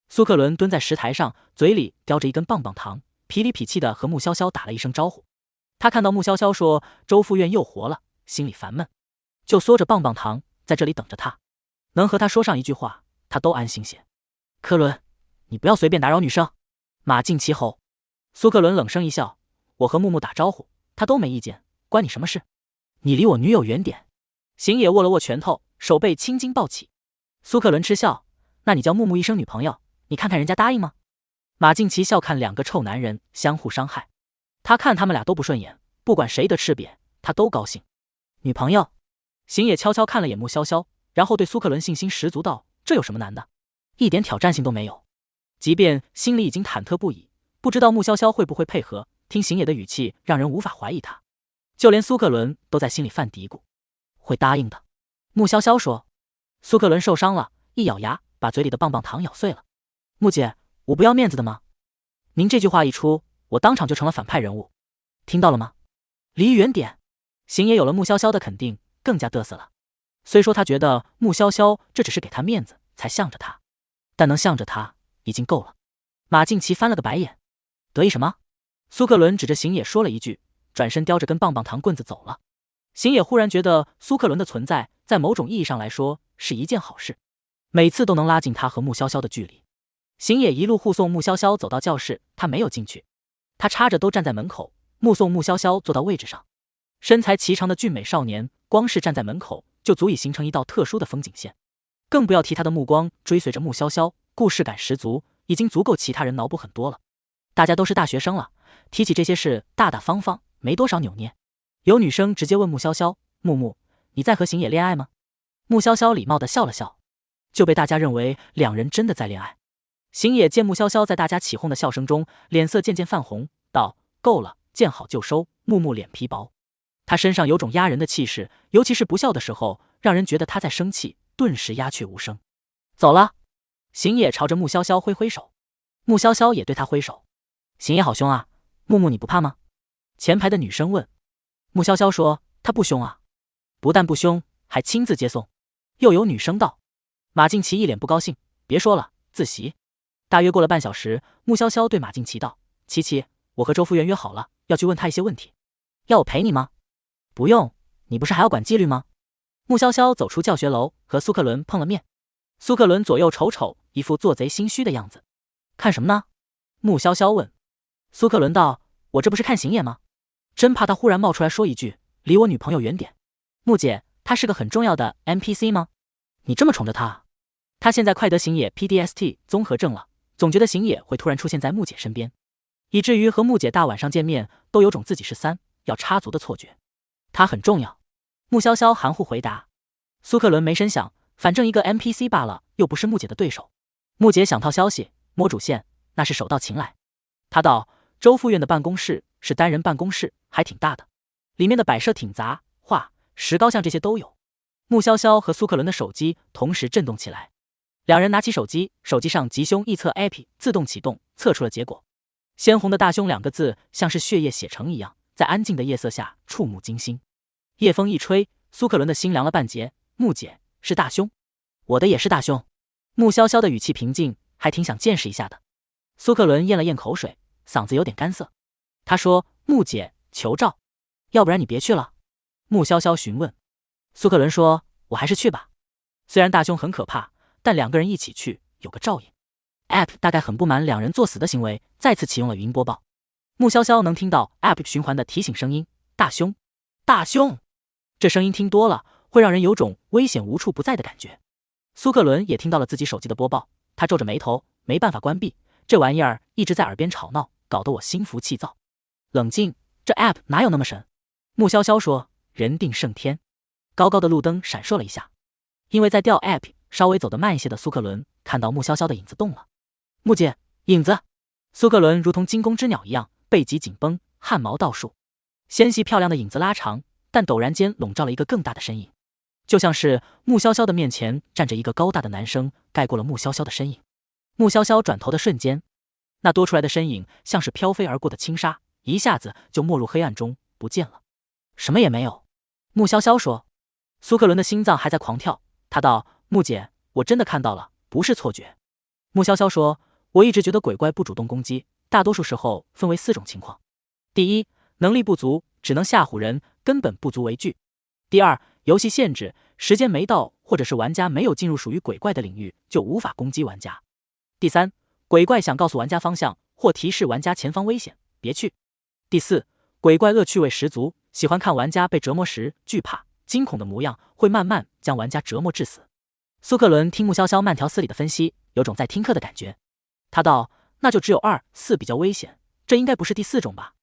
苏克伦蹲在石台上，嘴里叼着一根棒棒糖，痞里痞气的和穆潇潇打了一声招呼。他看到穆潇潇说周副院又活了，心里烦闷，就缩着棒棒糖在这里等着他，能和他说上一句话，他都安心些。“柯伦，你不要随便打扰女生。”马静琪吼。苏克伦冷声一笑：“我和木木打招呼，他都没意见，关你什么事？你离我女友远点。”邢野握了握拳头，手背青筋暴起。苏克伦嗤笑：“那你叫木木一声女朋友，你看看人家答应吗？”马静琪笑看两个臭男人相互伤害，他看他们俩都不顺眼，不管谁的吃瘪，他都高兴。女朋友？邢野悄悄看了眼穆潇潇，然后对苏克伦信心十足道：“这有什么难的？一点挑战性都没有。”即便心里已经忐忑不已，不知道穆潇潇会不会配合，听邢野的语气让人无法怀疑他。就连苏克伦都在心里犯嘀咕：“会答应的。”穆潇潇说。苏克伦受伤了，一咬牙把嘴里的棒棒糖咬碎了。“穆姐，我不要面子的吗？您这句话一出，我当场就成了反派人物，听到了吗？离远点。”邢野有了穆潇潇的肯定，更加嘚瑟了。虽说他觉得穆潇潇这只是给他面子才向着他，但能向着他已经够了。马静琪翻了个白眼，得意什么？苏克伦指着邢野说了一句，转身叼着根棒棒糖棍子走了。邢野忽然觉得苏克伦的存在在某种意义上来说是一件好事，每次都能拉近他和穆潇潇的距离。邢野一路护送穆潇潇走到教室，他没有进去，他插着都站在门口，目送穆潇潇坐到位置上。身材颀长的俊美少年，光是站在门口就足以形成一道特殊的风景线。更不要提他的目光追随着穆潇潇，故事感十足，已经足够其他人脑补很多了。大家都是大学生了，提起这些事大大方方，没多少扭捏。有女生直接问穆潇潇：“木木，你在和行野恋爱吗？”穆潇潇礼貌地笑了笑，就被大家认为两人真的在恋爱。行野见穆潇潇在大家起哄的笑声中，脸色渐渐泛红，道：“够了，见好就收。”木木脸皮薄，他身上有种压人的气势，尤其是不笑的时候，让人觉得他在生气，顿时鸦雀无声。走了。行野朝着穆潇潇挥挥手，穆潇潇也对他挥手。行野好凶啊，木木你不怕吗？前排的女生问。穆潇潇说：“他不凶啊，不但不凶，还亲自接送。”又有女生道。马静琪一脸不高兴：“别说了，自习。”大约过了半小时，穆潇潇对马静琪道：“琪琪，我和周夫人约好了，要去问她一些问题。要我陪你吗？”“不用，你不是还要管纪律吗？”穆潇潇走出教学楼，和苏克伦碰了面。苏克伦左右瞅瞅，一副做贼心虚的样子。“看什么呢？”穆潇潇问。苏克伦道：“我这不是看行野吗？真怕他忽然冒出来说一句，离我女朋友远点。穆姐，他是个很重要的 NPC 吗？你这么宠着他？他现在快得行野 PDST 综合症了，总觉得行野会突然出现在穆姐身边，以至于和穆姐大晚上见面都有种自己是3要插足的错觉。他很重要。”穆潇潇含糊回答。苏克伦没深想，反正一个 NPC 罢了，又不是穆姐的对手。穆姐想套消息，摸主线，那是手到擒来。他道：“周副院的办公室是单人办公室，还挺大的，里面的摆设挺杂，画、石膏像这些都有。”穆潇潇和苏克伦的手机同时震动起来，两人拿起手机，手机上吉凶易测 APP 自动启动，测出了结果。鲜红的大凶2个字像是血液写成一样，在安静的夜色下触目惊心。夜风一吹，苏克伦的心凉了半截。穆姐，是大凶。我的也是大凶。穆潇潇的语气平静，还挺想见识一下的。苏克伦咽了咽口水，嗓子有点干涩。他说：“穆姐，求照，要不然你别去了。”穆潇潇询问。苏克伦说：“我还是去吧。虽然大凶很可怕，但2个人一起去，有个照应。” App 大概很不满两人作死的行为，再次启用了语音播报。穆潇潇能听到 App 循环的提醒声音：“大凶，大凶。”这声音听多了，会让人有种危险无处不在的感觉。苏克伦也听到了自己手机的播报，他皱着眉头，没办法关闭，这玩意儿一直在耳边吵闹，搞得我心浮气躁。冷静，这 App 哪有那么神？穆潇潇说：“人定胜天。”高高的路灯闪烁了一下，因为在调 App 稍微走得慢一些的苏克伦看到穆潇潇的影子动了。穆姐，影子！苏克伦如同惊弓之鸟一样，背脊紧绷，汗毛倒竖，纤细漂亮的影子拉长，但陡然间笼罩了一个更大的身影，就像是穆潇潇的面前站着一个高大的男生，盖过了穆潇潇的身影。穆潇潇转头的瞬间，那多出来的身影像是飘飞而过的轻纱，一下子就没入黑暗中不见了。什么也没有。穆潇潇说。苏克伦的心脏还在狂跳，他道：“穆姐，我真的看到了，不是错觉。”穆潇潇说：“我一直觉得鬼怪不主动攻击，大多数时候分为4种情况。第一，能力不足，只能吓唬人，根本不足为惧。第二，游戏限制，时间没到，或者是玩家没有进入属于鬼怪的领域，就无法攻击玩家。第三，鬼怪想告诉玩家方向，或提示玩家前方危险，别去。第四，鬼怪恶趣味十足，喜欢看玩家被折磨时惧怕、惊恐的模样，会慢慢将玩家折磨致死。”苏克伦听穆潇潇慢条斯理的分析，有种在听课的感觉。他道：“那就只有2、4比较危险，这应该不是第4种吧？”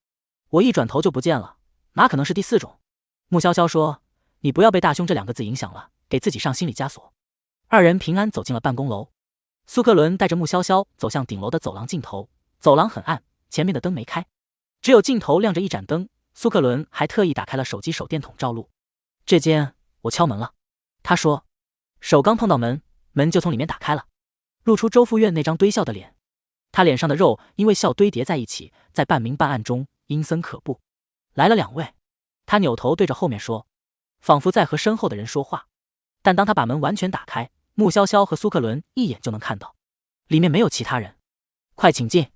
我一转头就不见了，哪可能是第4种？穆潇潇说：“你不要被大凶这2个字影响了，给自己上心理枷锁。”2人平安走进了办公楼。苏克伦带着穆潇潇走向顶楼的走廊尽头，走廊很暗，前面的灯没开，只有尽头亮着一盏灯。苏克伦还特意打开了手机手电筒照路。这间我敲门了，他说，手刚碰到门，门就从里面打开了，露出周副院那张堆笑的脸。他脸上的肉因为笑堆叠在一起，在半明半暗中阴森可怖。来了2位，他扭头对着后面说，仿佛在和身后的人说话。但当他把门完全打开，穆潇潇和苏克伦一眼就能看到，里面没有其他人。快请进。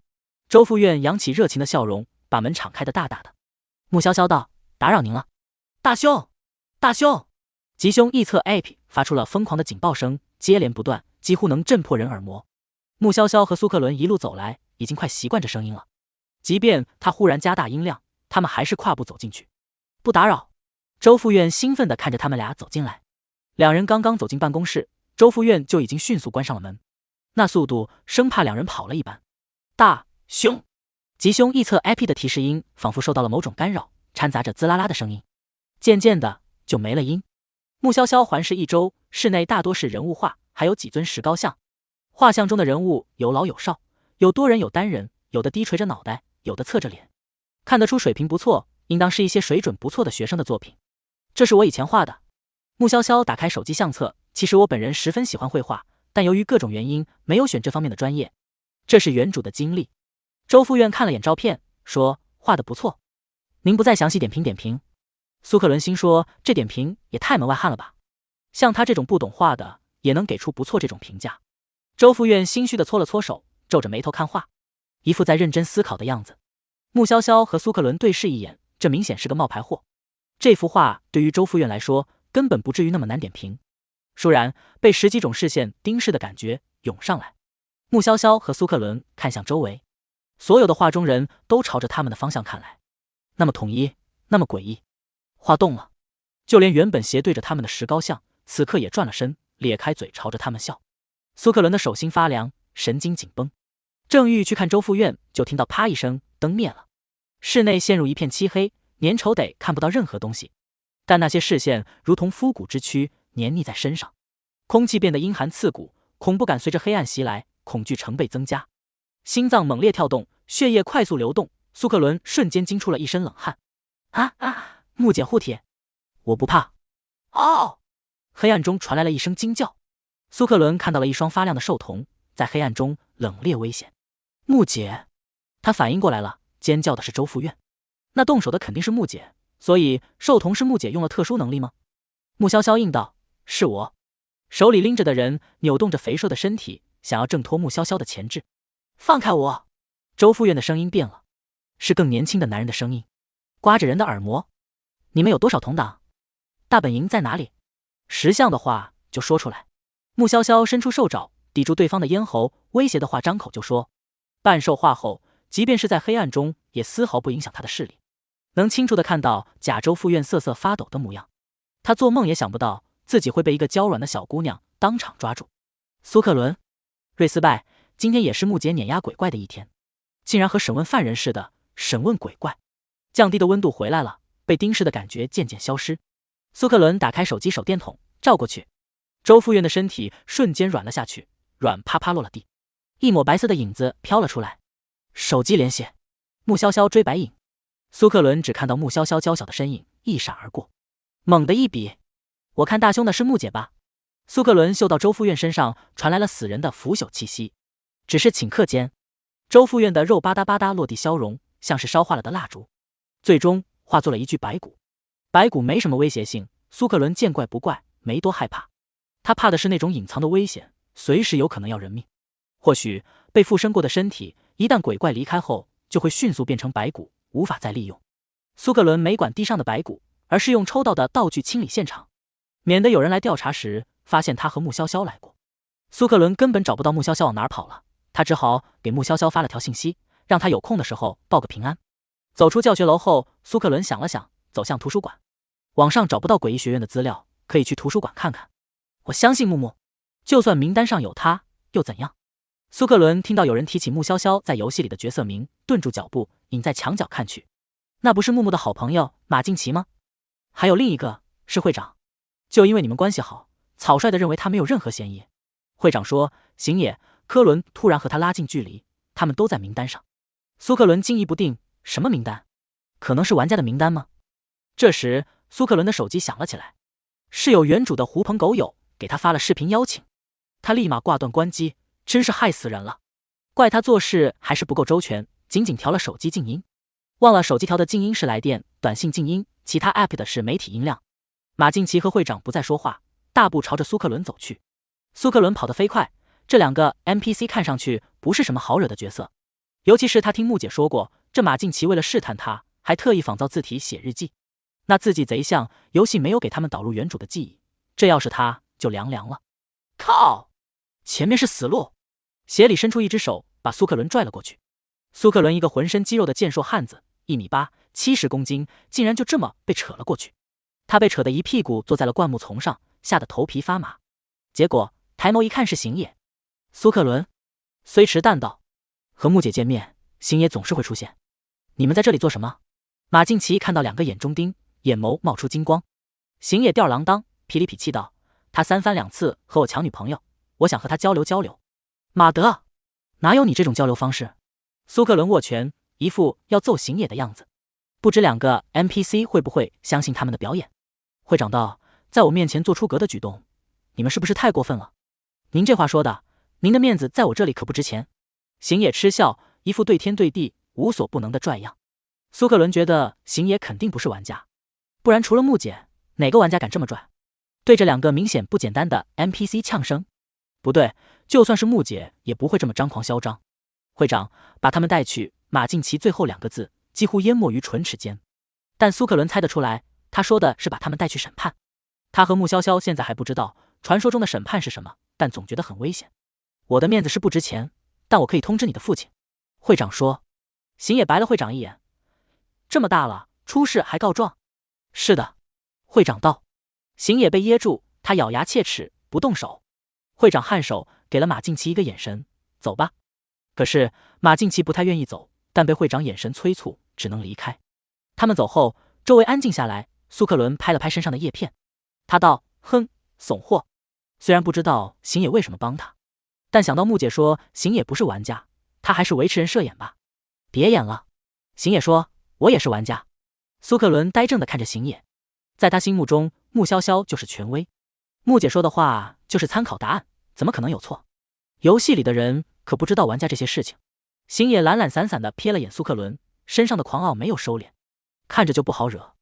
周副院扬起热情的笑容，把门敞开的大大的。穆潇潇道：“打扰您了。”大凶！大凶！吉凶易测 APP 发出了疯狂的警报声，接连不断，几乎能震破人耳膜。穆潇潇和苏克伦一路走来，已经快习惯这声音了。即便他忽然加大音量，他们还是跨步走进去。不打扰。周副院兴奋地看着他们俩走进来。两人刚刚走进办公室，周副院就已经迅速关上了门，那速度生怕两人跑了一般。大凶！吉凶一侧 IP 的提示音仿佛受到了某种干扰，掺杂着滋啦啦的声音，渐渐的就没了音。穆潇潇环视一周，室内大多是人物画，还有几尊石膏像。画像中的人物有老有少，有多人有单人，有的低垂着脑袋，有的侧着脸，看得出水平不错，应当是一些水准不错的学生的作品。这是我以前画的。穆潇潇打开手机相册，其实我本人十分喜欢绘画，但由于各种原因没有选这方面的专业。这是原主的经历。周副院看了眼照片，说画得不错，您不再详细点评点评？苏克伦心说这点评也太门外汉了吧，像他这种不懂画的也能给出不错这种评价。周副院心虚地搓了搓手，皱着眉头看画，一副在认真思考的样子。穆潇潇和苏克伦对视一眼，这明显是个冒牌货。这幅画对于周副院来说根本不至于那么难点评。倏然被十几种视线盯视的感觉涌上来，穆潇潇和苏克伦看向周围，所有的画中人都朝着他们的方向看来，那么统一，那么诡异。画动了，就连原本斜对着他们的石膏像，此刻也转了身，咧开嘴朝着他们笑。苏克伦的手心发凉，神经紧绷，正欲去看周副院，就听到啪一声，灯灭了，室内陷入一片漆黑，粘稠得看不到任何东西，但那些视线如同肤骨之躯，黏腻在身上，空气变得阴寒刺骨，恐怖感随着黑暗袭来，恐惧成倍增加，心脏猛烈跳动，血液快速流动，苏克伦瞬间惊出了一身冷汗。木姐护体，我不怕。哦！黑暗中传来了一声惊叫，苏克伦看到了一双发亮的兽瞳，在黑暗中冷冽危险。木姐，他反应过来了，尖叫的是周副院，那动手的肯定是木姐，所以兽瞳是木姐用了特殊能力吗？穆潇潇应道：是我。手里拎着的人扭动着肥硕的身体，想要挣脱穆潇潇的钳制。放开我！周副院的声音变了，是更年轻的男人的声音，刮着人的耳膜。你们有多少同党？大本营在哪里？识相的话就说出来。穆潇潇伸出兽爪抵住对方的咽喉，威胁的话张口就说。半兽化后，即便是在黑暗中也丝毫不影响他的视力，能清楚地看到贾周副院瑟瑟发抖的模样。他做梦也想不到自己会被一个娇软的小姑娘当场抓住。苏克伦，瑞斯拜，今天也是木姐碾压鬼怪的一天，竟然和审问犯人似的审问鬼怪。降低的温度回来了，被盯视的感觉渐渐消失。苏克伦打开手机手电筒照过去，周副院的身体瞬间软了下去，软趴趴落了地，一抹白色的影子飘了出来。手机连线，穆潇潇追白影，苏克伦只看到穆潇潇娇小的身影一闪而过，猛地一笔，我看大凶的是木姐吧。苏克伦嗅到周副院身上传来了死人的腐朽气息，只是顷刻间，周副院的肉吧嗒吧嗒落地消融，像是烧化了的蜡烛，最终化作了一具白骨。白骨没什么威胁性，苏克伦见怪不怪，没多害怕。他怕的是那种隐藏的危险，随时有可能要人命。或许被附身过的身体，一旦鬼怪离开后，就会迅速变成白骨，无法再利用。苏克伦没管地上的白骨，而是用抽到的道具清理现场，免得有人来调查时发现他和穆潇潇来过。苏克伦根本找不到穆潇潇往哪儿跑了，他只好给穆潇潇发了条信息，让他有空的时候报个平安。走出教学楼后，苏克伦想了想，走向图书馆。网上找不到诡异学院的资料，可以去图书馆看看。我相信木木，就算名单上有他又怎样？苏克伦听到有人提起穆潇潇在游戏里的角色名，顿住脚步，隐在墙角看去。那不是木木的好朋友马敬奇吗？还有另一个是会长，就因为你们关系好，草率的认为他没有任何嫌疑。会长说行也。科伦突然和他拉近距离，他们都在名单上。苏克伦惊疑不定，什么名单？可能是玩家的名单吗？这时苏克伦的手机响了起来，是有原主的狐朋狗友给他发了视频邀请，他立马挂断关机，真是害死人了。怪他做事还是不够周全，仅仅调了手机静音，忘了手机调的静音是来电、短信静音，其他 app 的是媒体音量。马敬奇和会长不再说话，大步朝着苏克伦走去。苏克伦跑得飞快，这两个 NPC 看上去不是什么好惹的角色，尤其是他听木姐说过，这马敬奇为了试探他，还特意仿造字体写日记。那字迹贼像，游戏没有给他们导入原主的记忆，这要是他就凉了。靠！前面是死路！鞋里伸出一只手，把苏克伦拽了过去。苏克伦一个浑身肌肉的健硕汉子，1米8、70公斤，竟然就这么被扯了过去。他被扯得一屁股坐在了灌木丛上，吓得头皮发麻。结果抬眸一看是行野。苏克伦虽迟淡道：“和木姐见面，行野总是会出现。你们在这里做什么？”马静琪看到2个眼中钉，眼眸冒出金光。行野吊儿郎当，痞里痞气道：“他3番2次和我抢女朋友，我想和他交流交流。”马德，哪有你这种交流方式？苏克伦握拳，一副要揍行野的样子。不知2个 NPC 会不会相信他们的表演？会长道：“在我面前做出格的举动，你们是不是太过分了？您这话说的，您的面子在我这里可不值钱。”行野嗤笑，一副对天对地无所不能的拽样。苏克伦觉得行野肯定不是玩家，不然除了木姐，哪个玩家敢这么拽？对着2个明显不简单的 NPC 呛声。不对，就算是木姐也不会这么张狂嚣张。会长把他们带去，马静琪最后2个字几乎淹没于唇齿间。但苏克伦猜得出来，他说的是把他们带去审判。他和穆潇潇现在还不知道传说中的审判是什么，但总觉得很危险。我的面子是不值钱，但我可以通知你的父亲。会长说。行野白了会长一眼，这么大了，出事还告状？是的，会长道。行野被噎住，他咬牙切齿，不动手。会长颔首，给了马静琪一个眼神，走吧。可是马静琪不太愿意走，但被会长眼神催促，只能离开。他们走后，周围安静下来。苏克伦拍了拍身上的叶片，他道：“哼，怂货。”虽然不知道行野为什么帮他，但想到木姐说行野不是玩家，他还是维持人设演吧。别演了，行野说：“我也是玩家。”苏克伦呆怔地看着行野，在他心目中，穆潇潇就是权威，木姐说的话就是参考答案，怎么可能有错？游戏里的人可不知道玩家这些事情。行野懒懒散散地瞥了眼苏克伦，身上的狂傲没有收敛，看着就不好惹。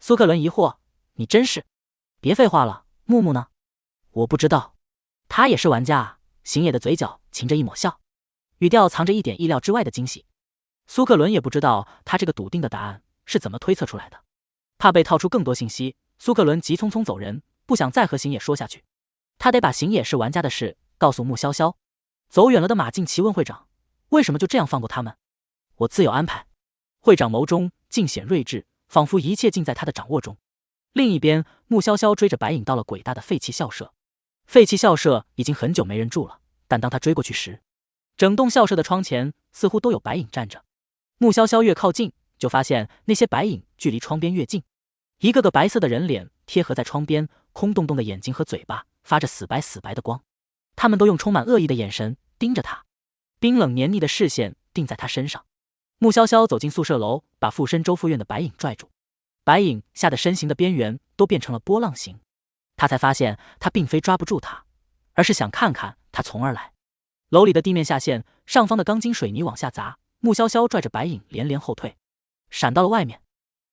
苏克伦疑惑：“你真是……别废话了，木木呢？”我不知道，他也是玩家啊。行野的嘴角噙着一抹笑，语调藏着一点意料之外的惊喜。苏克伦也不知道他这个笃定的答案是怎么推测出来的，怕被套出更多信息，苏克伦急匆匆走人，不想再和行野说下去。他得把行野是玩家的事告诉穆潇潇。走远了的马静琪问会长：“为什么就这样放过他们？”我自有安排。会长眸中尽显睿智，仿佛一切尽在他的掌握中。另一边，穆潇潇追着白影到了鬼大的废弃校舍。废弃校舍已经很久没人住了，但当他追过去时，整栋校舍的窗前似乎都有白影站着。穆潇潇越靠近，就发现那些白影距离窗边越近，一个个白色的人脸贴合在窗边，空洞洞的眼睛和嘴巴发着死白死白的光，他们都用充满恶意的眼神盯着他，冰冷黏腻的视线定在他身上。穆潇潇走进宿舍楼，把附身周副院的白影拽住，白影吓得身形的边缘都变成了波浪形。他才发现他并非抓不住他，而是想看看他从而来。楼里的地面下陷，上方的钢筋水泥往下砸，穆潇潇拽着白影连连后退，闪到了外面。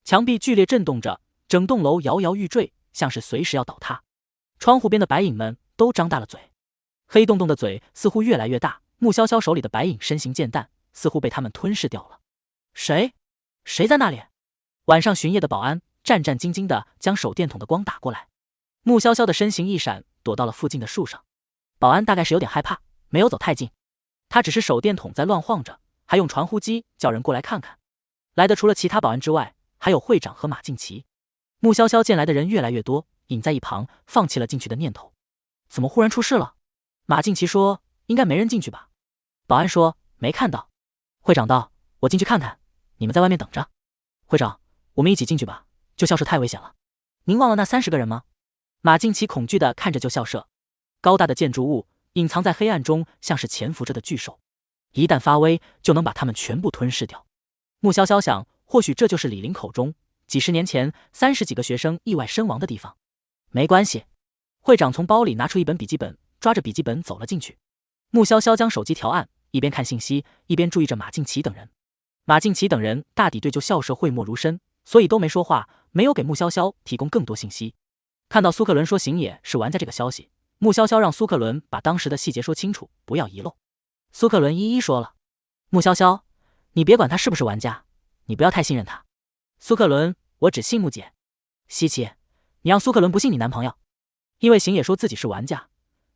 墙壁剧烈震动着，整栋楼摇摇欲坠，像是随时要倒塌。窗户边的白影们都张大了嘴，黑洞洞的嘴似乎越来越大。穆潇潇手里的白影身形渐淡，似乎被他们吞噬掉了。谁在那里？晚上巡夜的保安战战兢兢地将手电筒的光打过来。穆潇潇的身形一闪，躲到了附近的树上。保安大概是有点害怕，没有走太近，他只是手电筒在乱晃着，还用传呼机叫人过来看看。来的除了其他保安之外，还有会长和马静琪。穆潇潇见来的人越来越多，隐在一旁放弃了进去的念头。怎么忽然出事了？马静琪说：“应该没人进去吧？”保安说：“没看到。”会长道：“我进去看看，你们在外面等着。”会长，我们一起进去吧，旧校舍太危险了。您忘了那30个人吗？马静琪恐惧地看着旧校舍，高大的建筑物隐藏在黑暗中，像是潜伏着的巨兽，一旦发威，就能把他们全部吞噬掉。穆潇潇想，或许这就是李林口中几十年前30几个学生意外身亡的地方。没关系，会长从包里拿出一本笔记本，抓着笔记本走了进去。穆潇潇将手机调暗，一边看信息，一边注意着马静琪等人。马静琪等人大抵对旧校舍讳莫如深，所以都没说话，没有给穆潇潇提供更多信息。看到苏克伦说行野是玩家这个消息，穆潇潇让苏克伦把当时的细节说清楚，不要遗漏。苏克伦一一说了。穆潇潇，你别管他是不是玩家，你不要太信任他。苏克伦，我只信穆姐。稀奇，你让苏克伦不信你男朋友？因为行野说自己是玩家，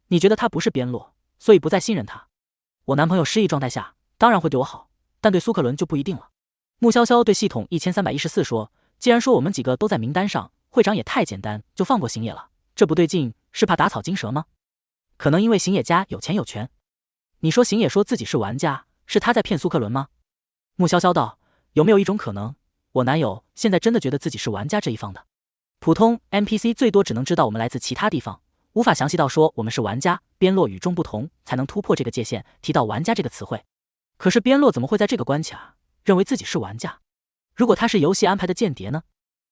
你觉得他不是边落，所以不再信任他。我男朋友失忆状态下当然会对我好，但对苏克伦就不一定了。穆潇潇对系统1314说，既然说我们几个都在名单上，会长也太简单就放过行野了，这不对劲，是怕打草惊蛇吗？可能因为行野家有钱有权。你说行野说自己是玩家，是他在骗苏克伦吗？穆潇潇道，有没有一种可能，我男友现在真的觉得自己是玩家这一方的？普通 NPC 最多只能知道我们来自其他地方，无法详细到说我们是玩家，边洛与众不同才能突破这个界限，提到玩家这个词汇。可是边洛怎么会在这个关卡认为自己是玩家？如果他是游戏安排的间谍呢？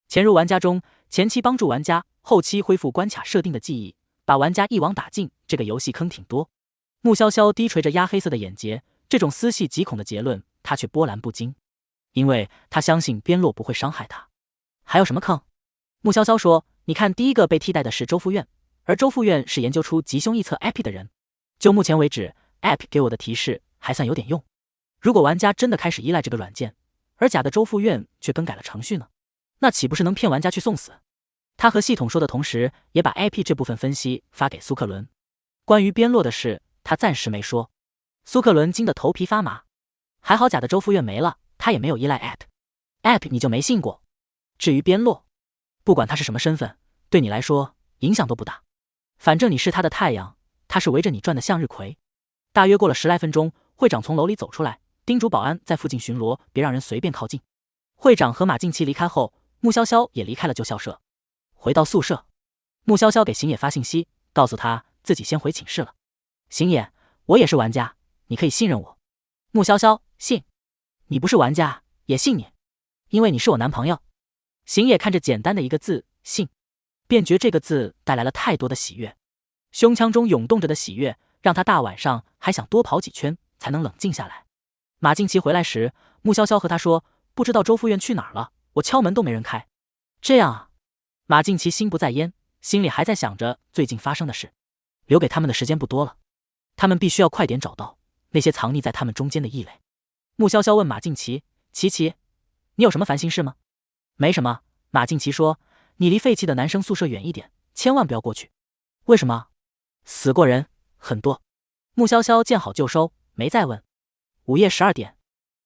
潜入玩家中，前期帮助玩家，后期恢复关卡设定的记忆，把玩家一网打尽，这个游戏坑挺多。穆潇潇低垂着压黑色的眼睫，这种丝细极恐的结论他却波澜不惊，因为他相信边洛不会伤害他。还有什么坑？穆潇潇说，你看，第一个被替代的是周副院，而周副院是研究出吉凶异策 App 的人。就目前为止 App 给我的提示还算有点用。如果玩家真的开始依赖这个软件，而假的周副院却更改了程序呢？那岂不是能骗玩家去送死？他和系统说的同时，也把 IP 这部分分析发给苏克伦。关于边洛的事，他暂时没说。苏克伦惊得头皮发麻，还好假的周副院没了，他也没有依赖 App 你就没信过。至于边洛，不管他是什么身份，对你来说影响都不大，反正你是他的太阳，他是围着你转的向日葵。大约过了10来分钟，会长从楼里走出来，叮嘱保安在附近巡逻，别让人随便靠近。会长和马静琪离开后，穆潇潇也离开了旧校舍。回到宿舍，穆潇潇给行野发信息，告诉他自己先回寝室了。行野，我也是玩家，你可以信任我。穆潇潇，信？你不是玩家也信你，因为你是我男朋友。行野看着简单的一个字信，便觉这个字带来了太多的喜悦，胸腔中涌动着的喜悦让他大晚上还想多跑几圈才能冷静下来。马静琪回来时，穆潇潇和他说，不知道周副院去哪儿了，我敲门都没人开。这样啊。马静琪心不在焉，心里还在想着最近发生的事，留给他们的时间不多了，他们必须要快点找到那些藏匿在他们中间的异类。穆潇潇问马静琪，琪琪，你有什么烦心事吗？没什么，马静琪说，你离废弃的男生宿舍远一点，千万不要过去。为什么？死过人很多。穆潇潇见好就收，没再问。午夜12点，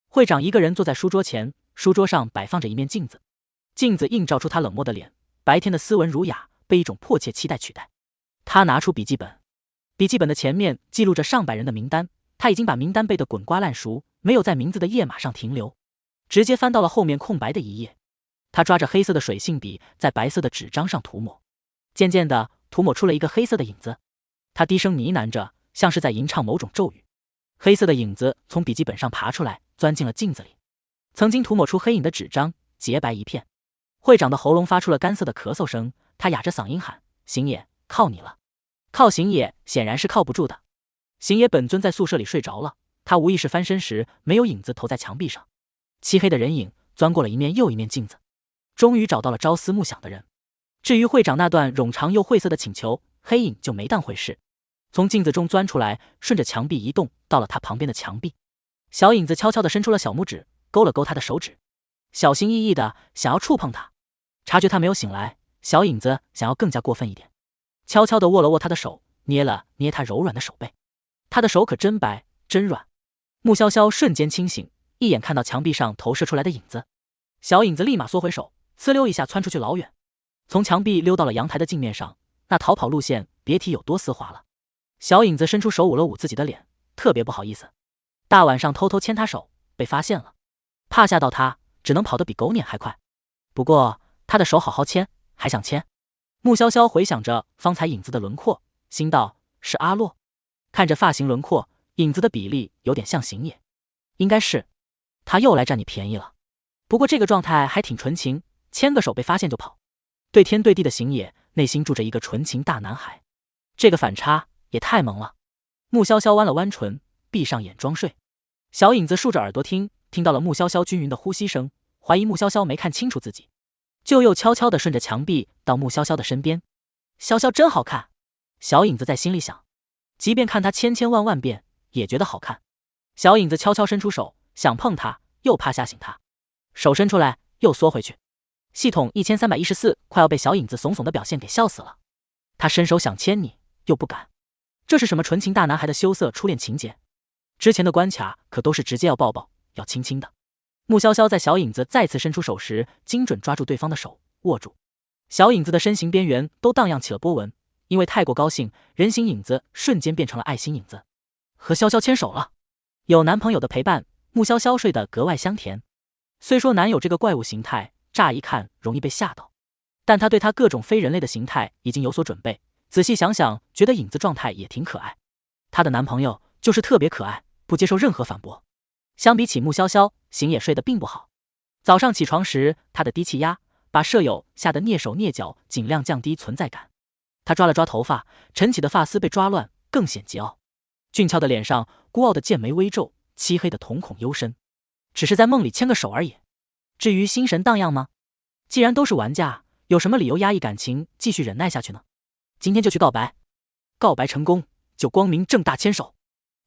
会长一个人坐在书桌前，书桌上摆放着一面镜子，镜子映照出他冷漠的脸，白天的斯文儒雅被一种迫切期待取代。他拿出笔记本，笔记本的前面记录着上百人的名单，他已经把名单背得滚瓜烂熟，没有在名字的页码上停留，直接翻到了后面空白的一页。他抓着黑色的水性笔在白色的纸张上涂抹，渐渐的涂抹出了一个黑色的影子。他低声呢喃着，像是在吟唱某种咒语。黑色的影子从笔记本上爬出来，钻进了镜子里。曾经涂抹出黑影的纸张洁白一片。会长的喉咙发出了干涩的咳嗽声，他哑着嗓音喊，行野，靠你了。靠行野显然是靠不住的。行野本尊在宿舍里睡着了，他无意识翻身时没有影子投在墙壁上，漆黑的人影钻过了一面又一面镜子，终于找到了朝思暮想的人。至于会长那段冗长又晦涩的请求，黑影就没当回事，从镜子中钻出来，顺着墙壁移动到了他旁边的墙壁。小影子悄悄地伸出了小拇指，勾了勾他的手指，小心翼翼地想要触碰他。察觉他没有醒来，小影子想要更加过分一点，悄悄地握了握他的手，捏了捏他柔软的手背。他的手可真白真软。穆潇潇瞬间清醒，一眼看到墙壁上投射出来的影子，小影子立马缩回手，呲溜一下窜出去老远，从墙壁溜到了阳台的镜面上，那逃跑路线别提有多丝滑了。小影子伸出手捂了捂自己的脸，特别不好意思，大晚上偷偷牵他手被发现了，怕吓到他，只能跑得比狗撵还快。不过他的手好好牵，还想牵。穆潇潇回想着方才影子的轮廓，心道是阿洛。看着发型轮廓，影子的比例有点像行野，应该是。他又来占你便宜了。不过这个状态还挺纯情，牵个手被发现就跑。对天对地的行野内心住着一个纯情大男孩，这个反差也太萌了。穆潇潇弯了弯唇，闭上眼装睡。小影子竖着耳朵听到了穆潇潇均匀的呼吸声，怀疑穆潇潇没看清楚自己，就又悄悄地顺着墙壁到穆潇潇的身边。潇潇真好看，小影子在心里想，即便看他千千万万遍也觉得好看。小影子悄悄伸出手想碰他，又怕吓醒他，手伸出来又缩回去。系统1314快要被小影子怂怂的表现给笑死了。他伸手想牵你又不敢，这是什么纯情大男孩的羞涩初恋情节？之前的关卡可都是直接要抱抱要亲亲的。穆潇潇在小影子再次伸出手时，精准抓住对方的手握住。小影子的身形边缘都荡漾起了波纹，因为太过高兴，人形影子瞬间变成了爱心影子，和潇潇牵手了。有男朋友的陪伴，穆潇潇睡得格外香甜。虽说男友这个怪物形态乍一看容易被吓到，但他对他各种非人类的形态已经有所准备，仔细想想觉得影子状态也挺可爱。她的男朋友就是特别可爱，不接受任何反驳。相比起穆潇潇，行野睡得并不好。早上起床时，他的低气压把舍友吓得蹑手蹑脚，尽量降低存在感。他抓了抓头发，晨起的发丝被抓乱，更显桀骜。俊俏的脸上孤傲的剑眉微皱，漆黑的瞳孔幽深。只是在梦里牵个手而已。至于心神荡漾吗？既然都是玩家，有什么理由压抑感情，继续忍耐下去呢？今天就去告白，告白成功就光明正大牵手。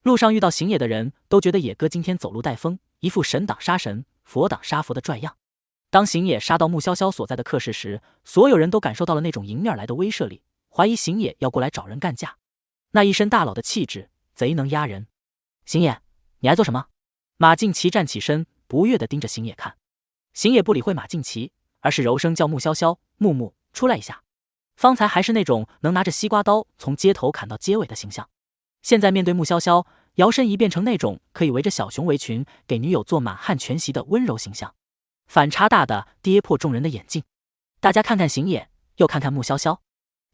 路上遇到行野的人都觉得野哥今天走路带风，一副神挡杀神，佛挡杀佛的拽样。当行野杀到穆潇潇所在的课室时，所有人都感受到了那种迎面而来的威慑力，怀疑行野要过来找人干架。那一身大佬的气质贼能压人。行野，你爱做什么？马敬奇站起身，不悦地盯着行野看。行野不理会马敬奇，而是柔声叫穆潇潇：木木，出来一下。方才还是那种能拿着西瓜刀从街头砍到街尾的形象，现在面对穆潇潇，摇身一变成那种可以围着小熊围裙给女友做满汉全席的温柔形象，反差大的跌破众人的眼镜。大家看看行野，又看看穆潇潇，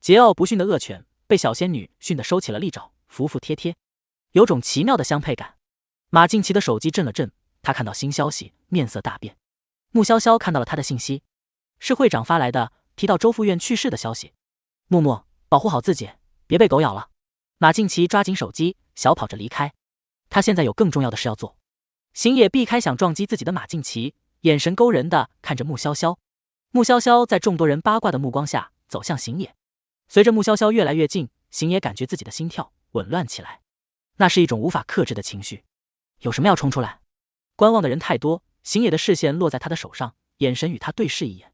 桀骜不驯的恶犬被小仙女训得收起了利爪，服服帖帖，有种奇妙的相配感。马敬奇的手机震了震，他看到新消息，面色大变。穆潇潇看到了他的信息，是会长发来的，提到周副院去世的消息。木木，保护好自己，别被狗咬了。马敬奇抓紧手机，小跑着离开。他现在有更重要的事要做。行野避开想撞击自己的马敬奇，眼神勾人的看着穆潇潇。穆潇潇在众多人八卦的目光下走向行野。随着穆潇潇越来越近，行野感觉自己的心跳紊乱起来，那是一种无法克制的情绪。有什么要冲出来？观望的人太多，行野的视线落在他的手上，眼神与他对视一眼，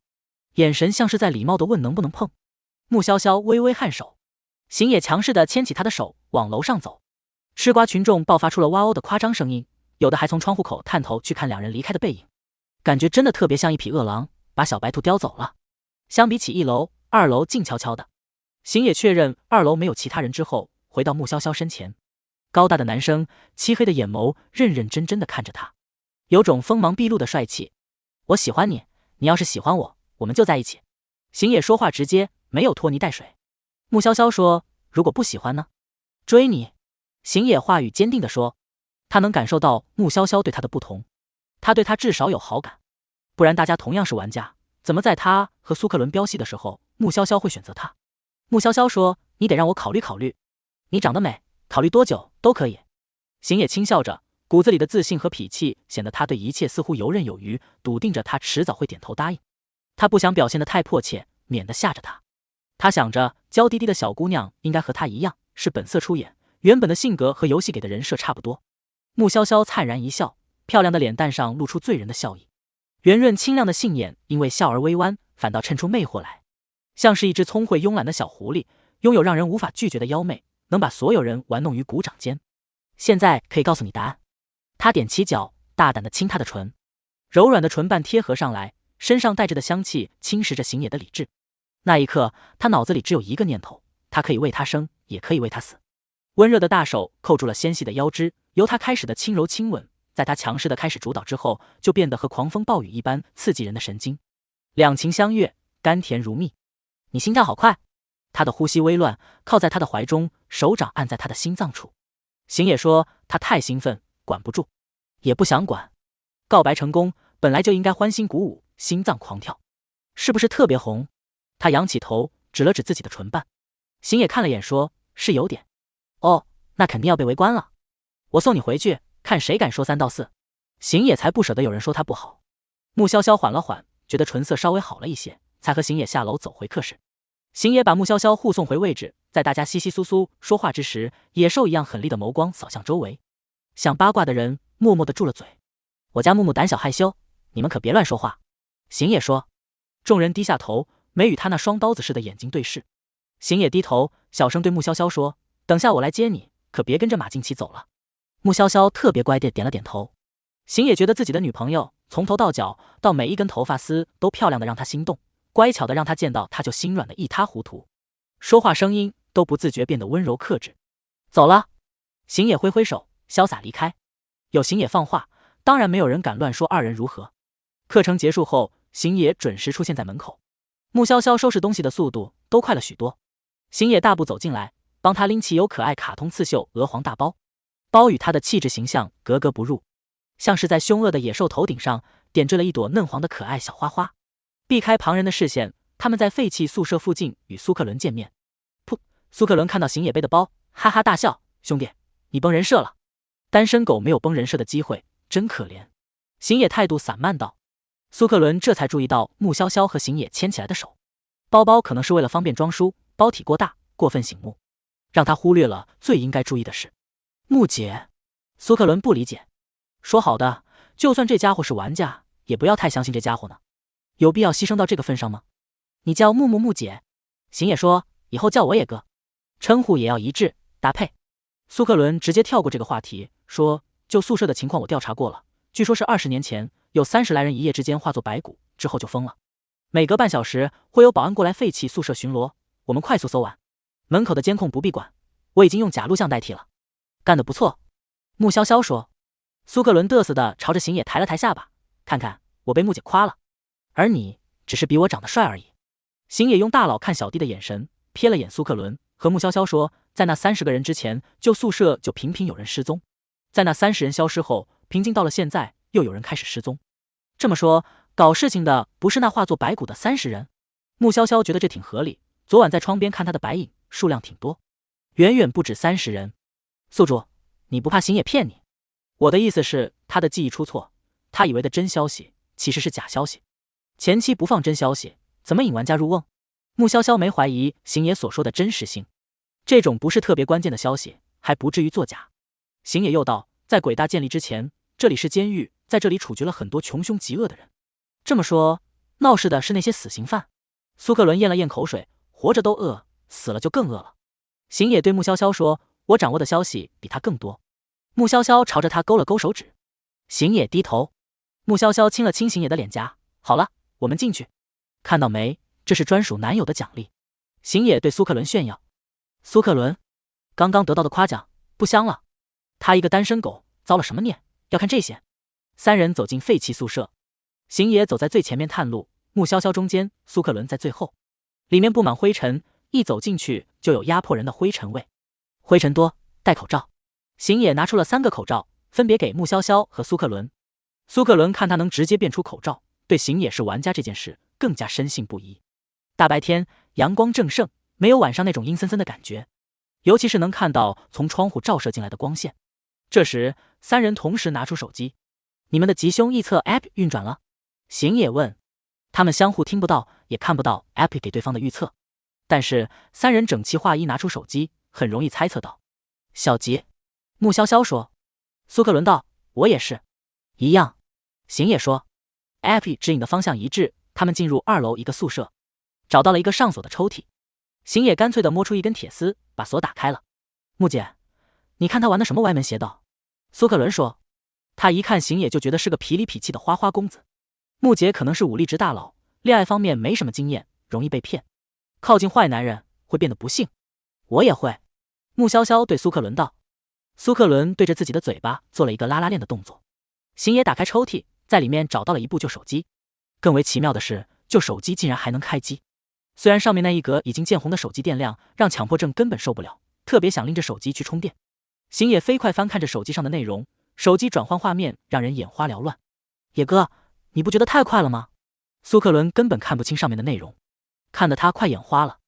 眼神像是在礼貌地问能不能碰。穆潇潇微微颔首，行野强势地牵起他的手往楼上走。吃瓜群众爆发出了哇哦的夸张声音，有的还从窗户口探头去看两人离开的背影，感觉真的特别像一匹饿狼把小白兔叼走了。相比起1楼，2楼静悄悄的。行野确认2楼没有其他人之后，回到穆潇潇身前。高大的男生，漆黑的眼眸认认真真地看着他，有种锋芒毕露的帅气。我喜欢你，你要是喜欢我，我们就在一起。行野说话直接，没有拖泥带水。穆潇潇说：如果不喜欢呢？追你。行野话语坚定地说，他能感受到穆潇潇对他的不同，他对他至少有好感，不然大家同样是玩家，怎么在他和苏克伦飙戏的时候，穆潇潇会选择他？穆潇潇说：你得让我考虑考虑，你长得美，考虑多久都可以。行野轻笑着，骨子里的自信和痞气显得他对一切似乎游刃有余，笃定着他迟早会点头答应。他不想表现得太迫切，免得吓着他。他想着娇滴滴的小姑娘应该和他一样是本色出演，原本的性格和游戏给的人设差不多。穆潇潇灿然一笑，漂亮的脸蛋上露出醉人的笑意，圆润清亮的杏眼因为笑而微弯，反倒衬出魅惑来，像是一只聪慧慵懒的小狐狸，拥有让人无法拒绝的妖媚，能把所有人玩弄于股掌间。现在可以告诉你答案。他踮起脚，大胆地亲她的唇，柔软的唇瓣贴合上来，身上带着的香气侵蚀着行野的理智。那一刻，他脑子里只有一个念头，他可以为他生，也可以为他死。温热的大手扣住了纤细的腰肢，由他开始的轻柔亲吻，在他强势的开始主导之后，就变得和狂风暴雨一般刺激人的神经。两情相悦，甘甜如蜜。你心跳好快。他的呼吸微乱，靠在他的怀中，手掌按在他的心脏处。行野说他太兴奋，管不住，也不想管。告白成功，本来就应该欢欣鼓舞，心脏狂跳，是不是特别红？他仰起头，指了指自己的唇瓣。行野看了眼，说：是有点。哦，那肯定要被围观了。我送你回去，看谁敢说3道4。行野才不舍得有人说他不好。穆潇潇缓了缓，觉得唇色稍微好了一些，才和行野下楼走回课室。行野把穆潇潇护送回位置，在大家窸窸窣窣说话之时，野兽一样狠厉的眸光扫向周围。想八卦的人默默地住了嘴。我家木木胆小害羞，你们可别乱说话。行野说。众人低下头，没与他那双刀子似的眼睛对视。行野低头，小声对穆潇潇说：等下我来接你，可别跟着马敬奇走了。穆潇潇特别乖地点了点头。行野觉得自己的女朋友从头到脚到每一根头发丝都漂亮的让他心动，乖巧的让他见到他就心软的一塌糊涂，说话声音都不自觉变得温柔克制。走了，行野挥挥手，潇洒离开。有行野放话，当然没有人敢乱说二人如何。课程结束后，行野准时出现在门口。穆潇潇收拾东西的速度都快了许多。行野大步走进来，帮他拎起有可爱卡通刺绣鹅黄大包，包与他的气质形象格格不入，像是在凶恶的野兽头顶上点缀了一朵嫩黄的可爱小花花。避开旁人的视线，他们在废弃宿舍附近与苏克伦见面。噗！苏克伦看到行野背的包，哈哈大笑：“兄弟，你崩人设了。单身狗没有崩人设的机会，真可怜。”行野态度散漫道。苏克伦这才注意到穆潇潇和行野牵起来的手，包包可能是为了方便装书，包体过大，过分醒目，让他忽略了最应该注意的事。穆姐，苏克伦不理解，说好的，就算这家伙是玩家，也不要太相信这家伙呢，有必要牺牲到这个份上吗？你叫穆姐，行野说以后叫我野哥，称呼也要一致搭配。苏克伦直接跳过这个话题，说就宿舍的情况我调查过了，据说是20年前有30来人一夜之间化作白骨，之后就疯了。每隔半小时会有保安过来废弃宿舍巡逻，我们快速搜完，门口的监控不必管，我已经用假录像代替了。干得不错，穆潇潇说。苏克伦嘚瑟的朝着行野抬了抬下巴，看看我被穆姐夸了，而你只是比我长得帅而已。行野用大佬看小弟的眼神瞥了眼苏克伦，和穆潇潇说，在那30个人之前，就宿舍就频频有人失踪，在那30人消失后，平静到了现在，又有人开始失踪。这么说，搞事情的不是那化作白骨的30人？穆潇潇觉得这挺合理，昨晚在窗边看他的白影数量挺多，远远不止30人。宿主，你不怕行野骗你？我的意思是，他的记忆出错，他以为的真消息其实是假消息。前期不放真消息，怎么引玩家入瓮？穆潇潇没怀疑行野所说的真实性，这种不是特别关键的消息，还不至于作假。行野又道，在鬼大建立之前，这里是监狱，在这里处决了很多穷凶极恶的人。这么说，闹事的是那些死刑犯？苏克伦咽了咽口水，活着都饿，死了就更饿了。行野对穆潇潇说，我掌握的消息比他更多。穆潇潇朝着他勾了勾手指，行野低头。穆潇潇亲了亲行野的脸颊，好了，我们进去。看到没，这是专属男友的奖励。行野对苏克伦炫耀。苏克伦，刚刚得到的夸奖不香了？他一个单身狗，遭了什么孽，要看这些？3人走进废弃宿舍，行野走在最前面探路，穆潇潇中间，苏克伦在最后。里面布满灰尘，一走进去就有压迫人的灰尘味。灰尘多，戴口罩。行野拿出了3个口罩，分别给穆潇潇和苏克伦。苏克伦看他能直接变出口罩，对行野是玩家这件事更加深信不疑。大白天阳光正盛，没有晚上那种阴森森的感觉，尤其是能看到从窗户照射进来的光线。这时3人同时拿出手机。你们的吉凶异测 App 运转了？行野问。他们相互听不到也看不到 App 给对方的预测，但是3人整齐划一拿出手机，很容易猜测到。小吉，穆潇潇说。苏克伦道，我也是。一样。行野说。App 指引的方向一致，他们进入2楼一个宿舍，找到了一个上锁的抽屉。行野干脆地摸出一根铁丝，把锁打开了。穆姐，你看他玩的什么歪门邪道？苏克伦说。他一看行野就觉得是个痞里痞气的花花公子。穆姐可能是武力值大佬，恋爱方面没什么经验，容易被骗，靠近坏男人会变得不幸。我也会。穆潇潇对苏克伦道。苏克伦对着自己的嘴巴做了一个拉拉链的动作。行野打开抽屉，在里面找到了一部旧手机。更为奇妙的是，旧手机竟然还能开机。虽然上面那一格已经见红的手机电量让强迫症根本受不了，特别想拎着手机去充电。行野飞快翻看着手机上的内容，手机转换画面让人眼花缭乱。野哥，你不觉得太快了吗？苏克伦根本看不清上面的内容，看得他快眼花了。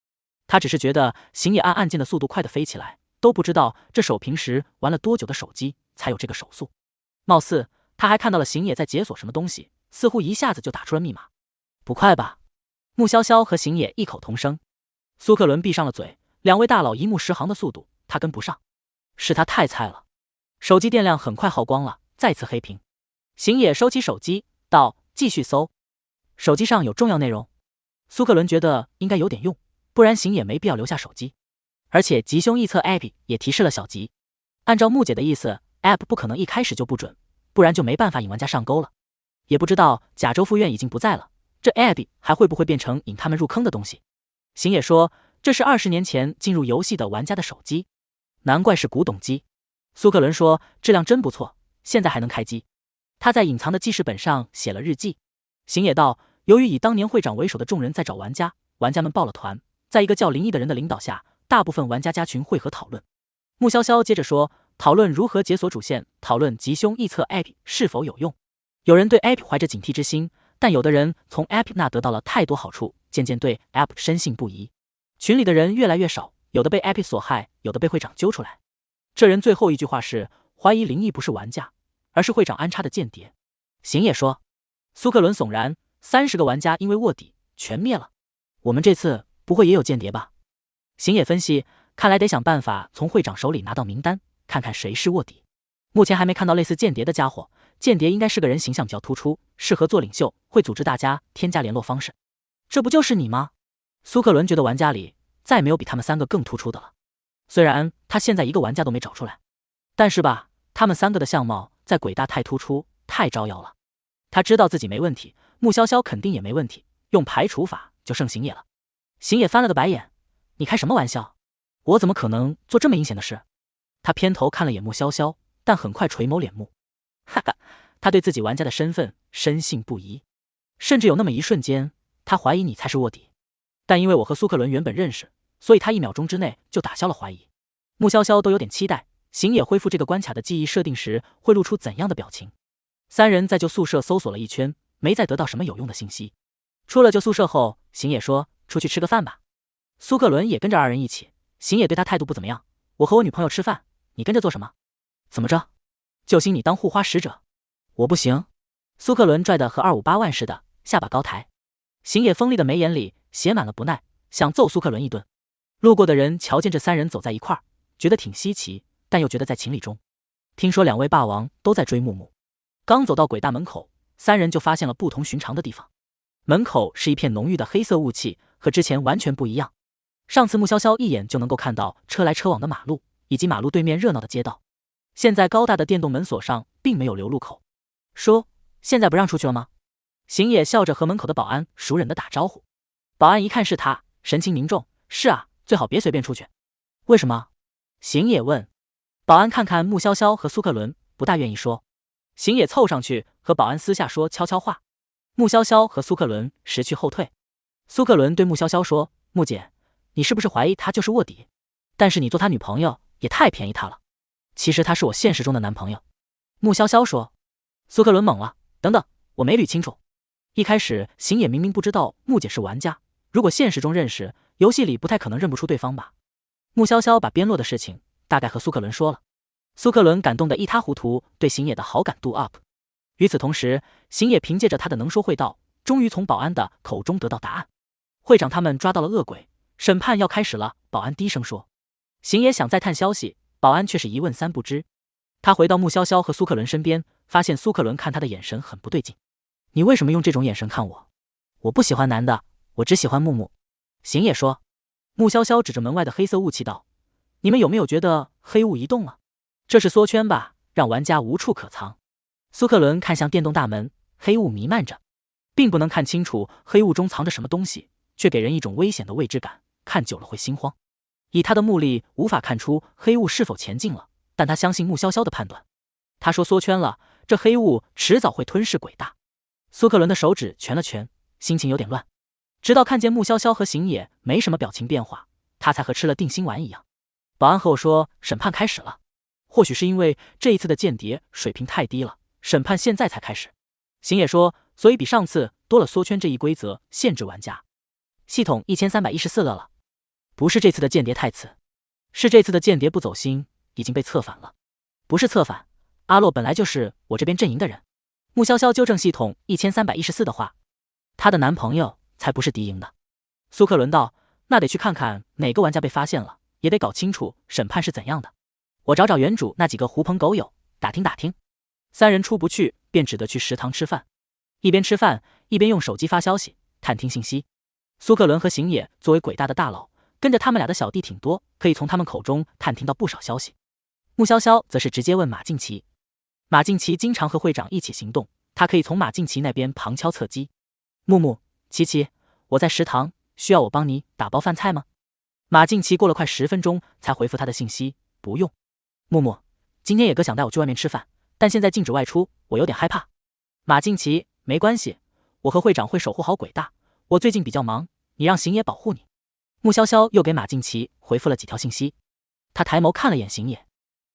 他只是觉得行野按按键的速度快得飞起来，都不知道这手平时玩了多久的手机才有这个手速。貌似他还看到了行野在解锁什么东西，似乎一下子就打出了密码。不快吧？穆潇潇和行野异口同声。苏克伦闭上了嘴，2位大佬一目十行的速度他跟不上，是他太菜了。手机电量很快耗光了，再次黑屏。行野收起手机道，继续搜。手机上有重要内容？苏克伦觉得应该有点用，不然行野没必要留下手机。而且吉凶异测 App 也提示了小吉，按照木姐的意思， App 不可能一开始就不准，不然就没办法引玩家上钩了。也不知道甲州副院已经不在了，这 Abby 还会不会变成引他们入坑的东西？行野说，这是20年前进入游戏的玩家的手机，难怪是古董机。苏克伦说，质量真不错，现在还能开机。他在隐藏的记事本上写了日记。行野道，由于以当年会长为首的众人在找玩家，玩家们报了团，在一个叫林毅的人的领导下，大部分玩家加群会合讨论。穆潇潇接着说，讨论如何解锁主线，讨论吉凶异测 Abby 是否有用。有人对 Abby 怀着警惕之心，但有的人从 Abby 那得到了太多好处，渐渐对 Abby 深信不疑。群里的人越来越少，有的被 Abby 所害，有的被会长揪出来。这人最后一句话是怀疑林毅不是玩家，而是会长安插的间谍。行野说，苏克伦悚然，30个玩家因为卧底全灭了，我们这次不会也有间谍吧？行野分析，看来得想办法从会长手里拿到名单，看看谁是卧底。目前还没看到类似间谍的家伙，间谍应该是个人形象比较突出，适合做领袖，会组织大家添加联络方式。这不就是你吗？苏克伦觉得玩家里再没有比他们3个更突出的了。虽然他现在一个玩家都没找出来，但是吧，他们3个的相貌在鬼大太突出，太招摇了。他知道自己没问题，穆潇潇肯定也没问题，用排除法就剩行野了。行野翻了个白眼，你开什么玩笑？我怎么可能做这么阴险的事？他偏头看了眼穆潇潇，但很快垂眸敛目。哈哈，他对自己玩家的身份深信不疑，甚至有那么一瞬间，他怀疑你才是卧底。但因为我和苏克伦原本认识，所以他1秒钟之内就打消了怀疑。穆潇潇都有点期待，行野恢复这个关卡的记忆设定时会露出怎样的表情。3人在旧宿舍搜索了一圈，没再得到什么有用的信息。出了旧宿舍后，行野说，出去吃个饭吧。苏克伦也跟着2人一起。行野对他态度不怎么样，我和我女朋友吃饭，你跟着做什么？怎么着？就兴你当护花使者？我不行。苏克伦拽得和258万似的，下巴高抬。行野锋利的眉眼里写满了不耐，想揍苏克伦一顿。路过的人瞧见这3人走在一块儿，觉得挺稀奇，但又觉得在情理中。听说2位霸王都在追木木。刚走到鬼大门口，3人就发现了不同寻常的地方。门口是一片浓郁的黑色雾气，和之前完全不一样。上次穆潇潇一眼就能够看到车来车往的马路，以及马路对面热闹的街道。现在高大的电动门锁上并没有留路口。说，现在不让出去了吗？行野笑着和门口的保安熟稔的打招呼。保安一看是他，神情凝重，是啊，最好别随便出去。为什么？行野问。保安看看穆潇潇和苏克伦，不大愿意说。行野凑上去和保安私下说悄悄话。穆潇潇和苏克伦识趣后退。苏克伦对穆潇潇说，穆姐，你是不是怀疑他就是卧底？但是你做他女朋友也太便宜他了。其实他是我现实中的男朋友。穆潇潇说。苏克伦懵了，等等，我没捋清楚。一开始行野明明不知道穆姐是玩家，如果现实中认识，游戏里不太可能认不出对方吧。穆潇潇把边落的事情大概和苏克伦说了。苏克伦感动得一塌糊涂，对行野的好感度 up。与此同时，行野凭借着他的能说会道，终于从保安的口中得到答案。会长他们抓到了恶鬼，审判要开始了，保安低声说。行野想再探消息，保安却是一问3不知。他回到穆潇潇和苏克伦身边，发现苏克伦看他的眼神很不对劲。你为什么用这种眼神看我？我不喜欢男的，我只喜欢木木。行野说。穆潇潇指着门外的黑色雾气道，你们有没有觉得黑雾移动了？这是缩圈吧，让玩家无处可藏。苏克伦看向电动大门，黑雾弥漫着，并不能看清楚黑雾中藏着什么东西，却给人一种危险的未知感，看久了会心慌。以他的目力无法看出黑雾是否前进了，但他相信穆潇潇的判断。他说缩圈了，这黑雾迟早会吞噬鬼大。苏克伦的手指拳了拳，心情有点乱。直到看见穆潇潇和行野没什么表情变化，他才和吃了定心丸一样。保安和我说审判开始了，或许是因为这一次的间谍水平太低了，审判现在才开始。行野说，所以比上次多了缩圈这一规则，限制玩家。系统1314了。不是这次的间谍太次，是这次的间谍不走心，已经被策反了。不是策反，阿洛本来就是我这边阵营的人。穆潇潇纠正系统1314的话，她的男朋友才不是敌营的。苏克伦道，那得去看看哪个玩家被发现了，也得搞清楚审判是怎样的。我找找原主那几个狐朋狗友，打听打听。3人出不去，便只得去食堂吃饭。一边吃饭，一边用手机发消息，探听信息。苏克伦和行野作为鬼大的大佬，跟着他们俩的小弟挺多，可以从他们口中探听到不少消息。穆潇潇则是直接问马敬奇。马敬奇经常和会长一起行动，他可以从马敬奇那边旁敲侧击。木木，琪琪，我在食堂，需要我帮你打包饭菜吗？马静琪过了快10分钟才回复他的信息，不用。木木，今天野哥想带我去外面吃饭，但现在禁止外出，我有点害怕。马静琪，没关系，我和会长会守护好鬼大，我最近比较忙，你让行野保护你。穆潇潇又给马静琪回复了几条信息，他抬眸看了眼行野。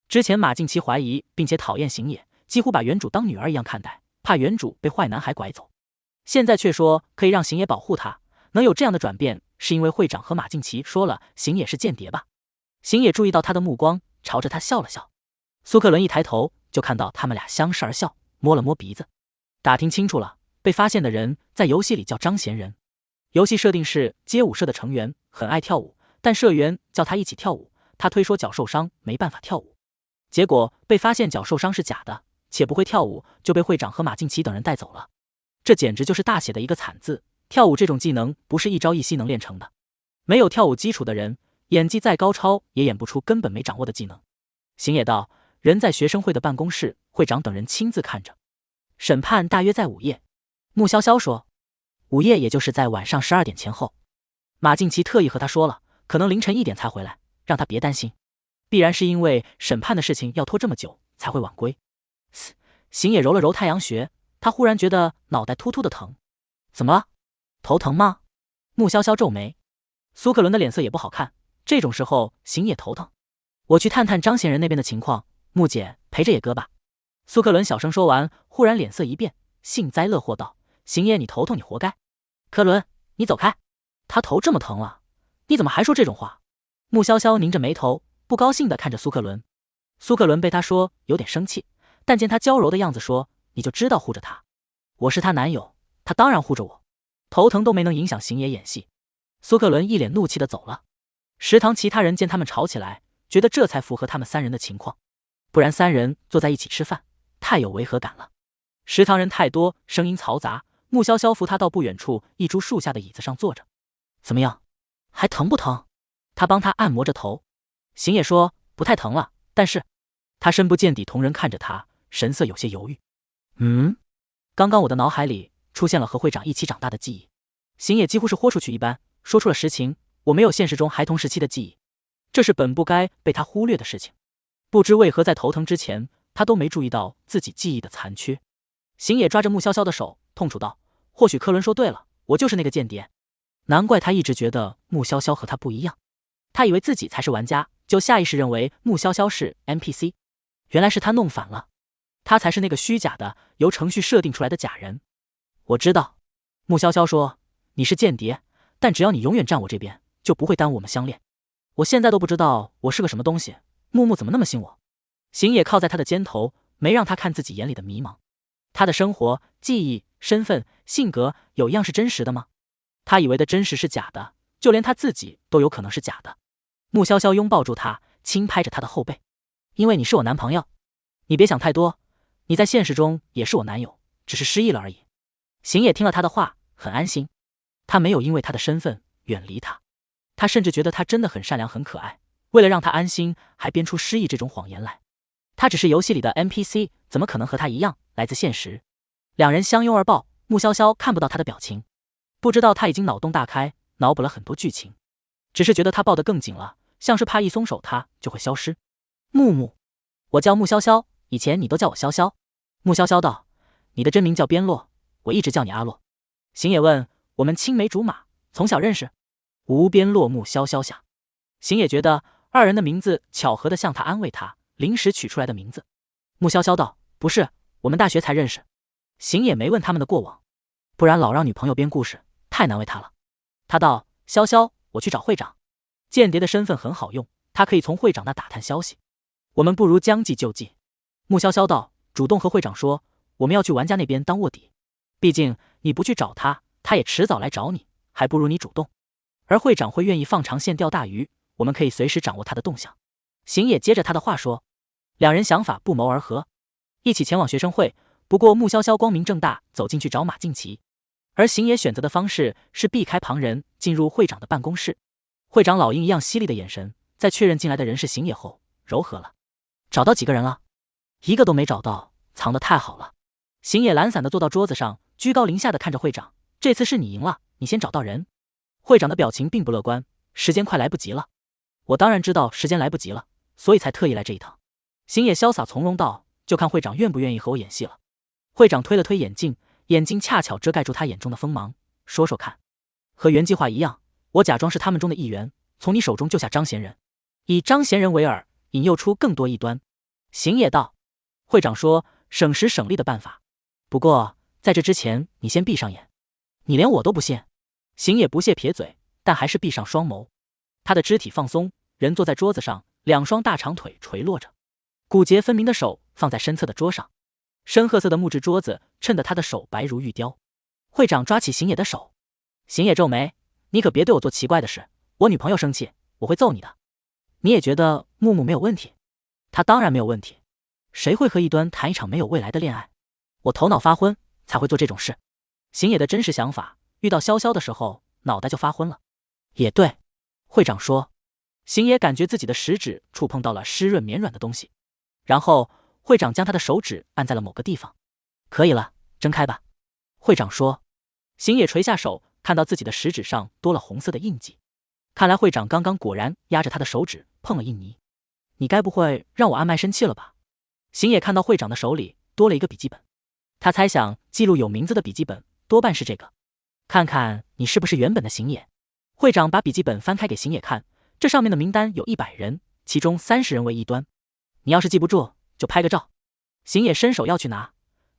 之前马静琪怀疑并且讨厌行野，几乎把原主当女儿一样看待，怕原主被坏男孩拐走。现在却说可以让行野保护他，能有这样的转变，是因为会长和马静琪说了行野是间谍吧？行野注意到他的目光，朝着他笑了笑。苏克伦一抬头就看到他们俩相视而笑，摸了摸鼻子。打听清楚了，被发现的人在游戏里叫张贤仁。游戏设定是街舞社的成员，很爱跳舞，但社员叫他一起跳舞，他推说脚受伤没办法跳舞，结果被发现脚受伤是假的，且不会跳舞，就被会长和马静琪等人带走了。这简直就是大写的一个惨字，跳舞这种技能不是一朝一夕能练成的，没有跳舞基础的人，演技再高超也演不出根本没掌握的技能。行野道，人在学生会的办公室，会长等人亲自看着。审判大约在午夜。穆潇潇说，午夜也就是在晚上12点前后。马静琪特意和他说了，可能凌晨1点才回来，让他别担心，必然是因为审判的事情要拖这么久才会晚归。行野揉了揉太阳穴，他忽然觉得脑袋突突的疼。怎么了？头疼吗？穆潇潇皱眉。苏克伦的脸色也不好看，这种时候行野头疼。我去探探张贤仁那边的情况，穆姐陪着野哥吧。苏克伦小声说完，忽然脸色一变，幸灾乐祸道，行野你头痛你活该。克伦，你走开。他头这么疼了，你怎么还说这种话？穆潇潇拧着眉头，不高兴地看着苏克伦。苏克伦被他说有点生气，但见他娇柔的样子说，你就知道护着他。我是他男友，他当然护着我。头疼都没能影响行野演戏。苏克伦一脸怒气地走了。食堂其他人见他们吵起来，觉得这才符合他们3人的情况，不然3人坐在一起吃饭太有违和感了。食堂人太多，声音嘈杂，穆潇潇扶他到不远处一株树下的椅子上坐着。怎么样，还疼不疼？他帮他按摩着头。行野说不太疼了，但是……他深不见底同人看着他，神色有些犹豫。刚刚我的脑海里出现了和会长一起长大的记忆。行野几乎是豁出去一般，说出了实情，我没有现实中孩童时期的记忆，这是本不该被他忽略的事情。不知为何在头疼之前，他都没注意到自己记忆的残缺。行野抓着穆潇潇的手，痛楚道，或许克伦说对了，我就是那个间谍。难怪他一直觉得穆潇潇和他不一样，他以为自己才是玩家，就下意识认为穆潇潇是 NPC， 原来是他弄反了，他才是那个虚假的由程序设定出来的假人。我知道，穆潇潇说，你是间谍，但只要你永远站我这边，就不会耽误我们相恋。我现在都不知道我是个什么东西，木木怎么那么信我？行野靠在他的肩头，没让他看自己眼里的迷茫。他的生活、记忆、身份、性格有一样是真实的吗？他以为的真实是假的，就连他自己都有可能是假的。穆潇潇拥抱住他，轻拍着他的后背，因为你是我男朋友，你别想太多，你在现实中也是我男友，只是失忆了而已。行野听了他的话，很安心，他没有因为他的身份远离他，他甚至觉得他真的很善良很可爱，为了让他安心，还编出失忆这种谎言来。他只是游戏里的 NPC， 怎么可能和他一样来自现实？两人相拥而抱，穆潇潇看不到他的表情，不知道他已经脑洞大开，脑补了很多剧情，只是觉得他抱得更紧了，像是怕一松手他就会消失。木木，我叫穆潇潇，以前你都叫我潇潇。穆潇潇道，你的真名叫边洛，我一直叫你阿洛。行野问，我们青梅竹马，从小认识？无边落木潇潇下。行野觉得二人的名字巧合的像他安慰他临时取出来的名字。穆潇潇道，不是，我们大学才认识。行野没问他们的过往，不然老让女朋友编故事，太难为他了。他道，潇潇，我去找会长。间谍的身份很好用，他可以从会长那打探消息。我们不如将计就计。穆潇潇道，主动和会长说，我们要去玩家那边当卧底。毕竟你不去找他，他也迟早来找你，还不如你主动。而会长会愿意放长线钓大鱼，我们可以随时掌握他的动向。行野接着他的话说，两人想法不谋而合，一起前往学生会。不过穆潇潇光明正大走进去找马静琪，而行野选择的方式是避开旁人，进入会长的办公室。会长老鹰一样犀利的眼神，在确认进来的人是行野后，柔和了。找到几个人了？一个都没找到，藏得太好了。行野懒散地坐到桌子上，居高临下地看着会长，这次是你赢了，你先找到人。会长的表情并不乐观，时间快来不及了。我当然知道时间来不及了，所以才特意来这一趟。行野潇洒从容道，就看会长愿不愿意和我演戏了。会长推了推眼镜，眼睛恰巧遮盖住他眼中的锋芒，说说看。和原计划一样，我假装是他们中的一员，从你手中救下张贤人，以张贤人为饵，引诱出更多异端。行野道，会长说省时省力的办法，不过在这之前你先闭上眼。你连我都不信？行野不屑撇嘴，但还是闭上双眸。他的肢体放松，人坐在桌子上，两双大长腿垂落着，骨节分明的手放在身侧的桌上，深褐色的木质桌子衬得他的手白如玉雕。会长抓起行野的手，行野皱眉，你可别对我做奇怪的事，我女朋友生气，我会揍你的。你也觉得木木没有问题？他当然没有问题，谁会和异端谈一场没有未来的恋爱？我头脑发昏才会做这种事。行野的真实想法，遇到潇潇的时候脑袋就发昏了。也对，会长说。行野感觉自己的食指触碰到了湿润绵软的东西，然后会长将他的手指按在了某个地方。可以了，睁开吧。会长说。行野垂下手，看到自己的食指上多了红色的印记，看来会长刚刚果然压着他的手指碰了印泥。你该不会让我按麦生气了吧？行野看到会长的手里多了一个笔记本，他猜想记录有名字的笔记本多半是这个。看看你是不是原本的行野。会长把笔记本翻开给行野看，这上面的名单有100人，其中30人为异端。你要是记不住，就拍个照。行野伸手要去拿，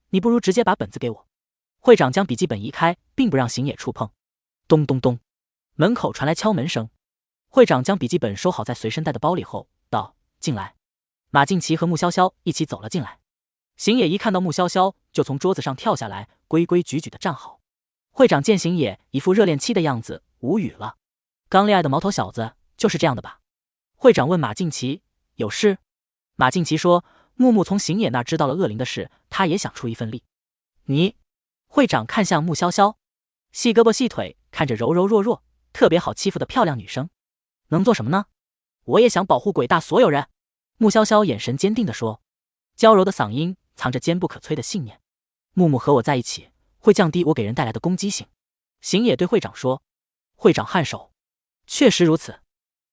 你不如直接把本子给我。会长将笔记本移开，并不让行野触碰。咚咚咚，门口传来敲门声。会长将笔记本收好在随身带的包里后，道：进来。马静琪和穆潇潇一起走了进来。行野一看到穆潇潇，就从桌子上跳下来，规规矩矩地站好。会长见行野一副热恋期的样子，无语了。刚恋爱的毛头小子就是这样的吧？会长问马静琪，有事？马静琪说，木木从行野那知道了恶灵的事，他也想出一份力。你？会长看向穆潇潇，细胳膊细腿，看着柔柔弱弱，特别好欺负的漂亮女生，能做什么呢？我也想保护鬼大所有人。穆潇潇眼神坚定地说，娇柔的嗓音藏着坚不可摧的信念。木木和我在一起，会降低我给人带来的攻击性。行野对会长说。会长颔首，确实如此。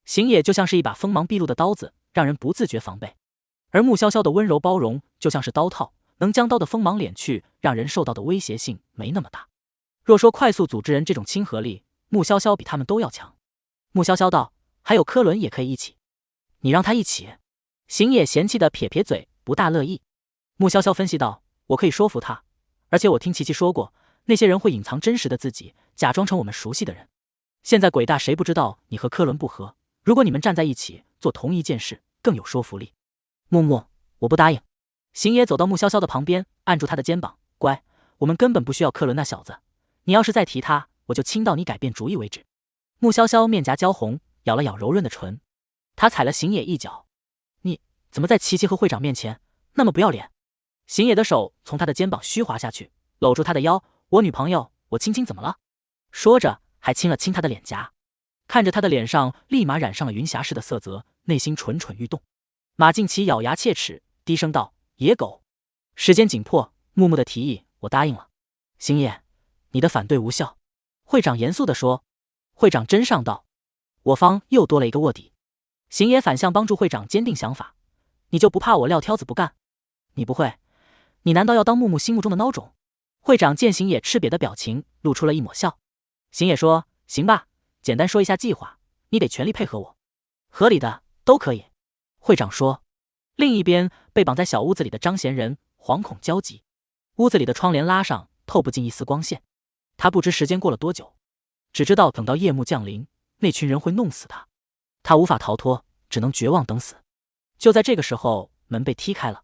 行野就像是一把锋芒毕露的刀子，让人不自觉防备，而穆潇潇的温柔包容就像是刀套，能将刀的锋芒敛去，让人受到的威胁性没那么大。若说快速组织人这种亲和力，穆潇潇比他们都要强。穆潇潇道，还有科伦也可以一起。你让他一起？行野嫌弃的撇撇嘴，不大乐意。穆潇潇分析道，我可以说服他，而且我听琪琪说过，那些人会隐藏真实的自己，假装成我们熟悉的人。现在鬼大谁不知道你和科伦不和，如果你们站在一起做同一件事，更有说服力。木木，我不答应。行野走到穆潇潇的旁边，按住他的肩膀，乖，我们根本不需要科伦那小子，你要是再提他，我就亲到你改变主意为止。穆潇潇面颊娇红，咬了咬柔润的唇，他踩了行野一脚。你怎么在琪琪和会长面前那么不要脸？行野的手从他的肩膀虚滑下去，搂住他的腰，我女朋友，我亲亲怎么了？说着还亲了亲他的脸颊，看着他的脸上立马染上了云霞似的色泽，内心蠢蠢欲动。马静琪咬牙切齿，低声道，野狗。时间紧迫，木木的提议我答应了。行野，你的反对无效。会长严肃地说。会长真上道，我方又多了一个卧底。行野反向帮助会长坚定想法，你就不怕我撂挑子不干？你不会，你难道要当木木心目中的孬种？会长见行野吃瘪的表情，露出了一抹笑。行野说，行吧，简单说一下计划，你得全力配合我。合理的都可以。会长说。另一边，被绑在小屋子里的张贤人惶恐焦急，屋子里的窗帘拉上，透不进一丝光线。他不知时间过了多久，只知道等到夜幕降临，那群人会弄死他，他无法逃脱，只能绝望等死。就在这个时候，门被踢开了，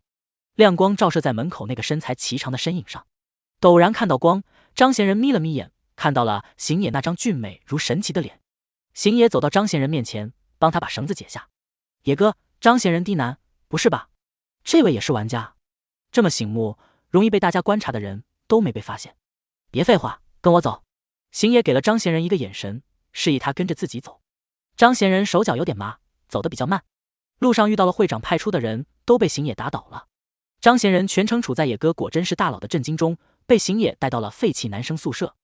亮光照射在门口那个身材颀长的身影上。陡然看到光，张贤人眯了眯眼，看到了行野那张俊美如神奇的脸。行野走到张贤人面前，帮他把绳子解下。野哥，张贤人低喃，不是吧？这位也是玩家？这么醒目，容易被大家观察的人都没被发现。别废话，跟我走。行野给了张贤人一个眼神，示意他跟着自己走。张贤人手脚有点麻，走得比较慢。路上遇到了会长派出的人，都被行野打倒了。张贤人全程处在野哥果真是大佬的震惊中，被行野带到了废弃男生宿舍。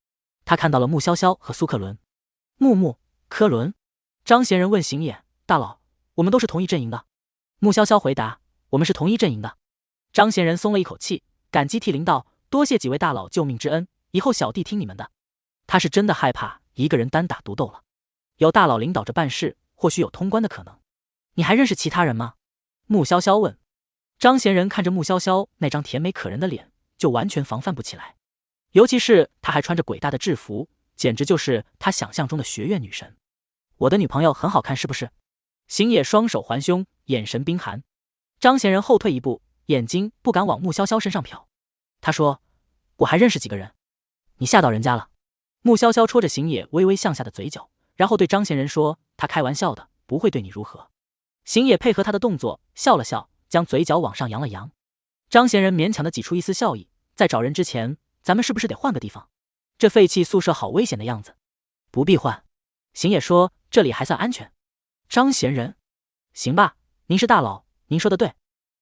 他看到了穆潇潇和苏克伦。木科伦，张贤人问行野大佬，我们都是同一阵营的。穆潇潇回答，我们是同一阵营的。张贤人松了一口气，感激涕零道，多谢几位大佬救命之恩，以后小弟听你们的。他是真的害怕一个人单打独斗了，有大佬领导着办事，或许有通关的可能。你还认识其他人吗？穆潇潇问。张贤人看着穆潇潇那张甜美可人的脸，就完全防范不起来，尤其是她还穿着鬼大的制服，简直就是他想象中的学院女神。我的女朋友很好看是不是？行野双手环胸，眼神冰寒。张贤人后退一步，眼睛不敢往穆潇潇身上瞟。他说，我还认识几个人。你吓到人家了。穆潇潇戳着行野微微向下的嘴角，然后对张贤人说，他开玩笑的，不会对你如何。行野配合他的动作笑了笑，将嘴角往上扬了扬。张贤人勉强的挤出一丝笑意，在找人之前，咱们是不是得换个地方？这废弃宿舍好危险的样子。不必换。行野说，这里还算安全。张贤人，行吧，您是大佬，您说的对，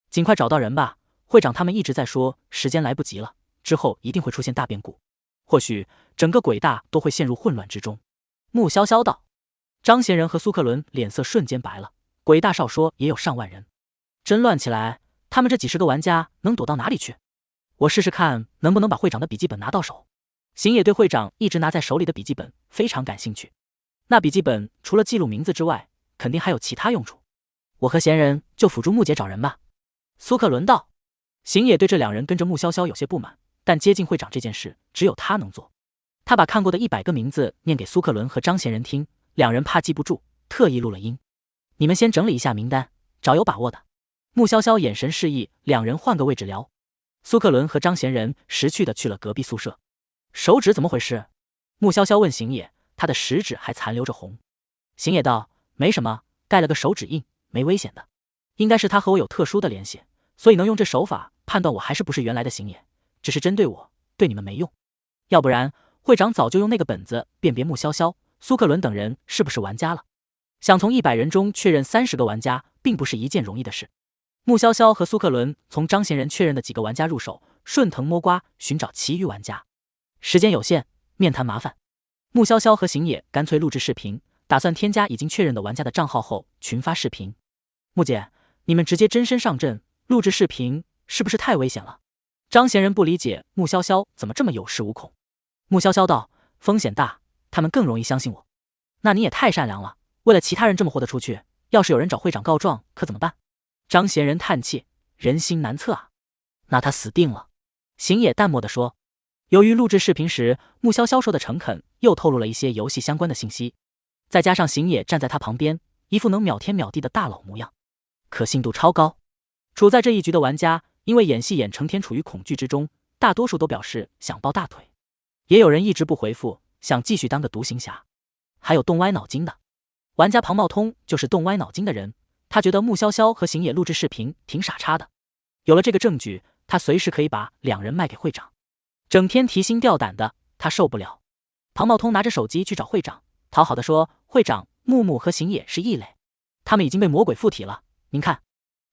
尽快找到人吧。会长他们一直在说时间来不及了，之后一定会出现大变故，或许整个鬼大都会陷入混乱之中。穆潇潇道。张贤人和苏克伦脸色瞬间白了，鬼大少说也有上万人，真乱起来，他们这几十个玩家能躲到哪里去？我试试看能不能把会长的笔记本拿到手。行野对会长一直拿在手里的笔记本非常感兴趣，那笔记本除了记录名字之外，肯定还有其他用处。我和贤人就辅助穆姐找人吧。苏克伦道。行野对这两人跟着穆潇潇有些不满，但接近会长这件事只有他能做。他把看过的100个名字念给苏克伦和张贤人听，两人怕记不住，特意录了音。你们先整理一下名单，找有把握的。穆潇潇眼神示意两人换个位置聊。苏克伦和张贤人识趣的去了隔壁宿舍。手指怎么回事？穆潇潇问行野，他的食指还残留着红。行野道，没什么，盖了个手指印，没危险的。应该是他和我有特殊的联系，所以能用这手法判断我还是不是原来的行野，只是针对我，对你们没用。要不然会长早就用那个本子辨别穆潇潇、苏克伦等人是不是玩家了。想从100人中确认30个玩家，并不是一件容易的事。穆潇潇和苏克伦从张贤人确认的几个玩家入手，顺藤摸瓜寻找其余玩家。时间有限，面谈麻烦。穆潇潇和行野干脆录制视频，打算添加已经确认的玩家的账号后群发视频。穆姐，你们直接真身上阵录制视频是不是太危险了？张贤人不理解穆潇潇怎么这么有恃无恐。穆潇潇道，风险大，他们更容易相信我。那你也太善良了，为了其他人这么豁得出去，要是有人找会长告状可怎么办？张贤人叹气，人心难测啊。那他死定了。行野淡漠地说。由于录制视频时穆潇潇说的诚恳，又透露了一些游戏相关的信息，再加上行野站在他旁边，一副能秒天秒地的大佬模样，可信度超高。处在这一局的玩家因为演戏演成天处于恐惧之中，大多数都表示想抱大腿，也有人一直不回复，想继续当个独行侠，还有动歪脑筋的。玩家庞茂通就是动歪脑筋的人，他觉得穆潇潇和行野录制视频挺傻叉的，有了这个证据，他随时可以把两人卖给会长。整天提心吊胆的，他受不了。庞茂通拿着手机去找会长，讨好的说，会长，木木和行野是异类，他们已经被魔鬼附体了，您看。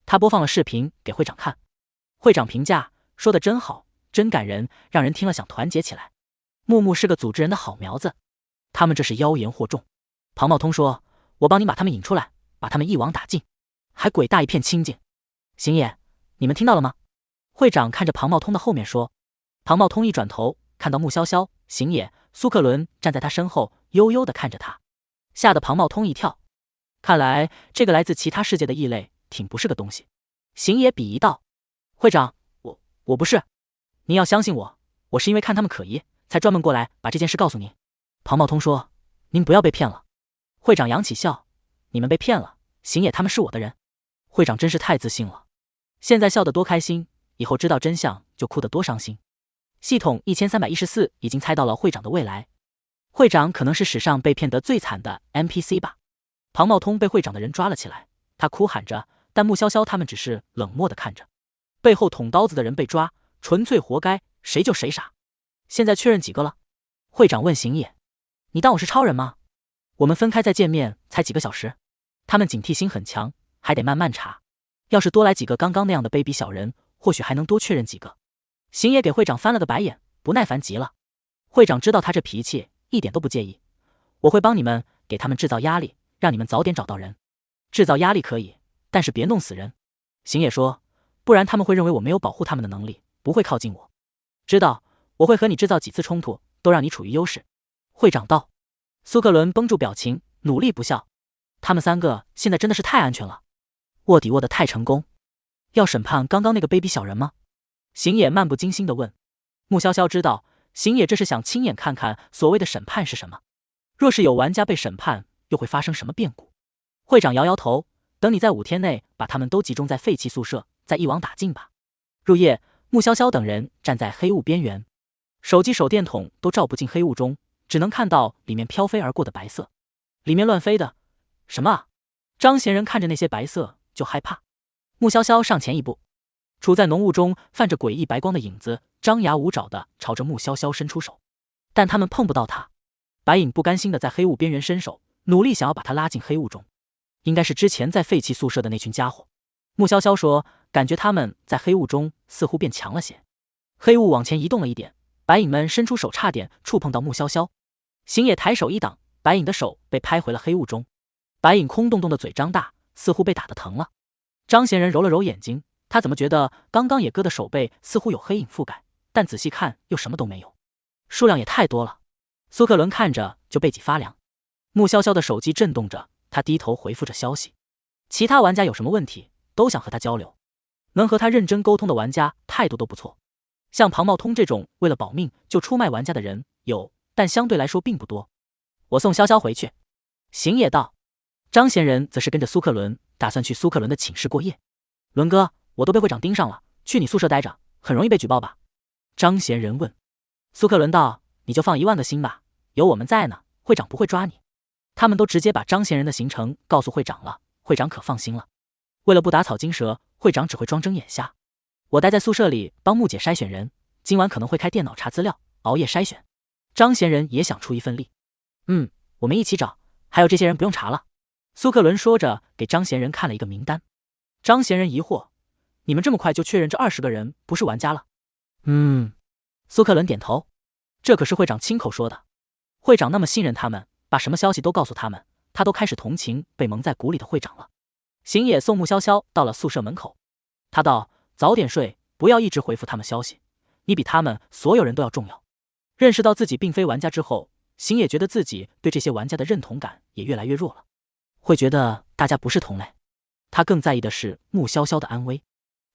他播放了视频给会长看。会长评价说的真好，真感人，让人听了想团结起来。木木是个组织人的好苗子，他们这是妖言惑众。庞茂通说，我帮你把他们引出来，把他们一网打尽，还鬼大一片清净。行野，你们听到了吗？会长看着庞茂通的后面说。庞茂通一转头，看到穆潇潇、行野、苏克伦站在他身后，悠悠地看着他，吓得庞茂通一跳。看来这个来自其他世界的异类挺不是个东西。行野鄙夷道，会长，我不是，您要相信我，我是因为看他们可疑，才专门过来把这件事告诉您。庞茂通说，您不要被骗了。会长扬起笑，你们被骗了，行野他们是我的人。会长真是太自信了，现在笑得多开心，以后知道真相就哭得多伤心。系统1314已经猜到了会长的未来，会长可能是史上被骗得最惨的 NPC 吧。庞茂通被会长的人抓了起来，他哭喊着，但穆潇潇他们只是冷漠地看着。背后捅刀子的人被抓，纯粹活该，谁救谁傻。现在确认几个了？会长问行野，你当我是超人吗？我们分开再见面才几个小时，他们警惕心很强，还得慢慢查。要是多来几个刚刚那样的卑鄙小人，或许还能多确认几个。行野给会长翻了个白眼，不耐烦极了。会长知道他这脾气，一点都不介意。我会帮你们给他们制造压力，让你们早点找到人。制造压力可以，但是别弄死人。行野说，不然他们会认为我没有保护他们的能力，不会靠近我。知道，我会和你制造几次冲突，都让你处于优势。会长道。苏克伦绷住表情，努力不笑。他们3个现在真的是太安全了，卧底卧得太成功。要审判刚刚那个卑鄙小人吗？行野漫不经心地问。穆潇潇知道，行野这是想亲眼看看所谓的审判是什么。若是有玩家被审判，又会发生什么变故？会长摇摇头，等你在5天内把他们都集中在废弃宿舍，再一网打尽吧。入夜，穆潇潇等人站在黑雾边缘，手机手电筒都照不进黑雾中，只能看到里面飘飞而过的白色。里面乱飞的什么啊？张贤人看着那些白色就害怕。穆潇潇上前一步，处在浓雾中泛着诡异白光的影子张牙舞爪地朝着穆潇潇伸出手，但他们碰不到他。白影不甘心地在黑雾边缘伸手，努力想要把他拉进黑雾中。应该是之前在废弃宿舍的那群家伙。穆潇潇说，感觉他们在黑雾中似乎变强了些。黑雾往前移动了一点，白影们伸出手差点触碰到穆潇潇。行野抬手一挡，白影的手被拍回了黑雾中。白影空洞洞的嘴张大，似乎被打得疼了。张贤人揉了揉眼睛，他怎么觉得刚刚野哥的手背似乎有黑影覆盖，但仔细看又什么都没有，数量也太多了。苏克伦看着就背脊发凉。穆潇潇的手机震动着，他低头回复着消息。其他玩家有什么问题都想和他交流，能和他认真沟通的玩家态度都不错。像庞茂通这种为了保命就出卖玩家的人有，但相对来说并不多。我送潇潇回去。行野道。张贤人则是跟着苏克伦，打算去苏克伦的寝室过夜。伦哥，我都被会长盯上了，去你宿舍待着，很容易被举报吧？张贤人问。苏克伦道，你就放1万个心吧，有我们在呢，会长不会抓你。他们都直接把张贤人的行程告诉会长了，会长可放心了。为了不打草惊蛇，会长只会装睁眼瞎。我待在宿舍里帮木姐筛选人，今晚可能会开电脑查资料，熬夜筛选。张贤人也想出一份力。我们一起找，还有这些人不用查了。苏克伦说着给张贤人看了一个名单。张贤人疑惑，你们这么快就确认这20个人不是玩家了？苏克伦点头，这可是会长亲口说的。会长那么信任他们，把什么消息都告诉他们，他都开始同情被蒙在鼓里的会长了。行野送穆潇潇到了宿舍门口，他道，早点睡，不要一直回复他们消息，你比他们所有人都要重要。认识到自己并非玩家之后，行野觉得自己对这些玩家的认同感也越来越弱了，会觉得大家不是同类。他更在意的是穆潇潇的安危。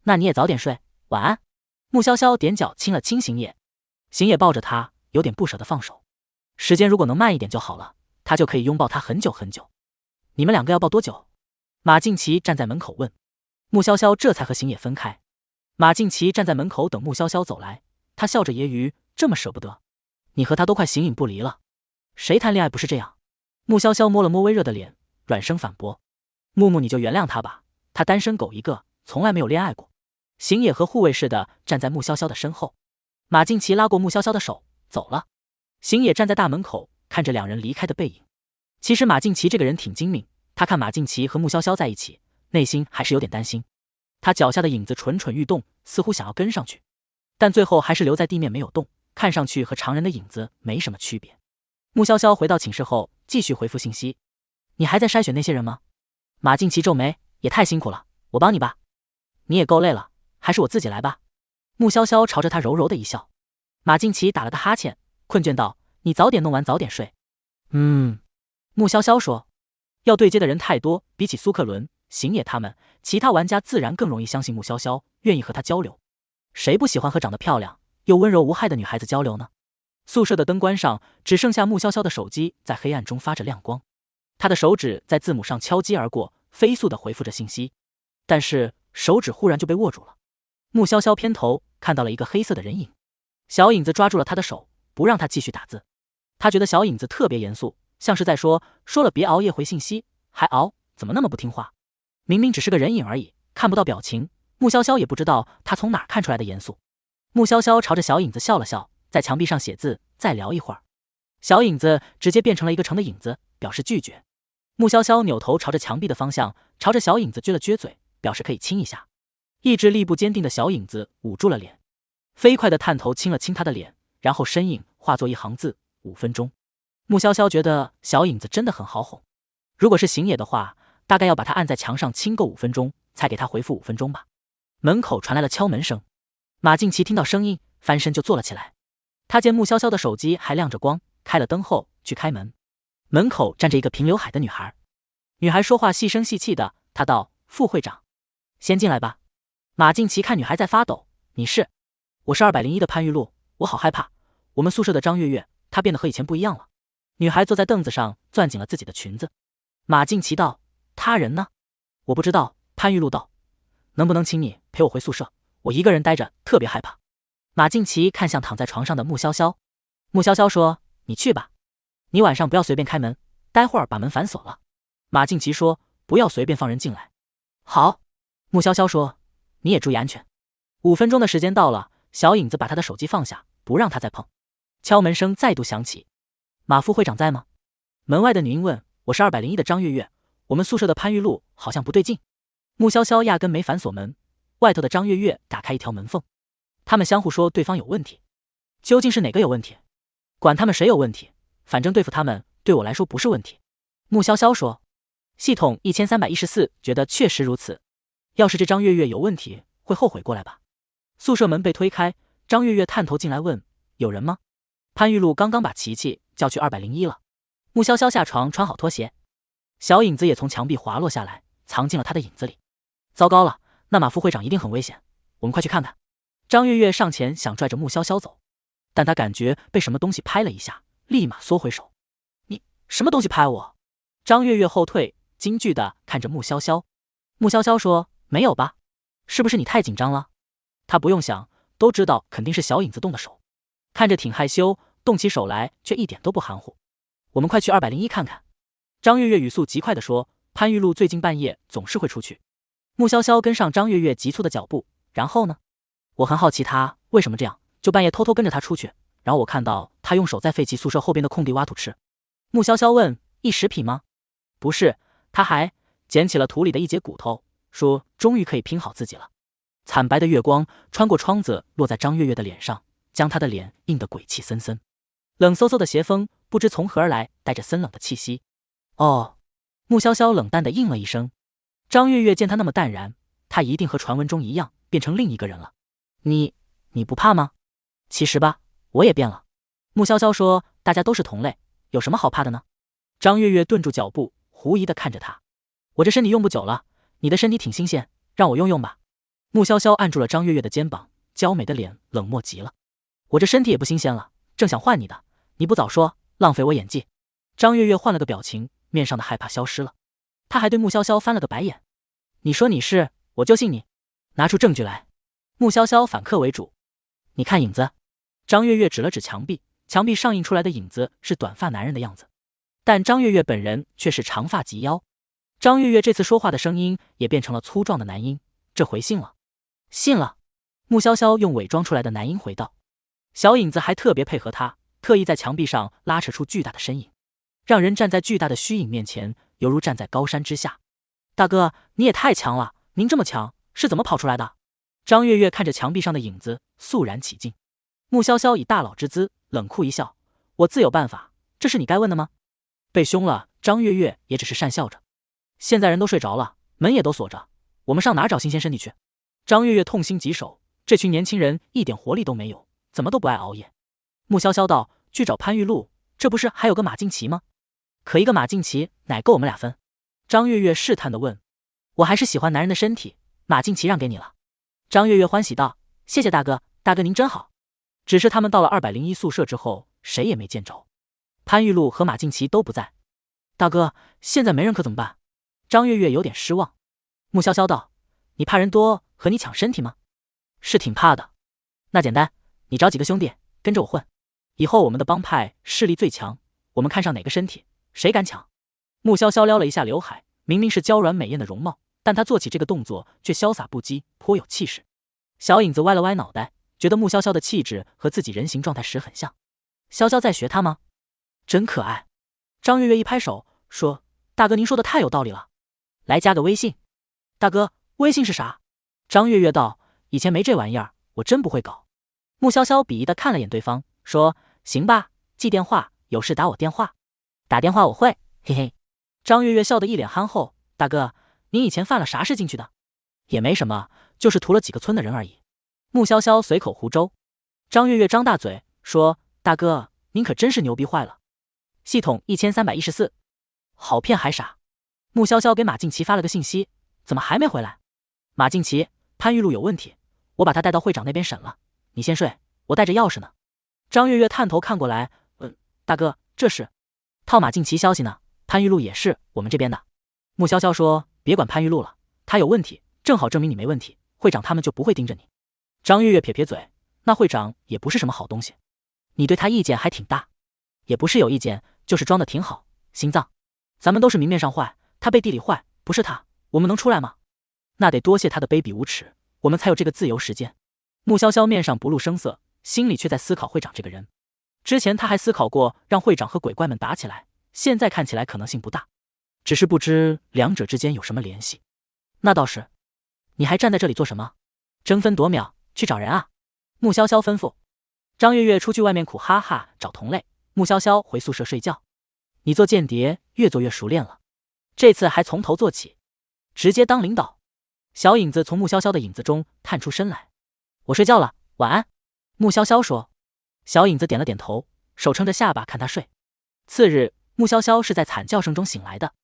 那你也早点睡，晚安。穆潇潇踮脚亲了亲行野，行野抱着他，有点不舍得放手。时间如果能慢一点就好了，他就可以拥抱他很久很久。你们2个要抱多久？马敬奇站在门口问。穆潇潇这才和行野分开。马敬奇站在门口等穆潇潇走来，他笑着揶揄，这么舍不得？你和他都快形影不离了，谁谈恋爱不是这样？穆潇潇摸了摸微热的脸，软声反驳，木木你就原谅他吧，他单身狗一个，从来没有恋爱过。行野和护卫似的站在穆潇潇的身后。马敬奇拉过穆潇潇的手走了。行野站在大门口看着2人离开的背影。其实马敬奇这个人挺精明，他看马敬奇和穆潇潇在一起，内心还是有点担心。他脚下的影子蠢蠢欲动，似乎想要跟上去，但最后还是留在地面没有动，看上去和常人的影子没什么区别。穆潇潇回到寝室后继续回复信息，你还在筛选那些人吗？马敬奇皱眉，也太辛苦了，我帮你吧。你也够累了，还是我自己来吧。穆潇潇朝着他柔柔的一笑。马敬奇打了个哈欠，困倦道，你早点弄完早点睡。穆潇潇说，要对接的人太多，比起苏克伦、行野他们，其他玩家自然更容易相信穆潇潇，愿意和他交流。谁不喜欢和长得漂亮又温柔无害的女孩子交流呢？宿舍的灯关上，只剩下穆潇潇的手机在黑暗中发着亮光。他的手指在字母上敲击而过，飞速地回复着信息，但是手指忽然就被握住了。穆潇潇偏头看到了一个黑色的人影，小影子抓住了他的手，不让他继续打字。他觉得小影子特别严肃，像是在说了别熬夜回信息，还熬，怎么那么不听话？明明只是个人影而已，看不到表情，穆潇潇也不知道他从哪儿看出来的严肃。穆潇潇朝着小影子笑了笑，在墙壁上写字，再聊一会儿。小影子直接变成了一个城的影子，表示拒绝。穆潇潇扭头朝着墙壁的方向，朝着小影子撅了撅嘴，表示可以亲一下。意志力不坚定的小影子捂住了脸，飞快的探头亲了亲他的脸，然后身影化作一行字：5分钟。穆潇潇觉得小影子真的很好哄，如果是行野的话，大概要把他按在墙上亲够5分钟，才给他回复5分钟吧。门口传来了敲门声，马静琪听到声音，翻身就坐了起来。他见穆潇潇的手机还亮着光，开了灯后去开门。门口站着一个平刘海的女孩，女孩说话细声细气的，她道：“副会长，先进来吧。”马静琪看女孩在发抖：“你是？”“我是201的潘玉露，我好害怕。我们宿舍的张月月，她变得和以前不一样了。”女孩坐在凳子上，攥紧了自己的裙子。马静琪道：“他人呢？”“我不知道。”潘玉露道：“能不能请你陪我回宿舍？我一个人待着特别害怕。”马静琪看向躺在床上的穆潇潇，穆潇潇说：“你去吧，你晚上不要随便开门，待会儿把门反锁了。”马静琪说：“不要随便放人进来。”“好。”穆潇潇说：“你也注意安全。”5分钟的时间到了，小影子把他的手机放下，不让他再碰。敲门声再度响起。“马副会长在吗？”门外的女婴问。“我是201的张月月，我们宿舍的潘玉露好像不对劲。”穆潇潇压根没反锁门，外头的张月月打开一条门缝。他们相互说对方有问题，究竟是哪个有问题？管他们谁有问题，反正对付他们对我来说不是问题。穆潇潇说。系统1314觉得确实如此，要是这张月月有问题，会后悔过来吧。宿舍门被推开，张月月探头进来问：“有人吗？”潘玉露刚刚把琪琪叫去201了。穆潇潇下床穿好拖鞋，小影子也从墙壁滑落下来，藏进了他的影子里。糟糕了，那马副会长一定很危险，我们快去看看。张月月上前想拽着穆潇潇走，但他感觉被什么东西拍了一下，立马缩回手。“你什么东西拍我？”张月月后退，惊惧地看着穆潇潇。穆潇潇说：“没有吧？是不是你太紧张了？”他不用想，都知道肯定是小影子动的手，看着挺害羞，动起手来却一点都不含糊。“我们快去201看看。”张月月语速极快地说。潘玉露最近半夜总是会出去。穆潇潇跟上张月月急促的脚步。然后呢？我很好奇他为什么这样，就半夜偷偷跟着他出去，然后我看到他用手在废弃宿舍后边的空地挖土吃。穆潇潇问：“异食品吗？”“不是。”他还捡起了土里的一截骨头，说：“终于可以拼好自己了。”惨白的月光穿过窗子落在张月月的脸上，将她的脸映得鬼气森森。冷飕飕的斜风不知从何而来，带着森冷的气息。“哦。”穆潇潇冷淡地应了一声。张月月见他那么淡然，他一定和传闻中一样变成另一个人了。“你不怕吗？”“其实吧，我也变了。”穆潇潇说。“大家都是同类，有什么好怕的呢？”张月月顿住脚步，狐疑地看着他。“我这身体用不久了，你的身体挺新鲜，让我用用吧。”穆潇潇按住了张月月的肩膀，娇美的脸冷漠极了。“我这身体也不新鲜了，正想换你的，你不早说，浪费我演技。”张月月换了个表情，面上的害怕消失了。他还对穆潇潇翻了个白眼。“你说你是，我就信你，拿出证据来。”穆潇潇反客为主。“你看影子。”张月月指了指墙壁，墙壁上映出来的影子是短发男人的样子，但张月月本人却是长发及腰。张月月这次说话的声音也变成了粗壮的男音。“这回信了？”“信了。”穆潇潇用伪装出来的男音回道。小影子还特别配合他，特意在墙壁上拉扯出巨大的身影，让人站在巨大的虚影面前，犹如站在高山之下。“大哥，你也太强了，您这么强，是怎么跑出来的？”张月月看着墙壁上的影子，肃然起敬。穆潇潇以大佬之姿，冷酷一笑：“我自有办法，这是你该问的吗？”被凶了，张月月也只是讪笑着。“现在人都睡着了，门也都锁着，我们上哪找新鲜身体去？”张月月痛心疾首，这群年轻人一点活力都没有，怎么都不爱熬夜。穆潇潇道：“去找潘玉露，这不是还有个马静琪吗？可一个马静琪哪够我们俩分？”张月月试探地问：“我还是喜欢男人的身体，马静琪让给你了。”张月月欢喜道：“谢谢大哥，大哥您真好。”只是他们到了201宿舍之后，谁也没见着。潘玉露和马静琪都不在。“大哥，现在没人可怎么办？”张月月有点失望。穆潇潇道：“你怕人多和你抢身体吗？”“是挺怕的。”“那简单，你找几个兄弟跟着我混，以后我们的帮派势力最强，我们看上哪个身体，谁敢抢。”穆潇潇撩了一下刘海，明明是娇软美艳的容貌，但她做起这个动作却潇洒不羁，颇有气势。小影子歪了歪脑袋，觉得穆潇潇的气质和自己人形状态时很像。潇潇在学她吗？真可爱。张月月一拍手说：“大哥您说的太有道理了，来加个微信。”“大哥，微信是啥？”张月月道：“以前没这玩意儿，我真不会搞。”穆潇潇鄙夷地看了眼对方，说：“行吧，记电话，有事打我电话。打电话我会，嘿嘿。张月月笑得一脸憨厚，大哥，你以前犯了啥事进去的？也没什么，就是屠了几个村的人而已。穆潇潇随口胡诌。张月月张大嘴说，大哥，您可真是牛逼坏了。系统1314，好骗还傻。穆潇潇给马静琪发了个信息，怎么还没回来？马静琪，潘玉露有问题，我把他带到会长那边审了，你先睡，我带着钥匙呢。张月月探头看过来，大哥，这是套马静琪消息呢，潘玉露也是我们这边的。穆潇潇说，别管潘玉露了，他有问题，正好证明你没问题，会长他们就不会盯着你。张月月撇撇嘴，那会长也不是什么好东西，你对他意见还挺大。也不是有意见，就是装的挺好，心脏。咱们都是明面上坏，他背地里坏，不是他，我们能出来吗？那得多谢他的卑鄙无耻，我们才有这个自由时间。穆潇潇面上不露声色，心里却在思考会长这个人。之前他还思考过让会长和鬼怪们打起来，现在看起来可能性不大，只是不知两者之间有什么联系。那倒是，你还站在这里做什么？争分夺秒，去找人啊！穆潇潇吩咐。张月月出去外面苦哈哈找同类，穆潇潇回宿舍睡觉。你做间谍越做越熟练了，这次还从头做起，直接当领导。小影子从穆潇潇的影子中探出身来，我睡觉了，晚安。穆潇潇说。小影子点了点头，手撑着下巴看他睡。次日，穆潇潇是在惨叫声中醒来的。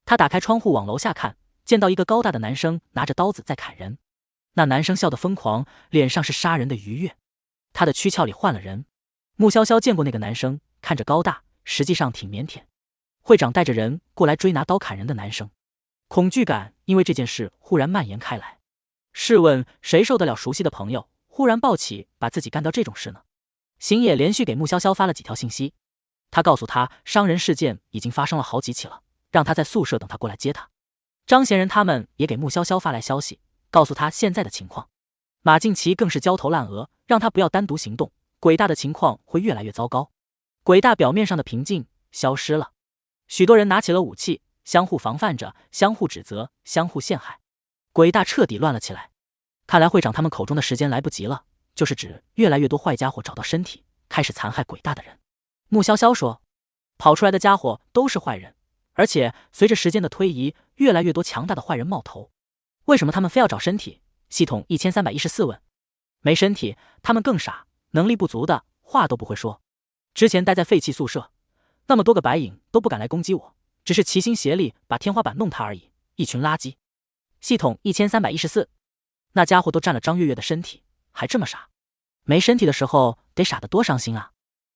他打开窗户往楼下看，见到一个高大的男生拿着刀子在砍人。那男生笑得疯狂，脸上是杀人的愉悦。他的躯壳里换了人。穆潇潇见过那个男生，看着高大，实际上挺腼腆。会长带着人过来追拿刀砍人的男生，恐惧感因为这件事忽然蔓延开来。试问谁受得了熟悉的朋友忽然抱起把自己干到这种事呢？邢野连续给穆潇潇发了几条信息，他告诉他伤人事件已经发生了好几起了，让他在宿舍等他过来接他。张贤仁他们也给穆潇潇发来消息，告诉他现在的情况。马静琪更是焦头烂额，让他不要单独行动，鬼大的情况会越来越糟糕。鬼大表面上的平静消失了，许多人拿起了武器，相互防范着，相互指责，相互陷害。鬼大彻底乱了起来。看来会长他们口中的时间来不及了，就是指越来越多坏家伙找到身体，开始残害鬼大的人。穆潇潇说，跑出来的家伙都是坏人，而且随着时间的推移，越来越多强大的坏人冒头。为什么他们非要找身体？系统1314问。没身体，他们更傻，能力不足的话都不会说。之前待在废弃宿舍，那么多个白影都不敢来攻击我，只是齐心协力把天花板弄塌而已，一群垃圾。系统1314。那家伙都占了张月月的身体，还这么傻，没身体的时候得傻得多伤心啊！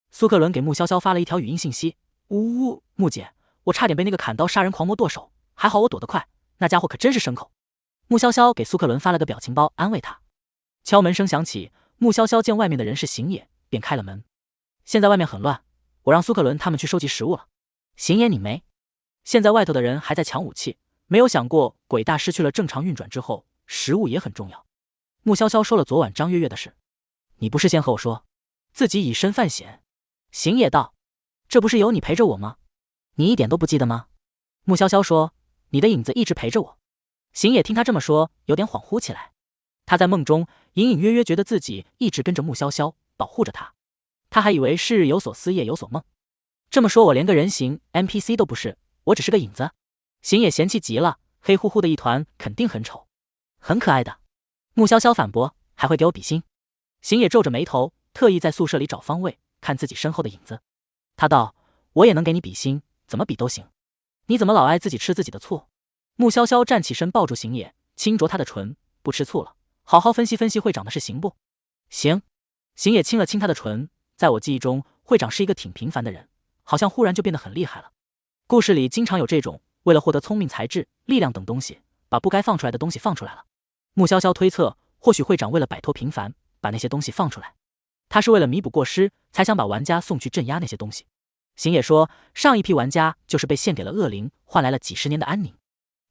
苏克伦给穆潇潇发了一条语音信息：呜呜，穆姐，我差点被那个砍刀杀人狂魔剁手，还好我躲得快，那家伙可真是牲口。穆潇潇给苏克伦发了个表情包安慰他。敲门声响起，穆潇潇见外面的人是邢野，便开了门。现在外面很乱，我让苏克伦他们去收集食物了。邢野你没？现在外头的人还在抢武器，没有想过鬼大失去了正常运转之后，食物也很重要。穆潇潇说了昨晚张月月的事，你不是先和我说自己以身犯险？邢野道，这不是有你陪着我吗？你一点都不记得吗？穆潇潇说，你的影子一直陪着我。邢野听他这么说，有点恍惚起来。他在梦中隐隐约约觉得自己一直跟着穆潇潇，保护着他。他还以为是日有所思夜有所梦。这么说我连个人形 NPC 都不是，我只是个影子。邢野嫌弃极了，黑乎乎的一团肯定很丑，很可爱的。穆潇潇反驳，还会给我比心。邢野皱着眉头，特意在宿舍里找方位，看自己身后的影子。他道，我也能给你比心，怎么比都行。你怎么老爱自己吃自己的醋？穆潇潇站起身抱住邢野，轻啄他的唇，不吃醋了，好好分析分析会长的事行不？行。邢野亲了亲他的唇，在我记忆中会长是一个挺平凡的人，好像忽然就变得很厉害了。故事里经常有这种为了获得聪明才智力量等东西，把不该放出来的东西放出来了。穆潇潇推测，或许会长为了摆脱平凡，把那些东西放出来，他是为了弥补过失，才想把玩家送去镇压那些东西。邢野说，上一批玩家就是被献给了恶灵，换来了几十年的安宁。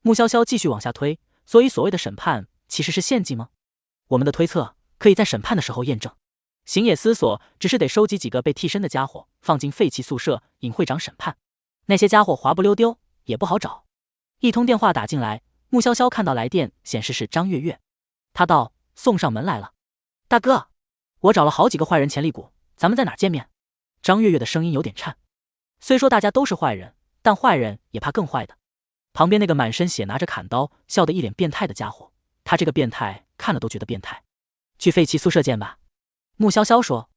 穆潇潇继续往下推，所以所谓的审判其实是献祭吗？我们的推测可以在审判的时候验证。邢野思索，只是得收集几个被替身的家伙，放进废弃宿舍，引会长审判。那些家伙滑不溜丢，也不好找。一通电话打进来，穆潇潇看到来电显示是张月月，他道，送上门来了。大哥，我找了好几个坏人潜力股，咱们在哪儿见面？张月月的声音有点颤。虽说大家都是坏人，但坏人也怕更坏的。旁边那个满身血拿着砍刀笑得一脸变态的家伙，他这个变态看了都觉得变态。去废弃宿舍见吧。穆潇潇说。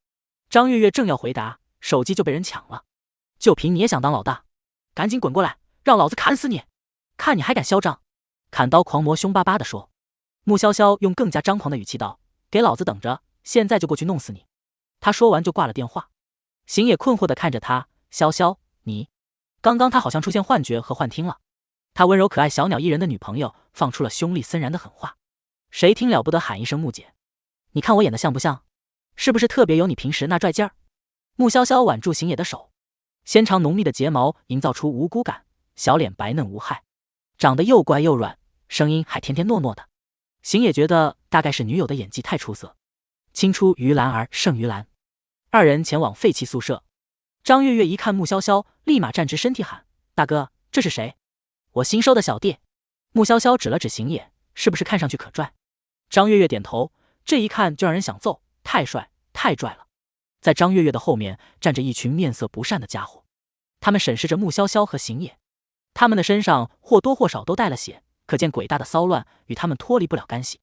张月月正要回答，手机就被人抢了。就凭你也想当老大？赶紧滚过来，让老子砍死你！看你还敢嚣张！砍刀狂魔凶巴巴地说。穆潇潇用更加张狂的语气道：给老子等着，现在就过去弄死你！他说完就挂了电话。邢野困惑地看着他，潇潇，你……刚刚他好像出现幻觉和幻听了。他温柔可爱小鸟依人的女朋友放出了凶厉森然的狠话，谁听了不得喊一声穆姐。你看我演的像不像？是不是特别有你平时那拽劲儿？穆潇潇挽住邢野的手，纤长浓密的睫毛营造出无辜感，小脸白嫩无害，长得又乖又软，声音还甜甜糯糯的。邢野觉得大概是女友的演技太出色，青出于蓝而胜于蓝。二人前往废弃宿舍。张月月一看穆潇潇，立马站直身体喊：大哥，这是谁？我新收的小弟。穆潇潇指了指邢野，是不是看上去可拽？张月月点头，这一看就让人想揍，太帅太拽了。在张月月的后面站着一群面色不善的家伙，他们审视着穆潇潇和邢野，他们的身上或多或少都带了血，可见鬼大的骚乱与他们脱离不了干系。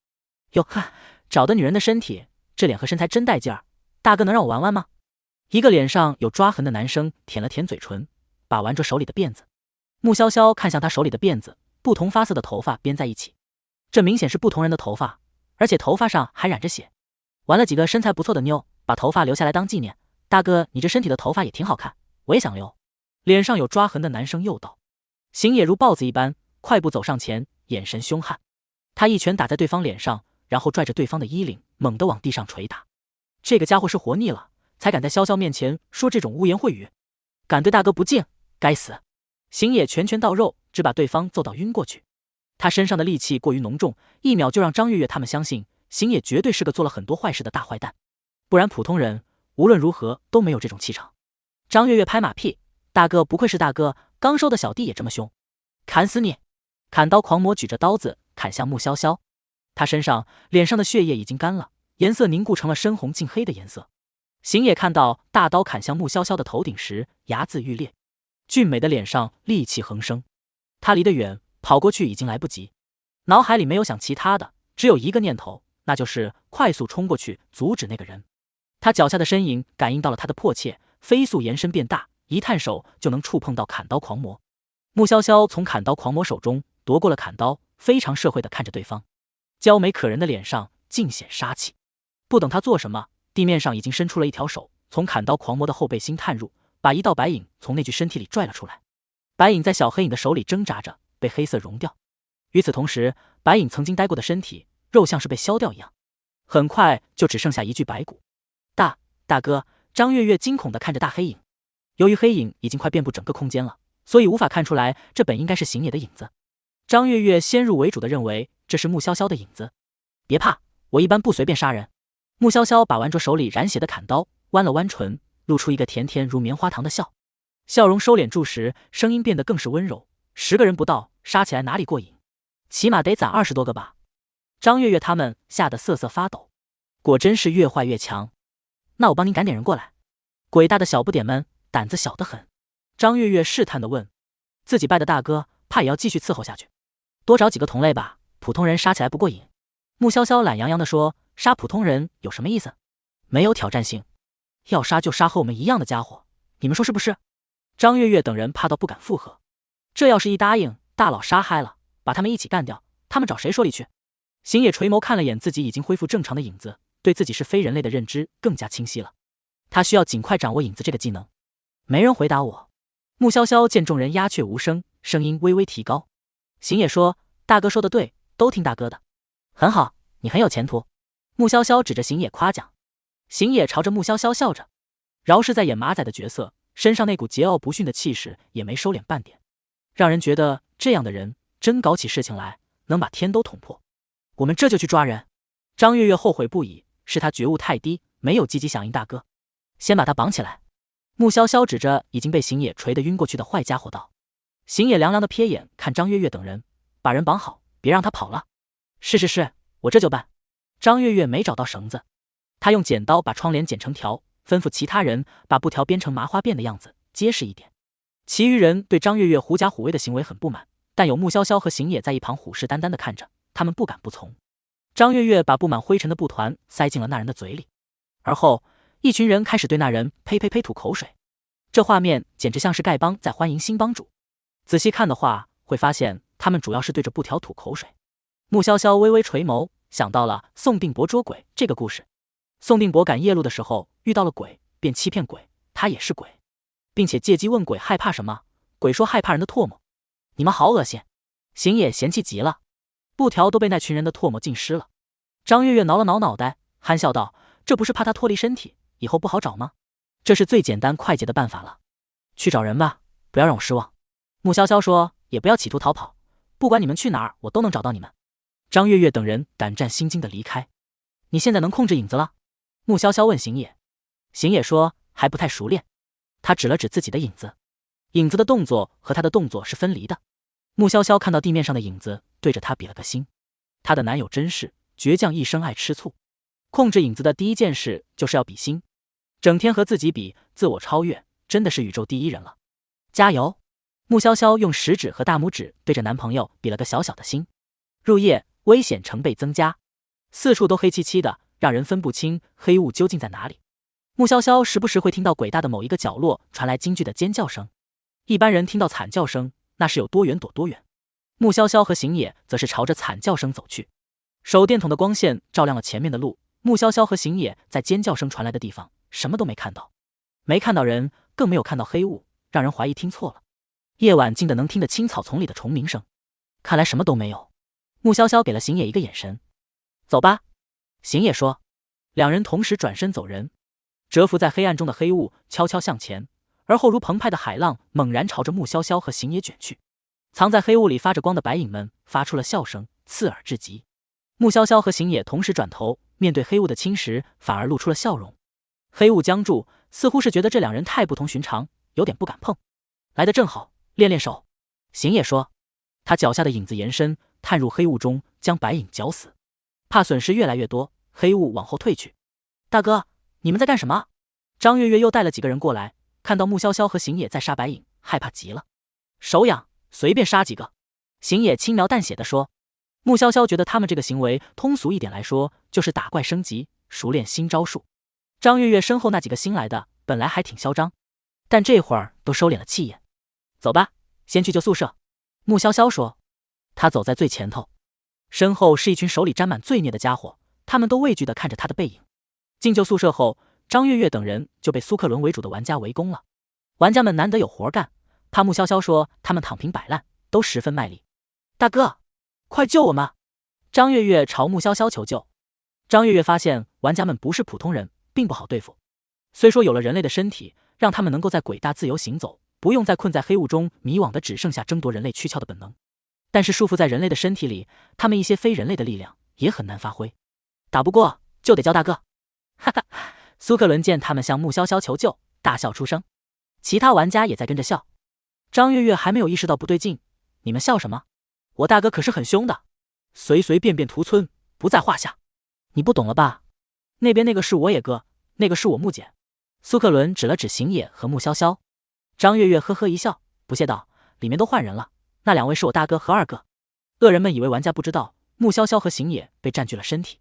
哟哈，找的女人的身体，这脸和身材真带劲儿，大哥能让我玩玩吗？一个脸上有抓痕的男生舔了舔嘴唇，把玩着手里的辫子。穆潇潇看向他手里的辫子，不同发色的头发编在一起，这明显是不同人的头发，而且头发上还染着血。玩了几个身材不错的妞，把头发留下来当纪念。大哥，你这身体的头发也挺好看，我也想留。脸上有抓痕的男生又道。邢野如豹子一般快步走上前，眼神凶悍，他一拳打在对方脸上，然后拽着对方的衣领猛地往地上捶打。这个家伙是活腻了，才敢在潇潇面前说这种污言秽语，敢对大哥不敬，该死！邢野拳拳到肉，只把对方揍到晕过去。他身上的戾气过于浓重，一秒就让张月月他们相信邢野绝对是个做了很多坏事的大坏蛋，不然普通人无论如何都没有这种气场。张月月拍马屁，大哥不愧是大哥，刚收的小弟也这么凶，砍死你！砍刀狂魔举着刀子砍向穆潇潇，他身上脸上的血液已经干了，颜色凝固成了深红近黑的颜色。邢野看到大刀砍向穆潇潇的头顶时，牙眦欲裂，俊美的脸上戾气横生。他离得远，跑过去已经来不及，脑海里没有想其他的，只有一个念头，那就是快速冲过去阻止那个人。他脚下的身影感应到了他的迫切，飞速延伸变大，一探手就能触碰到砍刀狂魔。穆潇潇从砍刀狂魔手中夺过了砍刀，非常社会的看着对方，娇美可人的脸上尽显杀气。不等他做什么，地面上已经伸出了一条手，从砍刀狂魔的后背心探入，把一道白影从那具身体里拽了出来。白影在小黑影的手里挣扎着，被黑色融掉。与此同时，白影曾经待过的身体肉像是被削掉一样，很快就只剩下一具白骨。大哥，张月月惊恐地看着大黑影。由于黑影已经快遍布整个空间了，所以无法看出来这本应该是邢野的影子。张月月先入为主地认为这是穆潇潇的影子。别怕，我一般不随便杀人。穆潇潇把玩着手里染血的砍刀，弯了弯唇，露出一个甜甜如棉花糖的笑，笑容收敛住时，声音变得更是温柔。10个人不到，杀起来哪里过瘾？起码得攒20多个吧。张月月他们吓得瑟瑟发抖，果真是越坏越强。那我帮您赶点人过来。鬼大的小不点们胆子小得很。张月月试探地问，自己拜的大哥，怕也要继续伺候下去。多找几个同类吧，普通人杀起来不过瘾。穆潇潇懒洋洋地说，杀普通人有什么意思？没有挑战性，要杀就杀和我们一样的家伙，你们说是不是？张月月等人怕到不敢附和。这要是一答应，大佬杀嗨了，把他们一起干掉，他们找谁说理去？邢野垂眸看了眼自己已经恢复正常的影子，对自己是非人类的认知更加清晰了。他需要尽快掌握影子这个技能。没人回答我。穆潇潇见众人鸦雀无声，声音微微提高。邢野说，大哥说的对，都听大哥的。很好，你很有前途。穆潇潇指着邢野夸奖。邢野朝着穆潇潇笑着。饶是在演马仔的角色，身上那股桀骜不驯的气势也没收敛半点，让人觉得这样的人真搞起事情来能把天都捅破。我们这就去抓人。张月月后悔不已，是他觉悟太低，没有积极响应大哥。先把他绑起来。穆潇潇指着已经被邢野捶得晕过去的坏家伙道。邢野凉凉的瞥眼看张月月等人，把人绑好，别让他跑了。是，我这就办。张月月没找到绳子，他用剪刀把窗帘剪成条，吩咐其他人把布条编成麻花辫的样子，结实一点。其余人对张月月狐假虎威的行为很不满，但有穆潇潇和邢野在一旁虎视眈眈地看着，他们不敢不从。张月月把布满灰尘的布团塞进了那人的嘴里，而后一群人开始对那人呸呸呸吐口水，这画面简直像是丐帮在欢迎新帮主。仔细看的话，会发现他们主要是对着布条吐口水。穆潇潇微微垂眸，想到了宋定伯捉鬼这个故事。宋定伯赶夜路的时候遇到了鬼，便欺骗鬼他也是鬼，并且借机问鬼害怕什么，鬼说害怕人的唾沫。你们好恶心！邢野嫌弃极了，布条都被那群人的唾沫浸湿了。张月月挠了挠脑袋，憨笑道：这不是怕他脱离身体以后不好找吗？这是最简单快捷的办法了。去找人吧，不要让我失望。穆潇潇说：也不要企图逃跑，不管你们去哪儿，我都能找到你们。张月月等人胆战心惊地离开。你现在能控制影子了？穆潇潇问邢野。邢野说：还不太熟练。他指了指自己的影子，影子的动作和他的动作是分离的。穆潇潇看到地面上的影子，对着他比了个心。她的男友真是倔强，一生爱吃醋。控制影子的第一件事就是要比心，整天和自己比，自我超越，真的是宇宙第一人了。加油！穆潇潇用食指和大拇指对着男朋友比了个小小的心。入夜，危险成倍增加，四处都黑漆漆的，让人分不清黑雾究竟在哪里。穆潇潇时不时会听到鬼大的某一个角落传来惊惧的尖叫声，一般人听到惨叫声，那是有多远躲多远。穆潇潇和邢野则是朝着惨叫声走去，手电筒的光线照亮了前面的路。穆潇潇和邢野在尖叫声传来的地方什么都没看到，没看到人，更没有看到黑雾，让人怀疑听错了。夜晚静得能听得青草丛里的虫鸣声，看来什么都没有。穆潇潇给了邢野一个眼神，走吧。邢野说。两人同时转身走人，蛰伏在黑暗中的黑雾悄悄向前，而后如澎湃的海浪猛然朝着穆潇潇和邢野卷去。藏在黑雾里发着光的白影们发出了笑声，刺耳至极。穆潇潇和邢野同时转头，面对黑雾的侵蚀，反而露出了笑容。黑雾僵住，似乎是觉得这两人太不同寻常，有点不敢碰。来得正好，练练手。邢野说。他脚下的影子延伸，探入黑雾中，将白影绞死。怕损失越来越多，黑雾往后退去。大哥，你们在干什么？张月月又带了几个人过来，看到穆潇潇和邢野在杀白影，害怕极了。手痒，随便杀几个。邢野轻描淡写地说。穆潇潇觉得他们这个行为通俗一点来说就是打怪升级，熟练新招数。张月月身后那几个新来的本来还挺嚣张，但这会儿都收敛了气焰。走吧，先去旧宿舍。穆潇潇说。他走在最前头，身后是一群手里沾满罪孽的家伙，他们都畏惧地看着他的背影。进旧宿舍后，张月月等人就被苏克伦为主的玩家围攻了。玩家们难得有活干，怕穆潇潇说他们躺平摆烂，都十分卖力。大哥，快救我们！张月月朝穆潇潇求救。张月月发现玩家们不是普通人，并不好对付。虽说有了人类的身体，让他们能够在鬼大自由行走，不用再困在黑雾中迷惘的只剩下争夺人类躯壳的本能，但是束缚在人类的身体里，他们一些非人类的力量也很难发挥。打不过就得叫大哥。哈哈，苏克伦见他们向穆潇潇求救，大笑出声，其他玩家也在跟着笑。张月月还没有意识到不对劲，你们笑什么？我大哥可是很凶的，随随便便屠村不在话下。你不懂了吧？那边那个是我野哥，那个是我穆姐。苏克伦指了指邢野和穆潇潇。张月月呵呵一笑，不屑道：里面都换人了，那两位是我大哥和二哥。恶人们以为玩家不知道穆潇潇和邢野被占据了身体，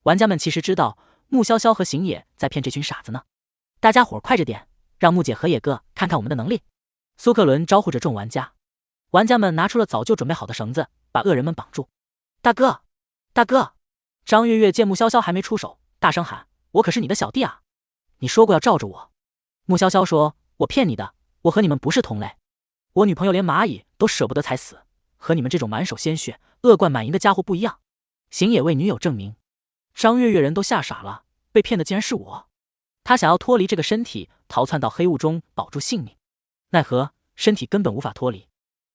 玩家们其实知道穆潇潇和邢野在骗这群傻子呢。大家伙快着点，让穆姐和野哥看看我们的能力。苏克伦招呼着众玩家，玩家们拿出了早就准备好的绳子，把恶人们绑住。大哥，大哥！张月月见穆潇潇还没出手，大声喊：我可是你的小弟啊，你说过要罩着我。穆潇潇说：我骗你的，我和你们不是同类，我女朋友连蚂蚁都舍不得踩死，和你们这种满手鲜血恶贯满盈的家伙不一样。邢野为女友证明。张月月人都吓傻了，被骗的竟然是我。他想要脱离这个身体，逃窜到黑雾中保住性命，奈何身体根本无法脱离。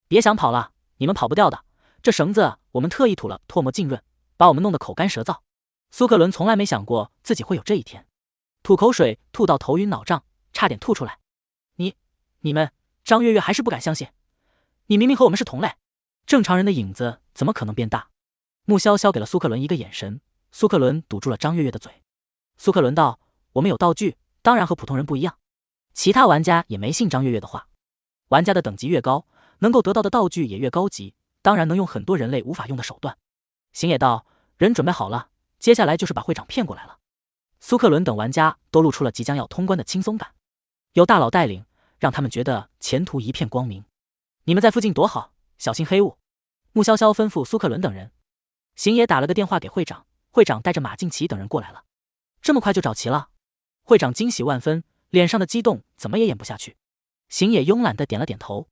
别想跑了，你们跑不掉的，这绳子我们特意涂了唾沫浸润，把我们弄得口干舌燥。苏克伦从来没想过自己会有这一天，吐口水吐到头晕脑胀，差点吐出来。你们，张月月还是不敢相信，你明明和我们是同类，正常人的影子怎么可能变大？穆潇潇给了苏克伦一个眼神，苏克伦堵住了张月月的嘴。苏克伦道：我们有道具，当然和普通人不一样。其他玩家也没信张悦悦的话。玩家的等级越高，能够得到的道具也越高级，当然能用很多人类无法用的手段。行野道，人准备好了，接下来就是把会长骗过来了。苏克伦等玩家都露出了即将要通关的轻松感，有大佬带领，让他们觉得前途一片光明。你们在附近躲好，小心黑雾。穆潇潇吩咐苏克伦等人。行野打了个电话给会长，会长带着马敬奇等人过来了。这么快就找齐了？会长惊喜万分，脸上的激动怎么也掩不下去。行野慵懒地点了点头，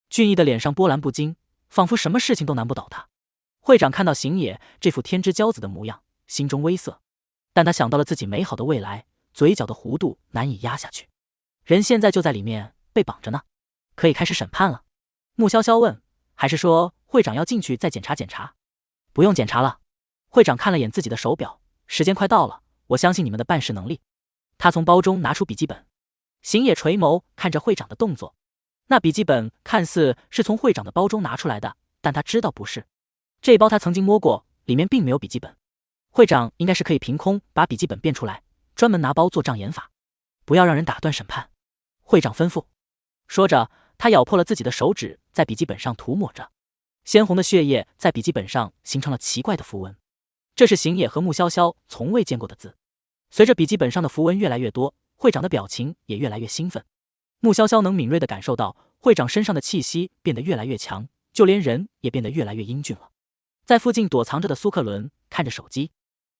俊逸的脸上波澜不惊，仿佛什么事情都难不倒他。会长看到行野这副天之骄子的模样，心中微涩，但他想到了自己美好的未来，嘴角的弧度难以压下去。人现在就在里面被绑着呢，可以开始审判了。穆潇潇问，还是说会长要进去再检查检查？不用检查了。会长看了眼自己的手表，时间快到了，我相信你们的办事能力。他从包中拿出笔记本。行野垂眸看着会长的动作，那笔记本看似是从会长的包中拿出来的，但他知道不是。这包他曾经摸过，里面并没有笔记本。会长应该是可以凭空把笔记本变出来，专门拿包做障眼法，不要让人打断审判。会长吩咐。说着，他咬破了自己的手指，在笔记本上涂抹着。鲜红的血液在笔记本上形成了奇怪的符文，这是行野和穆潇潇从未见过的字。随着笔记本上的符文越来越多，会长的表情也越来越兴奋。穆潇潇能敏锐地感受到会长身上的气息变得越来越强，就连人也变得越来越英俊了。在附近躲藏着的苏克伦看着手机，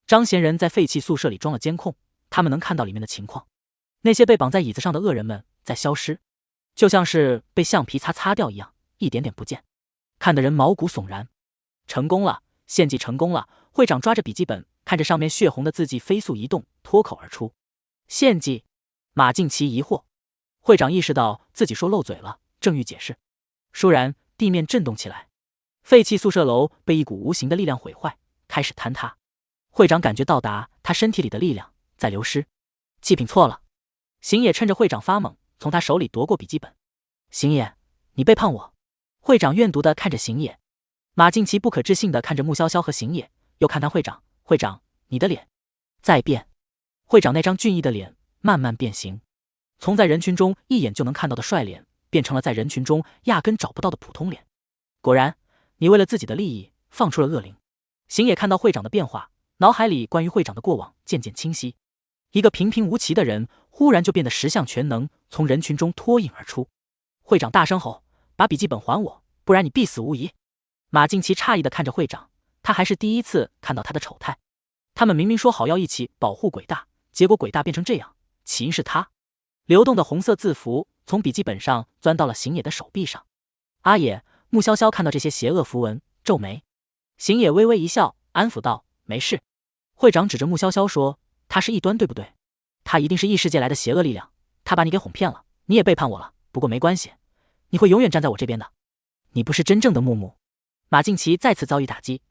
张贤人在废弃宿舍里装了监控，他们能看到里面的情况。那些被绑在椅子上的恶人们在消失，就像是被橡皮擦掉一样，一点点不见，看得人毛骨悚然。成功了，献祭成功了！会长抓着笔记本，看着上面血红的字迹飞速移动，脱口而出：献祭。马敬奇疑惑，会长意识到自己说漏嘴了，正欲解释，倏然地面震动起来，废弃宿舍楼被一股无形的力量毁坏，开始坍塌。会长感觉到达他身体里的力量在流失，祭品错了。行野趁着会长发懵，从他手里夺过笔记本。行野，你背叛我！会长怨毒地看着行野。马敬奇不可置信地看着穆潇潇和行野，又看他会长。会长，你的脸在变。会长那张俊逸的脸慢慢变形，从在人群中一眼就能看到的帅脸，变成了在人群中压根找不到的普通脸。果然，你为了自己的利益放出了恶灵。行野看到会长的变化，脑海里关于会长的过往渐渐清晰。一个平平无奇的人，忽然就变得十项全能，从人群中脱颖而出。会长大声吼：“把笔记本还我，不然你必死无疑！”马敬奇诧异地看着会长，他还是第一次看到他的丑态。他们明明说好要一起保护鬼大，结果鬼大变成这样，起因是他。流动的红色字符从笔记本上钻到了行野的手臂上。阿野，穆潇潇看到这些邪恶符文，皱眉。行野微微一笑，安抚道：“没事。”会长指着穆潇潇说：“他是异端，对不对？他一定是异世界来的邪恶力量，他把你给哄骗了，你也背叛我了。不过没关系，你会永远站在我这边的。你不是真正的木木。”马敬奇再次遭遇打击。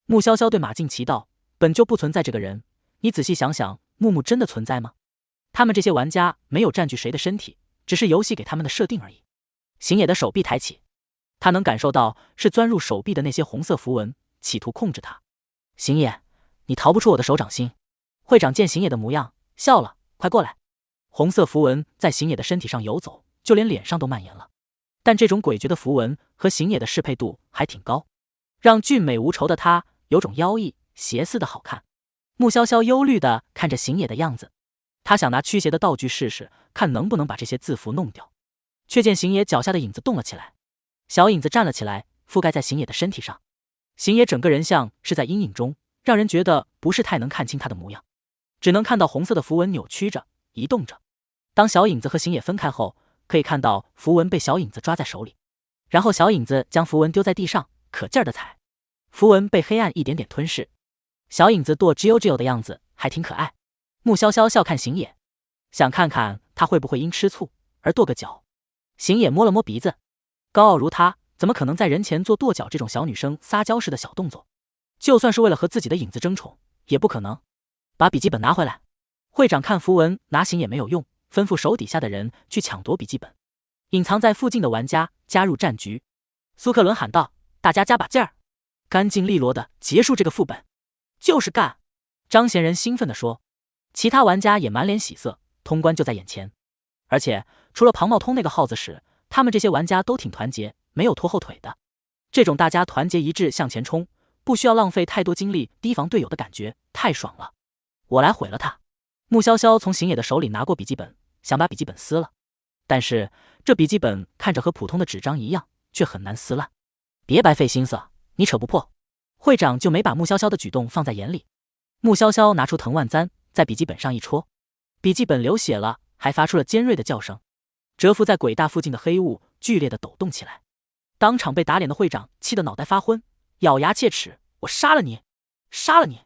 穆潇潇对马敬奇道：“本就不存在这个人，你仔细想想，木木真的存在吗？他们这些玩家没有占据谁的身体，只是游戏给他们的设定而已。”行野的手臂抬起，他能感受到是钻入手臂的那些红色符文，企图控制他。行野，你逃不出我的手掌心。会长见行野的模样，笑了：“快过来。”红色符文在行野的身体上游走，就连脸上都蔓延了。但这种诡谲的符文和行野的适配度还挺高，让俊美无愁的他有种妖异邪似的好看。穆潇潇忧虑地看着行野的样子，他想拿驱邪的道具试试，看能不能把这些字符弄掉。却见行野脚下的影子动了起来，小影子站了起来，覆盖在行野的身体上。行野整个人像是在阴影中，让人觉得不是太能看清他的模样，只能看到红色的符文扭曲着移动着。当小影子和行野分开后，可以看到符文被小影子抓在手里，然后小影子将符文丢在地上，可劲儿的踩，符文被黑暗一点点吞噬。小影子跺吱悠吱悠的样子还挺可爱。穆潇潇笑看行野，想看看他会不会因吃醋而跺个脚。行野摸了摸鼻子，高傲如他，怎么可能在人前做跺脚这种小女生撒娇式的小动作？就算是为了和自己的影子争宠，也不可能。把笔记本拿回来。会长看符文拿行野没有用，吩咐手底下的人去抢夺笔记本。隐藏在附近的玩家加入战局。苏克伦喊道：“大家加把劲儿，干净利落的结束这个副本。”就是干！张贤人兴奋地说。其他玩家也满脸喜色，通关就在眼前。而且除了庞茂通那个耗子屎，他们这些玩家都挺团结，没有拖后腿的。这种大家团结一致向前冲，不需要浪费太多精力提防队友的感觉，太爽了。我来毁了他。穆潇潇从行野的手里拿过笔记本，想把笔记本撕了，但是这笔记本看着和普通的纸张一样，却很难撕烂。别白费心思，你扯不破。会长就没把穆潇潇的举动放在眼里。穆潇潇拿出藤蔓簪，在笔记本上一戳，笔记本流血了，还发出了尖锐的叫声。蛰伏在鬼大附近的黑雾剧烈的抖动起来。当场被打脸的会长气得脑袋发昏，咬牙切齿：我杀了你，杀了你！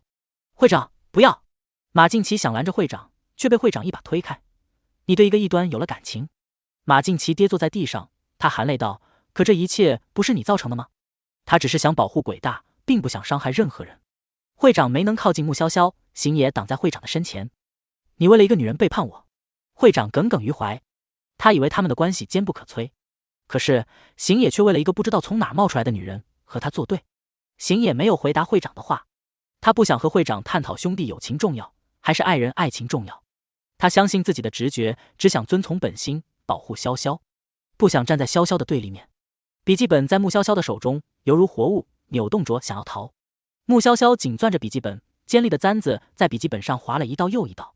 会长，不要！马敬奇想拦着会长，却被会长一把推开。你对一个异端有了感情？马敬奇跌坐在地上，他含泪道：可这一切不是你造成的吗？他只是想保护鬼大，并不想伤害任何人。会长没能靠近穆潇潇，行野挡在会长的身前。你为了一个女人背叛我？会长耿耿于怀，他以为他们的关系坚不可摧，可是行野却为了一个不知道从哪冒出来的女人和他作对。行野没有回答会长的话，他不想和会长探讨兄弟友情重要还是爱人爱情重要，他相信自己的直觉，只想遵从本心，保护潇潇，不想站在潇潇的对立面。笔记本在穆潇潇的手中犹如活物，扭动着想要逃。穆潇潇紧攥着笔记本，尖利的簪子在笔记本上划了一道又一道。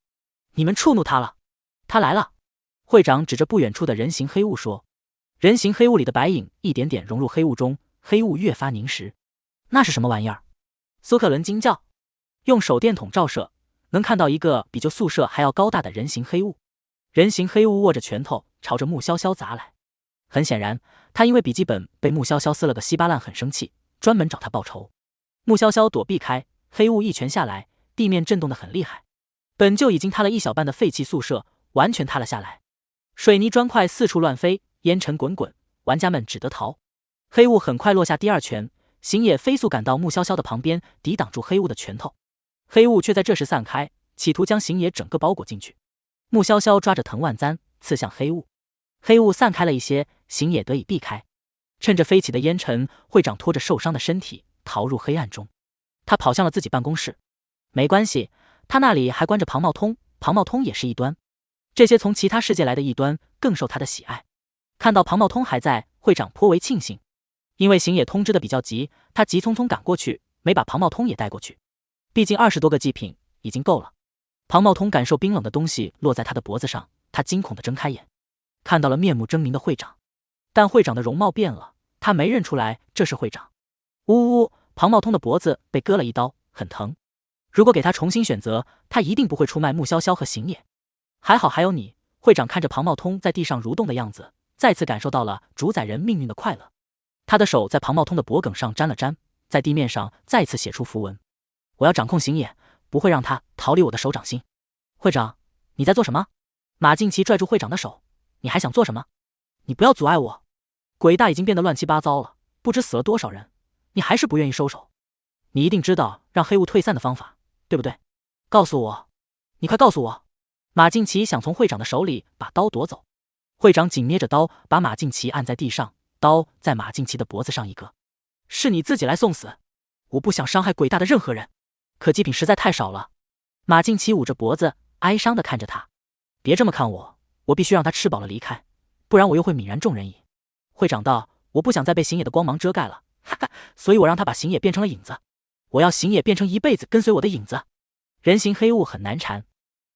你们触怒他了，他来了。会长指着不远处的人形黑雾说。人形黑雾里的白影一点点融入黑雾中，黑雾越发凝实。那是什么玩意儿？苏克伦惊叫。用手电筒照射，能看到一个比旧宿舍还要高大的人形黑雾。人形黑雾握着拳头朝着穆潇潇砸来。很显然，他因为笔记本被穆潇潇撕了个稀巴烂很生气，专门找他报仇。穆潇潇躲避开，黑雾一拳下来，地面震动得很厉害。本就已经塌了一小半的废弃宿舍完全塌了下来，水泥砖块四处乱飞，烟尘滚滚，玩家们只得逃。黑雾很快落下第二拳，行野飞速赶到穆潇潇的旁边，抵挡住黑雾的拳头。黑雾却在这时散开，企图将行野整个包裹进去。穆潇潇抓着藤蔓簪刺向黑雾，黑雾散开了一些，行野得以避开。趁着飞起的烟尘，会长拖着受伤的身体逃入黑暗中。他跑向了自己办公室。没关系，他那里还关着庞茂通，庞茂通也是异端。这些从其他世界来的异端更受他的喜爱。看到庞茂通还在，会长颇为庆幸。因为行野通知的比较急，他急匆匆赶过去，没把庞茂通也带过去。毕竟20多个祭品已经够了。庞茂通感受冰冷的东西落在他的脖子上，他惊恐地睁开眼，看到了面目狰狞的会长。但会长的容貌变了，他没认出来这是会长。呜呜呜！庞茂通的脖子被割了一刀，很疼。如果给他重新选择，他一定不会出卖穆潇潇和行野。还好还有你。会长看着庞茂通在地上蠕动的样子，再次感受到了主宰人命运的快乐。他的手在庞茂通的脖颈上沾了沾，在地面上再次写出符文。我要掌控行野，不会让他逃离我的手掌心。会长，你在做什么？马敬奇拽住会长的手，你还想做什么？你不要阻碍我。鬼大已经变得乱七八糟了，不知死了多少人，你还是不愿意收手。你一定知道让黑雾退散的方法，对不对？告诉我，你快告诉我。马敬奇想从会长的手里把刀夺走。会长紧捏着刀，把马敬奇按在地上，刀在马敬奇的脖子上一割。是你自己来送死，我不想伤害鬼大的任何人，可祭品实在太少了。马敬奇捂着脖子，哀伤地看着他。别这么看我，我必须让他吃饱了离开，不然我又会泯然众人矣。会长道，我不想再被行野的光芒遮盖了，哈哈，所以我让他把行野变成了影子。我要行野变成一辈子跟随我的影子。人形黑雾很难缠，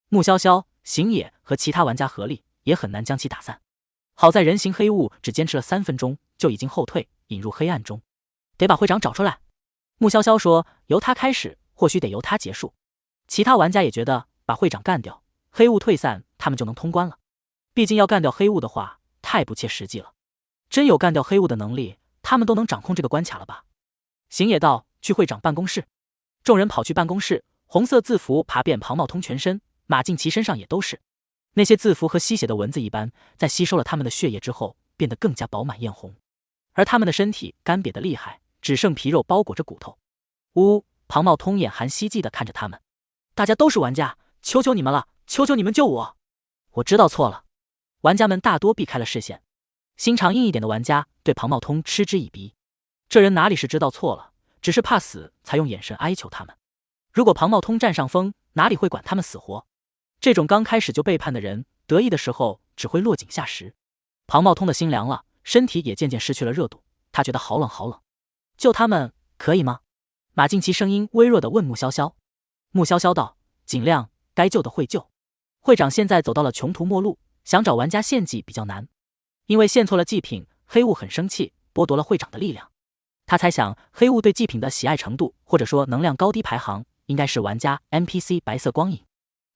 穆潇潇、行野和其他玩家合力也很难将其打散。好在人形黑雾只坚持了3分钟，就已经后退，引入黑暗中。得把会长找出来。穆潇潇说，由他开始，或许得由他结束。其他玩家也觉得把会长干掉，黑雾退散，他们就能通关了。毕竟要干掉黑雾的话，太不切实际了。真有干掉黑雾的能力，他们都能掌控这个关卡了吧？行野道，去会长办公室。众人跑去办公室，红色字符爬遍庞茂通全身，马敬奇身上也都是。那些字符和吸血的蚊子一般，在吸收了他们的血液之后，变得更加饱满艳红，而他们的身体干瘪得厉害，只剩皮肉包裹着骨头。呜！庞茂通眼含希冀地看着他们。大家都是玩家，求求你们了，求求你们救我！我知道错了。玩家们大多避开了视线。心肠硬一点的玩家对庞茂通嗤之以鼻。这人哪里是知道错了，只是怕死才用眼神哀求他们。如果庞茂通占上风，哪里会管他们死活？这种刚开始就背叛的人，得意的时候只会落井下石。庞茂通的心凉了，身体也渐渐失去了热度，他觉得好冷好冷。救他们可以吗？马静琪声音微弱地问穆潇潇。穆潇潇道：尽量，该救的会救。会长现在走到了穷途末路，想找玩家献祭比较难，因为献错了祭品，黑雾很生气，剥夺了会长的力量。他猜想黑雾对祭品的喜爱程度，或者说能量高低排行，应该是玩家 NPC 白色光影。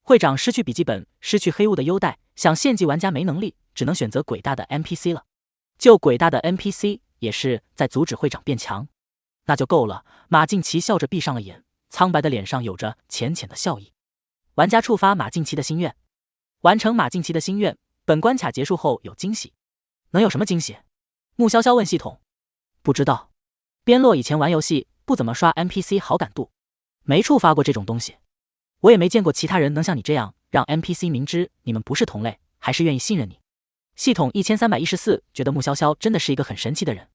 会长失去笔记本，失去黑雾的优待，想献祭玩家没能力，只能选择鬼大的 NPC 了。救鬼大的 NPC 也是在阻止会长变强，那就够了。马静琪笑着闭上了眼，苍白的脸上有着浅浅的笑意。玩家触发马静琪的心愿，完成马静琪的心愿，本关卡结束后有惊喜。能有什么惊喜？穆潇潇问系统。不知道。边洛以前玩游戏不怎么刷 NPC 好感度，没触发过这种东西。我也没见过其他人能像你这样让 NPC 明知你们不是同类，还是愿意信任你。系统1314觉得穆潇潇真的是一个很神奇的人，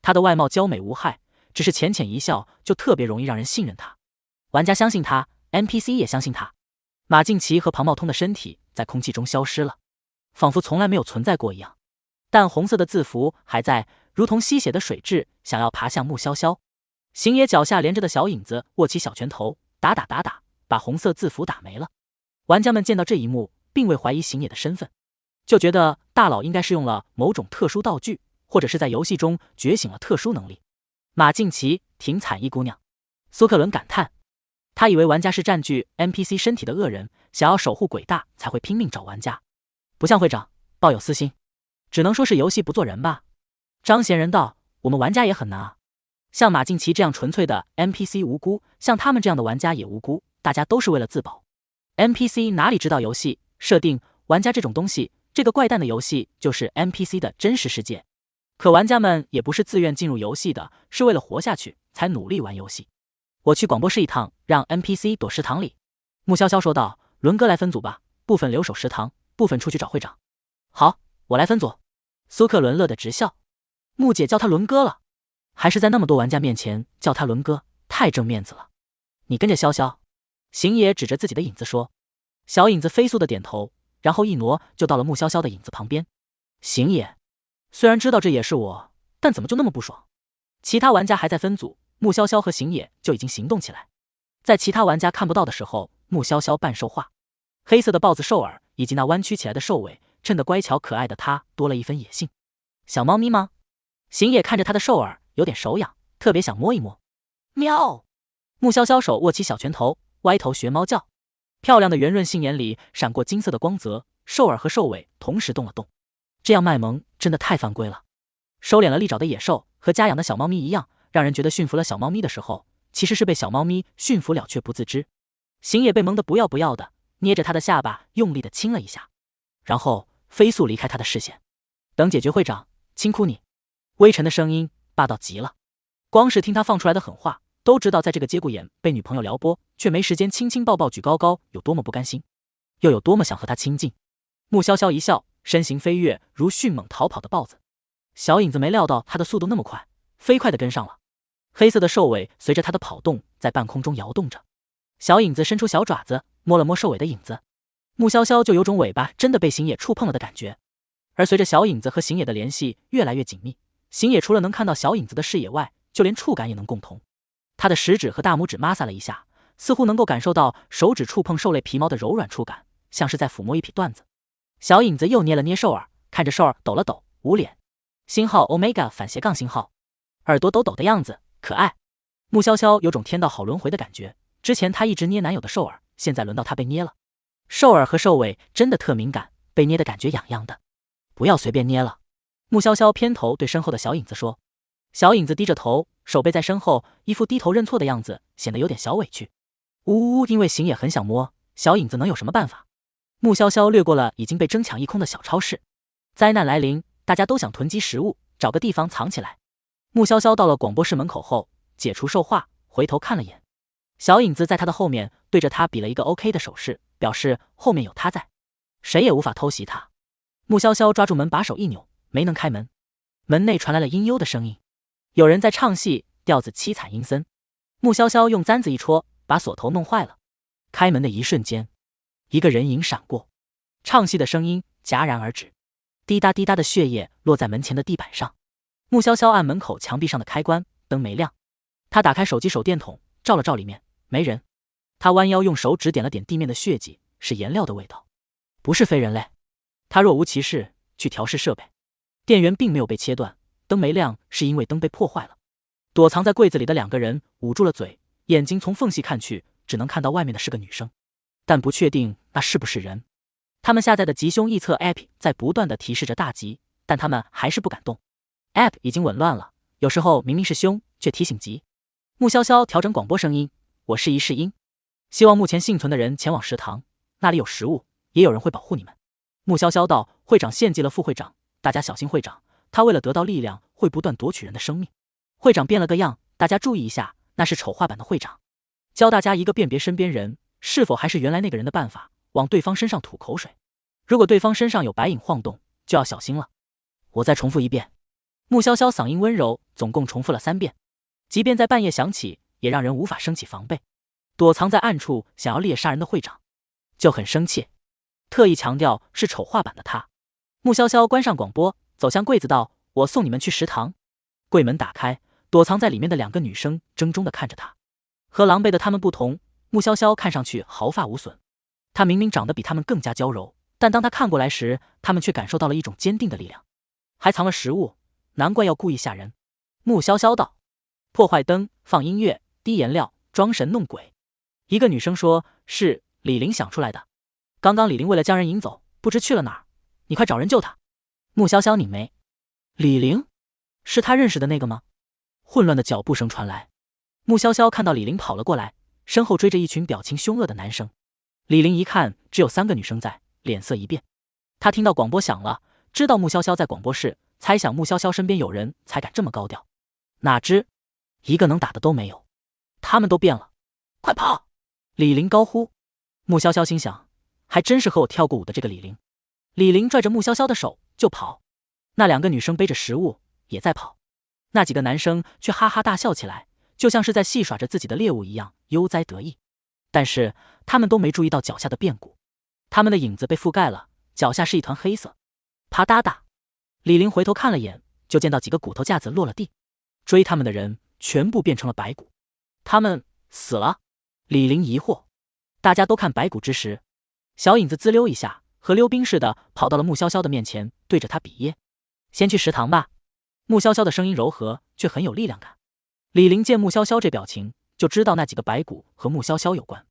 他的外貌娇美无害，只是浅浅一笑就特别容易让人信任他。玩家相信他， NPC 也相信他。马静琪和庞茂通的身体在空气中消失了，仿佛从来没有存在过一样。但红色的字符还在，如同吸血的水蛭，想要爬向穆潇潇。行野脚下连着的小影子握起小拳头，打，把红色字符打没了。玩家们见到这一幕，并未怀疑行野的身份，就觉得大佬应该是用了某种特殊道具，或者是在游戏中觉醒了特殊能力。马静琪挺惨一姑娘。苏克伦感叹，他以为玩家是占据 NPC 身体的恶人，想要守护鬼大才会拼命找玩家，不像会长抱有私心，只能说是游戏不做人吧。张贤仁道，我们玩家也很难啊。像马静琪这样纯粹的 NPC 无辜，像他们这样的玩家也无辜，大家都是为了自保。NPC 哪里知道游戏设定玩家这种东西，这个怪诞的游戏就是 NPC 的真实世界。可玩家们也不是自愿进入游戏的，是为了活下去才努力玩游戏。我去广播室一趟，让 NPC 躲食堂里。穆潇潇说道，伦哥来分组吧，部分留守食堂，部分出去找会长。好，我来分组。苏克伦乐得直笑。穆姐叫他伦哥了，还是在那么多玩家面前叫他伦哥，太正面子了。你跟着潇潇。行野指着自己的影子说。小影子飞速的点头，然后一挪就到了穆潇潇的影子旁边。行野，虽然知道这也是我，但怎么就那么不爽？其他玩家还在分组，穆潇潇和行野就已经行动起来。在其他玩家看不到的时候，穆潇潇半兽化，黑色的豹子兽耳以及那弯曲起来的兽尾，衬得乖巧可爱的他多了一分野性。小猫咪吗？行野看着他的兽耳有点手痒，特别想摸一摸。喵！穆潇潇手握起小拳头，歪头学猫叫。漂亮的圆润杏眼里闪过金色的光泽，兽耳和兽尾同时动了动。这样卖萌真的太犯规了。收敛了利爪的野兽和家养的小猫咪一样，让人觉得驯服了小猫咪的时候，其实是被小猫咪驯服了却不自知。行野被萌得不要不要的，捏着他的下巴用力的亲了一下，然后飞速离开他的视线。等解决会长，轻哭你。微沉的声音霸道极了，光是听他放出来的狠话，都知道在这个节骨眼被女朋友撩拨，却没时间亲亲抱抱举高高，有多么不甘心，又有多么想和他亲近。穆潇潇一笑，身形飞跃，如迅猛逃跑的豹子。小影子没料到他的速度那么快，飞快地跟上了。黑色的兽尾随着他的跑动在半空中摇动着。小影子伸出小爪子摸了摸兽尾的影子，穆潇潇就有种尾巴真的被行野触碰了的感觉。而随着小影子和行野的联系越来越紧密，行野除了能看到小影子的视野外，就连触感也能共同。他的食指和大拇指摩挲了一下，似乎能够感受到手指触碰兽类皮毛的柔软触感，像是在抚摸一匹缎子。小影子又捏了捏兽耳，看着兽耳抖了抖，捂脸。星号 Omega 反斜杠星号，耳朵抖抖的样子，可爱。穆潇潇有种天道好轮回的感觉，之前他一直捏男友的兽耳，现在轮到他被捏了。兽耳和兽尾真的特敏感，被捏的感觉痒痒的。不要随便捏了。穆潇潇偏头对身后的小影子说。小影子低着头，手背在身后，一副低头认错的样子，显得有点小委屈。呜呜，因为行也很想摸，小影子能有什么办法？穆潇潇掠过了已经被争抢一空的小超市。灾难来临，大家都想囤积食物，找个地方藏起来。穆潇潇到了广播室门口后，解除兽化，回头看了眼。小影子在他的后面对着他比了一个 OK 的手势，表示后面有他在，谁也无法偷袭他。穆潇潇抓住门把手一扭，没能开门。门内传来了阴幽的声音，有人在唱戏，调子凄惨阴森。穆潇潇用簪子一戳，把锁头弄坏了。开门的一瞬间，一个人影闪过，唱戏的声音戛然而止，滴答滴答的血液落在门前的地板上。穆潇潇按门口墙壁上的开关，灯没亮。他打开手机手电筒，照了照里面，没人。他弯腰用手指点了点地面的血迹，是颜料的味道，不是非人类。他若无其事去调试设备，电源并没有被切断，灯没亮是因为灯被破坏了。躲藏在柜子里的两个人捂住了嘴，眼睛从缝隙看去，只能看到外面的是个女生，但不确定那是不是人。他们下载的吉凶异测 App 在不断的提示着大吉，但他们还是不敢动。App 已经紊乱了，有时候明明是凶，却提醒吉。穆潇潇调整广播声音：我是一世英，希望目前幸存的人前往食堂，那里有食物，也有人会保护你们。穆潇潇道：会长献祭了副会长，大家小心会长，他为了得到力量会不断夺取人的生命。会长变了个样，大家注意一下，那是丑化版的会长。教大家一个辨别身边人是否还是原来那个人的办法，往对方身上吐口水，如果对方身上有白影晃动，就要小心了。我再重复一遍。穆潇潇嗓音温柔，总共重复了3遍，即便在半夜响起，也让人无法升起防备。躲藏在暗处想要猎杀人的会长就很生气，特意强调是丑化版的他。穆潇潇关上广播，走向柜子道：我送你们去食堂。柜门打开，躲藏在里面的2个女生怔怔地看着他。和狼狈的他们不同，穆潇潇看上去毫发无损。他明明长得比他们更加娇柔，但当他看过来时，他们却感受到了一种坚定的力量。还藏了食物，难怪要故意吓人。穆潇潇道：破坏灯，放音乐，滴颜料，装神弄鬼。一个女生说：是李玲想出来的。刚刚李玲为了将人引走，不知去了哪儿，你快找人救她。穆潇潇拧眉：李玲是他认识的那个吗？混乱的脚步声传来，穆潇潇看到李玲跑了过来，身后追着一群表情凶恶的男生。李玲一看只有3个女生在，脸色一变。她听到广播响了，知道穆潇潇在广播室，猜想穆潇潇身边有人才敢这么高调，哪知一个能打的都没有。他们都变了，快跑！李玲高呼。穆潇潇心想，还真是和我跳过舞的这个李玲。李玲拽着穆潇潇的手就跑，那2个女生背着食物也在跑，那几个男生却哈哈大笑起来，就像是在戏耍着自己的猎物一样悠哉得意。但是他们都没注意到脚下的变故，他们的影子被覆盖了，脚下是一团黑色。啪嗒嗒，李玲回头看了眼，就见到几个骨头架子落了地，追他们的人全部变成了白骨。他们死了？李玲疑惑。大家都看白骨之时，小影子滋溜一下，和溜冰似的跑到了穆潇潇的面前，对着他比耶：先去食堂吧。穆潇潇的声音柔和，却很有力量感。李玲见穆潇潇这表情，就知道那几个白骨和穆潇潇有关。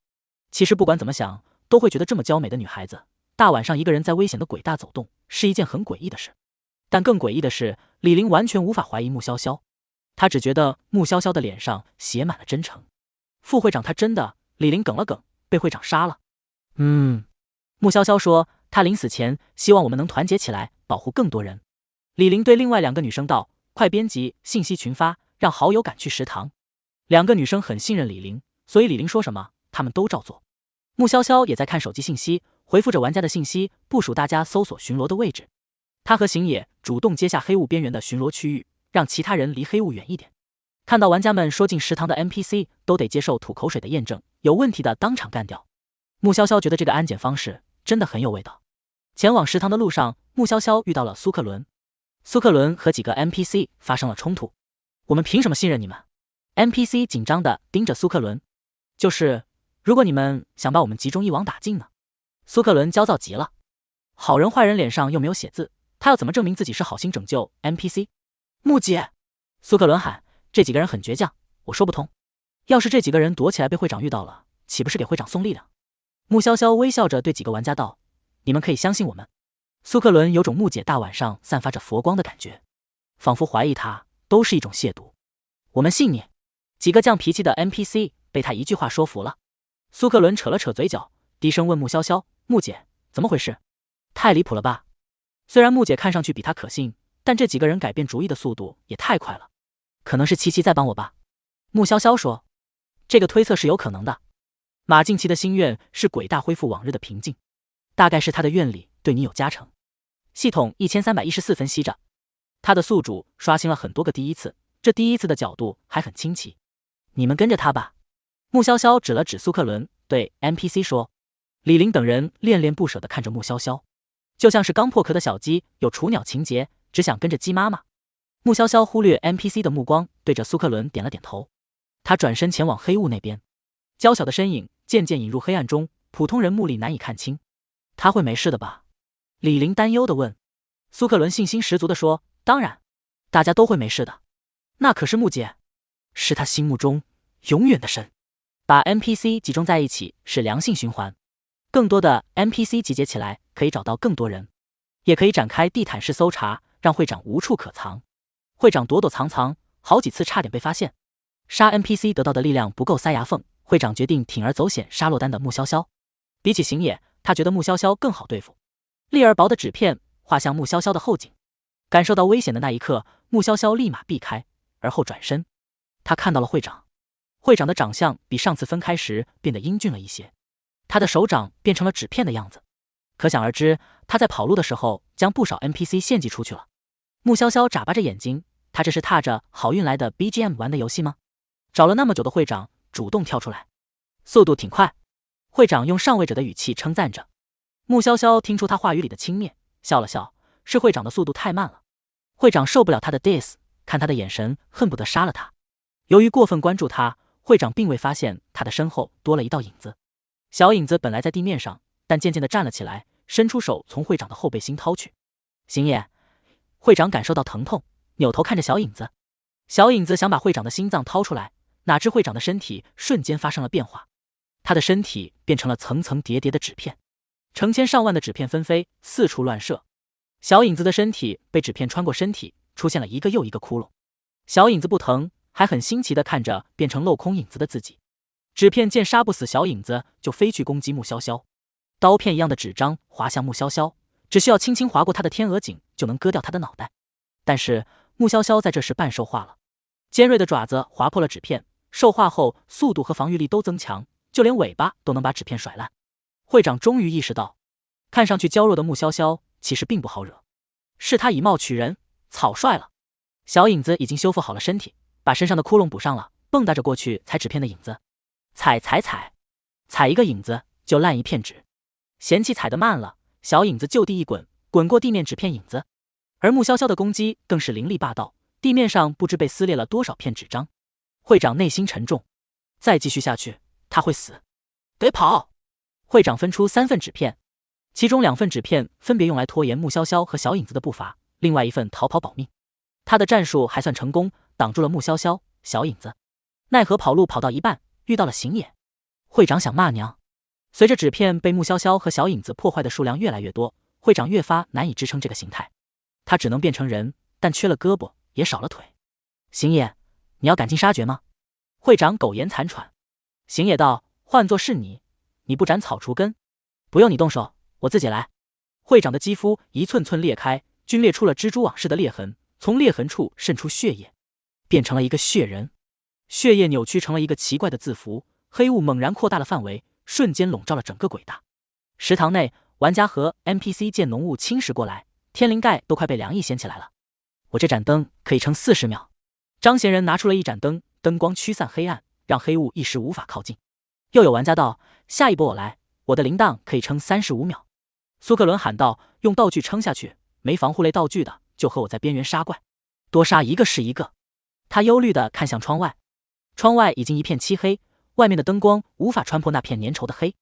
其实不管怎么想，都会觉得这么娇美的女孩子，大晚上一个人在危险的轨大走动，是一件很诡异的事。但更诡异的是，李玲完全无法怀疑穆潇潇，她只觉得穆潇潇的脸上写满了真诚。副会长他真的……李玲哽了哽，被会长杀了。穆潇潇说，他临死前希望我们能团结起来，保护更多人。李玲对另外2个女生道：快编辑信息群发，让好友赶去食堂。2个女生很信任李玲，所以李玲说什么他们都照做。穆潇潇也在看手机信息，回复着玩家的信息，部署大家搜索巡逻的位置。他和行野主动接下黑雾边缘的巡逻区域，让其他人离黑雾远一点。看到玩家们说进食堂的 NPC 都得接受吐口水的验证，有问题的当场干掉。穆潇潇觉得这个安检方式真的很有味道。前往食堂的路上，穆潇潇遇到了苏克伦。苏克伦和几个 NPC 发生了冲突。我们凭什么信任你们？ NPC 紧张地盯着苏克伦。就是如果你们想把我们集中一网打尽呢？苏克伦焦躁极了。好人坏人脸上又没有写字，他要怎么证明自己是好心拯救 NPC？ 穆姐！苏克伦喊，这几个人很倔强，我说不通。要是这几个人躲起来被会长遇到了，岂不是给会长送力量？穆潇潇微笑着对几个玩家道：你们可以相信我们。苏克伦有种穆姐大晚上散发着佛光的感觉，仿佛怀疑他都是一种亵渎。我们信你。几个犟脾气的 NPC 被他一句话说服了。苏克伦扯了扯嘴角，低声问穆潇潇：穆姐，怎么回事？太离谱了吧？虽然穆姐看上去比他可信，但这几个人改变主意的速度也太快了。可能是琪琪在帮我吧。穆潇潇说，这个推测是有可能的。马静琪的心愿是鬼大恢复往日的平静，大概是他的愿力对你有加成。系统1314分析着，他的宿主刷新了很多个第一次，这第一次的角度还很清奇。你们跟着他吧。穆潇潇指了指苏克伦，对 NPC 说。李玲等人恋恋不舍地看着穆潇潇，就像是刚破壳的小鸡，有雏鸟情节，只想跟着鸡妈妈。穆潇潇忽略 NPC 的目光，对着苏克伦点了点头。他转身前往黑雾那边，娇小的身影渐渐引入黑暗中，普通人目力难以看清。他会没事的吧？李玲担忧地问。苏克伦信心十足地说：“当然，大家都会没事的。那可是穆姐，是他心目中永远的神。”把 NPC 集中在一起是良性循环，更多的 NPC 集结起来可以找到更多人，也可以展开地毯式搜查，让会长无处可藏。会长躲躲藏藏，好几次差点被发现。杀 NPC 得到的力量不够塞牙缝，会长决定铤而走险杀落单的穆潇潇。比起行野，他觉得穆潇潇更好对付。粒而薄的纸片画向穆潇潇的后颈，感受到危险的那一刻，穆潇潇立马避开，而后转身。他看到了会长，会长的长相比上次分开时变得英俊了一些，他的手掌变成了纸片的样子，可想而知他在跑路的时候将不少 NPC 献祭出去了。穆潇潇眨巴着眼睛，他这是踏着好运来的 BGM 玩的游戏吗？找了那么久的会长主动跳出来，速度挺快。会长用上位者的语气称赞着。穆潇潇听出他话语里的轻蔑，笑了笑，是会长的速度太慢了。会长受不了他的 diss， 看他的眼神恨不得杀了他。由于过分关注他，会长并未发现他的身后多了一道影子。小影子本来在地面上，但渐渐地站了起来，伸出手从会长的后背心掏去。行也。会长感受到疼痛，扭头看着小影子。小影子想把会长的心脏掏出来，哪知会长的身体瞬间发生了变化，他的身体变成了层层叠叠的纸片，成千上万的纸片纷飞，四处乱射。小影子的身体被纸片穿过身体，出现了一个又一个窟窿。小影子不疼，还很新奇地看着变成镂空影子的自己。纸片见杀不死小影子，就飞去攻击穆潇潇。刀片一样的纸张划向穆潇潇，只需要轻轻划过他的天鹅颈，就能割掉他的脑袋。但是穆潇潇在这时半兽化了，尖锐的爪子划破了纸片，兽化后速度和防御力都增强，就连尾巴都能把纸片甩烂。会长终于意识到，看上去娇弱的穆潇潇其实并不好惹，是他以貌取人，草率了。小影子已经修复好了身体，把身上的窟窿补上了，蹦跶着过去踩纸片的影子，踩一个影子就烂一片纸。嫌弃踩得慢了，小影子就地一滚，滚过地面纸片影子。而穆潇潇的攻击更是凌厉霸道，地面上不知被撕裂了多少片纸张。会长内心沉重，再继续下去他会死，得跑。会长分出3份纸片，其中2份纸片分别用来拖延穆潇潇和小影子的步伐，另外1份逃跑保命。他的战术还算成功，挡住了穆潇潇、小影子。奈何跑路跑到一半遇到了行野。会长想骂娘。随着纸片被穆潇潇和小影子破坏的数量越来越多，会长越发难以支撑这个形态。他只能变成人，但缺了胳膊也少了腿。行野，你要赶尽杀绝吗？会长苟延残喘。行野道，换作是你不斩草除根？不用你动手，我自己来。会长的肌肤一寸寸裂开，均裂出了蜘蛛网似的裂痕，从裂痕处渗出血液，变成了一个血人。血液扭曲成了一个奇怪的字符，黑雾猛然扩大了范围，瞬间笼罩了整个鬼大。食堂内，玩家和 NPC 见浓雾侵蚀过来，天灵盖都快被凉意掀起来了。我这盏灯可以撑40秒。张贤人拿出了一盏灯，灯光驱散黑暗，让黑雾一时无法靠近。又有玩家道，下一波我来，我的铃铛可以撑35秒。苏克伦喊道，用道具撑下去，没防护类道具的就和我在边缘杀怪，多杀一个是一个。他忧虑地看向窗外，窗外已经一片漆黑，外面的灯光无法穿破那片粘稠的黑，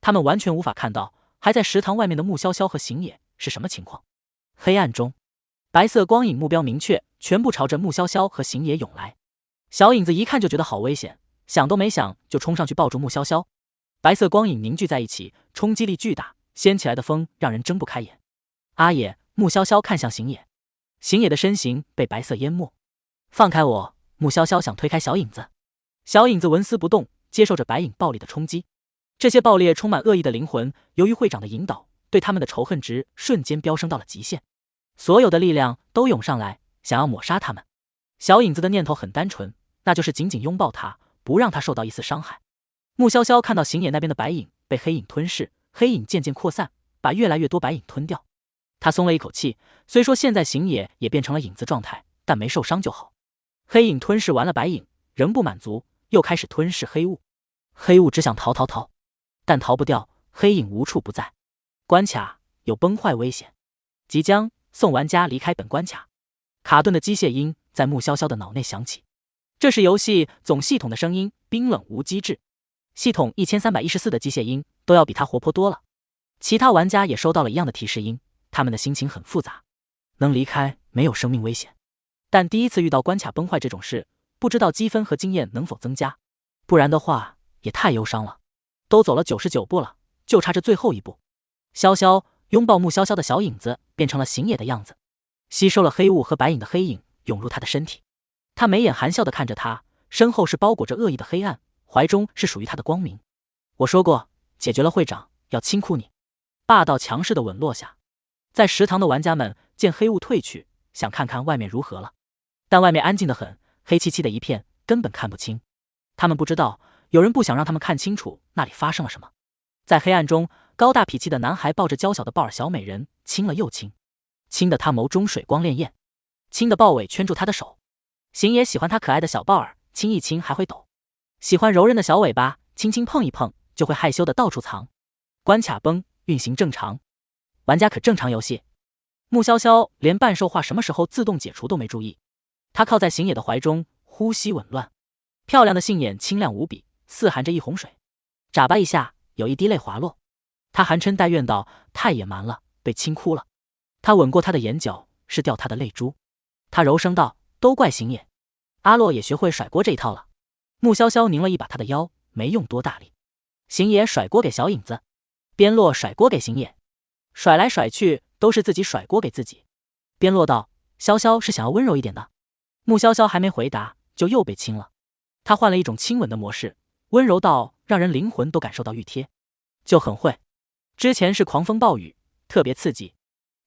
他们完全无法看到还在食堂外面的穆潇潇和行野是什么情况。黑暗中，白色光影目标明确，全部朝着穆潇潇和行野涌来。小影子一看就觉得好危险，想都没想就冲上去抱住穆潇潇。白色光影凝聚在一起，冲击力巨大，掀起来的风让人睁不开眼。阿野，穆潇潇看向行野，行野的身形被白色淹没。放开我！穆潇潇想推开小影子，小影子纹丝不动，接受着白影暴力的冲击。这些爆裂充满恶意的灵魂，由于会长的引导，对他们的仇恨值瞬间飙升到了极限，所有的力量都涌上来，想要抹杀他们。小影子的念头很单纯，那就是紧紧拥抱他，不让他受到一丝伤害。穆潇潇看到行野那边的白影被黑影吞噬，黑影渐渐扩散，把越来越多白影吞掉。他松了一口气，虽说现在行野也变成了影子状态，但没受伤就好。黑影吞噬完了白影，仍不满足，又开始吞噬黑雾。黑雾只想逃，但逃不掉，黑影无处不在，关卡有崩坏危险，即将送玩家离开本关卡。卡顿的机械音在穆潇潇的脑内响起，这是游戏总系统的声音，冰冷无机智。系统1314的机械音都要比它活泼多了。其他玩家也收到了一样的提示音，他们的心情很复杂。能离开没有生命危险，但第一次遇到关卡崩坏这种事，不知道积分和经验能否增加，不然的话也太忧伤了。都走了99步了，就差这最后一步。潇潇拥抱穆潇潇的小影子变成了行野的样子，吸收了黑雾和白影的黑影涌入他的身体。他眉眼含笑地看着他，身后是包裹着恶意的黑暗，怀中是属于他的光明。我说过，解决了会长要轻哭你。霸道强势的吻落下，在食堂的玩家们见黑雾退去，想看看外面如何了，但外面安静得很，黑漆漆的一片，根本看不清。他们不知道，有人不想让他们看清楚那里发生了什么。在黑暗中，高大痞气的男孩抱着娇小的鲍尔小美人，亲了又亲，亲得他眸中水光潋滟，亲的豹尾圈住他的手。行野喜欢他可爱的小豹儿，亲一亲还会抖，喜欢柔韧的小尾巴，轻轻碰一碰就会害羞的到处藏。关卡崩，运行正常，玩家可正常游戏。穆潇潇连半兽化什么时候自动解除都没注意，他靠在行野的怀中，呼吸紊乱，漂亮的杏眼清亮无比，似含着一泓水。眨巴一下，有一滴泪滑落。他含嗔带怨道：太野蛮了，被亲哭了。他吻过他的眼角，是掉他的泪珠。他柔声道：都怪行野，阿洛也学会甩锅这一套了。穆潇潇拧了一把他的腰，没用多大力。行野甩锅给小影子，边洛甩锅给行野，甩来甩去都是自己甩锅给自己。边洛道：潇潇是想要温柔一点的。穆潇潇还没回答，就又被亲了。他换了一种亲吻的模式，温柔到让人灵魂都感受到熨贴，就很会。之前是狂风暴雨，特别刺激，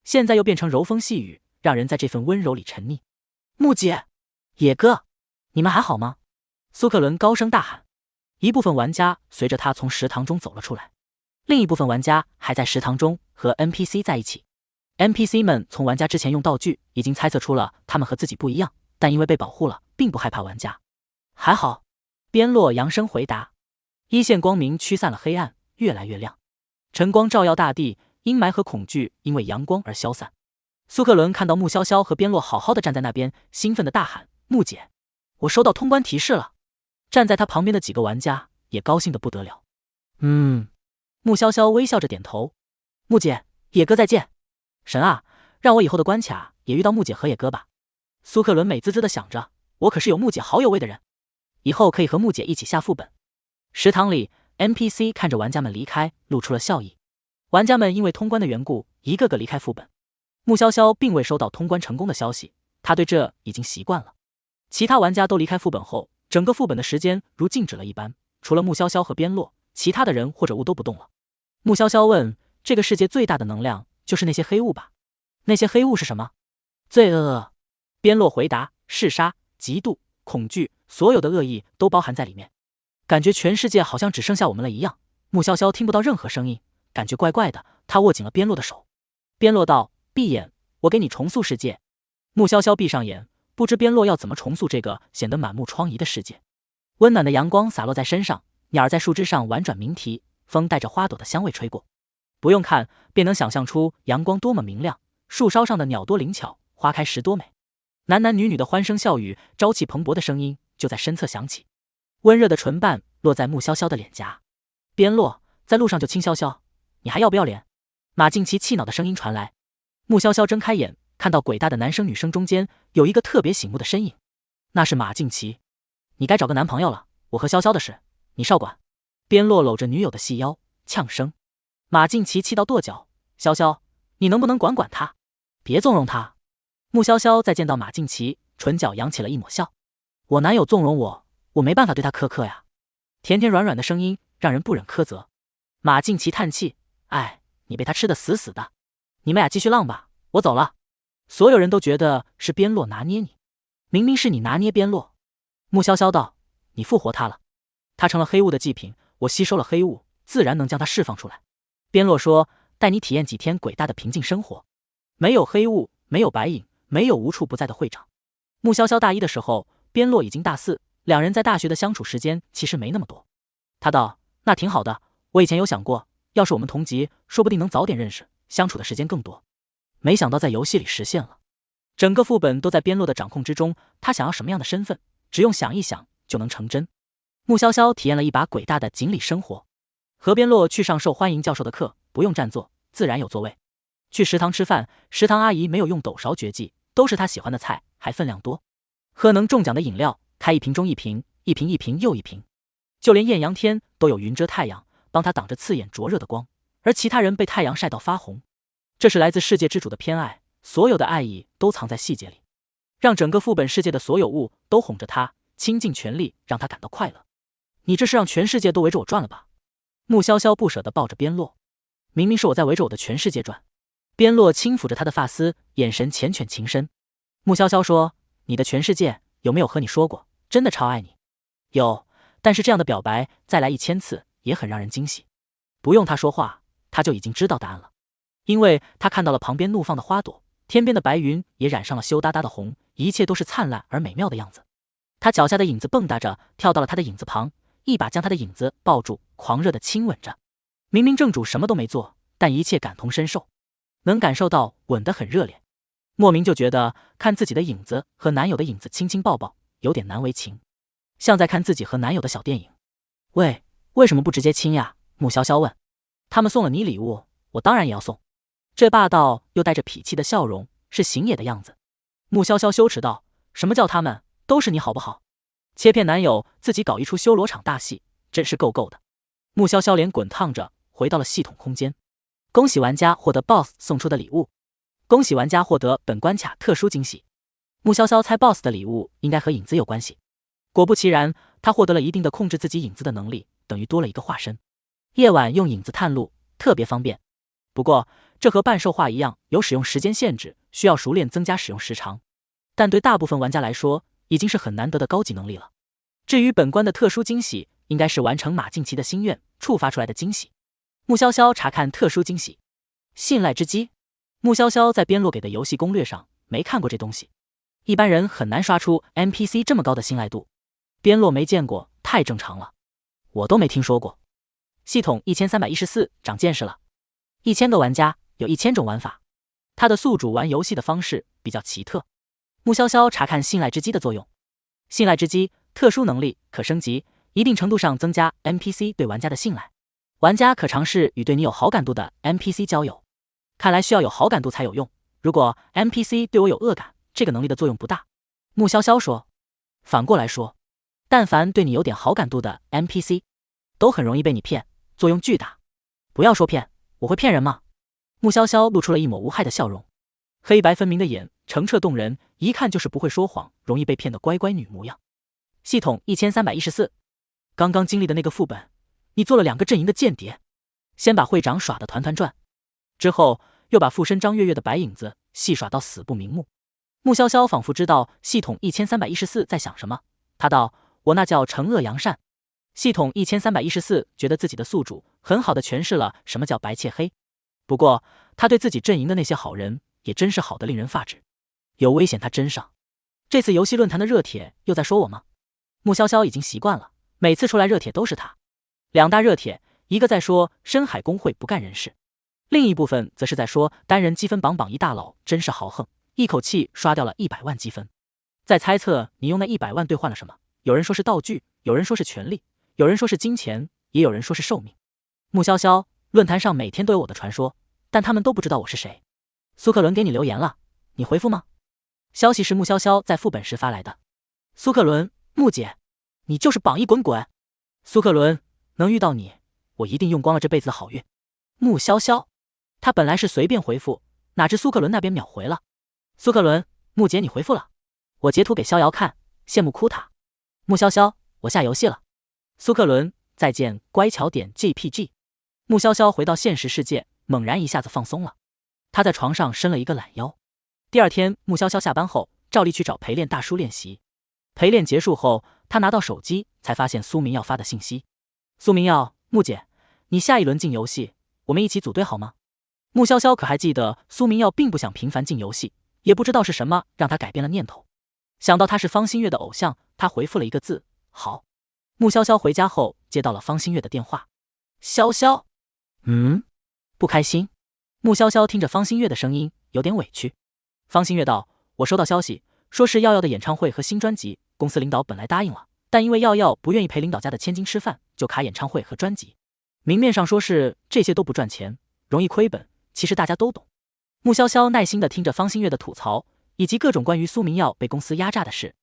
现在又变成柔风细雨，让人在这份温柔里沉溺。穆姐，野哥，你们还好吗？苏克伦高声大喊。一部分玩家随着他从食堂中走了出来，另一部分玩家还在食堂中和 NPC 在一起。NPC 们从玩家之前用道具已经猜测出了他们和自己不一样，但因为被保护了，并不害怕玩家。还好，边洛扬声回答。一线光明驱散了黑暗，越来越亮，晨光照耀大地，阴霾和恐惧因为阳光而消散。苏克伦看到穆潇潇和边洛好好的站在那边，兴奋的大喊：穆姐，我收到通关提示了。站在他旁边的几个玩家也高兴得不得了。穆潇潇微笑着点头。穆姐，野哥再见。神啊，让我以后的关卡也遇到穆姐和野哥吧。苏克伦美滋滋的想着，我可是有穆姐好有味的人，以后可以和穆姐一起下副本。食堂里 NPC 看着玩家们离开，露出了笑意。玩家们因为通关的缘故，一个个离开副本。穆潇潇并未收到通关成功的消息，他对这已经习惯了。其他玩家都离开副本后，整个副本的时间如静止了一般，除了穆潇潇和边洛，其他的人或者物都不动了。穆潇潇问：这个世界最大的能量就是那些黑雾吧？那些黑雾是什么？罪恶。边洛回答：嗜杀、嫉妒、恐惧，所有的恶意都包含在里面。感觉全世界好像只剩下我们了一样。穆潇潇听不到任何声音，感觉怪怪的，他握紧了边洛的手。边洛道：闭眼，我给你重塑世界。穆潇潇闭上眼，不知边洛要怎么重塑这个显得满目疮痍的世界。温暖的阳光洒落在身上，鸟儿在树枝上婉转鸣啼，风带着花朵的香味吹过。不用看，便能想象出阳光多么明亮，树梢上的鸟多灵巧，花开时多美。男男女女的欢声笑语，朝气蓬勃的声音就在身侧响起。温热的唇瓣落在穆潇潇的脸颊。边洛，在路上就亲潇潇，你还要不要脸？马静琪气恼的声音传来。穆潇潇睁开眼，看到鬼大的男生女生中间有一个特别醒目的身影，那是马静琪。你该找个男朋友了，我和潇潇的事你少管。边洛搂着女友的细腰，呛声。马静琪气到跺脚，潇潇，你能不能管管他，别纵容他。穆潇潇再见到马静琪，唇角扬起了一抹笑。我男友纵容我，我没办法对他苛刻呀。甜甜软软的声音让人不忍苛责。马静琪叹气，哎，你被他吃得死死的。你们俩继续浪吧，我走了。所有人都觉得是边洛拿捏你，明明是你拿捏边洛。穆潇潇道：你复活他了，他成了黑雾的祭品，我吸收了黑雾，自然能将他释放出来。边洛说：带你体验几天鬼大的平静生活，没有黑雾，没有白影，没有无处不在的会长。穆潇潇大一的时候，边洛已经大四，两人在大学的相处时间其实没那么多。他道：那挺好的，我以前有想过，要是我们同级，说不定能早点认识，相处的时间更多。没想到在游戏里实现了。整个副本都在边洛的掌控之中，他想要什么样的身份，只用想一想就能成真。穆潇潇体验了一把鬼大的锦鲤生活，和边洛去上受欢迎教授的课，不用占座，自然有座位。去食堂吃饭，食堂阿姨没有用斗勺绝技，都是他喜欢的菜，还分量多。喝能中奖的饮料，开一瓶中一瓶，一瓶一瓶又一瓶。就连艳阳天都有云遮太阳，帮他挡着刺眼灼热的光，而其他人被太阳晒到发红。这是来自世界之主的偏爱，所有的爱意都藏在细节里，让整个副本世界的所有物都哄着他，倾尽全力让他感到快乐。你这是让全世界都围着我转了吧？穆潇潇不舍得抱着边洛，明明是我在围着我的全世界转。边洛轻抚着他的发丝，眼神缱绻情深。穆潇潇说：“你的全世界有没有和你说过，真的超爱你？”有，但是这样的表白再来1000次也很让人惊喜。不用他说话，他就已经知道答案了，因为他看到了旁边怒放的花朵，天边的白云也染上了羞答答的红，一切都是灿烂而美妙的样子。他脚下的影子蹦跶着跳到了他的影子旁，一把将他的影子抱住，狂热的亲吻着。明明正主什么都没做，但一切感同身受，能感受到吻得很热烈。莫名就觉得看自己的影子和男友的影子亲亲抱抱有点难为情，像在看自己和男友的小电影。喂，为什么不直接亲呀？穆潇潇问。他们送了你礼物，我当然也要送。这霸道又带着痞气的笑容是行野的样子。穆潇潇羞耻道：什么叫他们，都是你好不好？切骗男友自己搞一出修罗场大戏，真是够够的。穆潇潇脸滚烫着回到了系统空间。恭喜玩家获得 BOSS 送出的礼物，恭喜玩家获得本关卡特殊惊喜。穆潇潇猜 BOSS 的礼物应该和影子有关系，果不其然，他获得了一定的控制自己影子的能力，等于多了一个化身。夜晚用影子探路特别方便，不过这和半兽化一样，有使用时间限制，需要熟练增加使用时长，但对大部分玩家来说已经是很难得的高级能力了。至于本关的特殊惊喜，应该是完成马静琪的心愿触发出来的惊喜。穆潇潇查看特殊惊喜，信赖之机。穆潇潇在边洛给的游戏攻略上没看过这东西，一般人很难刷出 NPC 这么高的信赖度。边洛没见过，太正常了，我都没听说过。系统1314长见识了，1000个玩家有1000种玩法，他的宿主玩游戏的方式比较奇特。穆潇潇查看信赖之机的作用，信赖之机特殊能力可升级，一定程度上增加 NPC 对玩家的信赖。玩家可尝试与对你有好感度的 NPC 交友，看来需要有好感度才有用，如果 NPC 对我有恶感，这个能力的作用不大。穆潇潇说。反过来说，但凡对你有点好感度的 NPC 都很容易被你骗，作用巨大。不要说骗，我会骗人吗？穆潇潇露出了一抹无害的笑容，黑白分明的眼澄澈动人，一看就是不会说谎，容易被骗的乖乖女模样。系统1314，刚刚经历的那个副本，你做了2个阵营的间谍，先把会长耍得团团转，之后又把附身张月月的白影子戏耍到死不瞑目。穆潇潇仿佛知道系统1314在想什么，他道：我那叫惩恶扬善。系统1314觉得自己的宿主很好的诠释了什么叫白切黑，不过他对自己阵营的那些好人也真是好的令人发指，有危险他真上。这次游戏论坛的热帖又在说我吗？穆潇潇已经习惯了，每次出来热帖都是他。2大热帖，一个在说深海公会不干人事，另一部分则是在说单人积分榜一大佬真是豪横，一口气刷掉了100万积分。在猜测你用那100万兑换了什么，有人说是道具，有人说是权力，有人说是金钱，也有人说是寿命。穆潇潇，论坛上每天都有我的传说，但他们都不知道我是谁。苏克伦给你留言了，你回复吗？消息是穆潇潇在副本时发来的。苏克伦，穆姐，你就是榜一滚滚。苏克伦，能遇到你，我一定用光了这辈子的好运。穆潇潇，他本来是随便回复，哪知苏克伦那边秒回了。苏克伦，穆姐你回复了，我截图给逍遥看，羡慕哭他。穆潇潇，我下游戏了。苏克伦，再见，乖巧点 GPG。穆潇潇回到现实世界，猛然一下子放松了，他在床上伸了一个懒腰。第二天，穆潇潇下班后照例去找陪练大叔练习。陪练结束后，他拿到手机才发现苏明耀发的信息。苏明耀，穆姐，你下一轮进游戏，我们一起组队好吗？穆潇潇可还记得苏明耀并不想频繁进游戏，也不知道是什么让他改变了念头。想到他是方新月的偶像，他回复了一个字：好。穆潇潇回家后接到了方新月的电话。潇潇，不开心？穆潇潇听着方新月的声音，有点委屈。方新月道：“我收到消息，说是耀耀的演唱会和新专辑，公司领导本来答应了，但因为耀耀不愿意陪领导家的千金吃饭，就卡演唱会和专辑。明面上说是这些都不赚钱，容易亏本，其实大家都懂。”穆潇潇耐心地听着方新月的吐槽，以及各种关于苏明耀被公司压榨的事。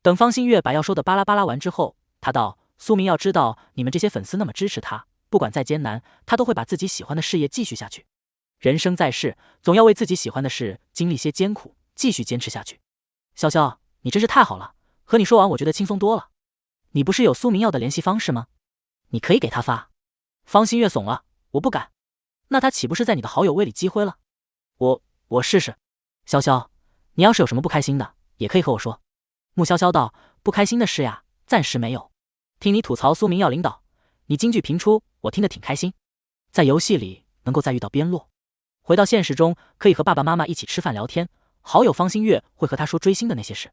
等方新月把要说的巴拉巴拉完之后，他道：“苏明耀知道你们这些粉丝那么支持他，不管再艰难，他都会把自己喜欢的事业继续下去。人生在世，总要为自己喜欢的事经历些艰苦，继续坚持下去。潇潇，你真是太好了，和你说完我觉得轻松多了。你不是有苏明耀的联系方式吗？你可以给他发。”方新月怂了：“我不敢。那他岂不是在你的好友位里积灰了？我试试。潇潇，你要是有什么不开心的，也可以和我说。”穆潇潇道：“不开心的事呀，暂时没有。听你吐槽苏明耀领导，你金句频出，我听得挺开心。在游戏里能够再遇到边洛，回到现实中可以和爸爸妈妈一起吃饭聊天，好友方新月会和他说追星的那些事，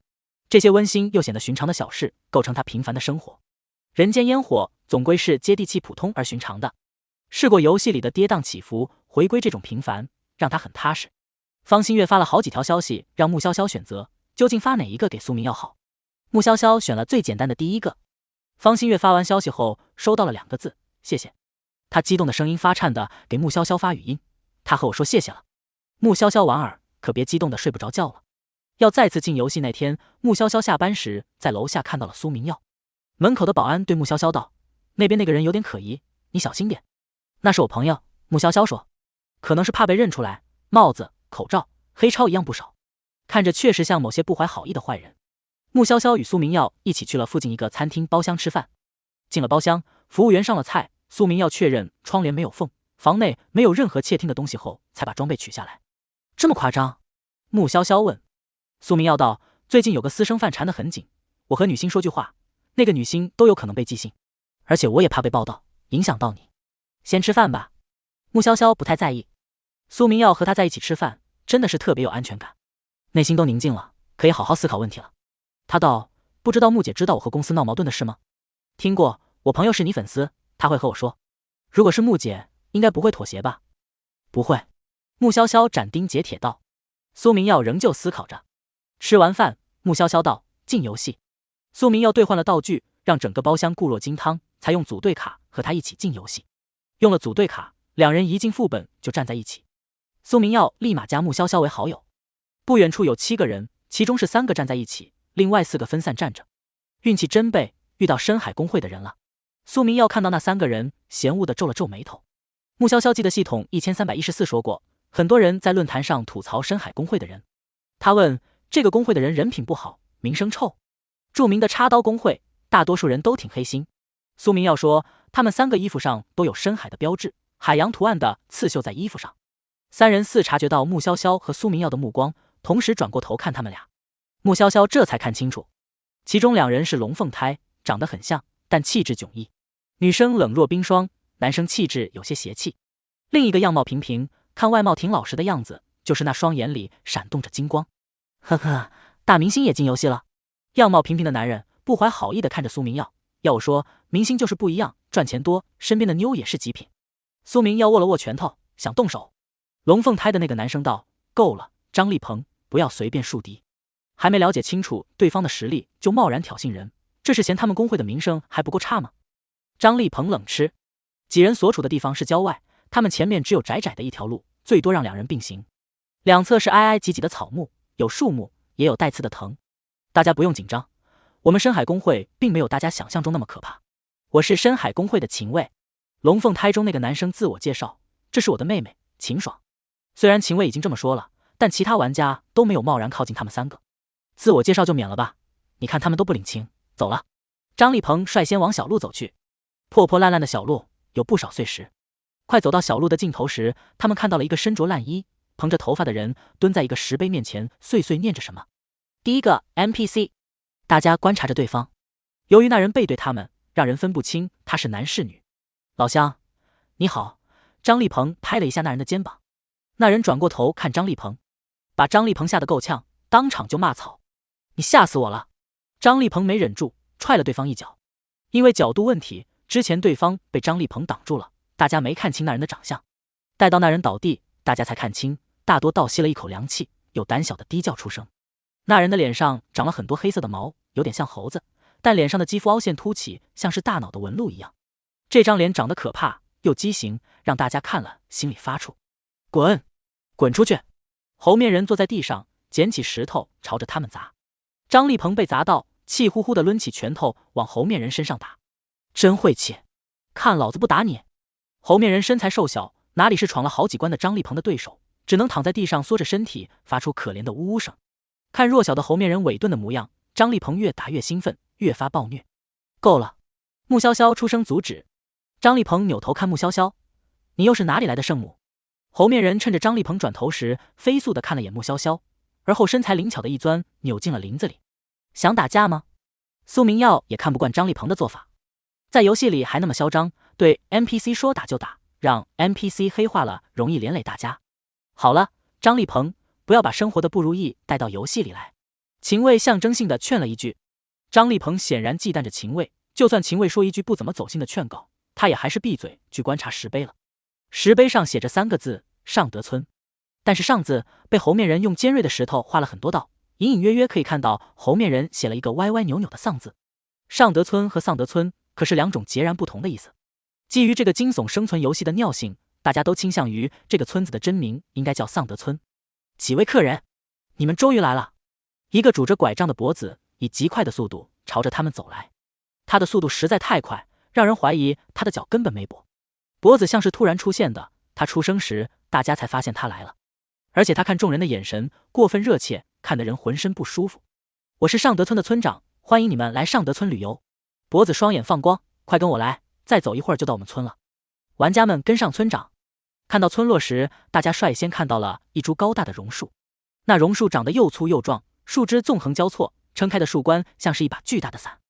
这些温馨又显得寻常的小事，构成他平凡的生活。人间烟火总归是接地气、普通而寻常的。试过游戏里的跌宕起伏，回归这种平凡，让他很踏实。”方新月发了好几条消息，让穆潇潇选择，究竟发哪一个给苏明耀好？穆潇潇选了最简单的第一个。方新月发完消息后，收到了2个字：谢谢。他激动的声音发颤的给穆潇潇发语音：“他和我说谢谢了。”穆潇潇莞尔，可别激动的睡不着觉了。要再次进游戏那天，穆潇潇下班时在楼下看到了苏明耀。门口的保安对穆潇潇道：“那边那个人有点可疑，你小心点。”“那是我朋友。”穆潇潇说，“可能是怕被认出来，帽子、口罩、黑超一样不少，看着确实像某些不怀好意的坏人。”穆潇潇与苏明耀一起去了附近一个餐厅包厢吃饭。进了包厢，服务员上了菜，苏明耀确认窗帘没有缝，房内没有任何窃听的东西后，才把装备取下来。“这么夸张？”穆潇潇问。苏明耀道：“最近有个私生饭缠得很紧，我和女星说句话，那个女星都有可能被寄信，而且我也怕被报道，影响到你。先吃饭吧。”穆潇潇不太在意。苏明耀和他在一起吃饭，真的是特别有安全感，内心都宁静了，可以好好思考问题了。他道：“不知道穆姐知道我和公司闹矛盾的事吗？”“听过，我朋友是你粉丝，他会和我说。如果是穆姐，应该不会妥协吧？”“不会。”穆潇潇斩钉截铁道。苏明耀仍旧思考着。吃完饭，穆潇潇道：“进游戏。”苏明耀兑换了道具，让整个包厢固若金汤，才用组队卡和他一起进游戏。用了组队卡，两人一进副本就站在一起。苏明耀立马加穆潇潇为好友。不远处有7个人，其中是3个站在一起，另外4个分散站着。运气真背，遇到深海公会的人了。苏明耀看到那3个人，嫌恶地皱了皱眉头。穆潇潇记得系统1314说过，很多人在论坛上吐槽深海公会的人。他问这个公会的人人品不好，名声臭。著名的插刀公会，大多数人都挺黑心。苏明耀说，他们3个衣服上都有深海的标志，海洋图案的刺绣在衣服上。3人4察觉到穆潇潇和苏明耀的目光，同时转过头看他们俩。穆潇潇这才看清楚，其中2人是龙凤胎，长得很像，但气质迥异。女生冷若冰霜，男生气质有些邪气。另一个样貌平平，看外貌挺老实的样子，就是那双眼里闪动着金光。呵呵，大明星也进游戏了。样貌平平的男人不怀好意地看着苏明耀，要我说，明星就是不一样，赚钱多，身边的妞也是极品。苏明耀握了握拳头，想动手。龙凤胎的那个男生道：“够了，张立鹏，不要随便树敌。还没了解清楚对方的实力就贸然挑衅人，这是嫌他们公会的名声还不够差吗？”张立鹏冷嗤。几人所处的地方是郊外，他们前面只有窄窄的一条路，最多让2人并行。两侧是挨挨挤挤的草木，有树木，也有带刺的藤。大家不用紧张，我们深海公会并没有大家想象中那么可怕。我是深海公会的秦卫。龙凤胎中那个男生自我介绍：“这是我的妹妹秦爽。”虽然秦卫已经这么说了，但其他玩家都没有贸然靠近他们3个。自我介绍就免了吧，你看他们都不领情，走了。张立鹏率先往小路走去，破破烂烂的小路有不少碎石。快走到小路的尽头时，他们看到了一个身着烂衣、蓬着头发的人蹲在一个石碑面前，碎碎念着什么。第一个 NPC， 大家观察着对方。由于那人背对他们，让人分不清他是男是女。老乡，你好。张立鹏拍了一下那人的肩膀。那人转过头看张立鹏，把张立鹏吓得够呛，当场就骂草：“你吓死我了！”张立鹏没忍住，踹了对方一脚。因为角度问题，之前对方被张立鹏挡住了，大家没看清那人的长相。待到那人倒地，大家才看清，大多倒吸了一口凉气，又胆小的低叫出声。那人的脸上长了很多黑色的毛，有点像猴子，但脸上的肌肤凹陷凸起，像是大脑的纹路一样。这张脸长得可怕又畸形，让大家看了心里发怵。滚，滚出去！猴面人坐在地上，捡起石头朝着他们砸。张立鹏被砸到，气呼呼地抡起拳头往猴面人身上打。真晦气，看老子不打你！猴面人身材瘦小，哪里是闯了好几关的张立鹏的对手，只能躺在地上缩着身体，发出可怜的呜呜声。看弱小的猴面人委顿的模样，张立鹏越打越兴奋，越发暴虐。够了！穆潇潇出声阻止。张立鹏扭头看穆潇潇：“你又是哪里来的圣母？”猴面人趁着张立鹏转头时，飞速地看了眼穆潇潇，而后身材灵巧的一钻，扭进了林子里。想打架吗？苏明耀也看不惯张立鹏的做法，在游戏里还那么嚣张，对 NPC 说打就打，让 NPC 黑化了，容易连累大家。好了，张立鹏，不要把生活的不如意带到游戏里来。秦卫象征性地劝了一句。张立鹏显然忌惮着秦卫，就算秦卫说一句不怎么走心的劝告，他也还是闭嘴去观察石碑了。石碑上写着3个字：尚德村。但是上字被猴面人用尖锐的石头画了很多道，隐隐约约可以看到猴面人写了一个歪歪扭扭的丧字。尚德村和丧德村可是2种截然不同的意思。基于这个惊悚生存游戏的尿性，大家都倾向于这个村子的真名应该叫丧德村。几位客人，你们终于来了。一个拄着拐杖的脖子以极快的速度朝着他们走来，他的速度实在太快，让人怀疑他的脚根本没跛。脖子像是突然出现的，他出生时大家才发现他来了，而且他看众人的眼神过分热切，看得人浑身不舒服。我是尚德村的村长，欢迎你们来尚德村旅游。脖子双眼放光，快跟我来，再走一会儿就到我们村了。玩家们跟上村长。看到村落时，大家率先看到了一株高大的榕树，那榕树长得又粗又壮，树枝纵横交错，撑开的树冠像是一把巨大的伞，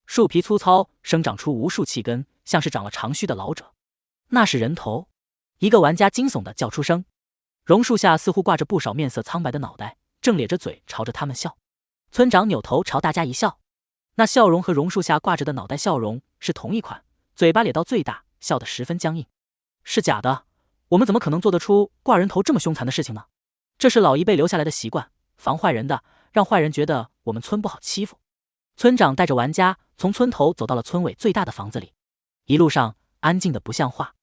树皮粗糙，生长出无数气根，像是长了长须的老者。那是人头！一个玩家惊悚地叫出声。榕树下似乎挂着不少面色苍白的脑袋，正咧着嘴朝着他们笑。村长扭头朝大家一笑，那笑容和榕树下挂着的脑袋笑容是同一款，嘴巴咧到最大，笑得十分僵硬。是假的，我们怎么可能做得出挂人头这么凶残的事情呢？这是老一辈留下来的习惯，防坏人的，让坏人觉得我们村不好欺负。村长带着玩家从村头走到了村尾最大的房子里，一路上安静的不像话。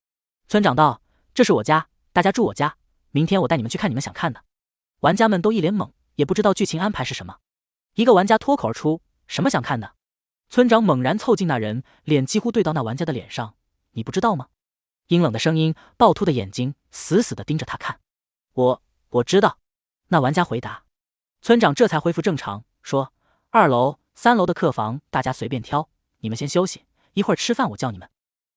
村长道：“这是我家，大家住我家，明天我带你们去看你们想看的。”玩家们都一脸懵，也不知道剧情安排是什么。一个玩家脱口而出：“什么想看的？”村长猛然凑近那人，脸几乎对到那玩家的脸上：“你不知道吗？”阴冷的声音，暴突的眼睛，死死地盯着他看。我知道。那玩家回答。村长这才恢复正常，说：“2楼、3楼的客房大家随便挑，你们先休息，一会儿吃饭我叫你们。”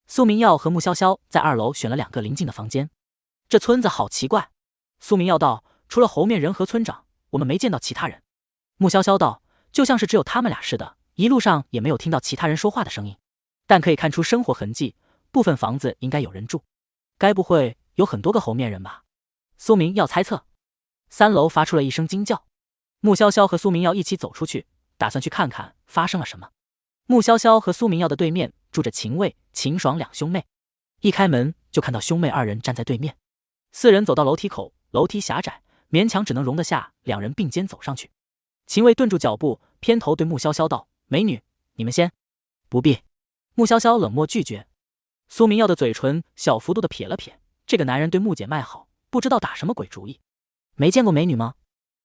苏明耀和穆潇潇在2楼选了2个邻近的房间。这村子好奇怪。苏明耀道：“除了猴面人和村长，我们没见到其他人。”穆潇潇道：“就像是只有他们俩似的，一路上也没有听到其他人说话的声音，但可以看出生活痕迹，部分房子应该有人住。该不会有很多个猴面人吧？”苏明耀猜测。3楼发出了一声惊叫。穆潇潇和苏明耀一起走出去，打算去看看发生了什么。穆潇潇和苏明耀的对面住着秦卫、秦爽2兄妹，一开门就看到兄妹2人站在对面。4人走到楼梯口，楼梯狭窄，勉强只能容得下2人并肩走上去。秦卫顿住脚步，偏头对穆潇潇道：“美女，你们先。”“不必。”穆潇潇冷漠拒绝。苏明耀的嘴唇小幅度的撇了撇，这个男人对穆姐卖好，不知道打什么鬼主意。没见过美女吗？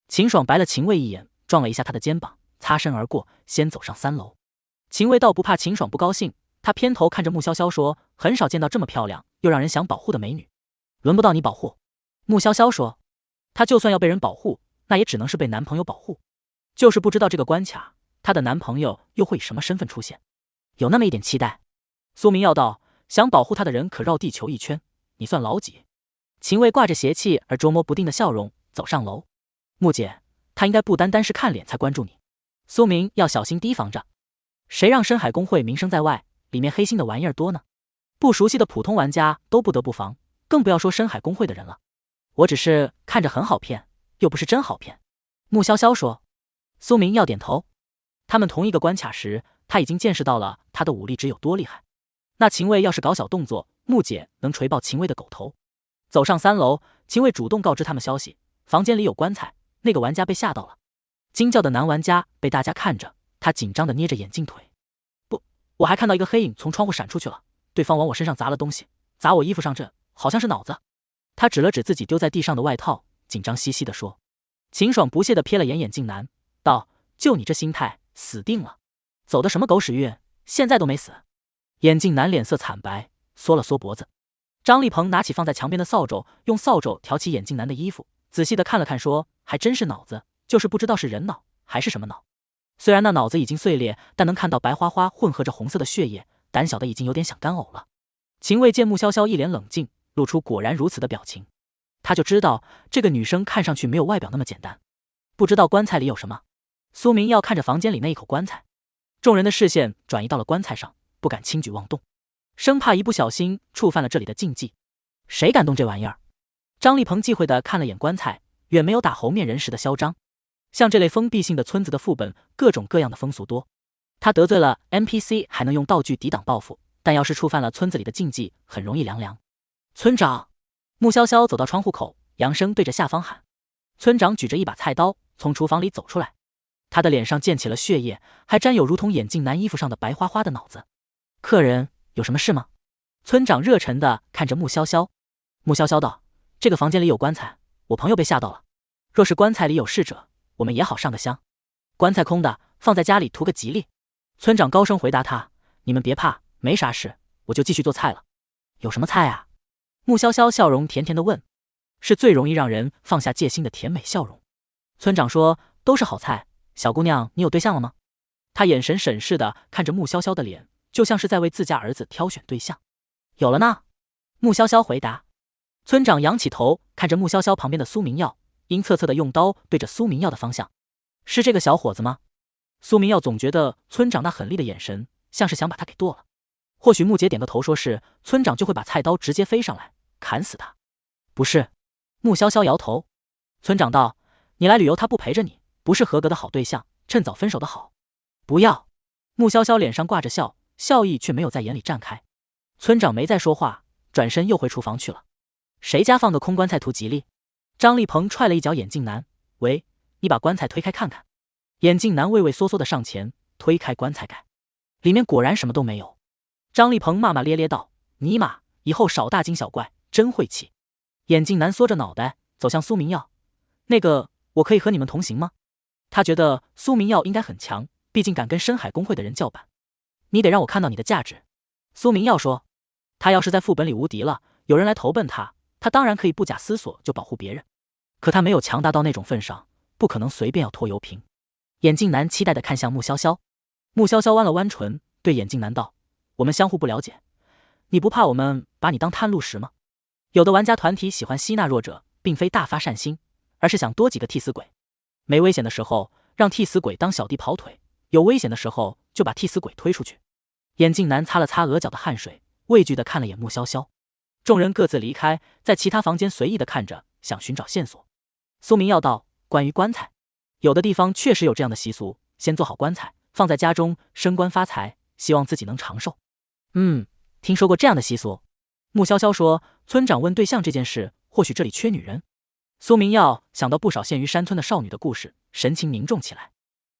秦爽白了秦卫一眼，撞了一下他的肩膀，擦身而过，先走上3楼。秦卫倒不怕秦爽不高兴，他偏头看着穆潇潇说：“很少见到这么漂亮又让人想保护的美女，轮不到你保护。”穆潇潇说：“她就算要被人保护，那也只能是被男朋友保护，就是不知道这个关卡，她的男朋友又会以什么身份出现，有那么一点期待。”苏明耀道：“想保护她的人可绕地球一圈，你算老几？”秦卫挂着邪气而捉摸不定的笑容走上楼。穆姐，她应该不单单是看脸才关注你，苏明要小心提防着。谁让深海公会名声在外，里面黑心的玩意儿多呢？不熟悉的普通玩家都不得不防，更不要说深海公会的人了。我只是看着很好骗，又不是真好骗。穆潇潇说。苏明要点头。他们同一个关卡时，他已经见识到了他的武力值有多厉害。那秦卫要是搞小动作，木姐能锤爆秦卫的狗头。走上3楼，秦卫主动告知他们消息，房间里有棺材，那个玩家被吓到了。惊叫的男玩家被大家看着，他紧张地捏着眼镜腿。不，我还看到一个黑影从窗户闪出去了，对方往我身上砸了东西，砸我衣服上这好像是脑子。他指了指自己丢在地上的外套，紧张兮兮地说。秦爽不屑地瞥了眼镜男，道：就你这心态，死定了，走的什么狗屎运，现在都没死。眼镜男脸色惨白，缩了缩脖子。张立鹏拿起放在墙边的扫帚，用扫帚挑起眼镜男的衣服，仔细地看了看，说：还真是脑子，就是不知道是人脑还是什么脑。虽然那脑子已经碎裂，但能看到白花花混合着红色的血液，胆小的已经有点想干呕了。秦卫见穆潇潇一脸冷静，露出果然如此的表情，他就知道这个女生看上去没有外表那么简单。不知道棺材里有什么？苏明耀看着房间里那一口棺材，众人的视线转移到了棺材上，不敢轻举妄动，生怕一不小心触犯了这里的禁忌。谁敢动这玩意儿？张立鹏忌讳地看了眼棺材，远没有打猴面人时的嚣张。像这类封闭性的村子的副本，各种各样的风俗多。他得罪了 NPC 还能用道具抵挡报复，但要是触犯了村子里的禁忌，很容易凉凉。村长！穆潇潇走到窗户口，扬声对着下方喊。村长举着一把菜刀从厨房里走出来，他的脸上溅起了血液，还沾有如同眼镜男衣服上的白花花的脑子。客人有什么事吗？村长热忱地看着穆潇潇。穆潇潇道：这个房间里有棺材，我朋友被吓到了，若是棺材里有逝者，我们也好上个香。棺材空的，放在家里图个吉利。村长高声回答他：你们别怕，没啥事，我就继续做菜了。有什么菜啊？穆潇潇笑容甜甜地问，是最容易让人放下戒心的甜美笑容。村长说：都是好菜，小姑娘你有对象了吗？他眼神审视地看着穆潇潇的脸，就像是在为自家儿子挑选对象。有了呢，穆潇潇回答。村长仰起头看着穆潇潇旁边的苏明耀，阴恻恻地用刀对着苏明耀的方向。是这个小伙子吗？苏明耀总觉得村长那狠厉的眼神像是想把他给剁了。或许木姐点个头说是，村长就会把菜刀直接飞上来砍死他。不是。穆潇潇摇头。村长道：你来旅游他不陪着你，不是合格的好对象，趁早分手的好。不要。穆潇潇脸上挂着笑，笑意却没有在眼里绽开。村长没再说话，转身又回厨房去了。谁家放个空棺材图吉利？张立鹏踹了一脚眼镜男，喂，你把棺材推开看看。眼镜男畏畏缩缩的上前推开棺材盖，里面果然什么都没有。张立鹏骂骂咧咧道：尼玛，以后少大惊小怪，真晦气。眼镜男缩着脑袋走向苏明耀，那个，我可以和你们同行吗？他觉得苏明耀应该很强，毕竟敢跟深海公会的人叫板。你得让我看到你的价值。苏明耀说，他要是在副本里无敌了，有人来投奔他，他当然可以不假思索就保护别人，可他没有强大到那种份上，不可能随便要拖油瓶。眼镜男期待地看向穆潇潇，穆潇潇弯了弯唇，对眼镜男道：我们相互不了解，你不怕我们把你当探路石吗？有的玩家团体喜欢吸纳弱者，并非大发善心，而是想多几个替死鬼。没危险的时候让替死鬼当小弟跑腿，有危险的时候就把替死鬼推出去。眼镜男擦了擦额角的汗水，畏惧地看了眼穆潇潇。众人各自离开，在其他房间随意地看着，想寻找线索。苏明耀道：关于棺材，有的地方确实有这样的习俗，先做好棺材，放在家中升官发财，希望自己能长寿。听说过这样的习俗。穆潇潇说，村长问对象这件事，或许这里缺女人。苏明耀想到不少陷于山村的少女的故事，神情凝重起来。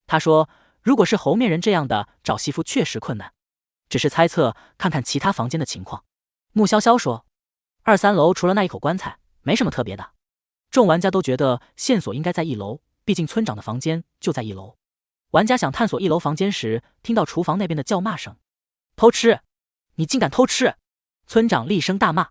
他说，如果是猴面人这样的找媳妇确实困难，只是猜测看看其他房间的情况。穆潇潇说，2、3楼除了那一口棺材没什么特别的。众玩家都觉得线索应该在1楼，毕竟村长的房间就在1楼。玩家想探索1楼房间时，听到厨房那边的叫骂声：偷吃！你竟敢偷吃！村长厉声大骂。